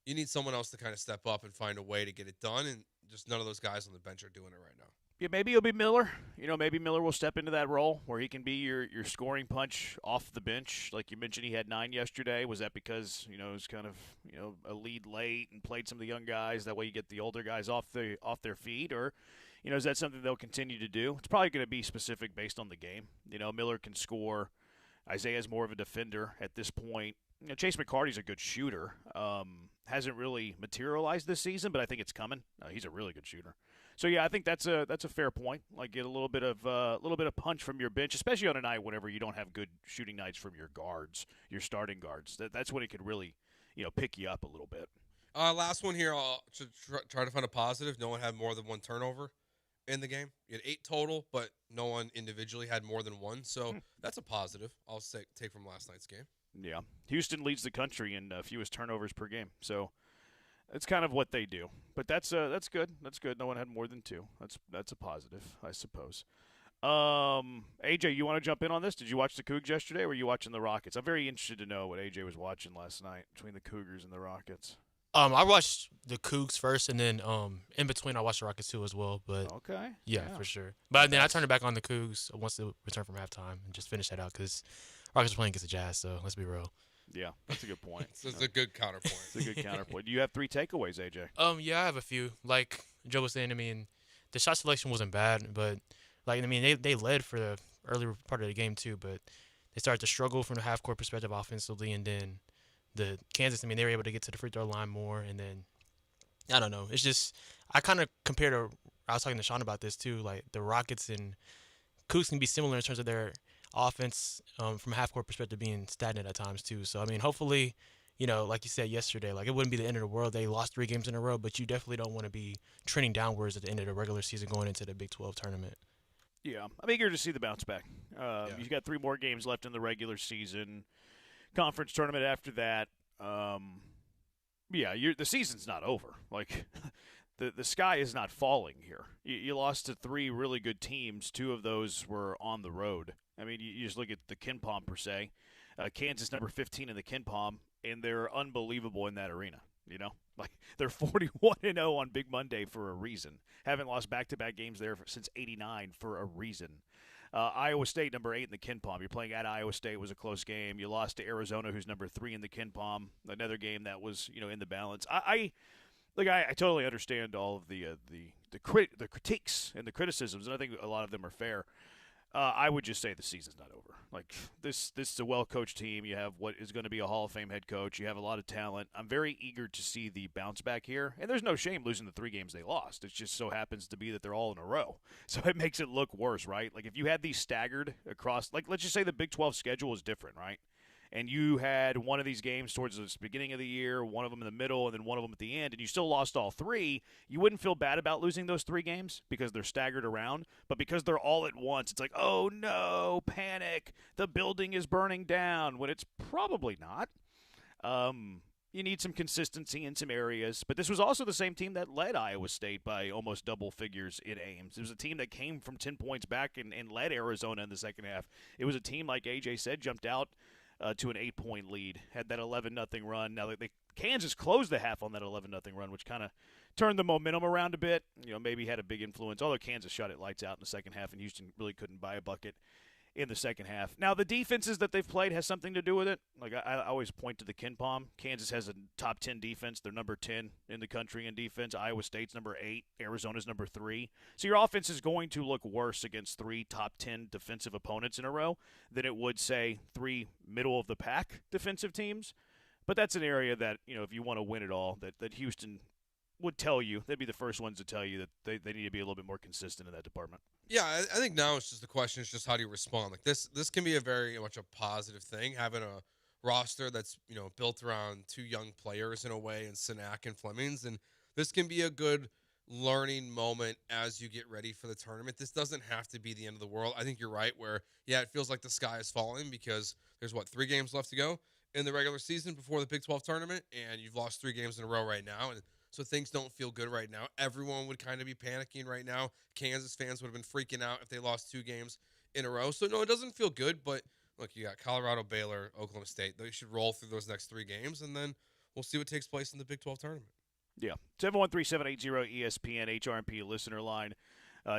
you need someone else to kind of step up and find a way to get it done. And just none of those guys on the bench are doing it right now. Yeah, maybe it'll be Miller. Maybe Miller will step into that role where he can be your scoring punch off the bench. Like you mentioned, he had 9 yesterday. Was that because, it was kind of, a lead late and played some of the young guys? That way you get the older guys off their feet? Or, is that something they'll continue to do? It's probably going to be specific based on the game. Miller can score. Isaiah's more of a defender at this point. Chase McCarty's a good shooter. Hasn't really materialized this season, but I think it's coming. He's a really good shooter. So yeah, I think that's a fair point. Like get a little bit of punch from your bench, especially on a night whenever you don't have good shooting nights from your guards, your starting guards. That's when it could really, pick you up a little bit. Last one here. I'll try to find a positive. No one had more than 1 turnover in the game. You had 8 total, but no one individually had more than 1. So that's a positive. I'll take from last night's game. Yeah, Houston leads the country in fewest turnovers per game. So. It's kind of what they do, but that's good. That's good. No one had more than 2. That's a positive, I suppose. AJ, you want to jump in on this? Did you watch the Cougs yesterday, or were you watching the Rockets? I'm very interested to know what AJ was watching last night between the Cougars and the Rockets. I watched the Cougs first, and then in between I watched the Rockets too as well. But okay, yeah, for sure. But then I turned it back on the Cougs once they returned from halftime and just finished that out because Rockets were playing against the Jazz. So let's be real. Yeah, that's a good point. It's a good counterpoint. It's a good counterpoint. Do you have 3 takeaways, AJ? Yeah, I have a few. Like Joe was saying, I mean, the shot selection wasn't bad, but they led for the earlier part of the game too, but they started to struggle from the half court perspective offensively, and then the Kansas, they were able to get to the free throw line more, and then I don't know. It's just I kind of compared to I was talking to Sean about this too, like the Rockets and Cougs can be similar in terms of their offense from a half-court perspective being stagnant at times too. So, hopefully, like you said yesterday, like it wouldn't be the end of the world. They lost 3 games in a row, but you definitely don't want to be trending downwards at the end of the regular season going into the Big 12 tournament. Yeah, I'm eager to see the bounce back. You've got 3 more games left in the regular season. Conference tournament after that. The season's not over. Like, the sky is not falling here. You lost to 3 really good teams. 2 of those were on the road. You just look at the KenPom per se. Kansas number 15 in the KenPom, and they're unbelievable in that arena. Like they're 41-0 on Big Monday for a reason. Haven't lost back-to-back games there since '89 for a reason. Iowa State number 8 in the KenPom. You're playing at Iowa State. It was a close game. You lost to Arizona, who's number 3 in the KenPom. Another game that was in the balance. I totally understand all of the critiques and the criticisms, and I think a lot of them are fair. I would just say the season's not over. Like this is a well-coached team. You have what is going to be a Hall of Fame head coach. You have a lot of talent. I'm very eager to see the bounce back here. And there's no shame losing the 3 games they lost. It just so happens to be that they're all in a row. So it makes it look worse, right? Like if you had these staggered across, like let's just say the Big 12 schedule is different, right? And you had one of these games towards the beginning of the year, one of them in the middle, and then one of them at the end, and you still lost all 3, you wouldn't feel bad about losing those 3 games because they're staggered around. But because they're all at once, it's like, oh, no, panic. The building is burning down, when it's probably not. You need some consistency in some areas. But this was also the same team that led Iowa State by almost double figures in Ames. It was a team that came from 10 points back and led Arizona in the second half. It was a team, like A.J. said, jumped out to an 8-point lead, had that 11-0 run. Now, Kansas closed the half on that 11-0 run, which kind of turned the momentum around a bit. Maybe had a big influence, although Kansas shot it lights out in the second half, and Houston really couldn't buy a bucket in the second half. Now, the defenses that they've played has something to do with it. Like I always point to the KenPom. Kansas has a top 10 defense. They're number 10 in the country in defense. Iowa State's number 8. Arizona's number 3. So your offense is going to look worse against 3 top 10 defensive opponents in a row than it would, say, 3 middle-of-the-pack defensive teams. But that's an area that, if you want to win it all, that Houston would tell you. They'd be the first ones to tell you that they need to be a little bit more consistent in that department. Yeah, I think now it's just the question is just how do you respond? Like this can be a very much a positive thing, having a roster that's, built around 2 young players in a way, in Sinak and Flemings, and this can be a good learning moment as you get ready for the tournament. This doesn't have to be the end of the world. I think you're right where, yeah, it feels like the sky is falling because there's, 3 games left to go in the regular season before the Big 12 tournament, and you've lost 3 games in a row right now, and so things don't feel good right now. Everyone would kind of be panicking right now. Kansas fans would have been freaking out if they lost 2 games in a row. So, no, it doesn't feel good, but look, you got Colorado, Baylor, Oklahoma State. They should roll through those next 3 games, and then we'll see what takes place in the Big 12 tournament. Yeah. 713-780-ESPN HRMP listener line.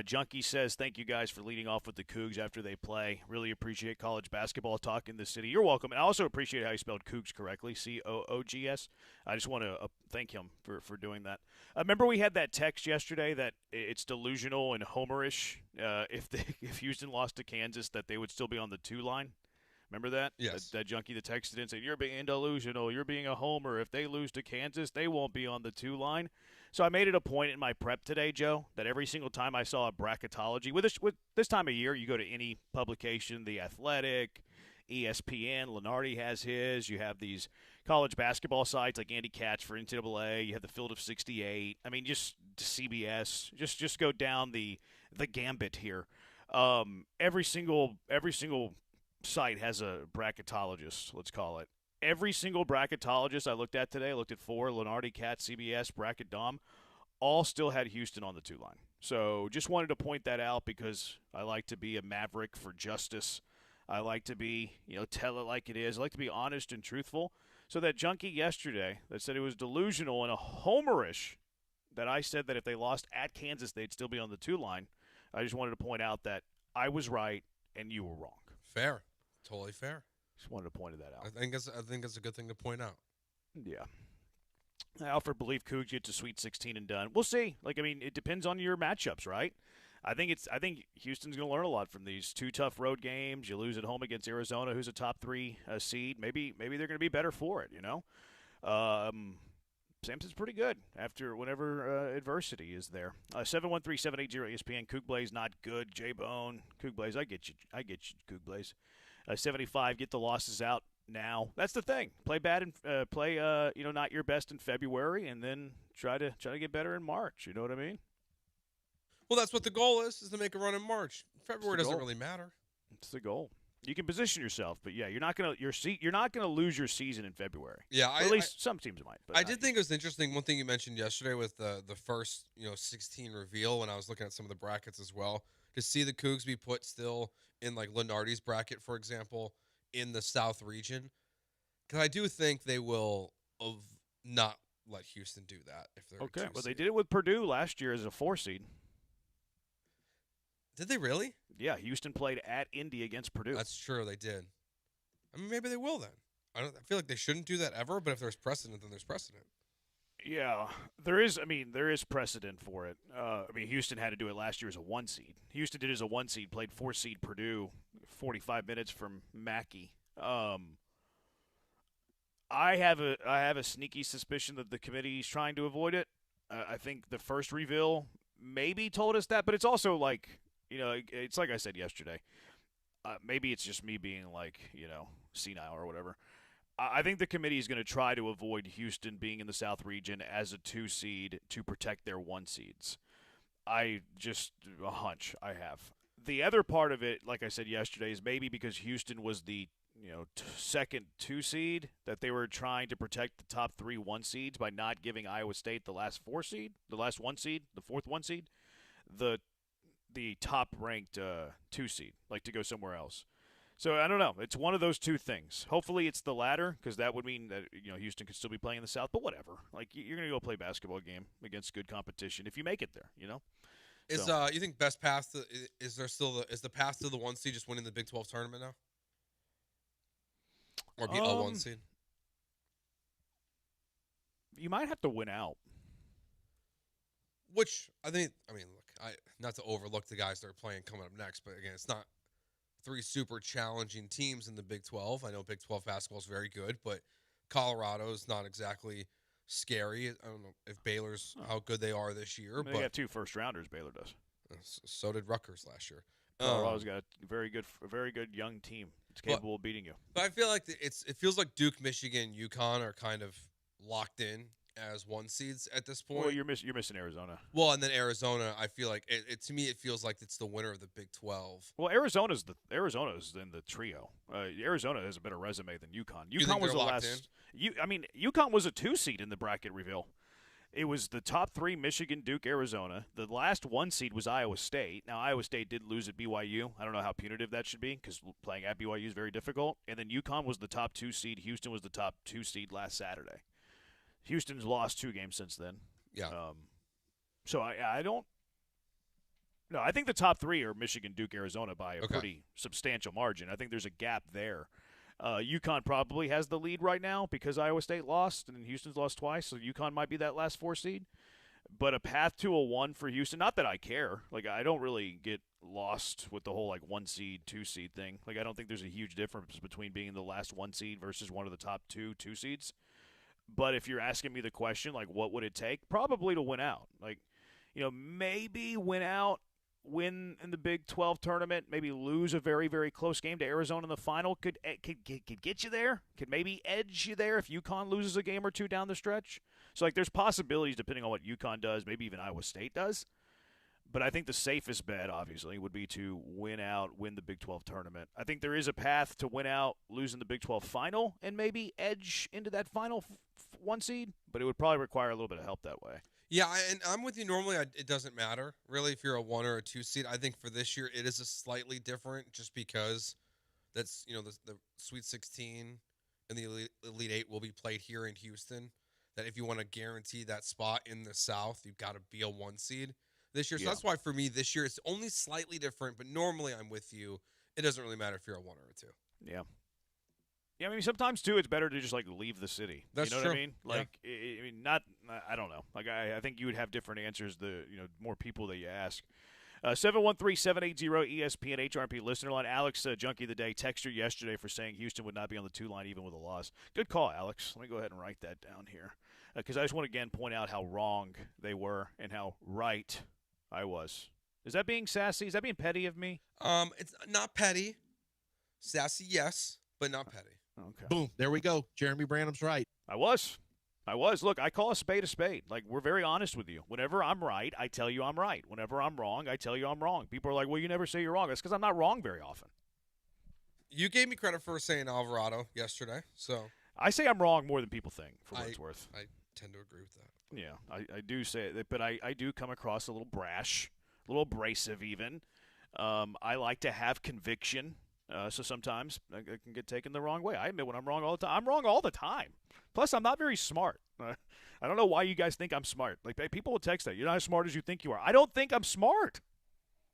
Junkie says, thank you guys for leading off with the Cougs after they play. Really appreciate college basketball talk in the city. You're welcome. And I also appreciate how you spelled Cougs correctly, Coogs. I just want to thank him for doing that. Remember we had that text yesterday that it's delusional and homerish if Houston lost to Kansas that they would still be on the 2 line? Remember that? Yes. That junkie that texted in saying, you're being delusional, you're being a homer. If they lose to Kansas, they won't be on the 2 line. So I made it a point in my prep today, Joe, that every single time I saw a bracketology, with this time of year, you go to any publication, The Athletic, ESPN, Lenardi has his, you have these college basketball sites like Andy Katz for NCAA, you have the Field of 68, I mean, just CBS, just go down the gambit here. Every single site has a bracketologist, let's call it. Every single bracketologist I looked at today, I looked at 4, Lenardi, Katz, CBS, Bracket Dom, all still had Houston on the 2 line. So just wanted to point that out because I like to be a maverick for justice. I like to be, tell it like it is. I like to be honest and truthful. So that junkie yesterday that said it was delusional and a homerish that I said that if they lost at Kansas, they'd still be on the 2 line. I just wanted to point out that I was right and you were wrong. Fair. Totally fair. Just wanted to point that out. I think it's a good thing to point out. Yeah. I offer believe Cougs get to Sweet 16 and done. We'll see. It depends on your matchups, right? I think Houston's going to learn a lot from these 2 tough road games. You lose at home against Arizona, who's a top 3 seed. Maybe they're going to be better for it. Samson's pretty good whenever adversity is there. 713-780-ESPN. Coug Blaze not good. J-Bone. Coug Blaze, I get you, Coug Blaze. 75, get the losses out now. That's the thing. Play bad and play not your best in February, and then try to get better in March. You know what I mean? Well, that's what the goal is to make a run in March. February doesn't really matter. It's the goal. You can position yourself, but yeah, you're not gonna lose your season in February. Yeah, or at least some teams might. But I did think it was interesting. One thing you mentioned yesterday with the first 16 reveal, when I was looking at some of the brackets as well, to see the Cougs be put still in like Lenardi's bracket, for example, in the South region, because I do think they will not let Houston do that if they're okay. Well, they did it with Purdue last year as a 4 seed. Did they really? Yeah, Houston played at Indy against Purdue. That's true, they did. I mean, maybe they will then. I feel like they shouldn't do that ever, but if there's precedent, then there's precedent. Yeah, there is. I mean, there is precedent for it. Houston had to do it last year as a 1 seed. Houston did it as a 1 seed, played 4 seed Purdue, 45 minutes from Mackey. I have a sneaky suspicion that the committee is trying to avoid it. I think the first reveal maybe told us that, but it's also like, it's like I said yesterday. Maybe it's just me being senile or whatever. I think the committee is going to try to avoid Houston being in the South region as a 2 seed to protect their 1 seeds. A hunch I have. The other part of it, like I said yesterday, is maybe because Houston was the second 2 seed that they were trying to protect the top 3 1 seeds by not giving Iowa State the last 4 seed, the last 1 seed, the 4th 1 seed, the top ranked 2 seed, to go somewhere else. So I don't know. It's one of those 2 things. Hopefully it's the latter, because that would mean that Houston could still be playing in the South. But whatever. You're going to go play a basketball game against good competition if you make it there. Is you think best path is the path to the 1 seed just winning the Big 12 tournament now, or be a 1 seed? You might have to win out. Which look, not to overlook the guys that are playing coming up next, but again, it's not 3 super challenging teams in the Big 12. I know Big 12 basketball is very good, but Colorado's not exactly scary. I don't know if Baylor's how good they are this year. They got 2 first-rounders, Baylor does. So did Rutgers last year. Colorado's got a very good young team. It's capable of beating you. But I feel like it feels like Duke, Michigan, UConn are kind of locked in as 1 seeds at this point. Well, you're missing Arizona. Well, and then Arizona, I feel like to me it feels like it's the winner of the Big 12. Well, Arizona's in the trio. Arizona has a better resume than UConn. You think was they're the locked last. UConn was a 2 seed in the bracket reveal. It was the top 3: Michigan, Duke, Arizona. The last 1 seed was Iowa State. Now Iowa State did lose at BYU. I don't know how punitive that should be because playing at BYU is very difficult. And then UConn was the top 2 seed. Houston was the top 2 seed last Saturday. Houston's lost 2 games since then. Yeah. So I don't. No, I think the top 3 are Michigan, Duke, Arizona by a pretty substantial margin. I think there's a gap there. UConn probably has the lead right now because Iowa State lost and Houston's lost twice, so UConn might be that last 4 seed. But a path to a 1 for Houston, not that I care. Like, I don't really get lost with the whole, 1 seed, 2 seed thing. Like, I don't think there's a huge difference between being the last 1 seed versus one of the top 2 seeds. But if you're asking me the question, what would it take? Probably to win out. Maybe win out, win in the Big 12 tournament, maybe lose a very, very close game to Arizona in the final could get you there, could maybe edge you there if UConn loses a game or 2 down the stretch. So, there's possibilities depending on what UConn does, maybe even Iowa State does. But I think the safest bet, obviously, would be to win out, win the Big 12 tournament. I think there is a path to win out, lose in the Big 12 final, and maybe edge into that final 1 seed, but it would probably require a little bit of help that way. Yeah, and I'm with you. Normally, it doesn't matter, really, if you're a 1 or a 2 seed. I think for this year, it is a slightly different just because that's, the Sweet 16 and the Elite 8 will be played here in Houston. That if you want to guarantee that spot in the South, you've got to be a 1 seed this year. So that's why for me this year it's only slightly different, but normally I'm with you. It doesn't really matter if you're a 1 or a 2. Yeah. Yeah, I mean, sometimes, too, it's better to just, leave the city. That's you know true. what I mean? I don't know. I think you would have different answers the more people that you ask. 713-780-ESPN HRP listener line. Alex, Junkie of the Day, texted yesterday for saying Houston would not be on the 2 line even with a loss. Good call, Alex. Let me go ahead and write that down here because I just want to, again, point out how wrong they were and how right I was. Is that being sassy? Is that being petty of me? It's not petty. Sassy, yes, but not petty. Okay. Boom. There we go. Jeremy Branham's right. I was. Look, I call a spade a spade. We're very honest with you. Whenever I'm right, I tell you I'm right. Whenever I'm wrong, I tell you I'm wrong. People are like, well, you never say you're wrong. That's because I'm not wrong very often. You gave me credit for saying Alvarado yesterday, so. I say I'm wrong more than people think, for what it's worth. I tend to agree with that. Yeah, I do say it, but I do come across a little brash, a little abrasive even. I like to have conviction. So sometimes I can get taken the wrong way. I admit when I'm wrong all the time. I'm wrong all the time. Plus, I'm not very smart. I don't know why you guys think I'm smart. People will text that. You're not as smart as you think you are. I don't think I'm smart.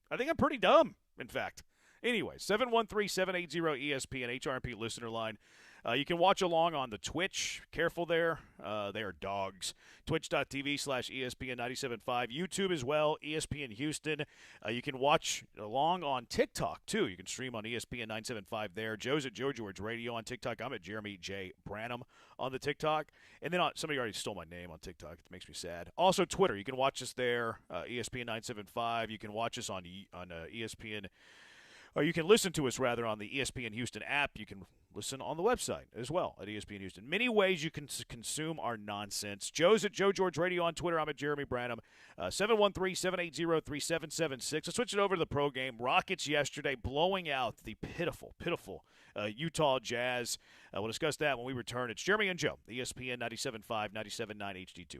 I think I'm pretty dumb, in fact. Anyway, 713-780-ESPN HRP listener line. You can watch along on the Twitch. Careful there. They are dogs. Twitch.tv/ESPN975. YouTube as well, ESPN Houston. You can watch along on TikTok, too. You can stream on ESPN 975 there. Joe's at Joe George Radio on TikTok. I'm at Jeremy J. Branham on the TikTok. And then somebody already stole my name on TikTok. It makes me sad. Also, Twitter. You can watch us there, ESPN 975. You can watch us on ESPN. Or you can listen to us, rather, on the ESPN Houston app. You can listen on the website as well at ESPN Houston. Many ways you can consume our nonsense. Joe's at Joe George Radio on Twitter. I'm at Jeremy Branham. 713-780-3776. Let's switch it over to the pro game. Rockets yesterday blowing out the pitiful Utah Jazz. We'll discuss that when we return. It's Jeremy and Joe, ESPN 97.5, 97.9 HD2.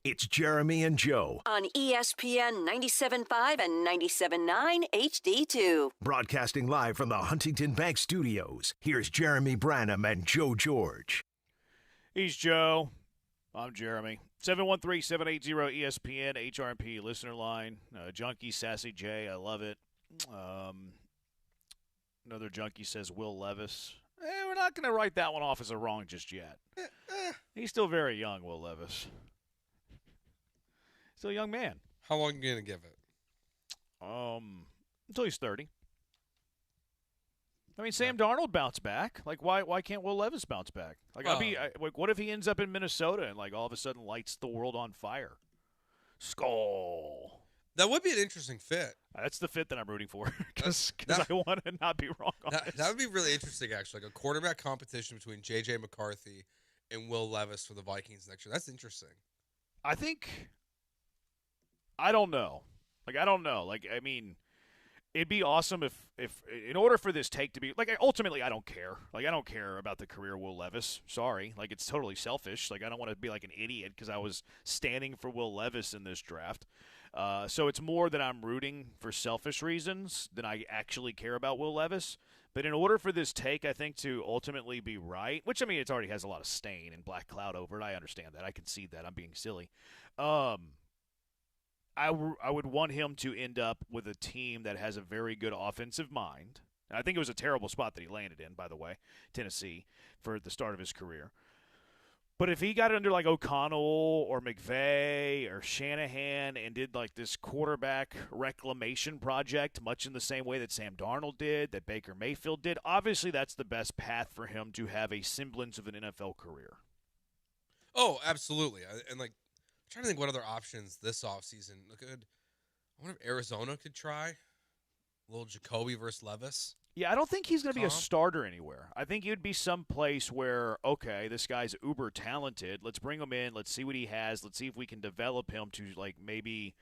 It's Jeremy and Joe. On ESPN 97.5 and 97.9 HD2. Broadcasting live from the Huntington Bank Studios. Here's Jeremy Branham and Joe George. He's Joe. I'm Jeremy. 713-780-ESPN, HRP listener line. Junkie Sassy J, I love it. Another junkie says Will Levis. We're not going to write that one off as a wrong just yet. He's still very young, Will Levis. Still a young man. How long are you going to give it? Until he's 30. I mean, Sam Darnold bounced back. Like, why can't Will Levis bounce back? Like, what if he ends up in Minnesota and like all of a sudden lights the world on fire? Skull. That would be an interesting fit. That's the fit that I'm rooting for because I want to not be wrong on this. That would be really interesting, actually. Like a quarterback competition between J.J. McCarthy and Will Levis for the Vikings next year. That's interesting. I don't know. I mean, it'd be awesome if in order for this take to be like, ultimately I don't care. Like, I don't care about the career of Will Levis. Sorry. Like, it's totally selfish. Like, I don't want to be like an idiot because I was standing for Will Levis in this draft. So it's more that I'm rooting for selfish reasons than I actually care about Will Levis. But in order for this take, I think, to ultimately be right, which, I mean, it already has a lot of stain and black cloud over it. I understand that. I concede that. I'm being silly. I would want him to end up with a team that has a very good offensive mind. And I think it was a terrible spot that he landed in, by the way, Tennessee, for the start of his career. But if he got under like O'Connell or McVay or Shanahan and did like this quarterback reclamation project, much in the same way that Sam Darnold did, that Baker Mayfield did, obviously that's the best path for him to have a semblance of an NFL career. Oh, absolutely. And like, I'm trying to think what other options this offseason look good. I wonder if Arizona could try a little Jacoby versus Levis. Yeah, I don't think he's going to be a starter anywhere. I think he'd be some place where, okay, this guy's uber talented. Let's bring him in. Let's see what he has. Let's see if we can develop him to, like, maybe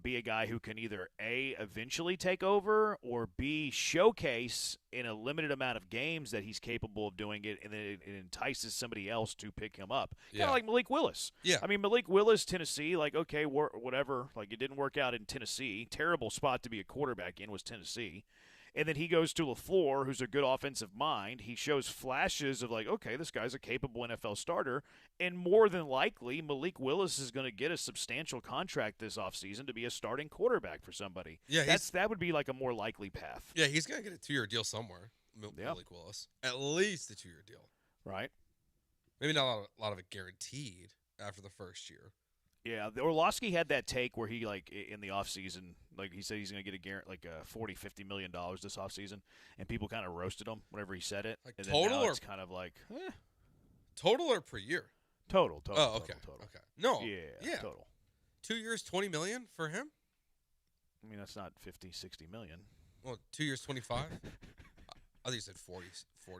be a guy who can either, A, eventually take over, or B, showcase in a limited amount of games that he's capable of doing it, and then it entices somebody else to pick him up. Kind of like Malik Willis. Yeah. I mean, Malik Willis, Tennessee, like, okay, whatever. Like, it didn't work out in Tennessee. Terrible spot to be a quarterback in was Tennessee. And then he goes to LaFleur, who's a good offensive mind. He shows flashes of like, okay, this guy's a capable NFL starter. And more than likely, Malik Willis is going to get a substantial contract this offseason to be a starting quarterback for somebody. Yeah, that would be like a more likely path. Yeah, he's going to get a 2-year deal somewhere, Malik Willis. At least a 2-year deal. Right. Maybe not a lot of it guaranteed after the first year. Yeah, Orlovsky had that take where he, like, in the offseason, like, he said he's going to get $40, $50 million this offseason, and people kind of roasted him whenever he said it. Like and total, then now or it's kind of like, total or per year? Total. Oh, okay. Total. Okay. No. Yeah, total. 2 years, $20 million for him? I mean, that's not 50, 60 million. Well, 2 years, 25? I think you said 40.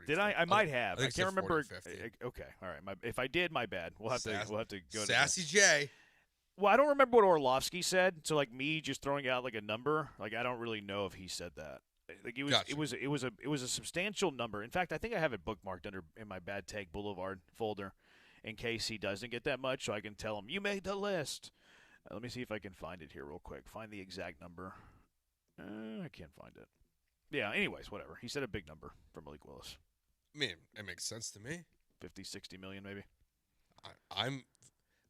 Did I? I might have. I can't remember. 40, okay, all right. If I did, my bad. We'll have to go. Sassy J. Well, I don't remember what Orlovsky said. So, like, me just throwing out like a number, like, I don't really know if he said that. Like, it was a substantial number. In fact, I think I have it bookmarked in my Bad Take Boulevard folder, in case he doesn't get that much, so I can tell him you made the list. Let me see if I can find it here real quick. Find the exact number. I can't find it. Yeah. Anyways, whatever. He said a big number for Malik Willis. I mean, it makes sense to me. 50, 60 million, maybe.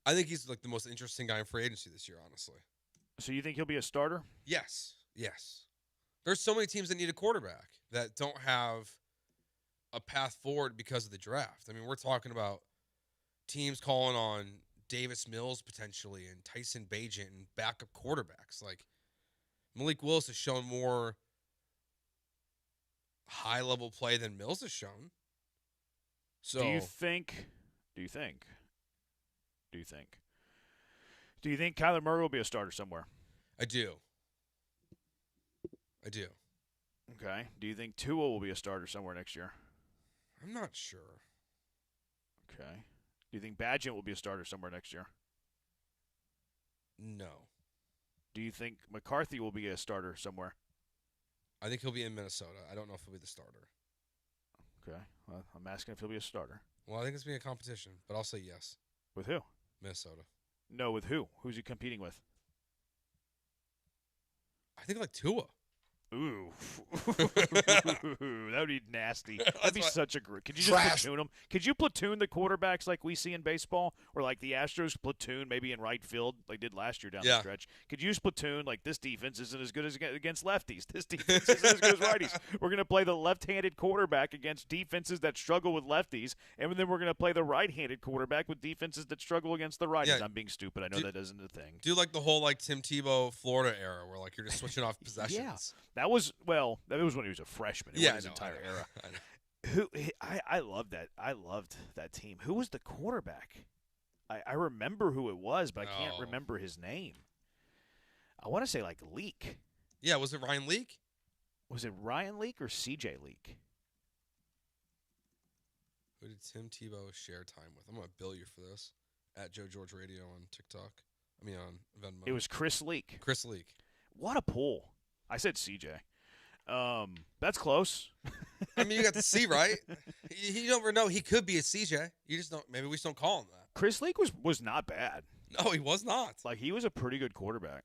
I think he's like the most interesting guy in free agency this year, honestly. So you think he'll be a starter? Yes. There's so many teams that need a quarterback that don't have a path forward because of the draft. I mean, we're talking about teams calling on Davis Mills potentially and Tyson Bagent and backup quarterbacks. Like, Malik Willis has shown more high-level play than Mills has shown. So Do you think Kyler Murray will be a starter somewhere? I do. Okay. Do you think Tua will be a starter somewhere next year? I'm not sure. Okay. Do you think Bagent will be a starter somewhere next year? No. Do you think McCarthy will be a starter somewhere? I think he'll be in Minnesota. I don't know if he'll be the starter. Okay. Well, I'm asking if he'll be a starter. Well, I think it's being a competition, but I'll say yes. With who? Minnesota. No, with who? Who's he competing with? I think like Tua. Ooh. That would be nasty. That'd be such a group. Could you just platoon them? Could you platoon the quarterbacks like we see in baseball? Or like the Astros platoon maybe in right field like they did last year down the stretch? Could you just platoon like this defense isn't as good as against lefties? This defense isn't as good as righties. We're going to play the left-handed quarterback against defenses that struggle with lefties, and then we're going to play the right-handed quarterback with defenses that struggle against the righties. I'm being stupid. I know that isn't a thing. Do like the whole like Tim Tebow Florida era where like you're just switching off possessions. Yeah. That was when he was a freshman. It wasn't his entire era. I loved that. I loved that team. Who was the quarterback? I remember who it was, but I can't remember his name. I want to say like Leak. Yeah, was it Ryan Leak? Was it Ryan Leak or CJ Leak? Who did Tim Tebow share time with? I'm going to bill you for this. At Joe George Radio on TikTok. I mean on Venmo. It was Chris Leak. Chris Leak. What a pull. I said CJ. That's close. I mean, you got the C, right? You never know. He could be a CJ. You just don't. Maybe we just don't call him that. Chris Leak was not bad. No, he was not. Like he was a pretty good quarterback.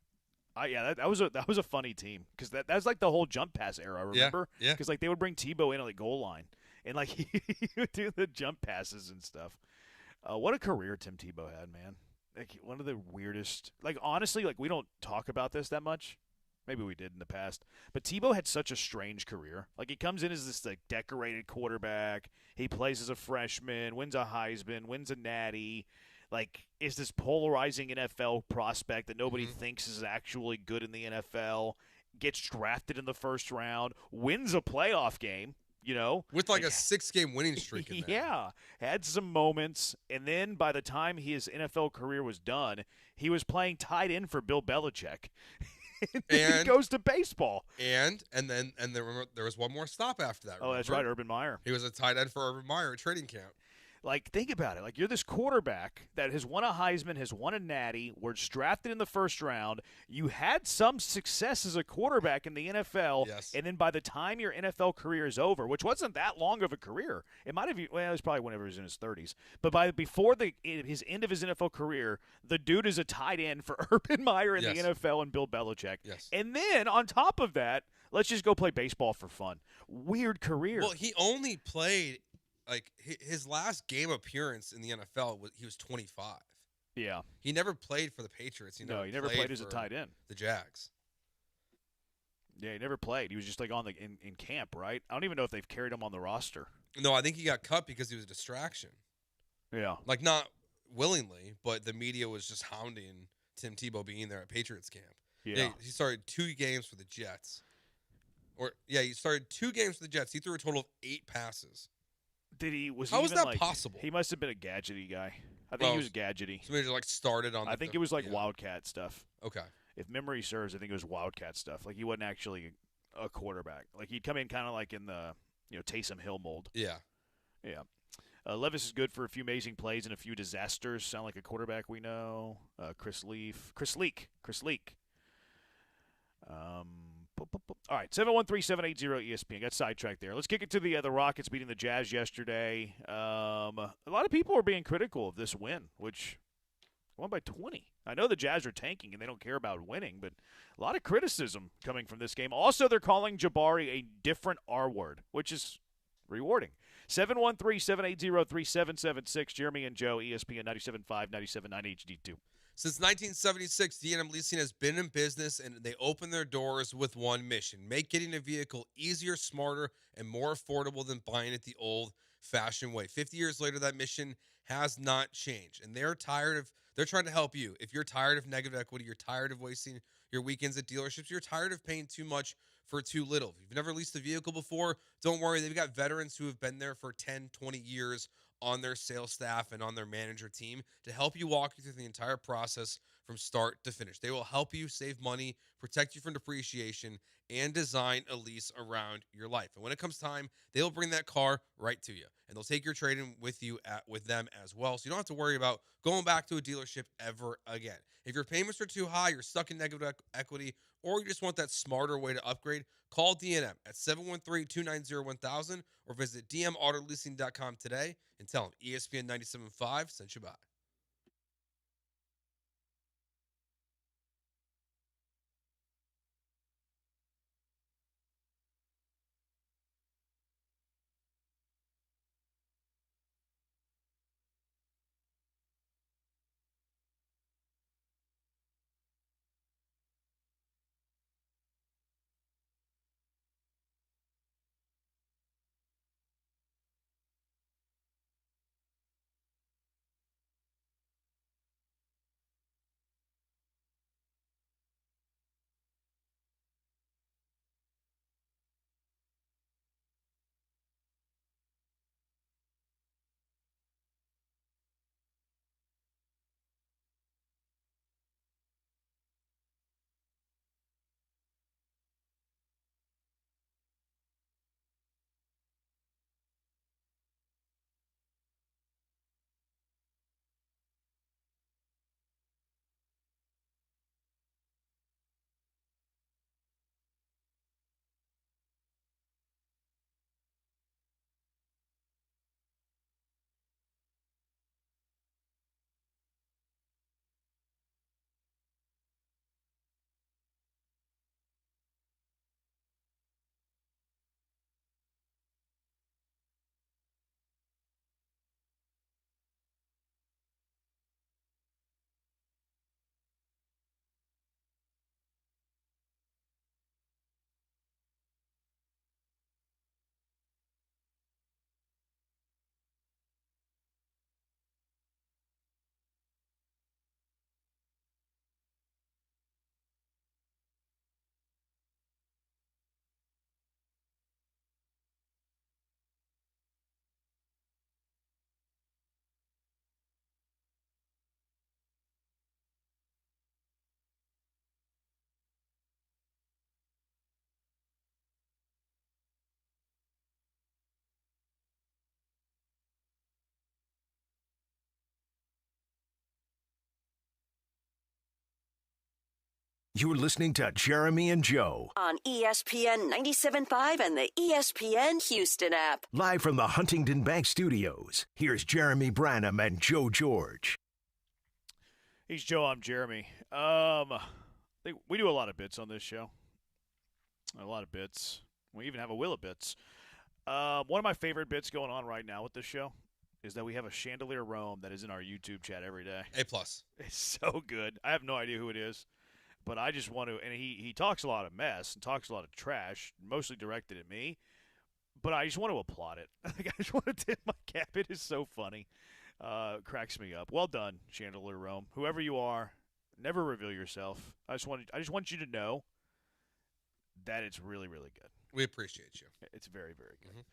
That was a funny team because that was like the whole jump pass era. Remember? Yeah. Because like they would bring Tebow in on the goal line and like he would do the jump passes and stuff. What a career Tim Tebow had, man. Like one of the weirdest. Like honestly, like we don't talk about this that much. Maybe we did in the past. But Tebow had such a strange career. Like, he comes in as this, like, decorated quarterback. He plays as a freshman, wins a Heisman, wins a Natty. Like, is this polarizing NFL prospect that nobody thinks is actually good in the NFL. Gets drafted in the first round. Wins a playoff game, you know. With, like a 6-game winning streak in there. Yeah. Had some moments. And then by the time his NFL career was done, he was playing tight end for Bill Belichick. And he goes to baseball. And there was one more stop after that. Oh, that's right, Urban Meyer. He was a tight end for Urban Meyer at training camp. Like, think about it. Like, you're this quarterback that has won a Heisman, has won a Natty, was drafted in the first round. You had some success as a quarterback in the NFL, and then by the time your NFL career is over, which wasn't that long of a career, it might have. Well, it was probably whenever he was in his 30s. But before his end of his NFL career, the dude is a tight end for Urban Meyer in the NFL and Bill Belichick. Yes. And then on top of that, let's just go play baseball for fun. Weird career. Well, he only played. Like, his last game appearance in the NFL, he was 25. Yeah. He never played for the Patriots. He never played as a tight end. The Jags. Yeah, he never played. He was just, like, in camp, right? I don't even know if they've carried him on the roster. No, I think he got cut because he was a distraction. Yeah. Like, not willingly, but the media was just hounding Tim Tebow being there at Patriots camp. Yeah. He started 2 games for the Jets. He started 2 games for the Jets. He threw a total of 8 passes. How was that possible? He must have been a gadgety guy. I think he was gadgety. So maybe just like started on. I think it was like Wildcat stuff. Okay. If memory serves, I think it was Wildcat stuff. Like he wasn't actually a quarterback. Like he'd come in kind of like in the Taysom Hill mold. Yeah. Yeah. Levis is good for a few amazing plays and a few disasters. Sound like a quarterback we know. Chris Leak. All right, 713-780-ESPN. Got sidetracked there. Let's kick it to the Rockets beating the Jazz yesterday. A lot of people are being critical of this win, which won by 20. I know the Jazz are tanking and they don't care about winning, but a lot of criticism coming from this game. Also, they're calling Jabari a different R word, which is rewarding. 713-780-3776. Jeremy and Joe, ESPN 97.5, 97.9 HD2. Since 1976, D&M Leasing has been in business, and they open their doors with one mission: make getting a vehicle easier, smarter, and more affordable than buying it the old-fashioned way. 50 years later, that mission has not changed, and they're trying to help you. If you're tired of negative equity, you're tired of wasting your weekends at dealerships, you're tired of paying too much for too little. If you've never leased a vehicle before, don't worry. They've got veterans who have been there for 10, 20 years on their sales staff and on their manager team to help you walk you through the entire process from start to finish. They will help you save money, protect you from depreciation, and design a lease around your life. And when it comes time, they'll bring that car right to you, and they'll take your trade-in with you with them as well, so you don't have to worry about going back to a dealership ever again. If your payments are too high, you're stuck in negative equity, or you just want that smarter way to upgrade, call D&M at 713-290-1000 or visit dmautoleasing.com today and tell them ESPN 97.5 sent you by. You're listening to Jeremy and Joe. On ESPN 97.5 and the ESPN Houston app. Live from the Huntington Bank Studios, here's Jeremy Branham and Joe George. He's Joe, I'm Jeremy. We do a lot of bits on this show. A lot of bits. We even have a wheel of bits. One of my favorite bits going on right now with this show is that we have a Chandelier Rome that is in our YouTube chat every day. A+. It's so good. I have no idea who it is, but I just want to – and he talks a lot of mess and talks a lot of trash, mostly directed at me, but I just want to applaud it. I just want to tip my cap. It is so funny. Cracks me up. Well done, Chandelier Rome. Whoever you are, never reveal yourself. I just want you to know that it's really, really good. We appreciate you. It's very, very good.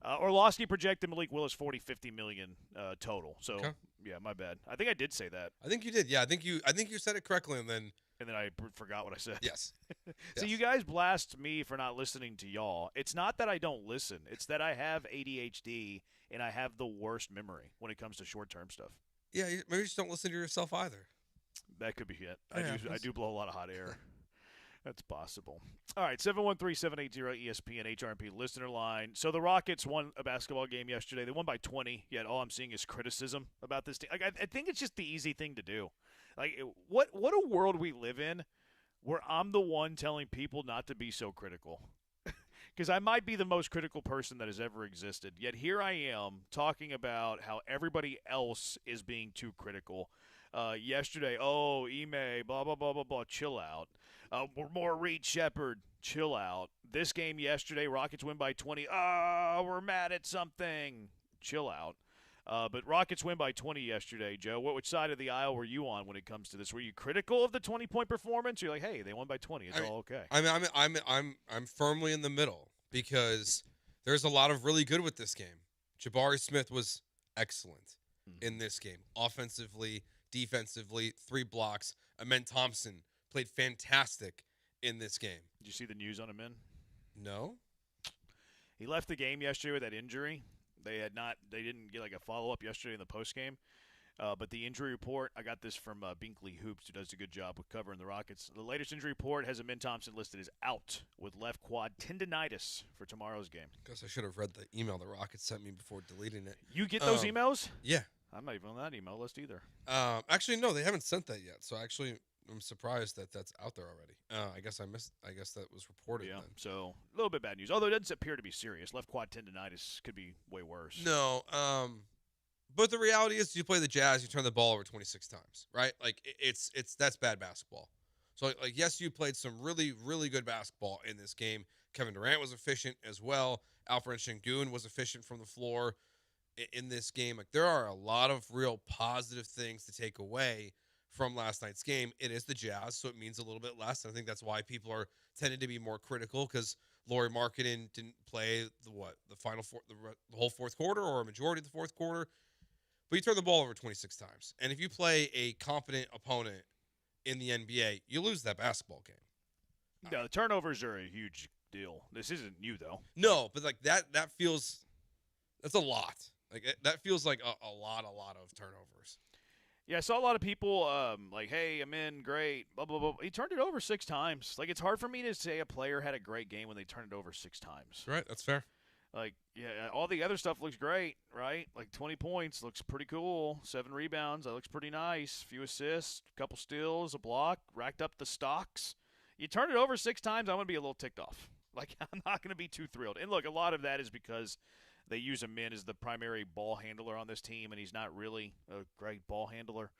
Orlovsky projected Malik Willis 40-50 million total. So yeah, my bad. I think I did say that. I think you did. Yeah, I think you said it correctly, and then I forgot what I said. Yes. So you guys blast me for not listening to y'all. It's not that I don't listen. It's that I have ADHD and I have the worst memory when it comes to short-term stuff. Yeah, maybe you just don't listen to yourself either. That could be it. Yeah, I do blow a lot of hot air. That's possible. All right, 713-780-ESPN HRP listener line. So the Rockets won a basketball game yesterday. They won by 20, yet all I'm seeing is criticism about this team. Like, I think it's just the easy thing to do. Like, what a world we live in where I'm the one telling people not to be so critical. Because I might be the most critical person that has ever existed, yet here I am talking about how everybody else is being too critical. Yesterday, Ime, blah, blah, blah, blah, blah, chill out. We're more Reed Shepherd, chill out. This game yesterday, Rockets win by 20. We're mad at something, chill out. But Rockets win by 20 yesterday, Joe. Which side of the aisle were you on when it comes to this? Were you critical of the 20-point performance? Or you're like, hey, they won by 20. It's all okay. I'm firmly in the middle because there's a lot of really good with this game. Jabari Smith was excellent in this game, offensively, defensively, 3 blocks. Amen Thompson played fantastic in this game. Did you see the news on Amen? No. He left the game yesterday with that injury. They didn't get like a follow-up yesterday in the postgame. But the injury report, I got this from Binkley Hoops, who does a good job with covering the Rockets. The latest injury report has Amen Thompson listed as out with left quad tendonitis for tomorrow's game. Guess I should have read the email the Rockets sent me before deleting it. You get those emails? Yeah. I'm not even on that email list either. Actually, no, they haven't sent that yet. So actually, I'm surprised that that's out there already. I guess that was reported. Yeah. Then. So a little bit bad news. Although it doesn't appear to be serious. Left quad tendonitis could be way worse. No. But the reality is, you play the Jazz, you turn the ball over 26 times, right? Like that's bad basketball. So like yes, you played some really, really good basketball in this game. Kevin Durant was efficient as well. Alfred Şengün was efficient from the floor in this game. Like there are a lot of real positive things to take away from last night's game. It is the Jazz, so it means a little bit less. I think that's why people are tending to be more critical because Lauri Markkanen didn't play the whole fourth quarter or a majority of the fourth quarter. But you turn the ball over 26 times. And if you play a competent opponent in the NBA, you lose that basketball game. No, the turnovers are a huge deal. This isn't you, though. No, but like that's a lot. Like that feels like a lot of turnovers. Yeah, I saw a lot of people like, hey, I'm in, great, blah, blah, blah. He turned it over 6 times. Like, it's hard for me to say a player had a great game when they turned it over 6 times. Right, that's fair. Like, yeah, all the other stuff looks great, right? Like 20 points looks pretty cool. 7 rebounds, that looks pretty nice. Few assists, couple steals, a block, racked up the stocks. You turn it over 6 times, I'm going to be a little ticked off. Like, I'm not going to be too thrilled. And look, a lot of that is because they use Amen as the primary ball handler on this team, and he's not really a great ball handler.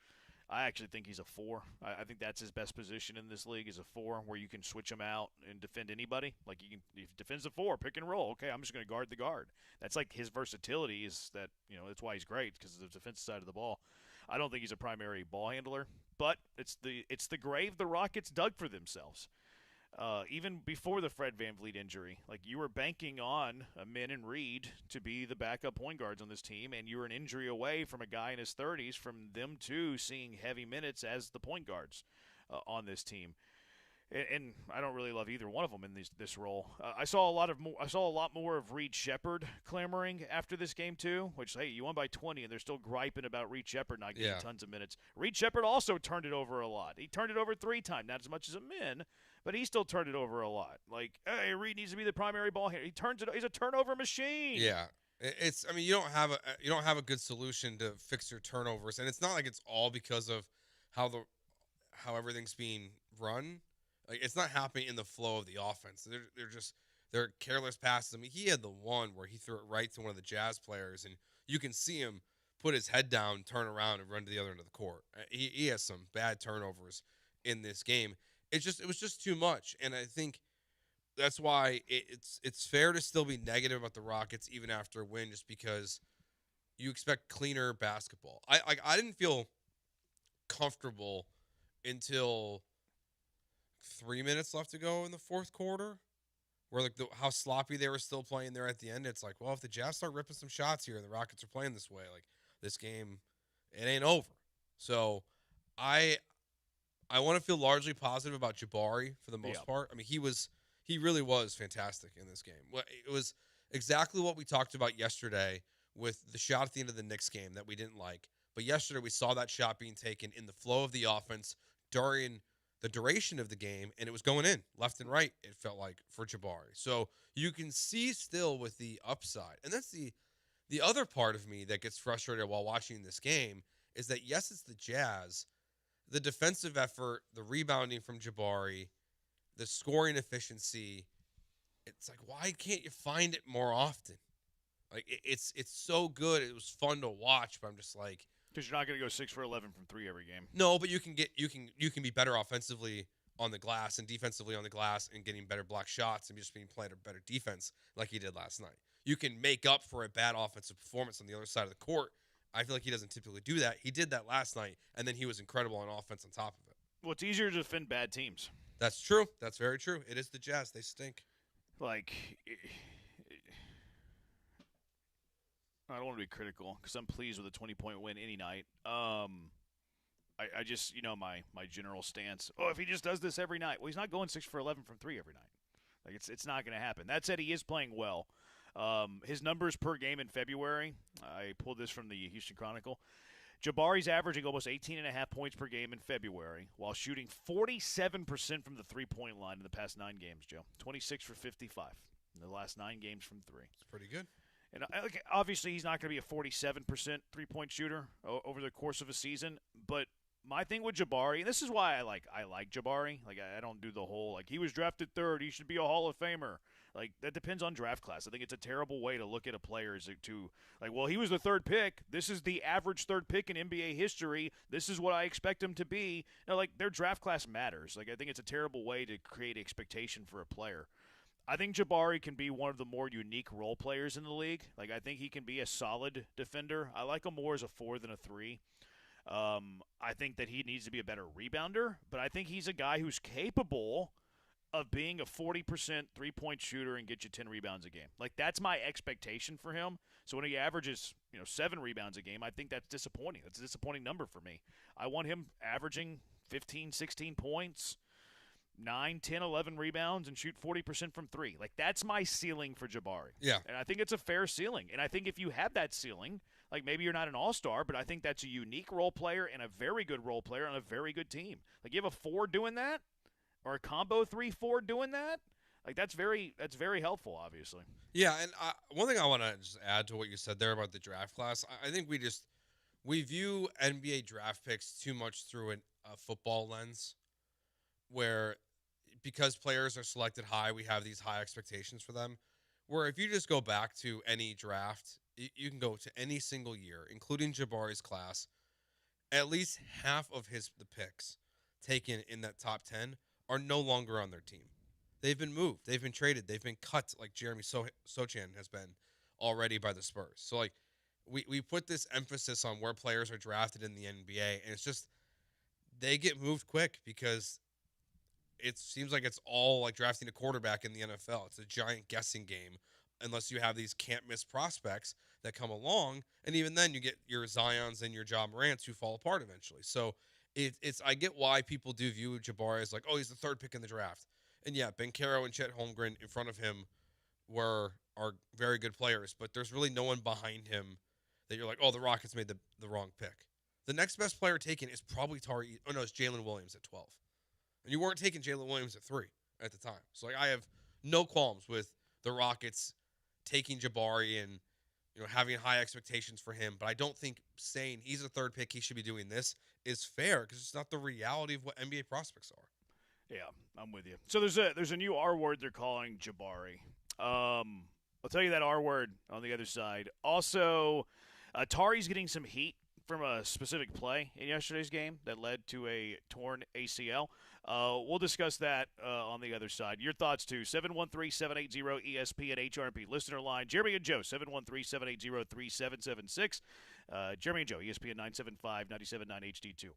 I actually think he's a 4. I think that's his best position in this league is a 4, where you can switch him out and defend anybody. Like if he defends the 4, pick and roll. Okay, I'm just going to guard the guard. That's like his versatility is that, that's why he's great because of the defensive side of the ball. I don't think he's a primary ball handler, but it's the grave the Rockets dug for themselves. Even before the Fred VanVleet injury, like you were banking on Amen and Reed to be the backup point guards on this team, and you were an injury away from a guy in his 30s from them two seeing heavy minutes as the point guards on this team. And I don't really love either one of them in this role. I saw a lot more of Reed Shepherd clamoring after this game too. Which, hey, you won by 20, and they're still griping about Reed Shepherd not getting tons of minutes. Reed Shepherd also turned it over a lot. He turned it over 3 times, not as much as Amin, but he still turned it over a lot. Like, hey, Reed needs to be the primary ball handler. He's a turnover machine. Yeah. I mean, you don't have a good solution to fix your turnovers, and it's not like it's all because of how everything's being run. Like, it's not happening in the flow of the offense. They're careless passes. I mean, he had the one where he threw it right to one of the Jazz players, and you can see him put his head down, turn around, and run to the other end of the court. He has some bad turnovers in this game. It was just too much, and I think that's why it's fair to still be negative about the Rockets even after a win, just because you expect cleaner basketball. I didn't feel comfortable until 3 minutes left to go in the fourth quarter, where like how sloppy they were still playing there at the end. It's like, well, if the Jazz start ripping some shots here and the Rockets are playing this way, like this game, it ain't over. So I want to feel largely positive about Jabari for the most part. I mean, he really was fantastic in this game. It was exactly what we talked about yesterday with the shot at the end of the Knicks game that we didn't like. But yesterday we saw that shot being taken in the flow of the offense during the duration of the game, and it was going in left and right, it felt like, for Jabari. So you can see still with the upside. And that's the other part of me that gets frustrated while watching this game is that, yes, it's the Jazz. The defensive effort, the rebounding from Jabari, the scoring efficiency, it's like, why can't you find it more often? Like, it's so good. It was fun to watch, but I'm just like, because you're not going to go 6 for 11 from 3 every game. No, but you can be better offensively on the glass and defensively on the glass and getting better block shots and just being playing a better defense like he did last night. You can make up for a bad offensive performance on the other side of the court. I feel like he doesn't typically do that. He did that last night, and then he was incredible on offense on top of it. Well, it's easier to defend bad teams. That's true. That's very true. It is the Jazz. They stink. Like, I don't want to be critical because I'm pleased with a 20-point win any night. I just, my general stance. Oh, if he just does this every night. Well, he's not going 6 for 11 from 3 every night. Like, it's not going to happen. That said, he is playing well. His numbers per game in February, I pulled this from the Houston Chronicle. Jabari's averaging almost 18.5 points per game in February while shooting 47% from the three-point line in the past 9 games, Joe. 26 for 55 in the last 9 games from 3. It's pretty good. And obviously he's not going to be a 47% three-point shooter over the course of a season, but my thing with Jabari, and this is why I like Jabari. Like, I don't do the whole, like, he was drafted 3rd, he should be a Hall of Famer. Like, that depends on draft class. I think it's a terrible way to look at a player to like, well, he was the 3rd pick. This is the average 3rd pick in NBA history. This is what I expect him to be. No, like, their draft class matters. Like, I think it's a terrible way to create expectation for a player. I think Jabari can be one of the more unique role players in the league. Like, I think he can be a solid defender. I like him more as a 4 than a 3. I think that he needs to be a better rebounder, but I think he's a guy who's capable of being a 40% three-point shooter and get you 10 rebounds a game. Like, that's my expectation for him. So when he averages, 7 rebounds a game, I think that's disappointing. That's a disappointing number for me. I want him averaging 15, 16 points, 9, 10, 11 rebounds, and shoot 40% from 3. Like, that's my ceiling for Jabari. Yeah. And I think it's a fair ceiling. And I think if you have that ceiling, like, maybe you're not an all-star, but I think that's a unique role player and a very good role player on a very good team. Like, you have a 4 doing that, or a combo 3-4 doing that, like, that's very helpful, obviously. Yeah, and one thing I want to just add to what you said there about the draft class, I think we view NBA draft picks too much through a football lens, where because players are selected high, we have these high expectations for them. Where if you just go back to any draft, you can go to any single year, including Jabari's class, at least half of the picks taken in that top 10 are no longer on their team. They've been moved. They've been traded. They've been cut, like Jeremy Sochan has been already by the Spurs. So, like, we put this emphasis on where players are drafted in the NBA, and it's just they get moved quick because it seems like it's all like drafting a quarterback in the NFL. It's a giant guessing game unless you have these can't-miss prospects that come along, and even then you get your Zions and your Ja Morants who fall apart eventually. So it's I get why people do view Jabari as like, oh, he's the third pick in the draft. And yeah, Bencaro and Chet Holmgren in front of him are very good players, but there's really no one behind him that you're like, oh, the Rockets made the wrong pick. The next best player taken is probably it's Jalen Williams at 12. And you weren't taking Jalen Williams at 3 at the time. So like I have no qualms with the Rockets taking Jabari and having high expectations for him, but I don't think saying he's a third pick, he should be doing this is fair because it's not the reality of what NBA prospects are. Yeah, I'm with you. So there's a new R word they're calling Jabari. I'll tell you that R word on the other side. Also, Tari's getting some heat from a specific play in yesterday's game that led to a torn ACL. We'll discuss that on the other side. Your thoughts, too. 713-780-ESP at HRP. Listener line, Jeremy and Joe, 713-780-3776. Jeremy and Joe, ESPN 975, 97.9 HD2.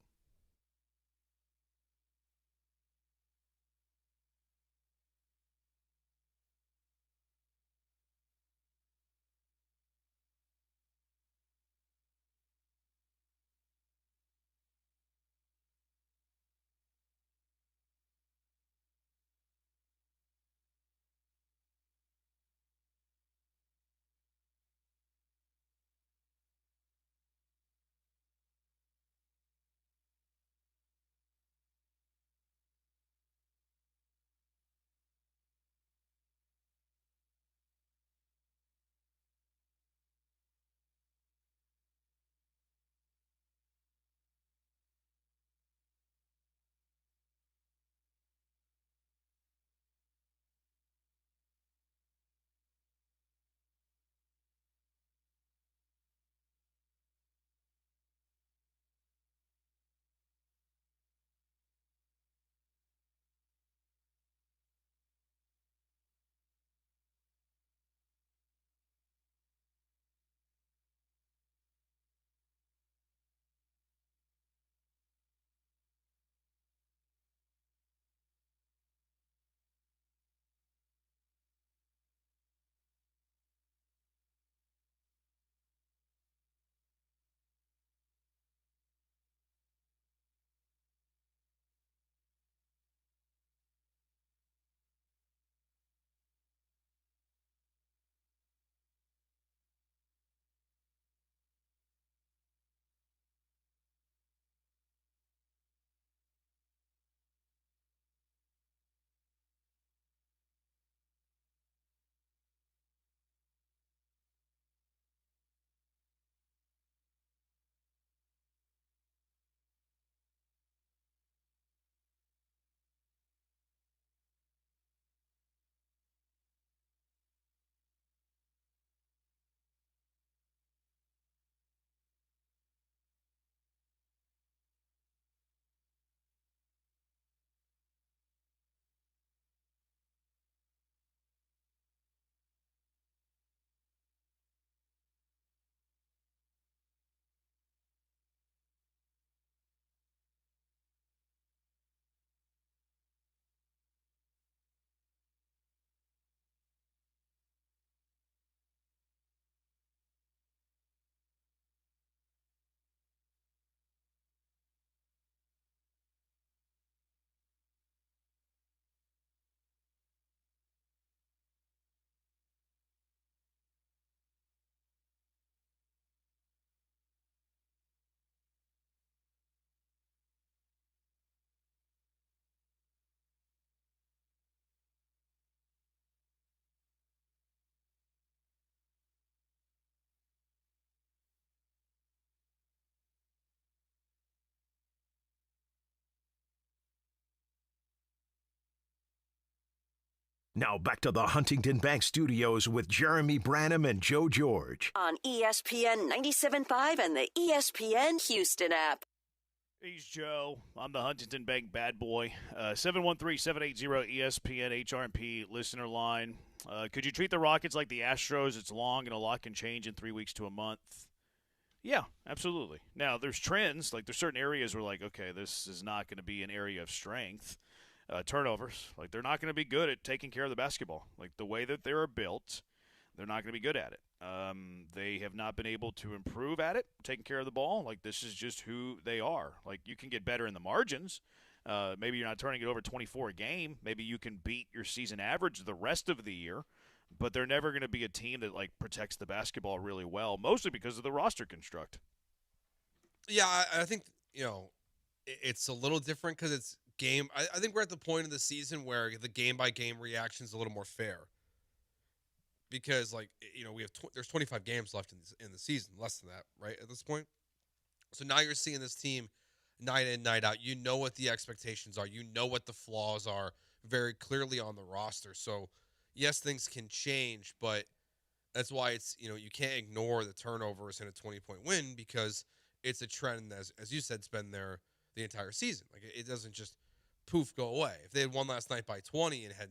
Now back to the Huntington Bank Studios with Jeremy Branham and Joe George. On ESPN 97.5 and the ESPN Houston app. He's Joe. I'm the Huntington Bank bad boy. 713-780-ESPN HRP listener line. Could you treat the Rockets like the Astros? It's long and a lot can change in 3 weeks to a month. Yeah, absolutely. Now, there's trends. Like, there's certain areas where, like, okay, this is not going to be an area of strength. Turnovers. Like, they're not going to be good at taking care of the basketball. Like, the way that they are built, They're not going to be good at it. They have not been able to improve at it, taking care of the ball. Like, this is just who they are. Like, you can get better in the margins. Maybe you're not turning it over 24 a game. Maybe you can beat your season average the rest of the year. But they're never going to be a team that, like, protects the basketball really well, mostly because of the roster construct. Yeah, I think, it's a little different because it's game. I think we're at the point of the season where the game-by-game reaction is a little more fair. Because, we have there's 25 games left in the season, less than that, right, at this point? So now you're seeing this team night in, night out. You know what the expectations are. You know what the flaws are very clearly on the roster. So, yes, things can change, but that's why it's, you can't ignore the turnovers in a 20-point win because it's a trend, as you said, it's been there the entire season. Like, it doesn't just poof go away. If they had won last night by 20 and had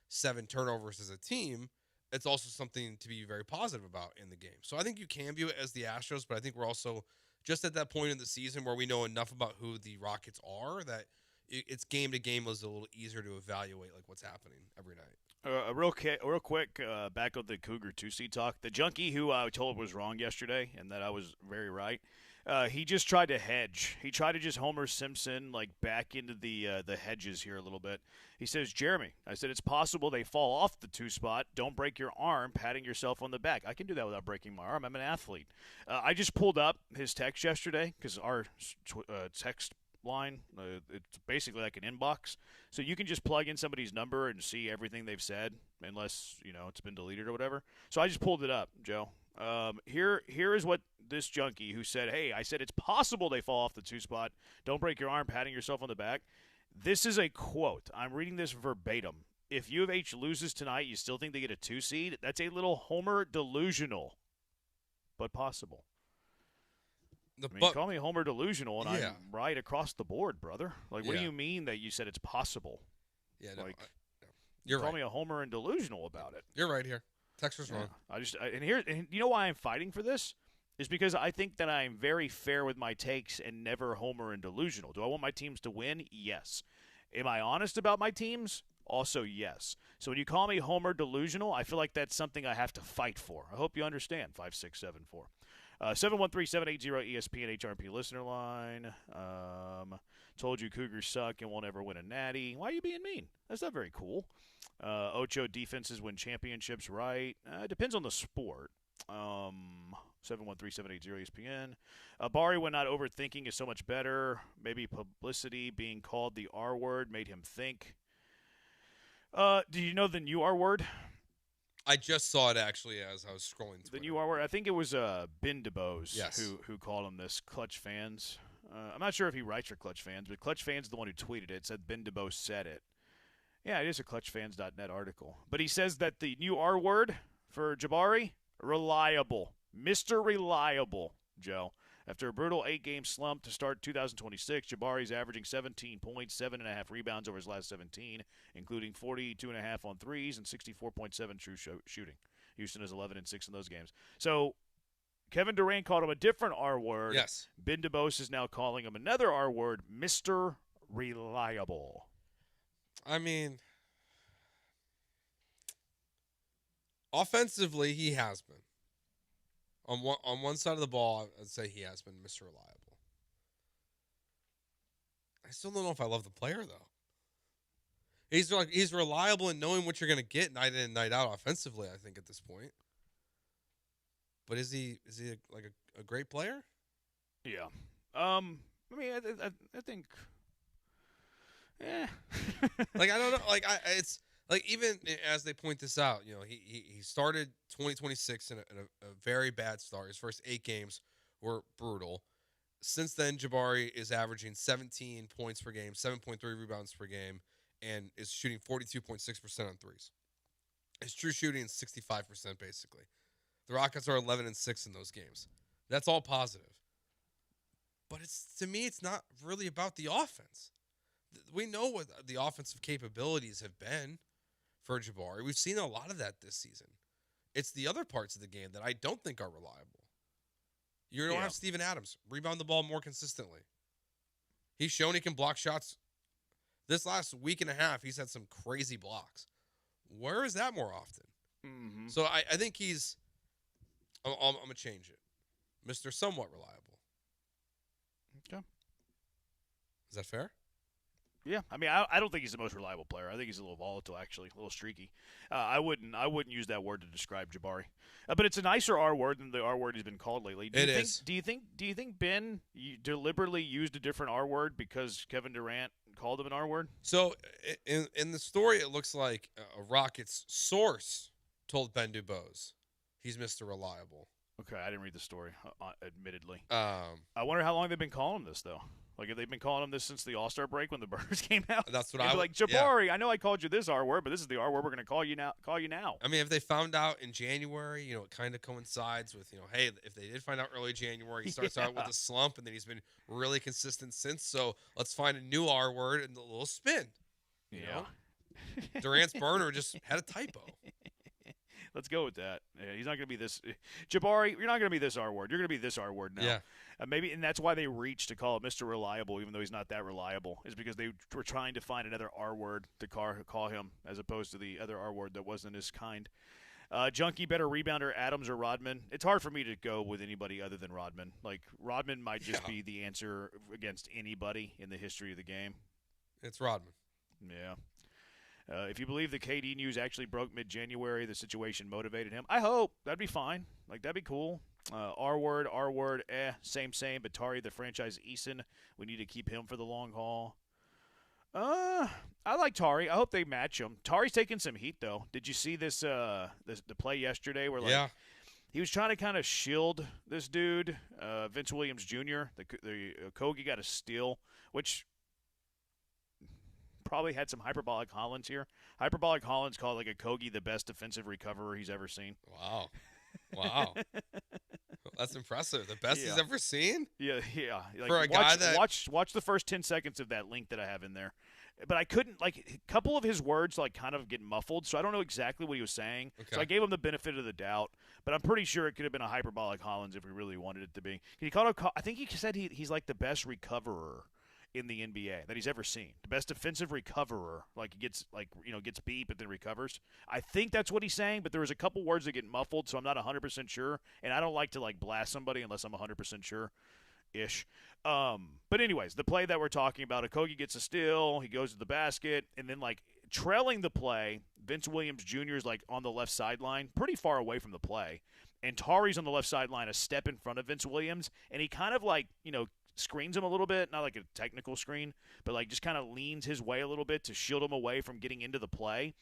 7 turnovers as a team, it's also something to be very positive about in the game. So I think you can view it as the Astros, but I think we're also just at that point in the season where we know enough about who the Rockets are that it's game to game was a little easier to evaluate like what's happening every night. Real quick, back on the Cougar 2-seed talk. The junkie who I told was wrong yesterday and that I was very right, he just tried to hedge. He tried to just Homer Simpson, like, back into the hedges here a little bit. He says, Jeremy, I said, it's possible they fall off the 2 spot. Don't break your arm patting yourself on the back. I can do that without breaking my arm. I'm an athlete. I just pulled up his text yesterday because our text line, it's basically like an inbox. So you can just plug in somebody's number and see everything they've said unless, it's been deleted or whatever. So I just pulled it up, Joe. Here is what this junkie who said, hey, I said it's possible they fall off the 2 spot. Don't break your arm patting yourself on the back. This is a quote. I'm reading this verbatim. If U of H loses tonight, you still think they get a 2 seed? That's a little Homer delusional, but possible. You call me Homer delusional, and I'm right across the board, brother. Like, what do you mean that you said it's possible? Yeah, no, you're call me a Homer and delusional about it. You're right here. Texter's wrong. And you know why I'm fighting for this? Is because I think that I'm very fair with my takes and never Homer and delusional. Do I want my teams to win? Yes. Am I honest about my teams? Also, yes. So when you call me Homer delusional, I feel like that's something I have to fight for. I hope you understand. 5674. 713-780-ESPN HRP listener line. Told you Cougars suck and won't ever win a natty. Why are you being mean? That's not very cool. Ocho defenses win championships, right? Depends on the sport. 713-780-ESPN. Bari, when not overthinking, is so much better. Maybe publicity being called the R word made him think. Do you know the new R word? I just saw it actually as I was scrolling Twitter. The new R word. I think it was Ben DeBose yes. who called him this. Clutch Fans. I'm not sure if he writes for Clutch Fans, but Clutch Fans is the one who tweeted it. Said Ben DeBose said it. Yeah, it is a ClutchFans.net article. But he says that the new R word for Jabari, reliable. Mr. Reliable, Joe. After a brutal 8-game slump to start 2026, Jabari's averaging 17 points, 7.5 rebounds over his last 17, including 42.5 on threes and 64.7 true shooting. Houston is 11-6 in those games. So Kevin Durant called him a different R word. Yes. Ben DeBose is now calling him another R word, Mr. Reliable. I mean, offensively, he has been. On one side of the ball, I'd say he has been Mr. Reliable. I still don't know if I love the player, though. He's reliable in knowing what you're going to get night in and night out offensively, I think, at this point. But is he a great player? Yeah. I mean, I think... Yeah. I don't know. It's... even as they point this out, he started 2026 in a very bad start. His first 8 games were brutal. Since then, Jabari is averaging 17 points per game, 7.3 rebounds per game, and is shooting 42.6% on threes. His true shooting is 65%, basically. The Rockets are 11-6 in those games. That's all positive. But to me, it's not really about the offense. We know what the offensive capabilities have been for Jabari. We've seen a lot of that this season. It's the other parts of the game that I don't think are reliable. You don't have Steven Adams rebound the ball more consistently. He's shown he can block shots. This last week and a half, he's had some crazy blocks. Where is that more often? Mm-hmm. So I think he's I'm going to change it. Mr. Somewhat Reliable. Okay. Is that fair? Yeah, I mean, I don't think he's the most reliable player. I think he's a little volatile, actually, a little streaky. I wouldn't use that word to describe Jabari, but it's a nicer R word than the R word he's been called lately. Do you think Ben deliberately used a different R word because Kevin Durant called him an R word? So in the story, it looks like a Rockets source told Ben DuBose he's Mr. Reliable. Okay, I didn't read the story, admittedly. I wonder how long they've been calling him this, though. Like, have they been calling him this since the All-Star break when the Burgers came out? That's what like, Jabari, I know I called you this R word, but this is the R word we're going to call you now. I mean, if they found out in January, it kind of coincides with, hey, if they did find out early January, he starts out with a slump, and then he's been really consistent since. So let's find a new R word and a little spin. You know? Durant's burner just had a typo. Let's go with that. Yeah, he's not going to be this. Jabari, you're not going to be this R word. You're going to be this R word now. Yeah. Maybe, and that's why they reached to call it Mr. Reliable, even though he's not that reliable, is because they were trying to find another R word to call him, as opposed to the other R word that wasn't his kind. Junkie, better rebounder, Adams or Rodman? It's hard for me to go with anybody other than Rodman. Like, Rodman might just be the answer against anybody in the history of the game. It's Rodman. Yeah. If you believe the KD news actually broke mid-January, the situation motivated him. I hope. That'd be fine. Like, that'd be cool. R word, same, but Tari, the franchise Eason, we need to keep him for the long haul. I like Tari. I hope they match him. Tari's taking some heat, though. Did you see the play yesterday where, he was trying to kind of shield this dude, Vince Williams Jr., the Kogi got a steal, which – probably had some hyperbolic Hollins here. Hyperbolic Hollins called like a Kogi the best defensive recoverer he's ever seen. Wow. That's impressive. The best he's ever seen? Yeah. Like, for a guy that watch the first 10 seconds of that link that I have in there. But I couldn't, like, a couple of his words like kind of get muffled, so I don't know exactly what he was saying. Okay. So I gave him the benefit of the doubt, but I'm pretty sure it could have been a hyperbolic Hollins if we really wanted it to be. I think he said he's like the best recoverer in the NBA that he's ever seen. The best defensive recoverer, like he gets beat but then recovers. I think that's what he's saying, but there was a couple words that get muffled, so I'm not 100% sure, and I don't like to like blast somebody unless I'm 100% sure-ish. But anyways, the play that we're talking about, Okogie gets a steal, he goes to the basket, and then like trailing the play, Vince Williams Jr. is like on the left sideline, pretty far away from the play, and Tari's on the left sideline a step in front of Vince Williams, and he kind of like, screens him a little bit, not like a technical screen, but like just kind of leans his way a little bit to shield him away from getting into the play.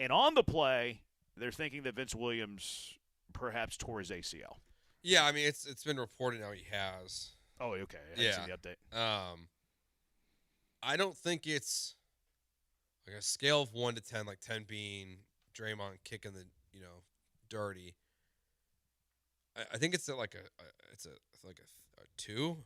And on the play, they're thinking that Vince Williams perhaps tore his ACL. Yeah, I mean it's been reported now he has. Oh, okay. I didn't see the update. I don't think it's like a scale of 1 to 10, like 10 being Draymond kicking the dirty. I think it's like a 2.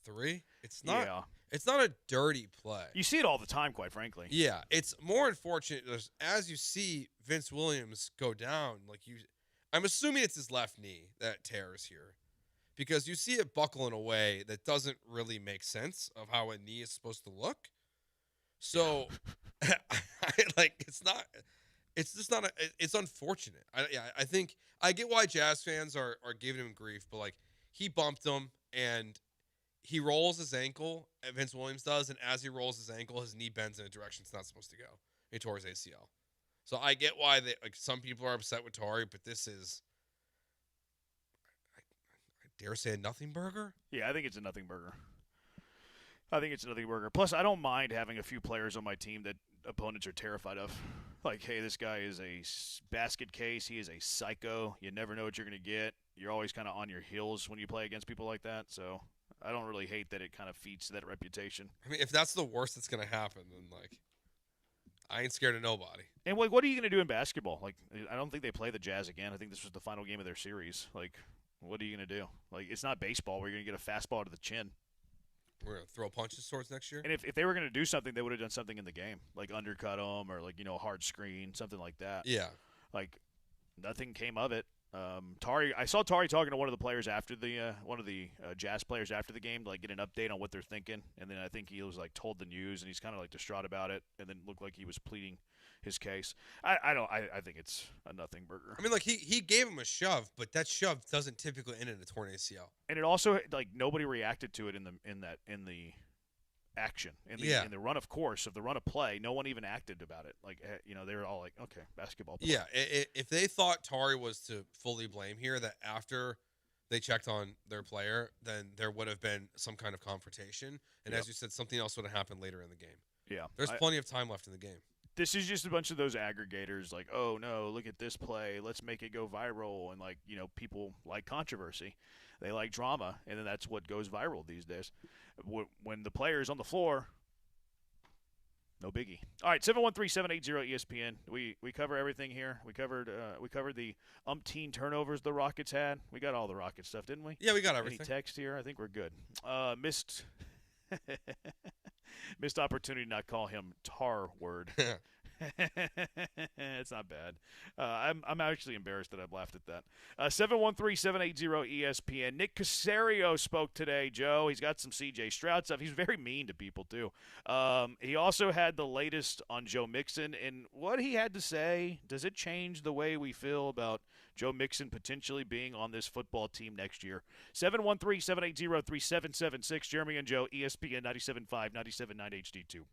3. It's not. Yeah. It's not a dirty play. You see it all the time, quite frankly. Yeah, it's more unfortunate as you see Vince Williams go down. I'm assuming it's his left knee that tears here, because you see it buckle in a way that doesn't really make sense of how a knee is supposed to look. So, it's not. It's just not. It's unfortunate. I think I get why Jazz fans are giving him grief, but like he bumped him and he rolls his ankle, and Vince Williams does, and as he rolls his ankle, his knee bends in a direction it's not supposed to go. He tore his ACL. So I get why some people are upset with Tari, but this is, I dare say, a nothing burger? Yeah, I think it's a nothing burger. Plus, I don't mind having a few players on my team that opponents are terrified of. Like, hey, this guy is a basket case. He is a psycho. You never know what you're going to get. You're always kind of on your heels when you play against people like that, so I don't really hate that it kind of feeds that reputation. I mean, if that's the worst that's going to happen, then, I ain't scared of nobody. And, what are you going to do in basketball? Like, I don't think they play the Jazz again. I think this was the final game of their series. Like, what are you going to do? Like, it's not baseball where you're going to get a fastball to the chin. We're going to throw punches towards next year? And if they were going to do something, they would have done something in the game. Like, undercut them or, a hard screen, something like that. Yeah. Like, nothing came of it. I saw Tari talking to one of the players after one of the Jazz players after the game to get an update on what they're thinking, and then I think he was told the news, and he's kind of distraught about it, and then looked like he was pleading his case. I think it's a nothing burger. I mean, like he gave him a shove, but that shove doesn't typically end in a torn ACL. And it also like nobody reacted to it in the action in the run of course of the run of play. No one even acted about it. Like they were all like, okay, basketball play. Yeah, if they thought Tari was to fully blame here, that after they checked on their player, then there would have been some kind of confrontation. And as you said, something else would have happened later in the game. Yeah. There's plenty of time left in the game. This is just a bunch of those aggregators like, oh, no, look at this play. Let's make it go viral. And, people like controversy. They like drama, and then that's what goes viral these days. When the player's on the floor, no biggie. All right, 713-780-ESPN. We cover everything here. We covered the umpteen turnovers the Rockets had. We got all the Rocket stuff, didn't we? Yeah, we got everything. Any text here? I think we're good. Missed opportunity to not call him Tar Word. It's not bad. I'm actually embarrassed that I've laughed at that. 713-780-ESPN. Nick Casario spoke today, Joe. He's got some C.J. Stroud stuff. He's very mean to people, too. He also had the latest on Joe Mixon. And what he had to say, does it change the way we feel about Joe Mixon potentially being on this football team next year? 713-780-3776. Jeremy and Joe, ESPN 97.5, 97.9 HD2.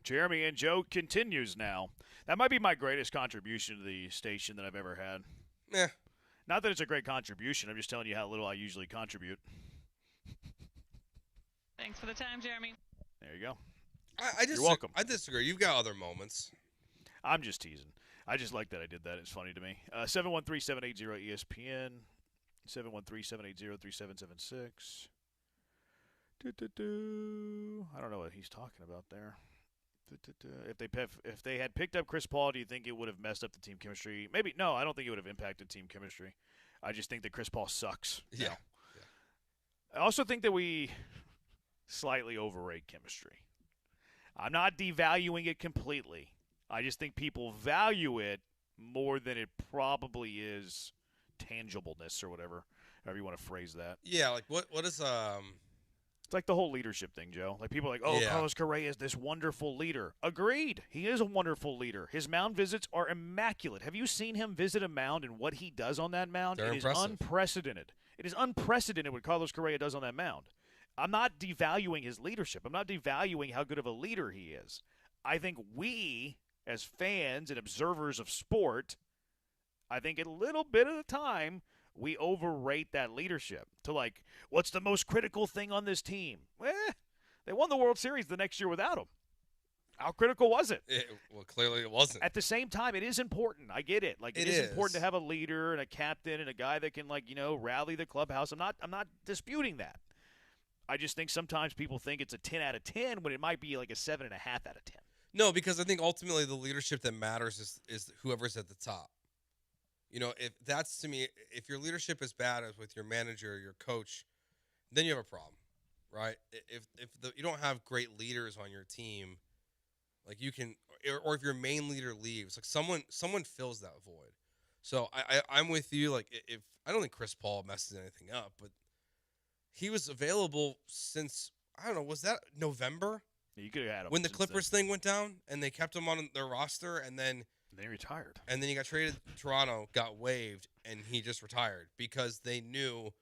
Jeremy and Joe continues now. That might be my greatest contribution to the station that I've ever had. Not that it's a great contribution. I'm just telling you how little I usually contribute. Thanks for the time, Jeremy. There you go. You're welcome. I disagree. You've got other moments. I'm just teasing. I just like that I did that. It's funny to me. 713-780-ESPN. 713-780-3776. I don't know what he's talking about there. If they had picked up Chris Paul, do you think it would have messed up the team chemistry? Maybe. No, I don't think it would have impacted team chemistry. I just think that Chris Paul sucks. Yeah. I also think that we slightly overrate chemistry. I'm not devaluing it completely. I just think people value it more than it probably is tangibleness or whatever, however you want to phrase that. Yeah, like what is It's like the whole leadership thing, Joe. Like people are like, oh, Yeah. Carlos Correa is this wonderful leader. Agreed. He is a wonderful leader. His mound visits are immaculate. Have you seen him visit a mound and what he does on that mound? They're It impressive. is unprecedented. It is unprecedented what Carlos Correa does on that mound. I'm not devaluing his leadership. I'm not devaluing how good of a leader he is. I think we, as fans and observers of sport, I think a little bit of the time we overrate that leadership to like, what's the most critical thing on this team? They won the World Series the next year without him. How critical was it? Well, clearly it wasn't. At the same time, it is important. I get it. Like it is important to have a leader and a captain and a guy that can rally the clubhouse. I'm not disputing that. I just think sometimes people think it's a 10 out of 10 when it might be like a 7.5 out of 10. No, because I think ultimately the leadership that matters is whoever's at the top. If that's, to me, if your leadership is bad as with your manager, your coach, then you have a problem, right? If you don't have great leaders on your team, like you can, or if your main leader leaves, like someone fills that void. So I'm with you. Like if I don't think Chris Paul messes anything up, but he was available since, I don't know, was that November? Yeah, you could have had him when the since Clippers thing went down and they kept him on their roster, and then they retired. And then he got traded to Toronto, got waived, and he just retired because they knew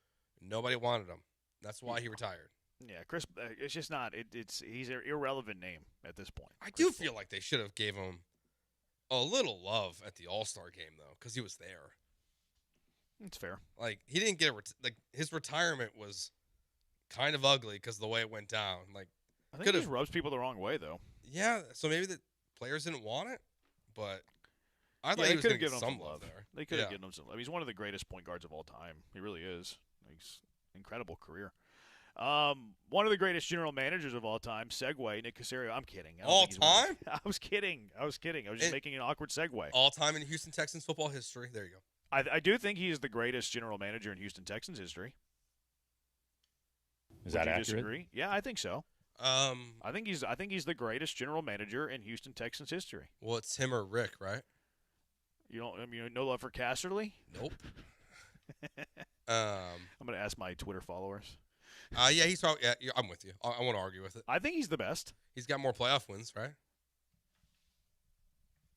nobody wanted him. That's why he retired. Yeah, Chris. It's just not. He's an irrelevant name at this point. I do feel like they should have gave him a little love at the All-Star game though, because he was there. It's fair. Like he didn't get his retirement was kind of ugly because of the way it went down. Like I think it just rubs people the wrong way though. Yeah, so maybe the players didn't want it, but I thought they he was could going have to given get him some love there. They could have given him some love. He's one of the greatest point guards of all time. He really is. He's incredible career. One of the greatest general managers of all time, segue, Nick Caserio. I'm kidding. All time? I was kidding. I was just making an awkward segue. All time in Houston Texans football history. There you go. I do think he is the greatest general manager in Houston Texans history. Is that accurate? Disagree? Yeah, I think so. I think he's the greatest general manager in Houston Texans history. Well, it's him or Rick, right? You don't. No love for Casterly? Nope. I'm gonna ask my Twitter followers. Yeah, he's probably. Yeah, I'm with you. I won't argue with it. I think he's the best. He's got more playoff wins, right?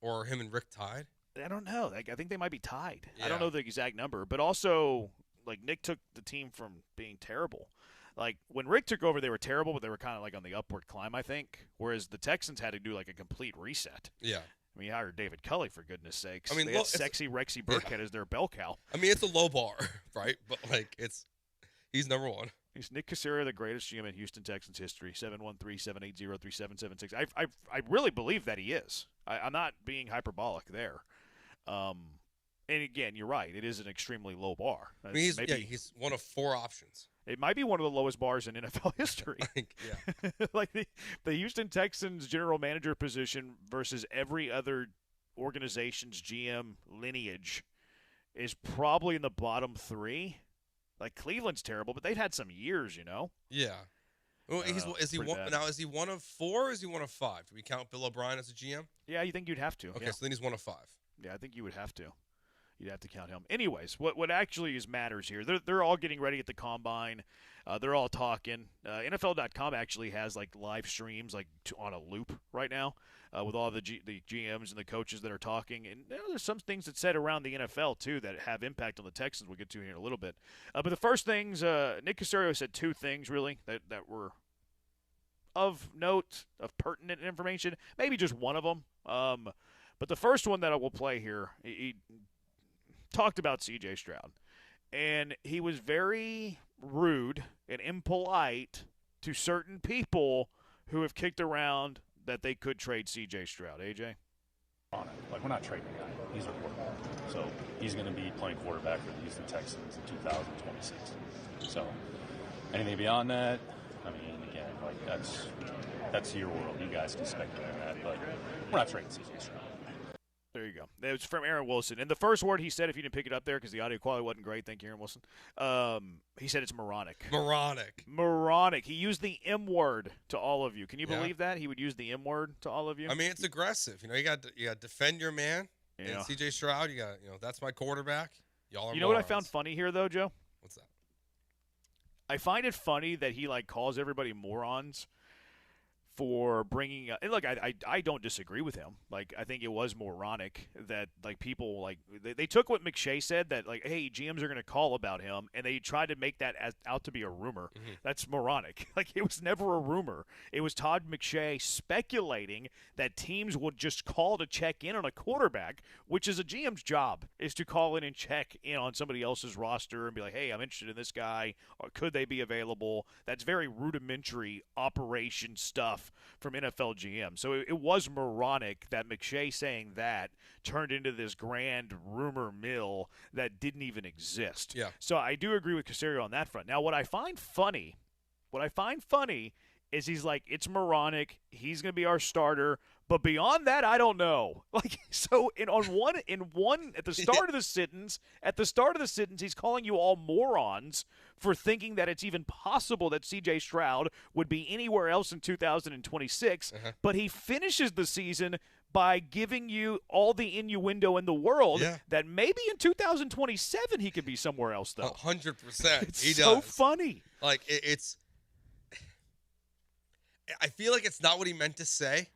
Or him and Rick tied? I don't know. I think they might be tied. Yeah. I don't know the exact number, but also like Nick took the team from being terrible. Like when Rick took over, they were terrible, but they were kind of like on the upward climb, I think. Whereas the Texans had to do like a complete reset. Yeah. I mean, you hired David Culley, for goodness sakes. I mean, they had sexy Rexy Burkhead as their bell cow. I mean, it's a low bar, right? But like, he's number one. He's Nick Caserio, the greatest GM in Houston Texans history. 713-780-3776. I really believe that he is. I'm not being hyperbolic there. And again, you're right. It is an extremely low bar. I mean, he's one of four options. It might be one of the lowest bars in NFL history. Yeah. Like the Houston Texans general manager position versus every other organization's GM lineage is probably in the bottom three. Like Cleveland's terrible, but they've had some years, Yeah. Well, is he one of four or is he one of five? Do we count Bill O'Brien as a GM? Yeah, you think you'd have to. Okay, yeah. so then he's one of five. Yeah, I think you would have to. You'd have to count him. Anyways, what actually matters here, they're all getting ready at the Combine. They're all talking. NFL.com actually has like live streams like on a loop right now with all the GMs and the coaches that are talking. And there's some things that said around the NFL too that have impact on the Texans. We'll get to here in a little bit. But the first things, Nick Caserio said two things really that were of note, of pertinent information. Maybe just one of them. But the first one that I will play here, he talked about C.J. Stroud. And he was very rude and impolite to certain people who have kicked around that they could trade C.J. Stroud. AJ? Like, we're not trading the guy. He's our quarterback. So he's going to be playing quarterback for the Houston Texans in 2026. So anything beyond that, I mean, again, like that's your world. You guys can speculate on that, but we're not trading C.J. Stroud. There you go. It was from Aaron Wilson. And the first word he said, if you didn't pick it up there because the audio quality wasn't great, thank you, Aaron Wilson, he said it's moronic. Moronic. He used the M word to all of you. Can you believe that? He would use the M word to all of you? I mean, it's aggressive. You got to defend your man. Yeah. And C.J. Stroud, that's my quarterback. Y'all are You know what I found funny here, though, Joe? What's that? I find it funny that he, calls everybody morons for bringing and look, I don't disagree with him. I think it was moronic that people they took what McShay said that hey, GMs are going to call about him, and they tried to make that out to be a rumor. Mm-hmm. That's moronic. It was never a rumor. It was Todd McShay speculating that teams would just call to check in on a quarterback, which is a GM's job, is to call in and check in on somebody else's roster and be like, hey, I'm interested in this guy, or could they be available? That's very rudimentary operation stuff from NFL GM. So it was moronic that McShay saying that turned into this grand rumor mill that didn't even exist. Yeah. So I do agree with Caserio on that front. Now, what I find funny is he's like, it's moronic. He's going to be our starter. But beyond that, I don't know. So at the start of the sentence, he's calling you all morons for thinking that it's even possible that C.J. Stroud would be anywhere else in 2026. But he finishes the season by giving you all the innuendo in the world that maybe in 2027 he could be somewhere else, though. 100%. It's so funny. It's. I feel like it's not what he meant to say.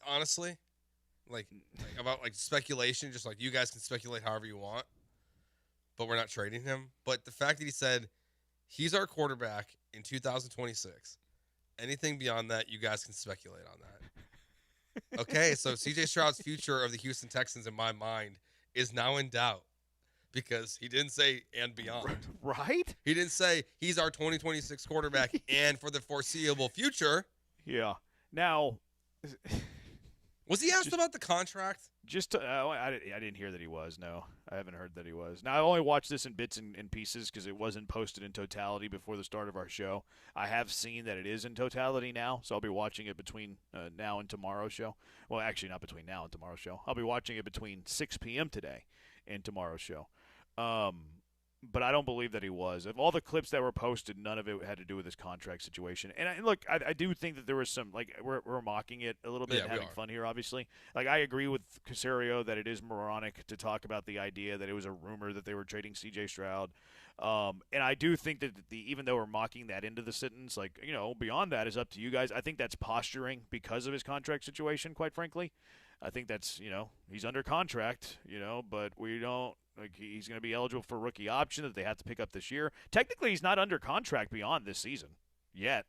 Honestly, about speculation, just you guys can speculate however you want, but we're not trading him. But the fact that he said he's our quarterback in 2026, anything beyond that, you guys can speculate on that. Okay, so C.J. Stroud's future of the Houston Texans, in my mind, is now in doubt because he didn't say and beyond. Right? He didn't say he's our 2026 quarterback and for the foreseeable future. Yeah. Now. Was he asked about the contract? I didn't hear that he was. No, I haven't heard that he was. Now, I only watched this in bits and pieces because it wasn't posted in totality before the start of our show. I have seen that it is in totality now, so I'll be watching it between now and tomorrow's show. Well, actually, not between now and tomorrow's show. I'll be watching it between 6 p.m. today and tomorrow's show. But I don't believe that he was. Of all the clips that were posted, none of it had to do with his contract situation. And look, I do think that there was some, we're mocking it a little bit and having fun here, obviously. I agree with Caserio that it is moronic to talk about the idea that it was a rumor that they were trading C.J. Stroud. And I do think that even though we're mocking that into the sentence, beyond that is up to you guys. I think that's posturing because of his contract situation, quite frankly. I think that's, he's under contract, but we don't. He's going to be eligible for a rookie option that they have to pick up this year. Technically, he's not under contract beyond this season yet.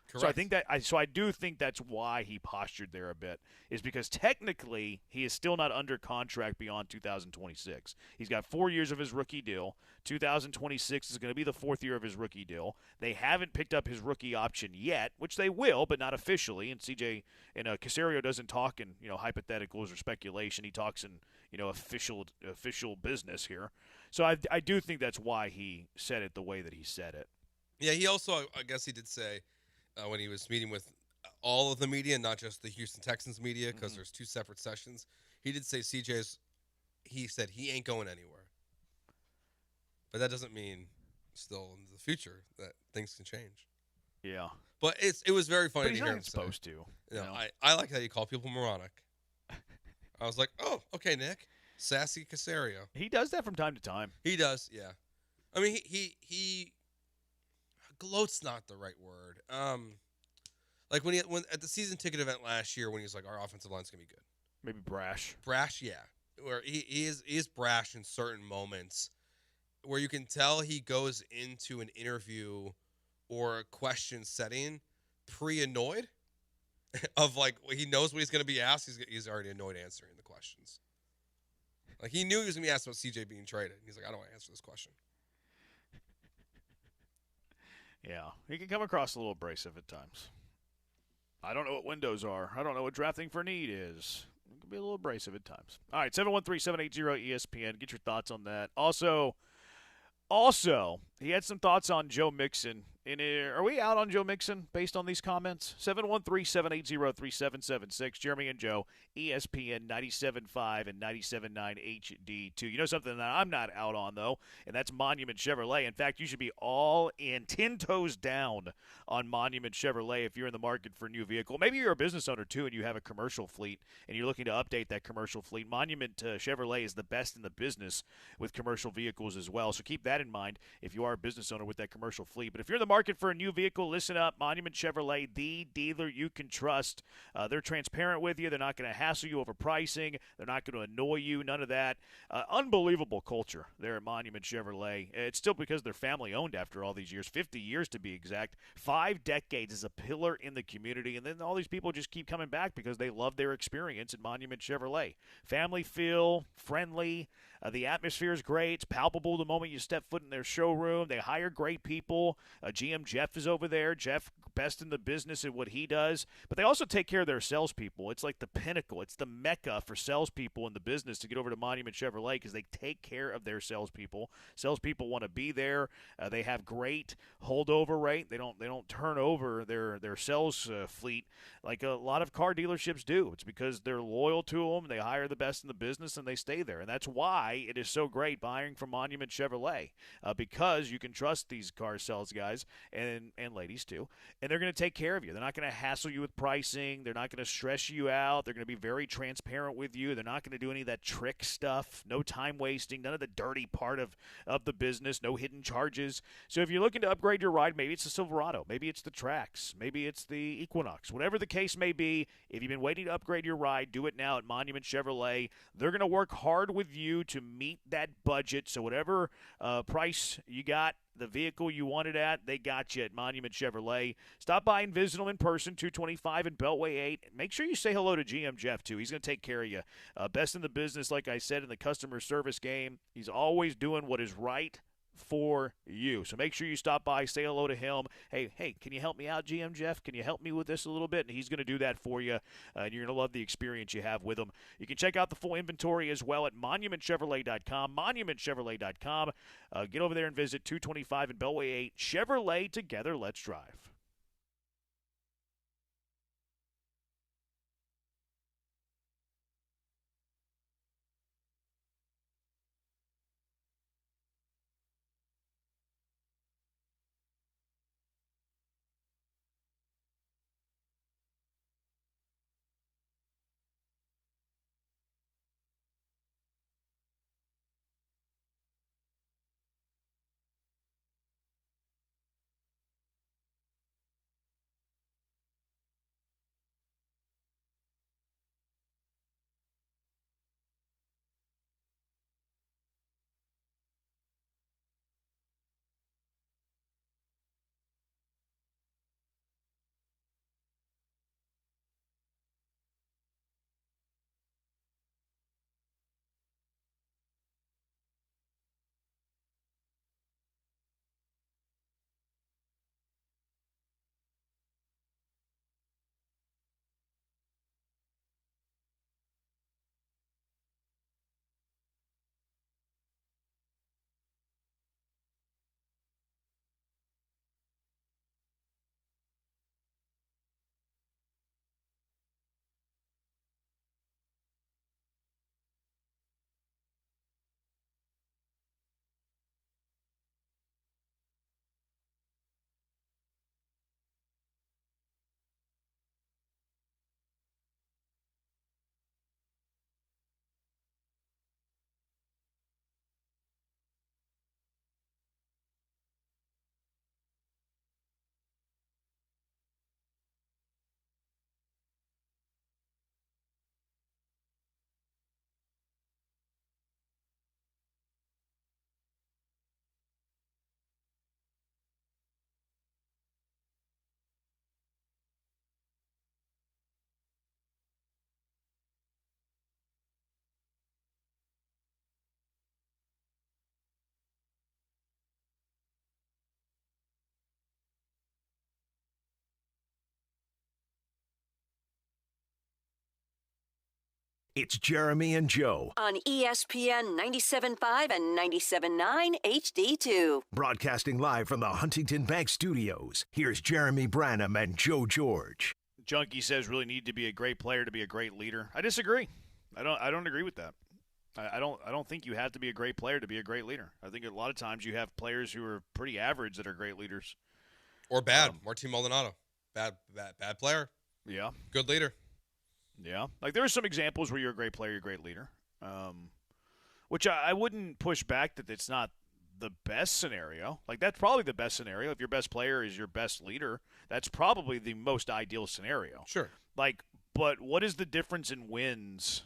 Correct. So I do think that's why he postured there a bit, is because technically he is still not under contract beyond 2026. He's got 4 years of his rookie deal. 2026 is going to be the fourth year of his rookie deal. They haven't picked up his rookie option yet, which they will, but not officially. And Caserio doesn't talk in hypotheticals or speculation. He talks in official business here. So I do think that's why he said it the way that he said it. Yeah, he also, I guess he did say, when he was meeting with all of the media, not just the Houston Texans media, because there's two separate sessions, he did say he said he ain't going anywhere. But that doesn't mean still in the future that things can change. Yeah. But it was very funny to hear him supposed say. To. I like how you call people moronic. I was like, oh, okay, Nick. Sassy Caserio. He does that from time to time. He does, yeah. I mean, he gloat's not the right word. When at the season ticket event last year when he was like, our offensive line's gonna be good. Maybe brash. Brash, yeah. Where he is brash in certain moments where you can tell he goes into an interview or a question setting pre-annoyed of like he knows what he's going to be asked. He's already annoyed answering the questions. Like he knew he was going to be asked about CJ being traded. He's like, I don't want to answer this question. Yeah, he can come across a little abrasive at times. I don't know what windows are. I don't know what drafting for need is. It can be a little abrasive at times. All right, 713-780-ESPN. Get your thoughts on that. Also, he had some thoughts on Joe Mixon. Are we out on Joe Mixon based on these comments? 713-780-3776. Jeremy and Joe, ESPN 97.5 and 97.9 HD2. You know something that I'm not out on, though, and that's Monument Chevrolet. In fact, you should be all in, 10 toes down on Monument Chevrolet if you're in the market for a new vehicle. Maybe you're a business owner, too, and you have a commercial fleet, and you're looking to update that commercial fleet. Monument Chevrolet is the best in the business with commercial vehicles as well, so keep that in mind if you are a business owner with that commercial fleet. But if you're in the market for a new vehicle, listen up. Monument Chevrolet, the dealer you can trust. They're transparent with you. They're not going to hassle you over pricing. They're not going to annoy you. None of that. Unbelievable culture there at Monument Chevrolet. It's still because they're family-owned after all these years, 50 years to be exact. 5 decades as a pillar in the community, and then all these people just keep coming back because they love their experience at Monument Chevrolet. Family feel, friendly. The atmosphere is great. It's palpable the moment you step foot in their showroom. They hire great people. GM Jeff is over there. Jeff, best in the business at what he does. But they also take care of their salespeople. It's like the pinnacle. It's the mecca for salespeople in the business to get over to Monument Chevrolet because they take care of their salespeople. Salespeople want to be there. They have great holdover rate. They don't turn over their sales fleet like a lot of car dealerships do. It's because they're loyal to them. They hire the best in the business, and they stay there. And that's why it is so great buying from Monument Chevrolet because you can trust these car sales guys and ladies too, and they're going to take care of you. They're not going to hassle you with pricing. They're not going to stress you out. They're going to be very transparent with you. They're not going to do any of that trick stuff. No time wasting. None of the dirty part of the business. No hidden charges. So if you're looking to upgrade your ride, maybe it's the Silverado. Maybe it's the Trax. Maybe it's the Equinox. Whatever the case may be, if you've been waiting to upgrade your ride, do it now at Monument Chevrolet. They're going to work hard with you to meet that budget. So whatever price you got, the vehicle you wanted at, they got you at Monument Chevrolet. Stop by and visit them in person, 225 and Beltway 8. Make sure you say hello to GM Jeff, too. He's going to take care of you. Best in the business, like I said, in the customer service game. He's always doing what is right for you. So make sure you stop by, say hello to him. Hey, can you help me out, GM Jeff? Can you help me with this a little bit? And he's going to do that for you, and you're going to love the experience you have with him. You can check out the full inventory as well at monumentchevrolet.com, monumentchevrolet.com. Get over there and visit 225 and Beltway 8. Chevrolet, together, let's drive. It's Jeremy and Joe. On ESPN 97.5 and 97.9 HD2. Broadcasting live from the Huntington Bank Studios. Here's Jeremy Branham and Joe George. Junkie says really need to be a great player to be a great leader. I disagree. I don't agree with that. I don't think you have to be a great player to be a great leader. I think a lot of times you have players who are pretty average that are great leaders. Or bad. Martin Maldonado. Bad player. Yeah. Good leader. Yeah. Like there are some examples where you're a great player, you're a great leader. Which I wouldn't push back that it's not the best scenario. Like that's probably the best scenario. If your best player is your best leader, that's probably the most ideal scenario. Sure. Like, but what is the difference in wins?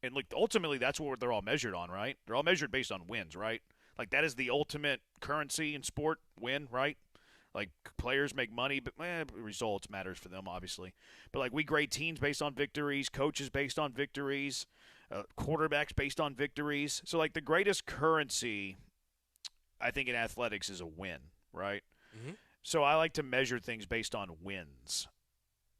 And like ultimately that's what they're all measured on, right? They're all measured based on wins, right? Like that is the ultimate currency in sport, win, right? Like players make money, but results matters for them, obviously. But like we grade teams based on victories, coaches based on victories, quarterbacks based on victories. So like the greatest currency, I think in athletics is a win, right? Mm-hmm. So I like to measure things based on wins.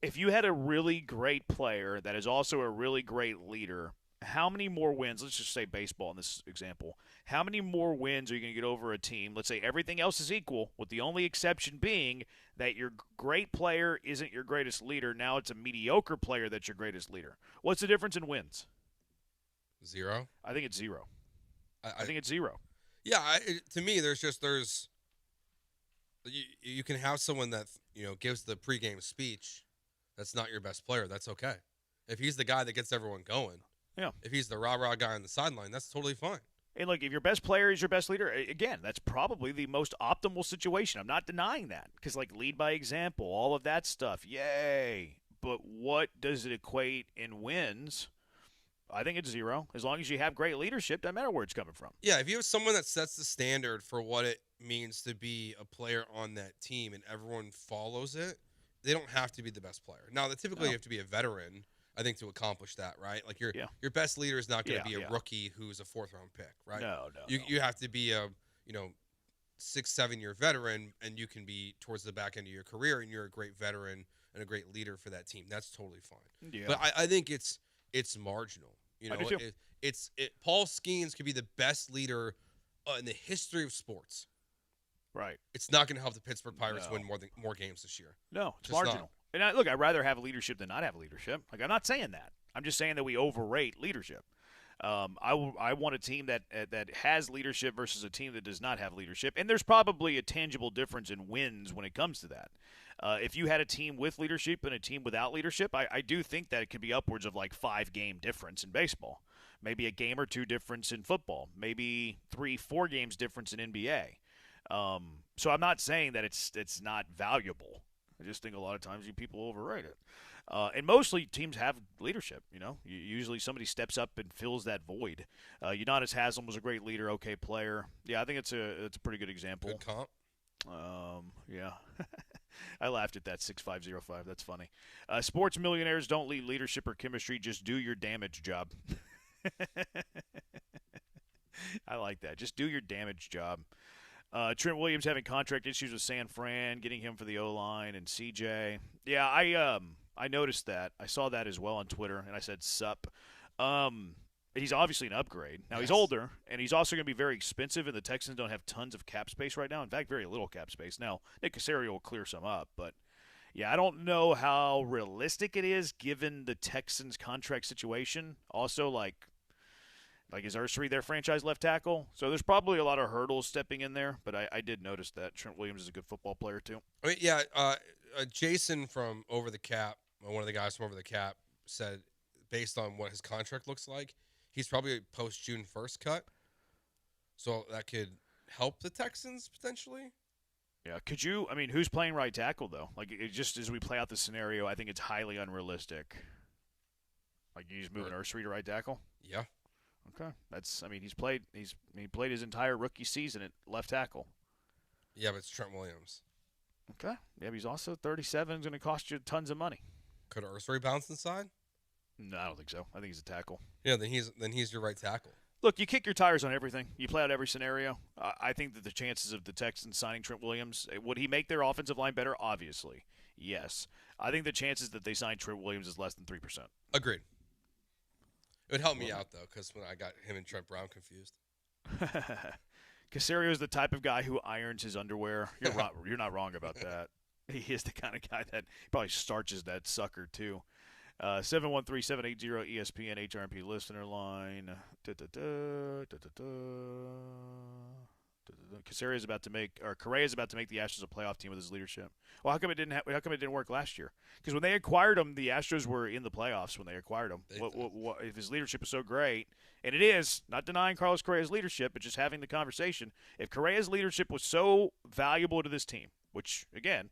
If you had a really great player that is also a really great leader, how many more wins, let's just say baseball in this example, how many more wins are you going to get over a team? Let's say everything else is equal, with the only exception being that your great player isn't your greatest leader. Now it's a mediocre player that's your greatest leader. What's the difference in wins? 0. I think it's 0. I think it's 0. Yeah, to me, you can have someone that gives the pregame speech. That's not your best player. That's okay. If he's the guy that gets everyone going. Yeah. If he's the rah-rah guy on the sideline, that's totally fine. And look, if your best player is your best leader, again, that's probably the most optimal situation. I'm not denying that because, like, lead by example, all of that stuff, yay. But what does it equate in wins? I think it's 0. As long as you have great leadership, doesn't matter where it's coming from. Yeah, if you have someone that sets the standard for what it means to be a player on that team and everyone follows it, they don't have to be the best player. Now, typically you have to be a veteran, I think, to accomplish that, right? Like your best leader is not going to be a rookie who's a 4th-round pick, right? No. You have to be a 6-7 year veteran, and you can be towards the back end of your career, and you're a great veteran and a great leader for that team. That's totally fine. Yeah. But I think it's marginal. I do too. Paul Skeens could be the best leader in the history of sports. Right. It's not going to help the Pittsburgh Pirates win more games this year. No, it's Just marginal. not. And I'd rather have leadership than not have leadership. Like, I'm not saying that. I'm just saying that we overrate leadership. I want a team that has leadership versus a team that does not have leadership. And there's probably a tangible difference in wins when it comes to that. If you had a team with leadership and a team without leadership, I do think that it could be upwards of like 5-game difference in baseball. Maybe a game or 2 difference in football. Maybe 3-4 games difference in NBA. So I'm not saying that it's not valuable. I just think a lot of times people overrate it. And mostly teams have leadership, Usually somebody steps up and fills that void. Udonis Haslem was a great leader, okay player. Yeah, I think it's a pretty good example. Good comp. Yeah. I laughed at that 6505. That's funny. Sports millionaires don't lead leadership or chemistry. Just do your damage job. I like that. Just do your damage job. Trent Williams having contract issues with San Fran, getting him for the O-line, and CJ. Yeah, I noticed that. I saw that as well on Twitter, and I said, sup. He's obviously an upgrade. Now, He's older, and he's also going to be very expensive, and the Texans don't have tons of cap space right now. In fact, very little cap space. Now, Nick Caserio will clear some up, but, yeah, I don't know how realistic it is given the Texans' contract situation. Also, like is Ursery their franchise left tackle? So there's probably a lot of hurdles stepping in there, but I did notice that Trent Williams is a good football player too. I mean, yeah, Jason from Over the Cap, one of the guys from Over the Cap, said based on what his contract looks like, he's probably a post-June 1st cut. So that could help the Texans potentially. Yeah, who's playing right tackle though? Like, just as we play out the scenario, I think it's highly unrealistic. Like, you just moving Ursery to right tackle? Yeah. Okay, he played his entire rookie season at left tackle. Yeah, but it's Trent Williams. Okay, yeah, but he's also 37. It's going to cost you tons of money. Could Ursery bounce inside? No, I don't think so. I think he's a tackle. Yeah, then he's your right tackle. Look, you kick your tires on everything. You play out every scenario. I think that the chances of the Texans signing Trent Williams, would he make their offensive line better? Obviously, yes. I think the chances that they sign Trent Williams is less than 3%. Agreed. It would help me out, though, because when I got him and Trent Brown confused. Caserio is the type of guy who irons his underwear. You're not wrong about that. He is the kind of guy that probably starches that sucker, too. 713-780-ESPN HRMP listener line. Correa is about to make the Astros a playoff team with his leadership. Well, how come it didn't work last year? Because when they acquired him, the Astros were in the playoffs when they acquired him. If his leadership is so great, and it is, not denying Carlos Correa's leadership, but just having the conversation. If Correa's leadership was so valuable to this team, which again,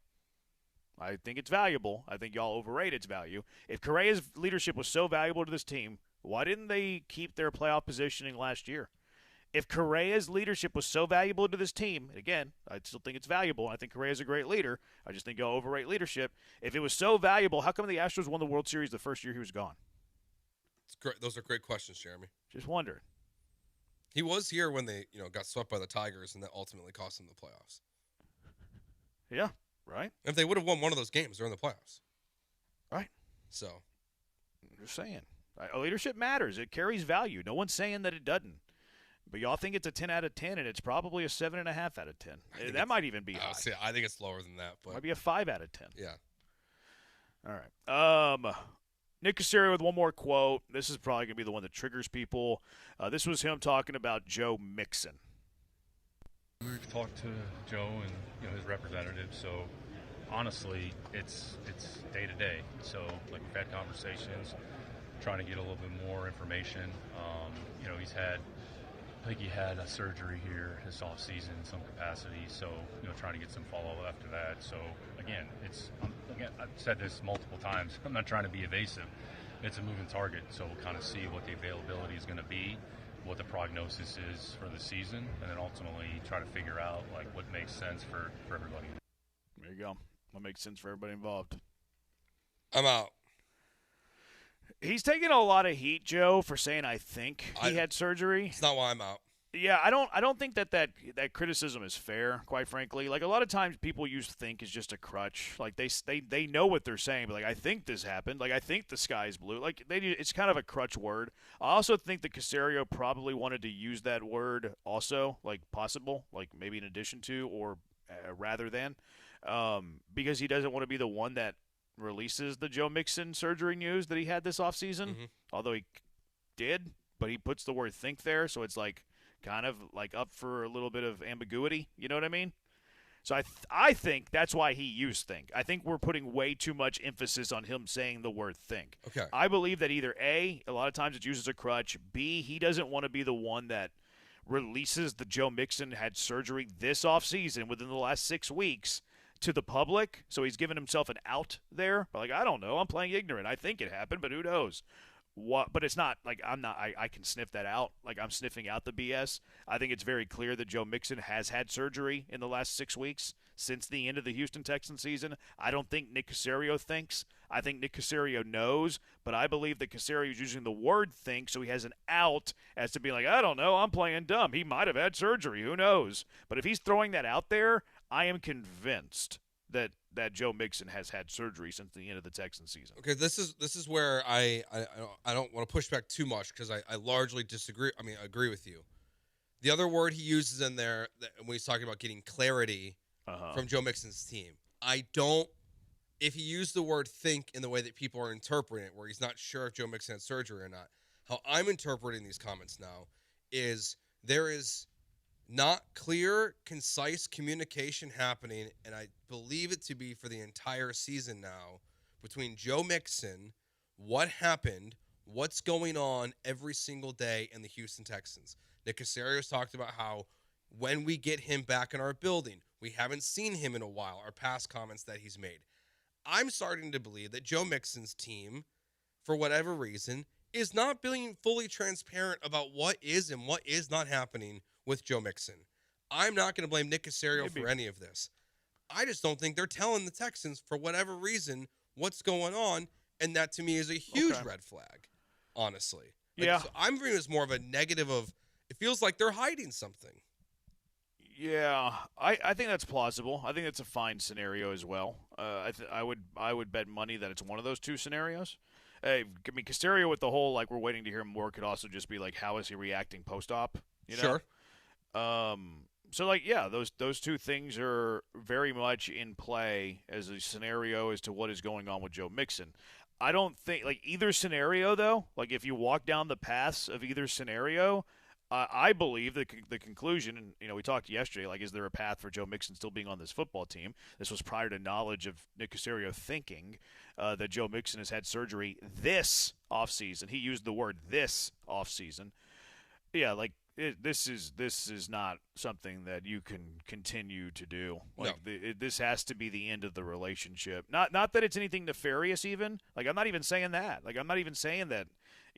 I think it's valuable. I think y'all overrate its value. If Correa's leadership was so valuable to this team, why didn't they keep their playoff positioning last year? If Correa's leadership was so valuable to this team, and again, I still think it's valuable. I think Correa's a great leader. I just think y'all overrate leadership. If it was so valuable, how come the Astros won the World Series the first year he was gone? It's great. Those are great questions, Jeremy. Just wondering. He was here when they, got swept by the Tigers, and that ultimately cost them the playoffs. Yeah, right. If they would have won one of those games, they're in the playoffs. Right. So. I'm just saying. Leadership matters. It carries value. No one's saying that it doesn't. But y'all think it's a 10 out of 10, and it's probably a 7.5 out of 10. That might even be high. I think it's lower than that. But might be a 5 out of 10. Yeah. All right. Nick Caserio with one more quote. This is probably going to be the one that triggers people. This was him talking about Joe Mixon. We've talked to Joe and his representative. So honestly, it's day to day. So we've had conversations, trying to get a little bit more information. I think he had a surgery here this off season in some capacity. So trying to get some follow up after that. So again, I've said this multiple times. I'm not trying to be evasive. It's a moving target. So we'll kind of see what the availability is going to be, what the prognosis is for the season, and then ultimately try to figure out what makes sense for everybody. There you go. What makes sense for everybody involved. I'm out. He's taking a lot of heat, Joe, for saying I think he had surgery. It's not why I'm out. Yeah, I don't think that criticism is fair, quite frankly. A lot of times people use think as just a crutch. They know what they're saying, but I think this happened. I think the sky's blue. It's kind of a crutch word. I also think that Caserio probably wanted to use that word also, possible, maybe in addition to or rather than, because he doesn't want to be the one that releases the Joe Mixon surgery news that he had this offseason, although he did, but he puts the word think there, so it's kind of up for a little bit of ambiguity, you know what I mean? So I think that's why he used think. I think we're putting way too much emphasis on him saying the word think. Okay. I believe that either A, a lot of times it's used as a crutch, B, he doesn't want to be the one that releases the Joe Mixon had surgery this offseason within the last 6 weeks to the public, so he's given himself an out there. But I don't know. I'm playing ignorant. I think it happened, but who knows? What? But it's not I'm not. I can sniff that out. I'm sniffing out the BS. I think it's very clear that Joe Mixon has had surgery in the last 6 weeks since the end of the Houston Texans season. I don't think Nick Caserio thinks. I think Nick Caserio knows, but I believe that Caserio is using the word think, so he has an out as to be I don't know. I'm playing dumb. He might have had surgery. Who knows? But if he's throwing that out there, I am convinced that Joe Mixon has had surgery since the end of the Texans season. Okay, this is where I don't want to push back too much because I largely disagree. I agree with you. The other word he uses in there when he's talking about getting clarity from Joe Mixon's team, if he used the word think in the way that people are interpreting it, where he's not sure if Joe Mixon had surgery or not, how I'm interpreting these comments now is there is not clear, concise communication happening, and I believe it to be for the entire season now, between Joe Mixon, what happened, what's going on every single day in the Houston Texans. Nick Caserio's talked about how when we get him back in our building, we haven't seen him in a while, our past comments that he's made. I'm starting to believe that Joe Mixon's team, for whatever reason, is not being fully transparent about what is and what is not happening with Joe Mixon. I'm not going to blame Nick Caserio for any of this. I just don't think they're telling the Texans, for whatever reason, what's going on, and that to me is a huge red flag, honestly. Yeah. So I'm viewing it as more of a negative of, it feels like they're hiding something. Yeah, I think that's plausible. I think that's a fine scenario as well. I would bet money that it's one of those two scenarios. I mean, Caserio with the whole, like, we're waiting to hear more could also just be, like, how is he reacting post-op? You know? Sure. So, like, yeah, those two things are very much in play as a scenario as to what is going on with Joe Mixon. I don't think, like, either scenario, though, like, if you walk down the paths of either scenario, I believe the conclusion, and, you know, we talked yesterday, like, is there a path for Joe Mixon still being on this football team? This was prior to knowledge of Nick Caserio thinking that Joe Mixon has had surgery this offseason. He used the word this offseason. Yeah, like, this is not something that you can continue to do. Like, no. This has to be the end of the relationship. Not that it's anything nefarious even. Like, I'm not even saying that. Like, I'm not even saying that,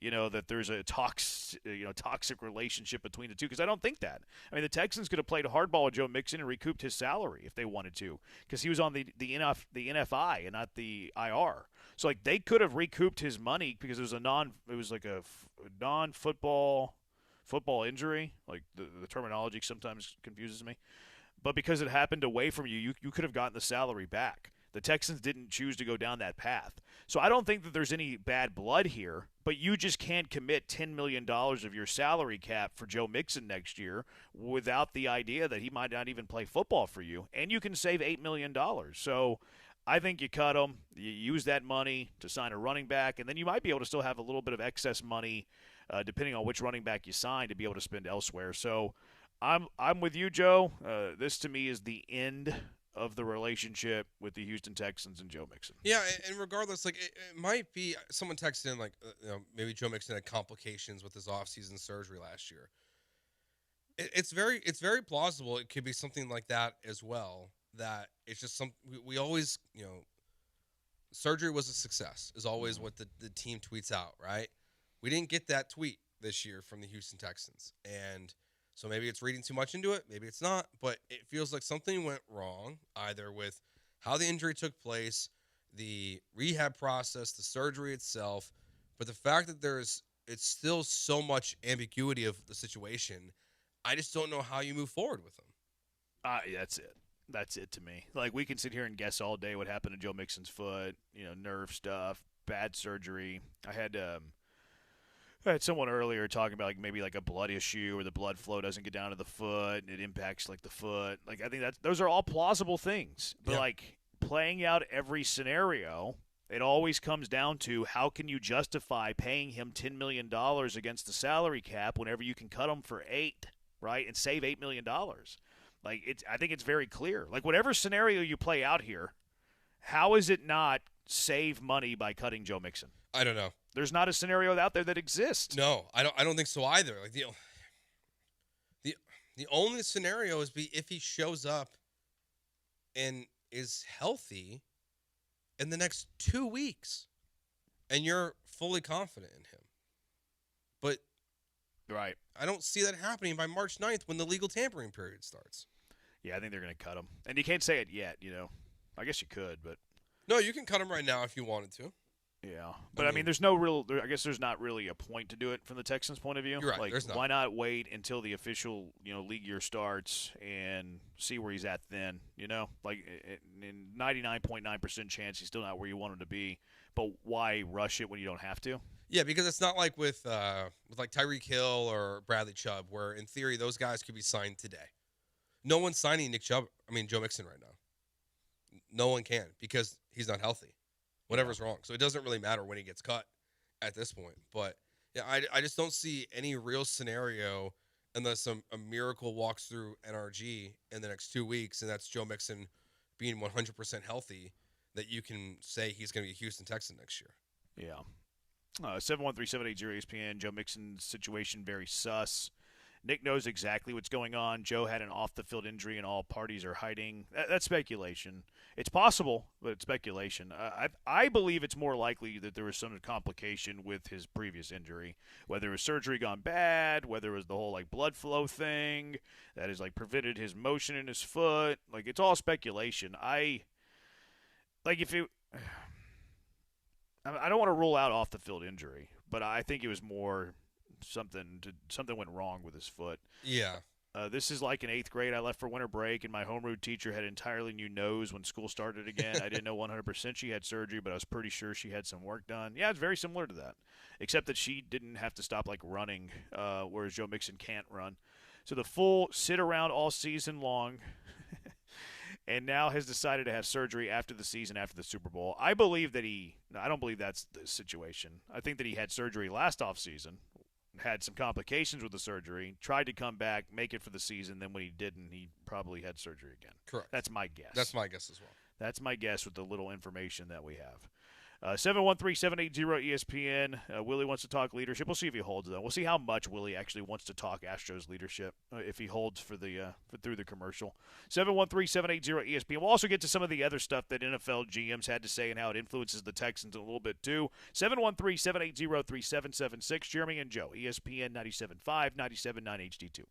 you know, that there's a toxic relationship between the two, because I don't think that. I mean, the Texans could have played hardball with Joe Mixon and recouped his salary if they wanted to, because he was on the NFI and not the IR. So, like, they could have recouped his money because it was a non-football injury. Like, the terminology sometimes confuses me. But because it happened away from you, you could have gotten the salary back. The Texans didn't choose to go down that path. So I don't think that there's any bad blood here, but you just can't commit $10 million of your salary cap for Joe Mixon next year without the idea that he might not even play football for you. And you can save $8 million. So I think you cut him, you use that money to sign a running back, and then you might be able to still have a little bit of excess money depending on which running back you sign to be able to spend elsewhere. So I'm with you, Joe. This to me is the end of the relationship with the Houston Texans and Joe Mixon. Yeah, and regardless, like, it might be someone texted in, like, you know, maybe Joe Mixon had complications with his offseason surgery last year. It's very plausible it could be something like that as well. That it's just we always, you know, surgery was a success is always what the team tweets out, right? We didn't get that tweet this year from the Houston Texans, and so maybe it's reading too much into it, maybe it's not, but it feels like something went wrong, either with how the injury took place, the rehab process, the surgery itself, but the fact that it's still so much ambiguity of the situation, I just don't know how you move forward with them. That's it. That's it to me. Like, we can sit here and guess all day what happened to Joe Mixon's foot, you know, nerve stuff, bad surgery. I had someone earlier talking about, like, maybe like a blood issue or the blood flow doesn't get down to the foot and it impacts, like, the foot. Like, I think those are all plausible things. But, like, playing out every scenario, it always comes down to how can you justify paying him $10 million against the salary cap whenever you can cut him for $8 million, right, and save $8 million. Like, I think it's very clear. Like, whatever scenario you play out here, how is it not save money by cutting Joe Mixon? I don't know. There's not a scenario out there that exists. No, I don't think so either. Like, the only scenario is if he shows up and is healthy in the next 2 weeks, and you're fully confident in him. But right, I don't see that happening by March 9th when the legal tampering period starts. Yeah, I think they're going to cut him. And you can't say it yet, you know. I guess you could, but no, you can cut him right now if you wanted to. Yeah, but I mean, there's no real. I guess there's not really a point to do it from the Texans' point of view. You're right. Like, there's not. Why not wait until the official, you know, league year starts and see where he's at then? You know, like, in 99.9% chance he's still not where you want him to be. But why rush it when you don't have to? Yeah, because it's not like with like Tyreek Hill or Bradley Chubb, where in theory those guys could be signed today. No one's signing Joe Mixon right now. No one can because he's not healthy. Whatever's wrong. So it doesn't really matter when he gets cut at this point. But yeah, I just don't see any real scenario unless a miracle walks through NRG in the next 2 weeks, and that's Joe Mixon being 100% healthy, that you can say he's going to be a Houston Texan next year. Yeah. 713-780-ESPN. Joe Mixon's situation very sus. Nick knows exactly what's going on. Joe had an off-the-field injury, and all parties are hiding. That's speculation. It's possible, but it's speculation. I believe it's more likely that there was some complication with his previous injury, whether it was surgery gone bad, whether it was the whole, like, blood flow thing that has, like, prevented his motion in his foot. Like, it's all speculation. I don't want to rule out off-the-field injury, but I think it was more something went wrong with his foot. Yeah. This is like in 8th grade. I left for winter break, and my homeroom teacher had an entirely new nose when school started again. I didn't know 100% she had surgery, but I was pretty sure she had some work done. Yeah, it's very similar to that, except that she didn't have to stop, like, running, whereas Joe Mixon can't run. So the full sit around all season long and now has decided to have surgery after the season, after the Super Bowl. I believe that I don't believe that's the situation. I think that he had surgery last offseason, had some complications with the surgery, tried to come back, make it for the season, then when he didn't, he probably had surgery again. Correct. That's my guess. That's my guess as well. That's my guess with the little information that we have. 713-780-ESPN. Willie wants to talk leadership. We'll see if he holds, though. We'll see how much Willie actually wants to talk Astros leadership if he holds for through the commercial. 713-780-ESPN. We'll also get to some of the other stuff that NFL GMs had to say and how it influences the Texans a little bit, too. 713-780-3776. Jeremy and Joe, ESPN 97.5, 97.9 HD2.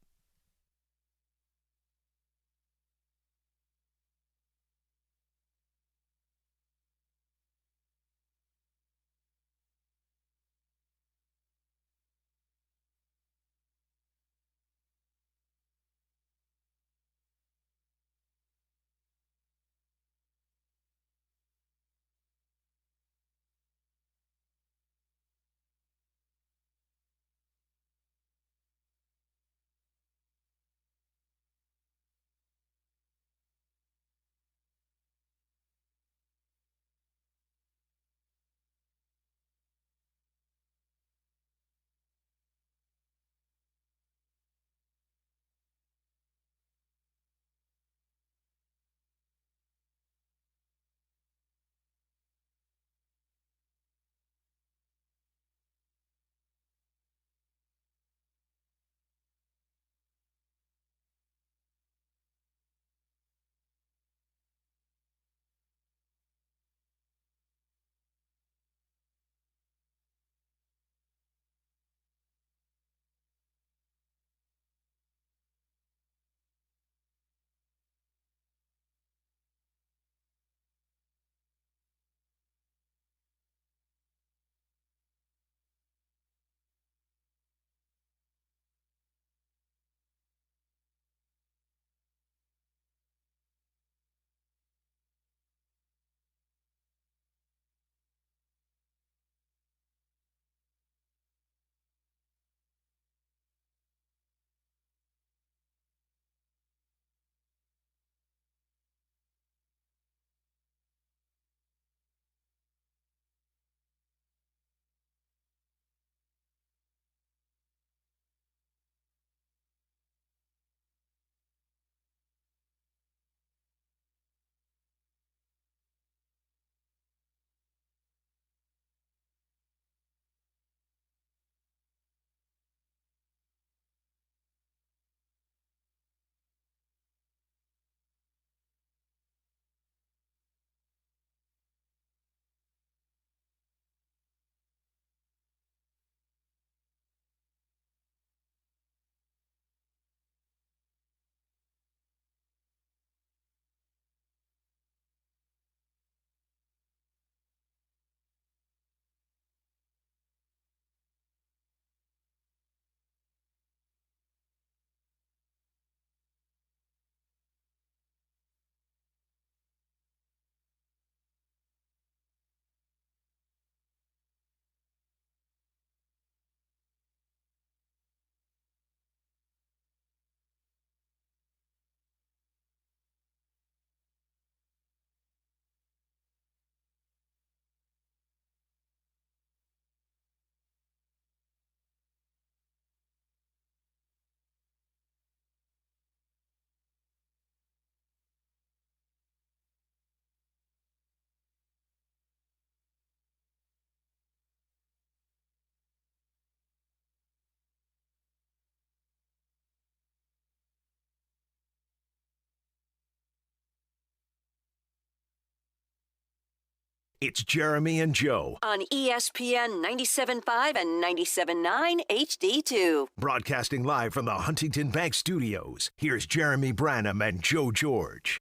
It's Jeremy and Joe. On ESPN 97.5 and 97.9 HD2. Broadcasting live from the Huntington Bank Studios. Here's Jeremy Branham and Joe George.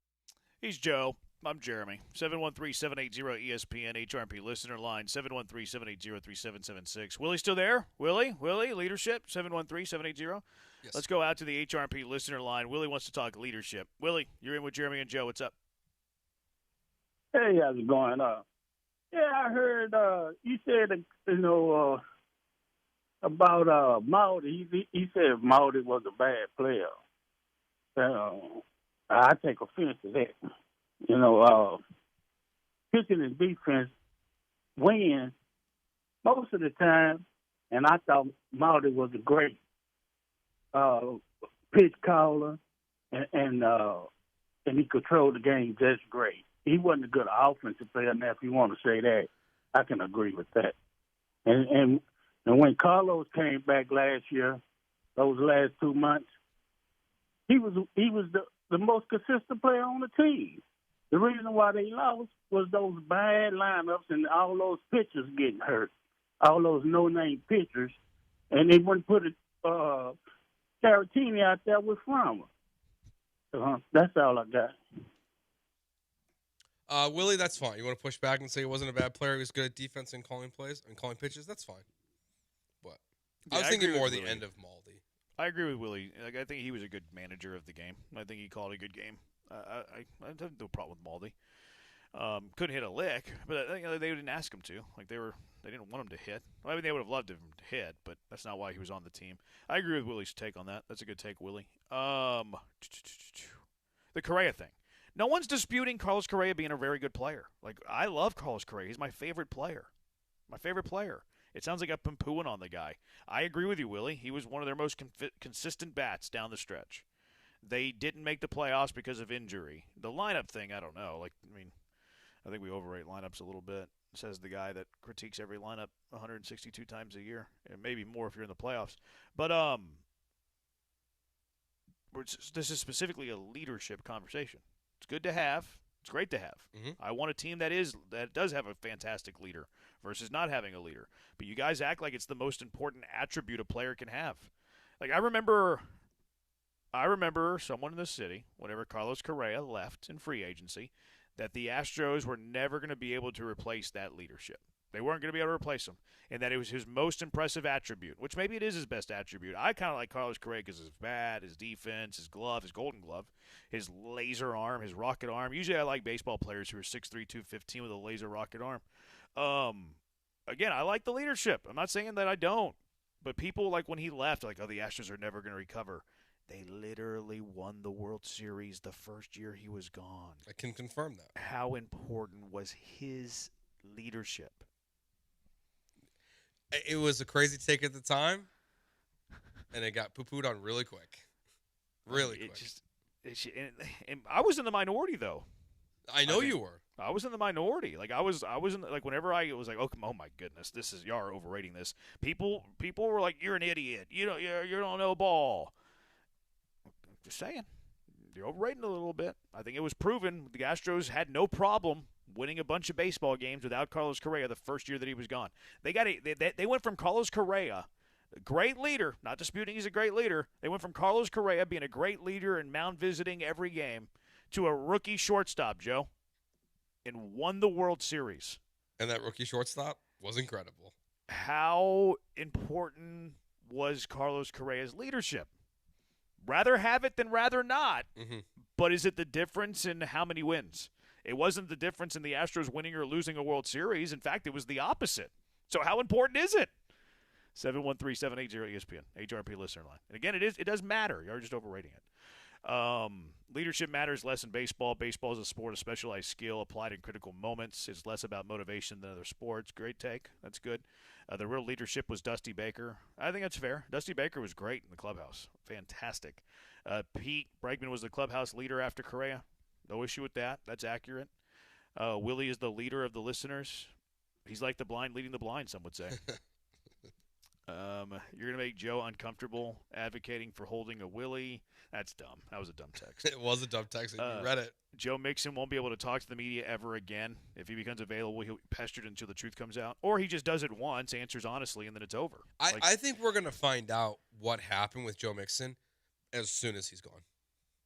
He's Joe. I'm Jeremy. 713-780-ESPN, HRP listener line, 713-780-3776. Willie still there? Willie, leadership, 713-780. Let's go out to the HRP listener line. Willie wants to talk leadership. Willie, you're in with Jeremy and Joe. What's up? Hey, how's it going? Yeah, I heard you said, about Maudie. He said Maudie was a bad player. I take offense to that. Pitching and defense wins most of the time, and I thought Maudie was a great pitch caller, and he controlled the game just great. He wasn't a good offensive player. Now, if you want to say that, I can agree with that. And when Carlos came back last year, those last 2 months, he was the most consistent player on the team. The reason why they lost was those bad lineups and all those pitchers getting hurt, all those no-name pitchers, and they wouldn't put Caratini out there with Farmer. That's all I got. Willie, that's fine. You want to push back and say he wasn't a bad player? He was good at defense and calling plays and calling pitches. That's fine. But I was thinking more the end of Maldi. I agree with Willie. I think he was a good manager of the game. I think he called a good game. I have no problem with Maldi. Couldn't hit a lick, but they didn't ask him to. They didn't want him to hit. Well, I mean, they would have loved him to hit, but that's not why he was on the team. I agree with Willie's take on that. That's a good take, Willie. The Correa thing. No one's disputing Carlos Correa being a very good player. I love Carlos Correa. He's my favorite player. It sounds like I've been pooing on the guy. I agree with you, Willie. He was one of their most consistent bats down the stretch. They didn't make the playoffs because of injury. The lineup thing, I don't know. I think we overrate lineups a little bit, says the guy that critiques every lineup 162 times a year, and maybe more if you're in the playoffs. But this is specifically a leadership conversation. It's good to have. It's great to have. Mm-hmm. I want a team that does have a fantastic leader versus not having a leader. But you guys act like it's the most important attribute a player can have. I remember someone in the city, whenever Carlos Correa left in free agency, that the Astros were never going to be able to replace that leadership. They weren't going to be able to replace him, and that it was his most impressive attribute, which maybe it is his best attribute. I kind of like Carlos Correa because his bat, his defense, his glove, his golden glove, his laser arm, his rocket arm. Usually I like baseball players who are 6'3", 215 with a laser rocket arm. Again, I like the leadership. I'm not saying that I don't, but people, when he left, the Astros are never going to recover. They literally won the World Series the first year he was gone. I can confirm that. How important was his leadership? It was a crazy take at the time, and it got poo-pooed on really quick. Really quick. And I was in the minority, though. I know you were. I was in the minority. I was in whenever I was oh my goodness, y'all are overrating this. People were like, you're an idiot. You don't know ball. Just saying, you're overrating a little bit. I think it was proven the Astros had no problem winning a bunch of baseball games without Carlos Correa the first year that he was gone. They went from Carlos Correa, a great leader, not disputing he's a great leader. They went from Carlos Correa being a great leader and mound visiting every game to a rookie shortstop, Joe, and won the World Series. And that rookie shortstop was incredible. How important was Carlos Correa's leadership? Rather have it than rather not. Mm-hmm. But is it the difference in how many wins? It wasn't the difference in the Astros winning or losing a World Series. In fact, it was the opposite. So how important is it? 713-780-ESPN, HRP listener line. And again, it does matter. You're just overrating it. Leadership matters less in baseball. Baseball is a sport of specialized skill applied in critical moments. It's less about motivation than other sports. Great take. That's good. The real leadership was Dusty Baker. I think that's fair. Dusty Baker was great in the clubhouse. Fantastic. Pete Bregman was the clubhouse leader after Correa. No issue with that. That's accurate. Willie is the leader of the listeners. He's like the blind leading the blind, some would say. You're going to make Joe uncomfortable advocating for holding a Willie. That's dumb. That was a dumb text. It was a dumb text. You read it. Joe Mixon won't be able to talk to the media ever again. If he becomes available, he'll be pestered until the truth comes out. Or he just does it once, answers honestly, and then it's over. I think we're going to find out what happened with Joe Mixon as soon as he's gone.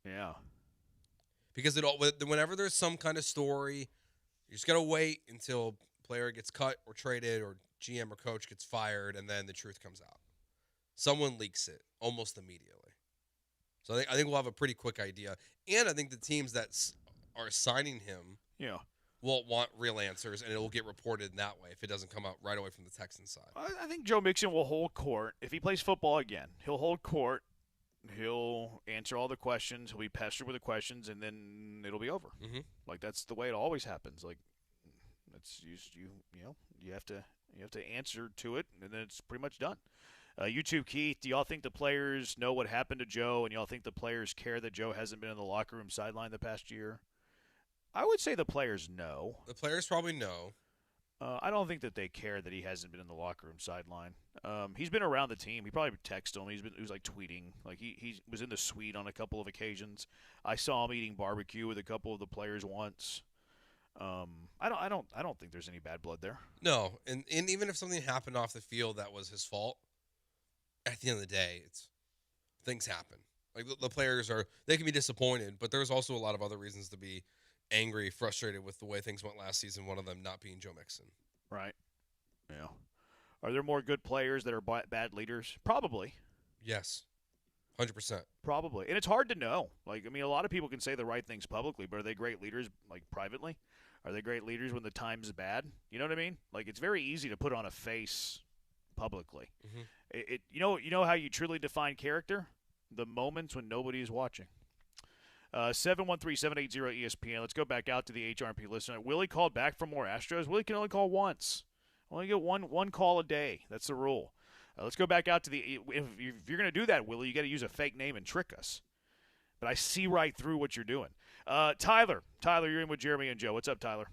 Yeah. Because whenever there's some kind of story, you just got to wait until a player gets cut or traded or GM or coach gets fired, and then the truth comes out. someone leaks it almost immediately. So I think we'll have a pretty quick idea. And I think the teams that are signing him will want real answers, and it will get reported in that way if it doesn't come out right away from the Texans side. I think Joe Mixon will hold court. If he plays football again, he'll hold court. He'll answer all the questions. He'll be pestered with the questions, and then it'll be over. Mm-hmm. Like, that's the way it always happens. Like, that's you have to answer to it, and then it's pretty much done. YouTube Keith, do y'all think the players know what happened to Joe, and y'all think the players care that Joe hasn't been in the locker room sideline the past year? I would say the players know. The players probably know. I don't think that they care that he hasn't been in the locker room sideline. He's been around the team. He probably texted him. He was like tweeting. Like he was in the suite on a couple of occasions. I saw him eating barbecue with a couple of the players once. I don't think there's any bad blood there. No, and even if something happened off the field that was his fault, at the end of the day, things happen. Like the players they can be disappointed, but there's also a lot of other reasons to be angry, frustrated with the way things went last season. One of them not being Joe Mixon. Right. Yeah. Are there more good players that are bad leaders? Probably. Yes. 100%. Probably. And it's hard to know. Like, I mean, a lot of people can say the right things publicly, but are they great leaders, like, privately? Are they great leaders when the time's bad? You know what I mean? Like, it's very easy to put on a face publicly. Mm-hmm. You know how you truly define character? The moments when nobody is watching. 713-780-ESPN. Let's go back out to the HRP listener. Willie called back for more Astros. Willie can only call once. Only get one call a day. That's the rule. Let's go back out to the – if you're going to do that, Willie, you got to use a fake name and trick us. But I see right through what you're doing. Tyler, you're in with Jeremy and Joe. What's up, Tyler?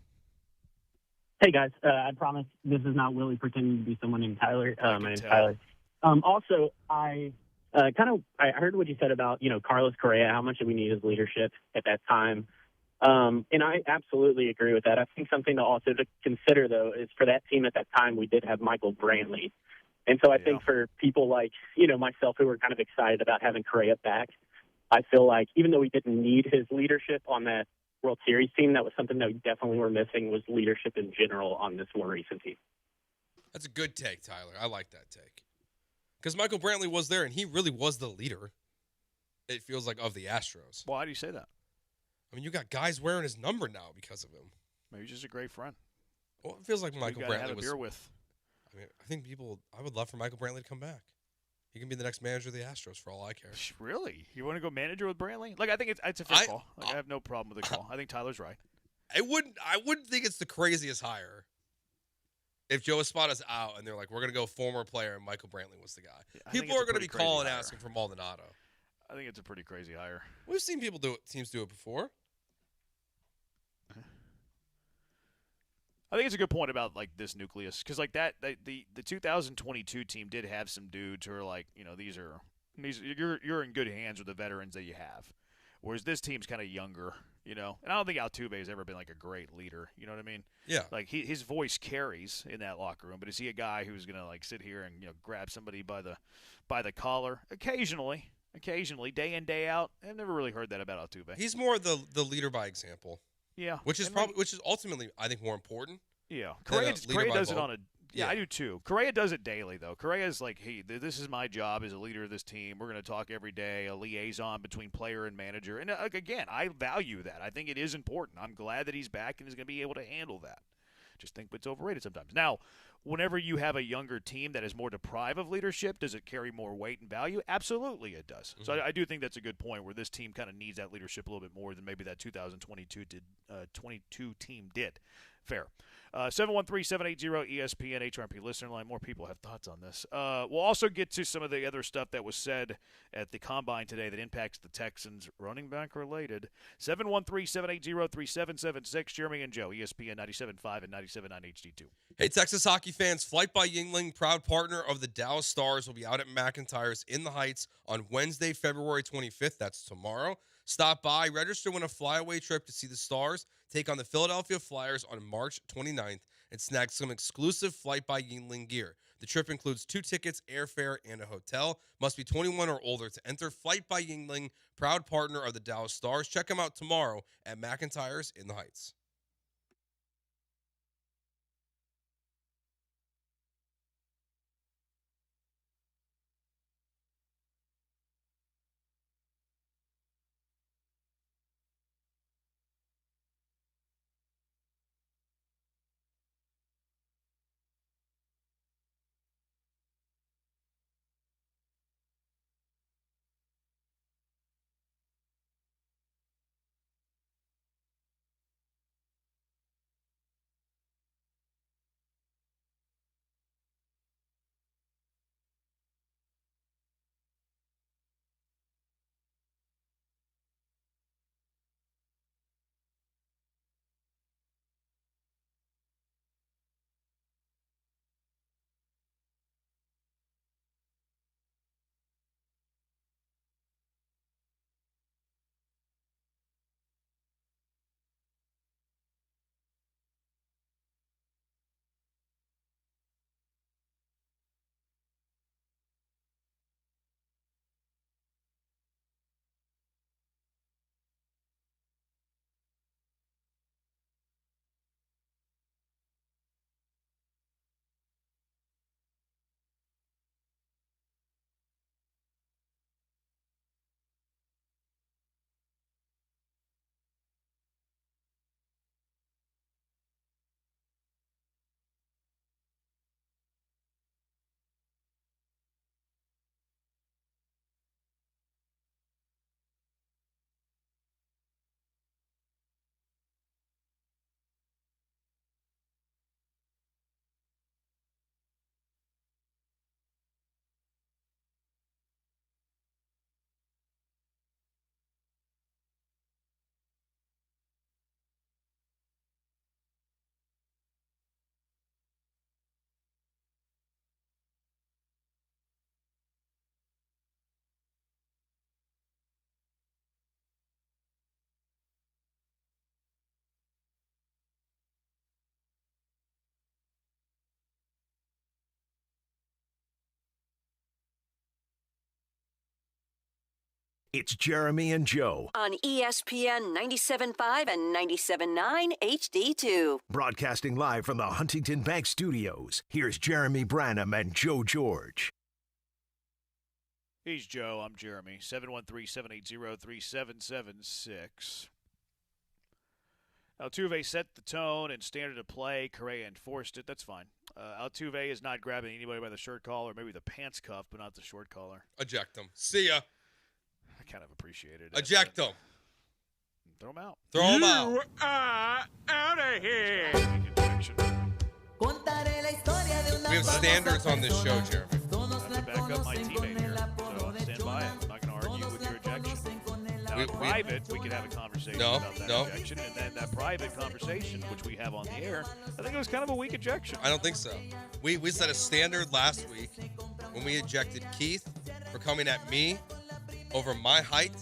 Hey, guys. I promise this is not Willie pretending to be someone named Tyler. My name's tell. Tyler. Also, I heard what you said about, Carlos Correa, how much we need his leadership at that time. And I absolutely agree with that. I think something to also to consider, though, is for that team at that time, we did have Michael Brantley. And so I think for people like, myself who were kind of excited about having Correa back, I feel like even though we didn't need his leadership on that World Series team, that was something that we definitely were missing, was leadership in general on this more recent team. That's a good take, Tyler. I like that take. Because Michael Brantley was there, and he really was the leader, it feels like, of the Astros. Why do you say that? I mean, you got guys wearing his number now because of him. Maybe he's just a great friend. Well, it feels like Michael Brantley have a was. beer with. I mean, I would love for Michael Brantley to come back. He can be the next manager of the Astros for all I care. Really? You want to go manager with Brantley? Like, I think it's a fair call. Like, I have no problem with the call. I think Tyler's right. I wouldn't think it's the craziest hire if Joe Espada's out and they're like, we're going to go former player and Michael Brantley was the guy. People are going to be calling asking for Maldonado. I think it's a pretty crazy hire. We've seen teams do it before. I think it's a good point about, like, this nucleus. Because, like, the 2022 team did have some dudes who are like, you're in good hands with the veterans that you have. Whereas this team's kind of younger, And I don't think Altuve has ever been, like, a great leader. You know what I mean? Yeah. Like, his voice carries in that locker room. But is he a guy who's going to, like, sit here and, grab somebody by the collar? Occasionally, day in, day out. I've never really heard that about Altuve. He's more the leader by example. Yeah. Which is ultimately, I think, more important. Yeah. Correa does it on a – yeah, I do too. Correa does it daily, though. Correa's like, hey, this is my job as a leader of this team. We're going to talk every day, a liaison between player and manager. And, again, I value that. I think it is important. I'm glad that he's back and is going to be able to handle that. Just think it's overrated sometimes. Now, whenever you have a younger team that is more deprived of leadership, does it carry more weight and value? Absolutely it does. Mm-hmm. So I do think that's a good point where this team kind of needs that leadership a little bit more than maybe that 2022 team did. Fair. 713-780-ESPN HRP listener line. More people have thoughts on this. We'll also get to some of the other stuff that was said at the Combine today that impacts the Texans, running back related. 713-780-3776. Jeremy and Joe, ESPN 97.5 and 97.9 HD2. Hey, Texas hockey fans, Flight by Yingling, proud partner of the Dallas Stars, will be out at McIntyre's in the Heights on Wednesday, February 25th. That's tomorrow. Stop by, register, win a flyaway trip to see the Stars take on the Philadelphia Flyers on March 29th, and snag some exclusive Flight by Yingling gear. The trip includes 2 tickets, airfare, and a hotel. Must be 21 or older to enter. Flight by Yingling, proud partner of the Dallas Stars. Check them out tomorrow at McIntyre's in the Heights. It's Jeremy and Joe. On ESPN 97.5 and 97.9 HD2. Broadcasting live from the Huntington Bank Studios. Here's Jeremy Branham and Joe George. He's Joe. I'm Jeremy. 713-780-3776. Altuve set the tone and standard of play. Correa enforced it. That's fine. Altuve is not grabbing anybody by the shirt collar, maybe the pants cuff, but not the short collar. Eject him. See ya. I kind of appreciate it. Eject him. Throw him out. Throw him out. You are out of here. We have standards on this show, Jeremy. I have to back up my teammate here, so stand by it. I'm not going to argue with your ejection. Now, in private, we could have a conversation about that ejection, and then that private conversation, which we have on the air, I think it was kind of a weak ejection. I don't think so. We set a standard last week when we ejected Keith for coming at me over my height.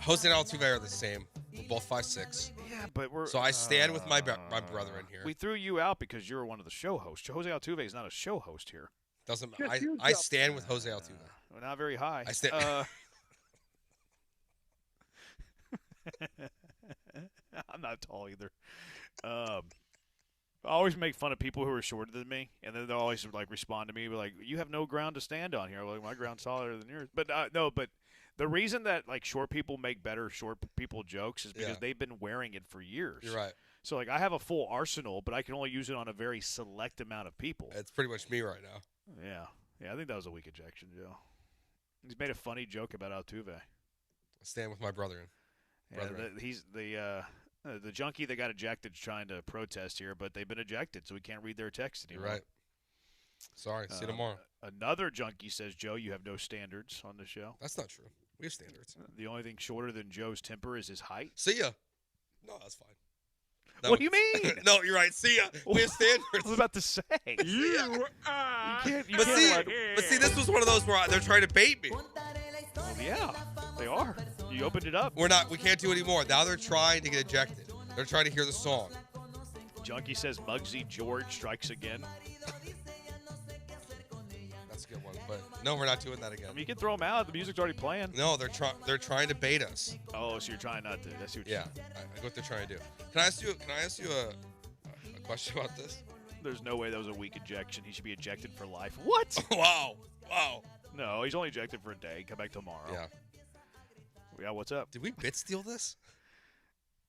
Jose and Altuve are the same. We're both 5'6". Yeah, but we're... So I stand with my brother in here. We threw you out because you're one of the show hosts. Jose Altuve is not a show host here. Doesn't matter. I stand with Jose Altuve. Well, not very high. I stand... I'm not tall either. I always make fun of people who are shorter than me, and then they'll always like respond to me, be like, "You have no ground to stand on here." I'm like, my ground's taller than yours. But no, but the reason that like short people make better short people jokes is because they've been wearing it for years. You're right. So like I have a full arsenal, but I can only use it on a very select amount of people. It's pretty much me right now. Yeah, I think that was a weak ejection, Joe. He's made a funny joke about Altuve. I stand with my brother. He's the junkie that got ejected is trying to protest here, but they've been ejected, so we can't read their text anymore. You're right. Sorry. See you tomorrow. Another junkie says, Joe, you have no standards on the show. That's not true. We have standards. The only thing shorter than Joe's temper is his height. See ya. No, that's fine. What do you mean? No, you're right. See ya. We have standards. I was about to say. You can't but see, this was one of those where they're trying to bait me. Well, yeah, they are. You opened it up. We can't do it anymore. Now they're trying to get ejected. They're trying to hear the song. Junkie says Muggsy George strikes again. That's a good one, but no, we're not doing that again. I mean, you can throw them out. The music's already playing. No, they're trying to bait us. Oh, so you're trying not to. That's what I get what they're trying to do. Can I ask you a question about this? There's no way that was a weak ejection. He should be ejected for life. What? Wow. No, he's only ejected for a day. Come back tomorrow. Yeah. Yeah, what's up? Did we bit steal this?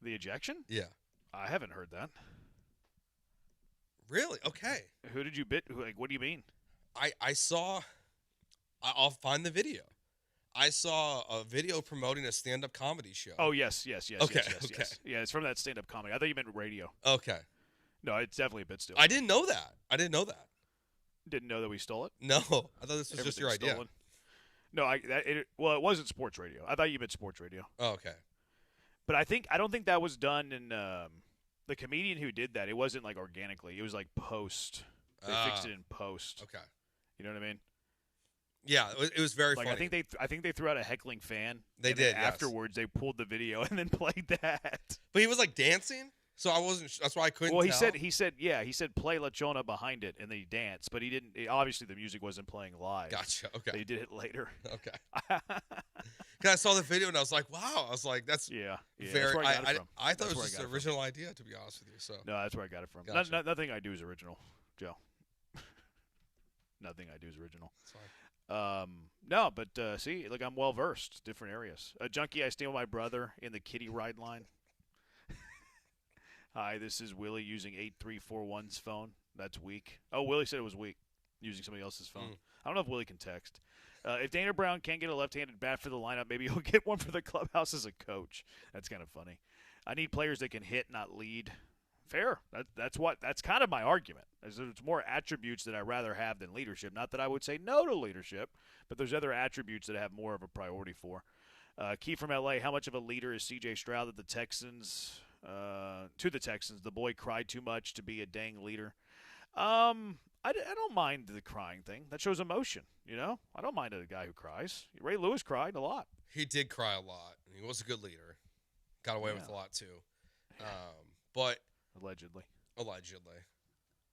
The ejection? Yeah. I haven't heard that. Really? Okay. Who did you bit? Like, what do you mean? I saw. I'll find the video. I saw a video promoting a stand-up comedy show. Oh, yes. Okay. Yes. Yeah, it's from that stand-up comedy. I thought you meant radio. Okay. No, it's definitely a bit steal. I didn't know that. Didn't know that we stole it? No. I thought this was just your idea. Stolen. No, it wasn't sports radio. I thought you meant sports radio. Oh, okay. But I don't think that was done in the comedian who did that. It wasn't like organically. It was like post. They fixed it in post. Okay. You know what I mean? Yeah, it was very funny. I think they threw out a heckling fan. They did. Afterwards, they pulled the video and then played that. But he was like dancing, so I wasn't. That's why I couldn't. Well, tell. he said play La Chona behind it, and then he danced, but he didn't. Obviously, the music wasn't playing live. Gotcha. Okay. They did it later. Okay. Because I saw the video and I was like, wow. I was like, that's very. That's where I got it from. I thought it was just an original from. idea, to be honest with you. So no, that's where I got it from. Gotcha. Nothing I do is original, Joe. Nothing I do is original. That's fine. No, but see, like I'm well versed. Different areas. Junkie, I stand with my brother in the kitty ride line. Hi, this is Willie using 8341's phone. That's weak. Oh, Willie said it was weak using somebody else's phone. I don't know if Willie can text. If Dana Brown can't get a left-handed bat for the lineup, maybe he'll get one for the clubhouse as a coach. That's kind of funny. I need players that can hit, not lead. Fair. That's kind of my argument. There's more attributes that I'd rather have than leadership. Not that I would say no to leadership, but there's other attributes that I have more of a priority for. Key from LA, how much of a leader is CJ Stroud that the Texans to the Texans? The boy cried too much to be a dang leader. I don't mind the crying thing. That shows emotion, you know? I don't mind a guy who cries. Ray Lewis cried a lot. He did cry a lot. He was a good leader. Got away with a lot, too. But Allegedly.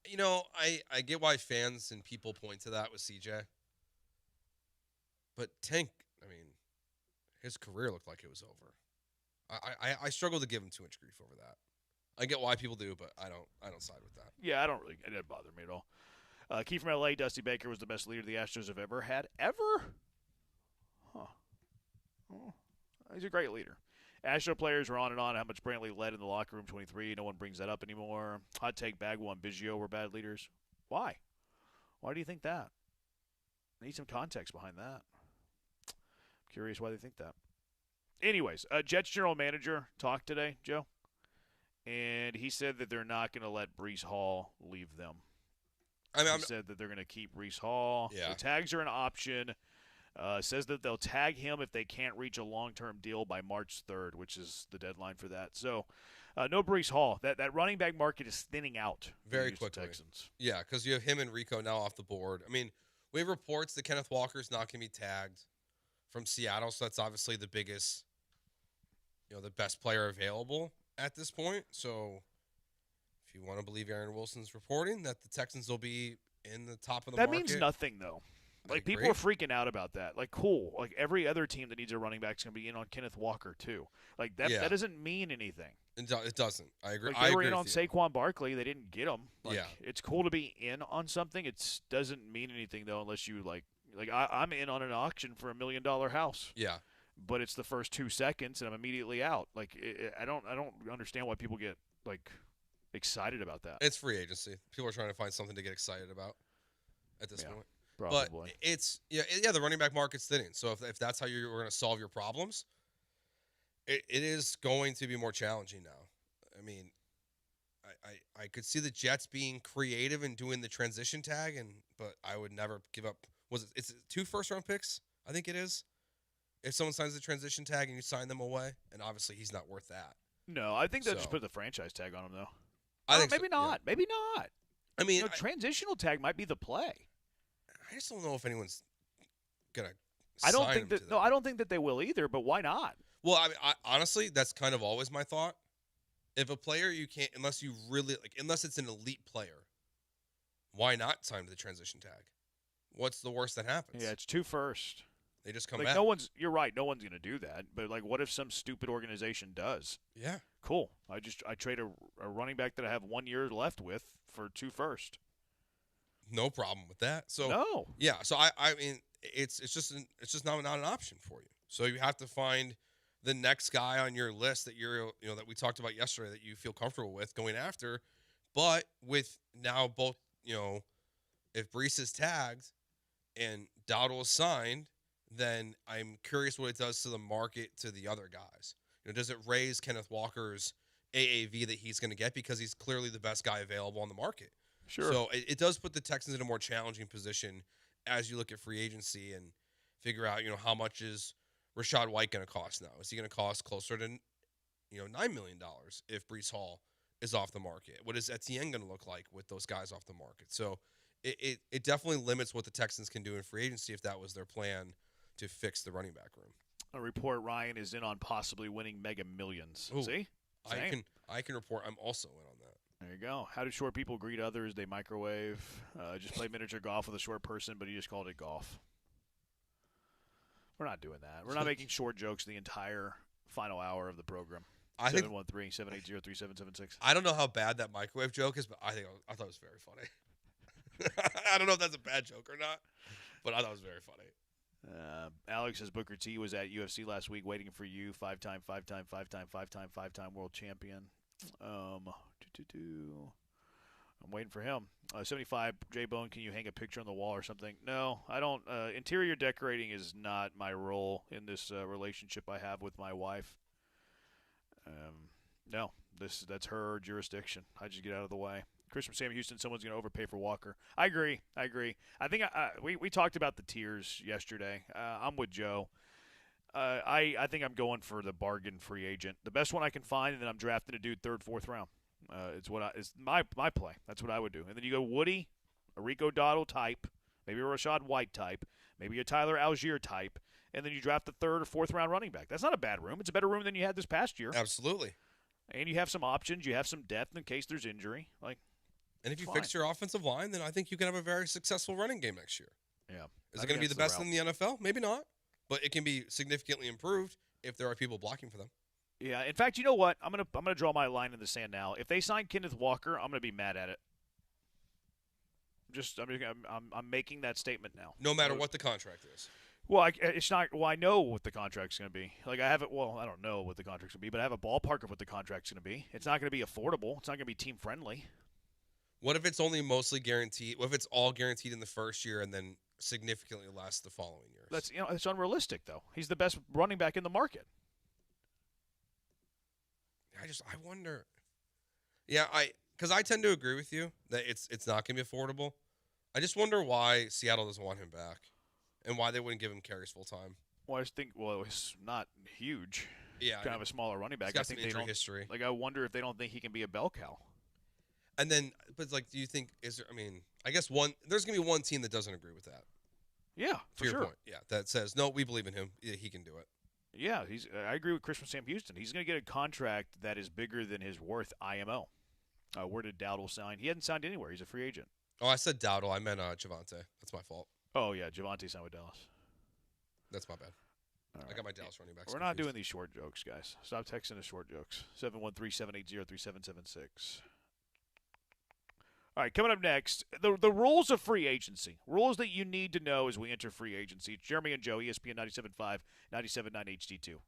You know, I get why fans and people point to that with CJ. But Tank his career looked like it was over. I struggle to give him too much grief over that. I get why people do, but I don't side with that. Yeah, it didn't bother me at all. Key from L.A., Dusty Baker was the best leader the Astros have ever had. Ever? Huh. Oh, he's a great leader. Astro players were on and on how much Brantley led in the locker room, 23. No one brings that up anymore. Hot take, Bagwell and Biggio were bad leaders. Why? Why do you think that? I need some context behind that. I'm curious why they think that. Anyways, Jets general manager talked today, Joe, and he said that they're not going to let Breece Hall leave them. He said that they're going to keep Breece Hall. Yeah. The tags are an option. Says that they'll tag him if they can't reach a long-term deal by March 3rd, which is the deadline for that. So, no Breece Hall. That running back market is thinning out Very quickly. Texans. Yeah, because you have him and Rico now off the board. I mean, we have reports that Kenneth Walker's not going to be tagged from Seattle, so that's obviously the biggest, the best player available at this point. So, if you want to believe Aaron Wilson's reporting, that the Texans will be in the top of the market. That means nothing, though. Like, people are freaking out about that. Like, cool. Like, every other team that needs a running back is going to be in on Kenneth Walker, too. Like, that doesn't mean anything. It doesn't. I agree. Like, they were in on Saquon Barkley. They didn't get him. Like, yeah. It's cool to be in on something. It doesn't mean anything, though, unless you, I'm in on an auction for $1 million house. Yeah. But it's the first 2 seconds, and I'm immediately out. Like, I don't understand why people get, excited about that. It's free agency. People are trying to find something to get excited about at this point. Probably. But it's the running back market's thinning. So if that's how you're going to solve your problems, it is going to be more challenging now. I mean, I could see the Jets being creative and doing the transition tag, but I would never give up. It's 2 first-round picks? I think it is. If someone signs the transition tag and you sign them away, and obviously he's not worth that. No, I think they'll just put the franchise tag on him, though. I think maybe not. Yeah. Maybe not. I mean, transitional tag might be the play. I just don't know if anyone's gonna. I don't think that they will either. But why not? Well, I mean, honestly, that's kind of always my thought. If a player you can't, unless you really unless it's an elite player, why not sign the transition tag? What's the worst that happens? Yeah, it's 2 first. They just come back. You're right. No one's gonna do that. But what if some stupid organization does? Yeah. Cool. I trade a running back that I have 1 year left with for 2 first. No problem with that. So no. Yeah. So I mean, it's just not an option for you. So you have to find the next guy on your list that that we talked about yesterday that you feel comfortable with going after, but with now both if Breece is tagged and Dowdle is signed, then I'm curious what it does to the market to the other guys. Does it raise Kenneth Walker's AAV that he's going to get because he's clearly the best guy available on the market? Sure. So it does put the Texans in a more challenging position as you look at free agency and figure out, how much is Rachaad White going to cost now? Is he going to cost closer to, $9 million if Breece Hall is off the market? What is Etienne going to look like with those guys off the market? So it definitely limits what the Texans can do in free agency if that was their plan to fix the running back room. A report Ryan is in on possibly winning Mega Millions. Ooh, See? Same. I can report I'm also in on that. There you go. How do short people greet others? They microwave. Just play miniature golf with a short person, but he just called it golf. We're not doing that. We're not making short jokes the entire final hour of the program. 713-780-3776. I don't know how bad that microwave joke is, but I thought it was very funny. I don't know if that's a bad joke or not, but I thought it was very funny. Alex says Booker T was at UFC last week waiting for you. Five-time world champion. I'm waiting for him. 75, J-Bone, can you hang a picture on the wall or something? No, I don't. Interior decorating is not my role in this relationship I have with my wife. No, that's her jurisdiction. I just get out of the way. Chris from Sam Houston, someone's going to overpay for Walker. I agree. I think we talked about the tiers yesterday. I'm with Joe. I think I'm going for the bargain free agent, the best one I can find, and then I'm drafting a dude 3rd, 4th round. It's my play. That's what I would do. And then you go Woody, a Rico Dowdle type, maybe a Rachaad White type, maybe a Tyler Algier type, and then you draft the 3rd or 4th round running back. That's not a bad room. It's a better room than you had this past year. Absolutely. And you have some options. You have some depth in case there's injury. And if you fix your offensive line, then I think you can have a very successful running game next year. Yeah. Is it going to be the best in the NFL? Maybe not. but it can be significantly improved if there are people blocking for them. Yeah. In fact, you know what? I'm gonna draw my line in the sand now. If they sign Kenneth Walker, I'm gonna be mad at it. I'm making that statement now. No matter what the contract is. Well, it's not. Well, I know what the contract's going to be. Like I have it. Well, I don't know what the contract's going to be, but I have a ballpark of what the contract's going to be. It's not going to be affordable. It's not going to be team friendly. What if it's only mostly guaranteed? What if it's all guaranteed in the first year and then significantly less the following years? It's unrealistic though. He's the best running back in the market. I wonder. Yeah, because I tend to agree with you that it's not going to be affordable. I just wonder why Seattle doesn't want him back. And why they wouldn't give him carries full time? Well, I just think it's not huge. Yeah, kind of a smaller running back. He's got I think some injury history. Like I wonder if they don't think he can be a bell cow. And then, but like, do you think is there? I mean, I guess there's gonna be one team that doesn't agree with that. Yeah, for your point. Yeah, that says no, we believe in him. Yeah, he can do it. Yeah, I agree with Chris from Sam Houston. He's gonna get a contract that is bigger than his worth IMO. Where did Dowdle sign? He hadn't signed anywhere. He's a free agent. Oh, I said Dowdle. I meant Javante. That's my fault. Oh yeah, Javante signed with Dallas. That's my bad. Right. I got my Dallas running backs. We're not doing these short jokes, guys. Stop texting the short jokes. 713-780-3776. All right, coming up next, the rules of free agency. Rules that you need to know as we enter free agency. It's Jeremy and Joe, ESPN 97.5, 97.9 HD2.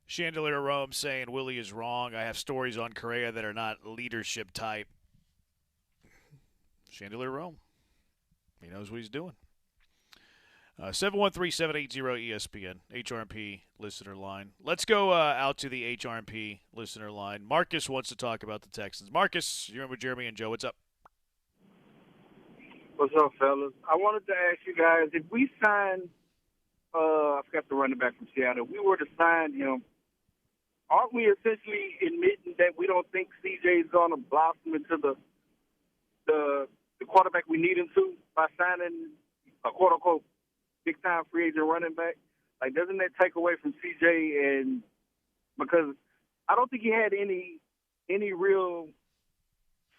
Chandelier Rome saying Willie is wrong. I have stories on Correa that are not leadership type. Chandelier Rome. He knows what he's doing. 713-780-ESPN, HRMP listener line. Let's go out to the HRMP listener line. Marcus wants to talk about the Texans. Marcus, you're in with Jeremy and Joe. What's up? What's up, fellas? I wanted to ask you guys, if we signed, I forgot the running back from Seattle, if we were to sign him, aren't we essentially admitting that we don't think CJ is going to blossom into the quarterback we need him to by signing a quote-unquote big-time free agent running back? Like, doesn't that take away from CJ? And because I don't think he had any real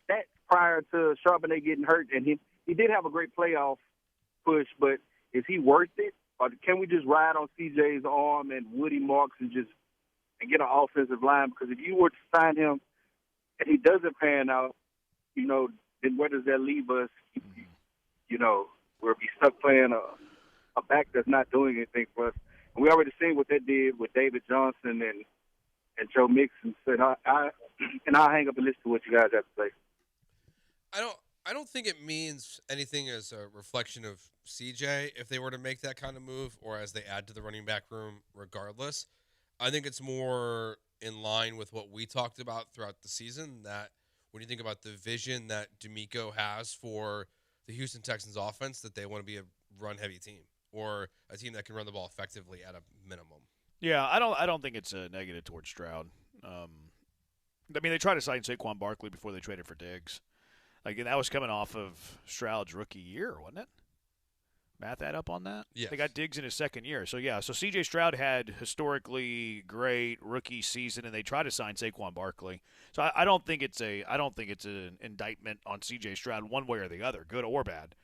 stats prior to Charbonnet getting hurt, and he did have a great playoff push, but is he worth it? Or can we just ride on CJ's arm and Woody Marks and get an offensive line? Because if you were to sign him and he doesn't pan out, then where does that leave us? We'll be stuck playing a back that's not doing anything for us. And we already seen what that did with David Johnson and Joe Mixon. And I'll hang up and listen to what you guys have to say. I don't think it means anything as a reflection of CJ if they were to make that kind of move or as they add to the running back room regardless. I think it's more in line with what we talked about throughout the season, that when you think about the vision that D'Amico has for the Houston Texans offense, that they want to be a run-heavy team or a team that can run the ball effectively at a minimum. Yeah, I don't think it's a negative towards Stroud. They tried to sign Saquon Barkley before they traded for Diggs. Like, that was coming off of Stroud's rookie year, wasn't it? Math add up on that? Yes. They got Diggs in his second year. So, yeah, C.J. Stroud had historically great rookie season, and they tried to sign Saquon Barkley. So I don't think it's an indictment on C.J. Stroud one way or the other, good or bad.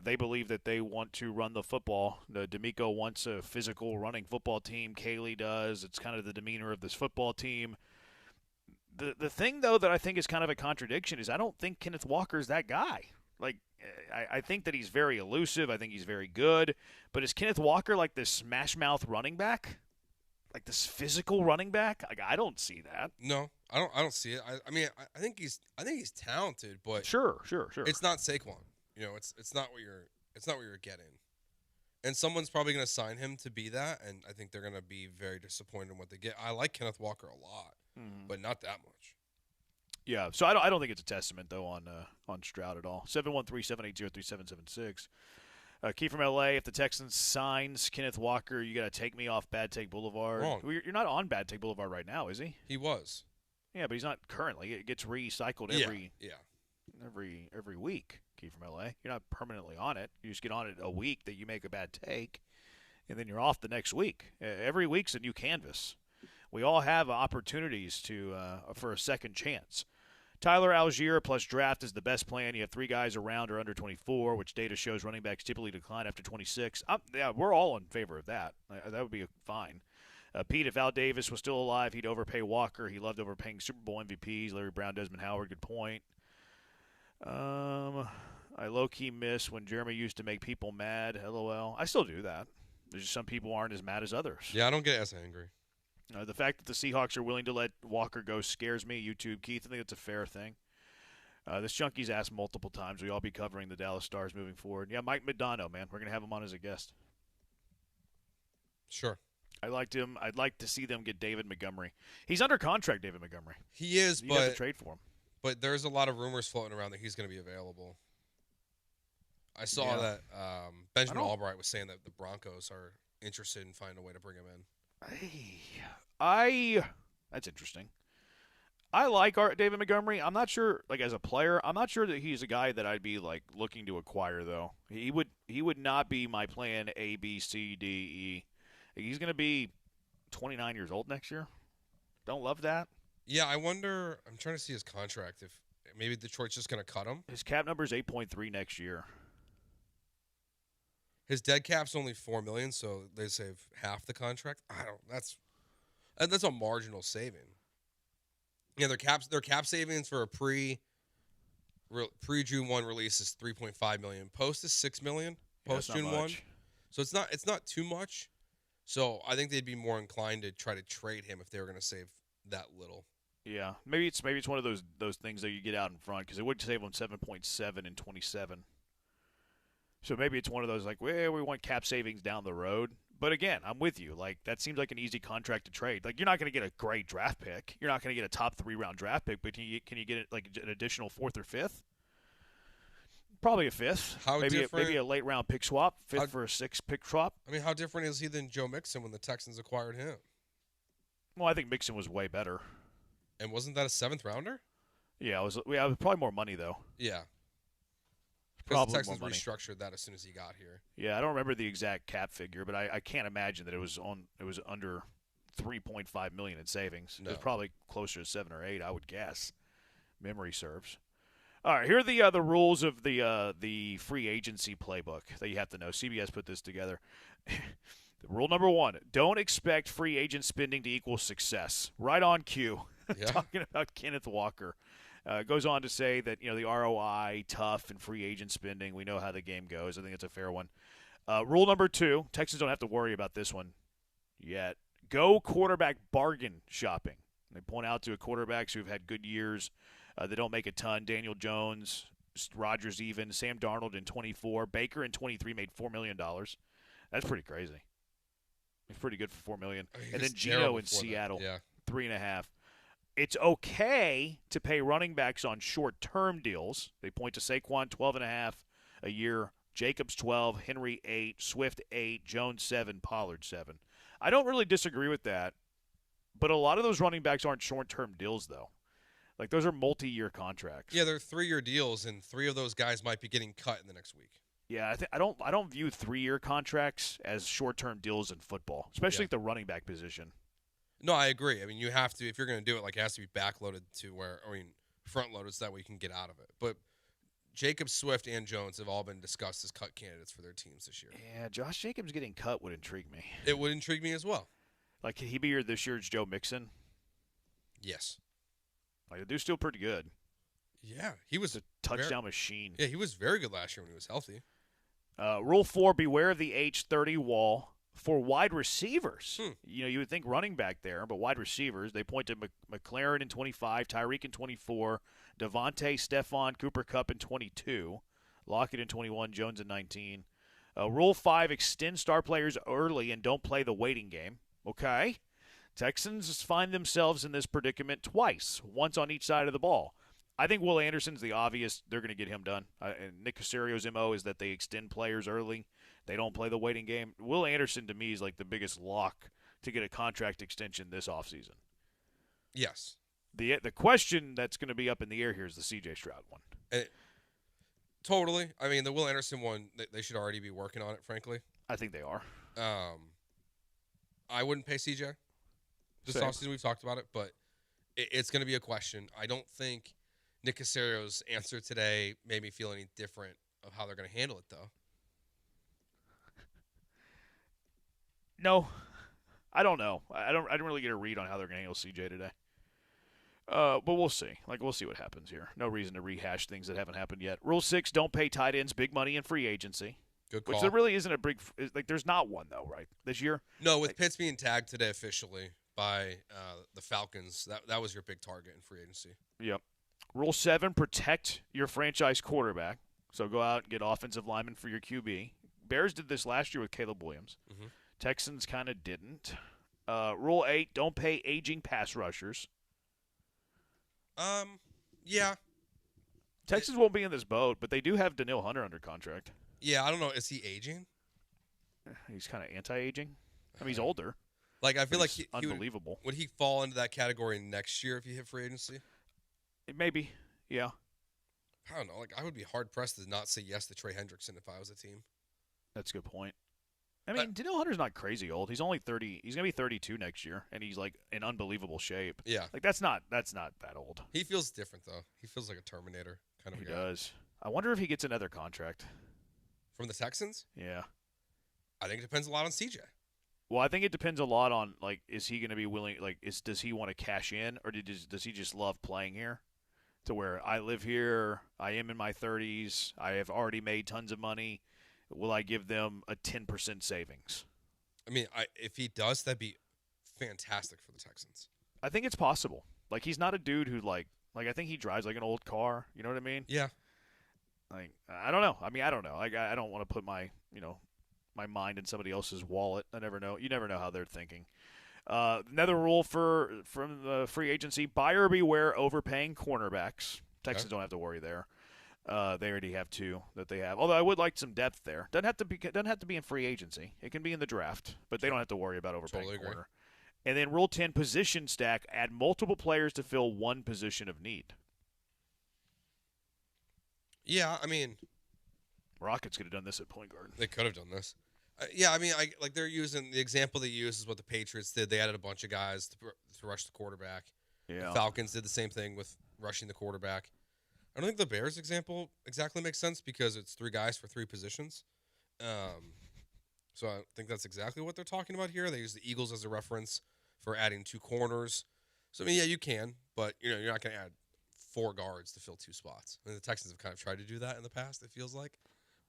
They believe that they want to run the football. D'Amico wants a physical running football team. Kaylee does. It's kind of the demeanor of this football team. The thing, though, that I think is kind of a contradiction is I don't think Kenneth Walker's that guy. Like, I think that he's very elusive. I think he's very good. But is Kenneth Walker like this smash-mouth running back? Like this physical running back? Like, I don't see that. No, I don't see it. I think he's talented, but sure. It's not Saquon. It's not what you're getting. And someone's probably going to sign him to be that, and I think they're going to be very disappointed in what they get. I like Kenneth Walker a lot, but not that much. Yeah, so I don't think it's a testament, though, on Stroud at all. 713-780-3776. Key from L.A., if the Texans signs Kenneth Walker, you got to take me off Bad Take Boulevard. Wrong. You're not on Bad Take Boulevard right now, is he? He was. Yeah, but he's not currently. It gets recycled every week. Key from L.A. You're not permanently on it. You just get on it a week that you make a bad take, and then you're off the next week. Every week's a new canvas. We all have opportunities for a second chance. Tyler Algier plus draft is the best plan. You have 3 guys around or under 24, which data shows running backs typically decline after 26. Yeah, we're all in favor of that. That would be fine. Pete, if Al Davis was still alive, he'd overpay Walker. He loved overpaying Super Bowl MVPs. Larry Brown, Desmond Howard, good point. I low-key miss when Jeremy used to make people mad. LOL. I still do that. There's just some people aren't as mad as others. Yeah, I don't get as angry. The fact that the Seahawks are willing to let Walker go scares me. YouTube, Keith, I think it's a fair thing. This junkie's asked multiple times. We'll all be covering the Dallas Stars moving forward. Yeah, Mike Madonna, man. We're going to have him on as a guest. Sure. I liked him. I'd like to see them get David Montgomery. He's under contract, David Montgomery. He is, You'd have to trade for him. But there's a lot of rumors floating around that he's going to be available. I saw that Benjamin Albright was saying that the Broncos are interested in finding a way to bring him in. That's interesting. I like David Montgomery. I'm not sure, like as a player, I'm not sure that he's a guy that I'd be like looking to acquire though. He would not be my plan A, B, C, D, E. He's going to be 29 years old next year. Don't love that. Yeah, I wonder. I'm trying to see his contract. If maybe Detroit's just going to cut him. His cap number is 8.3 next year. His dead cap's only $4 million, so they save half the contract. That's a marginal saving. Yeah, their cap savings for a pre June 1 release is $3.5 million. Post is $6 million. Post June 1, so it's not too much. So I think they'd be more inclined to try to trade him if they were going to save that little. Yeah, maybe it's one of those things that you get out in front because it would save them 7.7 and 27. So maybe it's one of those like, well, we want cap savings down the road. But again, I'm with you. Like that seems like an easy contract to trade. Like you're not going to get a great draft pick. You're not going to get a top 3 round draft pick. But can you get like an additional 4th or 5th? Probably a 5th. Maybe a late round pick swap, 5th for a 6th pick swap. I mean, how different is he than Joe Mixon when the Texans acquired him? Well, I think Mixon was way better. And wasn't that a 7th rounder? Yeah, it was probably more money though. Yeah. Probably the Texans more money. restructured that as soon as he got here. Yeah, I don't remember the exact cap figure, but I can't imagine that it was under $3.5 million in savings. No. It was probably closer to 7 or 8, I would guess. Memory serves. All right, here are the rules of the free agency playbook that you have to know. CBS put this together. Rule number 1: don't expect free agent spending to equal success. Right on cue. Yeah. Talking about Kenneth Walker. Goes on to say that the ROI, tough, and free agent spending. We know how the game goes. I think it's a fair one. Rule number 2: Texans don't have to worry about this one yet. Go quarterback bargain shopping. They point out to quarterbacks who've had good years. They don't make a ton. Daniel Jones, Rodgers even, Sam Darnold in 24. Baker in 23 made $4 million. That's pretty crazy. It's pretty good for $4 million. And then Geno in Seattle, 3.5. It's okay to pay running backs on short-term deals. They point to Saquon, 12.5 a year, Jacobs 12, Henry 8, Swift 8, Jones 7, Pollard 7. I don't really disagree with that, but a lot of those running backs aren't short-term deals, though. Like, those are multi-year contracts. Yeah, they're 3-year deals, and 3 of those guys might be getting cut in the next week. Yeah, I don't view 3-year contracts as short-term deals in football, especially at the running back position. No, I agree. I mean, you have to, if you're going to do it, like, it has to be backloaded to where, front-loaded so that way you can get out of it. But Jacobs, Swift, and Jones have all been discussed as cut candidates for their teams this year. Yeah, Josh Jacobs getting cut would intrigue me. It would intrigue me as well. Like, could he be here this year as Joe Mixon? Yes. Like, the dude's still pretty good. Yeah, he was a touchdown machine. Yeah, he was very good last year when he was healthy. Rule 4, beware of the age 30 wall for wide receivers. You would think running back there, but wide receivers, they point to McLaren in 25, Tyreek in 24, Devontae, Stephon, Cooper Kupp in 22, Lockett in 21, Jones in 19. Rule 5, extend star players early and don't play the waiting game. Okay. Texans find themselves in this predicament twice, once on each side of the ball. I think Will Anderson's the obvious. They're going to get him done. And Nick Caserio's MO is that they extend players early. They don't play the waiting game. Will Anderson, to me, is like the biggest lock to get a contract extension this offseason. Yes. The question that's going to be up in the air here is the C.J. Stroud one. Totally. I mean, the Will Anderson one, they should already be working on it, frankly. I think they are. I wouldn't pay C.J. this offseason. We've talked about it, but it's going to be a question. I don't think Nick Caserio's answer today made me feel any different of how they're going to handle it, though. No, I don't know. I didn't really get a read on how they're going to handle CJ today. But we'll see. We'll see what happens here. No reason to rehash things that haven't happened yet. Rule 6, don't pay tight ends big money in free agency. Good call. Which there really isn't a big – there's not one, though, right, this year? No, with Pitts being tagged today officially by the Falcons, that was your big target in free agency. Yep. Rule 7, protect your franchise quarterback. So go out and get offensive linemen for your QB. Bears did this last year with Caleb Williams. Mm-hmm. Texans kind of didn't. Rule 8, don't pay aging pass rushers. Yeah. Texans won't be in this boat, but they do have Daniil Hunter under contract. Yeah, I don't know. Is he aging? He's kind of anti-aging. I mean, he's older. Like, I feel like he unbelievable. Would he fall into that category next year if he hit free agency? Maybe, yeah. I don't know. Like, I would be hard-pressed to not say yes to Trey Hendrickson if I was a team. That's a good point. I mean, Daniil Hunter's not crazy old. He's only 30. He's going to be 32 next year, and he's, like, in unbelievable shape. Yeah. Like, that's not that old. He feels different, though. He feels like a Terminator kind of guy. He does. I wonder if he gets another contract. From the Texans? Yeah. I think it depends a lot on CJ. Well, I think it depends a lot on, like, is he going to be willing, like, does he want to cash in, or does he just love playing here? To where I live here, I am in my 30s, I have already made tons of money. Will I give them a 10% savings? I mean, if he does, that'd be fantastic for the Texans. I think it's possible. Like, he's not a dude who, like I think he drives like an old car. You know what I mean? Yeah. Like, I don't know. I mean, I don't know. Like, I don't want to put my my mind in somebody else's wallet. I never know. You never know how they're thinking. Another rule from the free agency: buyer beware overpaying cornerbacks. Texans don't have to worry there. They already have two that they have. Although I would like some depth there. Doesn't have to be in free agency. It can be in the draft, but they don't have to worry about overpaying corner. And then Rule 10, position stack: add multiple players to fill one position of need. Yeah, I mean, Rockets could have done this at point guard. They could have done this. Yeah, I mean, they're using the example they use is what the Patriots did. They added a bunch of guys to rush the quarterback. Yeah. The Falcons did the same thing with rushing the quarterback. I don't think the Bears example exactly makes sense because it's 3 guys for 3 positions. So I think that's exactly what they're talking about here. They use the Eagles as a reference for adding 2 corners. So I mean, yeah, you can, but you're not going to add 4 guards to fill 2 spots. I mean, the Texans have kind of tried to do that in the past, it feels like.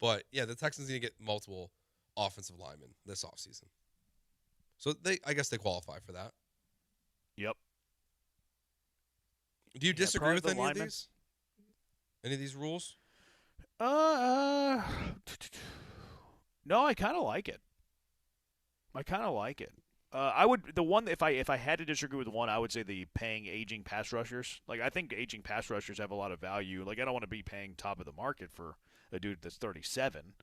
But yeah, the Texans need to get multiple offensive linemen this offseason. So I guess they qualify for that. Yep. Do you disagree with any of these? Any of these rules? No, I kind of like it. I would if I had to disagree with one, I would say the paying aging pass rushers. Like, I think aging pass rushers have a lot of value. Like, I don't want to be paying top of the market for a dude that's 37,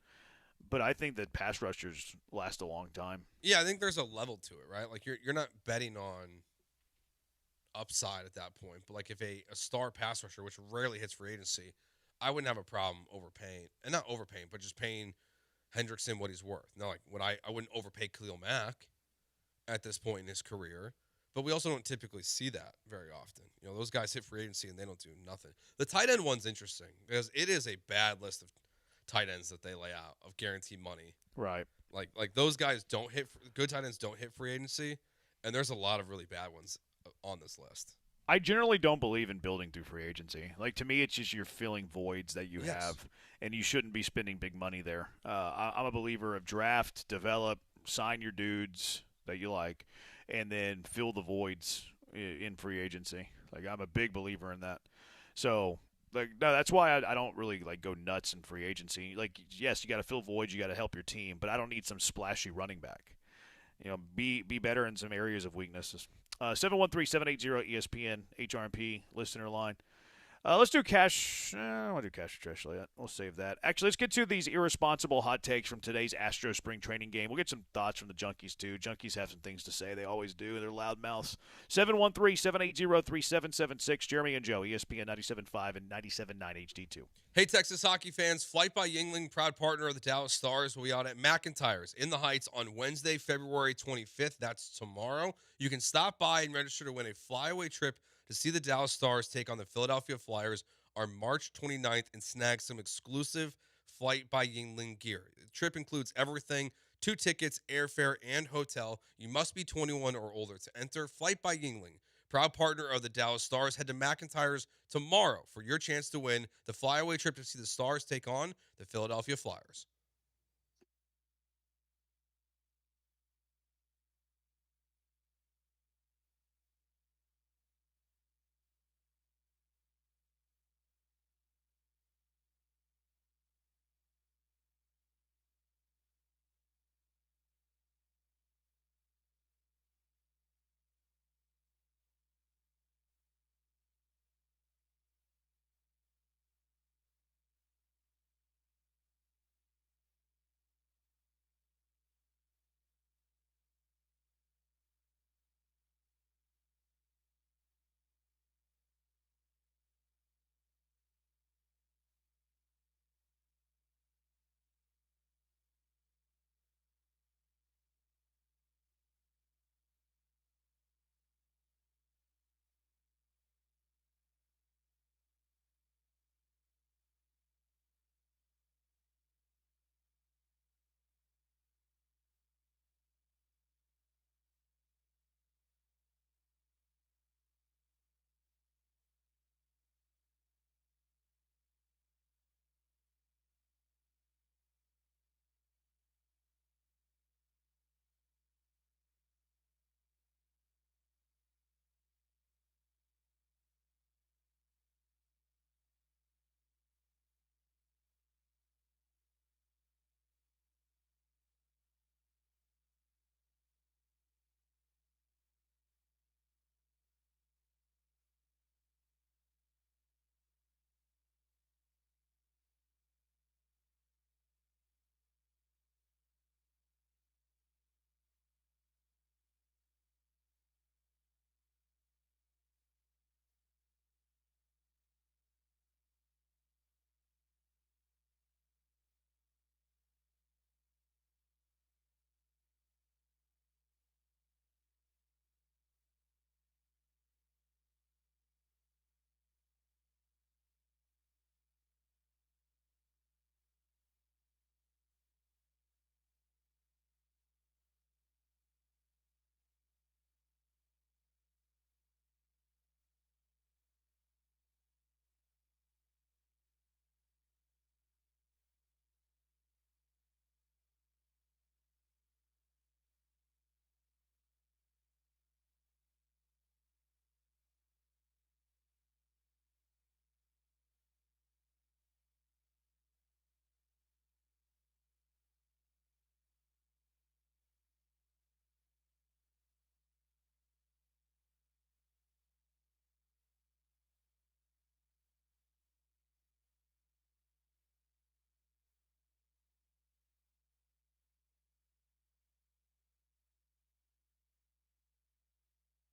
but I think that pass rushers last a long time. Yeah, I think there's a level to it, right? Like, you're not betting on upside at that point, but like if a star pass rusher, which rarely hits free agency, I wouldn't have a problem overpaying, and not overpaying, but just paying Hendrickson what he's worth. Now, like, I wouldn't overpay Khalil Mack at this point in his career, but we also don't typically see that very often. You know, those guys hit free agency and they don't do nothing. The tight end one's interesting because it is a bad list of tight ends that they lay out of guaranteed money. Right. Like those guys don't hit good tight ends don't hit free agency, and there's a lot of really bad ones on this list. I generally don't believe in building through free agency. Like, to me, it's just you're filling voids that you have, and you shouldn't be spending big money there. I'm a believer of draft, develop, sign your dudes that you like, and then fill the voids in free agency. Like, I'm a big believer in that. So, like, no, that's why I don't really go nuts in free agency. Like, yes, you got to fill voids, you got to help your team, but I don't need some splashy running back. You know, be better in some areas of weaknesses. 713-780-ESPN, HRMP, listener line. Let's do cash. I don't want to do cash or trash yet. We'll save that. Actually, let's get to these irresponsible hot takes from today's Astro spring training game. We'll get some thoughts from the Junkies, too. Junkies have some things to say. They always do. They're loud mouths. 713-780-3776. Jeremy and Joe, ESPN 97.5 and 97.9 HD2. Hey, Texas hockey fans. Flight by Yingling, proud partner of the Dallas Stars, will be out at McIntyre's in the Heights on Wednesday, February 25th. That's tomorrow. You can stop by and register to win a flyaway trip to see the Dallas Stars take on the Philadelphia Flyers on March 29th and snag some exclusive Flight by Yingling gear. The trip includes everything: 2 tickets, airfare, and hotel. You must be 21 or older to enter. Flight by Yingling, proud partner of the Dallas Stars. Head to McIntyre's tomorrow for your chance to win the flyaway trip to see the Stars take on the Philadelphia Flyers.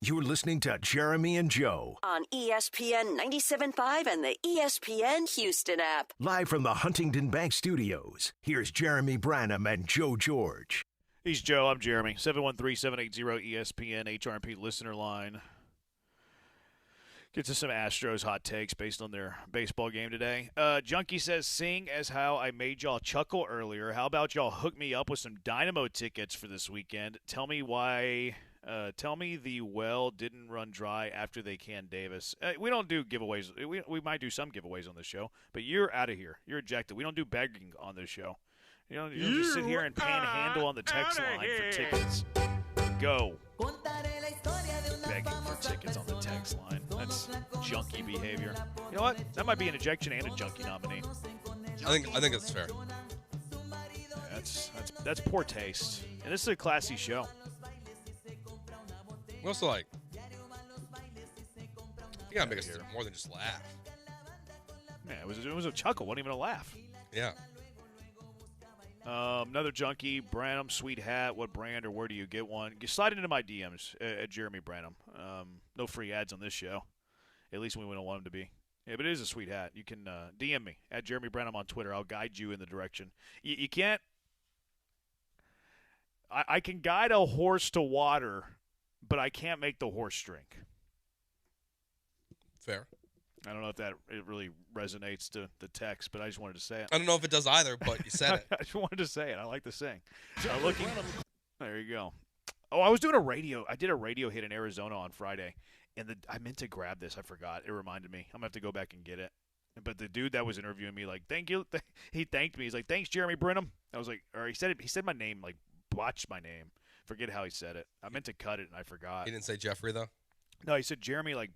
You're listening to Jeremy and Joe. On ESPN 97.5 and the ESPN Houston app. Live from the Huntington Bank Studios, here's Jeremy Branham and Joe George. He's Joe. I'm Jeremy. 713-780-ESPN HRP listener line. Get to some Astros hot takes based on their baseball game today. Junkie says, seeing as how I made y'all chuckle earlier, how about y'all hook me up with some Dynamo tickets for this weekend? Tell me why. Tell me the well didn't run dry after they canned Davis. We don't do giveaways. We might do some giveaways on this show, but you're out of here. You're ejected. We don't do begging on this show. You don't just sit here and panhandle on the text line for tickets. Go. Begging for tickets on the text line. That's junkie behavior. You know what? That might be an ejection and a junkie nominee. I think it's fair. Yeah, that's poor taste. And this is a classy show. We also like. You gotta make us more than just laugh. Yeah, it was a chuckle. Wasn't even a laugh. Yeah. Another junkie, Branham, sweet hat. What brand or where do you get one? Slide into my DMs at Jeremy Branham. No free ads on this show. At least we wouldn't want them to be. Yeah, but it is a sweet hat. You can DM me at Jeremy Branham on Twitter. I'll guide you in the direction. You can't. I can guide a horse to water, but I can't make the horse drink. Fair. I don't know if it really resonates to the text, but I just wanted to say it. I don't know if it does either, but you said it. I just wanted to say it. I like to sing. There you go. Oh, I was doing a radio. I did a radio hit in Arizona on Friday, and I meant to grab this. I forgot. It reminded me. I'm going to have to go back and get it. But the dude that was interviewing me, like, thank you. He thanked me. He's like, thanks, Jeremy Branham. I was like, or he said my name, like, botched my name. Forget how he said it. I meant to cut it, and I forgot. He didn't say Jeffrey, though? No, he said Jeremy, like,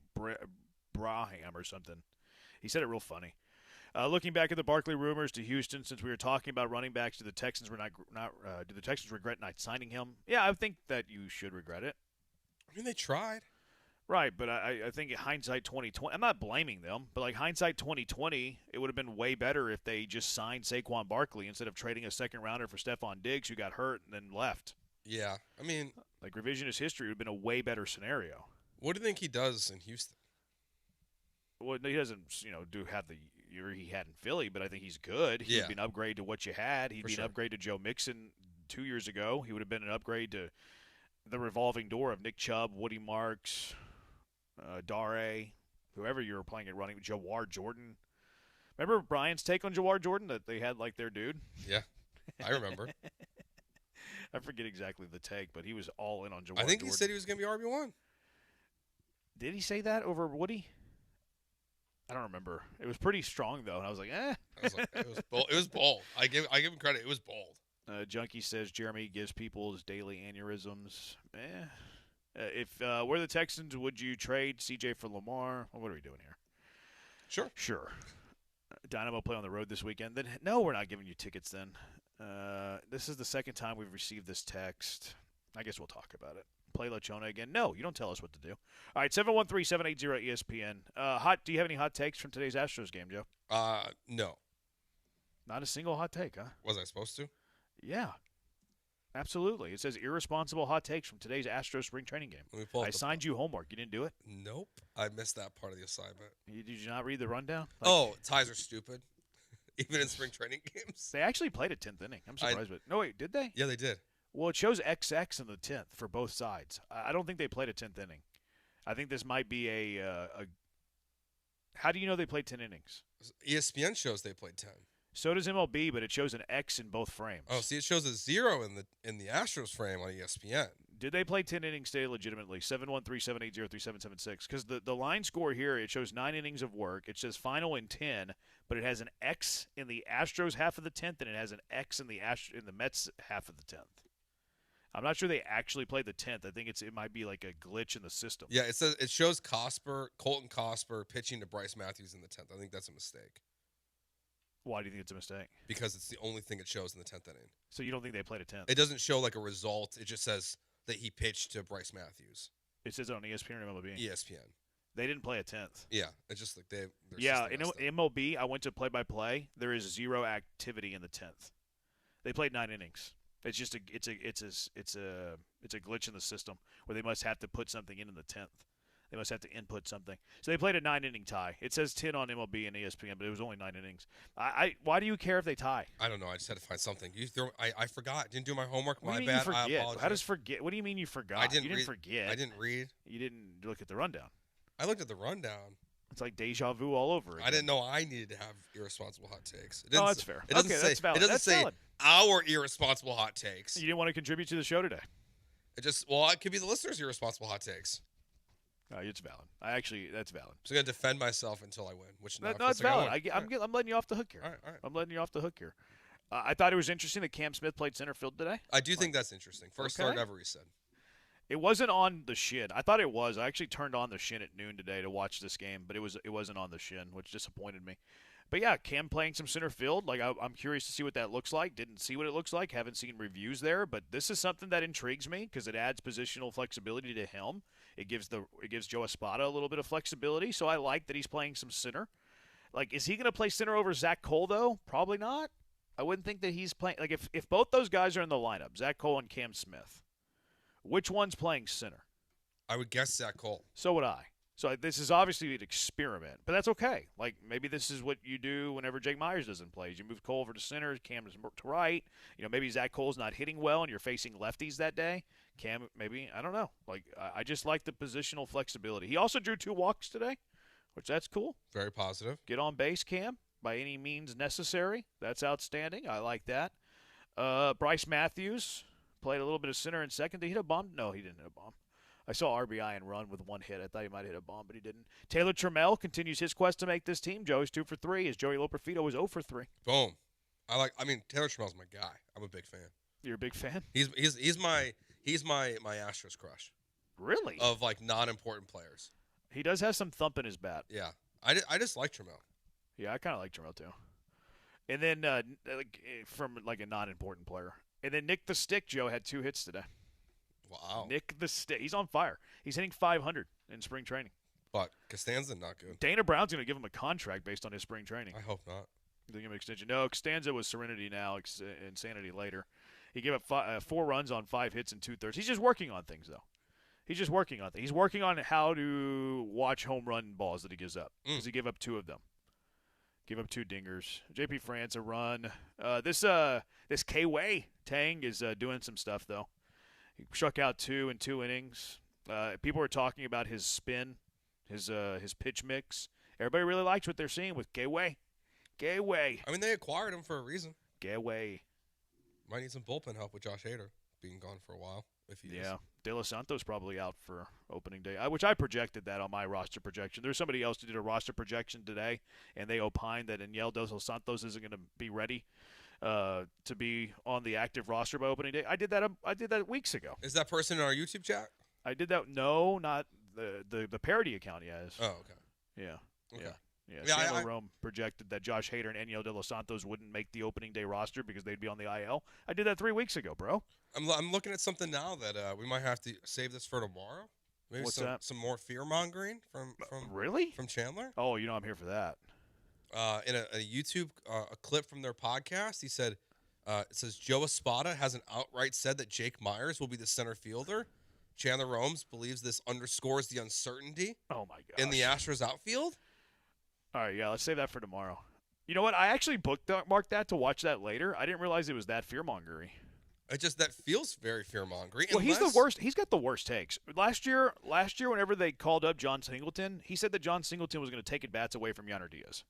Braham or something. He said it real funny. Looking back at the Barkley rumors to Houston, since we were talking about running backs, do the Texans do the Texans regret not signing him? Yeah, I think that you should regret it. I mean, they tried. Right, but I think hindsight 2020. I'm not blaming them, but like hindsight 2020, it would have been way better if they just signed Saquon Barkley instead of trading a second rounder for Stephon Diggs, who got hurt and then left. Yeah, I mean, like revisionist history would have been a way better scenario. What do you think he does in Houston? Well, he doesn't, have the year he had in Philly, but I think he's good. He would be an upgrade to what you had. He'd be an upgrade to Joe Mixon 2 years ago. He would have been an upgrade to the revolving door of Nick Chubb, Woody Marks, Dare, whoever you were playing at running, Jawar Jordan. Remember Brian's take on Jawar Jordan, that they had like their dude? Yeah, I remember. I forget exactly the take, but he was all in on Jawar I think Jordan. he said he was going to be RB1. Did he say that over Woody? I don't remember. It was pretty strong though, and I was like, eh. It was bold. It was bold. I give him credit. It was bold. Junkie says Jeremy gives people his daily aneurysms. If we're the Texans, would you trade CJ for Lamar? Well, what are we doing here? Sure. Dynamo play on the road this weekend. Then no, we're not giving you tickets. Then this is the second time we've received this text. I guess we'll talk about it. Play La Chona again? No, you don't tell us what to do. All right, 713-780-ESPN. Do you have any hot takes from today's Astros game, Joe? No. Not a single hot take, huh? Was I supposed to? Yeah. Absolutely. It says irresponsible hot takes from today's Astros spring training game. I signed you homework. You didn't do it? Nope. I missed that part of the assignment. Did you not read the rundown? Ties are stupid. Even in spring training games. They actually played a 10th inning. I'm surprised. No, wait, did they? Yeah, they did. Well, it shows XX in the 10th for both sides. I don't think they played a 10th inning. I think this might be a how do you know they played 10 innings? ESPN shows they played 10. So does MLB, but it shows an X in both frames. Oh, see, it shows a 0 in the Astros frame on ESPN. Did they play 10 innings today legitimately? 713-780-3776. Because the line score here, it shows 9 innings of work. It says final in 10, but it has an X in the Astros half of the 10th, and it has an X in the Mets half of the 10th. I'm not sure they actually played the 10th. I think it might be like a glitch in the system. Yeah, it shows Colton Cosper pitching to Bryce Matthews in the 10th. I think that's a mistake. Why do you think it's a mistake? Because it's the only thing it shows in the 10th inning. So you don't think they played a 10th? It doesn't show like a result. It just says that he pitched to Bryce Matthews. It says it on ESPN or MLB? ESPN. They didn't play a 10th. Yeah, it's just like they're yeah, in MLB, I went to play-by-play. There is 0 activity in the 10th. They played 9 innings. It's just it's a glitch in the system where they must have to put something in the 10th. They must have to input something. So they played a 9-inning tie. It says 10 on MLB and ESPN, but it was only 9 innings. Why do you care if they tie? I don't know. I just had to find something. I forgot. Didn't do my homework. What My do you mean bad. you forget? I apologize. How does forget? What do you mean you forgot? I didn't you didn't read, forget. I didn't read. You didn't look at the rundown. I looked at the rundown. It's like deja vu all over again. I didn't know I needed to have irresponsible hot takes. Oh, that's fair. It doesn't Okay, say, that's valid. It doesn't That's say valid. our irresponsible hot takes. You didn't want to contribute to the show today. It could be the listeners' irresponsible hot takes. It's valid. That's valid. I'm just going to defend myself until I win, which No, it's valid. I'm letting you off the hook here. All right. I'm letting you off the hook here. I thought it was interesting that Cam Smith played center field today. I do think that's interesting. First start ever, he said. It wasn't on the shin. I thought it was. I actually turned on the shin at noon today to watch this game, but it wasn't on the shin, which disappointed me. But yeah, Cam playing some center field. Like I'm curious to see what that looks like. Didn't see what it looks like. Haven't seen reviews there, but this is something that intrigues me because it adds positional flexibility to him. It gives Joe Espada a little bit of flexibility. So I like that he's playing some center. Like, is he going to play center over Zach Cole though? Probably not. I wouldn't think that he's playing. Like if both those guys are in the lineup, Zach Cole and Cam Smith, which one's playing center? I would guess Zach Cole. So would I. So this is obviously an experiment, but that's okay. Like maybe this is what you do whenever Jake Myers doesn't play. You move Cole over to center, Cam to right. Maybe Zach Cole's not hitting well, and you're facing lefties that day. Cam, maybe I don't know. Like I just like the positional flexibility. He also drew 2 walks today, which that's cool. Very positive. Get on base, Cam, by any means necessary. That's outstanding. I like that. Bryce Matthews played a little bit of center and second. Did he hit a bomb? No, he didn't hit a bomb. I saw RBI and run with 1 hit. I thought he might hit a bomb, but he didn't. Taylor Trammell continues his quest to make this team. Joey's 2 for 3. As Joey Loperfido was 0 for 3. Boom. Taylor Trammell's my guy. I'm a big fan. You're a big fan? He's my Astros crush. Really? Of non-important players. He does have some thump in his bat. Yeah. I just like Trammell. Yeah, I kind of like Trammell too. And then from a non-important player. And then Nick the Stick, Joe, had 2 hits today. Wow. Nick the Stick. He's on fire. He's hitting 500 in spring training. But Costanza not good. Dana Brown's going to give him a contract based on his spring training. I hope not. They'll give him an extension. No, Costanza was Serenity now, Insanity later. He gave up 4 runs on 5 hits and 2/3. He's just working on things, though. He's just working on things. He's working on how to watch home run balls that he gives up because he gave up 2 of them. Give up 2 dingers. JP France a run. This K-Way Tang is doing some stuff though. He struck out 2 in 2 innings. People are talking about his spin, his pitch mix. Everybody really likes what they're seeing with K-Way. K-Way. I mean, they acquired him for a reason. K-Way. Might need some bullpen help with Josh Hader being gone for a while. If he is. De Los Santos probably out for opening day, which I projected that on my roster projection. There's somebody else who did a roster projection today, and they opined that Aniel De Los Santos isn't going to be ready to be on the active roster by opening day. I did that weeks ago. Is that person in our YouTube chat? I did that. No, not the parody account. Yes. Oh, okay. Yeah. Okay. Yeah. Samuel Rome projected that Josh Hader and Aniel De Los Santos wouldn't make the opening day roster because they'd be on the IL. I did that 3 weeks ago, bro. I'm looking at something now that we might have to save this for tomorrow. Maybe What's that? Some more fear mongering from really from Chandler. Oh, I'm here for that. In a YouTube a clip from their podcast, he said, it says Joe Espada hasn't outright said that Jake Myers will be the center fielder. Chandler Romes believes this underscores the uncertainty. Oh my gosh. In the Astros outfield. All right, yeah, let's save that for tomorrow. You know what? I actually bookmarked that to watch that later. I didn't realize it was that fear-mongery. That feels very fear-mongering. Well, he's the worst. He's got the worst takes. Last year, whenever they called up John Singleton, he said that John Singleton was going to take at-bats away from Yanner Diaz.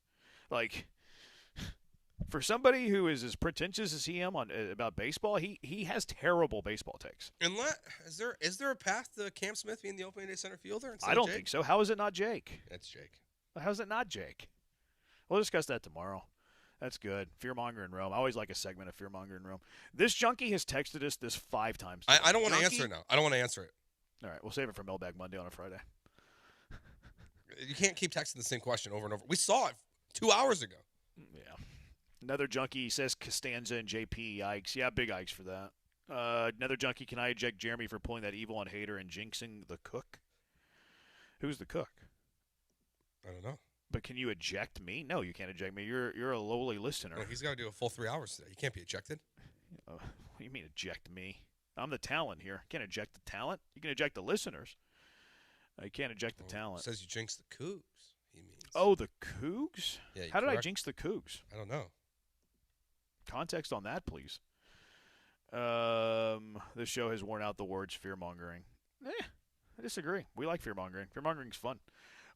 Like, for somebody who is as pretentious as he am about baseball, he has terrible baseball takes. Is there a path to Cam Smith being the opening day center fielder? I don't think so. How is it not Jake? That's Jake. How is it not Jake? We'll discuss that tomorrow. That's good. Fearmonger in Rome. I always like a segment of Fearmonger in Rome. This junkie has texted us this 5 times. I don't want to answer it now. I don't want to answer it. All right, we'll save it for Mailbag Monday on a Friday. You can't keep texting the same question over and over. We saw it 2 hours ago. Yeah. Another junkie says Costanza and JP. Yikes. Yeah, big yikes for that. Another junkie, can I eject Jeremy for pulling that evil on Hader and jinxing the cook? Who's the cook? I don't know. But can you eject me? No, you can't eject me. You're a lowly listener. Well, he's got to do a full 3 hours today. You can't be ejected. What do you mean eject me? I'm the talent here. You can't eject the talent. You can eject the listeners. You can't eject the talent. It says you jinxed the Cougs, he means. Oh, the Cougs? Yeah, How did I jinx the Cougs? I don't know. Context on that, please. This show has worn out the words fear-mongering. I disagree. We like fear-mongering. Fear-mongering's fun.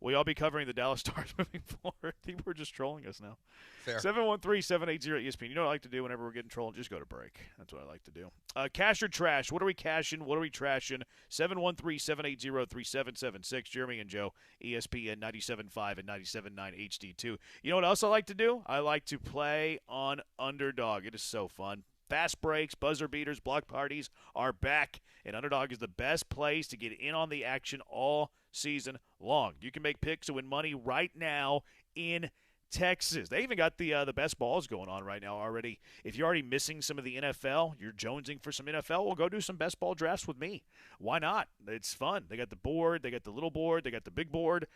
Will y'all be covering the Dallas Stars moving forward? People are just trolling us now. Fair. 713-780-ESPN. You know what I like to do whenever we're getting trolled? Just go to break. That's what I like to do. Cash or trash? What are we cashing? What are we trashing? 713-780-3776. Jeremy and Joe, ESPN 97.5 and 97.9 HD2. You know what else I like to do? I like to play on Underdog. It is so fun. Fast breaks, buzzer beaters, block parties are back, and Underdog is the best place to get in on the action all season long. You can make picks to win money right now in Texas. They even got the best balls going on right now already. If you're already missing some of the NFL, you're jonesing for some NFL, well, go do some best ball drafts with me. Why not? It's fun. They got the board. They got the little board. They got the big board.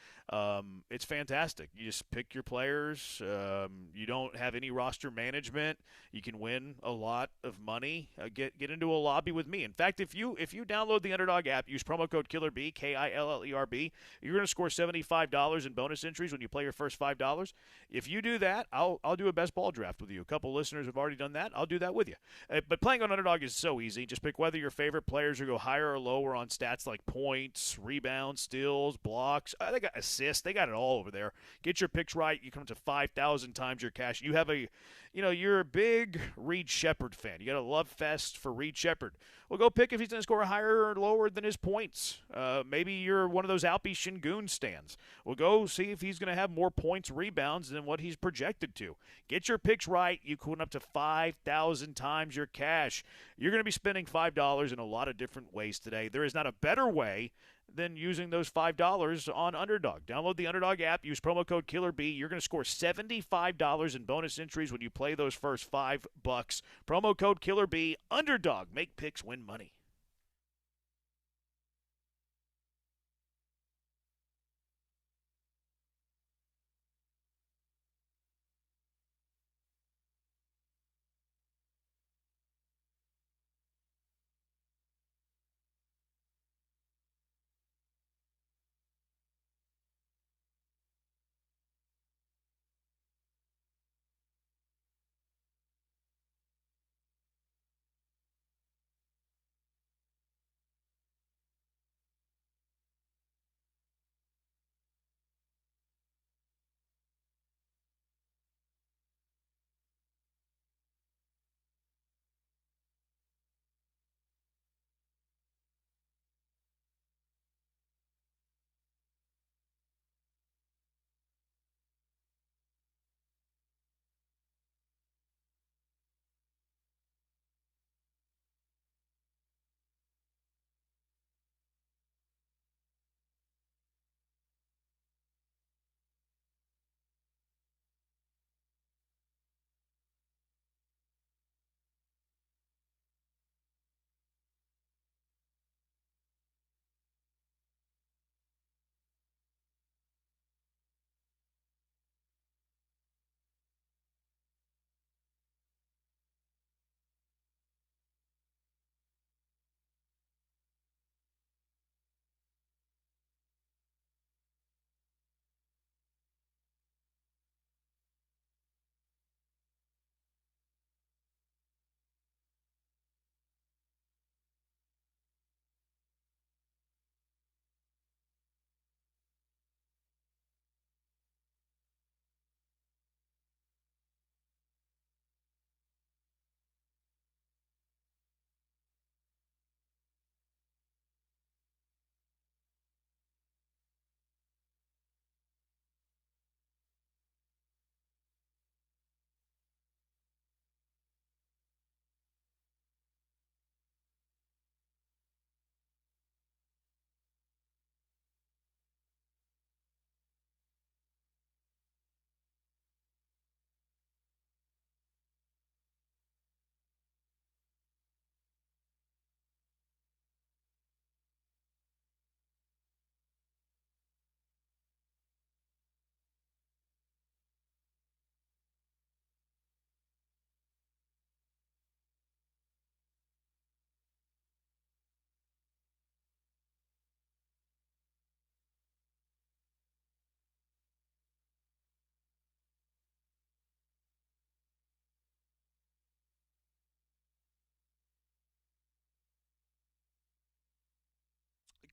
It's fantastic. You just pick your players. You don't have any roster management. You can win a lot of money. Get into a lobby with me. In fact, if you download the Underdog app, use promo code KILLERB, KILLERB, you're going to score $75 in bonus entries when you play your first $5. If you do that, I'll do a best ball draft with you. A couple listeners have already done that. I'll do that with you. But playing on Underdog is so easy. Just pick whether your favorite players will go higher or lower on stats like points, rebounds, steals, blocks. They got assists. They got it all over there. Get your picks right. You come up to 5,000 times your cash. You have you're a big Reed Shepherd fan. You got a love fest for Reed Shepherd. Well, go pick if he's going to score higher or lower than his points. Maybe you're one of those Alpi Shingun stands. Well, go see if he's going to have more points, rebounds than what he's projected to. Get your picks right. You can win up to 5,000 times your cash. You're going to be spending $5 in a lot of different ways today. There is not a better way than using those $5 on Underdog. Download the Underdog app. Use promo code KILLERB. You're going to score $75 in bonus entries when you play those first $5. Promo code KILLERB. Underdog. Make picks, win money.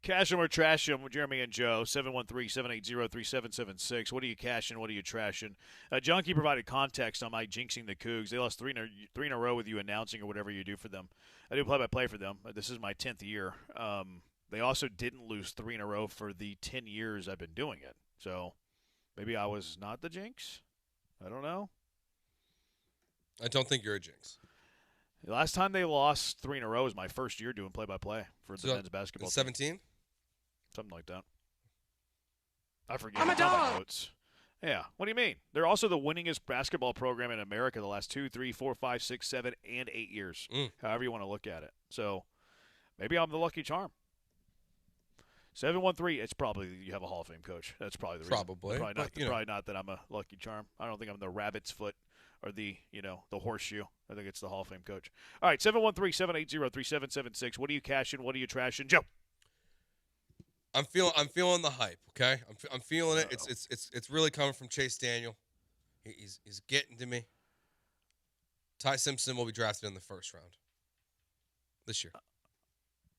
Cash 'em or trash 'em with Jeremy and Joe, 713-780-3776. What are you cashing? What are you trashing? Junkie provided context on my jinxing the Cougs. They lost three in a row with you announcing or whatever you do for them. I do play-by-play for them. This is my 10th year. They also didn't lose 3 in a row for the 10 years I've been doing it. So maybe I was not the jinx. I don't know. I don't think you're a jinx. The last time they lost 3 in a row was my first year doing play-by-play for the men's basketball team. 17? Something like that. I forget. I'm a dog. Notes. Yeah. What do you mean? They're also the winningest basketball program in America the last 2, 3, 4, 5, 6, 7, and 8 years. However you want to look at it. So maybe I'm the lucky charm. 713. It's probably you have a Hall of Fame coach. That's probably the reason. Probably. Probably not that I'm a lucky charm. I don't think I'm the rabbit's foot or the horseshoe. I think it's the Hall of Fame coach. All right, 713-780-3776. What are you cashing? What are you trashing? Joe. I'm feeling the hype. Okay, I'm feeling it. It's really coming from Chase Daniel. He's getting to me. Ty Simpson will be drafted in the first round this year.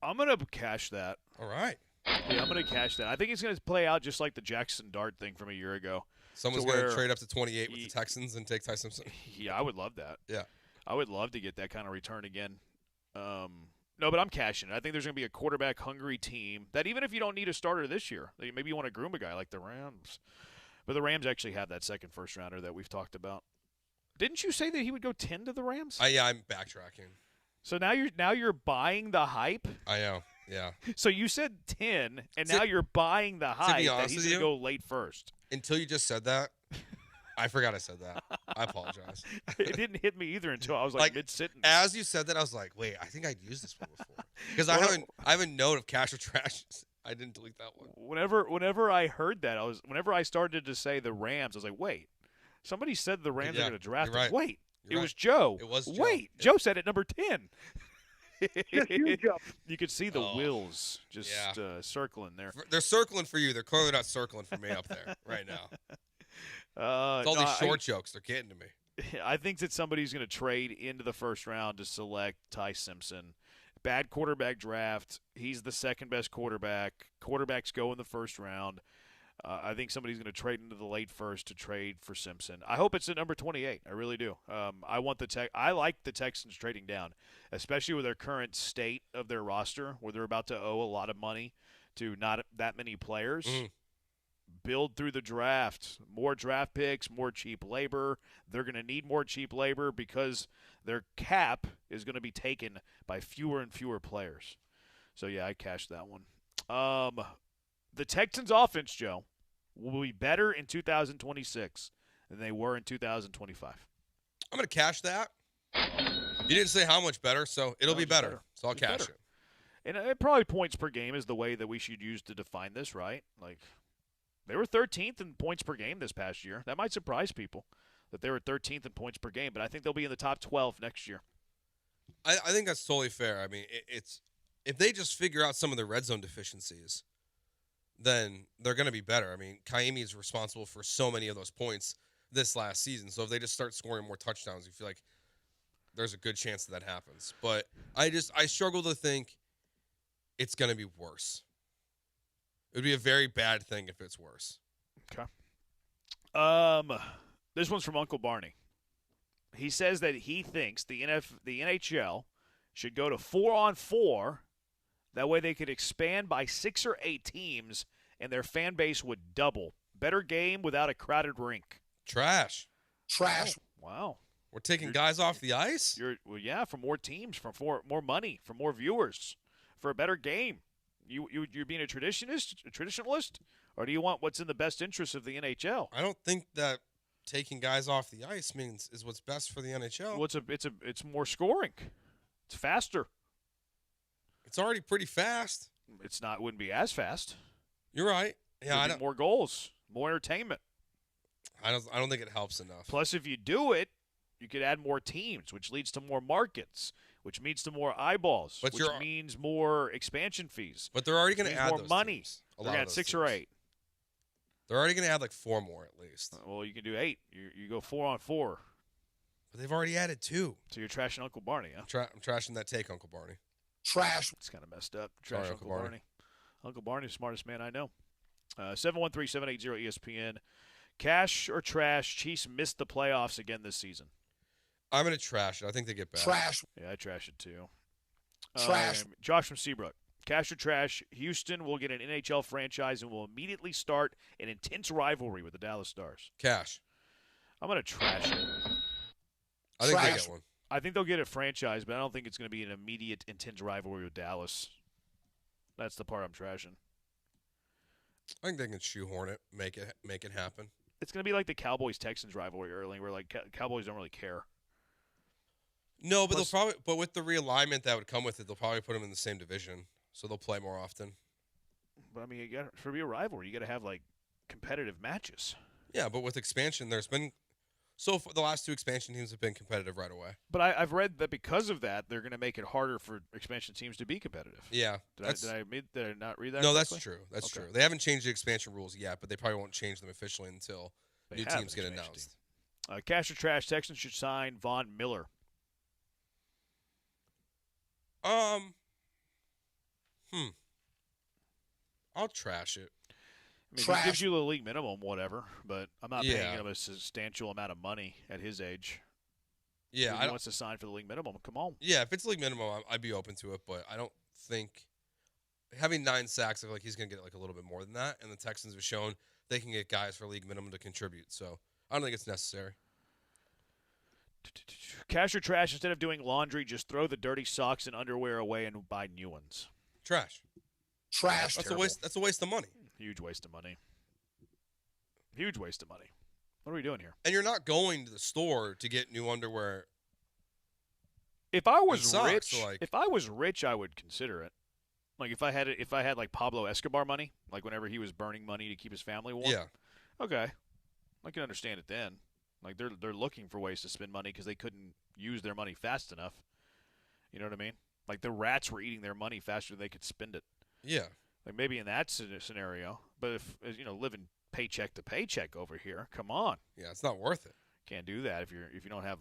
I'm gonna cash that. All right. Yeah, I'm gonna cash that. I think it's gonna play out just like the Jackson Dart thing from a year ago. Someone's going to trade up to 28 with the Texans and take Ty Simpson. Yeah, I would love that. Yeah. I would love to get that kind of return again. No, but I'm cashing it. I think there's going to be a quarterback-hungry team that even if you don't need a starter this year, maybe you want to groom a guy like the Rams. But the Rams actually have that second first-rounder that we've talked about. Didn't you say that he would go 10 to the Rams? Yeah, I'm backtracking. So now you're buying the hype? I know, yeah. So you said 10, and now you're buying the hype that he's going to go late first. Until you just said that, I forgot I said that. I apologize. It didn't hit me either until I was like mid-sentence. As you said that, I was like, wait, I think I'd used this one before. Because I have a note of cash or trash. I didn't delete that one. Whenever I heard that, whenever I started to say the Rams, I was like, wait. Somebody said the Rams are going to draft him. Right. Wait. It was Joe. It was Joe. Wait. Joe said it number 10. Just you, Joe. You could see the wheels just circling there. They're circling for you. They're clearly not circling for me up there right now. It's all these short jokes. They're getting to me. I think that somebody's going to trade into the first round to select Ty Simpson. Bad quarterback draft. He's the second best quarterback. Quarterbacks go in the first round. I think somebody's going to trade into the late first to trade for Simpson. I hope it's at number 28. I really do. I like the Texans trading down, especially with their current state of their roster, where they're about to owe a lot of money to not that many players. Build through the draft. More draft picks, more cheap labor. They're going to need more cheap labor because their cap is going to be taken by fewer and fewer players. So, yeah, I cashed that one. The Texans' offense, Joe, will be better in 2026 than they were in 2025. I'm going to cash that. You didn't say how much better, so it'll be better. So I'll cash it. And probably points per game is the way that we should use to define this, right? Like, they were 13th in points per game this past year. That might surprise people that they were 13th in points per game, but I think they'll be in the top 12 next year. I think that's totally fair. I mean, it's if they just figure out some of the red zone deficiencies, then they're going to be better. I mean, Kaimi is responsible for so many of those points this last season. So if they just start scoring more touchdowns, you feel like there's a good chance that happens. But I struggle to think it's going to be worse. It would be a very bad thing if it's worse. Okay. This one's from Uncle Barney. He says that he thinks the NHL should go to 4-on-4. That way they could expand by 6 or 8 teams, and their fan base would double. Better game without a crowded rink. Trash. Oh, wow. We're taking guys off the ice? Yeah, for more teams, for more money, for more viewers, for a better game. You're being a traditionalist, or do you want what's in the best interest of the NHL? I don't think that taking guys off the ice is what's best for the NHL. Well, it's more scoring. It's faster. It's already pretty fast. Wouldn't be as fast. You're right. Yeah, more goals, more entertainment. I don't think it helps enough. Plus, if you do it, you could add more teams, which leads to more markets, which means to more eyeballs, which means more expansion fees. But they're already going to add more those money. Teams. They're going to add 6 or 8. They're already going to add like 4 more at least. Well, you can do 8. You go 4-on-4. But they've already added 2. So you're trashing Uncle Barney, huh? I'm trashing that take, Uncle Barney. Trash. It's kind of messed up. Trash Uncle Barney. Uncle Barney, the smartest man I know. 713-780-ESPN. Cash or trash? Chiefs missed the playoffs again this season. I'm going to trash it. I think they get better. Trash. Yeah, I trash it too. Trash. Josh from Seabrook. Cash or trash? Houston will get an NHL franchise and will immediately start an intense rivalry with the Dallas Stars. Cash. I'm going to trash it. I think they get one. I think they'll get a franchise, but I don't think it's going to be an immediate intense rivalry with Dallas. That's the part I'm trashing. I think they can shoehorn it, make it happen. It's going to be like the Cowboys-Texans rivalry early, where like Cowboys don't really care. No, but but with the realignment that would come with it, they'll probably put them in the same division, so they'll play more often. But I mean, for be a rivalry, you got to have like competitive matches. Yeah, but with expansion, there's been the last 2 expansion teams have been competitive right away. But I've read that because of that, they're going to make it harder for expansion teams to be competitive. Yeah, did I not read that? No, correctly? that's true. That's true. They haven't changed the expansion rules yet, but they probably won't change them officially until new teams get announced. Cash or trash? Texans should sign Von Miller. I'll trash it. I mean, he gives you the league minimum, whatever, but I'm not paying him a substantial amount of money at his age. Yeah, if he wants to sign for the league minimum. Come on. Yeah, if it's league minimum, I'd be open to it, but I don't think having 9 sacks, like he's going to get like a little bit more than that, and the Texans have shown they can get guys for league minimum to contribute, so I don't think it's necessary. Cash or trash? Instead of doing laundry, just throw the dirty socks and underwear away and buy new ones. Trash. Trash. That's a waste. That's a waste of money. Huge waste of money. Huge waste of money. What are we doing here? And you're not going to the store to get new underwear. If I was rich, I would consider it. Like if I had like Pablo Escobar money, like whenever he was burning money to keep his family warm. Yeah. Okay, I can understand it then. Like they're looking for ways to spend money because they couldn't use their money fast enough. You know what I mean? Like the rats were eating their money faster than they could spend it. Yeah. Like maybe in that scenario, but if living paycheck to paycheck over here, come on. Yeah, it's not worth it. Can't do that if you don't have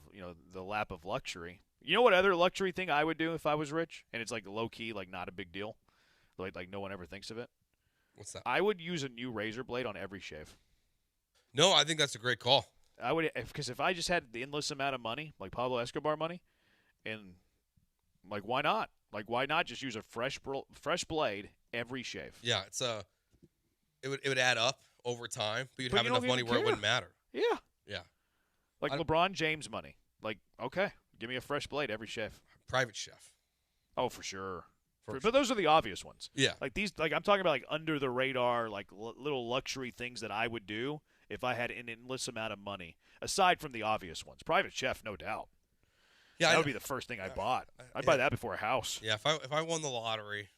the lap of luxury. You know what other luxury thing I would do if I was rich, and it's like low key, like not a big deal, like no one ever thinks of it. What's that? I would use a new razor blade on every shave. No, I think that's a great call. I would, because if I just had the endless amount of money, like Pablo Escobar money, and like why not? Like why not just use a fresh blade every shave? Yeah, it would add up over time, but you'd But have you enough don't money even where it care. wouldn't matter. Yeah. Yeah. Like LeBron James money. Like, okay, give me a fresh blade every shave. Private chef. Oh, for sure. But those are the obvious ones. Yeah. Like these, like I'm talking about like under the radar, like little luxury things that I would do if I had an endless amount of money, aside from the obvious ones. Private chef, no doubt. Yeah, that would be the first thing I bought. I'd buy that before a house. Yeah, if I won the lottery,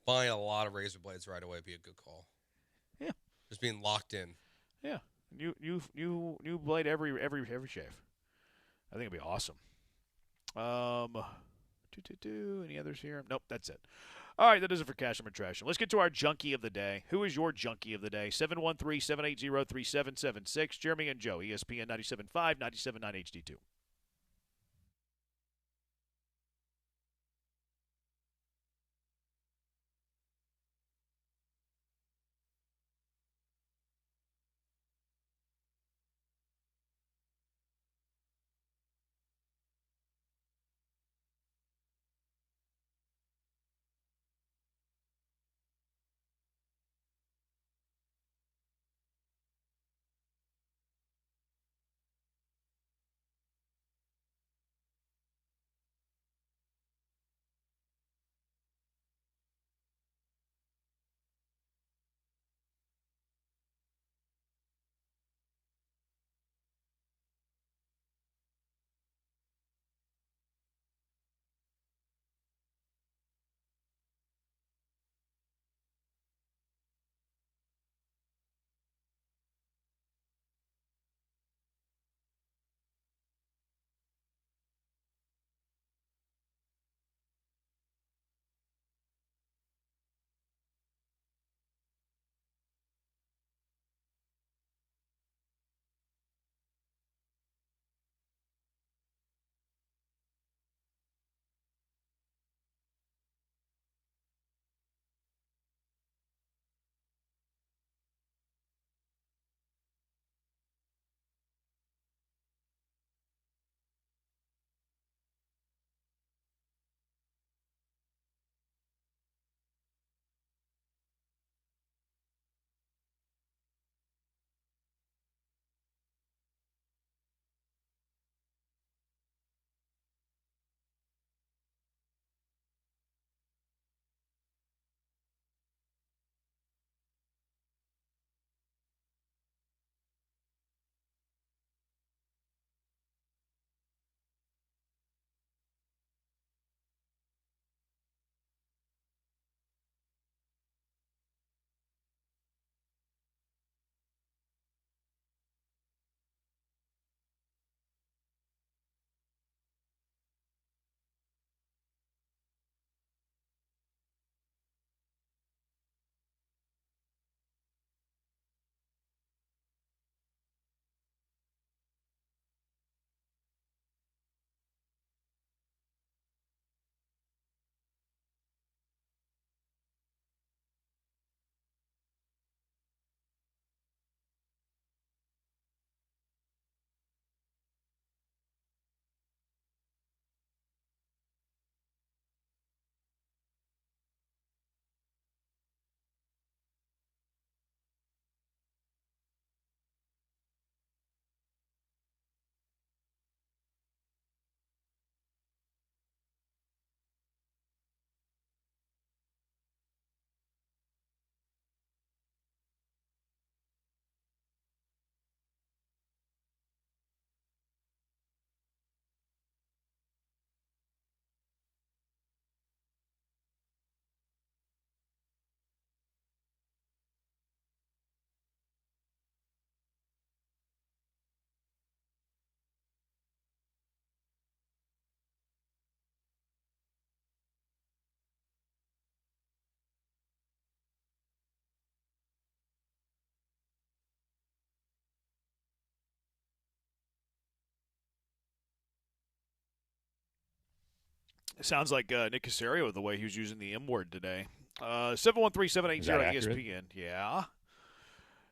buying a lot of razor blades right away would be a good call. Yeah. Just being locked in. Yeah. New blade every shave. I think it'd be awesome. Any others here? Nope, that's it. All right, that does it for Cash and Trash. Let's get to our junkie of the day. Who is your junkie of the day? 713-780-3776. Jeremy and Joe, ESPN 97.5, 97.9 HD2. It sounds like Nick Casario, the way he was using the M word today. 713-780-ESPN. Yeah.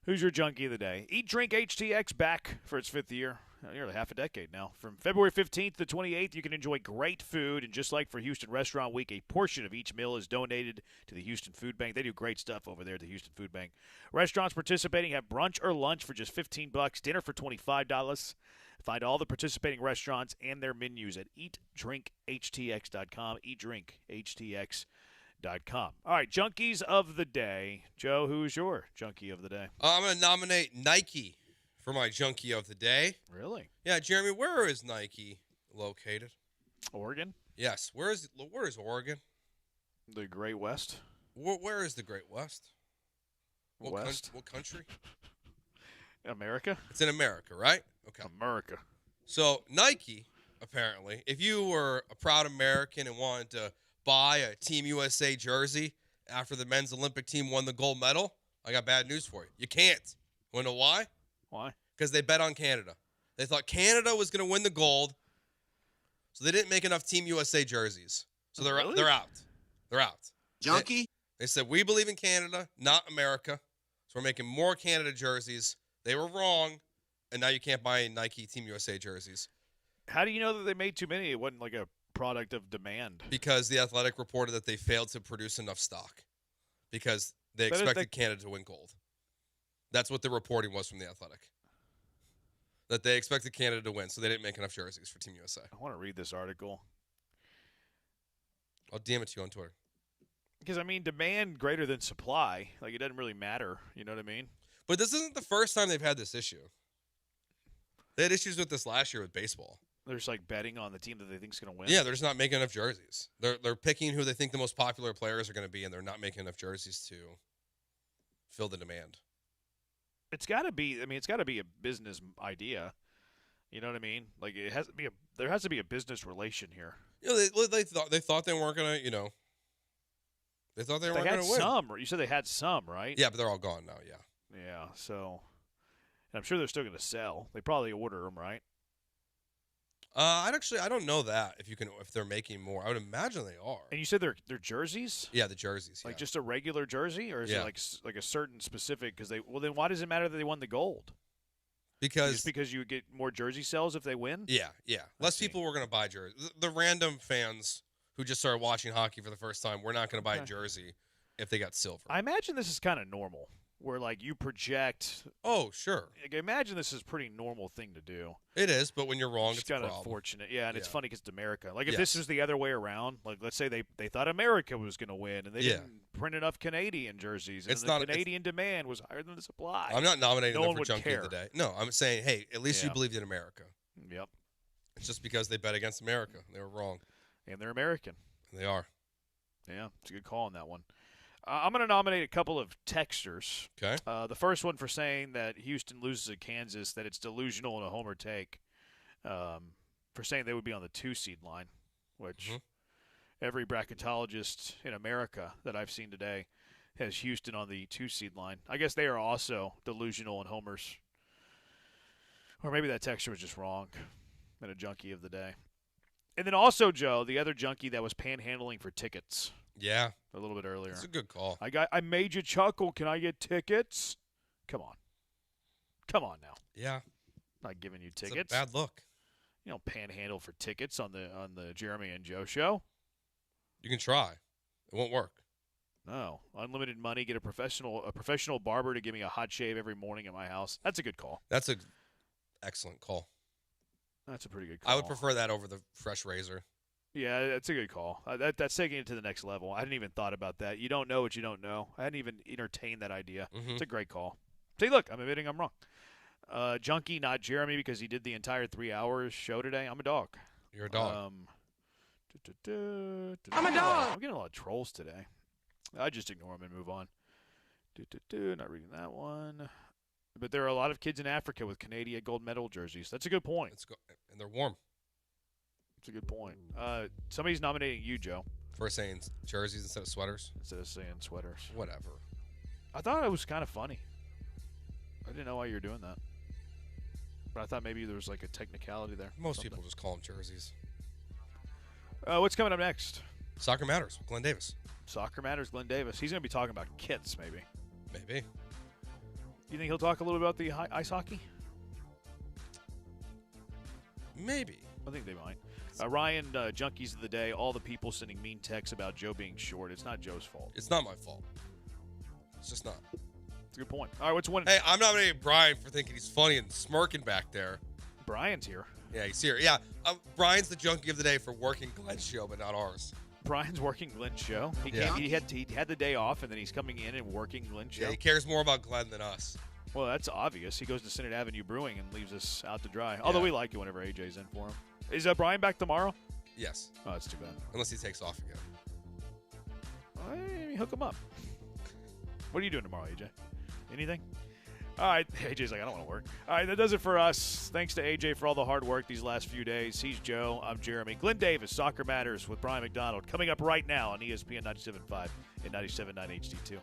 Who's your junkie of the day? Eat Drink HTX back for its 5th year. Nearly half a decade now. From February 15th to 28th, you can enjoy great food. And just like for Houston Restaurant Week, a portion of each meal is donated to the Houston Food Bank. They do great stuff over there at the Houston Food Bank. Restaurants participating have brunch or lunch for just $15, dinner for $25. Find all the participating restaurants and their menus at eatdrinkhtx.com. Eatdrinkhtx.com. All right, junkies of the day. Joe, who's your junkie of the day? I'm going to nominate Nike for my junkie of the day. Really? Yeah, Jeremy, where is Nike located? Oregon? Yes. Where is Oregon? The Great West? Where is the Great West? West? What country? America? It's in America, right? Okay. America. So Nike, apparently, if you were a proud American and wanted to buy a Team USA jersey after the men's Olympic team won the gold medal, I got bad news for you. You can't. Want to know why? Why? Because they bet on Canada. They thought Canada was going to win the gold, so they didn't make enough Team USA jerseys. So they're out. They're out. Junkie? They said, we believe in Canada, not America, so we're making more Canada jerseys. They were wrong, and now you can't buy Nike Team USA jerseys. How do you know that they made too many? It wasn't like a product of demand. Because The Athletic reported that they failed to produce enough stock because they expected Canada to win gold. That's what the reporting was from The Athletic. That they expected Canada to win, so they didn't make enough jerseys for Team USA. I want to read this article. I'll DM it to you on Twitter. Because, I mean, demand greater than supply. Like, it doesn't really matter. You know what I mean? But this isn't the first time they've had this issue. They had issues with this last year with baseball. They're just, like, betting on the team that they think is going to win? Yeah, they're just not making enough jerseys. They're picking who they think the most popular players are going to be, and they're not making enough jerseys to fill the demand. It's got to be. I mean, it's got to be a business idea. You know what I mean? Like it has to be there has to be a business relation here. You know, they thought they weren't gonna. You know, they thought they weren't gonna win. They had some. You said they had some, right? Yeah, but they're all gone now. Yeah. Yeah. So, and I'm sure they're still gonna sell. They probably order them, right? I don't know that if they're making more. I would imagine they are. And you said they're jerseys? Yeah, the jerseys. Like just a regular jersey, or is it like a certain specific? Because well, then why does it matter that they won the gold? Just because you get more jersey sales if they win? Yeah. Less people were going to buy jerseys. The random fans who just started watching hockey for the first time, we're not going to buy a jersey if they got silver. I imagine this is kind of normal, where like you project. Oh, sure. Like, I imagine this is a pretty normal thing to do. It is, but when you're wrong, it's kind of unfortunate. Yeah, and it's funny because it's America. Like if this was the other way around, like let's say they thought America was going to win, and they didn't print enough Canadian jerseys, and the Canadian demand was higher than the supply. I'm not nominating no them for junkie of the day. No, I'm saying, hey, at least you believed in America. Yep. It's just because they bet against America. They were wrong. And they're American. They are. Yeah, it's a good call on that one. I'm going to nominate a couple of texters. Okay. The first one for saying that Houston loses at Kansas, that it's delusional and a homer take. For saying they would be on the 2-seed line, which every bracketologist in America that I've seen today has Houston on the 2-seed line. I guess they are also delusional and homers. Or maybe that texter was just wrong and a junkie of the day. And then also, Joe, the other junkie that was panhandling for tickets. Yeah. A little bit earlier. That's a good call. I made you chuckle. Can I get tickets? Come on now. Yeah. Not giving you tickets. It's a bad look. You know, panhandle for tickets on the Jeremy and Joe show. You can try. It won't work. No. Unlimited money, get a professional barber to give me a hot shave every morning at my house. That's a good call. That's an excellent call. That's a pretty good call. I would prefer that over the fresh razor. Yeah, that's a good call. That's taking it to the next level. I hadn't even thought about that. You don't know what you don't know. I hadn't even entertained that idea. It's a great call. See, look, I'm admitting I'm wrong. Junkie, not Jeremy, because he did the entire 3 hours show today. I'm a dog. You're a dog. I'm a dog. I'm getting a lot of trolls today. I just ignore them and move on. Not reading that one. But there are a lot of kids in Africa with Canadian gold medal jerseys. That's a good point. And they're warm. That's a good point. Somebody's nominating you, Joe. For saying jerseys instead of sweaters? Instead of saying sweaters. Whatever. I thought it was kind of funny. I didn't know why you were doing that. But I thought maybe there was like a technicality there. Most people just call them jerseys. What's coming up next? Soccer Matters with Glenn Davis. Soccer Matters, Glenn Davis. He's going to be talking about kits, maybe. Maybe. You think he'll talk a little about the ice hockey? Maybe. I think they might. Ryan, Junkies of the Day, all the people sending mean texts about Joe being short. It's not Joe's fault. It's not my fault. It's just not. That's a good point. All right, what's one? Hey, I'm nominating Brian for thinking he's funny and smirking back there. Brian's here. Yeah, he's here. Yeah, Brian's the Junkie of the Day for working Glenn's show, but not ours. Brian's working Glenn's show. He had the day off, and then he's coming in and working Glenn's show. Yeah, he cares more about Glenn than us. Well, that's obvious. He goes to Senate Avenue Brewing and leaves us out to dry. Although we like it whenever AJ's in for him. Is Brian back tomorrow? Yes. Oh, that's too bad. Unless he takes off again. Hook him up. What are you doing tomorrow, AJ? Anything? All right. AJ's like, I don't want to work. All right, that does it for us. Thanks to AJ for all the hard work these last few days. He's Joe. I'm Jeremy. Glenn Davis, Soccer Matters with Brian McDonald. Coming up right now on ESPN 97.5 and 97.9 HD2.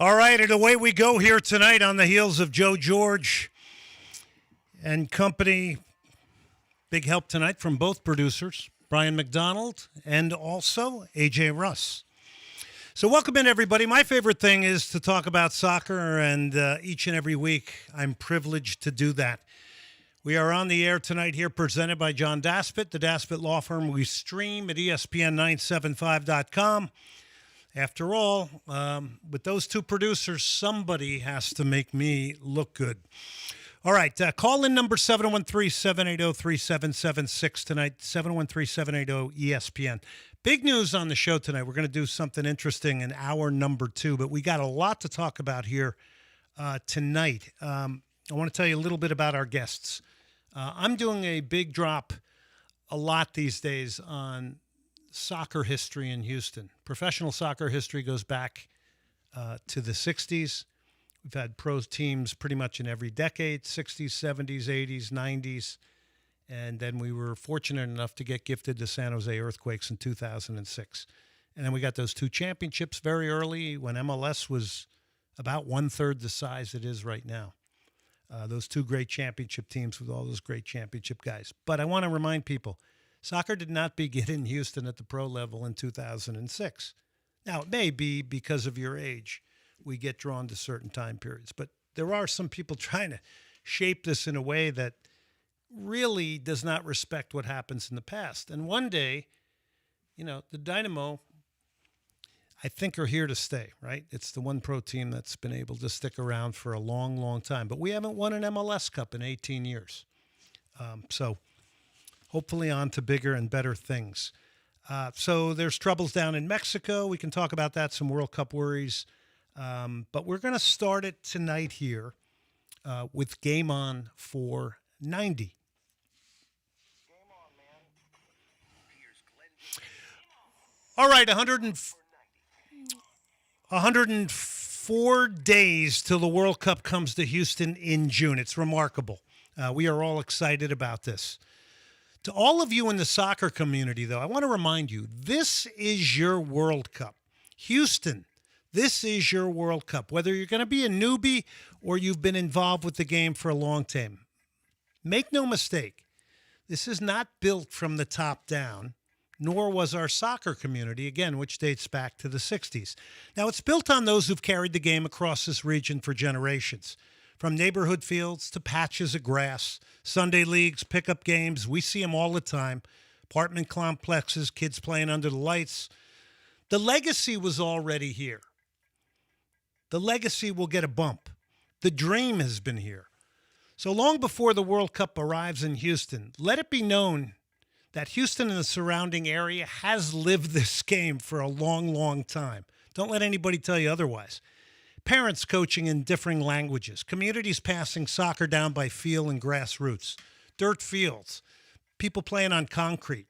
All right, and away we go here tonight on the heels of Joe George and company. Big help tonight from both producers, Brian McDonald and also AJ Russ. So welcome in, everybody. My favorite thing is to talk about soccer, and each and every week I'm privileged to do that. We are on the air tonight here, presented by John Daspit, the Daspit Law Firm. We stream at ESPN975.com. After all, with those two producers, somebody has to make me look good. All right, call in number 713-780-3776 tonight, 713-780-ESPN. Big news on the show tonight. We're going to do something interesting in hour number 2, but we got a lot to talk about here tonight. I want to tell you a little bit about our guests. I'm doing a big drop a lot these days on soccer history in Houston. Professional soccer history goes back to the 60s. We've had pro teams pretty much in every decade, 60s, 70s, 80s, 90s. And then we were fortunate enough to get gifted the San Jose Earthquakes in 2006. And then we got those 2 championships very early when MLS was about 1/3 the size it is right now. Those 2 great championship teams with all those great championship guys. But I want to remind people, soccer did not begin in Houston at the pro level in 2006. Now, it may be because of your age we get drawn to certain time periods, but there are some people trying to shape this in a way that really does not respect what happens in the past. And one day, the Dynamo, I think, are here to stay, right? It's the one pro team that's been able to stick around for a long, long time. But we haven't won an MLS Cup in 18 years. So hopefully on to bigger and better things. So there's troubles down in Mexico. We can talk about that, some World Cup worries. But we're going to start it tonight here with Game On for 90. All right, 104 days till the World Cup comes to Houston in June. It's remarkable. We are all excited about this. To all of you in the soccer community, though, I want to remind you, this is your World Cup. Houston, this is your World Cup. Whether you're going to be a newbie or you've been involved with the game for a long time, make no mistake, this is not built from the top down, nor was our soccer community, again, which dates back to the 60s. Now, it's built on those who've carried the game across this region for generations. From neighborhood fields to patches of grass, Sunday leagues, pickup games, we see them all the time. Apartment complexes, kids playing under the lights. The legacy was already here. The legacy will get a bump. The dream has been here. So long before the World Cup arrives in Houston, let it be known that Houston and the surrounding area has lived this game for a long, long time. Don't let anybody tell you otherwise. Parents coaching in differing languages, communities passing soccer down by feel and grassroots, dirt fields, people playing on concrete,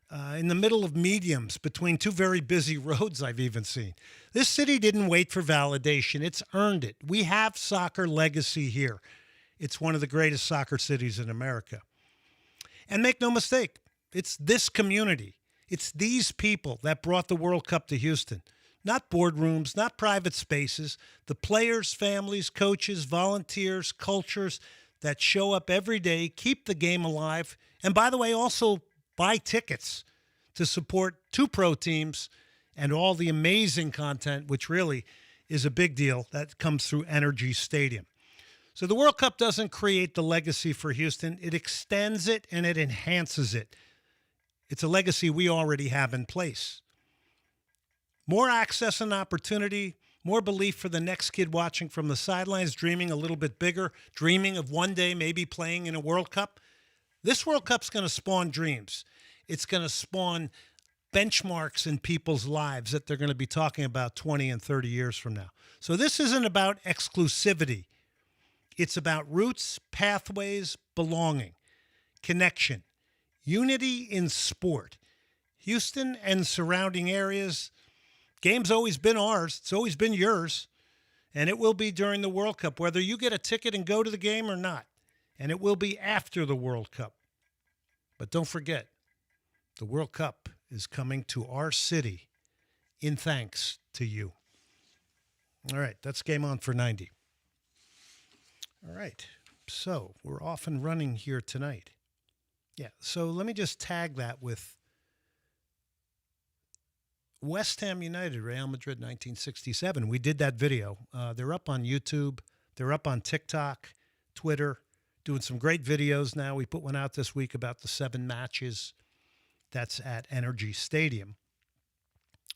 in the middle of mediums between 2 very busy roads I've even seen. This city didn't wait for validation. It's earned it. We have soccer legacy here. It's one of the greatest soccer cities in America. And make no mistake, it's this community. It's these people that brought the World Cup to Houston. Not boardrooms, not private spaces. The players, families, coaches, volunteers, cultures that show up every day, keep the game alive, and by the way, also buy tickets to support 2 pro teams and all the amazing content, which really is a big deal, that comes through Energy Stadium. So the World Cup doesn't create the legacy for Houston. It extends it and it enhances it. It's a legacy we already have in place. More access and opportunity, more belief for the next kid watching from the sidelines, dreaming a little bit bigger, dreaming of one day maybe playing in a World Cup. This World Cup's going to spawn dreams. It's going to spawn benchmarks in people's lives that they're going to be talking about 20 and 30 years from now. So this isn't about exclusivity. It's about roots, pathways, belonging, connection, unity in sport. Houston and surrounding areas, game's always been ours. It's always been yours. And it will be during the World Cup, whether you get a ticket and go to the game or not. And it will be after the World Cup. But don't forget, the World Cup is coming to our city in thanks to you. All right, that's game on for 90. All right, so we're off and running here tonight. Yeah, so let me just tag that with West Ham United, Real Madrid 1967. We did that video. They're up on YouTube. They're up on TikTok, Twitter, doing some great videos now. We put one out this week about the 7 matches. That's at Energy Stadium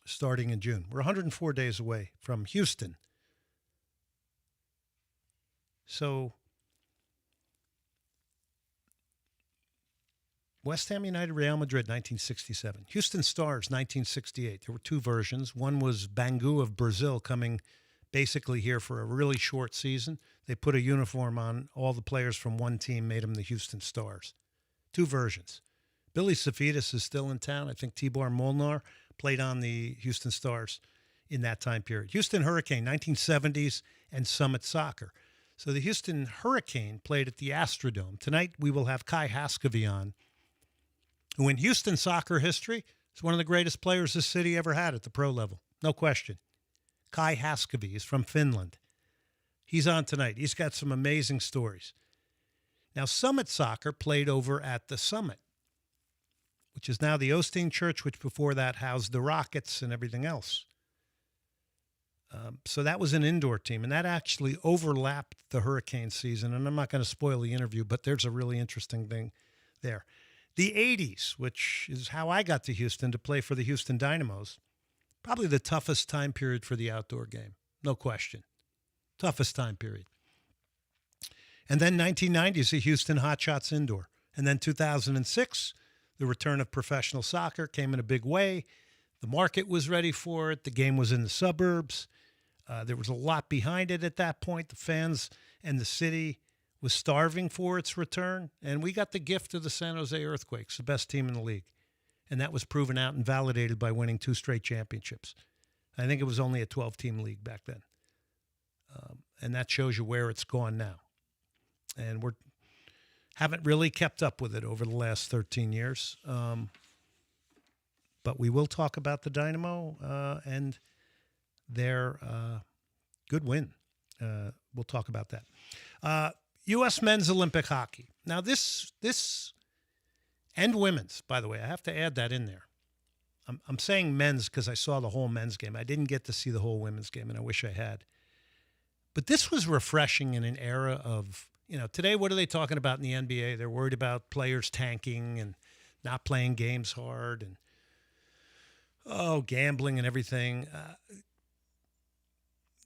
starting in June. We're 104 days away from Houston. So West Ham United, Real Madrid, 1967. Houston Stars, 1968. There were 2 versions. One was Bangu of Brazil coming basically here for a really short season. They put a uniform on all the players from one team, made them the Houston Stars. 2 versions. Billy Safidis is still in town. I think Tibor Molnar played on the Houston Stars in that time period. Houston Hurricane, 1970s, and Summit Soccer. So the Houston Hurricane played at the Astrodome. Tonight we will have Kai Haskavy on, who in Houston soccer history is one of the greatest players this city ever had at the pro level. No question. Kai Haskavy is from Finland. He's on tonight. He's got some amazing stories. Now, Summit Soccer played over at the Summit, which is now the Osteen Church, which before that housed the Rockets and everything else. So that was an indoor team, and that actually overlapped the Hurricane season. And I'm not going to spoil the interview, but there's a really interesting thing there. The 80s, which is how I got to Houston to play for the Houston Dynamos, probably the toughest time period for the outdoor game. No question. Toughest time period. And then 1990s, the Houston Hotshots indoor. And then 2006, the return of professional soccer came in a big way. The market was ready for it. The game was in the suburbs. There was a lot behind it at that point. The fans and the city was starving for its return. And we got the gift of the San Jose Earthquakes, the best team in the league. And that was proven out and validated by winning 2 straight championships. I think it was only a 12-team league back then. And that shows you where it's gone now. And we haven't really kept up with it over the last 13 years. But we will talk about the Dynamo and their good win. We'll talk about that. U.S. men's Olympic hockey. Now, this and women's, by the way, I have to add that in there. I'm saying men's because I saw the whole men's game. I didn't get to see the whole women's game, and I wish I had. But this was refreshing in an era of, today what are they talking about in the NBA? They're worried about players tanking and not playing games hard and, gambling and everything.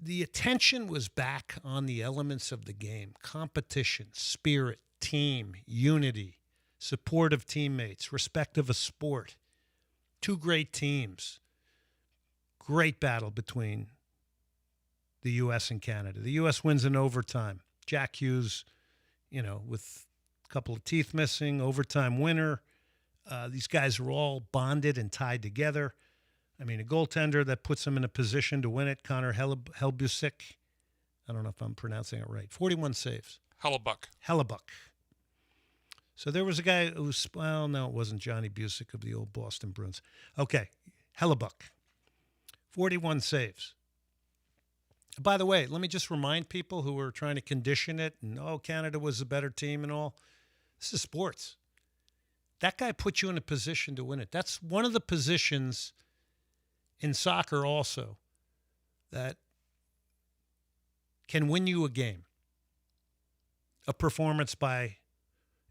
The attention was back on the elements of the game: competition, spirit, team, unity, support of teammates, respect of a sport. 2 great teams. Great battle between the U.S. and Canada. The U.S. wins in overtime. Jack Hughes, with a couple of teeth missing, overtime winner. These guys are all bonded and tied together. I mean, a goaltender that puts them in a position to win it, Connor Helbusick. I don't know if I'm pronouncing it right. 41 saves. Hellebuck. So there was a guy who was, no, it wasn't Johnny Busick of the old Boston Bruins. Okay, Hellebuck. 41 saves. By the way, let me just remind people who are trying to condition it and, Canada was a better team and all. This is sports. That guy put you in a position to win it. That's one of the positions in soccer also that can win you a game. A performance by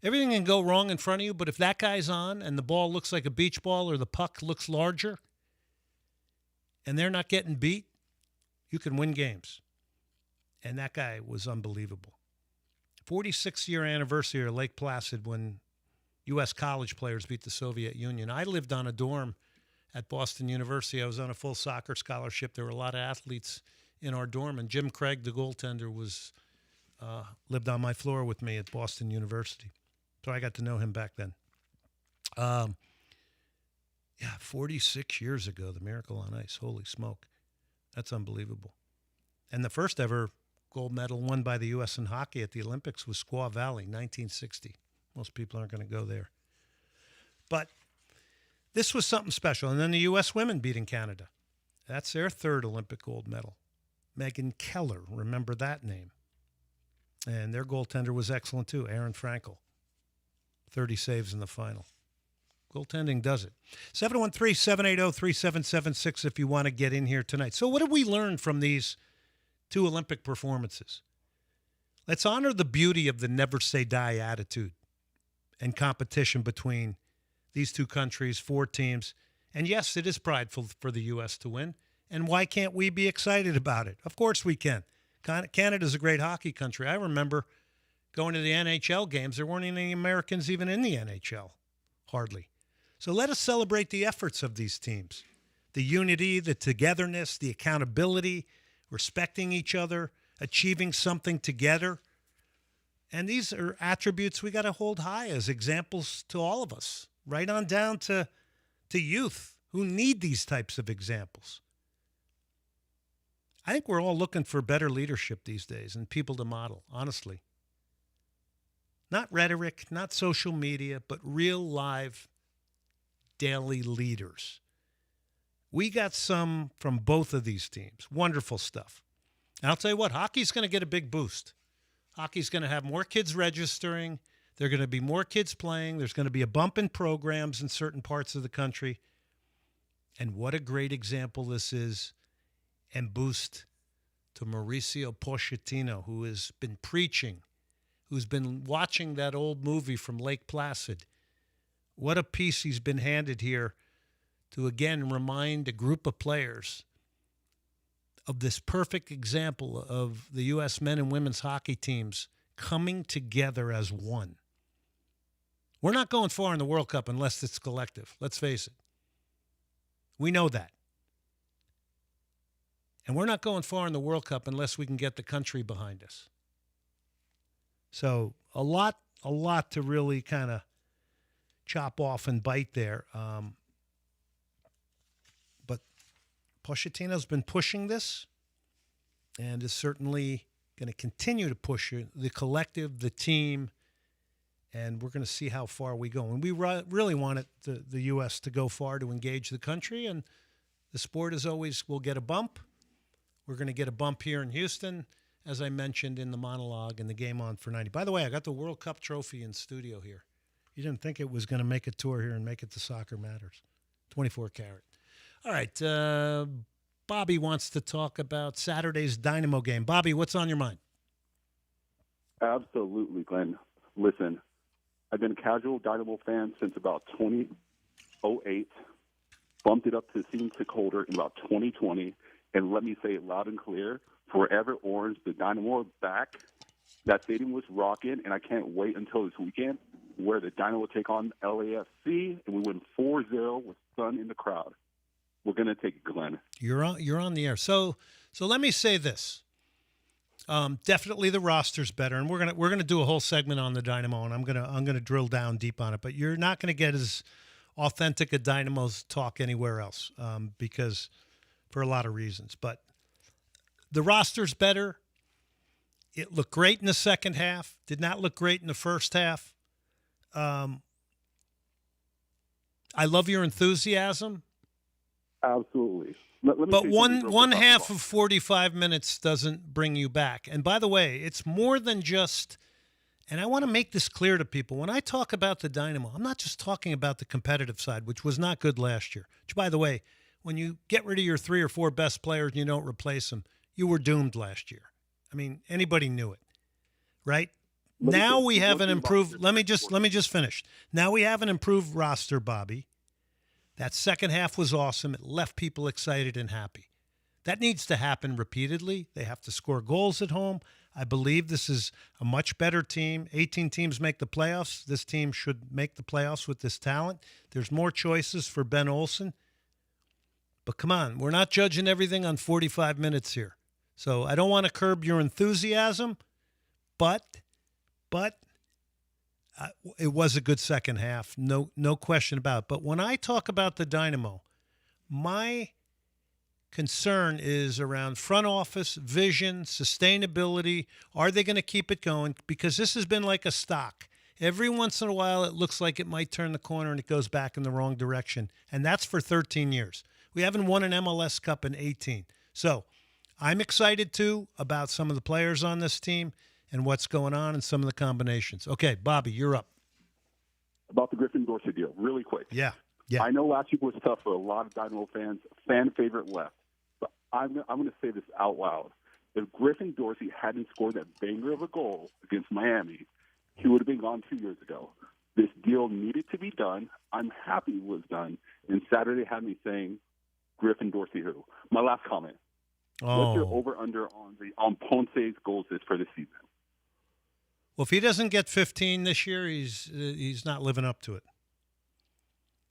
everything can go wrong in front of you, but if that guy's on and the ball looks like a beach ball or the puck looks larger and they're not getting beat, you can win games. And that guy was unbelievable. 46th-year anniversary of Lake Placid when U.S. college players beat the Soviet Union. I lived on a dorm at Boston University. I was on a full soccer scholarship. There were a lot of athletes in our dorm, and Jim Craig, the goaltender, lived on my floor with me at Boston University. So I got to know him back then. 46 years ago, the Miracle on Ice. Holy smoke. That's unbelievable. And the first ever gold medal won by the U.S. in hockey at the Olympics was Squaw Valley, 1960. Most people aren't going to go there. But this was something special. And then the U.S. women beating Canada. That's their 3rd Olympic gold medal. Megan Keller, remember that name. And their goaltender was excellent too, Aaron Frankel. 30 saves in the final. Goaltending does it. 713-780-3776 if you want to get in here tonight. So what did we learn from these two Olympic performances? Let's honor the beauty of the never say die attitude and competition between these two countries, 4 teams. And yes, it is prideful for the U.S. to win. And why can't we be excited about it? Of course we can. Canada's a great hockey country. I remember going to the NHL games. There weren't any Americans even in the NHL, hardly. So let us celebrate the efforts of these teams. The unity, the togetherness, the accountability, respecting each other, achieving something together. And these are attributes we got to hold high as examples to all of us, right on down to youth who need these types of examples. I think we're all looking for better leadership these days and people to model, honestly. Not rhetoric, not social media, but real live daily leaders. We got some from both of these teams. Wonderful stuff. And I'll tell you what, hockey's going to get a big boost. Hockey's going to have more kids registering. There are going to be more kids playing. There's going to be a bump in programs in certain parts of the country. And what a great example this is and boost to Mauricio Pochettino, who has been preaching, who's been watching that old movie from Lake Placid. What a piece he's been handed here to, again, remind a group of players of this perfect example of the U.S. men and women's hockey teams coming together as one. We're not going far in the World Cup unless it's collective. Let's face it. We know that. And we're not going far in the World Cup unless we can get the country behind us. So a lot to really kind of chop off and bite there. But Pochettino's been pushing this and is certainly going to continue to push it, the collective, the team, and we're going to see how far we go. And we really want the U.S. to go far to engage the country, and the sport, as always, will get a bump. We're going to get a bump here in Houston, as I mentioned in the monologue and the Game On for 90. By the way, I got the World Cup trophy in studio here. You didn't think it was going to make a tour here and make it to Soccer Matters. 24 karat. All right. Bobby wants to talk about Saturday's Dynamo game. Bobby, what's on your mind? Absolutely, Glenn. Listen, I've been a casual Dynamo fan since about 2008. Bumped it up to season ticket holder in about 2020. And let me say it loud and clear, forever orange, the Dynamo are back. That stadium was rocking, and I can't wait until this weekend where the Dynamo will take on LAFC, and we win 4-0 with sun in the crowd. We're going to take it, Glenn. You're on the air. So let me say this. Definitely the roster's better, and we're gonna do a whole segment on the Dynamo, and I'm gonna drill down deep on it. But you're not gonna get as authentic a Dynamo's talk anywhere else because for a lot of reasons. But the roster's better. It looked great in the second half. Did not look great in the first half. I love your enthusiasm. Absolutely. But one half of 45 minutes doesn't bring you back. And by the way, it's more than just, and I want to make this clear to people, when I talk about the Dynamo, I'm not just talking about the competitive side, which was not good last year. Which, by the way, when you get rid of your 3 or 4 best players and you don't replace them, you were doomed last year. I mean, anybody knew it, right? Now we have an improved, let me just finish. Now we have an improved roster, Bobby. That second half was awesome. It left people excited and happy. That needs to happen repeatedly. They have to score goals at home. I believe this is a much better team. 18 teams make the playoffs. This team should make the playoffs with this talent. There's more choices for Ben Olsen. But come on, we're not judging everything on 45 minutes here. So I don't want to curb your enthusiasm, but it was a good second half, no question about it. But when I talk about the Dynamo, my concern is around front office, vision, sustainability. Are they going to keep it going? Because this has been like a stock. Every once in a while, it looks like it might turn the corner and it goes back in the wrong direction. And that's for 13 years. We haven't won an MLS Cup in 18. So I'm excited, too, about some of the players on this team and what's going on and some of the combinations. Okay, Bobby, you're up. About the Griffin Dorsey deal, really quick. Yeah. I know last week was tough for a lot of Dynamo fans. Fan favorite left. But I'm going to say this out loud. If Griffin Dorsey hadn't scored that banger of a goal against Miami, he would have been gone 2 years ago. This deal needed to be done. I'm happy it was done. And Saturday had me saying, Griffin Dorsey who? My last comment. What's your over-under on Ponce's goals for this season? Well, if he doesn't get 15 this year, he's not living up to it.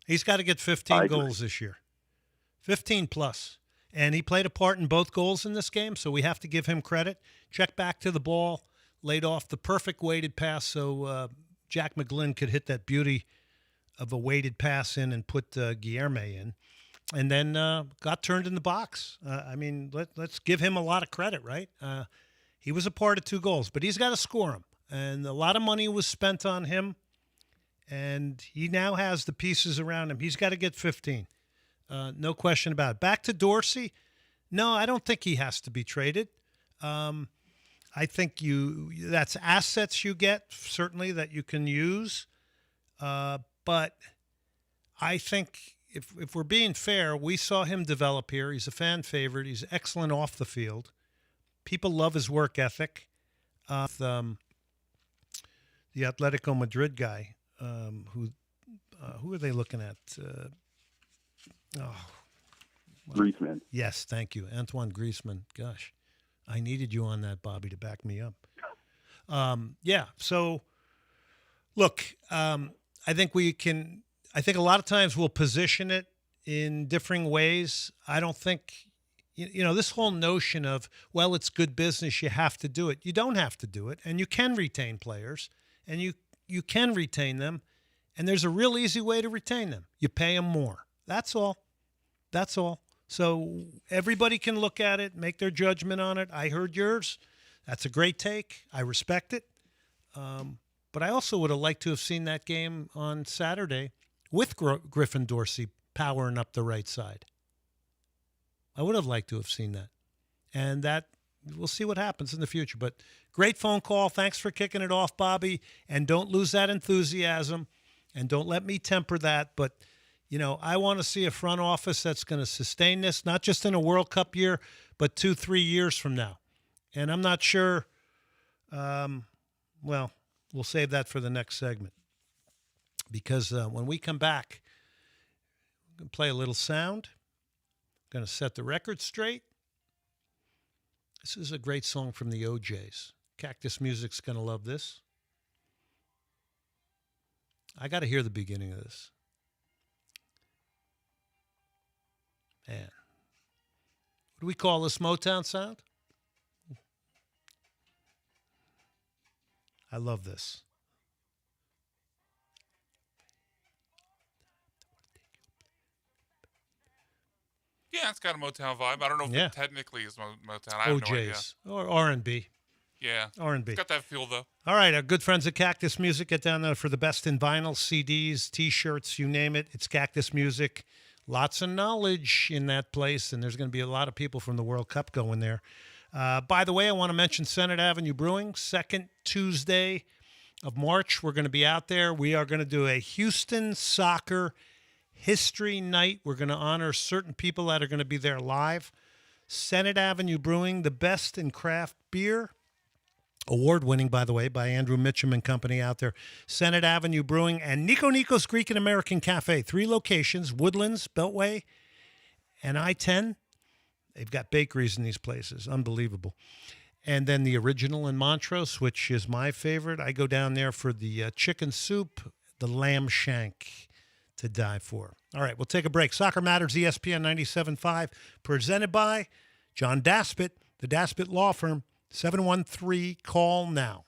He's got to get 15 goals this year. 15 plus. And he played a part in both goals in this game, so we have to give him credit. Check back to the ball, laid off the perfect weighted pass so Jack McGlynn could hit that beauty of a weighted pass in and put Guilherme in. And then got turned in the box. Let's give him a lot of credit, right? He was a part of 2 goals, but he's got to score them. And a lot of money was spent on him. And he now has the pieces around him. He's got to get 15. No question about it. Back to Dorsey. No, I don't think he has to be traded. I think that's assets you get, certainly, that you can use. But I think if we're being fair, we saw him develop here. He's a fan favorite. He's excellent off the field. People love his work ethic. The Atletico Madrid guy, who are they looking at? Griezmann. Yes, thank you. Antoine Griezmann. Gosh, I needed you on that, Bobby, to back me up. So, look, I think a lot of times we'll position it in differing ways. I don't think, this whole notion of, well, it's good business, you have to do it. You don't have to do it, and you can retain players, and you can retain them, and there's a real easy way to retain them. You pay them more. That's all. So everybody can look at it, make their judgment on it. I heard yours. That's a great take. I respect it. But I also would have liked to have seen that game on Saturday with Griffin Dorsey powering up the right side. I would have liked to have seen that. And that, we'll see what happens in the future. But great phone call. Thanks for kicking it off, Bobby. And don't lose that enthusiasm. And don't let me temper that. But, I want to see a front office that's going to sustain this, not just in a World Cup year, but 2-3 years from now. And I'm not sure, we'll save that for the next segment. Because when we come back, we're going to play a little sound. Going to set the record straight. This is a great song from the OJs. Cactus Music's going to love this. I got to hear the beginning of this. Man. What do we call this Motown sound? I love this. Yeah, it's got a Motown vibe. I don't know if it technically is Motown. I have no idea. Or R&B. Yeah. R&B. It's got that feel, though. All right, our good friends at Cactus Music, get down there for the best in vinyl, CDs, T-shirts, you name it. It's Cactus Music. Lots of knowledge in that place, and there's going to be a lot of people from the World Cup going there. By the way, I want to mention Senate Avenue Brewing, second Tuesday of March. We're going to be out there. We are going to do a Houston soccer history night. We're going to honor certain people that are going to be there live. Senate Avenue Brewing, the best in craft beer. Award-winning, by the way, by Andrew Mitchum and company out there. Senate Avenue Brewing and Nico Nico's Greek and American Cafe. 3 locations, Woodlands, Beltway, and I-10. They've got bakeries in these places. Unbelievable. And then the Original in Montrose, which is my favorite. I go down there for the chicken soup, the lamb shank to die for. All right, we'll take a break. Soccer Matters, ESPN 97.5, presented by John Daspit, the Daspit Law Firm. 713, call now.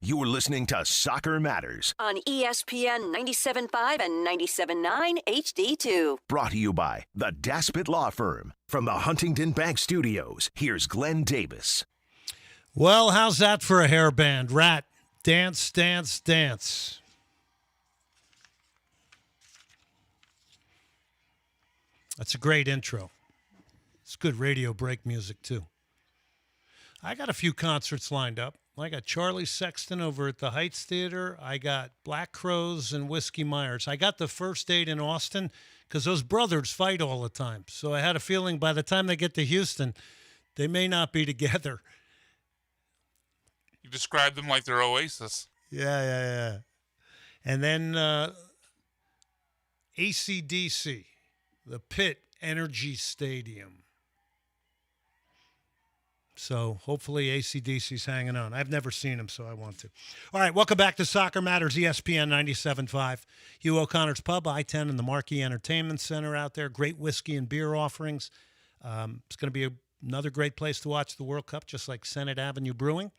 You're listening to Soccer Matters, On ESPN 97.5 and 97.9 HD2. brought to you by the Daspit Law Firm. From the Huntington Bank Studios, here's Glenn Davis. Well, how's that for a hairband? Rat, dance, dance, dance. That's a great intro. It's good radio break music, too. I got a few concerts lined up. I got Charlie Sexton over at the Heights Theater. I got Black Crowes and Whiskey Myers. I got the first date in Austin because those brothers fight all the time. So I had a feeling by the time they get to Houston, they may not be together. You describe them like they're Oasis. Yeah. And then AC/DC, the Pit Energy Stadium. So hopefully AC/DC's hanging on. I've never seen him, so I want to. All right, welcome back to Soccer Matters, ESPN 97.5. Hugh O'Connor's Pub, I-10 and the Marquee Entertainment Center out there. Great whiskey and beer offerings. It's going to be another great place to watch the World Cup, just like Senate Avenue Brewing.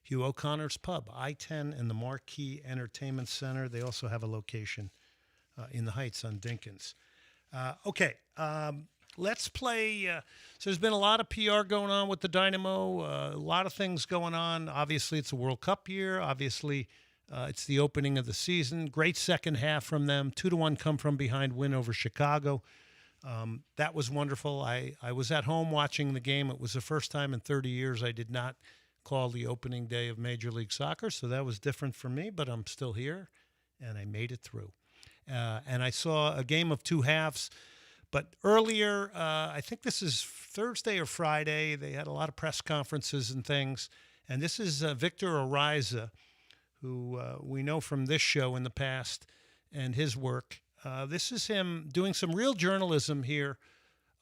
Hugh O'Connor's Pub, I-10 and the Marquee Entertainment Center. They also have a location in the Heights on Dinkins. Let's play. So there's been a lot of PR going on with the Dynamo, a lot of things going on. Obviously, it's a World Cup year. Obviously, it's the opening of the season. Great second half from them. 2-1 come from behind win over Chicago. That was wonderful. I was at home watching the game. It was the first time in 30 years I did not call the opening day of Major League Soccer, so that was different for me, but I'm still here, and I made it through. And I saw a game of two halves. But earlier, I think this is Thursday or Friday, they had a lot of press conferences and things. And this is Victor Ariza, who we know from this show in the past and his work. This is him doing some real journalism here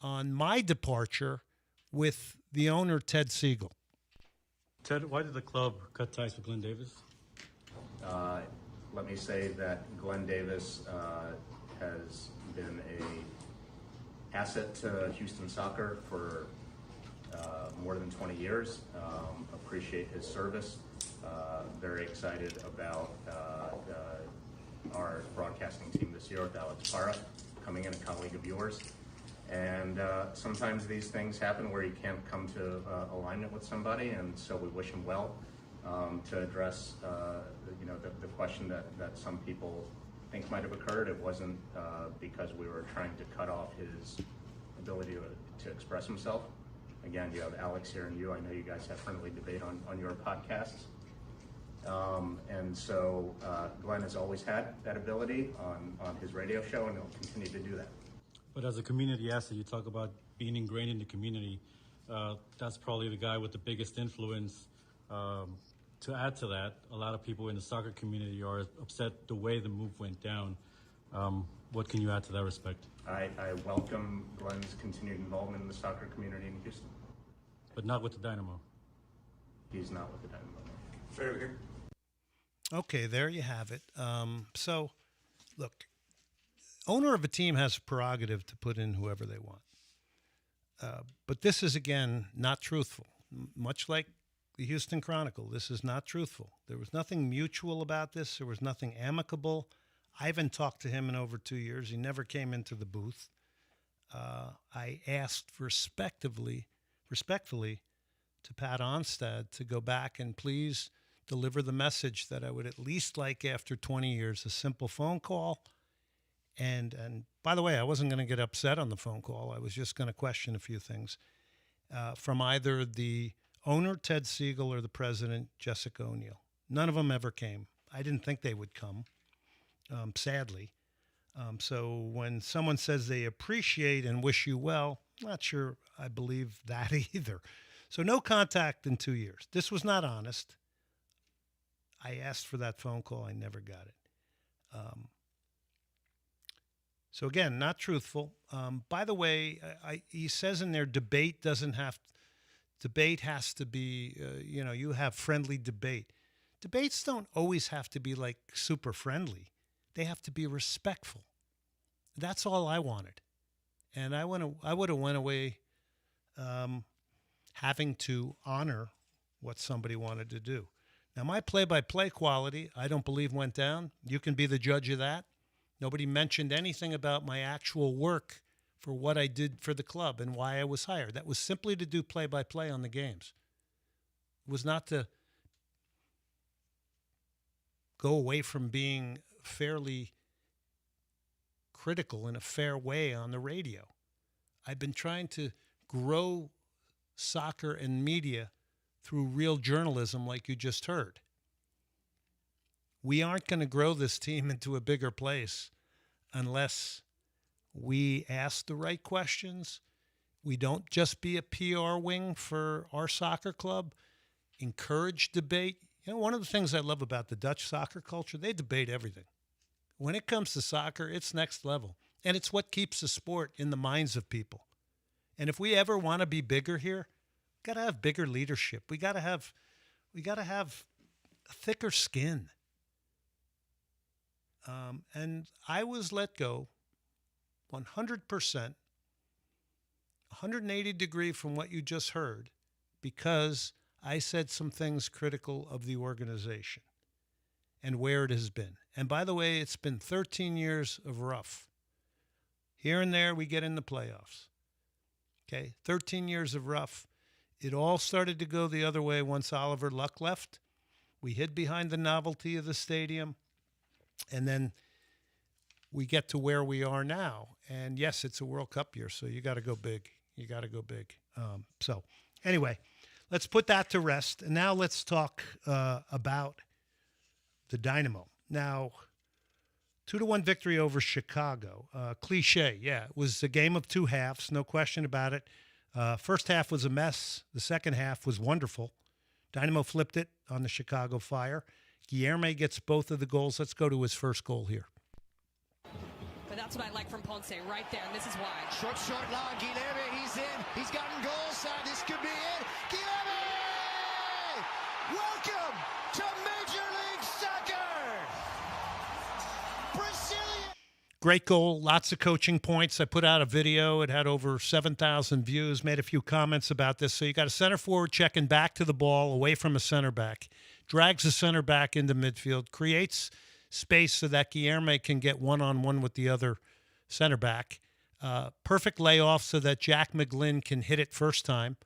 on my departure with the owner, Ted Siegel. Ted, why did the club cut ties with Glenn Davis? Let me say that Glenn Davis has been a asset to Houston soccer for more than 20 years. Appreciate his service. Very excited about our broadcasting team this year with Alex Parra coming in, a colleague of yours. And sometimes these things happen where you can't come to alignment with somebody, and so we wish him well. To address the question that some people think might have occurred, it wasn't because we were trying to cut off his ability to express himself. Again, you have Alex here and you. I know you guys have friendly debate on your podcasts. And so Glenn has always had that ability on his radio show, and he'll continue to do that. But as a community asset, you talk about being ingrained in the community. That's probably the guy with the biggest influence. To add to that, a lot of people in the soccer community are upset the way the move went down. What can you add to that respect? I welcome Glenn's continued involvement in the soccer community in Houston. But not with the Dynamo. He's not with the Dynamo. Fair here. Okay, there you have it. So, look, owner of a team has a prerogative to put in whoever they want. But this is, again, not truthful. Much like the Houston Chronicle, this is not truthful. There was nothing mutual about this. There was nothing amicable. I haven't talked to him in over 2 years. He never came into the booth. I asked respectfully to Pat Onstad to go back and please deliver the message that I would at least like after 20 years, a simple phone call. And by the way, I wasn't going to get upset on the phone call. I was just going to question a few things from either the owner, Ted Siegel, or the president, Jessica O'Neill. None of them ever came. I didn't think they would come, sadly. So when someone says they appreciate and wish you well, I'm not sure I believe that either. So no contact in 2 years. This was not honest. I asked for that phone call. I never got it. So again, not truthful. By the way, he says in there, debate has to be, you have friendly debate. Debates don't always have to be like super friendly. They have to be respectful. That's all I wanted. And I would have went away having to honor what somebody wanted to do. Now, my play-by-play quality, I don't believe went down. You can be the judge of that. Nobody mentioned anything about my actual work for what I did for the club and why I was hired. That was simply to do play-by-play on the games. It was not to go away from being fairly critical in a fair way on the radio. I've been trying to grow soccer and media through real journalism like you just heard. We aren't going to grow this team into a bigger place unless we ask the right questions. We don't just be a PR wing for our soccer club, encourage debate. You know, one of the things I love about the Dutch soccer culture, they debate everything. When it comes to soccer, it's next level. And it's what keeps the sport in the minds of people. And if we ever want to be bigger here, we got to have bigger leadership. We got to have a thicker skin. And I was let go 100%, 180 degree from what you just heard, because I said some things critical of the organization and where it has been. And by the way, it's been 13 years of rough. Here and there, we get in the playoffs. Okay, 13 years of rough. It all started to go the other way once Oliver Luck left. We hid behind the novelty of the stadium. And then we get to where we are now. And yes, it's a World Cup year, so you got to go big. You got to go big. So anyway, let's put that to rest. And now let's talk about the Dynamo. Now, 2-1 victory over Chicago. Cliche, yeah. It was a game of two halves, no question about it. First half was a mess. The second half was wonderful. Dynamo flipped it on the Chicago Fire. Guilherme gets both of the goals. Let's go to his first goal here. But that's what I like from Ponce right there, and this is why. Short line. Guilherme, he's in. He's gotten goal side. This could be it. Guilherme! Welcome to Major League Soccer! Brazilian! Great goal. Lots of coaching points. I put out a video. It had over 7,000 views. Made a few comments about this. So you got a center forward checking back to the ball away from a center back. Drags the center back into midfield. Creates space so that Guilherme can get one-on-one with the other center back. Perfect layoff so that Jack McGlynn can hit it first time.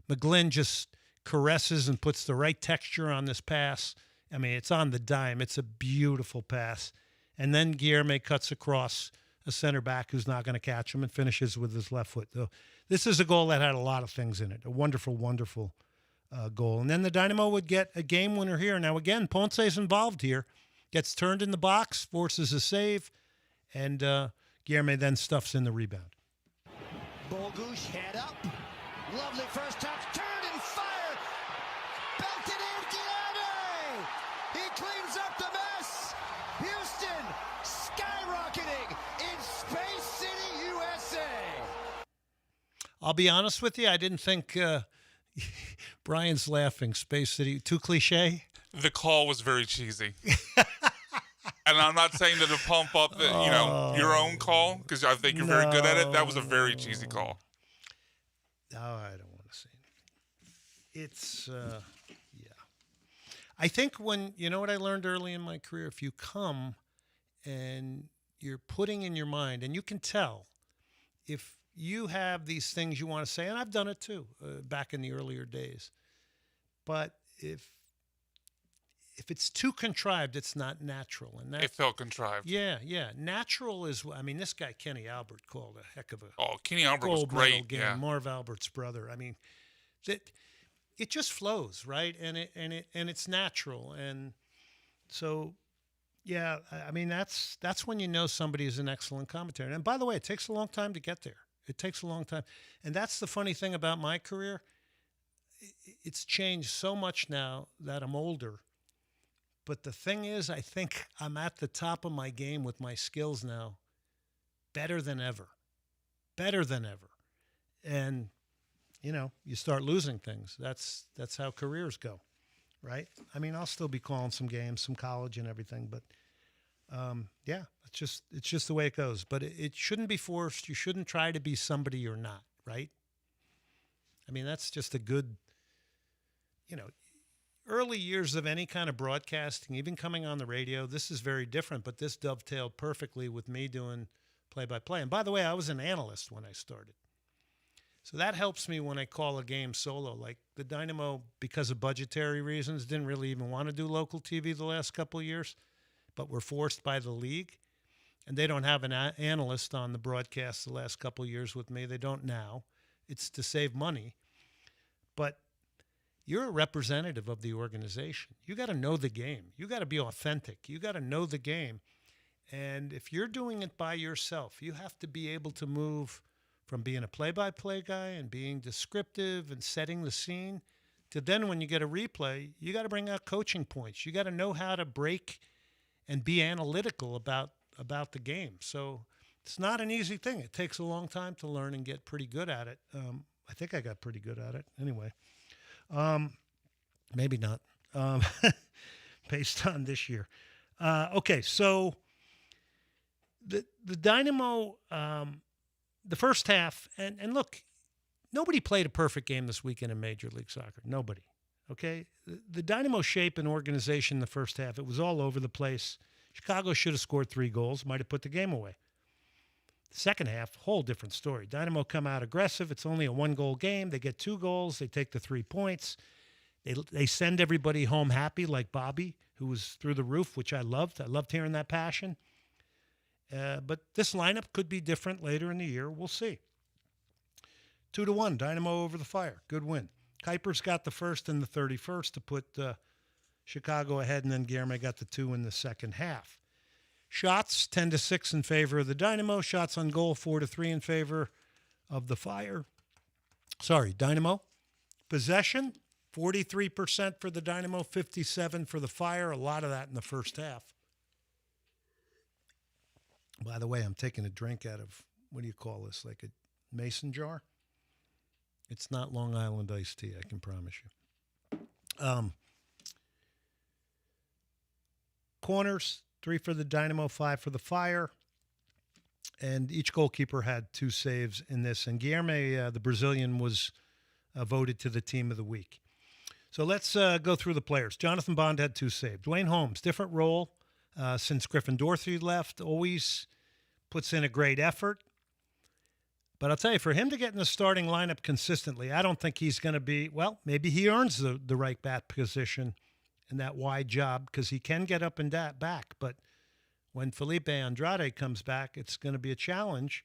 McGlynn just caresses and puts the right texture on this pass. I mean, it's on the dime. It's a beautiful pass. And then Guilherme cuts across a center back who's not going to catch him and finishes with his left foot. So this is a goal that had a lot of things in it. A wonderful, wonderful goal. And then the Dynamo would get a game winner here. Now, again, Ponce's involved here. Gets turned in the box, forces a save, and Guilherme then stuffs in the rebound. Bogusz head up. Lovely first touch. Turn and fire. Belted in Guilherme. He cleans up the mess. Houston skyrocketing in Space City, USA. I'll be honest with you. I didn't think Brian's laughing. Space City. Too cliche? The call was very cheesy. And I'm not saying that to pump up the, your own call, because I think you're very good at it. That was a very cheesy call. No, I don't want to say anything. It's, yeah. I think you know what I learned early in my career? If you come and you're putting in your mind, and you can tell if you have these things you want to say, and I've done it too, back in the earlier days. But if it's too contrived, it's not natural. And it felt contrived. Yeah. Natural is, I mean, this guy, Kenny Albert, called a heck of a Kenny Albert was gold great. medal game. Yeah. Marv Albert's brother. I mean, it just flows, right? And it's natural. And so, yeah, I mean, that's when you know somebody is an excellent commentator. And by the way, it takes a long time to get there. It takes a long time. And that's the funny thing about my career. It's changed so much now that I'm older. But the thing is, I think I'm at the top of my game with my skills now, better than ever. And, you start losing things. That's how careers go, right? I mean, I'll still be calling some games, some college and everything, but yeah, it's just the way it goes. But it shouldn't be forced. You shouldn't try to be somebody you're not, right? I mean, that's just a good, early years of any kind of broadcasting, even coming on the radio, this is very different, but this dovetailed perfectly with me doing play-by-play. And by the way, I was an analyst when I started. So that helps me when I call a game solo. Like the Dynamo, because of budgetary reasons, didn't really even want to do local TV the last couple of years, but were forced by the league. And they don't have an analyst on the broadcast the last couple of years with me. They don't now. It's to save money. But you're a representative of the organization. You got to know the game. You got to be authentic. You got to know the game. And if you're doing it by yourself, you have to be able to move from being a play-by-play guy and being descriptive and setting the scene to then when you get a replay, you got to bring out coaching points. You got to know how to break and be analytical about the game. So it's not an easy thing. It takes a long time to learn and get pretty good at it. I think I got pretty good at it anyway. Maybe not, based on this year. Okay, so the Dynamo, the first half, and look, nobody played a perfect game this weekend in Major League Soccer. Nobody, okay? The Dynamo shape and organization in the first half, it was all over the place. Chicago should have scored 3 goals, might have put the game away. The second half, whole different story. Dynamo come out aggressive. It's only a 1-goal game. They get 2 goals. They take the 3 points. They send everybody home happy, like Bobby, who was through the roof, which I loved. I loved hearing that passion. But this lineup could be different later in the year. We'll see. 2-1, Dynamo over the Fire. Good win. Kuiper's got the first and the 31st to put Chicago ahead, and then Guilherme got the 2 in the second half. Shots, 10-6 in favor of the Dynamo. Shots on goal, 4-3 in favor of the Fire. Sorry, Dynamo. Possession, 43% for the Dynamo, 57% for the Fire. A lot of that in the first half. By the way, I'm taking a drink out of, what do you call this, like a mason jar? It's not Long Island iced tea, I can promise you. Corners, 3 for the Dynamo, 5 for the Fire. And each goalkeeper had 2 saves in this. And Guilherme, the Brazilian, was voted to the team of the week. So let's go through the players. Jonathan Bond had 2 saves. Dwayne Holmes, different role since Griffin Dorothy left. Always puts in a great effort. But I'll tell you, for him to get in the starting lineup consistently, I don't think he's going to be, well, maybe he earns the right back position in that wide job because he can get up and back. But when Felipe Andrade comes back, it's going to be a challenge.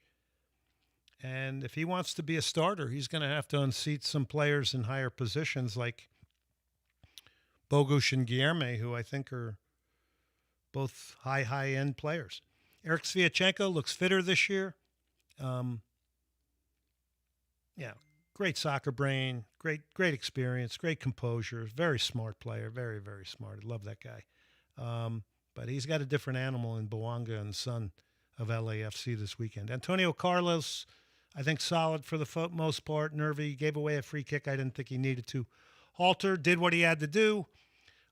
And if he wants to be a starter, he's going to have to unseat some players in higher positions like Bogusz and Guilherme, who I think are both high-end players. Eric Sviatchenko looks fitter this year. Yeah, great soccer brain, great experience, great composure, very smart player, very, very smart. I love that guy. But he's got a different animal in Bouanga and Son of LAFC this weekend. Antonio Carlos, I think solid for the most part. Nervy, gave away a free kick I didn't think he needed to. Halter did what he had to do.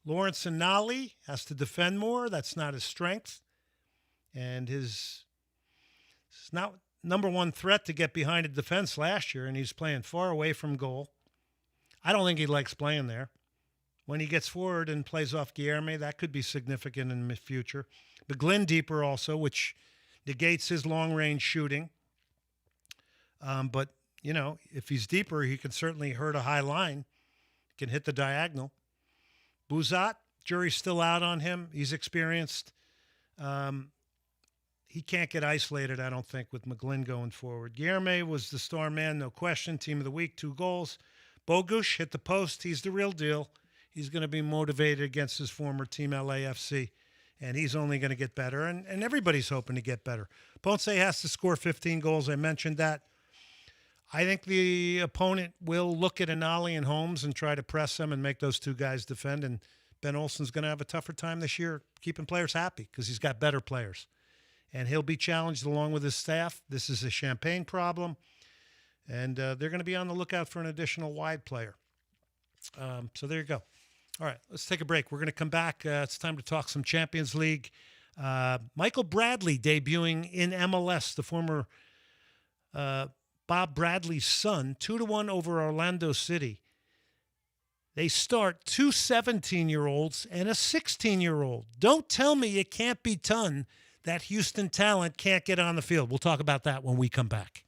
Lawrence Nali has to defend more. That's not his strength. And his not number one threat to get behind a defense last year, and he's playing far away from goal. I don't think he likes playing there. When he gets forward and plays off Guilherme, that could be significant in the future. McGlynn deeper also, which negates his long-range shooting. But, you know, if he's deeper, he can certainly hurt a high line. He can hit the diagonal. Buzat, jury's still out on him. He's experienced. He can't get isolated, I don't think, with McGlynn going forward. Guilherme was the star man, no question. Team of the week, 2 goals. Bogusz hit the post. He's the real deal. He's going to be motivated against his former team, LAFC, and he's only going to get better, and everybody's hoping to get better. Ponce has to score 15 goals. I mentioned that. I think the opponent will look at Anali and Holmes and try to press them and make those 2 guys defend, and Ben Olsen's going to have a tougher time this year keeping players happy because he's got better players. And he'll be challenged along with his staff. This is a Champagne problem, and they're going to be on the lookout for an additional wide player. So there you go. All right, let's take a break. We're going to come back. It's time to talk some Champions League. Michael Bradley debuting in MLS, the former Bob Bradley's son, 2-1 over Orlando City. They start two 17-year-olds and a 16-year-old. Don't tell me it can't be done that Houston talent can't get on the field. We'll talk about that when we come back.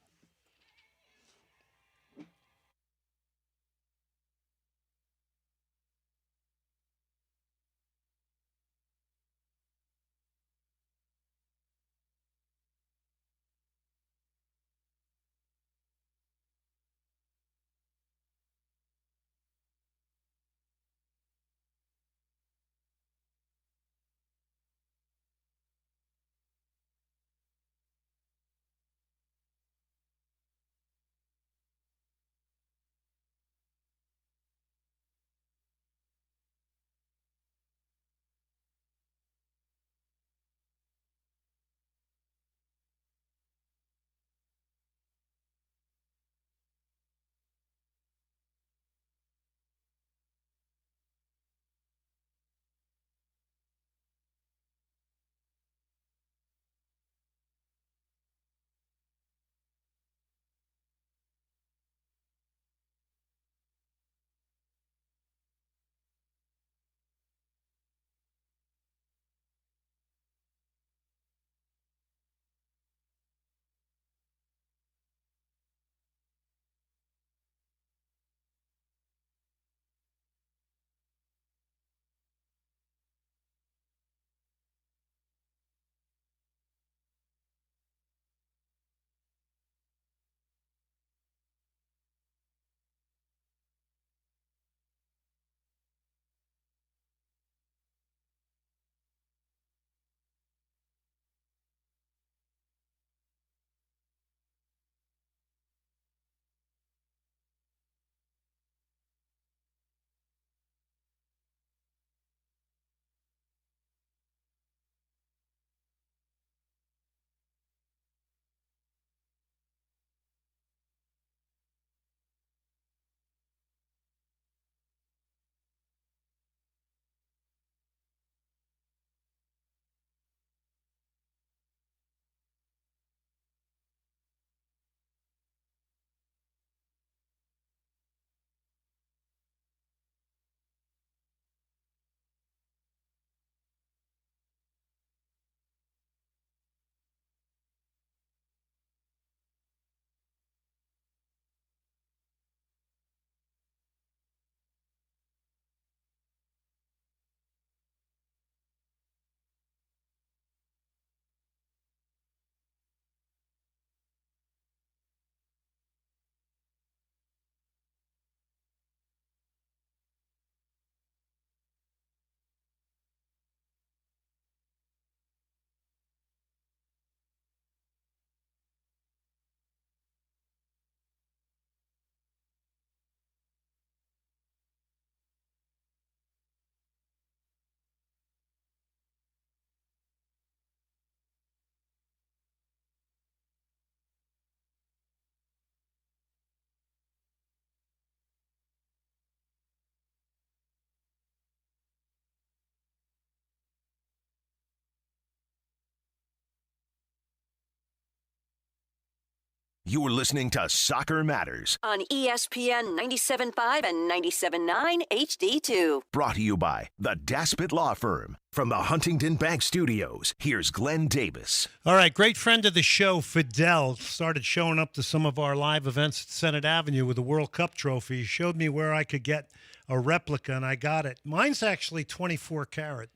You're listening to Soccer Matters, On ESPN 97.5 and 97.9 HD2. brought to you by the Daspit Law Firm. From the Huntington Bank Studios, here's Glenn Davis. All right, great friend of the show, Fidel, started showing up to some of our live events at Senate Avenue with a World Cup trophy. He showed me where I could get a replica, and I got it. Mine's actually 24 karat.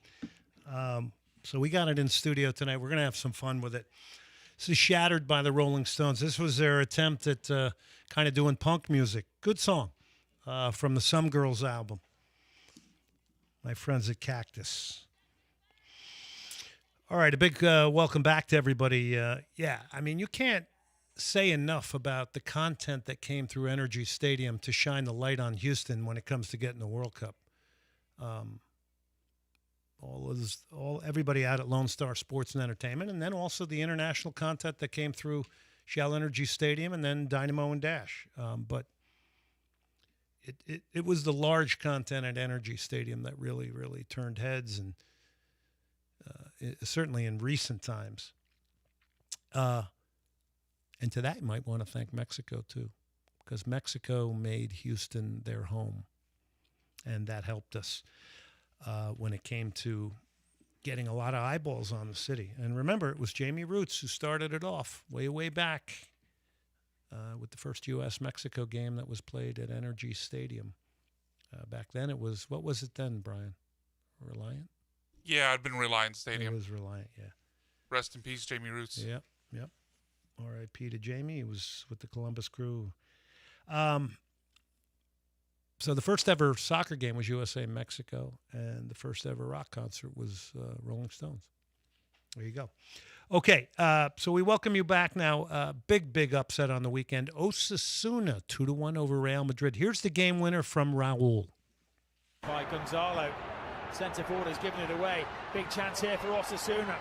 So we got it in studio tonight. We're going to have some fun with it. This is Shattered by the Rolling Stones. This was their attempt at kind of doing punk music. Good song from the Some Girls album. My friends at Cactus. All right, a big welcome back to everybody. I mean, you can't say enough about the content that came through Energy Stadium to shine the light on Houston when it comes to getting the World Cup. Everybody out at Lone Star Sports and Entertainment, and then also the international content that came through Shell Energy Stadium and then Dynamo and Dash. But it was the large content at Energy Stadium that really, really turned heads, and certainly in recent times. And to that, you might want to thank Mexico, too, because Mexico made Houston their home. and that helped us when it came to getting a lot of eyeballs on the city. And remember, it was Jamie Roots who started it off way back with the first U.S.-Mexico game that was played at Energy Stadium. Back then it was, what was it then, Brian? Reliant? Yeah, I'd been Reliant Stadium. It was Reliant, yeah. Rest in peace, Jamie Roots. Yep. R.I.P. to Jamie. He was with the Columbus Crew. So the first ever soccer game was USA-Mexico, and the first ever rock concert was Rolling Stones. There you go. Okay, so we welcome you back now. Big upset on the weekend. Osasuna, 2-1 over Real Madrid. Here's the game winner from Raul. By Gonzalo. Centre forward has given it away. Big chance here for Osasuna.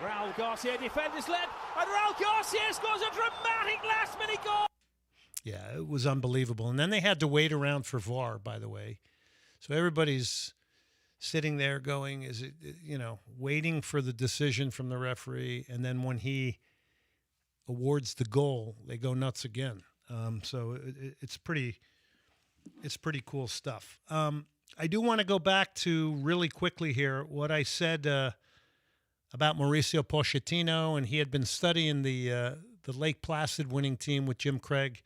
Raul Garcia, defenders led, and Raul Garcia scores a dramatic last-minute goal. Yeah, it was unbelievable. And then they had to wait around for VAR, by the way. So everybody's sitting there going, is it, waiting for the decision from the referee. And then when he awards the goal, they go nuts again. So it's pretty cool stuff. I do want to go back to really quickly here what I said about Mauricio Pochettino, and he had been studying the Lake Placid winning team with Jim Craig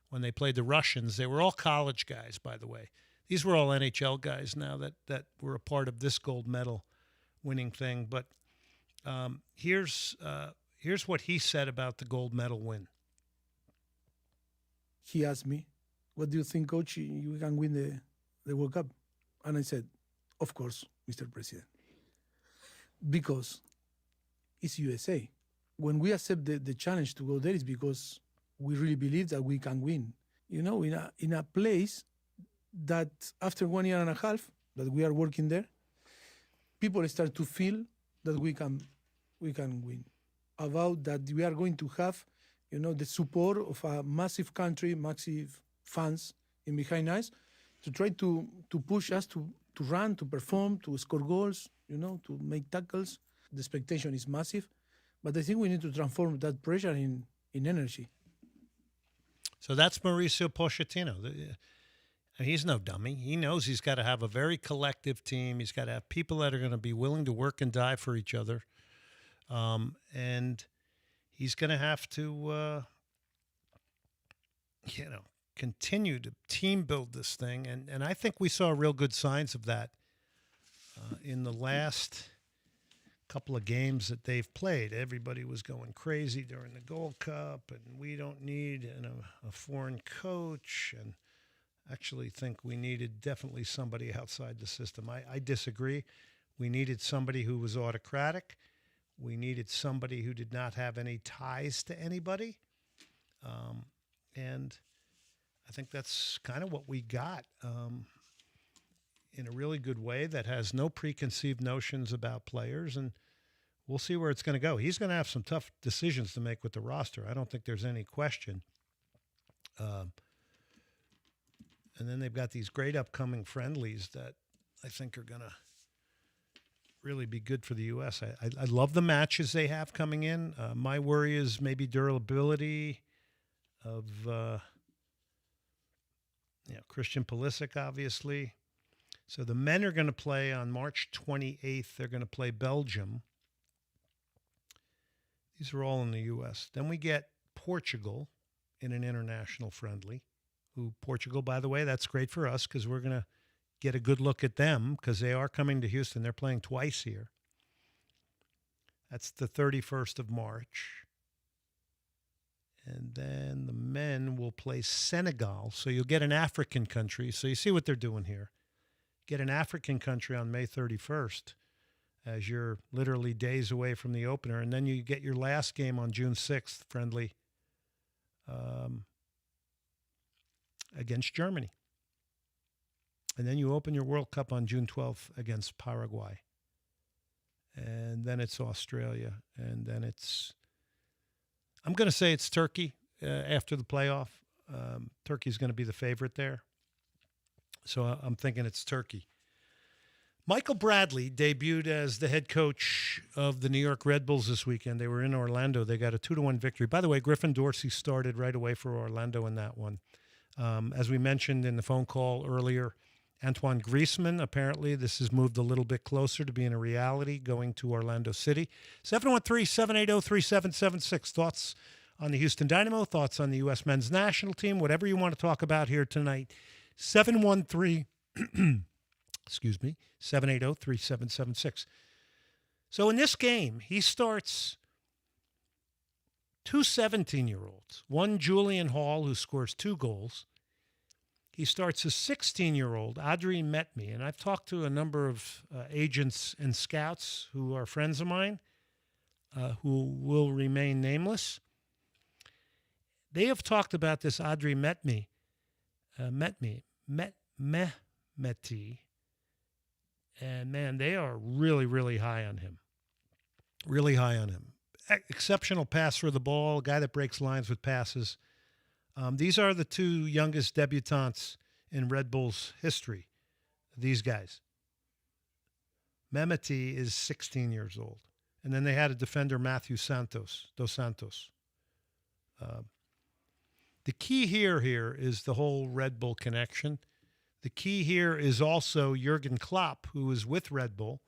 when they played the Russians. They were all college guys, by the way. These were all NHL guys now that were a part of this gold medal winning thing. But here's what he said about the gold medal win. He asked me, what do you think, Coach, you can win the World Cup? And I said, of course, Mr. President. Because it's USA. When we accept the challenge to go there, it's because we really believe that we can win. In a place that after 1 year and a half that we are working there, people start to feel that we can win. About that we are going to have, the support of a massive country, massive fans in behind us, to try to push us to run, to perform, to score goals, to make tackles. The expectation is massive, but I think we need to transform that pressure in energy. So that's Mauricio Pochettino. And he's no dummy. He knows he's got to have a very collective team. He's got to have people that are going to be willing to work and die for each other. And he's going to have to, continue to team build this thing. And I think we saw real good signs of that in the last couple of games that they've played. Everybody was going crazy during the Gold Cup, and we don't need a foreign coach. And actually think we needed definitely somebody outside the system. I disagree. We needed somebody who was autocratic. We needed somebody who did not have any ties to anybody. And I think that's kind of what we got in a really good way that has no preconceived notions about players. And we'll see where it's going to go. He's going to have some tough decisions to make with the roster. I don't think there's any question. And then they've got these great upcoming friendlies that I think are going to really be good for the U.S. I love the matches they have coming in. My worry is maybe durability of Christian Pulisic, obviously. So the men are going to play on March 28th. They're going to play Belgium. These are all in the U.S. Then we get Portugal in an international friendly. Portugal, by the way, that's great for us because we're going to get a good look at them because they are coming to Houston. They're playing twice here. That's the 31st of March. And then the men will play Senegal. So you'll get an African country. So you see what they're doing here. Get an African country on May 31st as you're literally days away from the opener. And then you get your last game on June 6th, friendly, against Germany. And then you open your World Cup on June 12th against Paraguay. And then it's Australia. And then I'm going to say it's Turkey after the playoff. Turkey's going to be the favorite there. So I'm thinking it's Turkey. Michael Bradley debuted as the head coach of the New York Red Bulls this weekend. They were in Orlando. They got a 2-1 victory. By the way, Griffin Dorsey started right away for Orlando in that one. As we mentioned in the phone call earlier, Antoine Griezmann, apparently this has moved a little bit closer to being a reality, going to Orlando City. 713-780-3776. Thoughts on the Houston Dynamo, thoughts on the U.S. men's national team, whatever you want to talk about here tonight. 713, excuse me, 780-3776. So in this game, he starts two 17-year-olds. One, Julian Hall, who scores 2 goals. He starts a 16-year-old, Adri Metme, and I've talked to a number of agents and scouts who are friends of mine who will remain nameless. They have talked about this Adri Metme, Mehmeti, and man, they are really, really high on him. Really high on him. Exceptional passer of the ball, a guy that breaks lines with passes. These are the 2 youngest debutantes in Red Bull's history, these guys. Mehmeti is 16 years old. And then they had a defender, Matthew Dos Santos. The key here is the whole Red Bull connection. The key here is also Jurgen Klopp, who was with Red Bull